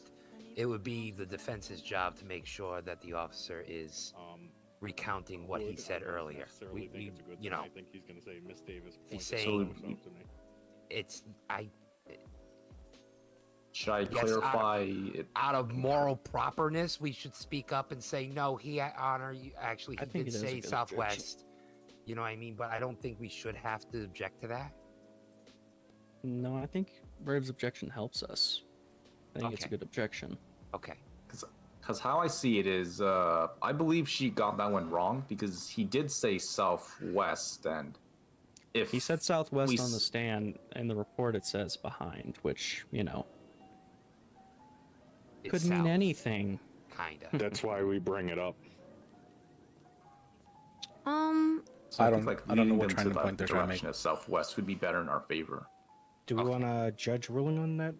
It would be the defense's job to make sure that the officer is recounting what he said earlier. We you know, I think he's going to say Miss Davis. he's saying it's Should I Yes, clarify? out of moral properness, we should speak up and say, no, he, Honor, you actually, I he think did it is a say good Southwest. You know what I mean? But I don't think we should have to object to that. No, I think Brave's objection helps us. I think it's a Okay. good objection. Okay. Because how I see it is, I believe she got that one wrong because he did say southwest, and if He said Southwest we on the s- stand. In the report, it says behind, which, you know, It's could mean south, anything. Kinda. That's why we bring it up. So I think, don't- like, I don't know leading what them kind to of point the they're trying to direction of southwest would be better in our favor. Do we want a judge ruling on that?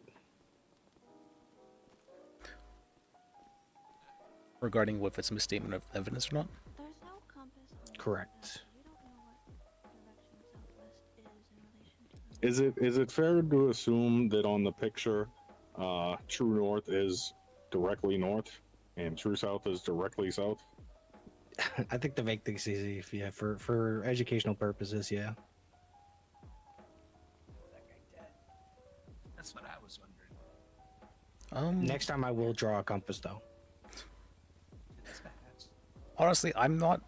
Regarding if it's a misstatement of evidence or not. Correct. Is it fair to assume that on the picture, true north is directly north and true south is directly south? I think to make things easy, yeah, for educational purposes, yeah. That's what I was wondering. Next time I will draw a compass, though. Honestly, I'm not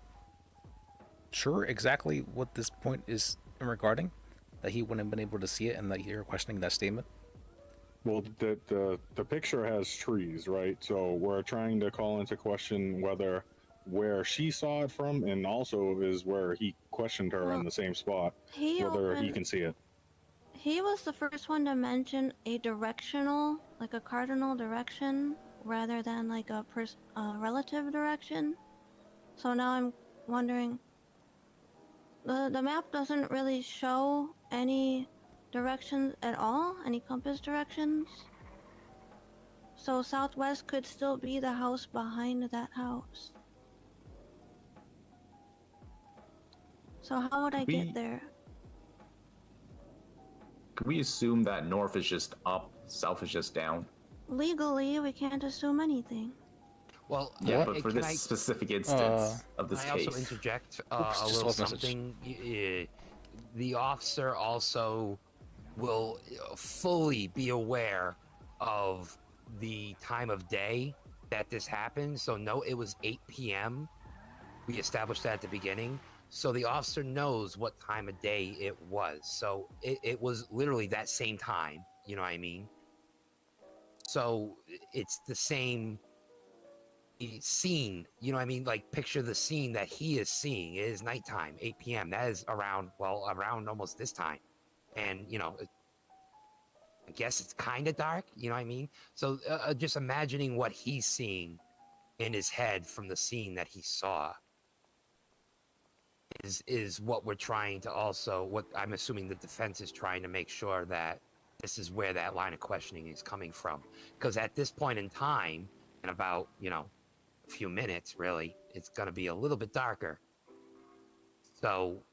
sure exactly what this point is regarding. That he wouldn't have been able to see it, and that you're questioning that statement. Well, the picture has trees, right? So we're trying to call into question whether where she saw it from, and also is where he questioned her in the same spot, whether he can see it. He was the first one to mention a directional, like a cardinal direction, rather than like a relative direction. So now I'm wondering, the map doesn't really show any directions at all, any compass directions. So southwest could still be the house behind that house. So how would I get there? Could we assume that north is just up, south is just down? Legally, we can't assume anything. Well, Yeah, but for can this specific instance of this can I case. also interject Oops, a just little lost message. something? The officer also will fully be aware of the time of day that this happened. So no, it was 8 p.m. We established that at the beginning. So the officer knows what time of day it was. So it was literally that same time. You know what I mean? So it's the same scene. You know what I mean? Like picture the scene that he is seeing. It is nighttime, 8 p.m. That is around almost this time. And, you know, I guess it's kind of dark. You know what I mean? So just imagining what he's seeing in his head from the scene that he saw is what we're trying to also, what I'm assuming the defense is trying to make sure that this is where that line of questioning is coming from. Because at this point in time, in about, you know, a few minutes, really, it's going to be a little bit darker. So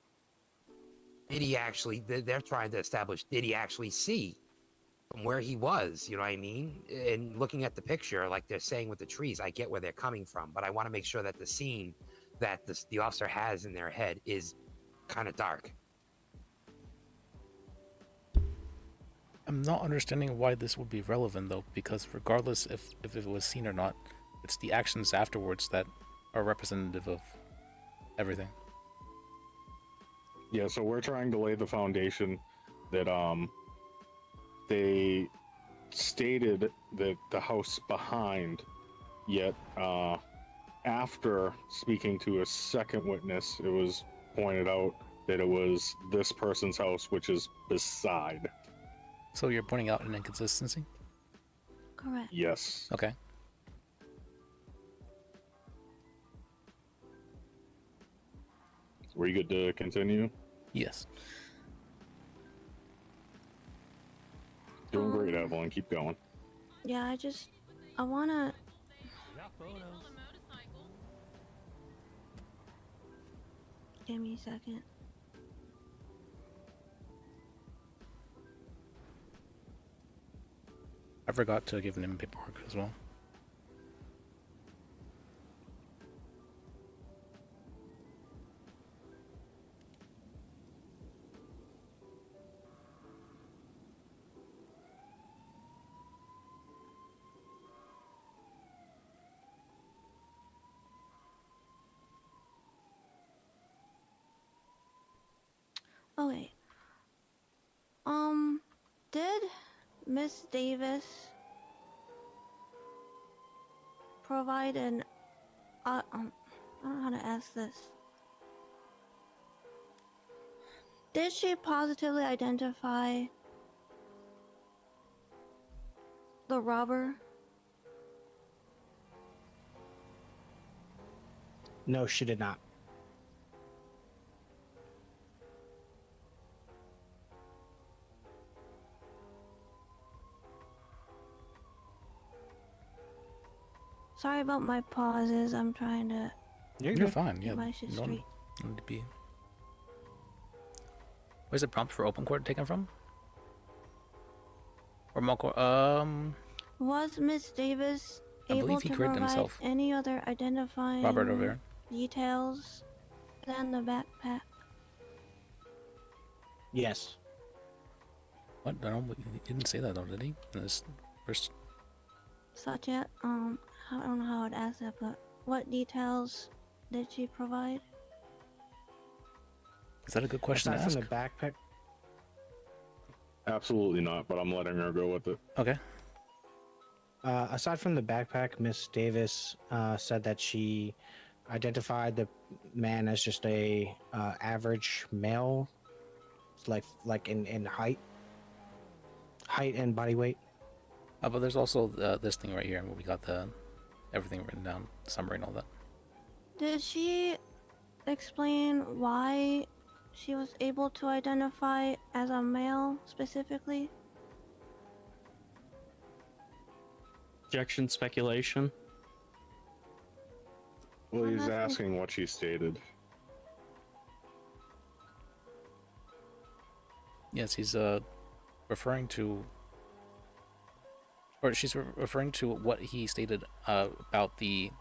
did he actually, they're trying to establish, did he actually see from where he was? You know what I mean? And looking at the picture, like they're saying with the trees, I get where they're coming from, but I want to make sure that the scene that the officer has in their head is kind of dark. I'm not understanding why this would be relevant though, because regardless if it was seen or not, it's the actions afterwards that are representative of everything. Yeah, so we're trying to lay the foundation that they stated that the house behind, yet after speaking to a second witness, it was pointed out that it was this person's house, which is beside. So you're pointing out an inconsistency? Correct. Yes. Okay. Were you good to continue? Yes. Doing great, Evelyn. Keep going. Yeah, I wanna. Give me a second. I forgot to give him paperwork as well. Okay. Did Miss Davis provide an I don't know how to ask this. Did she positively identify the robber? No, she did not. Sorry about my pauses. I'm trying to. You're fine. Yeah. get my shit straight. No need to be. Where's the prompt for open court taken from? Or mock court? Was Miss Davis I able believe he to created provide himself. any other identifying Robert over there. details than the backpack? Yes. What? I don't. He didn't say that though, did he? In this first. Such as, I don't know how I'd ask that, but what details did she provide? Is that a good question Aside to ask? from the backpack. Absolutely not, but I'm letting her go with it. Okay. Aside from the backpack, Miss Davis said that she identified the man as just a average male, like in height and body weight. But there's also this thing right here where we got the everything written down, summary and all that. Did she explain why she was able to identify as a male specifically? Objection, speculation. Well, he's asking what she stated. Yes, he's referring to, or she's referring to what he stated about the,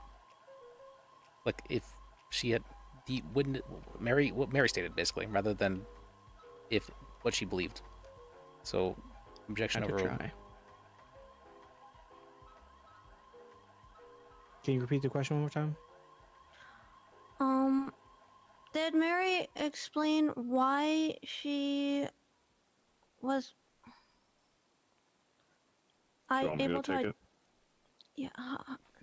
like, if she had the wouldn't Mary, what Mary stated basically, rather than if what she believed. So objection I could overruled. try. Can you repeat the question one more time? Did Mary explain why she was You want me able to take it? Yeah,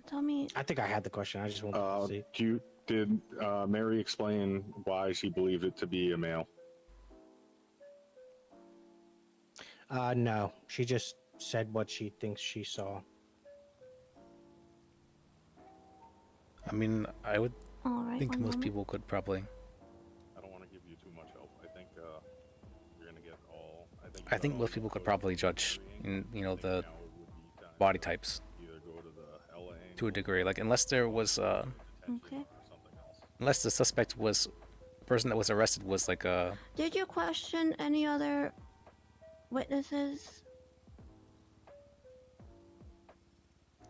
tell me. I think I had the question. I just wanted to see. Did Mary explain why she believed it to be a male? No, she just said what she thinks she saw. I mean, I would Alright, think one most moment. people could probably. I don't want to give you too much help. I think you're gonna get all. I think most people could probably judge, the body types to a degree. Like, unless there was, Okay. unless the suspect was, the person that was arrested was like a. Did you question any other witnesses?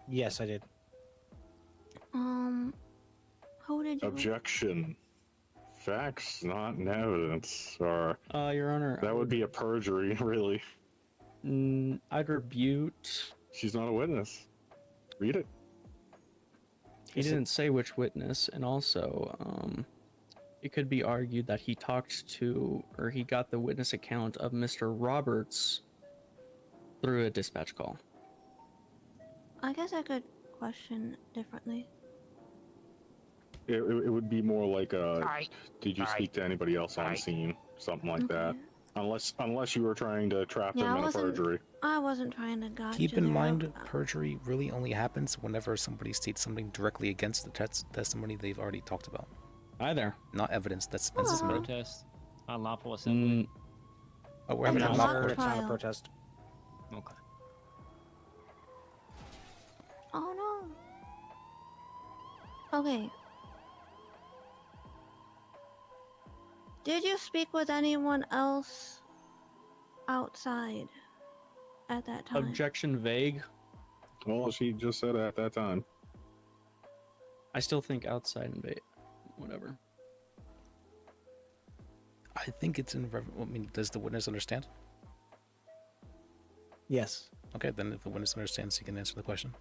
Yes, I did. Who did you? Objection. Facts, not in evidence. Or Your Honor, that would be a perjury, really. I'd rebuke. She's not a witness. Read it. He didn't say which witness, and also, it could be argued that he talked to, or he got the witness account of Mr. Roberts through a dispatch call. I guess I could question differently. It would be more like did you speak to anybody else on scene? Something like that. Unless you were trying to trap Yeah, them in a perjury. I wasn't trying to gotcha. Keep in there. mind, perjury really only happens whenever somebody states something directly against the testimony they've already talked about. Either. Not evidence that's been submitted. Protest. Unlawful assembly. Oh, we're having a mock It's not a trial. protest. Okay. Oh no. Okay. Did you speak with anyone else outside at that time? Objection vague. Well, she just said it at that time. I still think outside and vague. Whatever. I think it's in. I mean, does the witness understand? Yes. Okay, then if the witness understands, he can answer the question.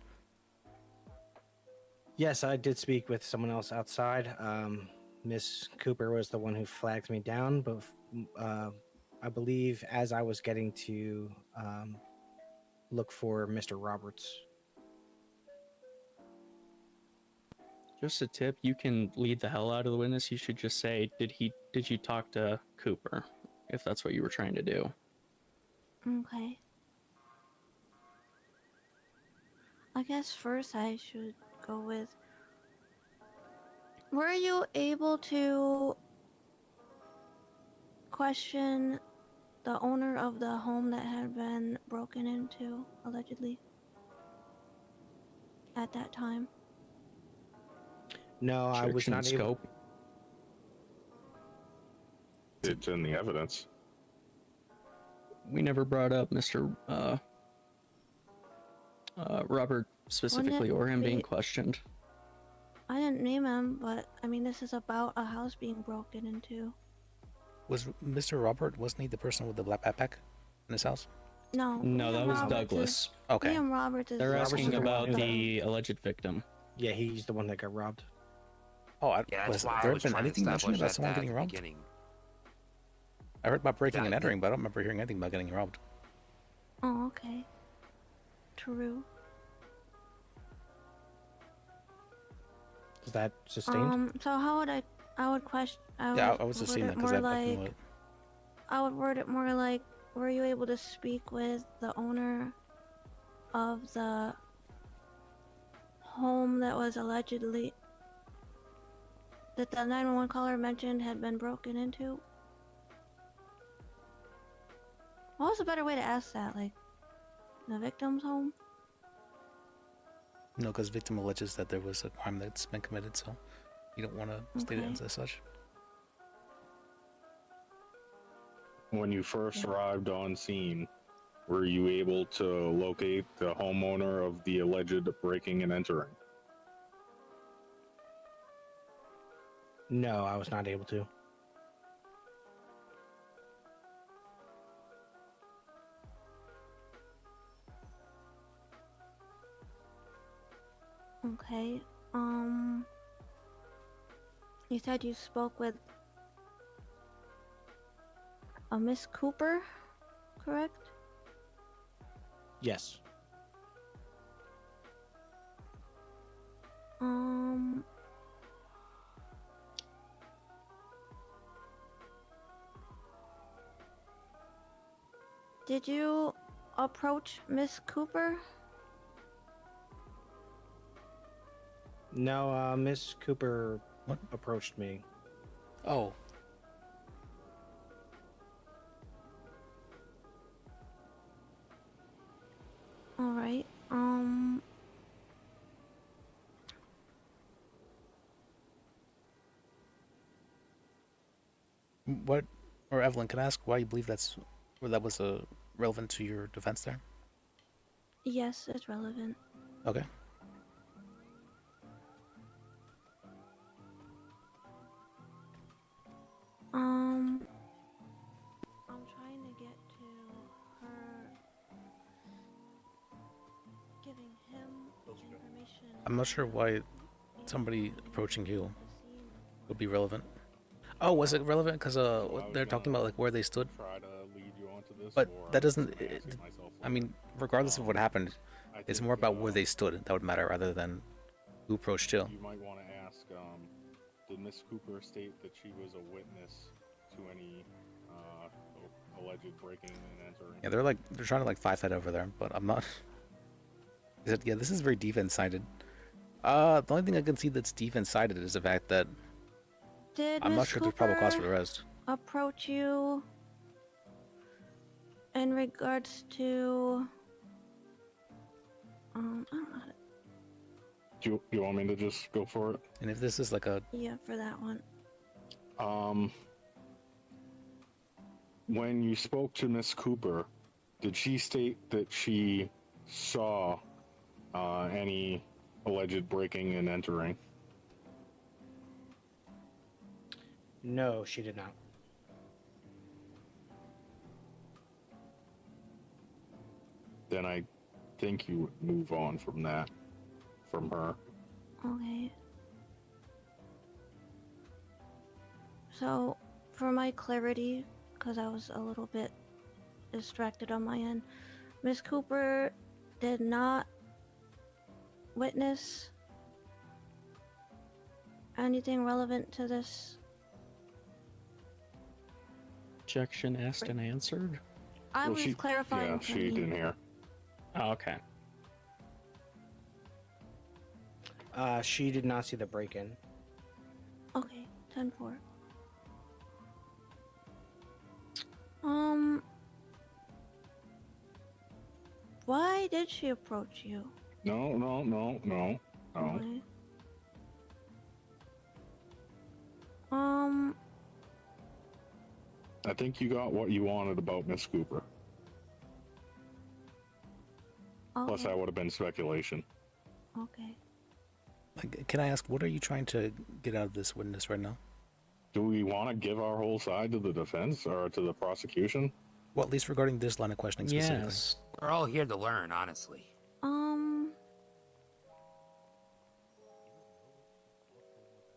Yes, I did speak with someone else outside. Miss Cooper was the one who flagged me down, but I believe as I was getting to look for Mr. Roberts. Just a tip, you can lead the hell out of the witness. You should just say, did you talk to Cooper? If that's what you were trying to do. Okay. I guess first I should go with, were you able to question the owner of the home that had been broken into, allegedly, at that time? No, I was Objection not able. scope. It's in the evidence. We never brought up Mr. Robert specifically, or him being questioned. I didn't name him, but I mean, this is about a house being broken into. Was Mr. Robert, wasn't he the person with the black backpack in his house? No. No, that Liam was Roberts Douglas. Is, Okay. Liam Roberts is. They're Roberts asking is the one about who- the alleged victim. Yeah, he's the one that got robbed. Oh, Yeah, was that's why I there was been trying to anything mentioned establish about that someone at getting the robbed? beginning. I heard about breaking and Yeah, entering, but I don't remember hearing anything about getting robbed. Oh, okay. True. Does that sustain? So how would I would question. Yeah, I was just saying that because more I like. feel it. I would word it more like, were you able to speak with the owner of the home that was allegedly that the 911 caller mentioned had been broken into? What was a better way to ask that? Like, the victim's home? No, because victim alleges that there was a crime that's been committed, so you don't want to state it as such. When you first arrived on scene, were you able to locate the homeowner of the alleged breaking and entering? No, I was not able to. Okay. You said you spoke with a Miss Cooper, correct? Yes. Did you approach Miss Cooper? No, Miss Cooper approached me. Oh. All right. What, or Evelyn, can I ask why you believe that was relevant to your defense there? Yes, it's relevant. Okay. I'm trying to get to her giving him information. I'm not sure why somebody approaching you would be relevant. Oh, was it relevant because they're talking about like where they stood? But that doesn't. I mean, regardless of what happened, it's more about where they stood that would matter rather than who approached you. You might want to ask, did Miss Cooper state that she was a witness to any alleged breaking and entering? Yeah, they're trying to like five-head over there, but I'm not. He said, yeah, this is very defense-sided. The only thing I can see that's defense-sided is the fact that Did I'm Miss not sure if there's probable cause for the Cooper arrest. approach you in regards to I don't know how to, Do you want me to just go for it? And if this is like a yeah, for that one. When you spoke to Miss Cooper, did she state that she saw any alleged breaking and entering? No, she did not. Then I think you would move on from that, from her. Okay. So, for my clarity, because I was a little bit distracted on my end, Miss Cooper did not witness anything relevant to this. Objection asked and answered. I was clarifying. Yeah, for she me. didn't hear. Oh, okay. She did not see the break-in. Okay, 10-4. Why did she approach you? No. Okay. I think you got what you wanted about Miss Cooper. Plus, Okay. that would have been speculation. Okay. like, can I ask, what are you trying to get out of this witness right now? Do we want to give our whole side to the defense or to the prosecution? Well, at least regarding this line of questioning specifically. Yes. We're all here to learn, honestly.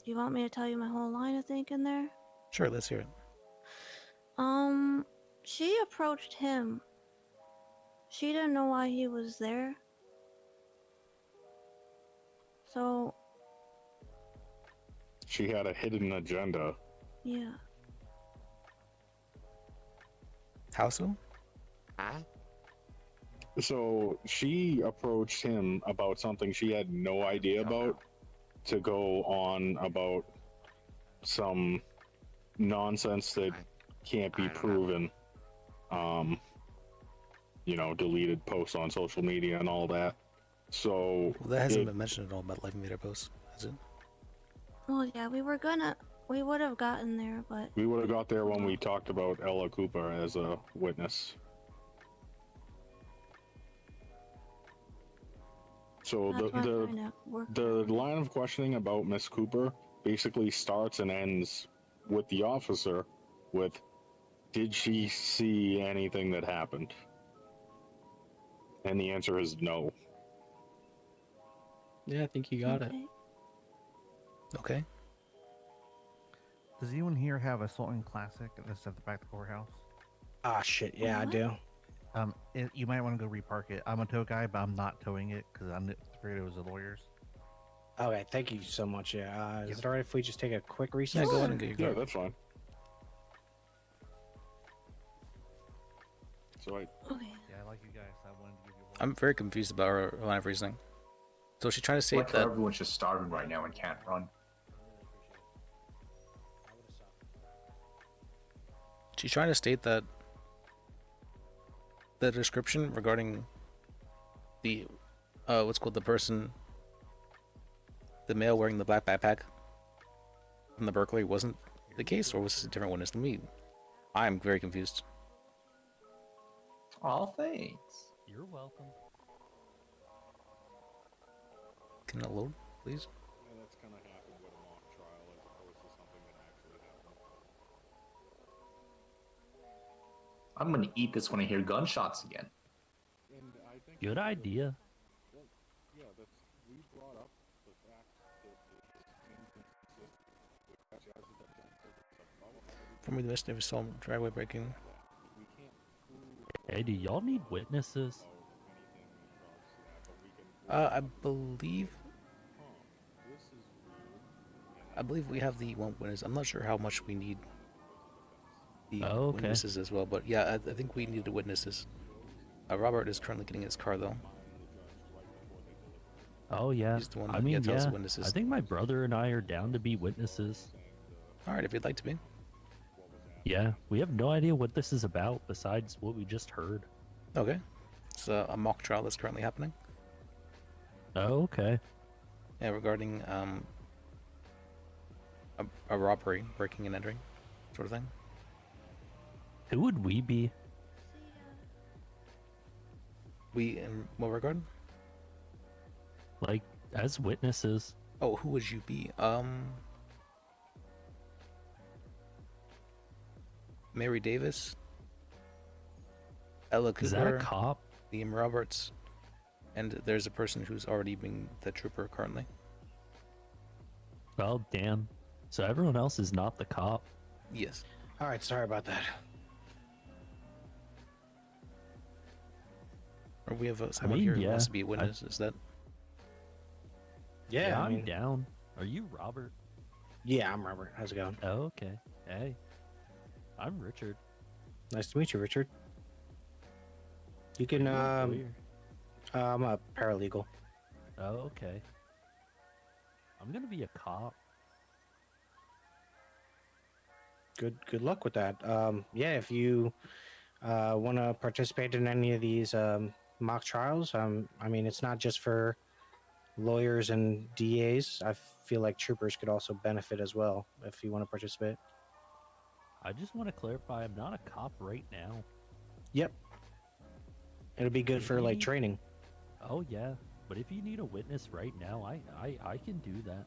Do you want me to tell you my whole line of thinking there? Sure, let's hear it. She approached him. She didn't know why he was there. So, she had a hidden agenda. Yeah. How so? Huh? So she approached him about something she had no idea about to go on about some nonsense that can't be proven. You know, deleted posts on social media and all that. So Well, that hasn't been mentioned at all about Life Invader posts, has it? Well, yeah, we would have gotten there, but we would have got there when we talked about Ella Cooper as a witness. So That's what I'm trying to work the line of questioning about Miss Cooper basically starts and ends with the officer with, did she see anything that happened? And the answer is no. Yeah, I think you got it. Okay. Does anyone here have a Sultan Classic that's at the back of the courthouse? Ah, shit. Yeah, I do. You might want to go repark it. I'm a tow guy, but I'm not towing it because I'm afraid it was the lawyers. Okay, thank you so much. Yeah, is it alright if we just take a quick recess? Yeah, go ahead and get your Yeah, car. that's fine. So Okay. Yeah, I like you guys. I wanted to give you. I'm very confused about her line of reasoning. So she's trying to say Like how that everyone's just starving right now and can't run. she's trying to state that the description regarding the what's called the person, the male wearing the black backpack from the Berkeley wasn't the case, or was this a different witness than me? I'm very confused. Oh, thanks. You're welcome. Can it load, please? Yeah, that's kind of happened with a mock trial as opposed to something that actually happened. I'm gonna eat this when I hear gunshots again. And I think Good idea. Well, yeah, we brought up the fact that For me, the mist never saw him driveway breaking. Hey, do y'all need witnesses? I believe we have the one witness. I'm not sure how much we need the witnesses as well, but yeah, I think we need the witnesses. Robert is currently getting his car though. Oh yeah. He's the one I that mean, tells yeah. the witnesses. I think my brother and I are down to be witnesses. All right, if you'd like to be. Yeah, we have no idea what this is about besides what we just heard. Okay, it's a mock trial that's currently happening. Oh, okay. Yeah, regarding a robbery, breaking and entering, sort of thing. Who would we be? We in what regard? Like, as witnesses. Oh, who would you be? Mary Davis, Ella Cooper, Is that a cop? Liam Roberts, and there's a person who's already being the trooper currently. Oh, damn. So everyone else is not the cop? Yes. All right, sorry about that. Or we have someone here who wants to be a witness. Is that? Yeah, I I'm mean, down. Are you Robert? Yeah, I'm Robert. How's it going? Oh, okay. Hey. I'm Richard. Nice to meet you, Richard. You can, I'm a paralegal. Oh, okay. I'm gonna be a cop. Good luck with that. Yeah, if you want to participate in any of these mock trials, I mean, it's not just for lawyers and DAs. I feel like troopers could also benefit as well if you want to participate. I just want to clarify, I'm not a cop right now. Yep. It'll be good for like training. Oh yeah, but if you need a witness right now, I can do that.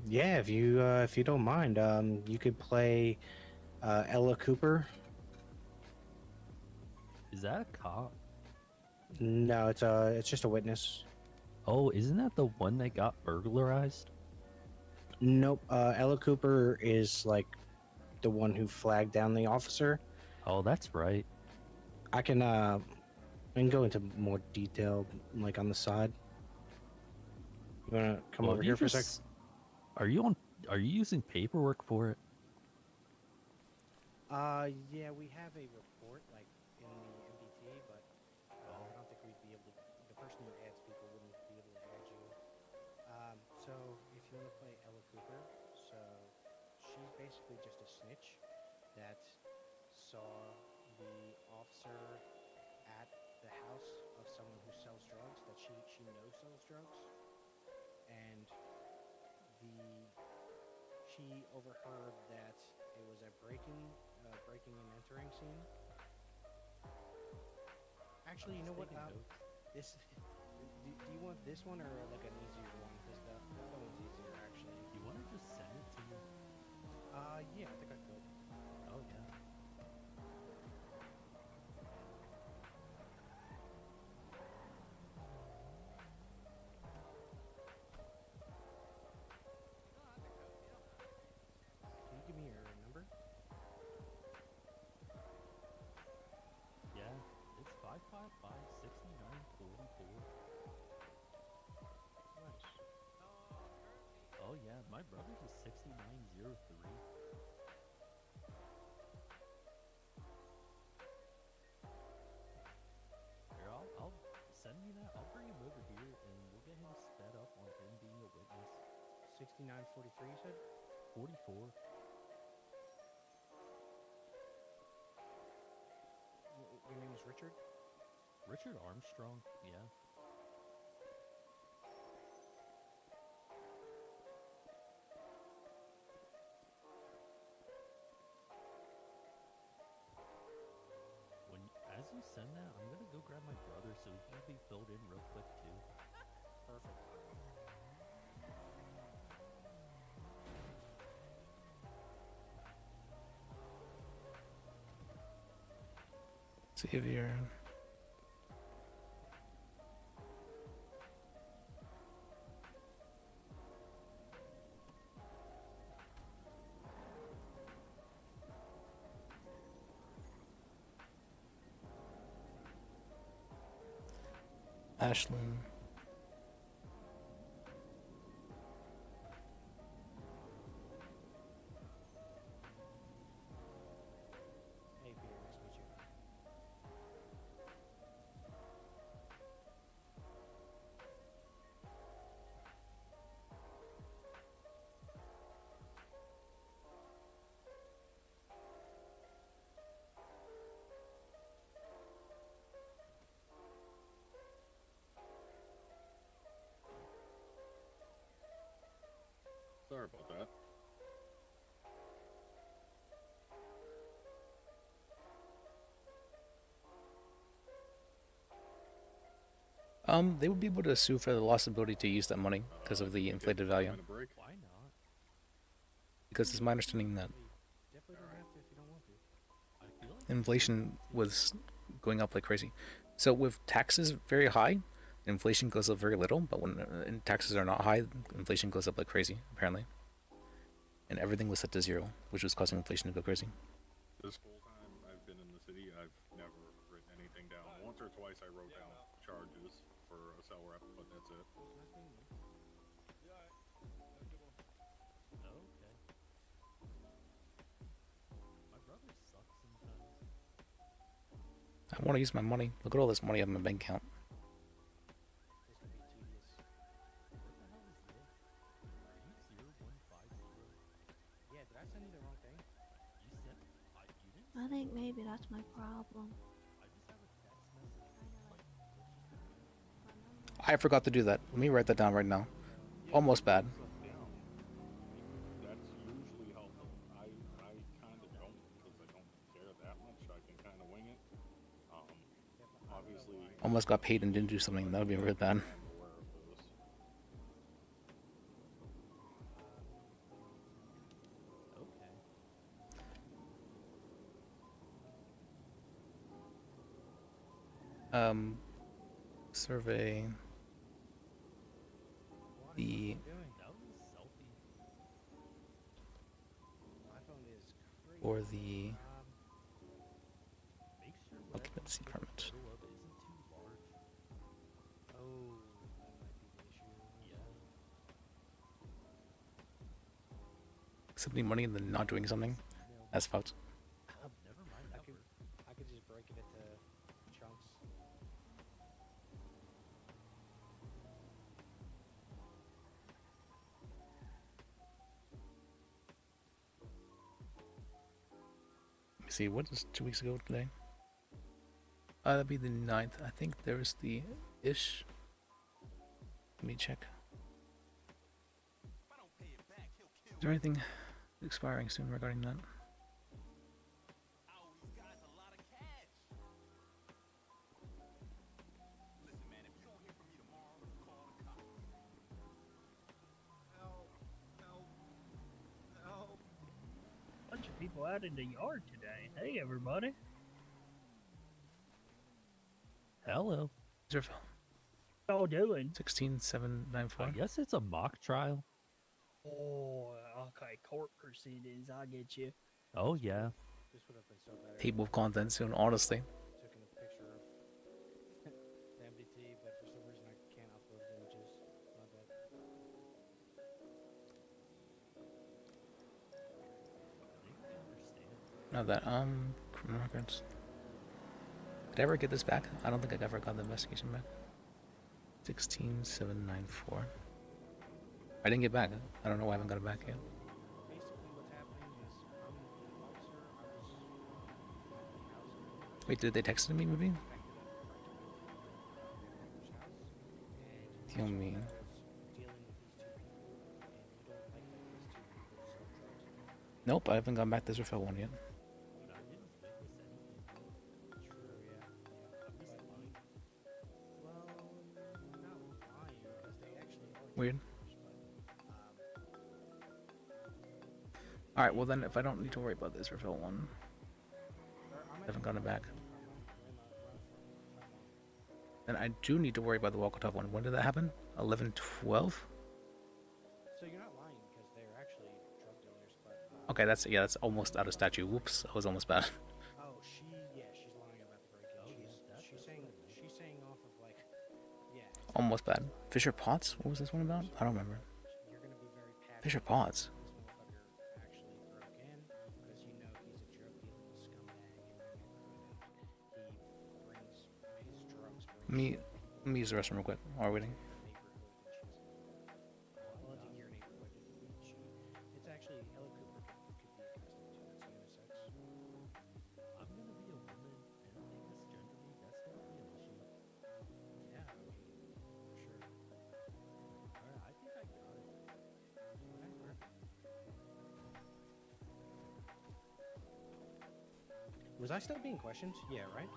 Yeah, if you don't mind, you could play Ella Cooper. Is that a cop? No, it's just a witness. Oh, isn't that the one that got burglarized? Nope. Ella Cooper is like the one who flagged down the officer. Oh, that's right. I can go into more detail like on the side. You wanna come over here for a sec? Are you on? Are you using paperwork for it? Yeah, we have a report like in the MBT, but I don't think we'd be able to. The person who adds people wouldn't be able to add you. So if you want to play Ella Cooper, so she's basically just a snitch that saw the officer at the house of someone who sells drugs that she knows sells drugs, and she overheard that it was a breaking and entering scene. Actually, you know what? This do you want this one or like an easier one? Because the other one's easier actually. You want to just send it to me? Yeah, I think I could. Oh yeah. Can you give me your number? Yeah, it's 555-6944. Nice. Oh yeah, my brother's is 6903. Here, I'll send me that. I'll bring him over here and we'll get him sped up on him being a witness. 6943, you said? 44. Your name is Richard? Richard Armstrong, yeah. As you send that, I'm gonna go grab my brother so he can be filled in real quick too. Perfect. Xavier. Ashlyn. Hey, Peter, nice to meet you. Sorry about that. They would be able to sue for the lost ability to use that money because of the inflated value. Why not? Because it's my understanding that Definitely don't have to if you don't want to. I feel like inflation was going up like crazy. So with taxes very high, inflation goes up very little, but when taxes are not high, inflation goes up like crazy, apparently. And everything was set to 0, which was causing inflation to go crazy. This whole time I've been in the city, I've never written anything down. Once or twice I wrote down charges for a cell rep, but that's it. Okay. My brother sucks sometimes. I want to use my money. Look at all this money I have in my bank account. This could be tedious. What the hell is this? Are you 0150? Yeah, did I send you the wrong thing? You sent you didn't I think maybe that's my problem. I just have a text message like I forgot to do that. Let me write that down right now. Almost bad. That's usually helpful. I kind of don't because I don't care that much. I can kind of wing it. Obviously. Almost got paid and didn't do something. That would be really bad. Survey the or the occupancy permit. Oh, that might be the issue. Yeah. accepting money and then not doing something. That's fucked. Never mind I that could, word. I could just break it into chunks. Let me see, what is 2 weeks ago today? That'd be the 9th. I think there's the ish. Let me check. Is there anything expiring soon regarding that? Bunch of people out in the yard today. Hey, everybody. Hello. Zerfel. Y'all doing? 16794. I guess it's a mock trial. Oh, okay. Court proceedings. I get you. Oh yeah. This would have been so better. Table of contents soon, honestly. Taking a picture of the MDT, but for some reason I can't upload images. My bad. Now that, criminal records. Did I ever get this back? I don't think I ever got the investigation back. 16794. I didn't get back. I don't know why I haven't got it back yet. Basically, what's happening is I'm the officer. I was at the house. Wait, did they text me maybe? Kill me. Nope, I haven't gone back to Zerfel one yet. Weird. Alright, well then if I don't need to worry about this Zerfel one, I haven't gotten it back. Then I do need to worry about the Walkatop one. When did that happen? 11/12? So you're not lying because they're actually drug dealers, but. Okay, that's almost out of statute. Whoops, that was almost bad. Oh, she's lying about the break-in. She's saying off of like, yeah. Almost bad. Fisher Potts? What was this one about? I don't remember. You're gonna be very passionate. Fisher Potts. This motherfucker actually broke in because you know he's a drug dealing scumbag and he brings his drugs. Let me use the restroom real quick while we're waiting. Well, it's your neighborhood. It's actually Ella Cooper could be a customer too. That's unisex. I'm gonna be a woman and think misgendered me. That's gonna be an issue. Yeah, I mean, for sure. Alright, I think I got it. Okay, perfect. Was I still being questioned? Yeah, right?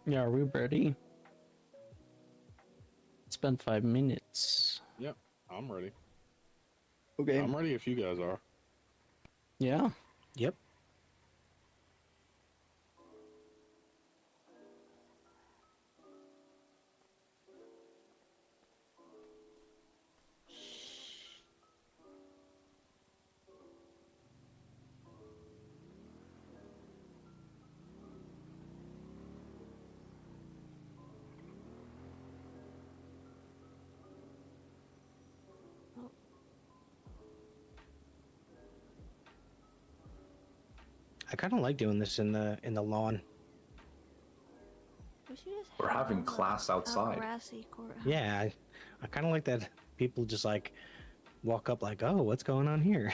Yeah, are we ready? It's been 5 minutes. Yep, I'm ready. Okay. I'm ready if you guys are. Yeah. Yep. I kind of like doing this in the lawn. We should just We're have having a class outside. grassy courthouse. Yeah, I kind of like that. People just like walk up like, "Oh, what's going on here?"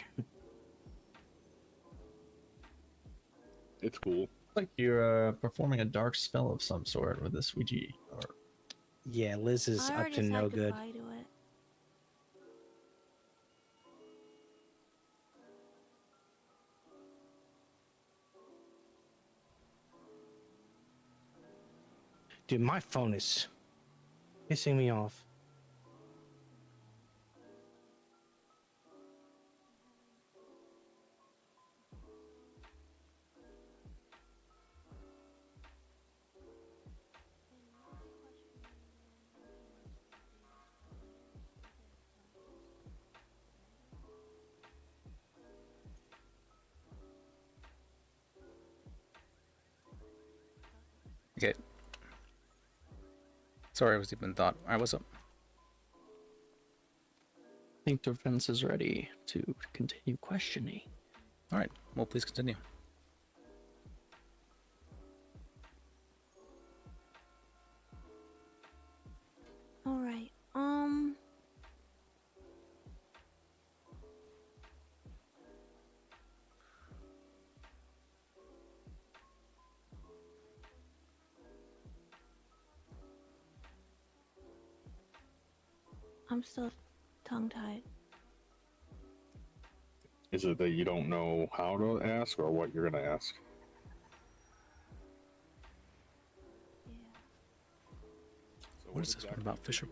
It's cool. Like you're performing a dark spell of some sort with this Ouija. Or... Yeah, Liz is I up already to no said good. goodbye to it. Dude, my phone is pissing me off. Okay. Sorry, I was deep in thought. All right, what's up? I think defense is ready to continue questioning. All right, well, please continue. All right. I'm still tongue-tied. Is it that you don't know how to ask or what you're going to ask? So What is this one about? Fisher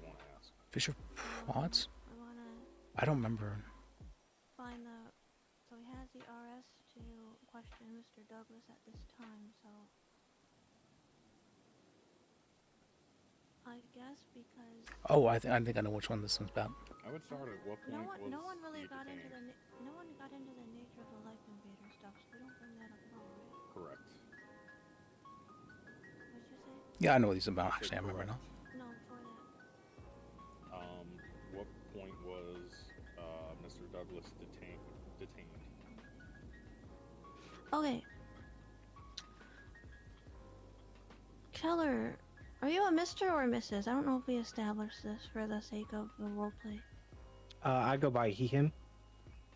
Pods? I wanna I don't remember. find the. So he has the RS to question Mr. Douglas at this time. So I guess because. Oh, I think I know which one this one's about. I would start at what point No one really got into the no one got into the nature of the life invader stuff, so we don't bring that up at all, right? Correct. What'd you say? Yeah, I know what he's about. Actually, I remember now. No, before that. What point was Mr. Douglas detained? Okay. Keller, are you a Mr. or a Mrs.? I don't know if we established this for the sake of the roleplay. I go by he, him.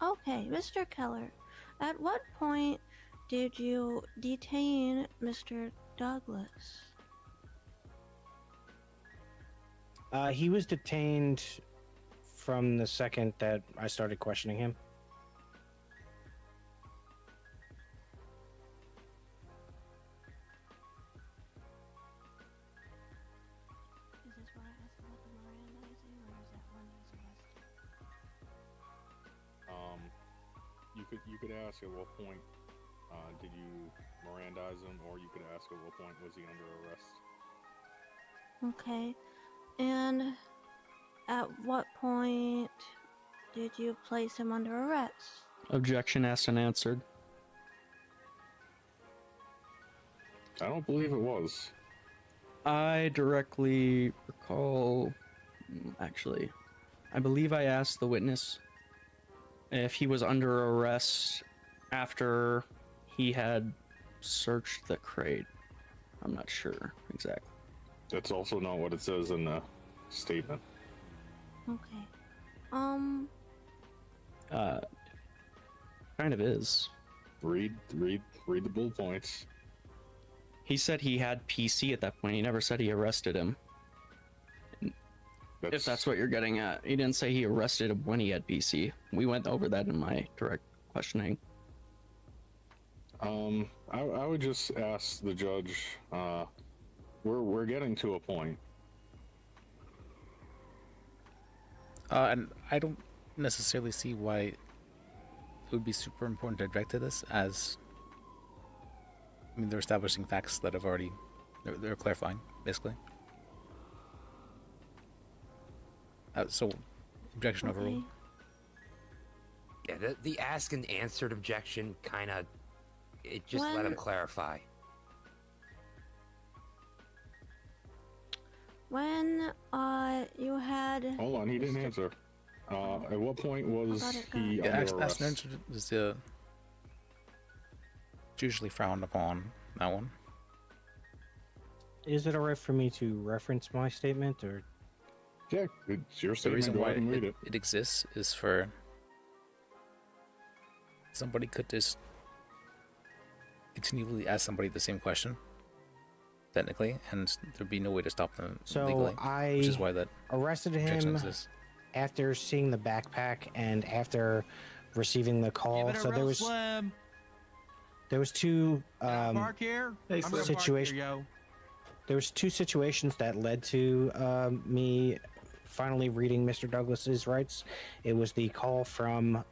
Okay, Mr. Keller, at what point did you detain Mr. Douglas? He was detained from the second that I started questioning him. Is this where I asked about the Mirandizing, or is that when he's arrested? You could ask at what point did you Mirandize him, or you could ask at what point was he under arrest. Okay. And at what point did you place him under arrest? Objection asked and answered. I don't believe it was. I directly recall, actually, I believe I asked the witness if he was under arrest after he had searched the crate. I'm not sure exactly. That's also not what it says in the statement. Okay. Kind of is. Read the bullet points. He said he had PC at that point. He never said he arrested him. If that's what you're getting at. He didn't say he arrested him when he had PC. We went over that in my direct questioning. I would just ask the judge, we're getting to a point. And I don't necessarily see why it would be super important to object to this, as I mean, they're establishing facts that have already they're clarifying, basically. So, objection overruled. Yeah, the ask and answered objection kind of, it just let him clarify. When you had. Hold on, he didn't answer. At what point was he Yeah, under ask arrest? and answer is it's usually frowned upon, that one. Is it alright for me to reference my statement, or? Yeah, it's your The statement. reason Go why ahead and read it. it exists is for somebody could just continually ask somebody the same question, technically, and there'd be no way to stop them So legally, which is why that arrested objection him exists. after seeing the backpack and after receiving the call. So there was two Park here. I'm gonna park situation. here, yo. There was two situations that led to me finally reading Mr. Douglas's rights. It was the call from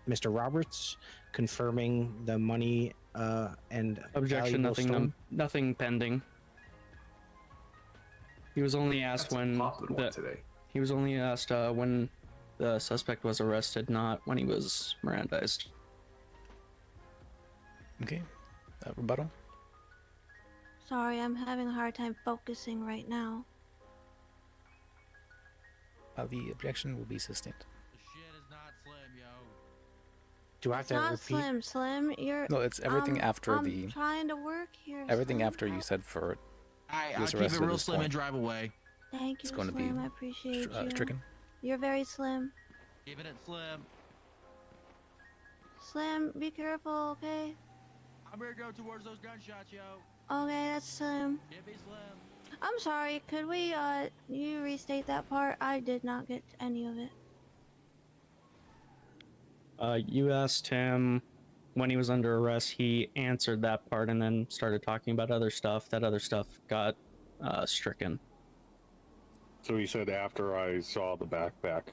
Mr. Roberts confirming the money and Objection, valuable stolen. nothing pending. He was only asked when he was only asked when the suspect was arrested, not when he was Mirandized. Okay, rebuttal. Sorry, I'm having a hard time focusing right now. The objection will be sustained. Do I have It's to not repeat? Slim. You're. No, it's everything after I'm the. trying to work here. Everything Slim. after you said for. Alright, he I'll was keep it arrested at real this slim point. and drive away. Thank you, It's going to be Slim. I appreciate you. stricken. You're very slim. Keeping it slim. Slim, be careful, okay? I'm gonna go towards those gunshots, yo. Okay, that's Slim. Give me slim. I'm sorry. Could we you restate that part? I did not get any of it. You asked him when he was under arrest. He answered that part and then started talking about other stuff. That other stuff got stricken. So he said after I saw the backpack.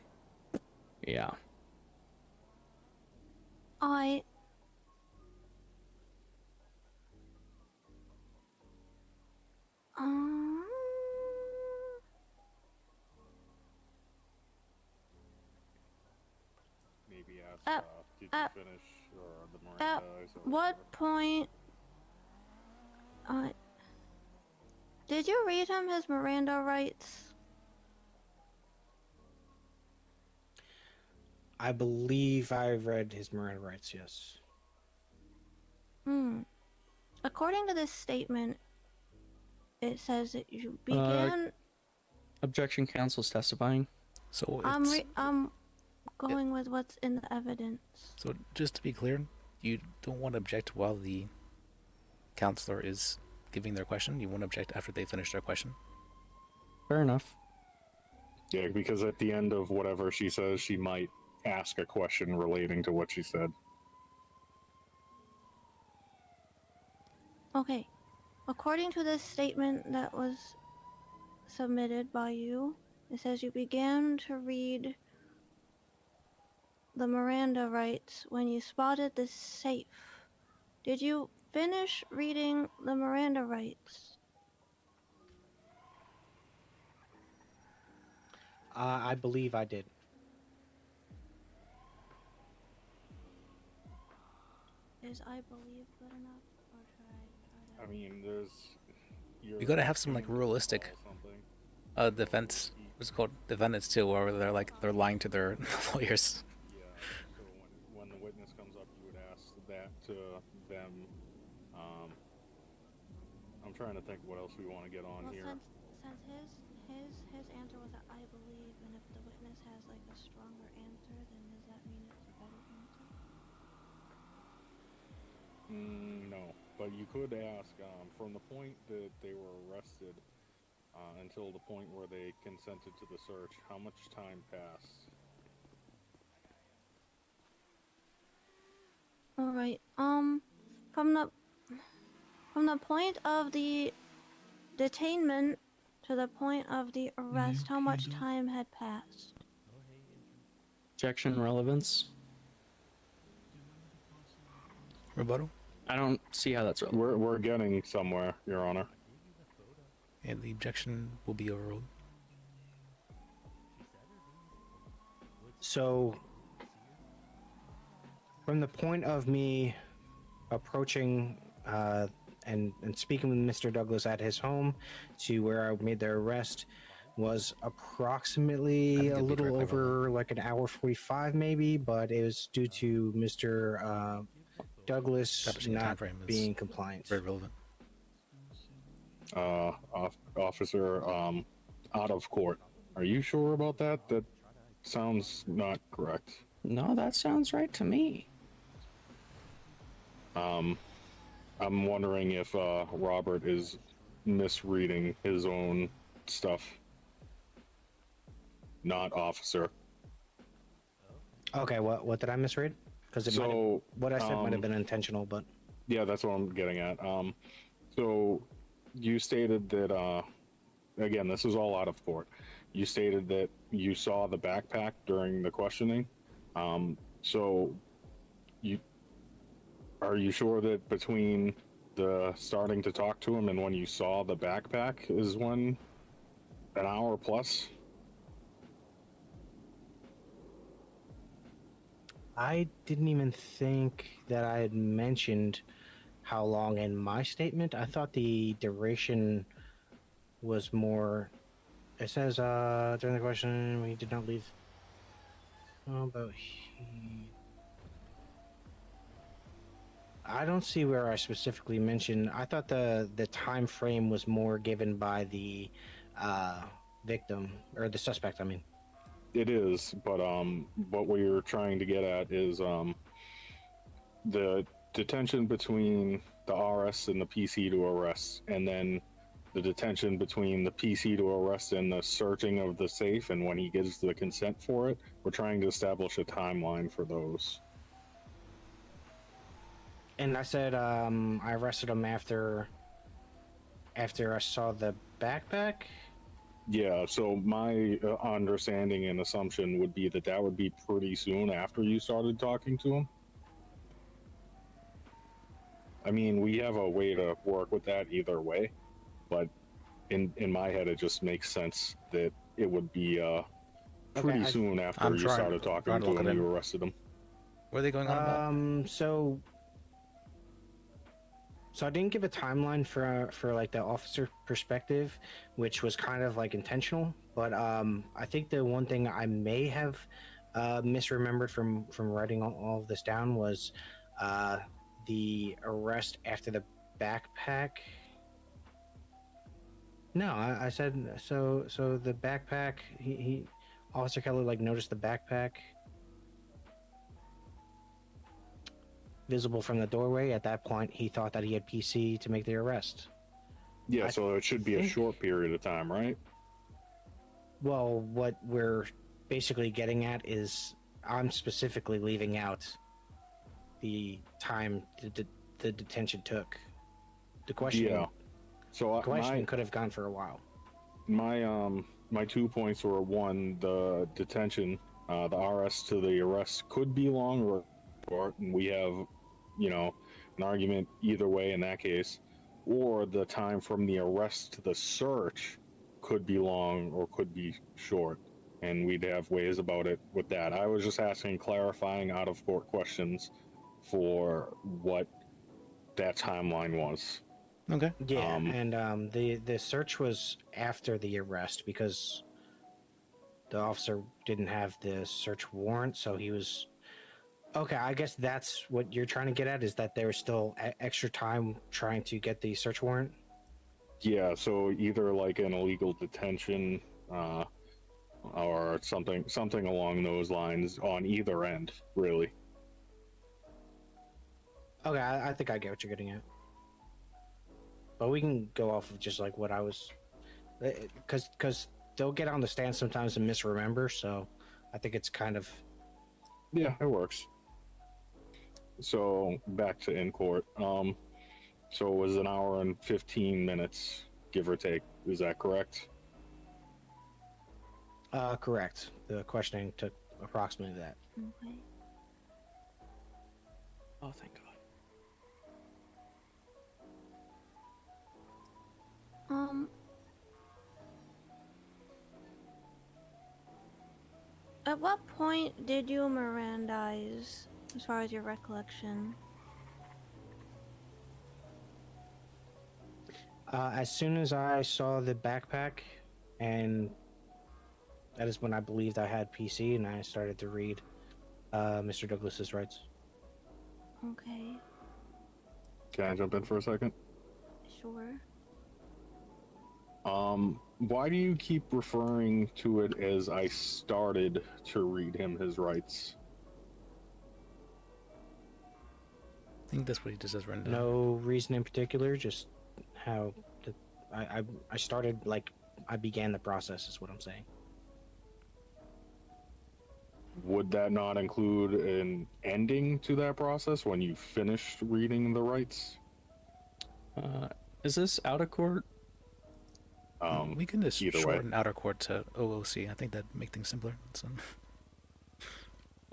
Yeah. Maybe ask, did you finish the Miranda? What point? Did you read him his Miranda rights? I believe I read his Miranda rights. Yes. According to this statement, it says that you began. Objection, counsel's testifying. So I'm going with what's in the evidence. So just to be clear, you don't want to object while the counselor is giving their question. You want to object after they finish their question. Fair enough. Yeah, because at the end of whatever she says, she might ask a question relating to what she said. Okay. According to this statement that was submitted by you, it says you began to read the Miranda rights when you spotted the safe. Did you finish reading the Miranda rights? I believe I did. Is I believe good enough, or should I try I mean, there's. You gotta have some like realistic defense. What's it called? Defendants too, where they're lying to their lawyers. Yeah. So when the witness comes up, you would ask that to them. I'm trying to think what else we want to get on here. Since his answer was that I believe, and if the witness has like a stronger answer, then does that mean it's a better answer? No, but you could ask from the point that they were arrested until the point where they consented to the search, how much time passed? All right. From the point of the detainment to the point of the arrest, how much time had passed? Objection, relevance. Rebuttal? I don't see how that's relevant. We're getting somewhere, Your Honor. And the objection will be overruled. So, from the point of me approaching and speaking with Mr. Douglas at his home to where I made the arrest was approximately a little over like an hour 45 maybe, but it was due to Mr. Douglas not being compliant. Very relevant. Officer, out of court. Are you sure about that? That sounds not correct. No, that sounds right to me. I'm wondering if Robert is misreading his own stuff. Not officer. Okay, what did I misread? Because what I said might have been intentional, but yeah, that's what I'm getting at. So you stated that again, this is all out of court. You stated that you saw the backpack during the questioning. So are you sure that between the starting to talk to him and when you saw the backpack is when an hour plus? I didn't even think that I had mentioned how long in my statement. I thought the duration was more. It says during the question we did not leave. But I don't see where I specifically mentioned. I thought the time frame was more given by the victim or the suspect. I mean, It is, but what we're trying to get at is the detention between the RS and the PC to arrest, and then the detention between the PC to arrest and the searching of the safe, and when he gives the consent for it. We're trying to establish a timeline for those. and I said I arrested him after I saw the backpack. Yeah, so my understanding and assumption would be that that would be pretty soon after you started talking to him. I mean, we have a way to work with that either way, but in my head, it just makes sense that it would be pretty soon after you started talking to him, you arrested him. Where are they going on about? So I didn't give a timeline for like the officer perspective, which was kind of like intentional. But I think the one thing I may have misremembered from writing all of this down was the arrest after the backpack. No, I said so. So the backpack, he Officer Keller like noticed the backpack visible from the doorway. At that point, he thought that he had PC to make the arrest. Yeah, so it should be a short period of time, right? Well, what we're basically getting at is I'm specifically leaving out the time the detention took. The questioning, Yeah. So questioning could have gone for a while. My 2 points were: one, the detention, the RS to the arrest could be long or short, and we have, an argument either way in that case. Or the time from the arrest to the search could be long or could be short, and we'd have ways about it with that. I was just asking clarifying out of court questions for what that timeline was. Okay. Yeah, and the search was after the arrest because the officer didn't have the search warrant, so he was. Okay, I guess that's what you're trying to get at, is that there was still extra time trying to get the search warrant? Yeah, so either like an illegal detention or something along those lines on either end, really. Okay, I think I get what you're getting at. But we can go off of just like what I was... Because they'll get on the stand sometimes and misremember, so I think it's kind of... Yeah, it works. So back to in court. So it was an hour and 15 minutes, give or take. Is that correct? Correct. The questioning took approximately that. Okay. Oh, thank God. At what point did you Mirandize, as far as your recollection? As soon as I saw the backpack, and that is when I believed I had PC, and I started to read Mr. Douglas's rights. Okay, Can I jump in for a second? sure. Why do you keep referring to it as I started to read him his rights? I think that's what he just says right now. No reason in particular, just how I started, like, I began the process, is what I'm saying. Would that not include an ending to that process when you finished reading the rights? Is this out of court? We can just either shorten outer court to OOC. I think that'd make things simpler. So.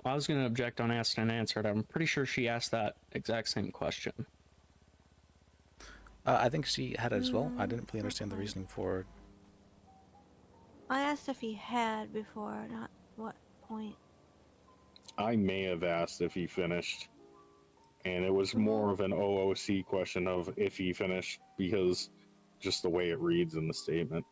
Well, I was going to object on asked and answered. I'm pretty sure she asked that exact same question. I think she had it as well. I didn't really understand the reasoning for. I asked if he had before, not what point. I may have asked if he finished, And it was more of an OOC question of if he finished, because just the way it reads in the statement.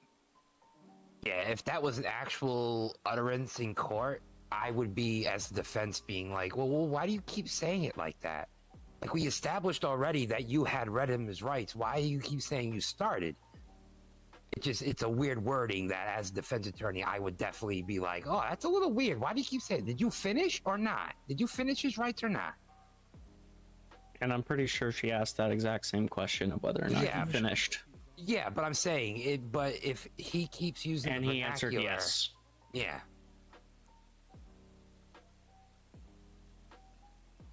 Yeah, if that was an actual utterance in court, I would be, as the defense, being like, well, why do you keep saying it like that? Like, we established already that you had read him his rights. Why do you keep saying you started? It's a weird wording that, as a defense attorney, I would definitely be like, oh, that's a little weird. Why do you keep saying, did you finish or not? Did you finish his rights or not? And I'm pretty sure she asked that exact same question of whether or not he finished. Yeah, but I'm saying it. But if he keeps using And the he answered vernacular- yes. Yeah.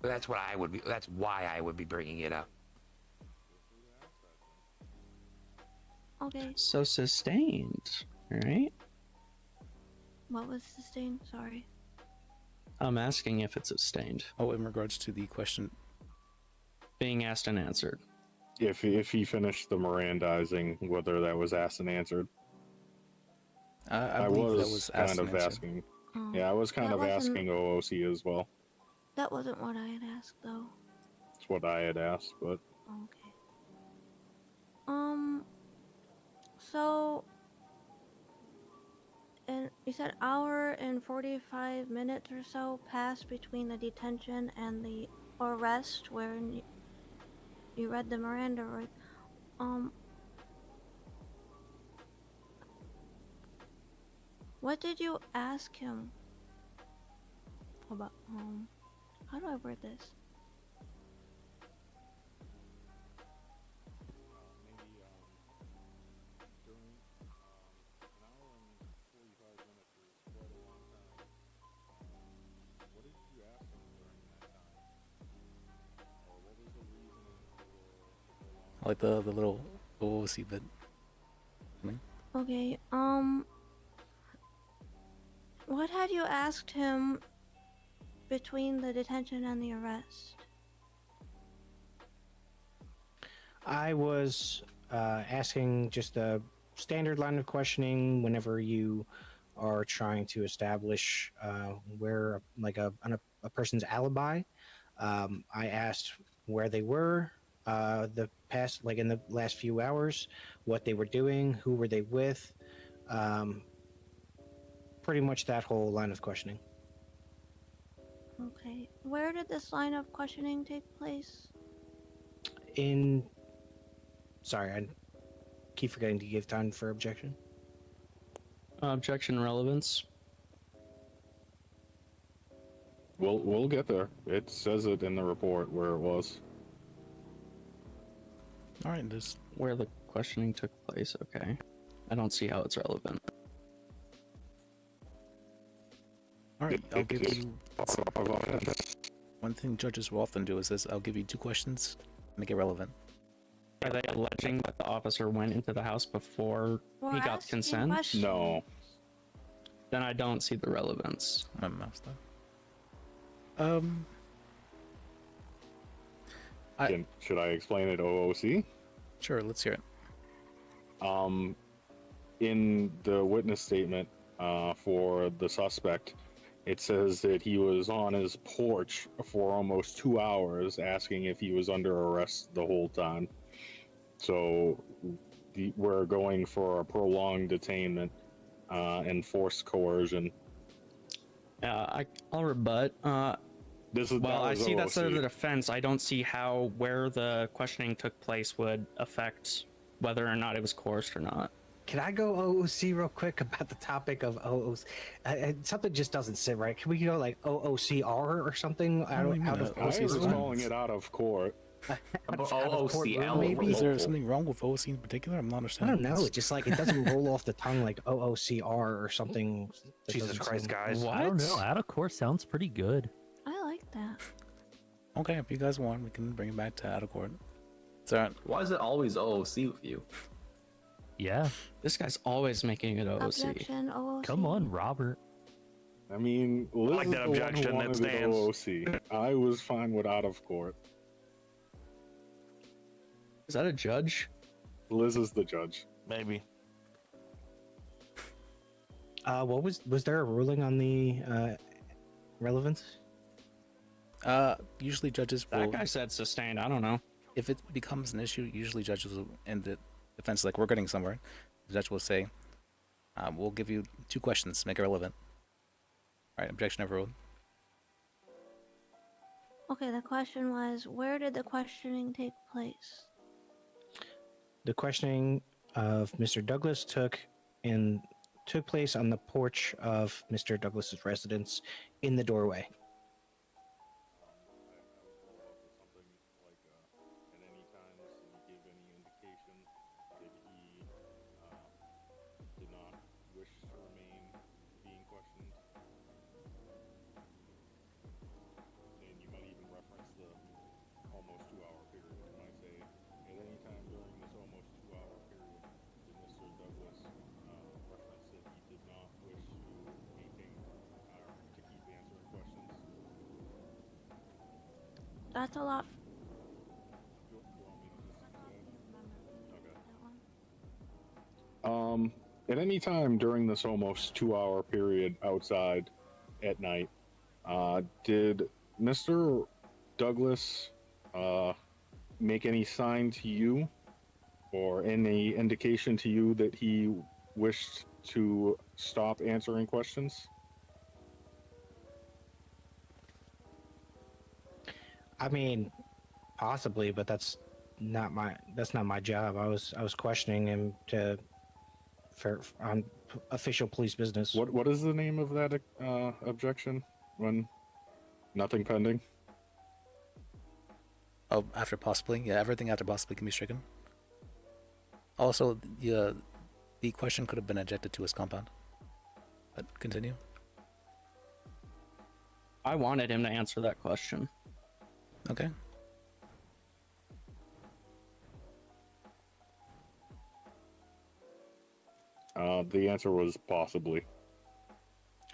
But that's what I would be. That's why I would be bringing it up. Okay. So sustained, right? What was sustained? Sorry. I'm asking if it's sustained. Oh, in regards to the question being asked and answered. If he finished the Mirandizing, whether that was asked and answered. I believe that was asked kind and of answered. asking. Yeah, I was kind That of wasn't- asking OOC as well. That wasn't what I had asked, though. That's what I had asked, but Okay. So, and you said hour and 45 minutes or so passed between the detention and the arrest, wherein you read the Miranda rights. What did you ask him about? How do I word this? I like the little OOC bit. Okay, what had you asked him between the detention and the arrest? I was asking just a standard line of questioning whenever you are trying to establish where, like, a person's alibi. I asked where they were the past, like in the last few hours, what they were doing, who were they with, pretty much that whole line of questioning. Okay, where did this line of questioning take place? Sorry, I keep forgetting to give time for objection. Objection relevance. we'll get there. It says it in the report where it was. All right, this where the questioning took place. Okay, I don't see how it's relevant. All right, I'll give you one thing judges will often do is this: I'll give you 2 questions, make it relevant. Are they alleging that the officer went into the house before We're he got asking consent? questions. No. Then I don't see the relevance. My master. Should I explain it OOC? Sure, let's hear it. In the witness statement for the suspect, it says that he was on his porch for almost 2 hours asking if he was under arrest the whole time. So we're going for a prolonged detainment and forced coercion. I'll rebut. Well, I see that side of the defense. I don't see how where the questioning took place would affect whether or not it was coerced or not. Can I go OOC real quick about the topic of OOC? Something just doesn't sit right. Can we go like OOCR or something out of I was calling it out of court. Maybe? Is there something wrong with OOC in particular? I'm not I understanding. don't know. It's just like it doesn't roll off the tongue like OOCR or something. that Jesus doesn't Christ, seem- guys. I don't know. Out of court sounds pretty good. I like that. Okay, if you guys want, we can bring it back to out of court. It's alright. Why is it always OOC with you? Yeah. This guy's always making it OOC. Objection, OOC. Come on, Robert. I mean, Liz like is that the one objection, who it wanted it stands. OOC. I was fine with out of court. Is that a judge? Liz is the judge. Maybe. What was there a ruling on the relevance? Usually judges That will. guy said sustained. I don't know. If it becomes an issue, usually judges will end the defense like we're getting somewhere. The judge will say, "We'll give you 2 questions to make it relevant." All right, objection overruled. Okay, the question was, where did the questioning take place? The questioning of Mr. Douglas took place on the porch of Mr. Douglas's residence in the doorway. That's a lot. At any time during this almost 2-hour period outside at night, did Mr. Douglas make any sign to you or any indication to you that he wished to stop answering questions? I mean, possibly, but that's not my job. I was questioning him on official police business. What is the name of that objection when nothing pending? Oh, after possibly, yeah, everything after possibly can be stricken. Also, the question could have been ejected to his compound. But continue. I wanted him to answer that question. Okay. The answer was possibly.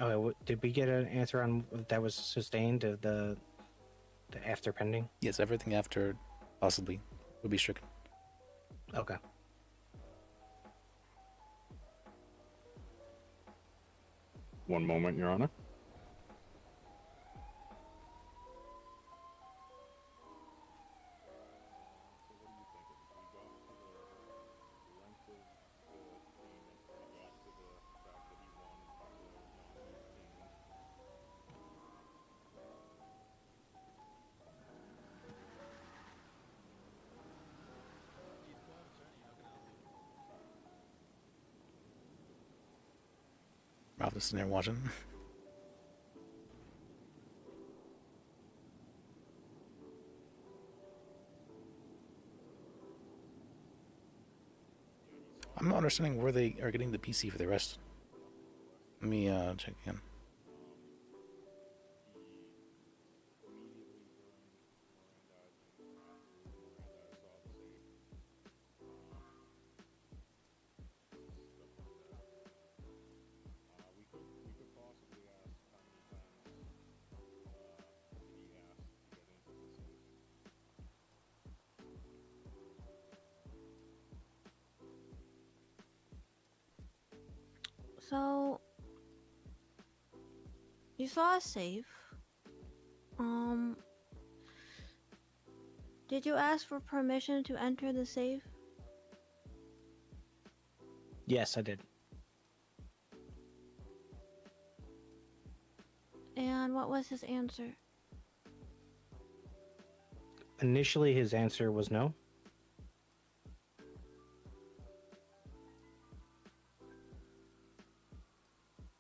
Okay, did we get an answer on if that was sustained? The after pending? Yes, everything after possibly would be stricken. Okay. One moment, Your Honor. Ralph is sitting there watching. I'm not understanding where they are getting the PC for the rest. Let me check again. So, you saw a safe. Did you ask for permission to enter the safe? Yes, I did. And what was his answer? Initially, his answer was no.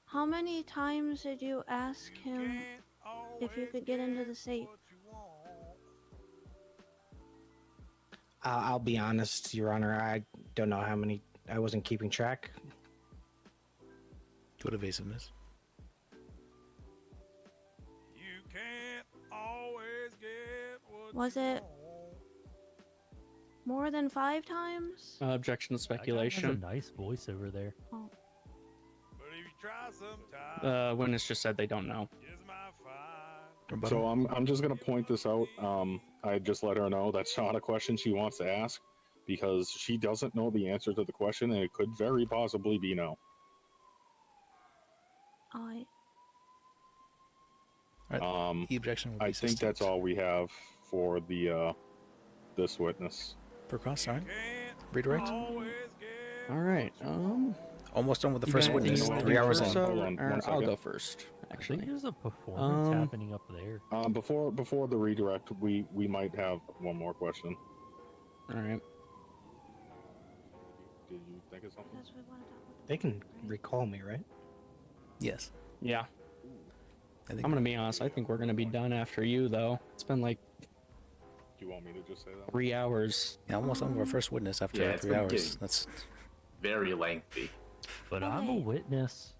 How many times did you ask him if you could get into the safe? I'll be honest, Your Honor. I don't know how many. I wasn't keeping track. Good evasiveness. Was it more than 5 times? Objection to That guy has speculation. a nice voice over there. Oh. Witness just said they don't know. So I'm just gonna point this out. I just let her know that's not a question she wants to ask because she doesn't know the answer to the question, and it could very possibly be no. The objection would be I think sustained. that's all we have for the this witness. Per cross, alright. Redirect. All right. Almost done with the You first guys- witness. you wanna 3 do hours first, in. or- Hold on, or one I'll second. go first. Actually, there's a performance happening up there. Before the redirect, we might have one more question. All right. Did you think of something? They can recall me, right? Yes. Yeah. I think I'm gonna be honest. I think we're gonna be done after you, though. It's been like Do you want me to just say that? 3 hours. Yeah, almost done with our first witness after Yeah, it's 3 been hours. getting- That's Very lengthy. But I'm a witness.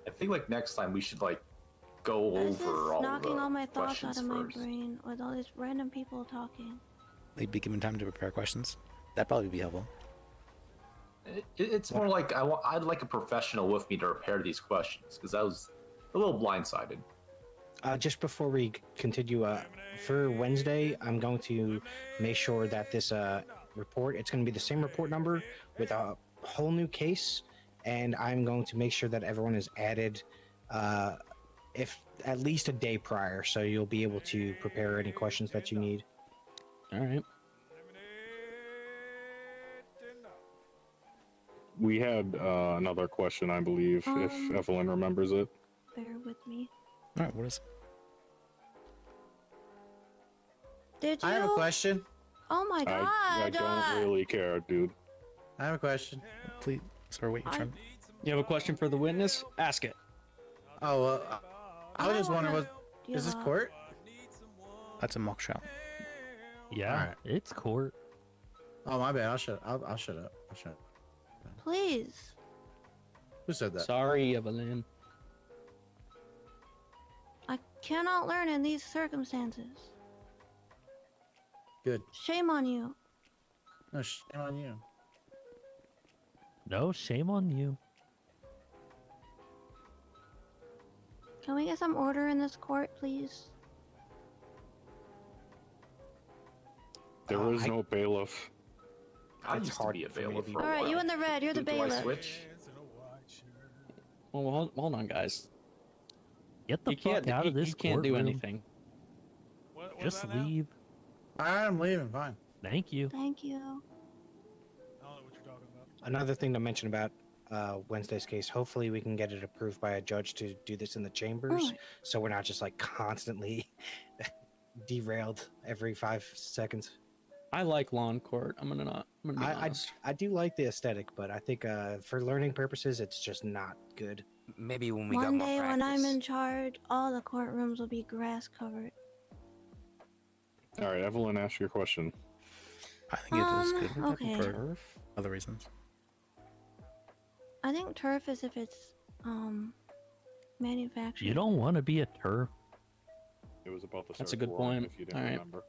I think like next time we should like go This is over all knocking the all my thoughts questions out of my first. brain with all these random people talking. they'd be given time to prepare questions. That'd probably be helpful. It's more like I'd like a professional with me to prepare these questions because I was a little blindsided. Just before we continue, for Wednesday, I'm going to make sure that this report, it's going to be the same report number with a whole new case, and I'm going to make sure that everyone is added if at least a day prior, so you'll be able to prepare any questions that you need. All right. We had another question, I believe, if Evelyn remembers it. Bear with me. Alright, what is it? Did you? I have a question. Oh my god. I don't really care, dude. I have a question. Please, sorry, wait, you're trying. You have a question for the witness? Ask it. Oh, I was just wondering, is this court? That's a mock trial. Yeah, Alright. it's court. Oh, my bad. I'll shut up. I'll shut up. Please. Who said that? Sorry, Evelyn. I cannot learn in these circumstances. Good. Shame on you. No, shame on you. No, shame on you. Can we get some order in this court, please? There is no bailiff. I It's used to hard be a for me to bailiff be- for a Alright, while. you in the red, you're the Do I bailiff. switch? Well, hold on, guys. Get the You fuck can't. out of this You can't do courtroom. anything. Just leave. I'm leaving. Fine. Thank you. Thank you. I don't know what you're talking about. Another thing to mention about Wednesday's case, hopefully we can get it approved by a judge to do this in the chambers, so we're not just like constantly derailed every 5 seconds. I like lawn court. I'm gonna be honest. I do like the aesthetic, but I think for learning purposes, it's just not good. Maybe when we got One more day practice. when I'm in charge, all the courtrooms will be grass covered. All right, Evelyn, ask your question. I think it is good okay. for other reasons. I think turf is if it's manufactured. You don't want to be a turf. It was about the That's a search good warrant, point. if you didn't All right. remember.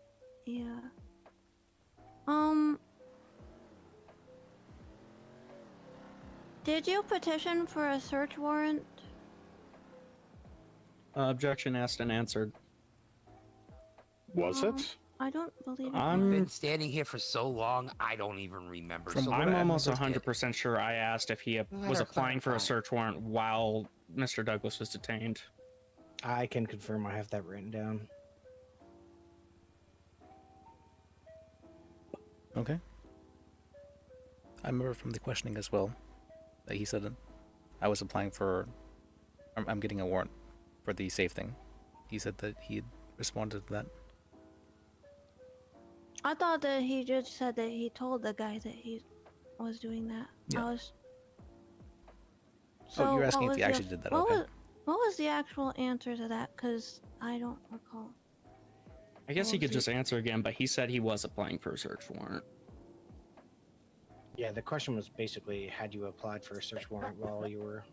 Yeah. Did you petition for a search warrant? Objection asked and answered. Was it? I don't believe it. I've I'm been standing here for so long, I don't even remember. So what I'm I almost remember- 100% sure I asked if he was applying for a search warrant while Mr. Douglas was detained. I can confirm I have that written down. Okay. I remember from the questioning as well that he said I was applying for. I'm getting a warrant for the safe thing. He said that he had responded to that. I thought that he just said that he told the guy that he was doing that. Yeah. I was. Oh, you're what asking if was he the- actually did that, What okay. what was the actual answer to that? Because I don't recall. I guess he What could was just answer again, but he said he was applying for a search warrant. Yeah, the question was basically, had you applied for a search warrant while you were,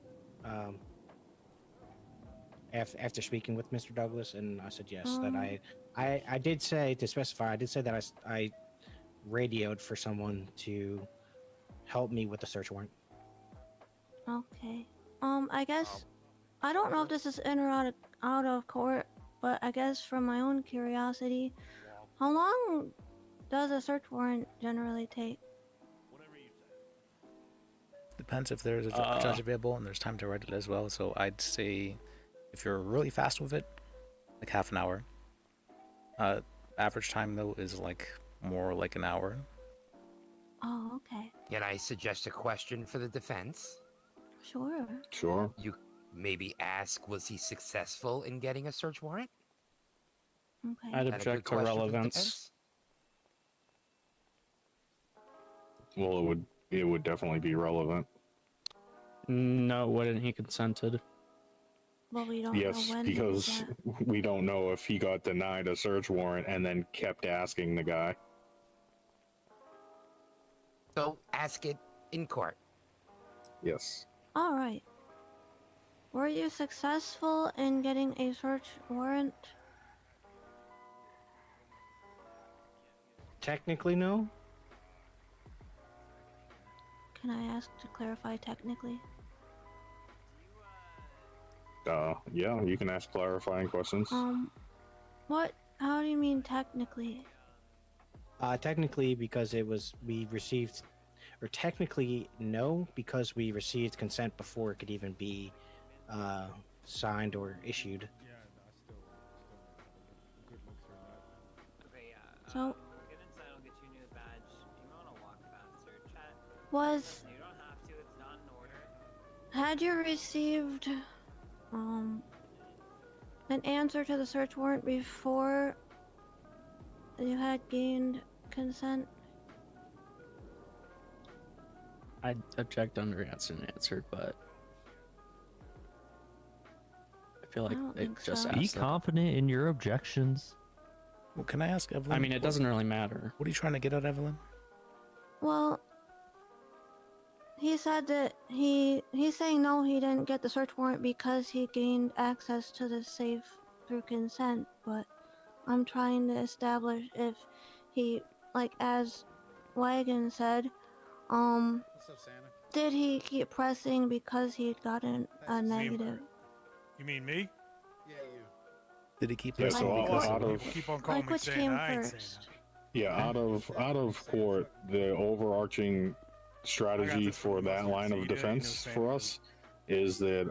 after speaking with Mr. Douglas, and I said yes. That I did say, to specify, I did say that I radioed for someone to help me with the search warrant. Okay. I guess I don't know if this is in or out of court, but I guess from my own curiosity, how long does a search warrant generally take? Depends if there's a judge available and there's time to write it as well. So I'd say If you're really fast with it, like half an hour. Average time though is like more like an hour. Oh, okay. Can I suggest a question for the defense? Sure. Sure. You maybe ask, was he successful in getting a search warrant? Okay. I'd Is that a good object to question for the relevance. defense? Well, it would definitely be relevant. No, wouldn't he consented? Well, we don't Yes, know when he did because that. we don't know if he got denied a search warrant and then kept asking the guy. So ask it in court. Yes. All right. Were you successful in getting a search warrant? Technically, no. Can I ask to clarify technically? Yeah, you can ask clarifying questions. What? How do you mean technically? Technically, because we received, or technically no, because we received consent before it could even be signed or issued. So, was had you received an answer to the search warrant before you had gained consent? I'd object under answered, but I feel like don't they think just so. asked Be that. confident in your objections. Well, can I ask Evelyn? I mean, it doesn't really matter. What are you trying to get at, Evelyn? Well, he said that he's saying no, he didn't get the search warrant because he gained access to the safe through consent, but I'm trying to establish if he, like as Wagon said, What's up, Santa? did he keep pressing because he had gotten a negative? You mean me? Yeah, you. Did he keep Yeah, pressing so because out of... of Keep on calling Like me which Santa. came I ain't first? yeah, out of court, the overarching strategy for that line of defense for us is that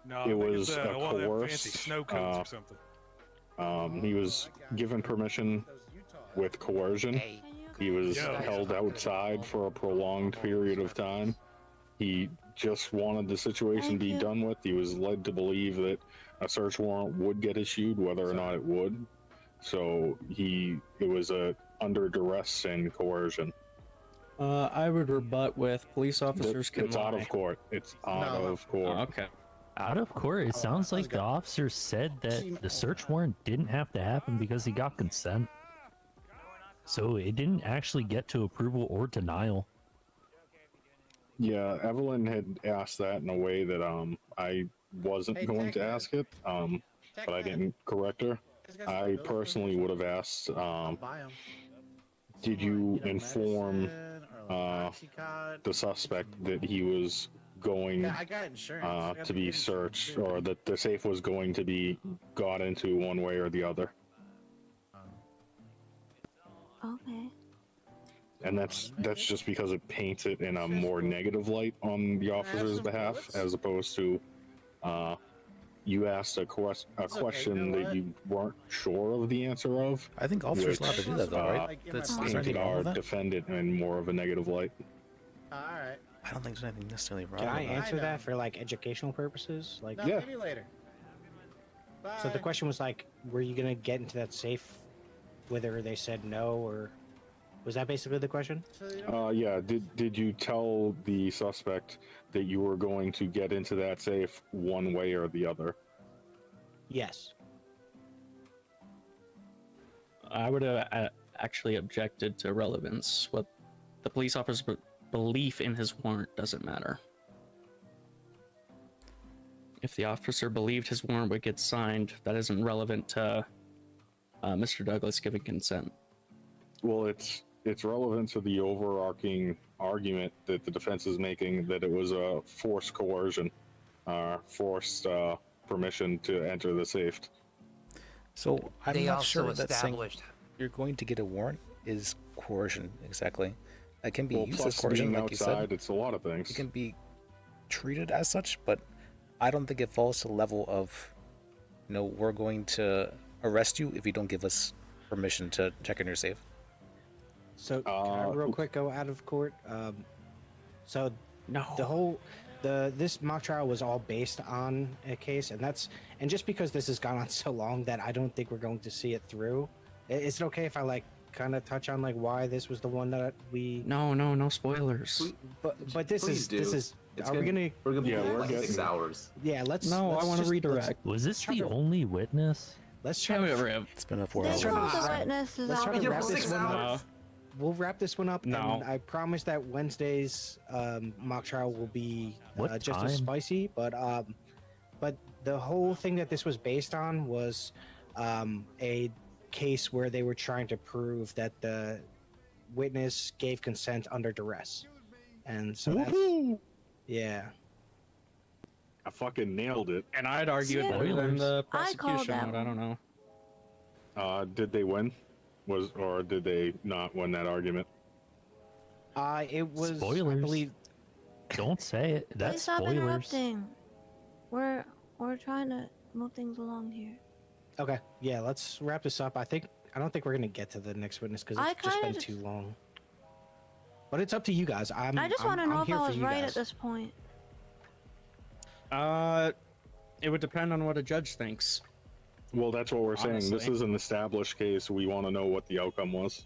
No, it was it's, a one of them fancy coerced. snow cones or something. He was given permission with coercion. He was held outside for a prolonged period of time. He just wanted the situation to be done with. He was led to believe that a search warrant would get issued, whether or not it would. So it was under duress and coercion. I would rebut with police officers can It's lie. out of court. It's out of court. Oh, okay. Out of court, it sounds like the officer said that the search warrant didn't have to happen because he got consent. So it didn't actually get to approval or denial. Yeah, Evelyn had asked that in a way that I wasn't going to ask it, but I didn't correct her. I personally would have asked, did you inform the suspect that he was going to be searched, or that the safe was going to be got into one way or the other? Okay. And that's just because it paints it in a more negative light on the officer's behalf, as opposed to you asked a question that you weren't sure of the answer of. I think officers allowed to do that, though, right? That's Is there anything painted wrong our with that? defendant in more of a negative light. Alright. I don't think there's anything necessarily wrong Can I with that. answer that for like educational purposes? Like, No, maybe later. So the question was like, were you gonna get into that safe, whether they said no, or was that basically the question? Yeah. Did you tell the suspect that you were going to get into that safe one way or the other? Yes. I would have actually objected to relevance. What the police officer's belief in his warrant doesn't matter. If the officer believed his warrant would get signed, that isn't relevant to Mr. Douglas giving consent. Well, it's relevant to the overarching argument that the defense is making, that it was a forced coercion, forced permission to enter the safe. So I'm They not also sure that saying established- you're going to get a warrant is coercion exactly. It can be Well, used plus as coercion, being like you outside, said. it's a lot of things. It can be treated as such, but I don't think it falls to the level of, we're going to arrest you if you don't give us permission to check in your safe. So can I real quick go out of court? So no, this mock trial was all based on a case, and just because this has gone on so long that I don't think we're going to see it through. Is it okay if I kind of touch on why this was the one that we? No spoilers. But this is. Are we gonna? We're gonna be we're like getting 6 hours. Yeah, let's. No, I want to redirect. Was this the only witness? Let's try. It's been a 4 There's hours. all the witnesses Let's try to already. wrap this one up. We'll wrap this one up. No. And I promise that Wednesday's mock trial will be just as time? spicy. But the whole thing that this was based on was a case where they were trying to prove that the witness gave consent under duress, and so that's, yeah. I fucking nailed it. And I'd argue it better than the prosecution, that but I don't know. Did they win? Or did they not win that argument? It was. Spoilers. I believe. Don't say it. That's Please stop spoilers. interrupting. We're trying to move things along here. Okay, yeah. Let's wrap this up. I don't think we're gonna get to the next witness because it's just been too long. But it's up to you guys. I just want to know if here I for was you right guys. at this point. It would depend on what a judge thinks. Well, that's what we're saying. This Honestly. is an established case. We want to know what the outcome was.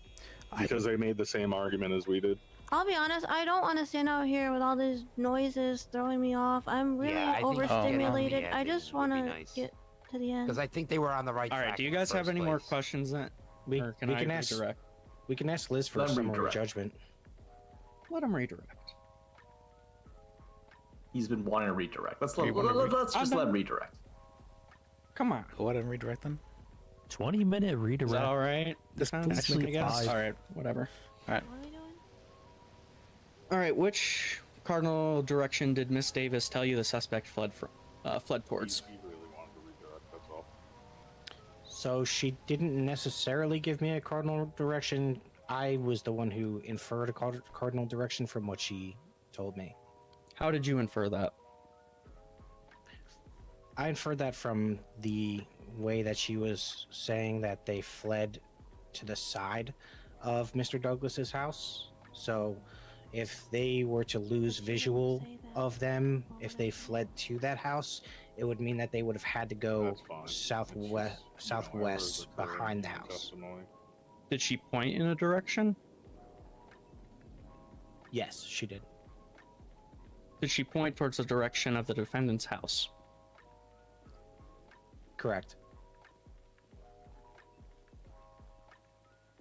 Because they made the same argument as we did. I'll be honest, I don't want to stand out here with all these noises throwing me off. I'm really Yeah, I think overstimulated. getting I to the just end want would to be nice. get to the end. Because I think they were on the right All track. right, do you in the guys have first any more place. questions then? We Or can I can ask. redirect? We can ask Liz for Let him summary redirect. judgment. Let him redirect. He's been wanting to redirect. Let's You wanna let's just let him redirect. Come on. Go ahead and redirect them. 20-minute redirect. Is that all right? This Sounds please actually, make I it guess. 5. All right, whatever. All right. What are we doing? All right, which cardinal direction did Miss Davis tell you the suspect fled towards? He really wanted to redirect, that's all. So she didn't necessarily give me a cardinal direction. I was the one who inferred a cardinal direction from what she told me. How did you infer that? I inferred that from the way that she was saying that they fled to the side of Mr. Douglas's house. So if they were to lose visual of them, if they fled to that house, it would mean that they would have had to go That's fine. southwest behind the house. Testimony. Did she point in a direction? Yes, she did. Did she point towards the direction of the defendant's house? Correct.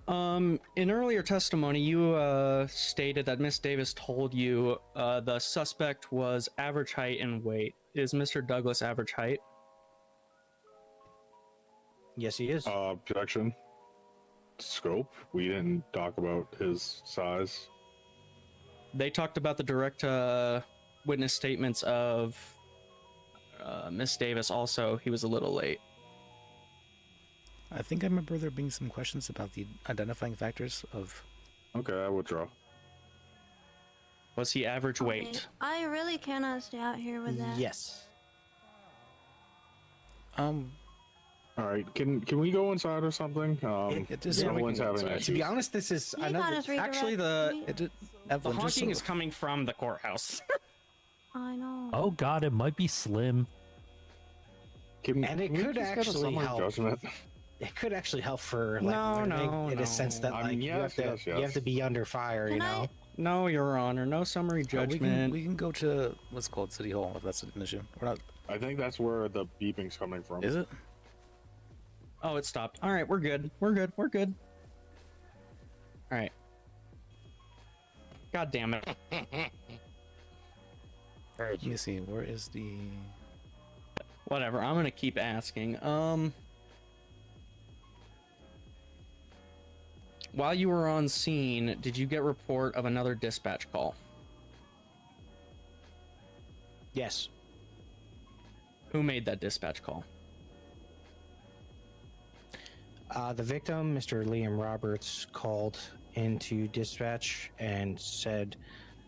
In earlier testimony, you stated that Miss Davis told you the suspect was average height and weight. Is Mr. Douglas average height? Yes, he is. Objection. Scope. We didn't talk about his size. They talked about the direct witness statements of Miss Davis. Also, he was a little late. I think I remember there being some questions about the identifying factors of. Okay, I withdraw. Was he average weight? I really cannot stay out here with that. Yes. All right, can we go inside or something? It just no one's having To issues. be honest, this is Can you kind of redirect Actually, the me? the Evelyn, just honking so- is coming from the courthouse. I know. Oh god, it might be Slim. And it we could just get a actually summary help. judgment? It could actually help for No, learning in no. a sense that I mean, you have yes, to yes, you have to be under fire, you Can know. No, Your Honor, no summary judgment. we can go to what's called City Hall if that's an issue. We're not. I think that's where the beeping's coming from. Is it? Oh, it stopped. All right, we're good. We're good. We're good. All right. God damn it. Let me see. Where is the? Whatever. I'm gonna keep asking. While you were on scene, did you get report of another dispatch call? Yes. Who made that dispatch call? The victim, Mr. Liam Roberts, called into dispatch and said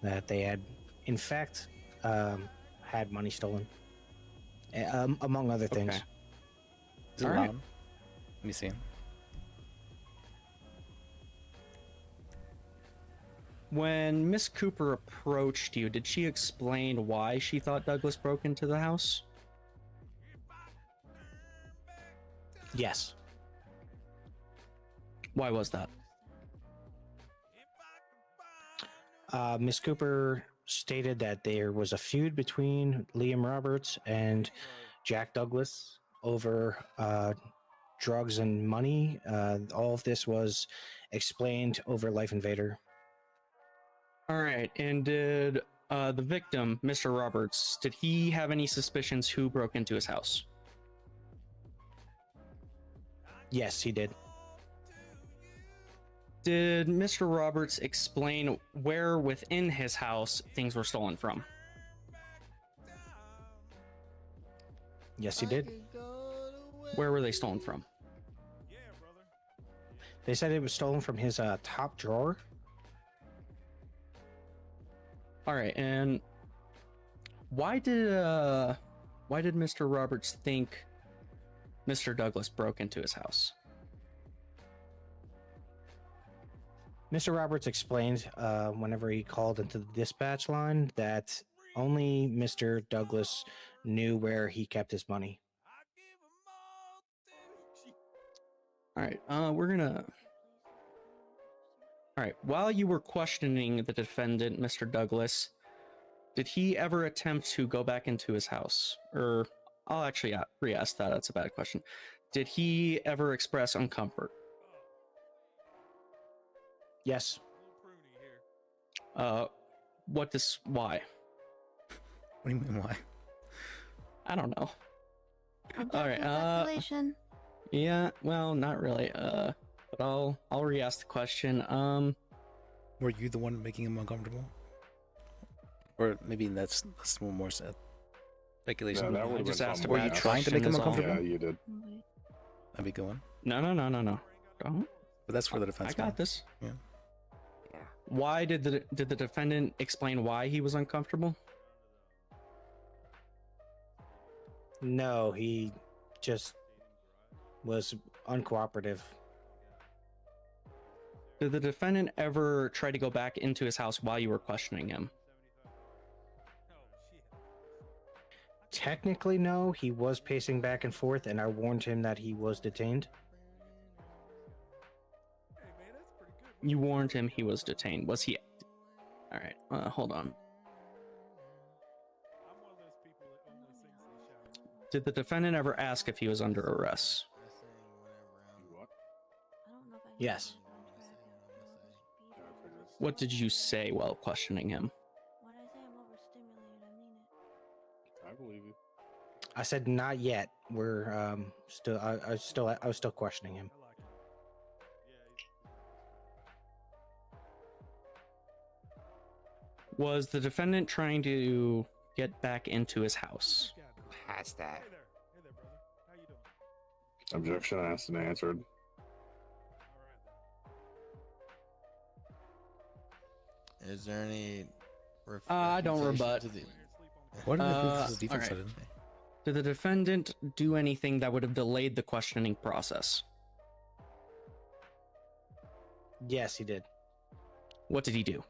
that they had, in fact, had money stolen. among other things. Okay. Is it All loud? right. Let me see. When Miss Cooper approached you, did she explain why she thought Douglas broke into the house? Yes. Why was that? Miss Cooper stated that there was a feud between Liam Roberts and Jack Douglas over drugs and money. All of this was explained over Life Invader. All right, and did the victim, Mr. Roberts, did he have any suspicions who broke into his house? Yes, he did. Did Mr. Roberts explain where within his house things were stolen from? Yes, he did. Where were they stolen from? They said it was stolen from his top drawer. All right, and why did Mr. Roberts think Mr. Douglas broke into his house? Mr. Roberts explained whenever he called into the dispatch line that only Mr. Douglas knew where he kept his money. All right, we're gonna. All right, while you were questioning the defendant, Mr. Douglas, did he ever attempt to go back into his house? Or I'll actually re-ask that. That's a bad question. Did he ever express uncomfort? Yes. Why? What do you mean, why? I don't know. All right. Speculation. Yeah, well, not really. But I'll re-ask the question. Were you the one making him uncomfortable? Or maybe that's more speculation. Yeah, that would've just been asked fun. Were about you the trying to make him question is all. uncomfortable? Yeah, you did. That'd be a good one. No. Don't. But that's for the defense. I got this. Yeah. Why did the defendant explain why he was uncomfortable? No, he just was uncooperative. Did the defendant ever try to go back into his house while you were questioning him? Technically, no. He was pacing back and forth, and I warned him that he was detained. You warned him he was detained. Was he? All right. Hold on. Did the defendant ever ask if he was under arrest? Yes. What did you say while questioning him? I believe you. I said not yet. We're still. I was still questioning him. Was the defendant trying to get back into his house? Past that. Objection asked and answered. Is there any? I don't rebut. What did the defense alright. said in? Did the defendant do anything that would have delayed the questioning process? Yes, he did. What did he do?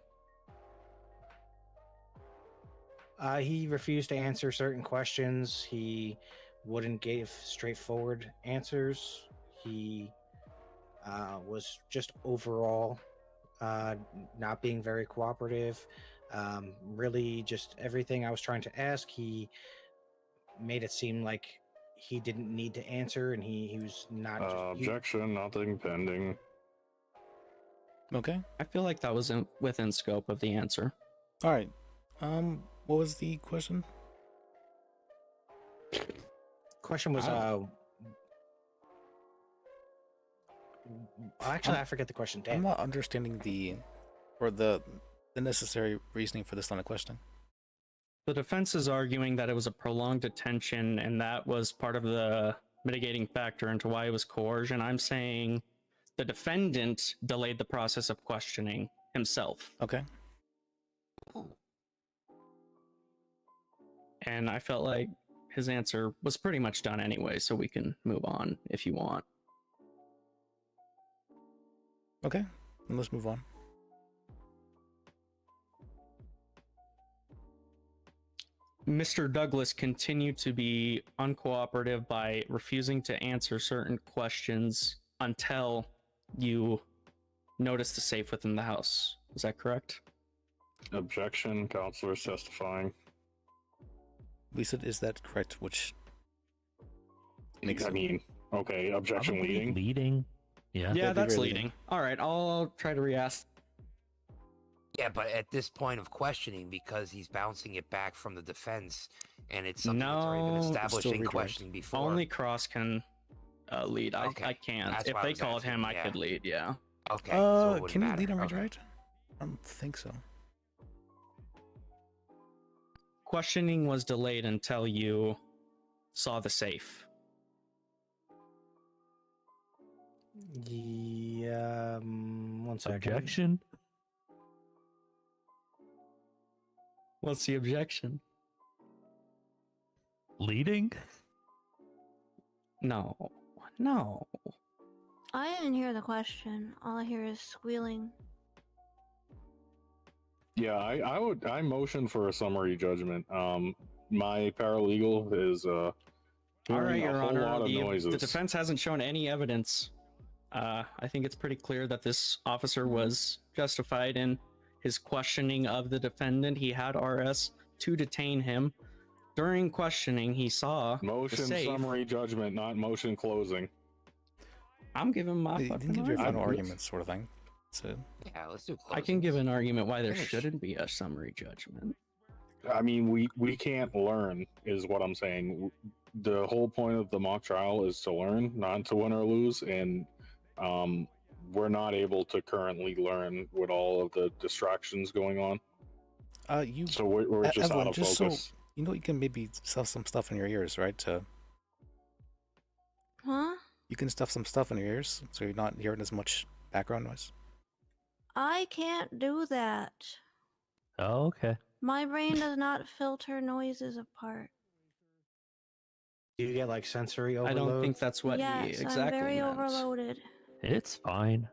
He refused to answer certain questions. He wouldn't give straightforward answers. He was just overall not being very cooperative. Really, just everything I was trying to ask, he made it seem like he didn't need to answer, and he was not. Objection, nothing pending. Okay. I feel like that was within scope of the answer. All right. What was the question? Question was actually I forget the question. Damn. I'm not understanding the necessary reasoning for this line of questioning. The defense is arguing that it was a prolonged detention and that was part of the mitigating factor into why it was coercion. I'm saying the defendant delayed the process of questioning himself. Okay. And I felt like his answer was pretty much done anyway, so we can move on if you want. Okay, then let's move on. Mr. Douglas continued to be uncooperative by refusing to answer certain questions until you noticed the safe within the house. Is that correct? Objection. Counselor's testifying. Lisa, is that correct? Which makes I mean, okay, objection Probably leading. Leading. Yeah. Yeah, that's leading. All right, I'll try to re-ask. Yeah, but at this point of questioning, because he's bouncing it back from the defense, and it's something that's already been No, established in redirect. questioning before. Only Cross can lead. Okay, I can't. that's If why I they was called asking, him, I yeah. could lead. Yeah. Okay. So it wouldn't Can you matter. lead and Okay. redirect? I don't think so. Questioning was delayed until you saw the safe. Yeah, one second. Objection. What's the objection? Leading. No. I didn't hear the question. All I hear is squealing. Yeah, I motion for a summary judgment. My paralegal is All hearing right, a Your whole Honor. lot of The noises. defense hasn't shown any evidence. I think it's pretty clear that this officer was justified in his questioning of the defendant. He had RS to detain him. During questioning, he saw Motion the safe. summary judgment, not motion closing. I'm giving my You fucking can give your argument. final argument, sort of thing. So Yeah, let's do I can give an argument why there Finish. shouldn't be a summary judgment. I mean, we can't learn, is what I'm saying. The whole point of the mock trial is to learn, not to win or lose, and we're not able to currently learn with all of the distractions going on. So we're just Evelyn, out of just focus. so you know, you can maybe stuff some stuff in your ears, right? Huh? You can stuff some stuff in your ears, so you're not hearing as much background noise. I can't do that. Oh, okay. My brain does not filter noises apart. Do you get like sensory overload? I don't think that's what yes, he exactly I'm very meant. overloaded. It's fine.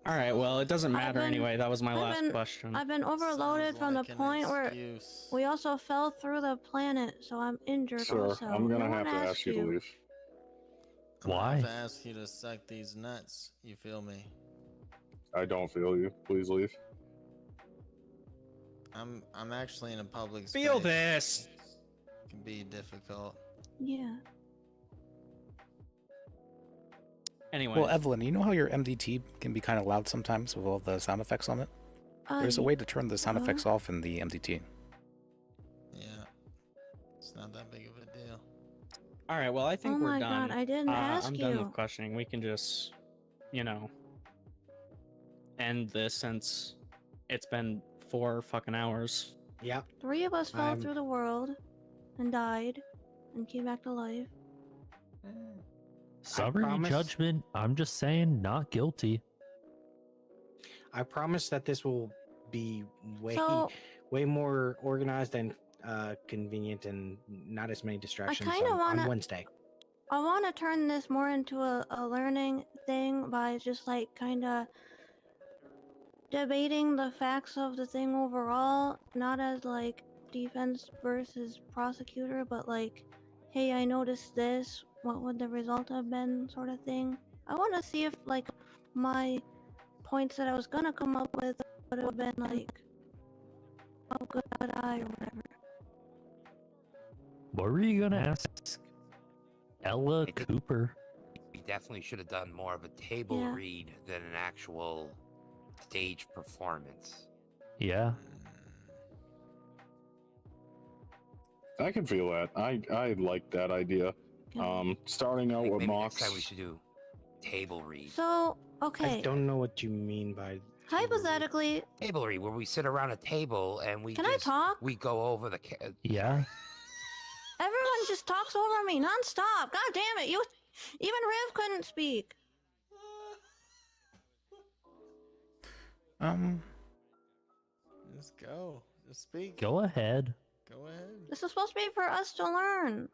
All right, well, it doesn't matter been- anyway. That was my I've last been- question. I've been overloaded from the point where we also fell through the planet, so I'm injured Sir, also. I'm gonna No have one to asked ask you to leave. I'm Why? gonna have to ask you to suck these nuts. You feel me? I don't feel you. Please leave. I'm actually in a public space. Feel this. It can be difficult. Yeah. Anyway. Well, Evelyn, you know how your MDT can be kind of loud sometimes with all the sound effects on it? There's a way to turn the sound effects off in the MDT. Yeah. It's not that big of a deal. All right, well, I think Oh we're my done. God, I didn't ask I'm done you. with questioning. We can just, end this since it's been 4 fucking hours. Yep. 3 of us fell I'm- through the world and died and came back to life. Summary promise- judgment. I'm just saying, not guilty. I promise that this will be So- way more organized and convenient, and not as many distractions kinda on wanna- Wednesday. I want to turn this more into a learning thing by just like kind of debating the facts of the thing overall, not as like defense versus prosecutor, but like, hey, I noticed this, what would the result have been, sort of thing. I want to see if like my points that I was gonna come up with would have been like, oh, good eye or whatever. What were you gonna ask? Ella Cooper. We definitely should have done more of a table Yeah. read than an actual stage performance. Yeah. I can feel that. I like that idea. Starting out with Maybe next mocks. time we should do table read. So, I okay, don't know what you mean by hypothetically, Table read, where we sit around a table and we Can I just talk? we go over the. Yeah. everyone just talks over me nonstop. God damn it, even Riv couldn't speak. Just go. Just speak. Go ahead. Go ahead. This is supposed to be for us to learn.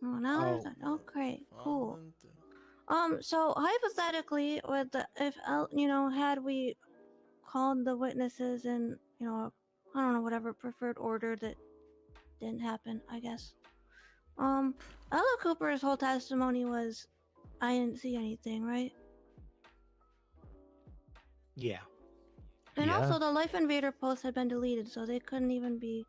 Oh, now is that okay? Cool. So hypothetically, with if had we called the witnesses in I don't know whatever preferred order that didn't happen, I guess. Ella Cooper's whole testimony was, I didn't see anything, right? Yeah. And also, the Life Invader posts had been deleted, so they couldn't even be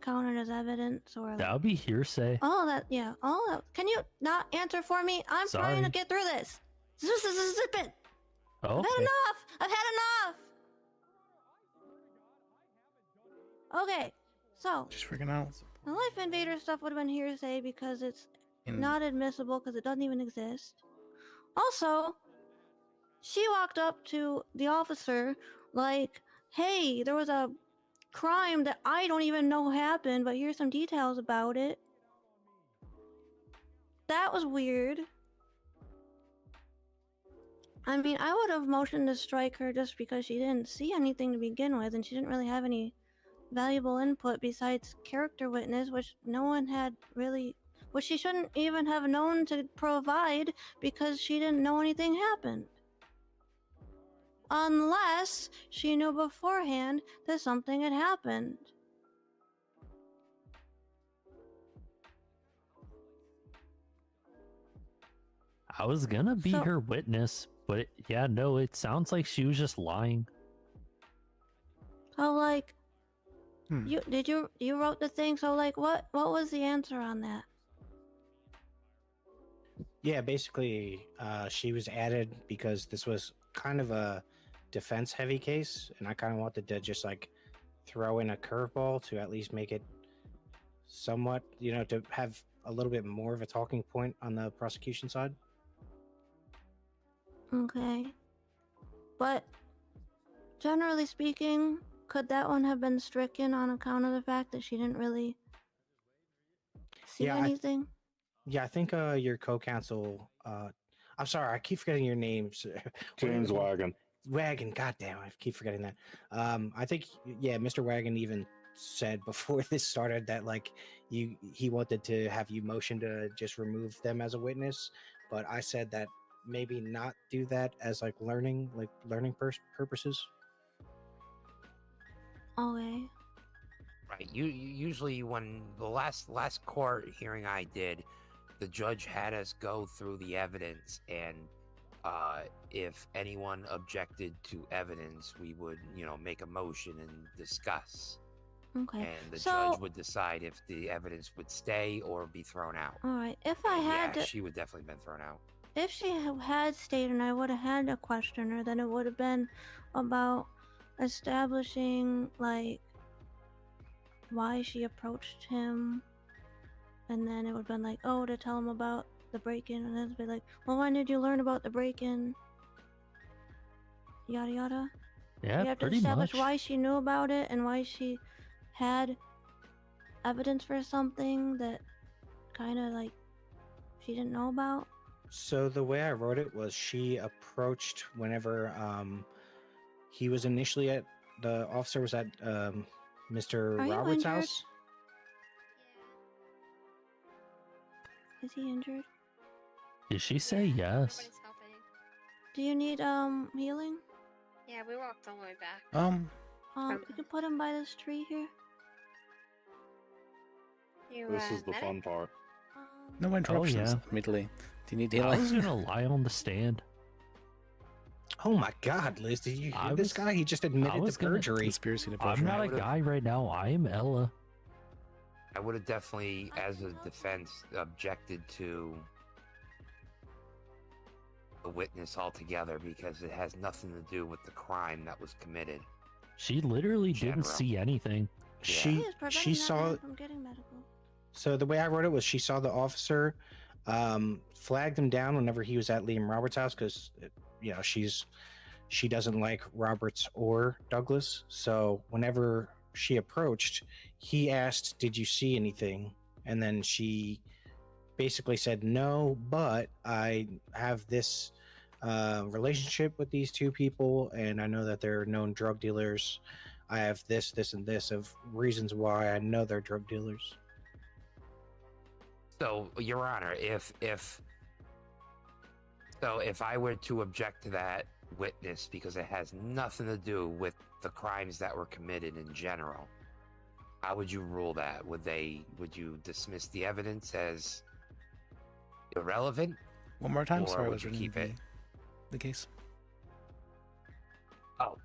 counted as evidence or. That would be hearsay. All that, yeah. All that. Can you not answer for me? I'm trying to Sorry. get through this. Zip it. Oh, I've had enough. I've had enough. Okay, so. Just freaking out. The Life Invader stuff would have been hearsay because it's not admissible because it doesn't even exist. Also, she walked up to the officer like, hey, there was a crime that I don't even know happened, but here's some details about it. That was weird. I mean, I would have motioned to strike her just because she didn't see anything to begin with, and she didn't really have any valuable input besides character witness, which no one had really, which she shouldn't even have known to provide because she didn't know anything happened. Unless she knew beforehand that something had happened. I was gonna be her witness, but yeah, no, it sounds like she was just lying. So like, you wrote the thing, so like what was the answer on that? Yeah, basically, she was added because this was kind of a defense-heavy case, and I kind of wanted to just like throw in a curveball to at least make it somewhat, to have a little bit more of a talking point on the prosecution side. Okay. But generally speaking, could that one have been stricken on account of the fact that she didn't really see anything? I think your co-counsel, I'm sorry, I keep forgetting your names. James Wagon. Wagon, goddamn, I keep forgetting that. I think, Mr. Wagon even said before this started that like he wanted to have you motion to just remove them as a witness, but I said that maybe not do that as like learning purposes. Okay. Right. You usually when the last court hearing I did, the judge had us go through the evidence, and if anyone objected to evidence, we would make a motion and discuss. Okay. And the judge would decide if the evidence would stay or be thrown out. All right. If I had to, she would definitely been thrown out. if she had stayed and I would have had to question her, then it would have been about establishing like why she approached him, and then it would have been like, oh, to tell him about the break-in, and then it'd be like, well, when did you learn about the break-in? Yada yada. Yeah, you have to pretty establish much. why she knew about it and why she had evidence for something that kind of like she didn't know about. So the way I wrote it was she approached whenever he was initially at the officer was at Mr. Are you Roberts' injured? house. Is he injured? Did she say yes? Do you need healing? Yeah, we walked all the way back. You can put him by this tree here. This is the fun part. No interruptions yeah. immediately. Do you need I healing? was gonna lie on the stand. Oh my God, Liz! Did you hear this guy? He just admitted to perjury. Conspiracy to I'm perjury. not a guy right now. I am Ella. I would have definitely, as a defense, objected to the witness altogether because it has nothing to do with the crime that was committed. She literally didn't General. see anything. She saw. From getting medical. So the way I wrote it was she saw the officer, flagged him down whenever he was at Liam Roberts' house because she doesn't like Roberts or Douglas. So whenever she approached, he asked, "Did you see anything?" And then she basically said, "No, but I have this relationship with these two people, and I know that they're known drug dealers. I have this, and this of reasons why I know they're drug dealers. So, Your Honor, if I were to object to that witness because it has nothing to do with the crimes that were committed in general, how would you rule that? Would you dismiss the evidence as irrelevant? One more time. Or Sorry, I would was you reading keep it? the case. Oh,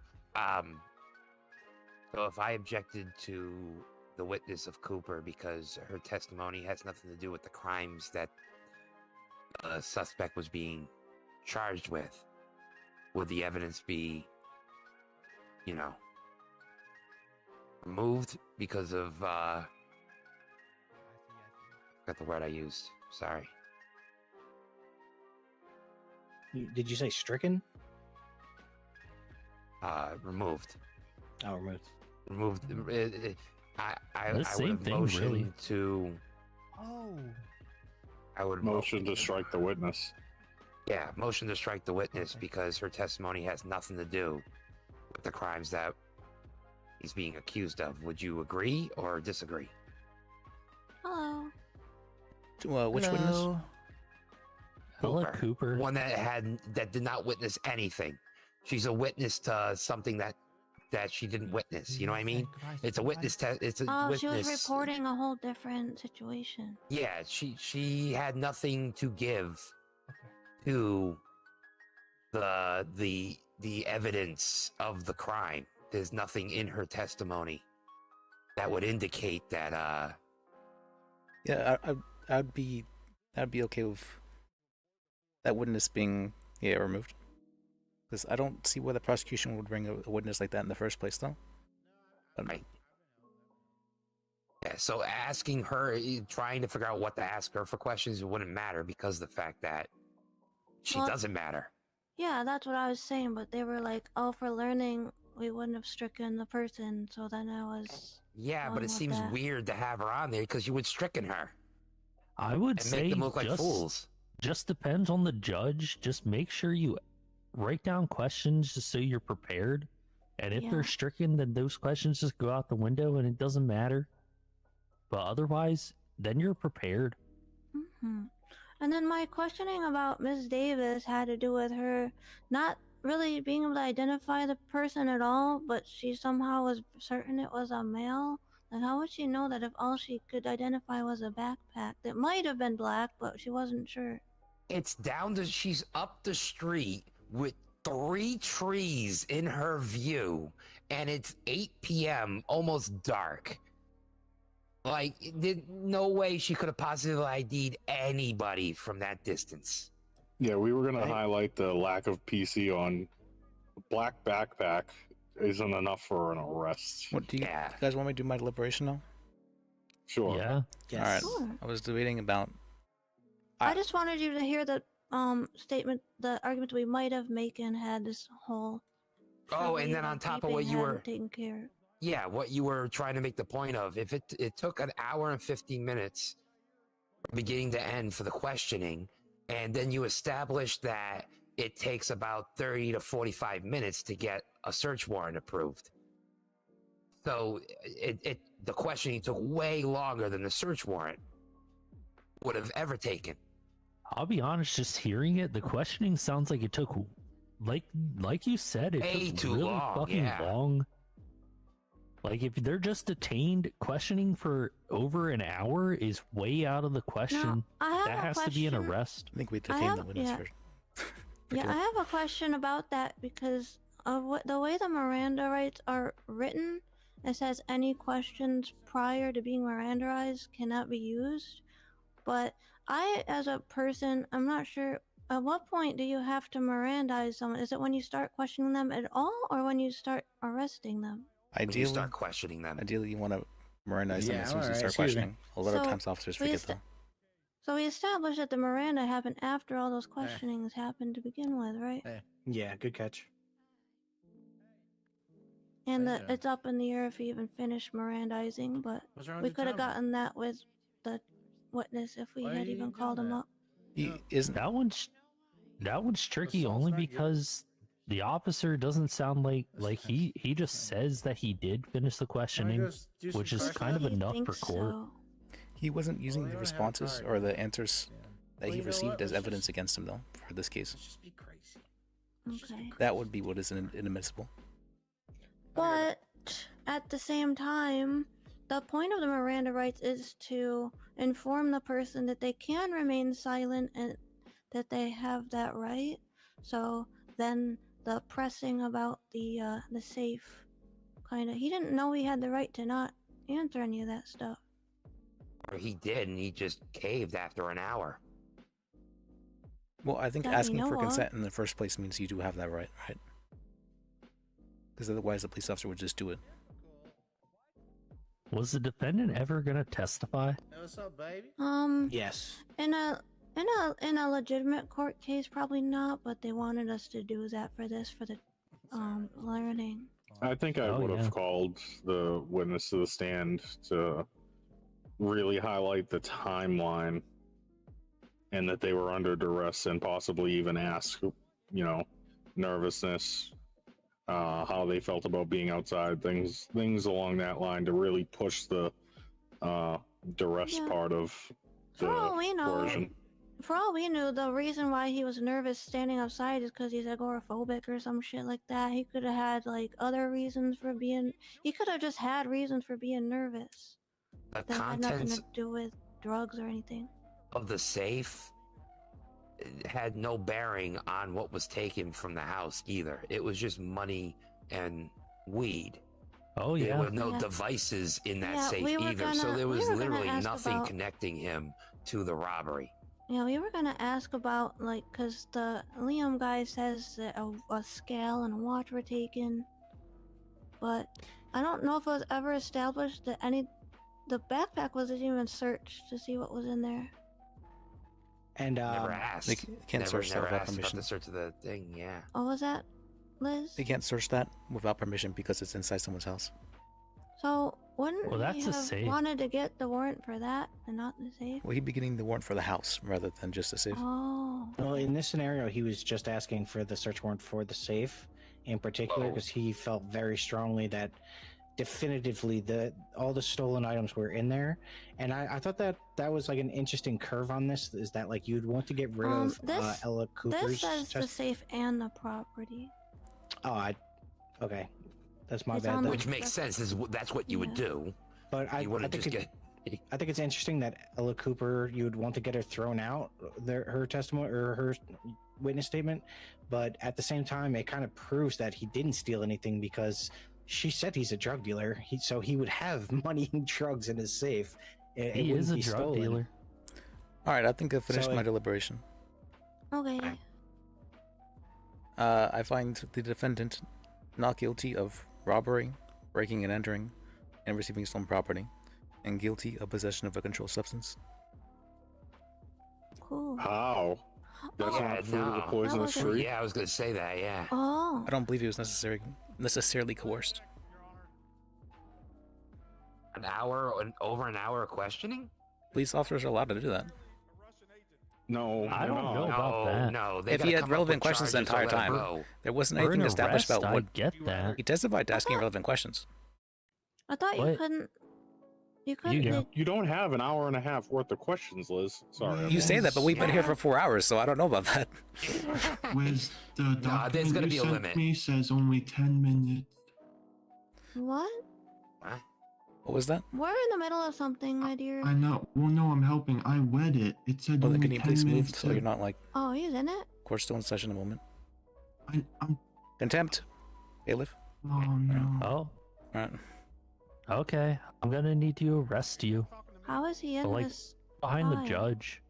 so if I objected to the witness of Cooper because her testimony has nothing to do with the crimes that the suspect was being charged with, would the evidence be, removed because of, forgot the word I used. Sorry. Did you say stricken? Removed. Oh, removed. Removed. I The would same have thing, motioned really. to. Oh. I would Motion to strike the witness. Yeah, motion to strike the witness because her testimony has nothing to do with the crimes that he's being accused of. Would you agree or disagree? Hello. Which witness? Hello, Cooper. One that did not witness anything. She's a witness to something that she didn't witness. You know what I mean? It's a witness test. It's a Oh, witness. she was reporting a whole different situation. Yeah, she had nothing to give to the evidence of the crime. There's nothing in her testimony that would indicate that. Yeah, I'd be okay with that witness being removed, because I don't see why the prosecution would bring a witness like that in the first place, though. Right. Yeah, so asking her, trying to figure out what to ask her for questions, it wouldn't matter because of the fact that she doesn't matter. Yeah, that's what I was saying, but they were like, oh, for learning, we wouldn't have stricken the person, so then I was... Yeah, but going it with seems that. weird to have her on there because you would stricken her. I would And say make them look like just, fools. just depends on the judge. Just make sure you write down questions just so you're prepared. And if Yeah. they're stricken, then those questions just go out the window and it doesn't matter. But otherwise, then you're prepared. Hmm. And then my questioning about Miss Davis had to do with her not really being able to identify the person at all, but she somehow was certain it was a male. And how would she know that if all she could identify was a backpack that might have been black, but she wasn't sure? It's down to she's up the street with 3 trees in her view, and it's 8 p.m., almost dark. Like, there's no way she could have possibly ID'd anybody from that distance. Yeah, we were going to highlight the lack of PC on black backpack isn't enough for an arrest. What do you guys want me to do my deliberation now? Sure. Yeah. All right. Sure. I was debating about. I just wanted you to hear the statement, the argument we might have Macon had this whole. Oh, and then on top of what you were taking care. Yeah, what you were trying to make the point of, if it took an hour and 15 minutes from beginning to end for the questioning, and then you establish that it takes about 30 to 45 minutes to get a search warrant approved. So the questioning took way longer than the search warrant would have ever taken. I'll be honest, just hearing it, the questioning sounds like it took, like you said, it Way took too really long, fucking yeah. long. Like, if they're just detained, questioning for over an hour is way out of the question. I have that a has to be an question. arrest. I think we I detained have- the witness yeah. first. Yeah, I have a question about that because of the way the Miranda rights are written. It says any questions prior to being Mirandaized cannot be used. But I, as a person, I'm not sure. At what point do you have to Mirandize someone? Is it when you start questioning them at all, or when you start arresting them? When you start questioning them. Ideally, you want to Mirandize them Yeah, as soon as you alright, start excuse me. questioning. A lot of So, times officers we forget est- though. So we established that the Miranda happened after all those questionings happened to begin with, right? Yeah, good catch. And it's up in the air if he even finished Mirandizing, but What's wrong we with could have the timer? gotten that with the witness if we Why had are you even doing called him that? up. Isn't That one's That one's tricky only because the officer doesn't sound like he just says that he did finish the questioning, which is kind of enough for court. He wasn't using the responses or the answers that he received as evidence against him, though, for this case. Okay. That would be what is inadmissible. But at the same time, the point of the Miranda rights is to inform the person that they can remain silent and that they have that right. So then the pressing about the safe kind of, he didn't know he had the right to not answer any of that stuff. Or he did, and he just caved after an hour. Well, I think That we asking know for of. consent in the first place means you do have that right, right? Because otherwise the police officer would just do it. Was the defendant ever gonna testify? Hey, what's up, baby? Yes. In a legitimate court case, probably not, but they wanted us to do that for this, for the learning. I think I would have called the witness to the stand to really highlight the timeline and that they were under duress, and possibly even ask, nervousness, how they felt about being outside, things along that line, to really push the duress part of the For all we know, coercion. for all we knew, the reason why he was nervous standing outside is because he's agoraphobic or some shit like that. He could have had like other reasons for being. He could have just had reasons for being nervous. The That had nothing contents to do with drugs or anything. of the safe had no bearing on what was taken from the house either. It was just money and weed. Oh There yeah. were no devices in that Yeah, safe we were either, so gonna- there we was were gonna literally ask nothing about- connecting him to the robbery. Yeah, we were gonna ask about like, cause the Liam guy says that a scale and a watch were taken, but I don't know if it was ever established that the backpack wasn't even searched to see what was in there. And Never asked. They can't search that never without asked about permission. the search of the thing. Yeah. Oh, was that Liz? They can't search that without permission because it's inside someone's house. So wouldn't Well, he that's a have safe. wanted to get the warrant for that and not the safe? Well, he'd be getting the warrant for the house rather than just a safe. Oh. Well, in this scenario, he was just asking for the search warrant for the safe in particular because he felt very strongly that definitively all the stolen items were in there. And I thought that was like an interesting curve on this, is that like you'd want to get rid of Ella Cooper's This says the safe and the property. Okay, that's my It's bad on then. Which makes sense. That's what you would do. But I You wouldn't think just it- get. I think it's interesting that Ella Cooper, you would want to get her thrown out, her testimony or her witness statement, but at the same time, it kind of proves that he didn't steal anything because she said he's a drug dealer. So he would have money and drugs in his safe. It He wouldn't is a be drug stolen. dealer. All right, I think I've finished So my it- deliberation. Okay. I find the defendant not guilty of robbery, breaking and entering, and receiving stolen property, and guilty of possession of a controlled substance. Cool. How? That's not fruit of the poisonous tree. Yeah, I was going to say that. Yeah. Oh. I don't believe he was necessarily coerced. Over an hour of questioning? Police officers are allowed to do that. No, I don't know about that. No, they If he gotta had come up relevant with questions the charges or entire let 'em time, go. there wasn't For anything an established arrest, about I what get that. he testified to asking relevant questions. I thought you What? couldn't. You couldn't. You don't have an hour and a half worth of questions, Liz. Sorry. You say that, but we've been here for 4 hours, so I don't know about that. Where's the document there's gonna you be a sent limit. me says only 10 minutes. What? What was that? We're in the middle of something, my dear. I know. Well, no, I'm helping. I read it. It said Well, then only can you 10 please move minutes. so you're not like Oh, he's in it? court's still in session a moment? I'm. Contempt. Bailiff. Oh no. Oh, All right. okay. I'm gonna need to arrest you. How is he in Like this? behind the file? judge.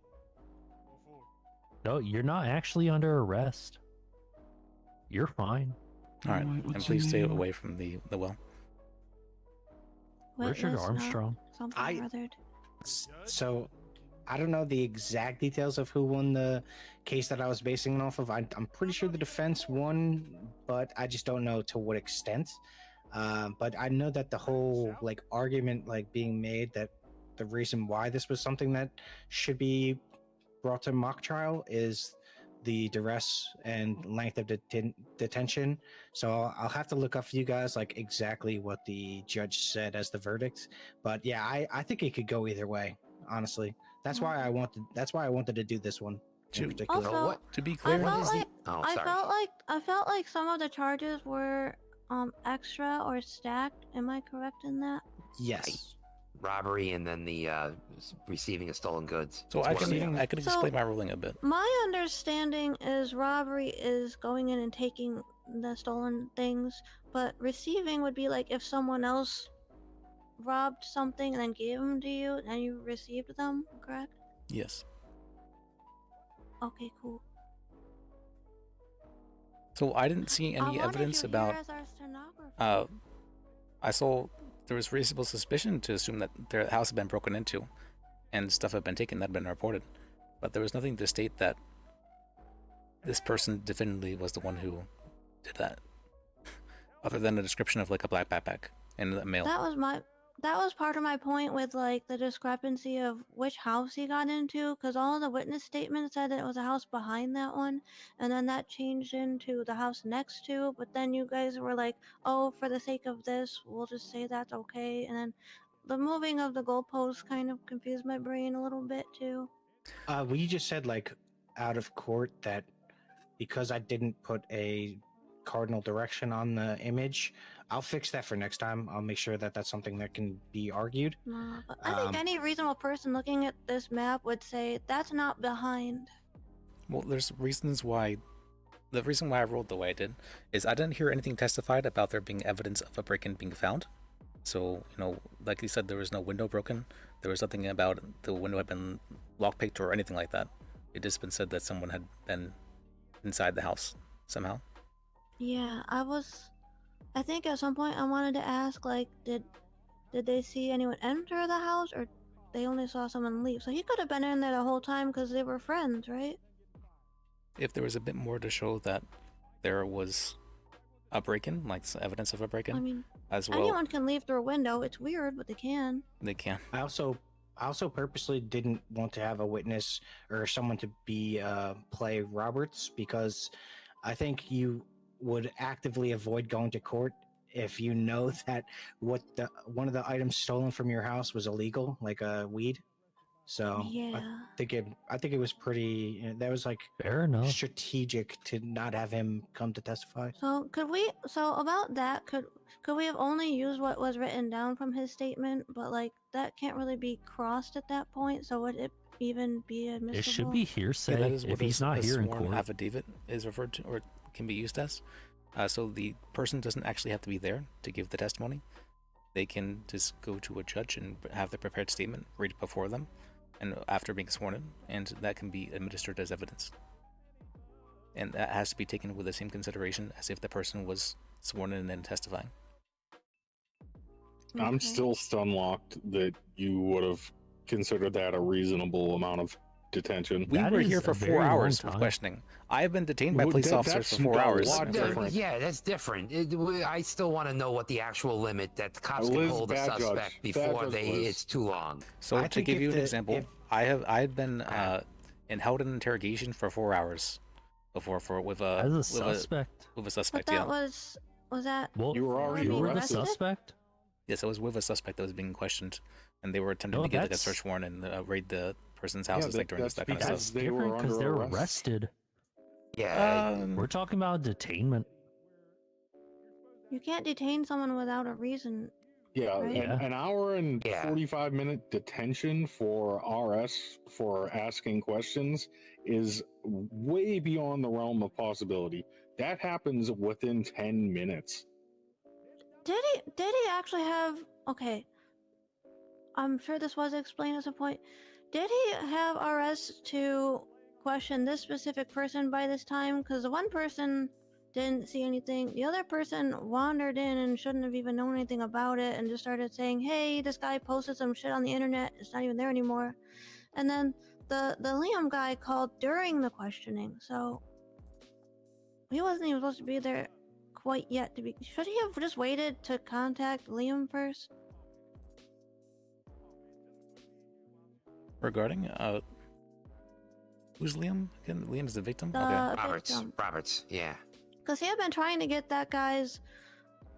No, you're not actually under arrest. You're fine. All right. Alright, And what's please your stay name? away from the well. Richard Witness, not Armstrong. Something I- or othered. So I don't know the exact details of who won the case that I was basing it off of. I'm pretty sure the defense won, but I just don't know to what extent. But I know that the whole like argument like being made that the reason why this was something that should be brought to mock trial is the duress and length of detention. So I'll have to look up for you guys like exactly what the judge said as the verdict. But yeah, I think it could go either way. Honestly, that's why I wanted to do this one in particular. Also, to be clear, I felt like some of the charges were extra or stacked. Am I correct in that? Yes. Robbery and then the receiving of stolen goods. So I can explain my ruling a bit. My understanding is robbery is going in and taking the stolen things, but receiving would be like if someone else robbed something and then gave them to you and you received them, correct? Yes. Okay, cool. So I didn't see any evidence about. I saw there was reasonable suspicion to assume that their house had been broken into, and stuff had been taken that had been reported, but there was nothing to state that this person definitively was the one who did that, other than a description of like a black backpack and a mail. That was part of my point with like the discrepancy of which house he got into, because all the witness statements said that it was a house behind that one, and then that changed into the house next to, but then you guys were like, oh, for the sake of this, we'll just say that's okay, and then the moving of the goalposts kind of confused my brain a little bit too. We just said like out of court that because I didn't put a cardinal direction on the image, I'll fix that for next time. I'll make sure that that's something that can be argued. But I think any reasonable person looking at this map would say that's not behind. Well, there's reasons why. The reason why I ruled the way I did is I didn't hear anything testified about there being evidence of a break-in being found. So, you know, like you said, there was no window broken. There was nothing about the window had been lockpicked or anything like that. It just been said that someone had been inside the house somehow. Yeah, I think at some point I wanted to ask, like, did they see anyone enter the house, or they only saw someone leave? So he could have been in there the whole time because they were friends, right? If there was a bit more to show that there was a break-in, like evidence of a break-in, I mean, as well. Anyone can leave through a window. It's weird, but they can. They can. I also purposely didn't want to have a witness or someone to be play Roberts, because I think you would actively avoid going to court if you know that one of the items stolen from your house was illegal, like weed. So yeah, I think it was pretty. That was like fair enough, strategic to not have him come to testify. So about that, could we have only used what was written down from his statement? But like that can't really be crossed at that point. So would it even be admissible? It should be hearsay that is if what he's not here in sworn court. affidavit is referred to, or can be used as. So the person doesn't actually have to be there to give the testimony. They can just go to a judge and have the prepared statement, read it before them, and after being sworn in, and that can be administered as evidence. And that has to be taken with the same consideration as if the person was sworn in and testifying. I'm still stunlocked that you would have considered that a reasonable amount of detention. We were here for 4 hours of questioning. I have been detained by police officers for 4 hours. Yeah, that's different. I still want to know what the actual limit that the cops can Liz, hold a bad suspect judge. before Bad judge, Liz. it's too long. So to give you an example, I had been held in interrogation for 4 hours before with a suspect. With a suspect, But that yeah. was that? Well, you were already you were the arrested. suspect. Yes, I was with a suspect that was being questioned, and they were attempting to get like a search warrant and raid the person's houses like during that kind of That's stuff. different because they're arrested. Yeah, we're talking about detainment. You can't detain someone without a reason. Yeah, right? an hour and 45-minute detention for RS for asking questions is way beyond the realm of possibility. That happens within 10 minutes. Did he actually have? Okay, I'm sure this was explained at some point. Did he have RS to question this specific person by this time? Because the one person didn't see anything. The other person wandered in and shouldn't have even known anything about it and just started saying, hey, this guy posted some shit on the internet. It's not even there anymore. And then the Liam guy called during the questioning. So he wasn't even supposed to be there quite yet to be. Should he have just waited to contact Liam first? Regarding Who's Liam again? Liam is the victim. The Roberts. Roberts. Yeah. Because he had been trying to get that guy's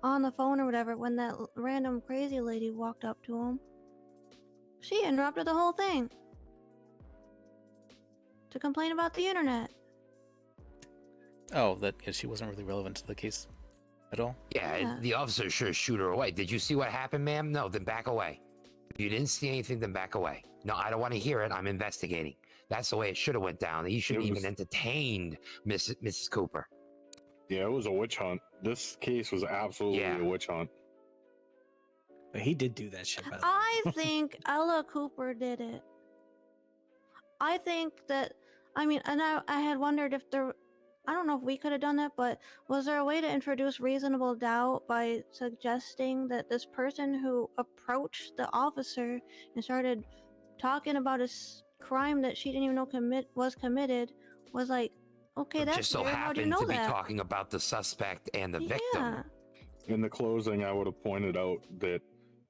on the phone or whatever when that random crazy lady walked up to him. She interrupted the whole thing to complain about the internet. Oh, that she wasn't really relevant to the case at all. Yeah, the officer should shoot her away. Did you see what happened, ma'am? No, then back away. If you didn't see anything, then back away. No, I don't want to hear it. I'm investigating. That's the way it should have went down. He shouldn't even entertained Mrs. Cooper. Yeah, it was a witch hunt. This case was absolutely a witch hunt. But he did do that shit. By the way. I think Ella Cooper did it. I think that, I mean, and I had wondered if there, I don't know if we could have done it, but was there a way to introduce reasonable doubt by suggesting that this person who approached the officer and started talking about a crime that she didn't even know was committed was like, okay, that's just so weird. How do you happened know to be that? talking about the suspect and the victim. In the closing, I would have pointed out that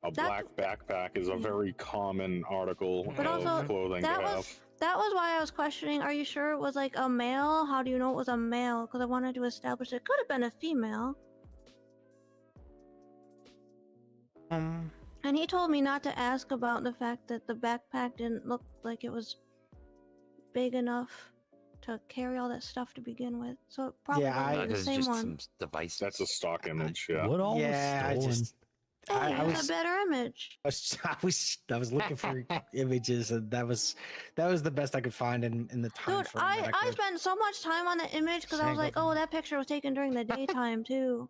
a black backpack is a very common article But of also, clothing that to have. was why I was questioning, are you sure it was like a male? How do you know it was a male? Because I wanted to establish it could have been a female. And he told me not to ask about the fact that the backpack didn't look like it was big enough to carry all that stuff to begin with. So it probably was the same one. Device. That's a stock image. Yeah. What all was stolen? Hey, it's a better image. I was looking for images, and that was the best I could find in the time Dude, frame. I spent so much time on the image because I was like, oh, that picture was taken during the daytime too.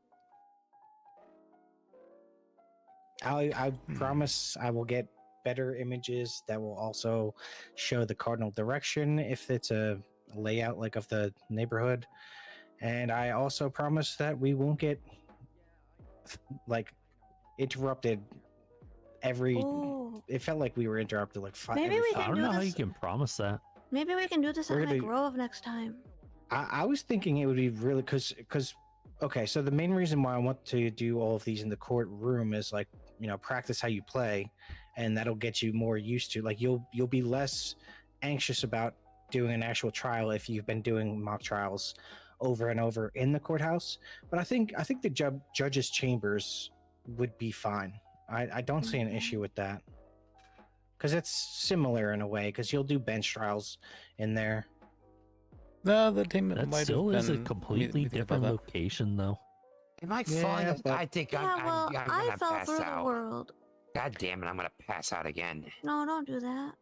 I promise I will get better images that will also show the cardinal direction if it's a layout like of the neighborhood, and I also promise that we won't get like interrupted every. It felt like we were interrupted like five. Maybe we can I don't know how you can promise that. Maybe we can do this We're in a gonna- grove next time. I was thinking it would be really because okay, so the main reason why I want to do all of these in the courtroom is like, you know, practice how you play, and that'll get you more used to, like, you'll be less anxious about doing an actual trial if you've been doing mock trials over and over in the courthouse. But I think the judge's chambers would be fine. I don't see an issue with that because it's similar in a way because you'll do bench trials in there. No, the team That might still have is a been. completely different location, though. Am I Yeah, falling? but- I think Yeah, well, I'm I gonna fell pass through the out. world. God damn it! I'm gonna pass out again. No, don't do that.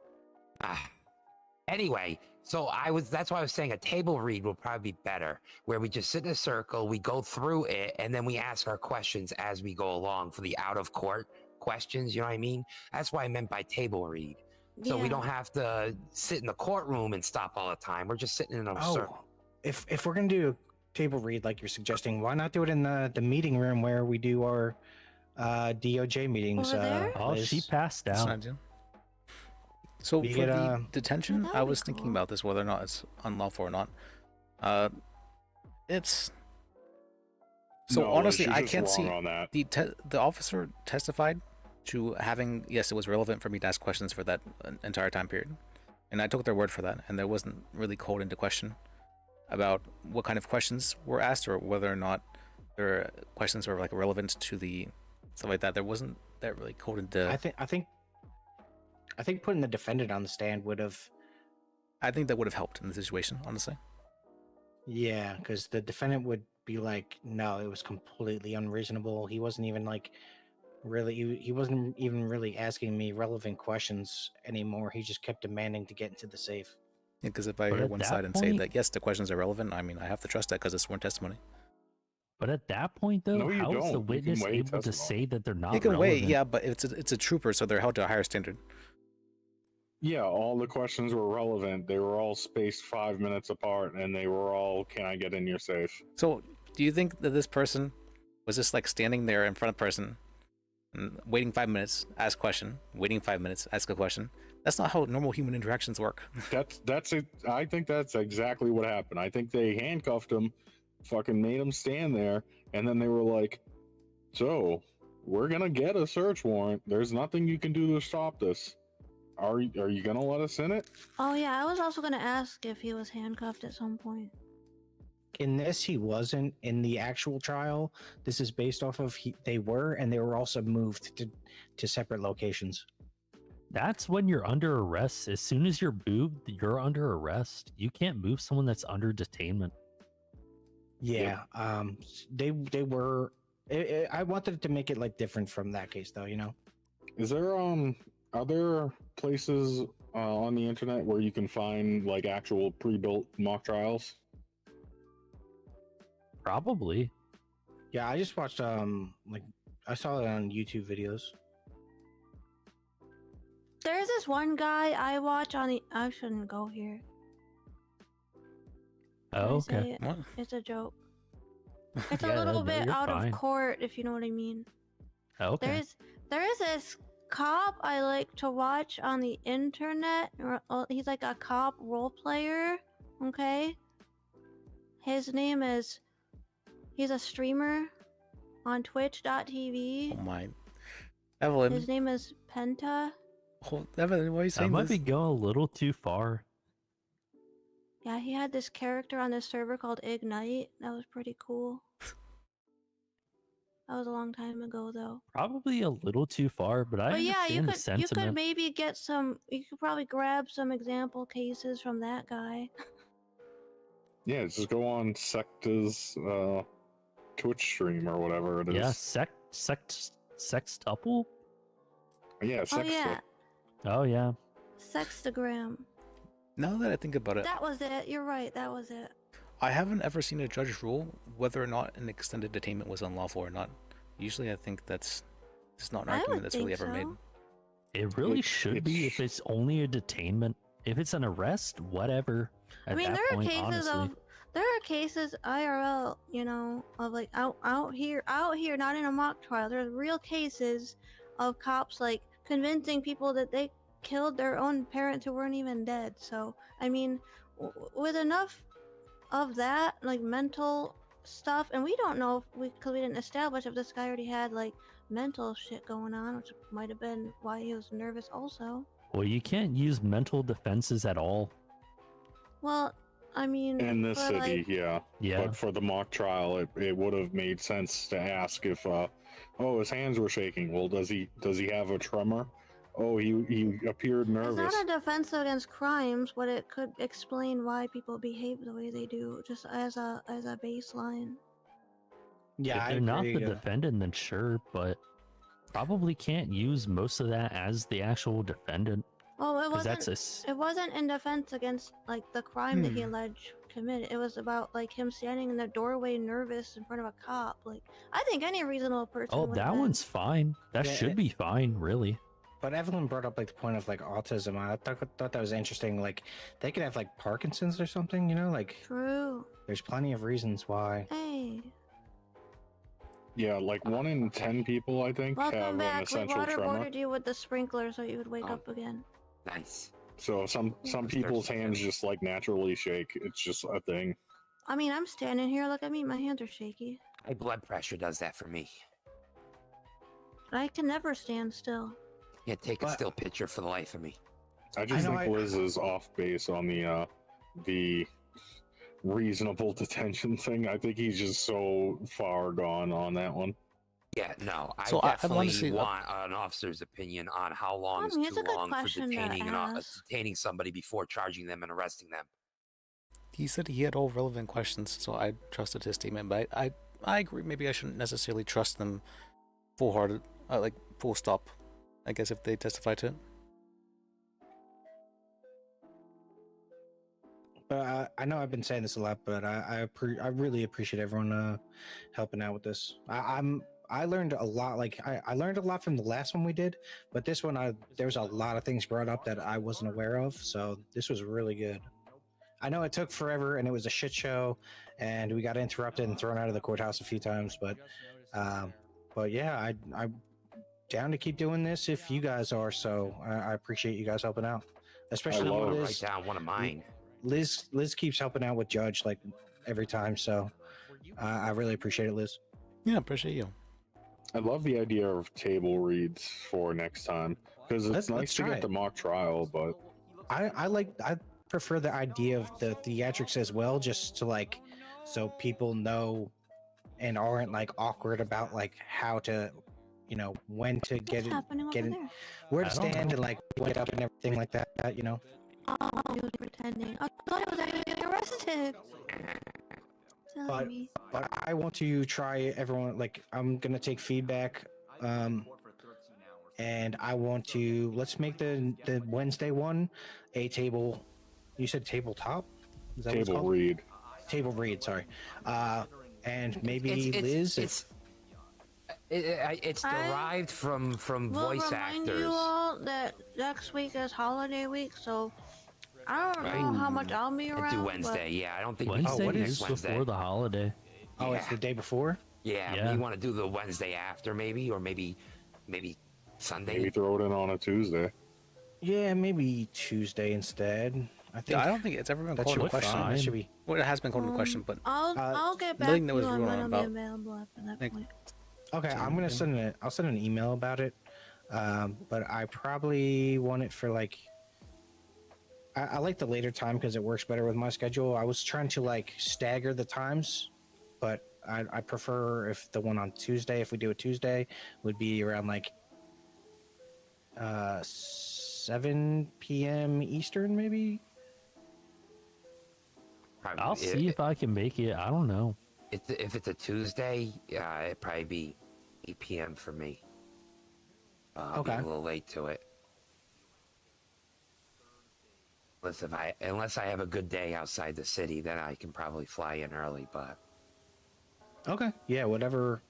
Anyway, so that's why I was saying a table read will probably be better, where we just sit in a circle, we go through it, and then we ask our questions as we go along for the out of court questions. You know what I mean? That's what I meant by table read. So we Yeah. don't have to sit in the courtroom and stop all the time. We're just sitting in a circle. If we're gonna do a table read like you're suggesting, why not do it in the meeting room where we do our DOJ meetings? Over there? Oh, she Liz? passed That's out. not Jim. So We for get, the detention, that'd I be was thinking cool. about this, whether or not it's unlawful or not. It's so No, honestly, she's I just can't see wrong on that. the officer testified to having, yes, it was relevant for me to ask questions for that entire time period, and I took their word for that, and there wasn't really called into question about what kind of questions were asked or whether or not their questions were like relevant to the stuff like that. There wasn't that really called into. I think putting the defendant on the stand would have. I think that would have helped in the situation, honestly. Yeah, because the defendant would be like, no, it was completely unreasonable. He wasn't even like really, he wasn't even really asking me relevant questions anymore. He just kept demanding to get into the safe. Yeah, because if I But hear at one that side and say point- that yes, the questions are relevant, I mean, I have to trust that because it's sworn testimony. But at that point, though, No, you how is the don't. You can witness weigh able to testimony. say that they're not They can relevant? wait, yeah, but it's a trooper, so they're held to a higher standard. Yeah, all the questions were relevant. They were all spaced 5 minutes apart, and they were all, "Can I get in your safe?" So, do you think that this person was just like standing there in front of a person, and waiting 5 minutes, ask a question, waiting 5 minutes, ask a question? That's not how normal human interactions work. That's it. I think that's exactly what happened. I think they handcuffed him, fucking made him stand there, and then they were like, "So, we're gonna get a search warrant. There's nothing you can do to stop this. are you gonna let us in it? Oh yeah, I was also gonna ask if he was handcuffed at some point. In this, he wasn't. In the actual trial, this is based off of they were, and they were also moved to separate locations. That's when you're under arrest. As soon as you're moved, you're under arrest. You can't move someone that's under detainment. Yeah, they were. I wanted to make it like different from that case, though. You know, Is there are there places on the internet where you can find like actual pre-built mock trials? Probably. yeah. I just watched like I saw it on YouTube videos. There's this one guy I watch on the. I shouldn't go here. Can Oh, I say okay. it? What? It's a joke. It's Yeah, a little no, bit you're out fine. of court, if you know what I mean. Okay. There is this cop I like to watch on the internet. He's like a cop role player. Okay. His name is. He's a streamer on Twitch.tv. Oh my. Evelyn. His name is Penta. Oh, Evelyn, why are you That saying might this? be going a little too far. Yeah, he had this character on this server called Ignite. That was pretty cool. That was a long time ago, though. Probably a little too far, but I But yeah, understand the you sentiment. could maybe get some. You could probably grab some example cases from that guy. Yeah, just go on Secta's Twitch stream or whatever it is. Yeah, sextuple? Yeah, Oh Sexta. yeah, Oh yeah. Sextagram. Now that I think about it, That was it. You're right. That was it. I haven't ever seen a judge rule whether or not an extended detainment was unlawful or not. Usually I think that's not an I argument would that's really think ever made. so. It really should be if it's only a detainment. If it's an arrest, whatever. At I mean, that there are point, cases honestly. of cases IRL, you know, of like out here, not in a mock trial. There's real cases of cops like convincing people that they killed their own parents who weren't even dead. So I mean, with enough of that, like mental stuff, and we don't know because we didn't establish if this guy already had like mental shit going on, which might have been why he was nervous also. Well, you can't use mental defenses at all. Well, I mean, In this but, city, like, yeah. Yeah. But for the mock trial, it would have made sense to ask if, oh, his hands were shaking. Well, does he have a tremor? Oh, he appeared it's nervous. not a defense against crimes, but it could explain why people behave the way they do, just as a baseline. Yeah, If they're not the defendant, then sure, but probably can't use most of that as the actual defendant. Well, it 'Cause wasn't. that's It wasn't in defense against like the crime that he Hmm. alleged committed. It was about like him standing in the doorway, nervous in front of a cop. Like I think any reasonable person. Oh, would that have one's fine. That Yeah, should be fine, really. But Evelyn brought up like the point of like autism. I thought that was interesting. Like they could have like Parkinson's or something. You know, like True. there's plenty of reasons why. Hey, Yeah, like 1 in 10 people, I think, have welcome an back. We essential tremor. waterboarded you with the sprinkler so you would wake up again. Nice. So some people's hands just like naturally shake. It's just a thing. I mean, I'm standing here. Look at me. My hands are shaky. High blood pressure does that for me. I can never stand still. Yeah, take a still picture for the life of me. I just think Liz is off base on the reasonable detention thing. I think he's just so far gone on that one. Yeah, no, I So I definitely wanna see- want an officer's opinion on how long is mean, it's too a good long for question to detaining somebody before charging them and arresting them. He said he had all relevant questions, so I trusted his statement. But I agree. Maybe I shouldn't necessarily trust them full-hearted, like full stop. I guess if they testify to it. But I know I've been saying this a lot, but I really appreciate everyone helping out with this. I learned a lot. Like I learned a lot from the last one we did, but this one there was a lot of things brought up that I wasn't aware of. So this was really good. I know it took forever and it was a shit show, and we got interrupted and thrown out of the courthouse a few times. But yeah, I'm down to keep doing this if you guys are. So I appreciate you guys helping out, especially I'm gonna Liz. write down one of mine. Liz keeps helping out with Judge like every time. So I really appreciate it, Liz. Yeah, appreciate you. I love the idea of table reads for next time. Because it's nice let's to try get it. the mock trial, but I prefer the idea of the theatrics as well, just to like, so people know and aren't like awkward about like how to, you know, when to get it, happening get over it, there? where to I don't stand know. and like when to get up and everything like that. You know. Oh, he was pretending. I thought he was actually getting arrested. Silly But me. but I want to try everyone. Like I'm gonna take feedback, and I want to let's make the Wednesday one a table. You said tabletop. Is that what it's table called? read. Table read. Sorry. And maybe It's- Liz. It's derived from We'll voice remind actors. you all that next week is holiday week, so I don't know Right. how much I'll be around. Do but- Wednesday. Yeah, I don't think Wednesday we can do is next Wednesday. before the holiday. Oh, it's the day before. Yeah, Yeah. we want to do the Wednesday after, maybe, or maybe Sunday. Maybe throw it in on a Tuesday. Yeah, maybe Tuesday instead. I think. Yeah, I don't think it's ever been that called should into be question. fine. That should be. Well, it has been called into question, but I'll get back nothing to that you was on ruled when on I'll about. be available after that Like, point. Okay, I'm gonna send I'll send an email about it. But I probably want it for like. I like the later time because it works better with my schedule. I was trying to like stagger the times, but I prefer if the one on Tuesday, if we do it Tuesday, would be around like 7 p.m. Eastern, maybe. I'll see if I can make it. I don't know. If it's a Tuesday, it'd probably be 8 p.m. for me. I'll be Okay. a little late to it. Unless I have a good day outside the city, then I can probably fly in early. But Okay. Yeah. Whatever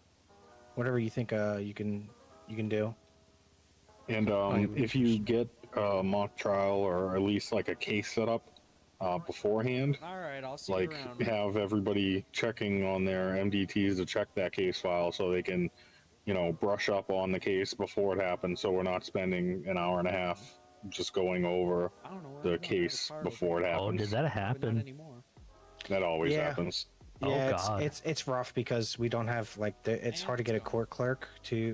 you think you can do. And if you get a mock trial or at least like a case set up beforehand, All right, I'll see like you around. have everybody checking on their MDTs to check that case file so they can, you know, brush up on the case before it happens, so we're not spending an hour and a half just going over I don't know where the I'm going. case before it Oh, happens. did that But not happen? anymore. That always Yeah. happens. Yeah, God. it's rough because we don't have like it's hard to get a court clerk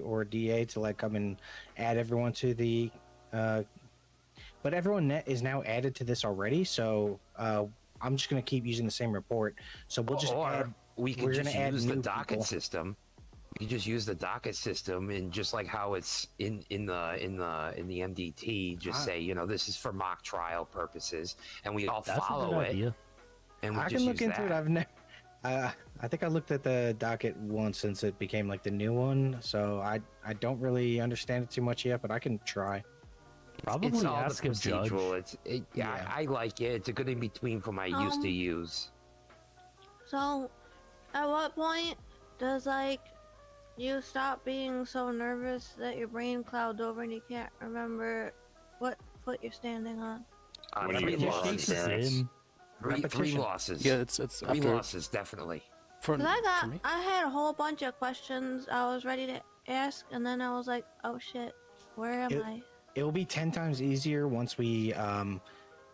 or DA to like come and add everyone to the but everyone is now added to this already, so I'm just gonna keep using the same report. So we'll just or add, we could we're just gonna add use the new docket people. system. We could just use the docket system, and just like how it's in the MDT, just say, you know, this is for mock trial purposes, and we all That's a follow good it. idea. And we I just can look use into that. it. I've never. I think I looked at the docket once since it became like the new one, so I don't really understand it too much yet, but I can try. Probably It's all ask the a judge. procedural. Yeah. I like it. It's a good in between from what I used to use. So, at what point does like you stop being so nervous that your brain clouds over and you can't remember what foot you're standing on? When you Three get losses. experience. Three Repetition. losses. Yeah, it's Three after losses, definitely. for 'Cause for me. I had a whole bunch of questions I was ready to ask, and then I was like, oh shit, where am I? It'll be 10 times easier once we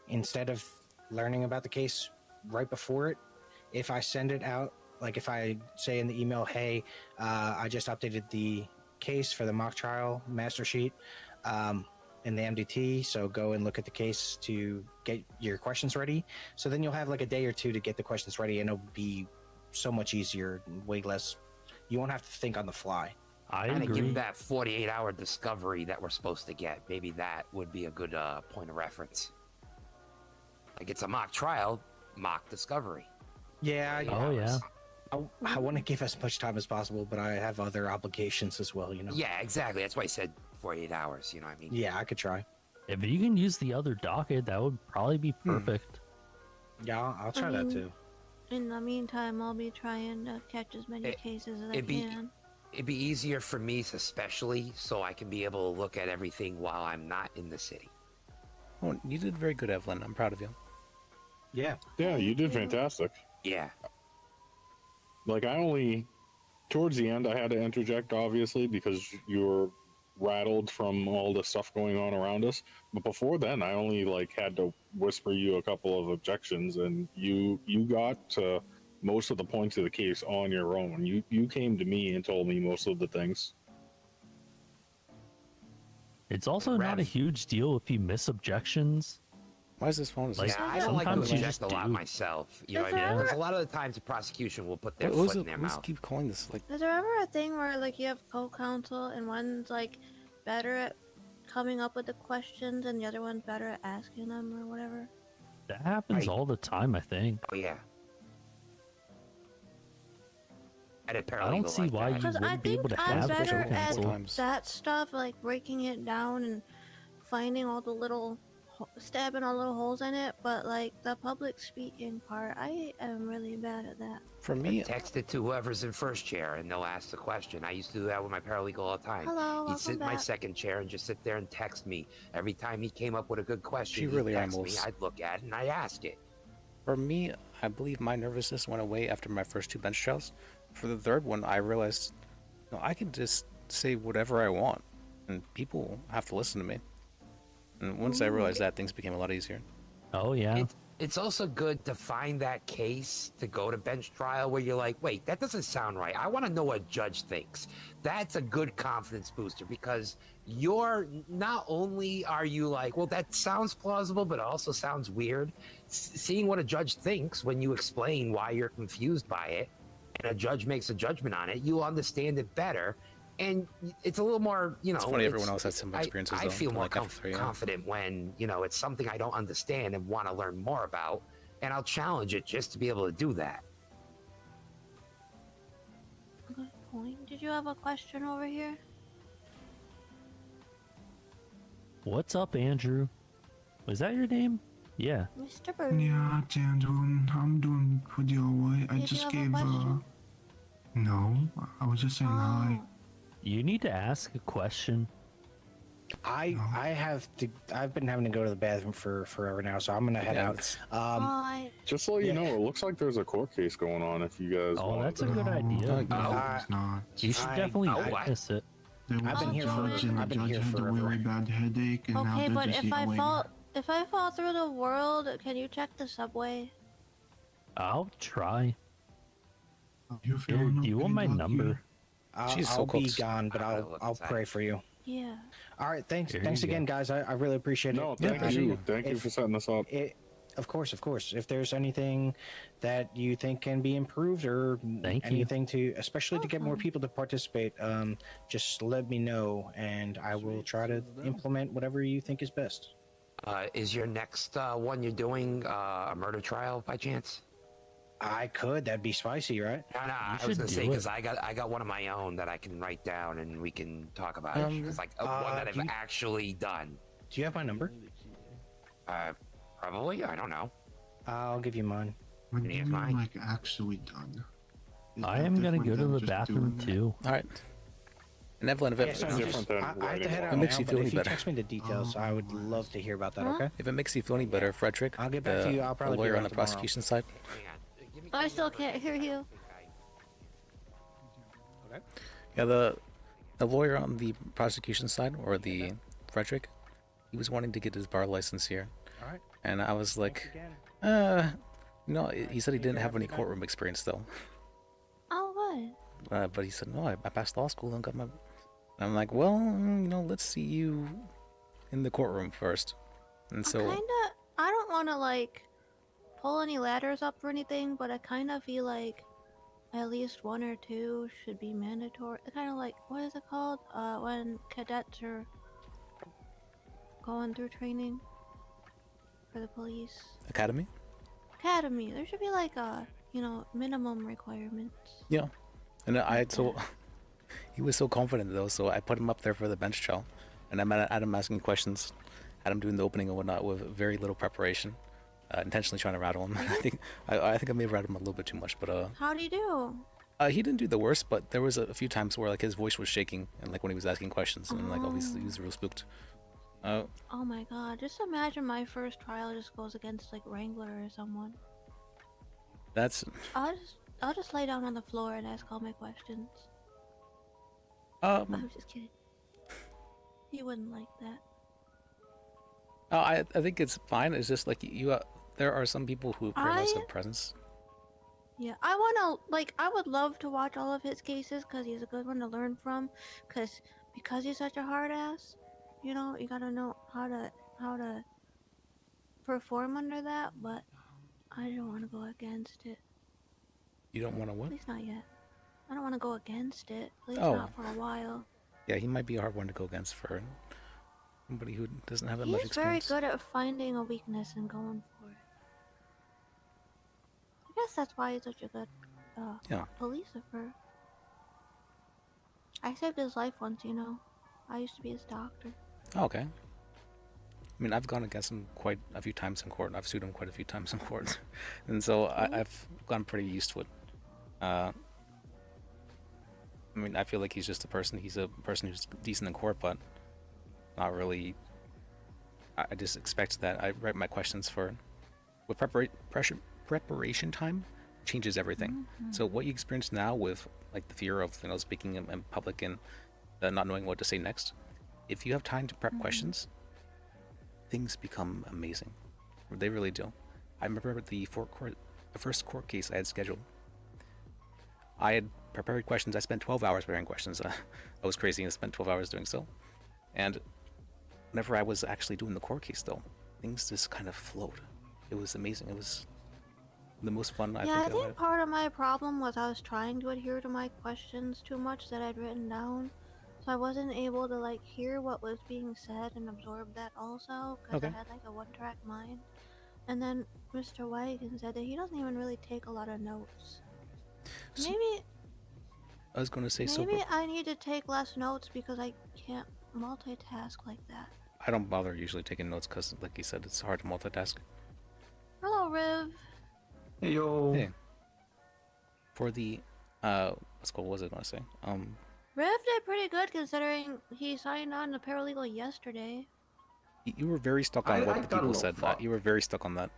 instead of learning about the case right before it, if I send it out, like if I say in the email, hey, I just updated the case for the mock trial master sheet in the MDT, so go and look at the case to get your questions ready. So then you'll have like a day or two to get the questions ready, and it'll be so much easier, way less. You won't have to think on the fly. I Kind of agree. give that 48-hour discovery that we're supposed to get. Maybe that would be a good point of reference. Like it's a mock trial, mock discovery. Yeah. Oh yeah. I want to give as much time as possible, but I have other obligations as well, you know. Yeah, exactly. That's why I said 48 hours. You know what I mean? Yeah, I could try. If you can use the other docket, that would probably be perfect. Yeah, I'll try that too. In the meantime, I'll be trying to catch as many cases as I can. It'd be easier for me, especially, so I can be able to look at everything while I'm not in the city. Oh, you did very good, Evelyn. I'm proud of you. Yeah. Yeah, you did fantastic. Yeah. Like towards the end, I had to interject, obviously, because you were rattled from all the stuff going on around us. But before then, I only had to whisper you a couple of objections, and you got to most of the points of the case on your own. You came to me and told me most of the things. It's also not a huge deal if you miss objections. Why is this phone? Like, Yeah, I don't like to sometimes you object just a lot do. myself. You know Is what I mean? there Because ever- a lot of the times the prosecution will put their Who's foot in their mouth. keep calling this? Like, Is there ever a thing where like you have co-counsel and one's like better at coming up with the questions and the other one's better at asking them or whatever? That happens all the time, I think. Oh yeah. I don't see why you Because I wouldn't be think able to I'm have better at co-counsel. that stuff, like breaking it down and finding all the little, stabbing all the little holes in it. But like the public speaking part, I am really bad at that. For me, text it to whoever's in first chair and they'll ask the question. I used to do that with my paralegal all the time. Hello, He'd sit in welcome my back. second chair and just sit there and text me. Every time he came up with a good question, She he'd really text almost- me. I'd look at it and I'd ask it. For me, I believe my nervousness went away after my first 2 bench trials. For the third one, I realized, I can just say whatever I want, and people have to listen to me. And once I realized that, things became a lot easier. Oh yeah. It's also good to find that case to go to bench trial where you're like, wait, that doesn't sound right. I want to know what a judge thinks. That's a good confidence booster because you're not only are you like, well, that sounds plausible, but it also sounds weird. Seeing what a judge thinks when you explain why you're confused by it, and a judge makes a judgment on it, you'll understand it better. And it's a little more, It's funny everyone else has similar experiences, I though, feel more like after 3 years. confident when, it's something I don't understand and want to learn more about, and I'll challenge it just to be able to do that. Good point. Did you have a question over here? What's up, Andrew? Was that your name? Yeah. Mr. Bird. Yeah, I'm doing pretty alright. I Did you just have a gave question? No, I was just saying hi. You need to ask a question. I have to. I've been having to go to the bathroom for forever now, so I'm gonna head out. Just so you know, it looks like there's a court case going on. If you guys, Oh, want that's a good idea. It's not. You should definitely witness it. There was I've been a here for- judge, and the I've been judge here had a forever. really bad headache, and now Okay, they're but just if I yelling. fall through the world, can you check the subway? I'll try. You Here, do you want my number? I'll be gone, but I'll pray for you. Yeah. All right, thanks. There Thanks you again, go. guys. I really appreciate it. No, thank you. Thank you for setting this up. Of course. If there's anything that you think can be improved or anything to, especially to get more people to participate, just let me know, and I will try to implement whatever you think is best. Is your next one you're doing a murder trial by chance? I could. That'd be spicy, right? No, I was gonna say because I got one of my own that I can write down and we can talk about it. It's like one that I've actually done. Do you have my number? Probably. I don't know. I'll give you mine. What do Any you of mean, mine? like actually done? Is I that am gonna different go to than the just bathroom doing it? too. All right. And Evelyn, if it, Yeah, so if- just- I have to head out What makes now, you but feel if any you better? text me the details, I would love to hear about that. Okay. If it makes you feel any better, Frederick, I'll get back to you. I'll probably the be lawyer on around the tomorrow. prosecution side. I still can't hear you. Yeah, the lawyer on the prosecution side, or the Frederick, he was wanting to get his bar license here. All right. And I was like, no, he said he didn't have any courtroom experience though. Oh, what? But he said, no, I passed law school and got my. I'm like, well, let's see you in the courtroom first. And so, I don't want to like pull any ladders up or anything, but I kind of feel like at least 1 or 2 should be mandatory. Kind of like, what is it called? When cadets are going through training for the police academy. academy. There should be like a minimum requirements. Yeah, and he was so confident though, so I put him up there for the bench trial, and I had him asking questions, had him doing the opening and whatnot with very little preparation, intentionally trying to rattle him. I think I may have rattled him a little bit too much, but How'd he do? he didn't do the worst, but there was a few times where like his voice was shaking, and like when he was asking questions, and like obviously he was real spooked. Oh my god! Just imagine my first trial just goes against like Wrangler or someone. That's I'll just lay down on the floor and ask all my questions. um. I'm just kidding. He wouldn't like that. I think it's fine. It's just like there are some people who have less of presence. Yeah, I would love to watch all of his cases because he's a good one to learn from. Because he's such a hard ass, you know, you gotta know how to perform under that, but I don't want to go against it. You don't want to what? At least not yet. I don't want to go against it. At least Oh. not for a while. Yeah, he might be a hard one to go against for somebody who doesn't have that much He's very experience. good at finding a weakness and going for it. I guess that's why he's such a good police officer. I saved his life once, you know. I used to be his doctor. Oh, okay. I mean, I've gone against him quite a few times in court. I've sued him quite a few times in court, and so I've gotten pretty used to it. I mean, I feel like he's just a person. He's a person who's decent in court, but not really. I just expect that I write my questions with preparation time changes everything. So what you experience now with like the fear of speaking in public and not knowing what to say next, if you have time to prep questions, things become amazing. They really do. I remember the first court case I had scheduled. I had prepared questions. I spent 12 hours preparing questions. I was crazy and spent 12 hours doing so. And whenever I was actually doing the court case, though, things just kind of flowed. It was amazing. It was the most fun I I think think part of my problem was I was trying to adhere to my questions too much that I'd written down. So I wasn't able to like hear what was being said and absorb that also because I had like a one-track mind. And then Mr. Wagon said that he doesn't even really take a lot of notes. Maybe I was going to say maybe I need to take less notes because I can't multitask like that. I don't bother usually taking notes because, like you said, it's hard to multitask. Hello, Riv. Hey yo. Hey. For the what was I going to say? Riv did pretty good considering he signed on to paralegal yesterday. You were very stuck on what the people said. You were very stuck on that.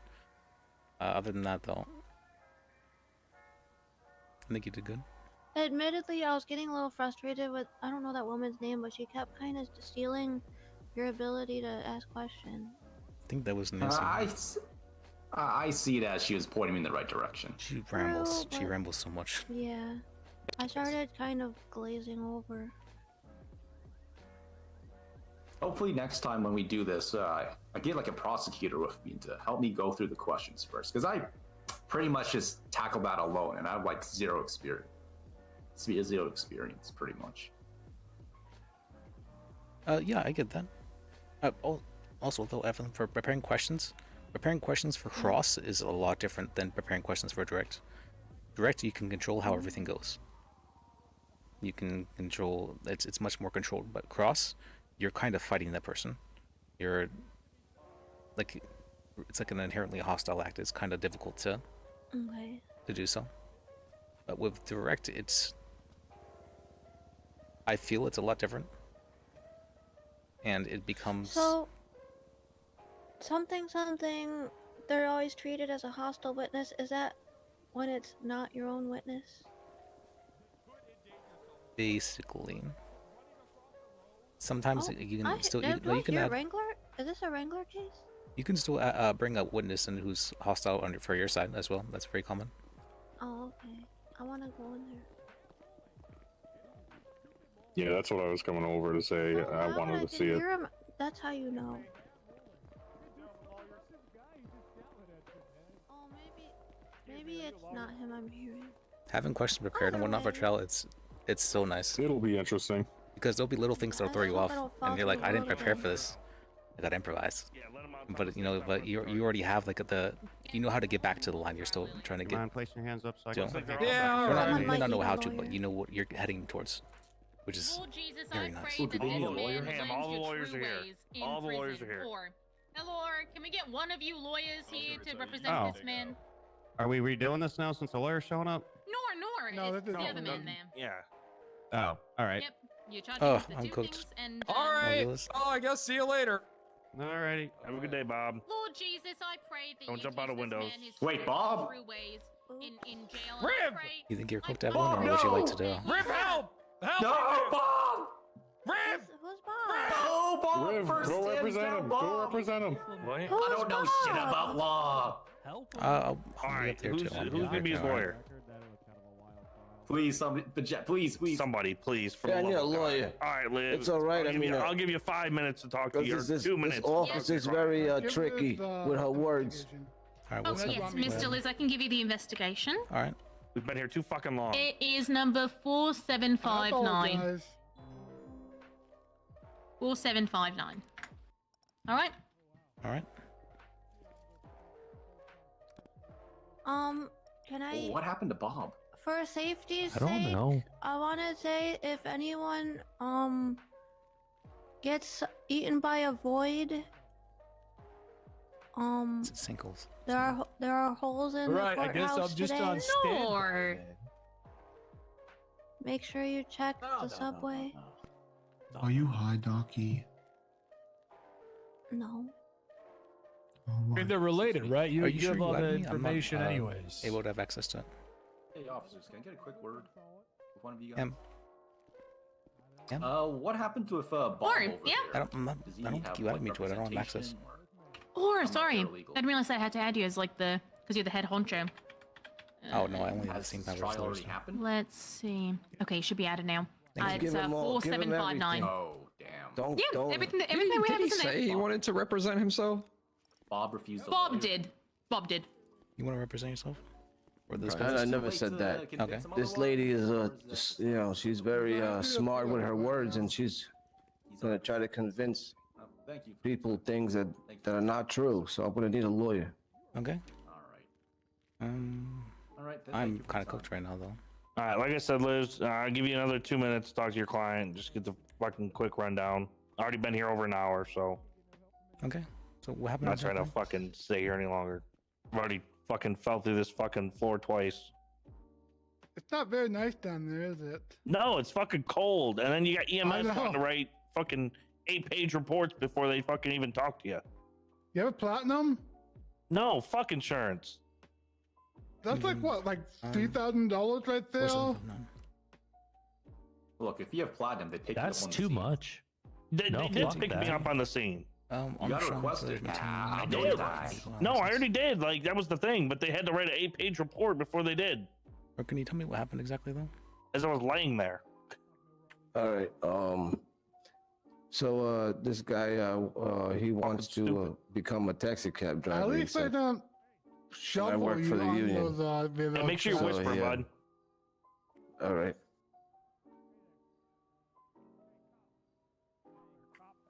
Other than that, though, I think you did good. Admittedly, I was getting a little frustrated with, I don't know that woman's name, but she kept kind of stealing your ability to ask questions. I think that was Nancy. I see it as she was pointing me in the right direction. She rambles. She rambles so much. Yeah. I started kind of glazing over. Hopefully next time when we do this, I get like a prosecutor with me to help me go through the questions first, because I pretty much just tackle that alone, and I have like zero experience. Zero experience, pretty much. Yeah, I get that. Also, though, Evelyn, for preparing questions for cross is a lot different than preparing questions for direct. Direct, you can control how everything goes. You can control, it's much more controlled, but cross, you're kind of fighting that person. You're like, it's like an inherently hostile act. It's kind of difficult to do so. But with direct, I feel it's a lot different. And it becomes... So, something, they're always treated as a hostile witness. Is that when it's not your own witness? Basically. Sometimes you can still... you can add... Wrangler? Is this a Wrangler case? You can still bring a witness in who's hostile for your side as well. That's very common. Oh, okay. I want to go in there. Yeah, that's what I was coming over to say. I wanted to see it. That's how you know. Oh, maybe it's not him I'm hearing. Having questions prepared and whatnot for trial, it's so nice. It'll be interesting. Because there'll be little things that'll throw you off, and you're like, I didn't prepare for this. I got to improvise. But you already have like you know how to get back to the line. You're still trying to get. Mind placing your hands up so I can. Yeah. You may not know how to, but you know what you're heading towards, which is very nice. Do they need a lawyer? Ham, all the lawyers are here. All the lawyers are here. Hello, can we get one of you lawyers here to represent this man? Are we redoing this now since the lawyer's showing up? No, it's the other man, ma'am. Yeah. Oh, all right. Yep. You charge me for the I'm two cooked. things and All right. Oh, I guess see you later. Alrighty. Have a good day, Bob. Lord Jesus, I pray that Don't you jump out of teach this windows. man his Wait, true Bob? ways in jail. Rib! You think you're cooked, Evelyn, or would you like to do? Rip, help! Help! No, Bob! Rip! Who's Bob? No, Bob! Riv, First go hands represent down, him. Bob. Go represent him. What? I don't know shit about law. I'll All be right, up there who's too. gonna be his lawyer? Please, somebody, please. Somebody, please. For Yeah, I the need love a of God. lawyer. All right, Liz. It's all right, I'll give you 5 minutes to talk to you. This 2 minutes. This office is very tricky with her words. All right, Oh, what's up? yes, Mr. Liz, I can give you the investigation. All right. We've been here too fucking long. It is number 4759. 4759. All right. All right. Can I? What happened to Bob? For safety's I don't sake, know. I want to say if anyone gets eaten by a void, Sinkles. there are holes in Right, the I guess courthouse I'm just today. on standby. Make sure you check the subway. Are you high, Docky? No. Oh, I mean, they're related, right? You Are you give sure you all let the me? I'm not, information anyways. able to have access to it. Hey, officers, can I get a quick word with one of you guys? Yeah. What happened to Bob Or, over yeah. there? I don't think you added me to it. I don't have access. Or, sorry. I didn't realize I had to add you as like because you're the head honcho. Oh no, I only have the Has same this powers. trial as already Lewis. happened? Let's see. Okay, should be added now. Thank you. It's Give him all- give him 4759. Oh, damn. Don't Yeah, don't. everything we did have he is in say there. he wanted to represent himself? Bob refused. Bob did. Bob did. You want to represent yourself? Or this I never said that. Okay. This lady is just, you know, she's very smart with her words, and she's gonna try to convince Thank you. people things that are not true. So I'm gonna need a lawyer. Okay. All right. All right. then, thank I'm you for kind of your time. cooked right now though. All right, like I said, Liz, I'll give you another 2 minutes to talk to your client. Just get the fucking quick rundown. Already been here over an hour, so Okay. So what I'm happened? not trying to exactly? fucking stay here any longer. I've already fucking fell through this fucking floor twice. It's not very nice down there, is it? No, it's fucking cold. And then you got EMS know. wanting to write fucking 8-page reports before they fucking even talk to you. You have a platinum? No, fuck insurance. That's like what, like $3,000 right there? Look, if you have platinum, they pick That's you up on the too scene. much. They No, did fuck pick me that. up on the scene. You gotta request it. I did. No, I already did. Like, that was the thing. But they had to write an 8-page report before they did. Or can you tell me what happened exactly though? As I was laying there. All right. So this guy he wants to become a taxi cab driver. At he least they said. don't shovel work you for the on union. those Hey, make sure you So, whisper, yeah. bud. All right.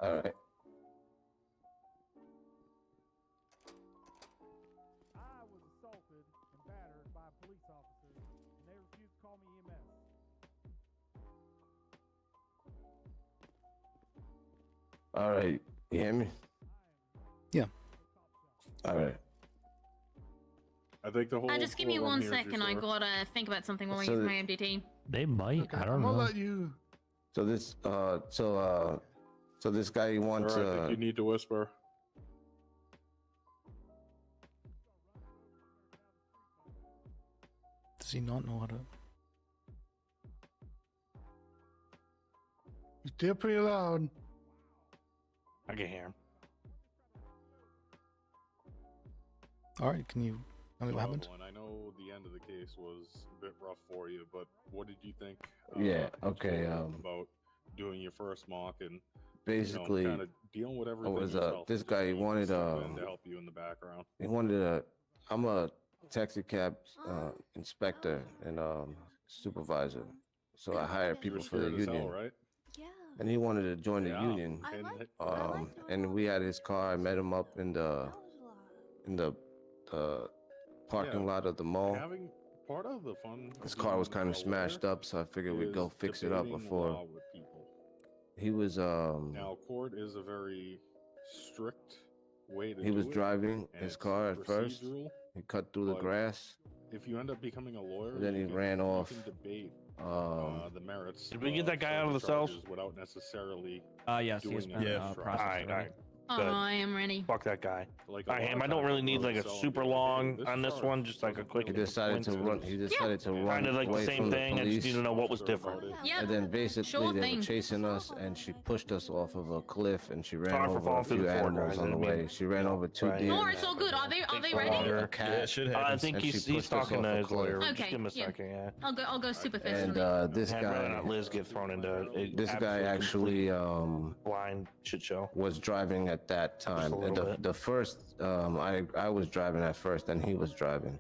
All right. I was assaulted and battered by police officers, and they refused to call me EMS. All right. You hear me? Yeah. All right. I think the whole. Just give me floor 1 room here is second. I yours. gotta think about something while I So use the- my MDT. They might. I I'm don't gonna know. let you. So this so this guy he All wants right, I think you need to whisper. Does he not know how to? You're still pretty loud. I can hear him. All right. Can you tell me what happened? And I know the end of the case was a bit rough for you, but what did you think? Yeah, okay, about doing your first mock and basically kind of dealing with everything. was yourself, this and guy he just wanted something to help you in the background. he wanted a I'm a taxi cab inspector and supervisor. So I hire people for the Scared as hell, union. right? And he wanted to join the Yeah. union. And we had his car. I met him up in the parking Yeah. lot of the mall. Having part of the fun. His car was kind of smashed up, so I figured we'd go fix it up before. He was Now, court is a very strict way to. he was do it, driving and his it's car at first. procedural, He cut through the but grass. If you end up becoming a lawyer, And then you he can- ran you off. can debate The merits. Did we get that guy out of the certain cells? charges without necessarily. Yes, he has doing been a trial. processed All right. Oh, Good. I am ready. Fuck that guy. Like, I am. I don't really need like a super long on this one. Just like a quick. He decided to run. He decided to run Kind of like away the same from thing. the I police. just need to know what was different. Yep. And then basically Sure they thing. were chasing us, and she pushed us off of a cliff, and she ran Sorry for over a falling through few the floor, animals guys. I on the didn't mean- way. She ran over two Right. deer. No, it's all good. Are they ready? A cat. I think and he's she pushed us talking to off a his cliff. lawyer. Just Okay, give him a yeah. second, yeah. I'll go super fast. And this I'd rather guy, not Liz get thrown into this guy actually blind shit show. was driving at that time. a little bit. The first I was driving at first, and he was driving,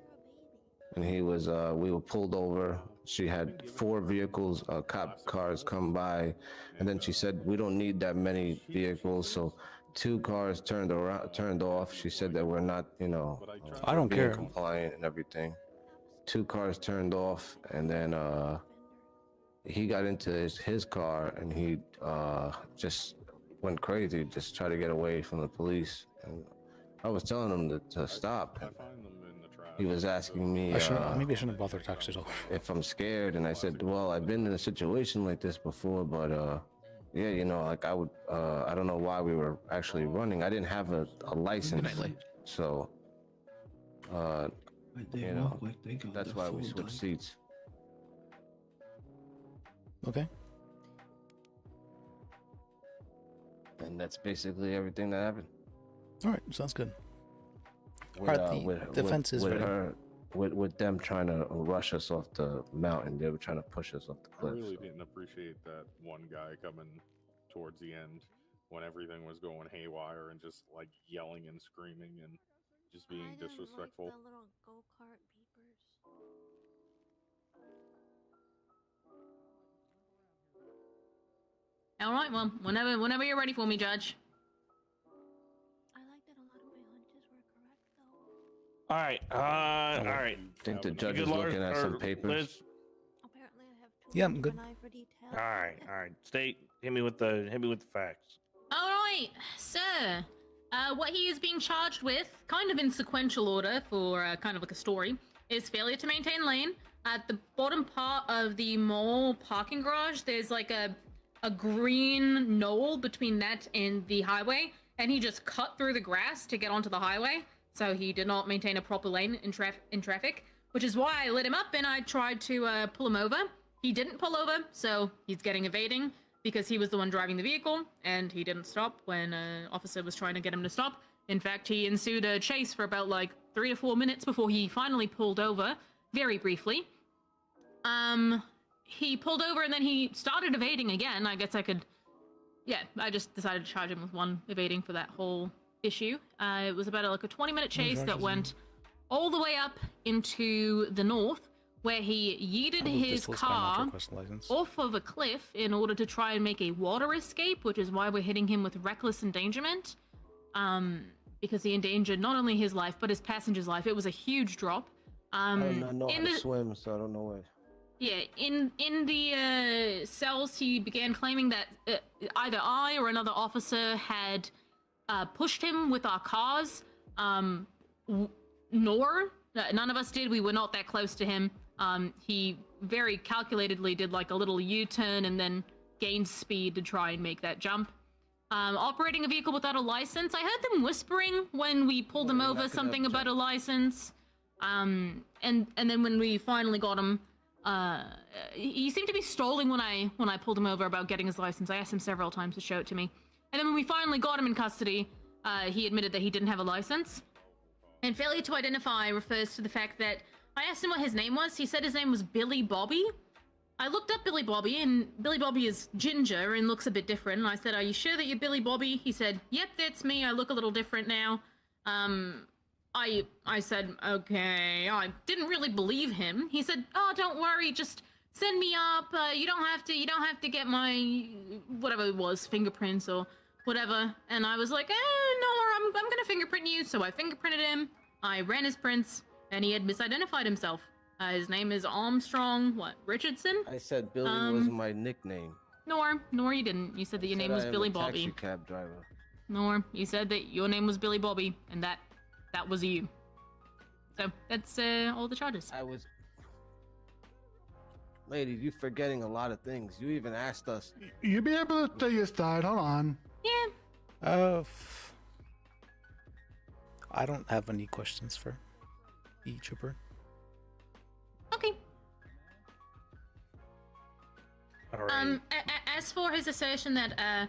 and he was we were pulled over. She had 4 vehicles, cop cars come by, and then she said we don't need that many vehicles, so 2 cars turned off. She said that we're not, I don't being care. compliant and everything. 2 cars turned off, and then he got into his car, and he just went crazy, just tried to get away from the police. And I was telling him to stop. He was asking me maybe I shouldn't have bothered talking to if I'm scared, and I said, well, I've been in a situation like this before, but yeah, like I would, I don't know why we were actually running. I didn't have a license, so that's why we switched seats. Okay. And that's basically everything that happened. All right, sounds good. With, All right, the defense is ready. With them trying to rush us off the mountain, they were trying to push us off the I cliff. really didn't appreciate that one guy coming towards the end when everything was going haywire and just like yelling and screaming and just being disrespectful. All right, well, whenever you're ready for me, Judge. All right. All right. I think the judge You is good, looking Lars? at Or some papers. Liz? Yeah, I'm good. All right. State, hit me with the facts. All right, sir. What he is being charged with, kind of in sequential order for kind of like a story, is failure to maintain lane. At the bottom part of the mall parking garage, there's like a green knoll between that and the highway, and he just cut through the grass to get onto the highway. So he did not maintain a proper lane in traffic, which is why I lit him up and I tried to pull him over. He didn't pull over, so he's getting evading because he was the one driving the vehicle, and he didn't stop when an officer was trying to get him to stop. In fact, he ensued a chase for about like 3 to 4 minutes before he finally pulled over, very briefly. He pulled over and then he started evading again. I guess I just decided to charge him with one evading for that whole issue. It was about like a 20-minute chase that went all the way up into the north, where he yeeted his car off of a cliff in order to try and make a water escape, which is why we're hitting him with reckless endangerment. Because he endangered not only his life, but his passenger's life. It was a huge drop. I don't know how to swim, so I don't know where. Yeah, in the cells, he began claiming that either I or another officer had pushed him with our cars. None of us did. We were not that close to him. He very calculatedly did like a little U-turn and then gained speed to try and make that jump. Operating a vehicle without a license. I heard them whispering when we pulled him over something about a license. And then when we finally got him, he seemed to be stalling when I pulled him over about getting his license. I asked him several times to show it to me. And then when we finally got him in custody, he admitted that he didn't have a license. And failure to identify refers to the fact that I asked him what his name was. He said his name was Billy Bobby. I looked up Billy Bobby, and Billy Bobby is ginger and looks a bit different. And I said, "Are you sure that you're Billy Bobby?" He said, "Yep, that's me. I look a little different now." I said, "Okay." I didn't really believe him. He said, "Oh, don't worry. Just send me up. You don't have to get my whatever it was, fingerprints or whatever." And I was like, "No, I'm gonna fingerprint you." So I fingerprinted him. I ran his prints, and he had misidentified himself. His name is Armstrong, Richardson? I said Billy was my nickname. Nor you didn't. You said that your name was Billy Bobby. Taxi cab driver. Nor you said that your name was Billy Bobby, and that was you. So that's all the charges. Lady, you're forgetting a lot of things. You even asked us. You be able to tell your side. Hold on. Yeah. I don't have any questions for the trooper. Okay. All right. As for his assertion that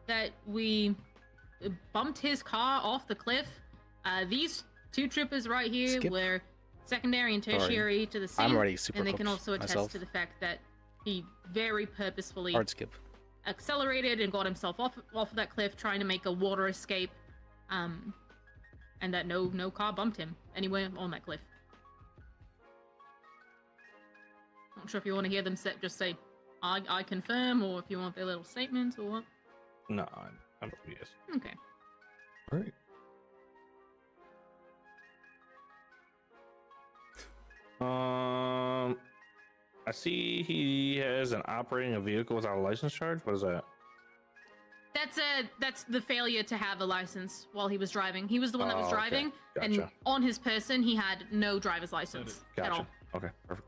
that we bumped his car off the cliff, these two troopers right here Skip. were secondary and Sorry. tertiary to the scene, I'm already super and they can cooked also attest myself. to the fact that he very purposefully Hard skip. accelerated and got himself off of that cliff, trying to make a water escape, and that no car bumped him anywhere on that cliff. Not sure if you want to hear them just say, I confirm, or if you want their little statements, or what. No, I'm yes. Okay. All right. I see he has an operating a vehicle without a license charge. What is that? That's the failure to have a license while he was driving. He was the one that was Oh, okay. driving, and Gotcha. on his person he had no driver's license at Gotcha. all. Okay, perfect.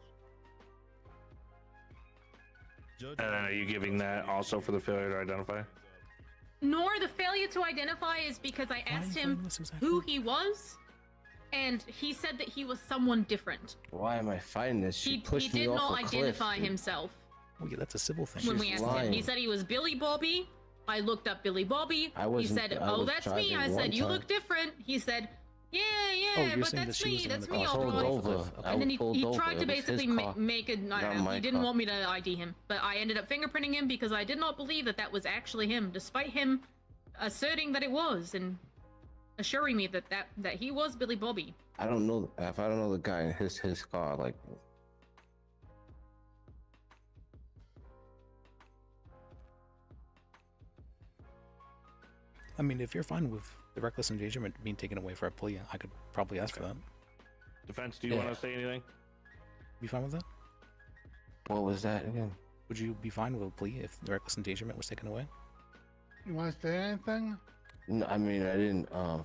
And then are you giving that also for the failure to identify? Nor the failure to identify is because I asked him who he was, and he said that he was someone different. Why am I fighting this? She He pushed me did off not a cliff. identify dude. himself Oh yeah, that's a civil thing. when we asked him. He lying. said he was Billy Bobby. I looked up Billy Bobby. I He wasn't- said, I "Oh, was that's me." I driving said, one "You time. look different." He said, "Yeah, Oh, yeah, you're but saying that that's she me. was in That's the me." car. All Pulled right. over. I And then pulled he over. tried to It was his basically car, make a. not my He didn't car. want me to ID him, but I ended up fingerprinting him because I did not believe that that was actually him, despite him asserting that it was and assuring me that he was Billy Bobby. I don't know if I don't know the guy in his car. Like, I mean, if you're fine with the reckless endangerment being taken away for a plea, I could probably ask for that. Defense, do you Yeah. want to say anything? Be fine with that? what was that again? Would you be fine with a plea if the reckless endangerment was taken away? You want to say anything? No, I mean, I didn't. I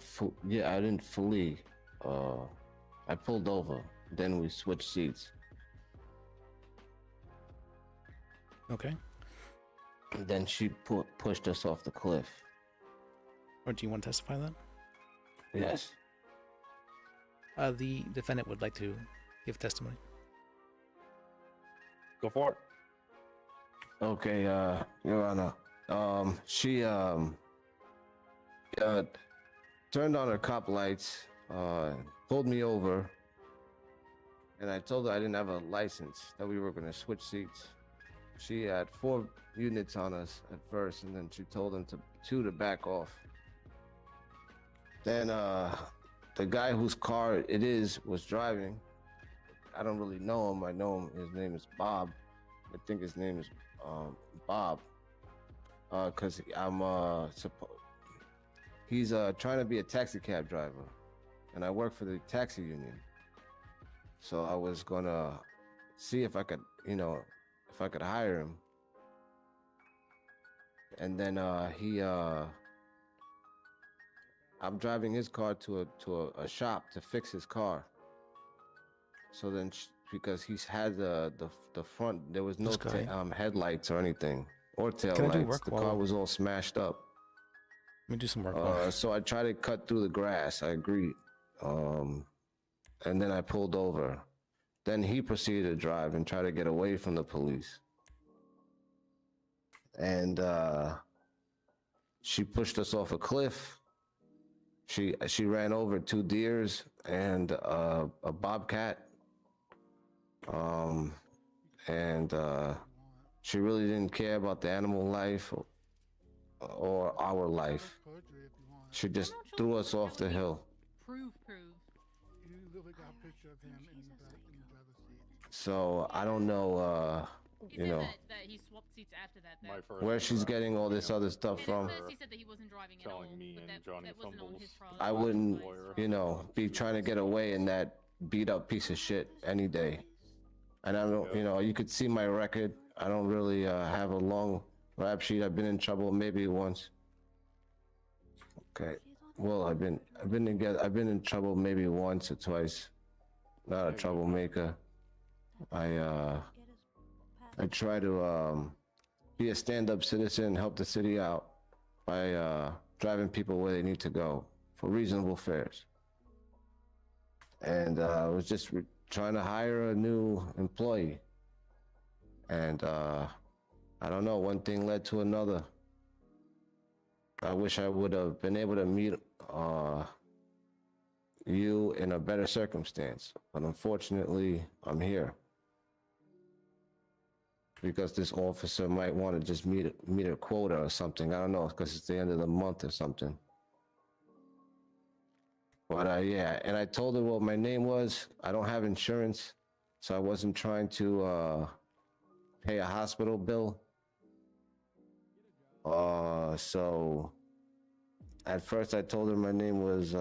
didn't fully. I pulled over. Then we switched seats. Okay. Then she pushed us off the cliff. Or do you want to testify that? Yes. The defendant would like to give testimony. Go for it. Okay, Your Honor. She turned on her cop lights, pulled me over, and I told her I didn't have a license, that we were going to switch seats. She had 4 units on us at first, and then she told them two to back off. Then the guy whose car it is was driving. I don't really know him. I know him. His name is Bob. I think his name is Bob. Cause he's trying to be a taxi cab driver, and I work for the taxi union. So I was gonna see if I could, if I could hire him. And then I'm driving his car to a shop to fix his car. So then, because he's had the front, there was no This guy. headlights or anything, or tail Can I do lights. work The while- car was all smashed up. Let me do some work. So I tried to cut through the grass. I agreed. And then I pulled over. Then he proceeded to drive and try to get away from the police. And she pushed us off a cliff. She ran over 2 deers and a bobcat. And she really didn't care about the animal life or our life. She just threw us off the hill. Prove. You literally got a picture of him in the back in the driver's seat. So I don't know, He said that he swapped seats after that. where she's getting all this other stuff from. First he said that he wasn't driving at all, but that wasn't on his trial. I wouldn't, be trying to get away in that beat up piece of shit any day. And I don't, you could see my record. I don't really have a long rap sheet. I've been in trouble maybe once. Okay. Well, I've been in trouble maybe once or twice. Not a troublemaker. I try to be a stand-up citizen, help the city out by driving people where they need to go. for reasonable fares. And I was just trying to hire a new employee. And I don't know, one thing led to another. I wish I would have been able to meet you in a better circumstance, but unfortunately, I'm here. Because this officer might want to just meet a quota or something. I don't know, because it's the end of the month or something. But yeah, and I told her what my name was. I don't have insurance, so I wasn't trying to pay a hospital bill. So at first I told her my name was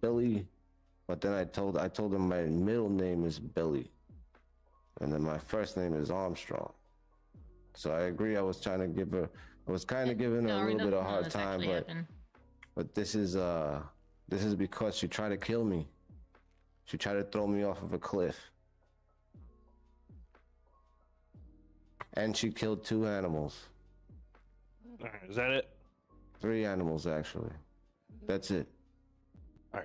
Billy, but then I told her my middle name is Billy, and then my first name is Armstrong. So I agree. I was trying to give her. I was kind of giving her a little bit of a hard time, but this is because she tried to kill me. She tried to throw me off of a cliff, and she killed 2 animals. All right, is that it? 3 animals, actually. That's it. All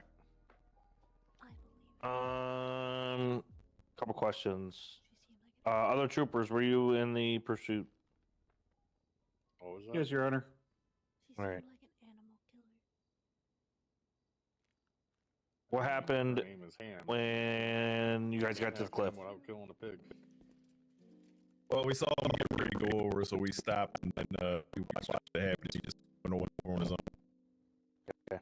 right. Couple questions. Other troopers, were you in the pursuit? What was that? Yes, Your Honor. All right. What happened when you guys got to the cliff? Without killing a pig. Well, we saw him get ready to go over, so we stopped and then we watched it happen. He just went over on his own. Okay.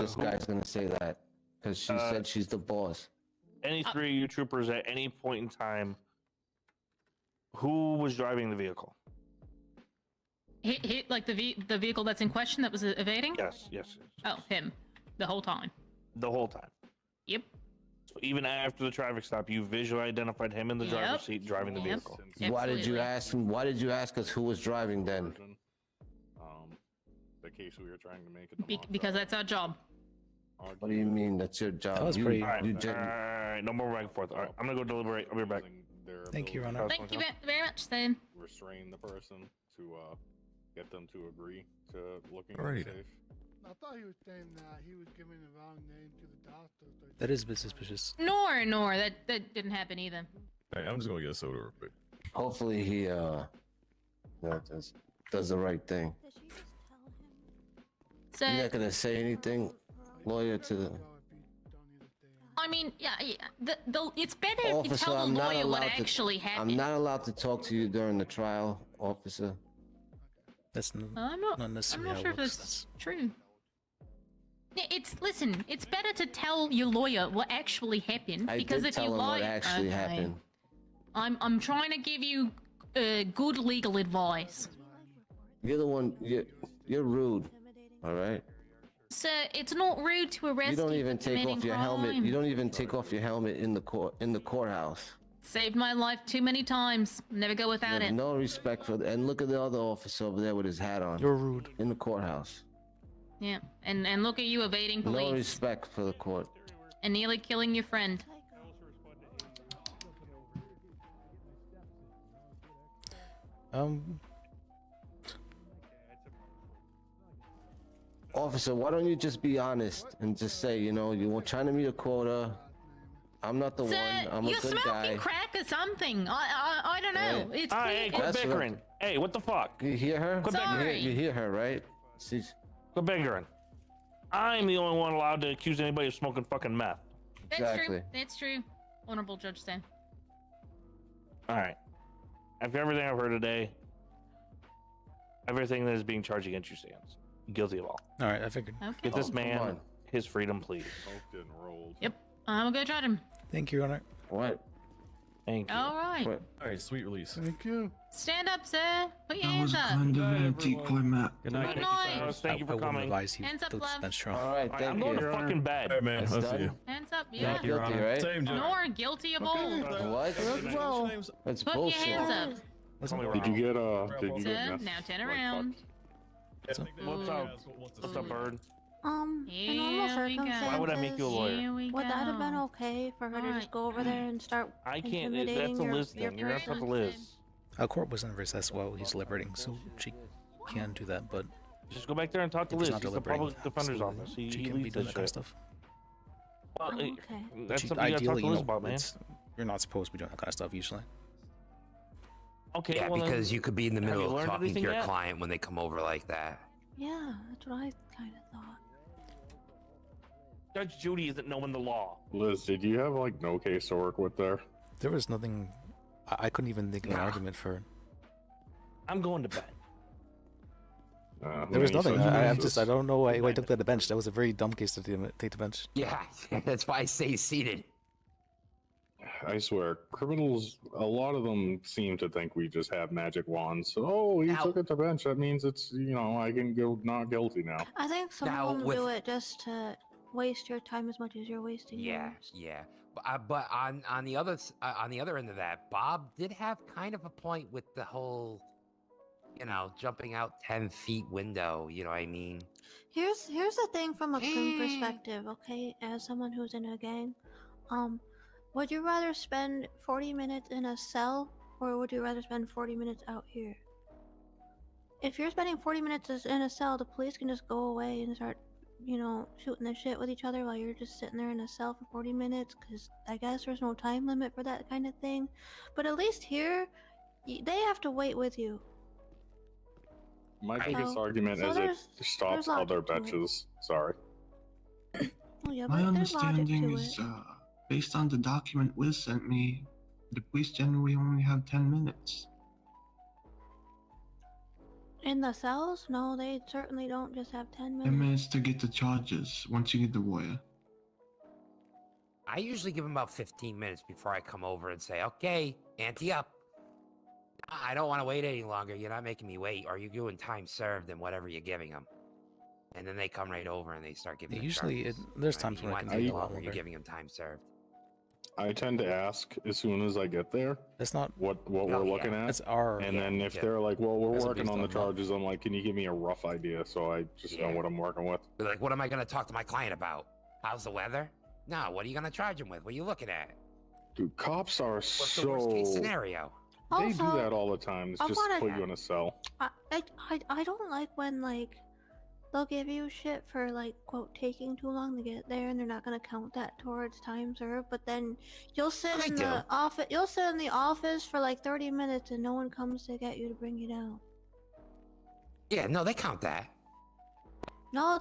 This guy's gonna say that because she said she's the boss. Any 3 of you troopers at any point in time, who was driving the vehicle? Hit like the vehicle that's in question that was evading? Yes. Oh, him. The whole time. The whole time. Yep. So even after the traffic stop, you visually identified him in the driver's seat driving the vehicle. Why did you ask him? Why did you ask us who was driving then? The case we were trying to make. Because that's our job. What do you mean that's your job? That was pretty. All right, no more back and forth. All right, I'm gonna go deliberate. I'll be right back. Thank you, Your Honor. Thank you very much, then. Restrain the person to get them to agree to looking Alrighty. safe. I thought he was saying that he was giving the wrong name to the doctor. That is a bit suspicious. Nor, that didn't happen either. Hey, I'm just gonna get a soda real quick. Hopefully he does the right thing. So, You're not gonna say anything, lawyer, to the I mean, yeah. It's better if you officer. tell I'm the not lawyer what allowed to. actually happened. I'm not allowed to talk to you during the trial, officer. That's I'm not necessarily I'm not how sure it if works. that's true. Yeah, it's better to tell your lawyer what actually happened I because did if tell you him lie, what actually okay. happened. I'm trying to give you good legal advice. You're the one. You're rude. All right. Sir, it's not rude to arrest You don't even for take committing off your crime. helmet. You don't even take off your helmet in the courthouse. Saved my life too many times. Never go You without have it. no respect for. And look at the other officer over there with his hat on. You're rude. In the courthouse. Yeah, and look at you evading police No respect for the court. and nearly killing your friend. Officer, why don't you just be honest and just say, you were trying to meet a quota. I'm not the Sir, one. I'm a you're good smoking guy. crack or something. I don't know. Hey. It's Hey, quit That's what- bickering. Hey, what the fuck? You hear her? Quit Sorry. You hear her, right? Quit bickering. I'm the only one allowed to accuse anybody of smoking fucking meth. That's Exactly. true. That's true. Honorable Judge Stan. All right. After everything I've heard today, everything that is being charged against you stands. Guilty of all. All right, I figured. Okay. Get this come man on. his freedom, please. Smoked and rolled. Yep. I'm gonna try him. Thank you, Your Honor. What? Thank you. All right. What? All right, sweet release. Thank you. Stand up, sir. Put your That hands was up. kind of an anticlimax. Good Good night. Thank you for I wouldn't coming. advise you Hands up, to love. stand strong. All right, I'm thank going you. to fucking bed. Hey man, That's I'll see done? you. Hands up. Yeah. Guilty, right? Same job. Nor guilty of all. What? That's Put bullshit. your hands up. Did you get Sir, meth? now turn around. What's up? What's up, Bird? In normal Here we go. Why would I make you a lawyer? Here we would that have been go. okay for her to Alright. just go over there and start I can't. intimidating That's a your, Liz your thing. You're gonna have to talk to person? Liz. Court was in recess while he's deliberating, so she can do that, but Just go back there and talk to If he's Liz. not He's the deliberating, public defender's absolutely, office. she He can be leads doing this that kind of shit. stuff. Well, Oh, okay. that's She- something you gotta talk ideally, to you Liz know, about, man. you're not supposed to be doing that kind of stuff usually. Okay, Yeah, well, then, because you could be in the have middle you of learned talking to anything your yet? client when they come over like that. Yeah, that's what I kind of thought. Judge Judy isn't knowing the law. Liz, did you have like no case to work with there? There was nothing. I couldn't even think of an argument for. I'm going to bed. There was you nothing. said you I'm was just. I don't know why I took that to the bench. That was a very dumb case to take to bench. Yeah, that's why I say seated. I swear, criminals, a lot of them seem to think we just have magic wands. Oh, he took it to bench. That means it's, I can go not guilty now. I think some Now, of them with- do it just to waste your time as much as you're wasting yours. Yeah. But on the other end of that, Bob did have kind of a point with the whole, jumping out 10 feet window. You know what I mean? Here's the thing from a crim perspective, okay? As someone who's in a gang, would you rather spend 40 minutes in a cell or would you rather spend 40 minutes out here? If you're spending 40 minutes in a cell, the police can just go away and start, shooting the shit with each other while you're just sitting there in a cell for 40 minutes because I guess there's no time limit for that kind of thing. But at least here, they have to wait with you. My biggest So- argument so is there's it stops logic other to it. benches. Sorry. Oh, yeah, My but there's logic understanding to is, it. based on the document Wiz sent me, the police generally only have 10 minutes. In the cells? No, they certainly don't just have 10 minutes. 10 minutes to get the charges once you get the lawyer. I usually give them about 15 minutes before I come over and say, okay, ante up. I don't want to wait any longer. You're not making me wait. Or you're doing time served and whatever you're giving them. And then they come right over and they start giving them Usually, charges. there's I times mean, when you it want can to take a lot You're longer. giving them time served. I tend to ask as soon as I get there. That's not what we're looking at. That's our. And then if they're like, well, we're working on the charges, I'm like, can you give me a rough idea so I just know what I'm working with? Be like, what am I going to talk to my client about? How's the weather? No, what are you going to charge him with? What are you looking at? Dude, cops are What's the worst case scenario? They Also, do that all the time. It's I just wanna- put you in a cell. I don't like when, they'll give you shit for, quote, taking too long to get there and they're not gonna count that towards time served, but then you'll sit in the office, for 30 minutes and no one comes to get you to bring you down. Yeah, no, they count that. No,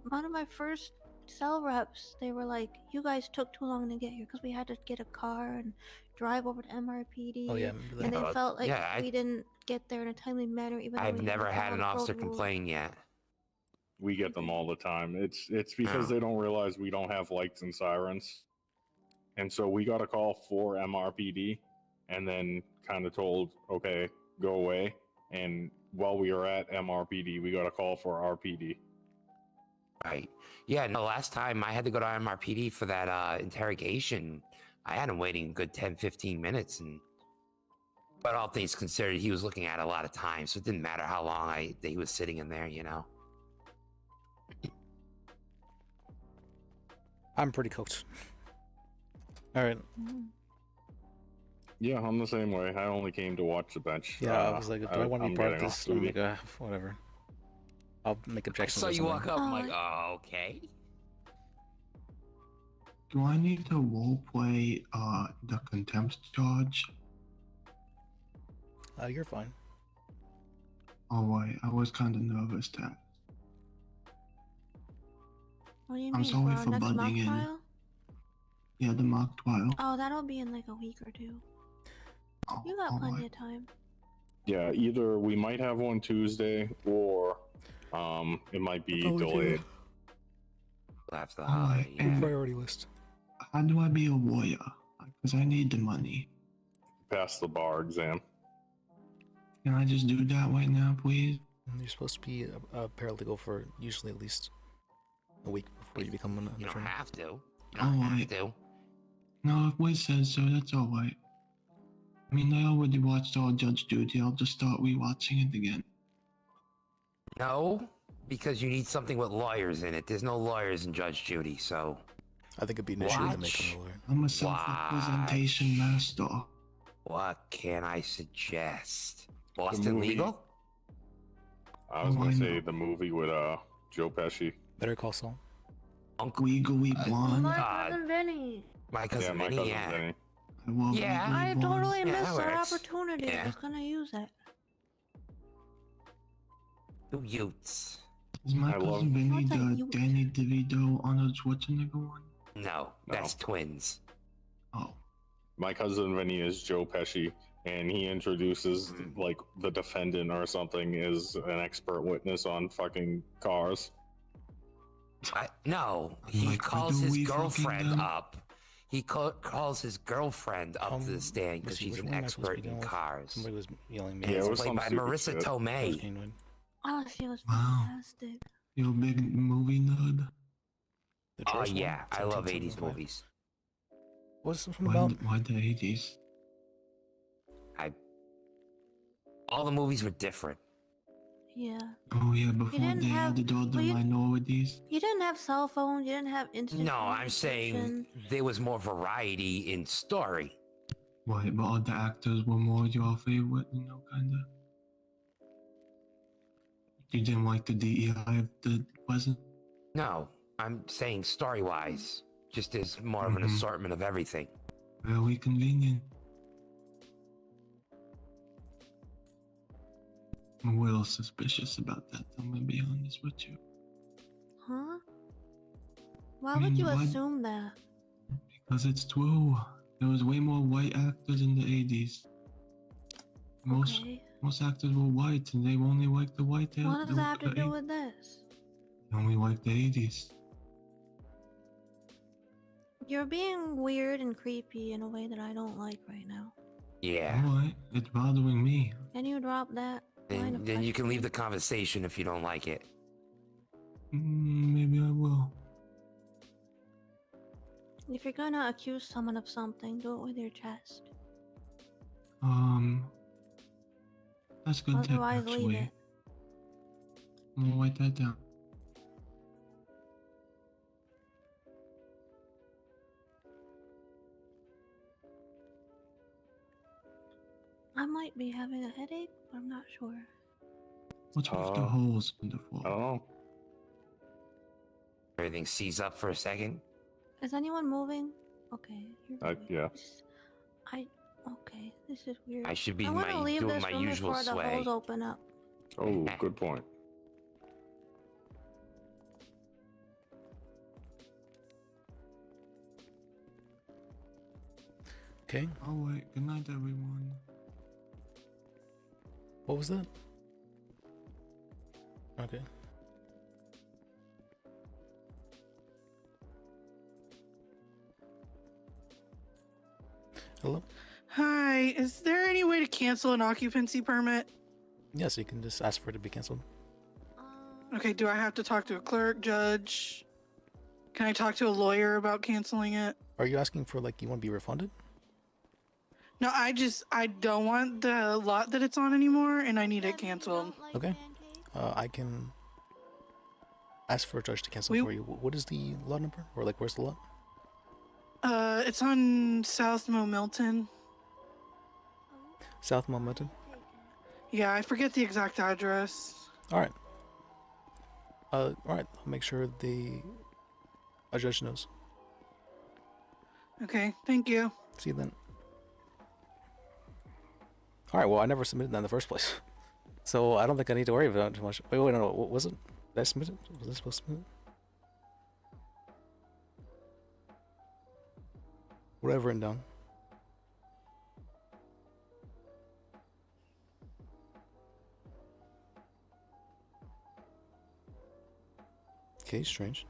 one of my first cell reps, they were like, you guys took too long to get here because we had to get a car and drive over to MRPD. Oh, yeah, I remember and that. they felt like yeah, we didn't get there in a timely manner, even though I've we never had an followed officer protocol. complain yet. We get them all the time. It's because they don't realize we don't have lights and sirens. And so we got a call for MRPD and then kind of told, okay, go away. And while we were at MRPD, we got a call for RPD. Right. Yeah, no, last time I had to go to MRPD for that interrogation, I had him waiting a good 10, 15 minutes. But all things considered, he was looking at a lot of time, so it didn't matter how long he was sitting in there, I'm pretty cooked. All right. Yeah, I'm the same way. I only came to watch the bench. Yeah, I was like, do I want to be I'm part of getting this? off I'm duty. like, whatever. I'll make objections. So or you something. walk up, I'm like, oh, okay. Do I need to roleplay the contempt charge? You're fine. Alright, I was kind of nervous that. What do you I'm mean, sorry our for next mock butting in. trial? Yeah, the mock trial. Oh, that'll be in a week or two. You got plenty of time. Yeah, either we might have one Tuesday or it might be delayed. After the Alright, and priority list. how do I be a warrior? Because I need the money. Pass the bar exam. Can I just do that right now, please? You're supposed to be a paralegal for usually at least a week before you become an attorney. You don't have to. You don't Alright. have to. No, if Wiz says so, that's alright. I mean, I already watched all Judge Judy. I'll just start rewatching it again. No, because you need something with lawyers in it. There's no lawyers in Judge Judy, so. I think it'd be an issue to make him a lawyer. I'm a self-representation master. What can I suggest? Boston movie. Legal? I was gonna I say know. the movie with Joe Pesci. Better Call Saul. Legally Blonde. My cousin Vinny. My cousin Yeah, my Vinny, cousin yeah. Vinny. I love Yeah, Legally I Blonde. totally Yeah, missed that that works. opportunity. I Yeah. was gonna use it. Two Utes. Is my I love- cousin Vinny What's that the you- Danny DeVito Arnold Schwarzenegger one? No, that's twins. Oh. My cousin Vinny is Joe Pesci, and he introduces like the defendant or something as an expert witness on fucking cars. No, he Like, calls do his we fucking girlfriend them? up. He calls his girlfriend up to the stand because she's an expert in cars. Somebody was yelling And me. it's played by Marissa Tomei. Oh, she was Wow. fantastic. You a big movie nerd? Oh yeah, I love 80s movies. What's this one Why, about? why the 80s? All the movies were different. Yeah. Oh yeah, before didn't they have- added all the well, you- minorities. You didn't have cell phones. You didn't have instant. No, I'm saying communication. there was more variety in story. Right, but all the actors were more your favorite, you know, kinda. You didn't like the DEI of the wasn't? No, I'm saying story wise, just as more of an Mhm. assortment of everything. Very convenient. I'm a little suspicious about that, I'm gonna be honest with you. Huh? Why I mean, would you why- assume that? Because it's true. There was way more white actors in the 80s. Most actors were white, and they only liked the white. What does that have to do with this? They only liked the 80s. You're being weird and creepy in a way that I don't like right now. Yeah. Alright, it's bothering me. Can you drop that line of Then you can leave questioning? the conversation if you don't like it. Maybe I will. If you're gonna accuse someone of something, do it with your chest. That's a good tip, Otherwise, leave actually. it. I'm gonna write that down. I might be having a headache, but I'm not sure. What's with the holes in the floor? Oh. Everything seized up for a second. Is anyone moving? Okay. Yeah. Okay. This is weird. I should be I wanna leave doing this my room usual before the sway. holes open up. Oh, good point. Okay. Alright, good night, everyone. What was that? Okay. Hello? Hi, is there any way to cancel an occupancy permit? Yes, you can just ask for it to be canceled. Okay, do I have to talk to a clerk, judge? Can I talk to a lawyer about canceling it? Are you asking for, like, you want to be refunded? No, I don't want the lot that it's on anymore, and I need it canceled. Okay. I can ask for a judge to cancel for you. What is the lot number? Or, like, where's the lot? It's on South Mo Milton. South Momentum? Yeah, I forget the exact address. Alright. Alright, I'll make sure a judge knows. Okay, thank you. See you then. Alright, well, I never submitted that in the first place. So I don't think I need to worry about it too much. Wait, no, what was it? Did I submit it? Was I supposed to submit it? What have I written down? Okay, strange.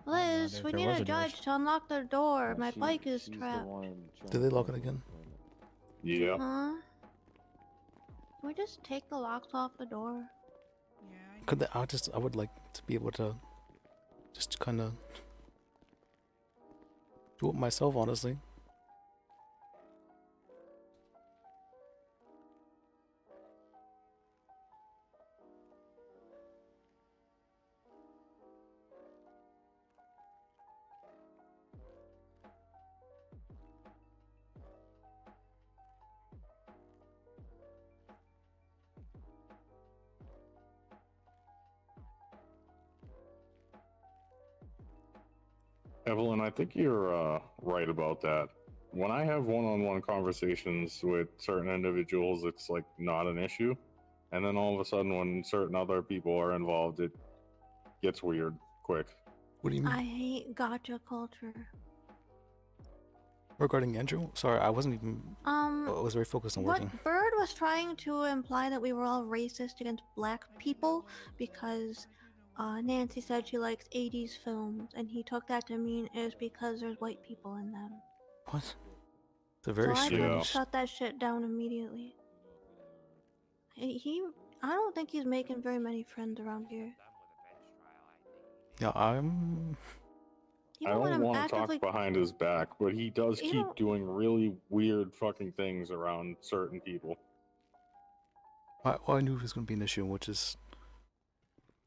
Liz, we need a judge to unlock the door. My bike is trapped. Did they lock it again? Yeah. Huh? Can we just take the locks off the door? Could they, I would like to be able to just kind of do it myself, honestly. Evelyn, I think you're right about that. When I have one-on-one conversations with certain individuals, it's like not an issue, and then all of a sudden, when certain other people are involved, it gets weird quick. What do you mean? I hate gotcha culture. Regarding Andrew? Sorry, I wasn't even. I was very focused on working. What Bird was trying to imply that we were all racist against black people because Nancy said she likes 80s films, and he took that to mean it was because there's white people in them. What? It's a very so I strange. tried to shut that shit down immediately. I don't think he's making very many friends around here. Yeah, I'm. I don't want to talk behind his back, but he does keep doing really weird fucking things around certain people. Well, I knew it was going to be an issue, which is.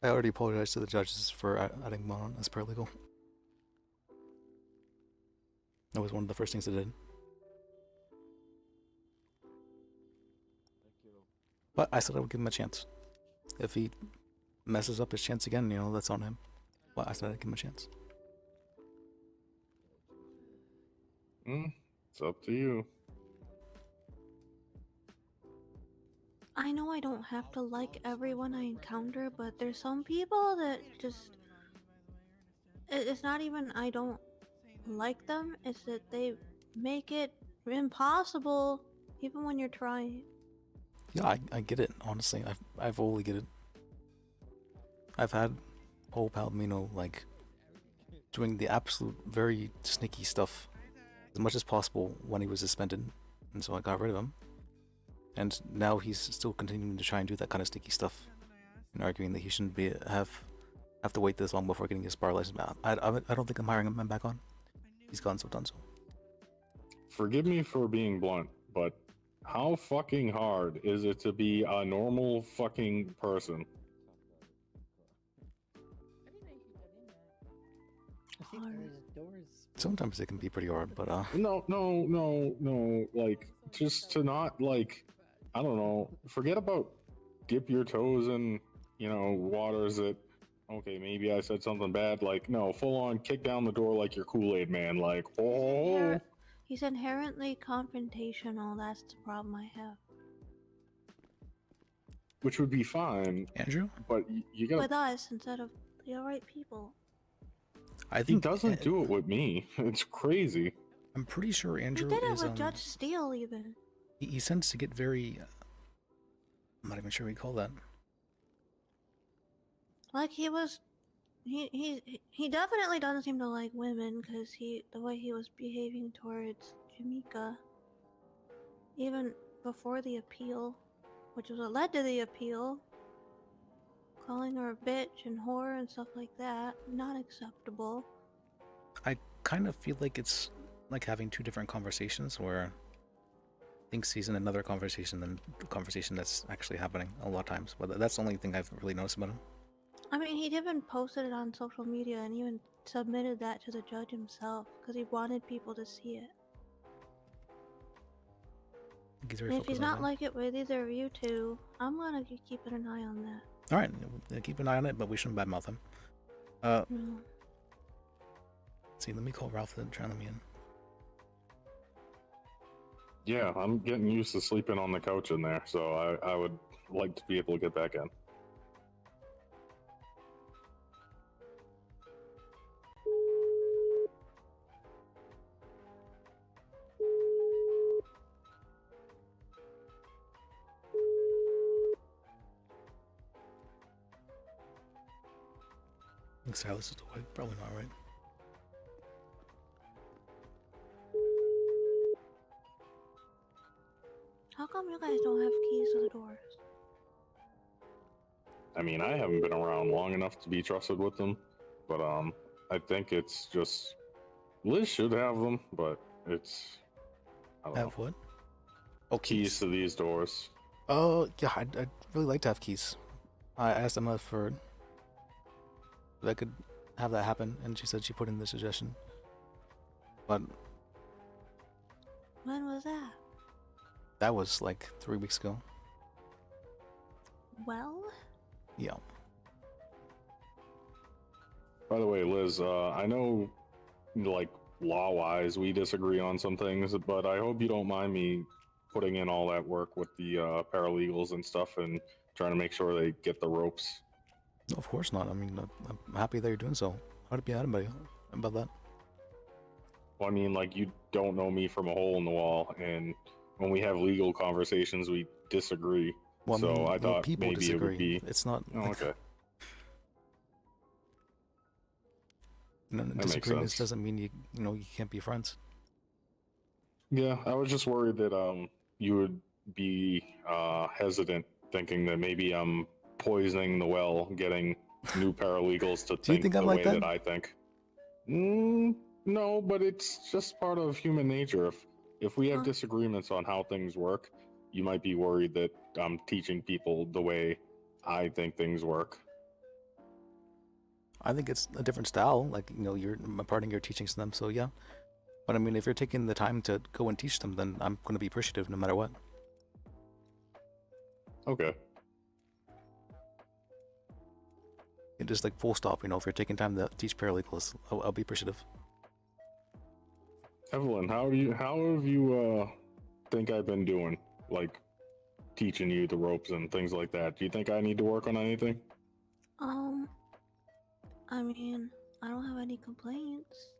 I already apologized to the judges for adding him on as paralegal. That was one of the first things I did. But I said I would give him a chance. If he messes up his chance again, you know, that's on him. But I said I'd give him a chance. It's up to you. I know I don't have to like everyone I encounter, but there's some people that just... It's not even I don't like them, it's that they make it impossible even when you're trying. Yeah, I get it, honestly. I fully get it. I've had old Palomino, like, doing the absolute very sneaky stuff as much as possible when he was suspended, and so I got rid of him. And now he's still continuing to try and do that kind of sticky stuff, and arguing that he shouldn't have to wait this long before getting his bar license back. I don't think I'm hiring him back on. He's gone so done so. Forgive me for being blunt, but how fucking hard is it to be a normal fucking person? Sometimes it can be pretty hard, but No, like, just to not, like, I don't know, forget about dip your toes in, you know, waters that, okay, maybe I said something bad, like, no, full on kick down the door like you're Kool-Aid Man, like, oh. He's inherently confrontational, that's the problem I have. Which would be fine, Andrew, but you gotta... With us instead of the alright people. I think he doesn't do it with me. It's crazy. I'm pretty sure Andrew He did it is with Judge Steele even. he tends to get very I'm not even sure what you call that. Like he definitely doesn't seem to like women because the way he was behaving towards Jamaica, even before the appeal, which was what led to the appeal, calling her a bitch and whore and stuff like that, not acceptable. I kind of feel like it's like having two different conversations where thinks he's in another conversation than the conversation that's actually happening a lot of times. But that's the only thing I've really noticed about him. I mean, he even posted it on social media and even submitted that to the judge himself because he wanted people to see it. And if he's not like it with either of you two, I'm gonna be keeping an eye on that. All right, keep an eye on it, but we shouldn't badmouth him. No. Let's see, let me call Ralph and try to let me in. Yeah, I'm getting used to sleeping on the couch in there, so I would like to be able to get back in. I think Silas is awake. Probably not, right? How come you guys don't have keys to the doors? I mean, I haven't been around long enough to be trusted with them, but I think it's just Liz should have them, but it's I don't know. Have what? Oh, keys to these doors. Oh, yeah, I'd really like to have keys. I asked Emma for if I could have that happen, and she said she put in the suggestion. But when was that? That was like 3 weeks ago. Well? Yeah. By the way, Liz, I know like law-wise, we disagree on some things, but I hope you don't mind me putting in all that work with the paralegals and stuff and trying to make sure they get the ropes. No, of course not. I mean, I'm happy that you're doing so. I'd be anybody about that. Well, I mean, like, you don't know me from a hole in the wall, and when we have legal conversations, we disagree. Well, so I mean, I thought people maybe disagree. it would be. It's not. Oh, okay. You know, That makes disagreements sense. doesn't mean you can't be friends. Yeah, I was just worried that you would be hesitant, thinking that maybe I'm poisoning the well, getting new paralegals to Do you think the I'm way like that? I think. No, but it's just part of human nature. If we have disagreements on how things work, you might be worried that I'm teaching people the way I think things work. I think it's a different style. Like, you're imparting your teachings to them. So yeah. But I mean, if you're taking the time to go and teach them, then I'm going to be appreciative no matter what. Okay. It just like full stop. If you're taking time to teach paralegals, I'll be appreciative. Evelyn, how have you think I've been doing? Like teaching you the ropes and things like that. Do you think I need to work on anything? I mean, I don't have any complaints.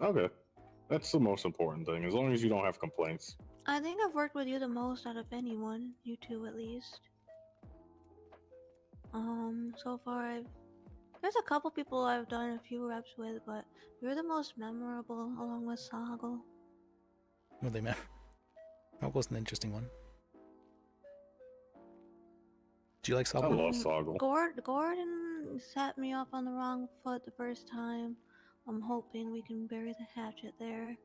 Okay. That's the most important thing, as long as you don't have complaints. I think I've worked with you the most out of anyone, you two at least. So far there's a couple people I've done a few reps with, but you're the most memorable along with Soggle. Well, that was an interesting one. Do you like Soggle? I love Soggle. Gordon set me off on the wrong foot the first time. I'm hoping we can bury the hatchet there.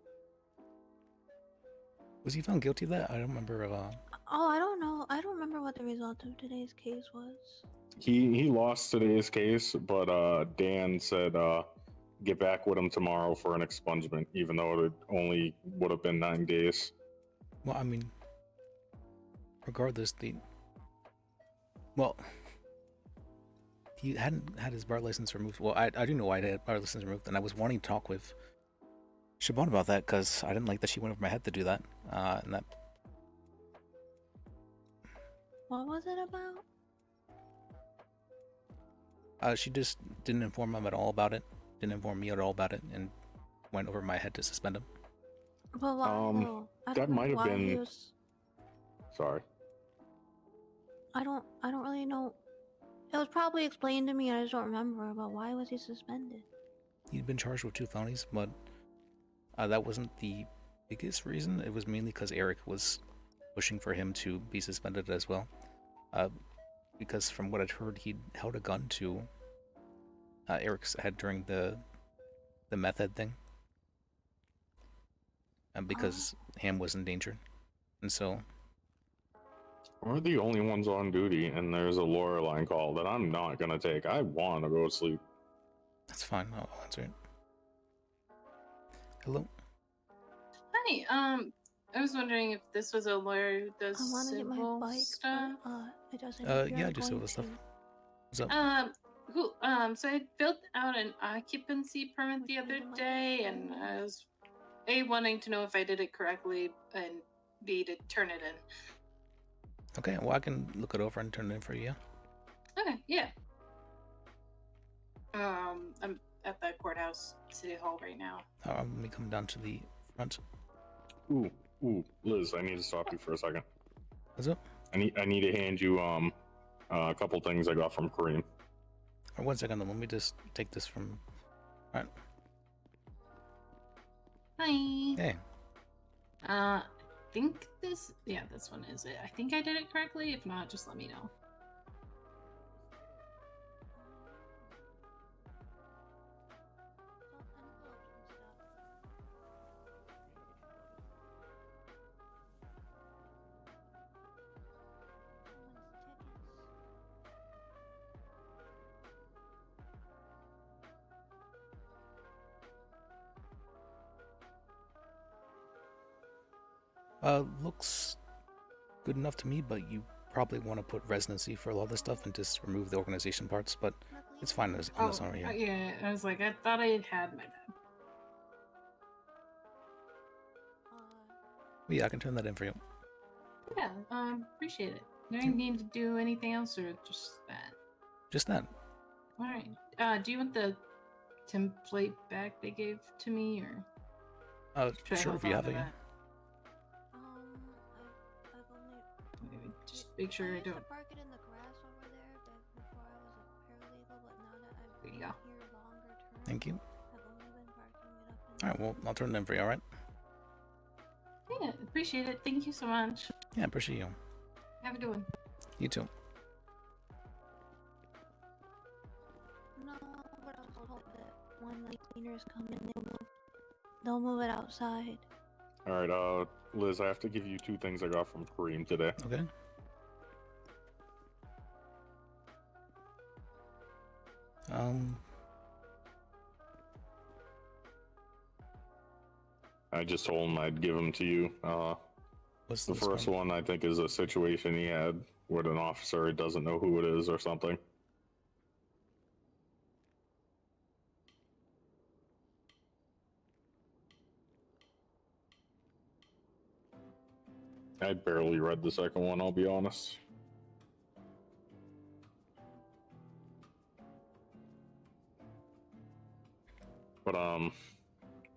Was he found guilty of that? I don't remember. Oh, I don't know. I don't remember what the result of today's case was. He lost today's case, but Dan said get back with him tomorrow for an expungement, even though it only would have been 9 days. Well, I mean, regardless, he hadn't had his bar license removed. Well, I do know why I had bar license removed, and I was wanting to talk with Siobhan about that because I didn't like that she went over my head to do that. And that. What was it about? She just didn't inform him at all about it. Didn't inform me at all about it, and went over my head to suspend him. But why? though? I That don't know might have why he been. was- Sorry. I don't really know. It was probably explained to me, and I just don't remember about why was he suspended. He'd been charged with 2 felonies, but that wasn't the biggest reason. It was mainly because Eric was pushing for him to be suspended as well. Because from what I'd heard, he'd held a gun to Eric's head during the meth head thing. And because Ham was in danger. And so... We're the only ones on duty, and there's a lawyer line call that I'm not gonna take. I want to go to sleep. That's fine. I'll answer it. Hello? Hi, I was wondering if this was a lawyer who does I want to get my civil bike, stuff. but it doesn't. Yeah, I do civil stuff. What's up? Cool. So I filled out an occupancy permit the other day, and I was A, wanting to know if I did it correctly, and B, to turn it in. Okay, well, I can look it over and turn it in for you, yeah? Okay, yeah. I'm at the courthouse, City Hall right now. Let me come down to the front. Ooh, Liz, I need to stop you for a second. What's up? I need to hand you a couple things I got from Kareem. Or 1 second, let me just take this from... Alright. Hi. Hey. I think this one is it. I think I did it correctly. If not, just let me know. Looks good enough to me, but you probably want to put residency for a lot of this stuff and just remove the organization parts, but it's fine on this one right here. Yeah, I was like, I thought I had my bad. Yeah, I can turn that in for you. Yeah, appreciate it. Do I need to do anything else or just that? Just that. All right. Do you want the template back they gave to me, or? Should I Sure, hold if you on have to it. that? Just make sure I don't. Park it in the grass over there. That before I was a paralegal, but now that I've There been you go. here longer term, Thank you. I've only been parking it up in. All right, well, I'll turn it in for you. All right. Yeah, appreciate it. Thank you so much. Yeah, appreciate you. Have a good one. You too. No, but I was told that when the cleaners come in, they'll move it outside. All right, Liz, I have to give you 2 things I got from Kareem today. Okay. I just told him I'd give them to you. What's the first one? I think is a situation he had with an officer doesn't know who it is or something. I barely read the second one, I'll be honest. But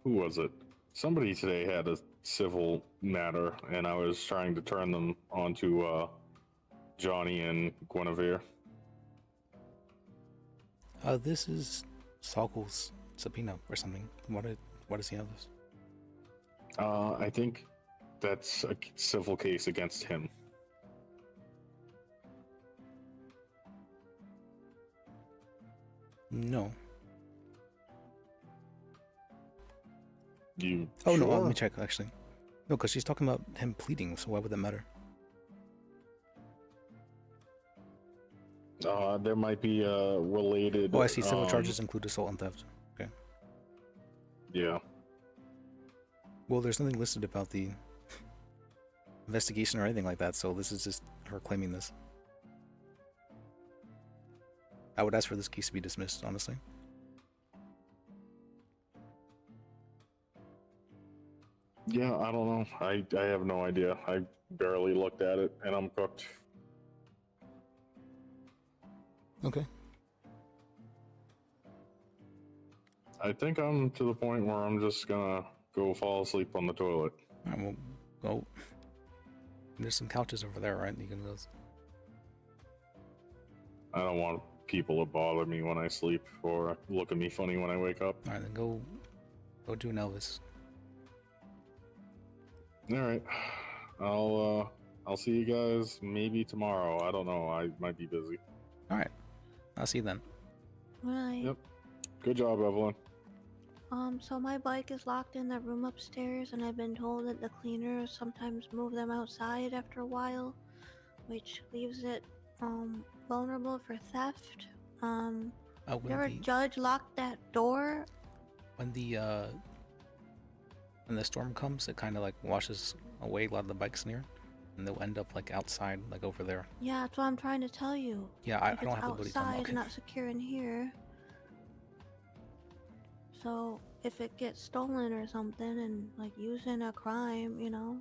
who was it? Somebody today had a civil matter, and I was trying to turn them onto Johnny and Guinevere. This is Sokol's subpoena or something. What does he have this? I think that's a civil case against him. No. You? Oh no, sure? let me check actually. No, because she's talking about him pleading, so why would that matter? There might be related. Oh, I see. Civil charges include assault and theft. Okay. Yeah. Well, there's nothing listed about the investigation or anything like that, so this is just her claiming this. I would ask for this case to be dismissed, honestly. Yeah, I don't know. I have no idea. I barely looked at it, and I'm cooked. Okay. I think I'm to the point where I'm just gonna go fall asleep on the toilet. Alright, well, go. There's some couches over there, right? You can go. I don't want people to bother me when I sleep or look at me funny when I wake up. Alright, then go do an Elvis. Alright. I'll see you guys maybe tomorrow. I don't know. I might be busy. Alright. I'll see you then. Right. Yep. Good job, Evelyn. So my bike is locked in the room upstairs, and I've been told that the cleaners sometimes move them outside after a while, which leaves it, vulnerable for theft. Did our judge lock that door? When the storm comes, it kind of like washes away a lot of the bikes near, and they'll end up like outside, like over there. Yeah, that's what I'm trying to tell you. Yeah, I don't have the ability to outside, unlock it. not secure in here. So if it gets stolen or something and like used in a crime, you know,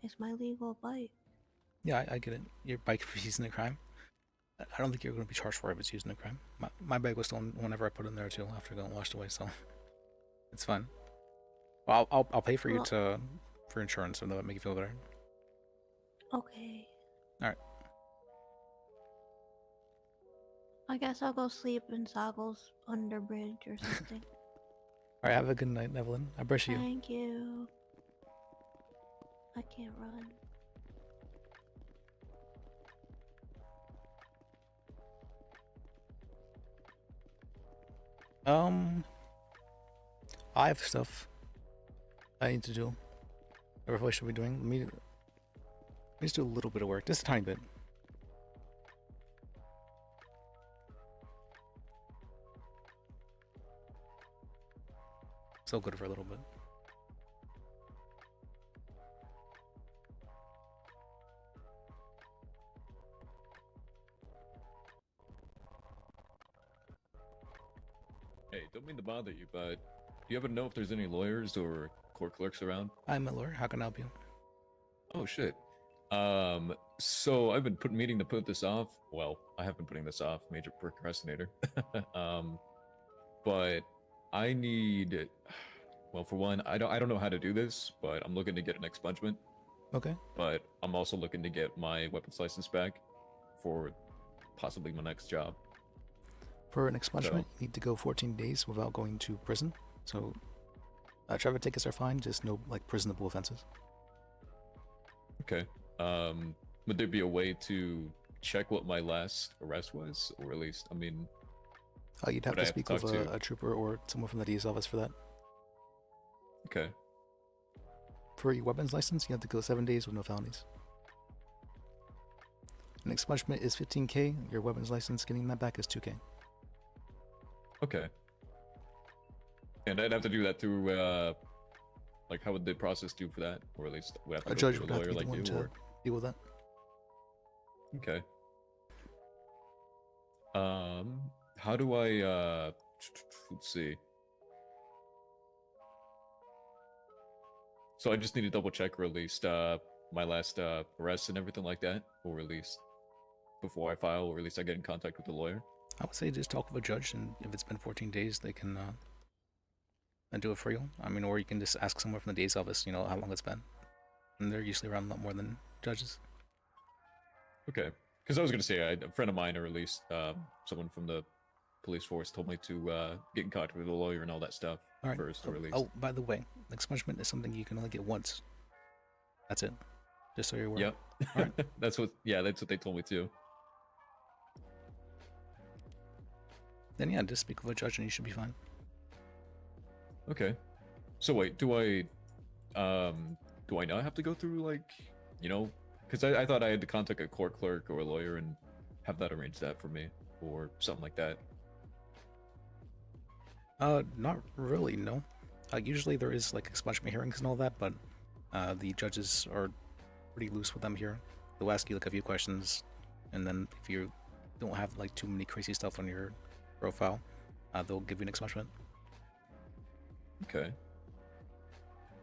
it's my legal bike. Yeah, I get it. Your bike was used in a crime. I don't think you're going to be charged for it if it's used in a crime. My bike was stolen whenever I put it in there too, after it got washed away, so it's fine. Well, I'll pay for you for insurance, and that would make you feel better. Okay. All right. I guess I'll go sleep in Soggle's under bridge or something. All right. Have a good night, Evelyn. I appreciate you. Thank you. I can't run. I have stuff I need to do. I probably should be doing. Let me just do a little bit of work, just a tiny bit. So good for a little bit. Hey, don't mean to bother you, but you happen to know if there's any lawyers or court clerks around? I'm a lawyer. How can I help you? Oh shit. So I've been meaning to put this off. Well, I have been putting this off. Major procrastinator. But I need. Well, for one, I don't know how to do this, but I'm looking to get an expungement. Okay. But I'm also looking to get my weapons license back for possibly my next job. For an expungement, you need to go 14 days without going to prison. So, traffic tickets are fine, just no like prisonable offenses. Okay. Would there be a way to check what my last arrest was, or at least, I mean, You'd have would I to speak with talk a trooper or someone from the DA's office for that. Okay. For your weapons license, you have to go 7 days with no felonies. An expungement is 15K. Your weapons license, getting that back is 2K. Okay. And I'd have to do that through, like, how would the process do for that? Or at least would I have to A go judge through would a have to lawyer be the like one you, to or? deal with that. Okay. How do I, let's see. So I just need to double check, or at least, my last, arrest and everything like that, or at least before I file, or at least I get in contact with the lawyer. I would say just talk with a judge, and if it's been 14 days, they can do it for you. I mean, or you can just ask someone from the DA's office, you know, how long it's been. And they're usually around a lot more than judges. Okay. Because I was going to say, a friend of mine, or at least someone from the police force, told me to get in contact with a lawyer and all that stuff All right. first, or at least. Oh, by the way, expungement is something you can only get once. That's it. Just so you're aware. Yep. All right. That's what they told me too. Then yeah, just speak with a judge and you should be fine. Okay. So wait, do I not have to go through, like, you know, because I thought I had to contact a court clerk or a lawyer and have that arrange that for me or something like that. Not really, no. Usually there is like expungement hearings and all that, but the judges are pretty loose with them here. They'll ask you like a few questions, and then if you don't have like too many crazy stuff on your profile, they'll give you an expungement. Okay.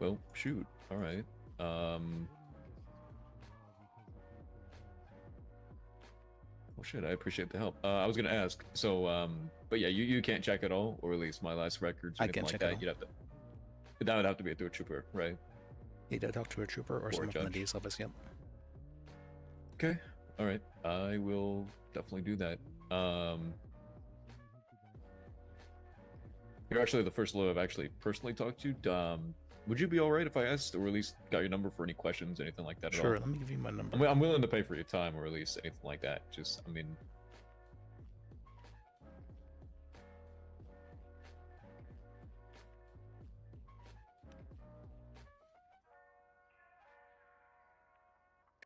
Well, shoot. All right. Well, shit. I appreciate the help. I was gonna ask. So, but yeah, you can't check at all, or at least my last records. Or I anything can't like check at that. all. You'd have to. That would have to be through a trooper, right? You need to talk to a trooper or a someone from the judge. DA's office. Yep. Okay. All right. I will definitely do that. You're actually the first lawyer I've actually personally talked to. Would you be all right if I asked, or at least got your number for any questions, anything like that at all? Sure. Let me give you my number. I'm willing to pay for your time, or at least anything like that. Just, I mean.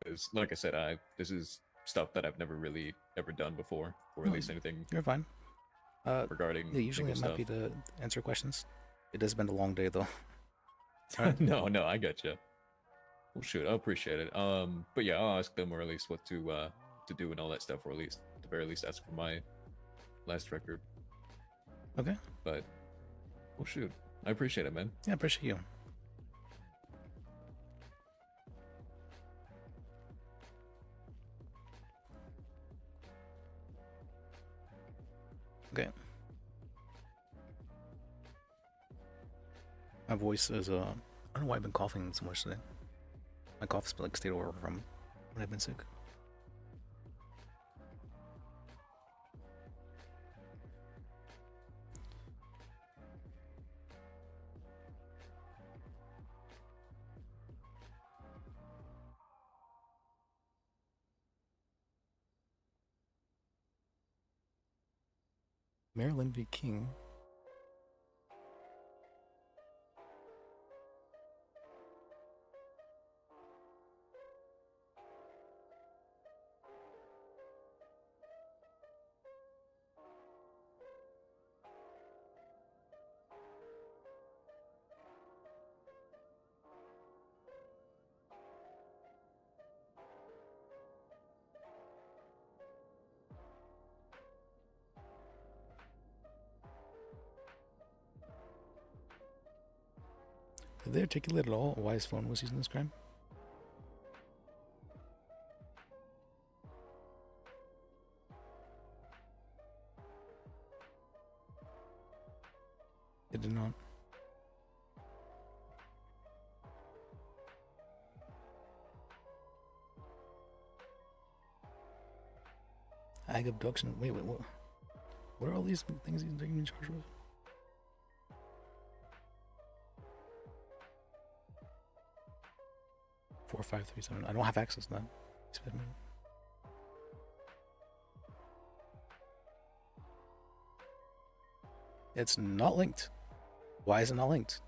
Because, like I said, this is stuff that I've never really ever done before, or at No, least anything. You're fine. Regarding yeah, usually legal I'm happy to answer questions. It has been a long day though. No, I got you. Well, shoot, I appreciate it. But yeah, I'll ask them, or at least what to do and all that stuff, or at least at the very least ask for my last record. Okay. But, well, shoot, I appreciate it, man. Yeah, I appreciate you. Okay. My voice is I don't know why I've been coughing so much today. My cough's like stayed over from when I've been sick. Marilyn v. King. Did they articulate at all why his phone was used in this crime? It did not. Ag abduction. Wait, what? What are all these things he's taking in charge of? Four, 5, 3, 7. I don't have access to that. It's not linked. Why is it not linked?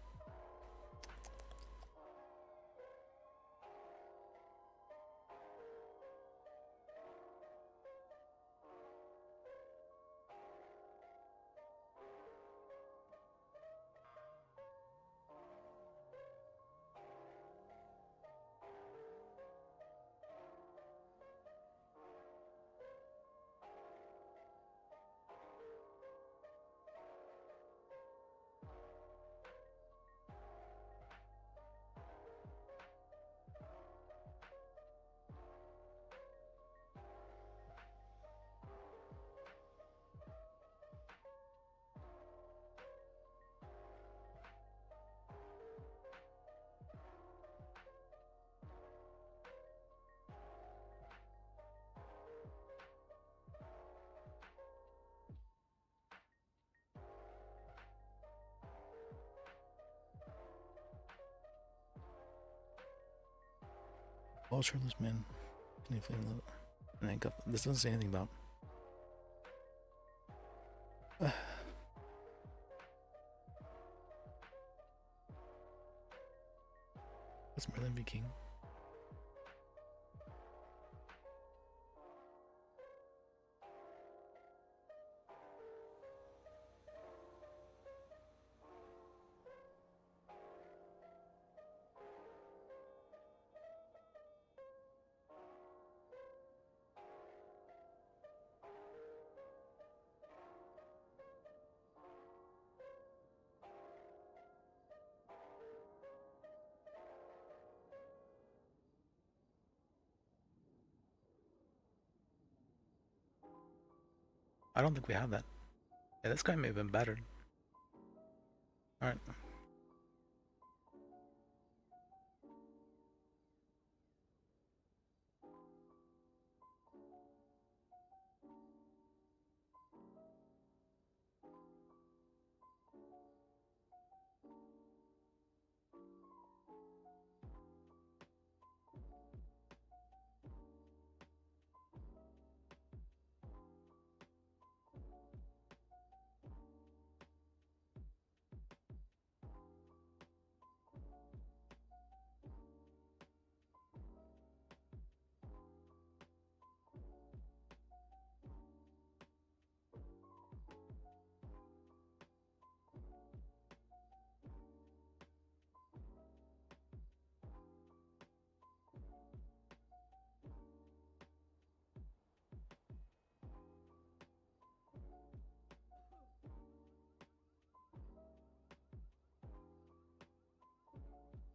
Well, shirtless man. This doesn't say anything about. What's Merlin v. King? I don't think we have that. Yeah, this guy may have been battered. Alright.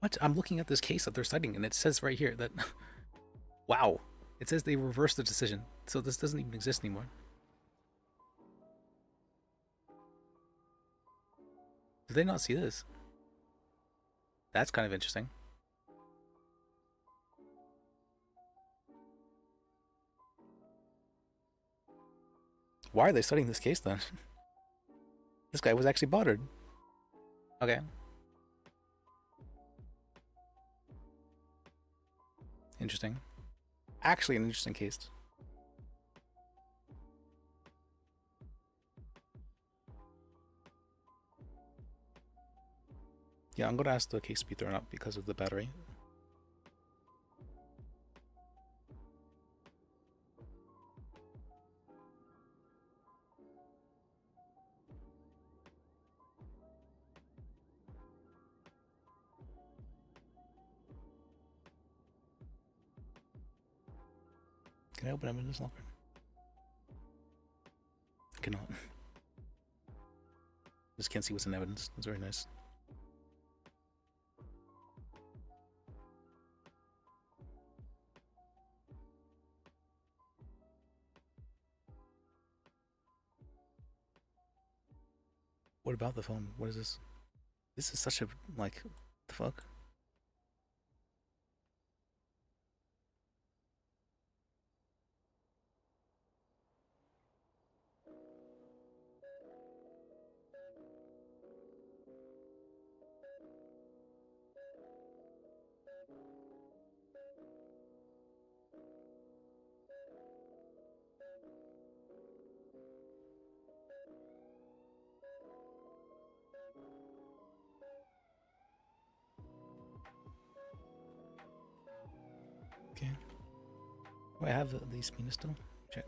What? I'm looking at this case that they're citing, and it says right here that... Wow. It says they reversed the decision, so this doesn't even exist anymore. Did they not see this? That's kind of interesting. Why are they studying this case then? This guy was actually bothered. Okay. Interesting. Actually an interesting case. Yeah, I'm gonna ask the case to be thrown out because of the battery. Can I open evidence locker? I cannot. Just can't see what's in evidence. That's very nice. What about the phone? What is this? This is such a, like, the fuck? Okay. Do I have these subpoenas still? Check.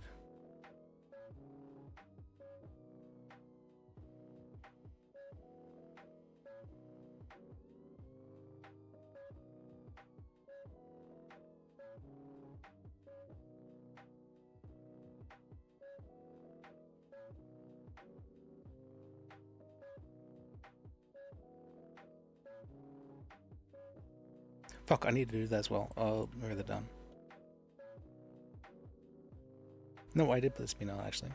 Fuck, I need to do that as well. I'll write that down. No, I did put this subpoena on, actually.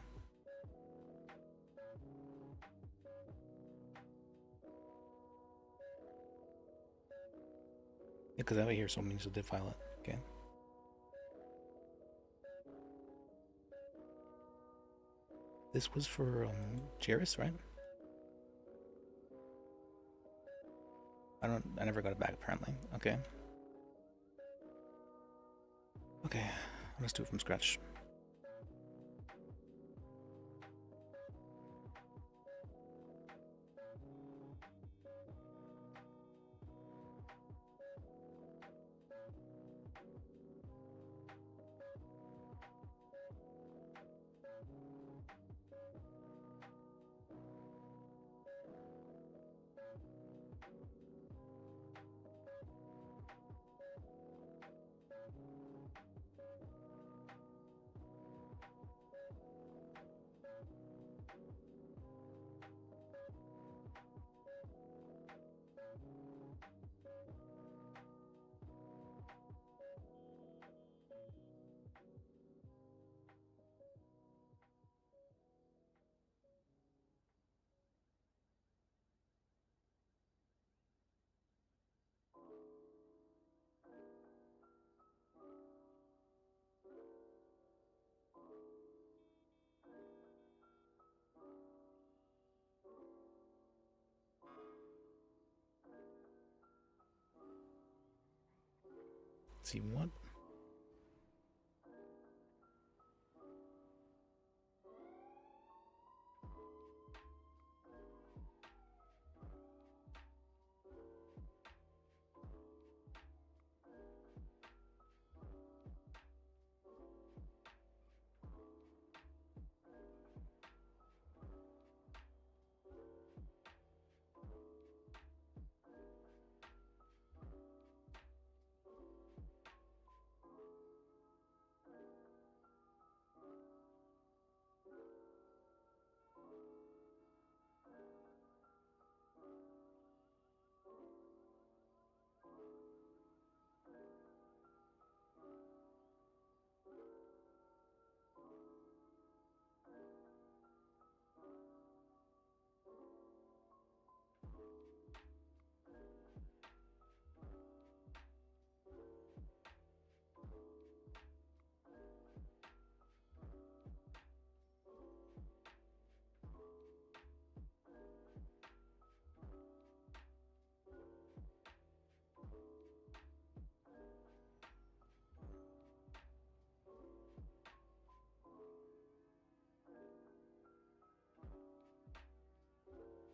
Yeah, because I hear so many, so did file it. Okay. This was for Jairus, right? I never got it back apparently. Okay. Okay, let's do it from scratch. Let's see what?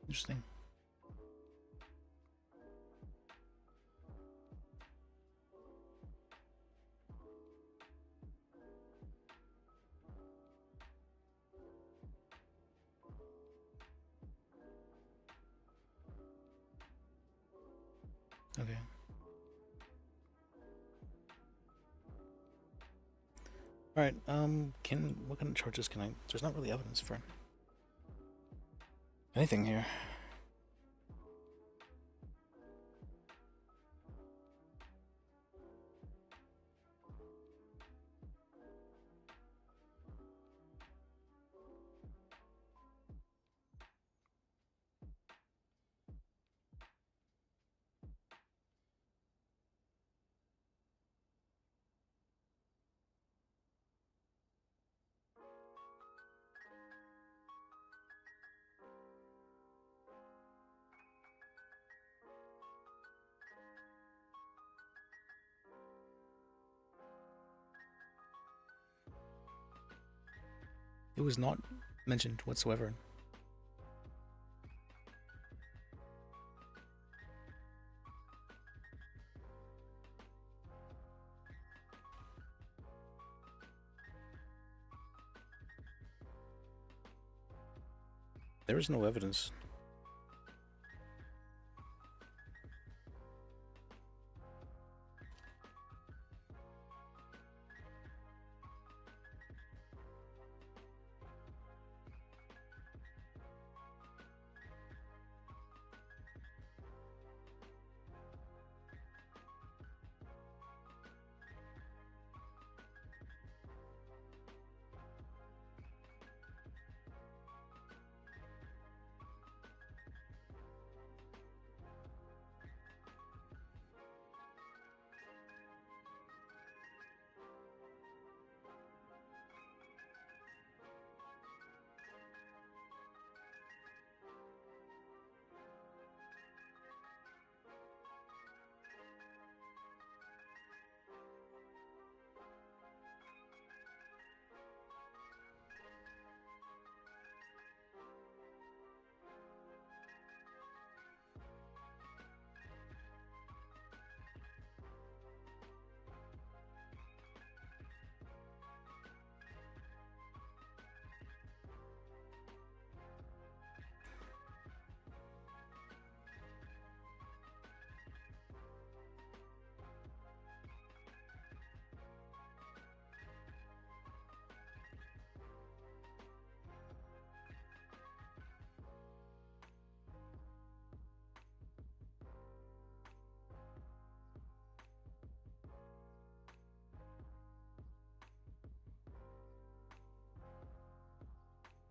Interesting. Okay. All right. What kind of charges can I? There's not really evidence for anything here. It was not mentioned whatsoever. There is no evidence.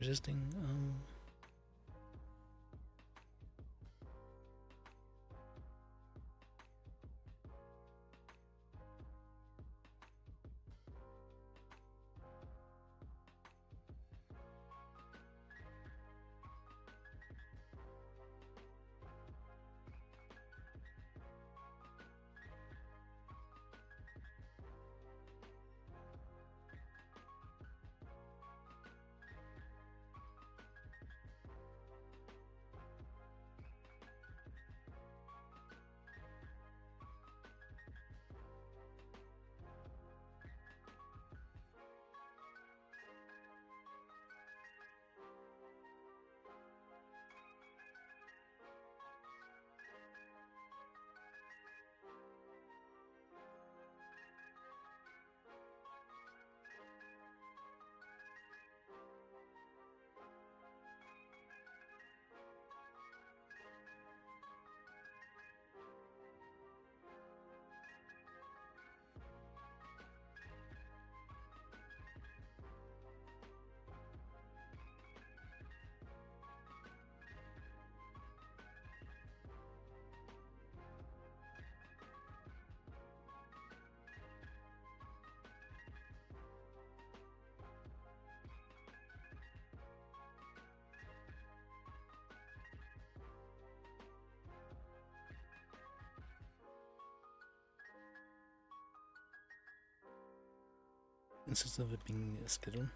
Resisting, instead of it being scheduled.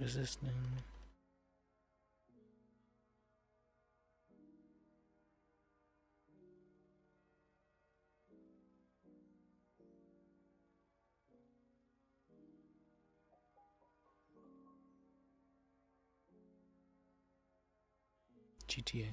is this thing? GTA.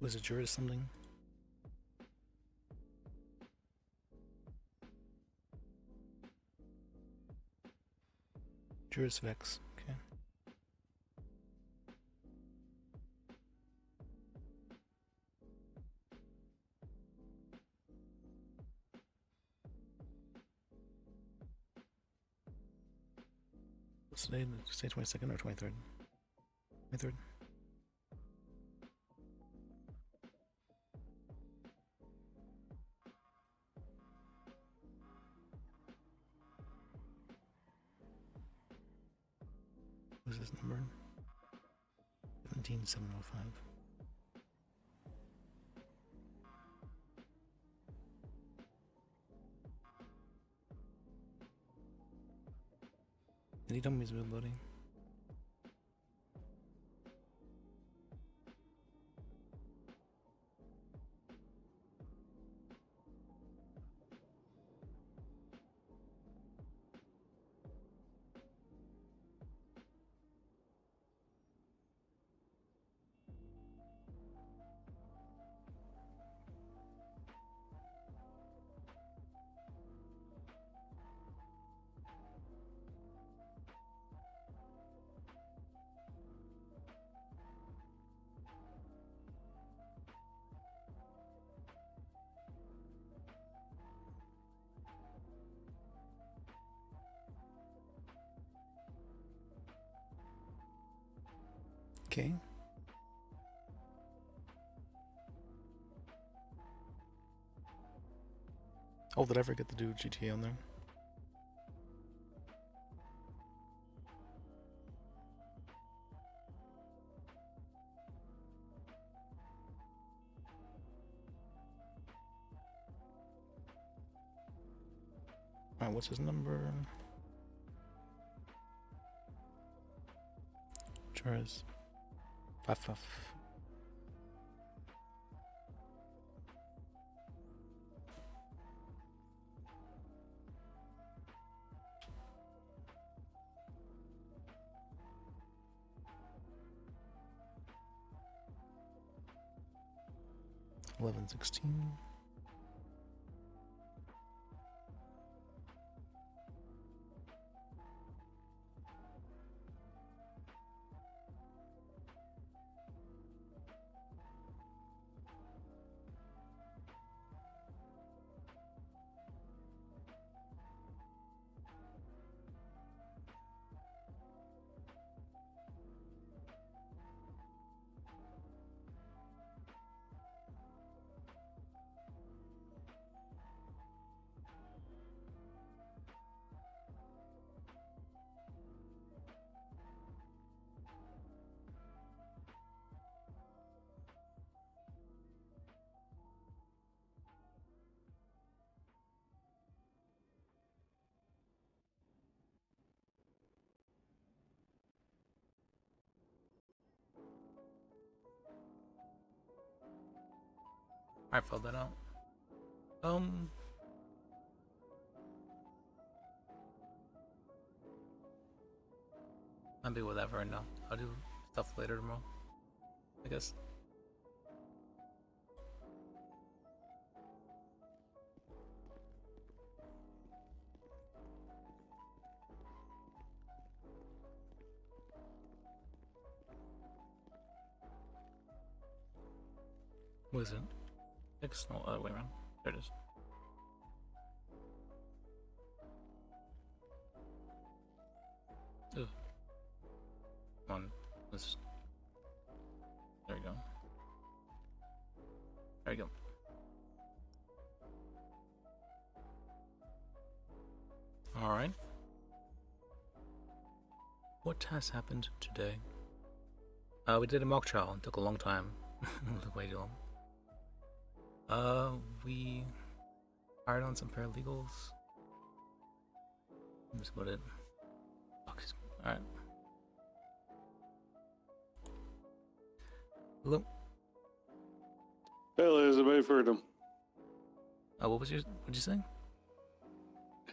Was it yours something? Juris Vex, okay. What's today? Say 22nd or 23rd? 23rd? What's this number? 17705. Any dummies been loading? Okay. Oh, did I forget to do GTA on there? Alright, what's his number? Charles. 5. 1116. I filled that out. I'll be whatever right now. I'll do stuff later tomorrow, I guess. What is it? It's no other way around. There it is. Ugh. Come on, let's. There we go. There we go. All right. What has happened today? We did a mock trial. It took a long time. Way too long. We hired on some paralegals. That's about it. Alright. Hello? Hey Liz, it may freedom. What'd you say?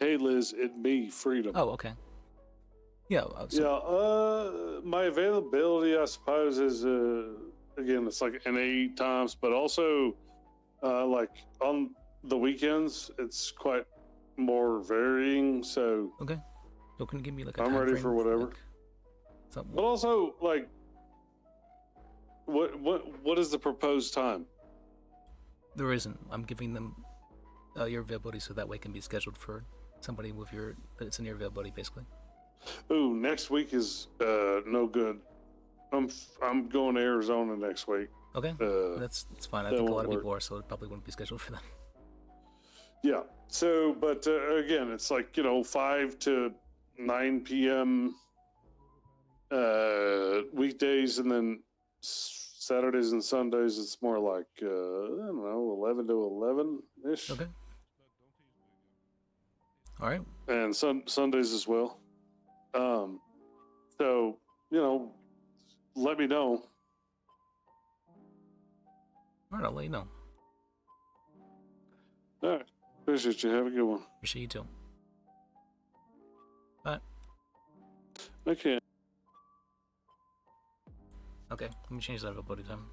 Hey Liz, it me freedom. Oh, okay. Yeah. My availability, I suppose, is again, it's like an 8 times, but also like on the weekends, it's quite more varying. So okay, so can you give me like a I'm time ready frame for whatever. Like, but also, like, what is the proposed time? There isn't. I'm giving them your availability so that way it can be scheduled for somebody with your it's in your availability basically. Ooh, next week is no good. I'm going to Arizona next week. Okay, that's fine. I think a lot of people are, so it probably wouldn't be scheduled for them. Yeah. So, but again, it's like 5 to 9 p.m. Weekdays, and then Saturdays and Sundays it's more like I don't know, 11 to 11 ish. Okay. All right. And Sundays as well. So let me know. All right, I'll let you know. All right. Appreciate you. Have a good one. Appreciate you too. Bye. Okay. Okay, let me change that availability time.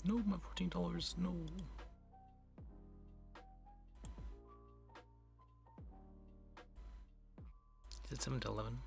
No, my $14. No. Is it 7 to 11?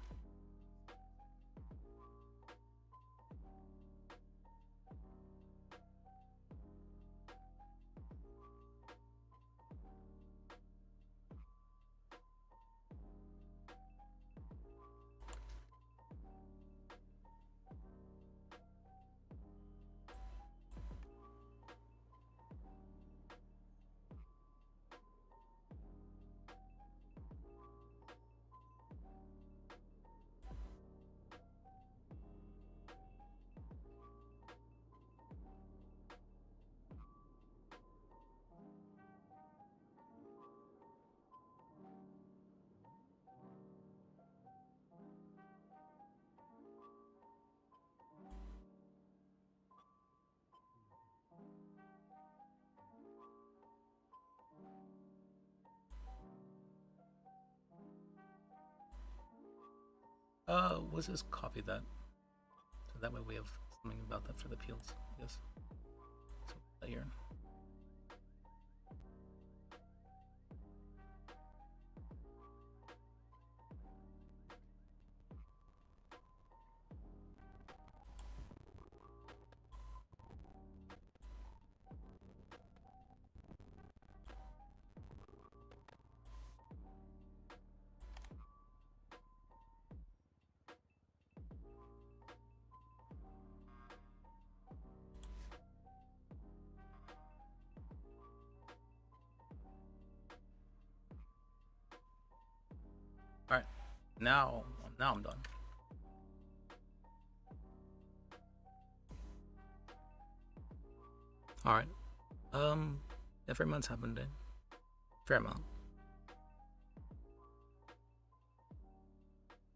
Let's just copy that. So that way we have something about that for the appeals, I guess. So that here. Alright, now I'm done. Alright, every month's happened today. Fair amount.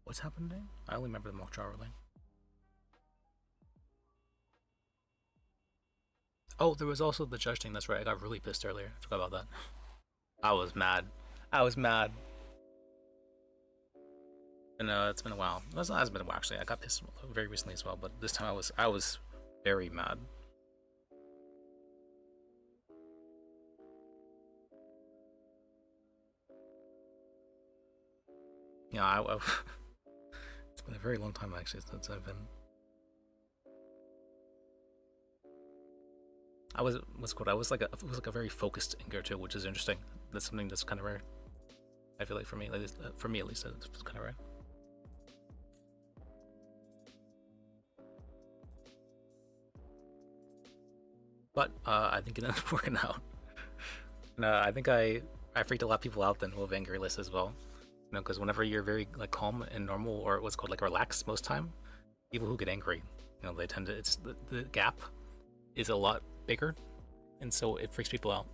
What's happened today? I only remember the mock trial really. Oh, there was also the judge thing. That's right. I got really pissed earlier. I forgot about that. I was mad. I was mad. And it's been a while. It has been a while actually. I got pissed very recently as well, but this time I was very mad. Yeah, it's been a very long time actually since I've been. I was like a very focused anger too, which is interesting. That's something that's kind of rare. I feel like for me, at least, it's kind of rare. But I think it ended up working out. And I think I freaked a lot of people out then with angry lists as well. You know, because whenever you're very like calm and normal, or what's called like relaxed most time, people who get angry, you know, they tend to, it's the gap is a lot bigger, and so it freaks people out.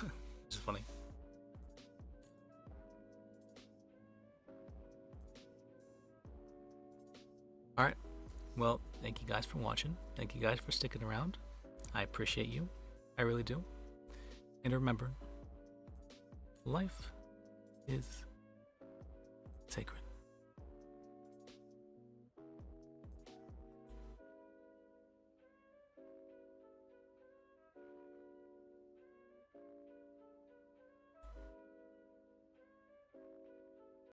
Which is funny. Alright, well, thank you guys for watching. Thank you guys for sticking around. I appreciate you. I really do. And remember, life is sacred.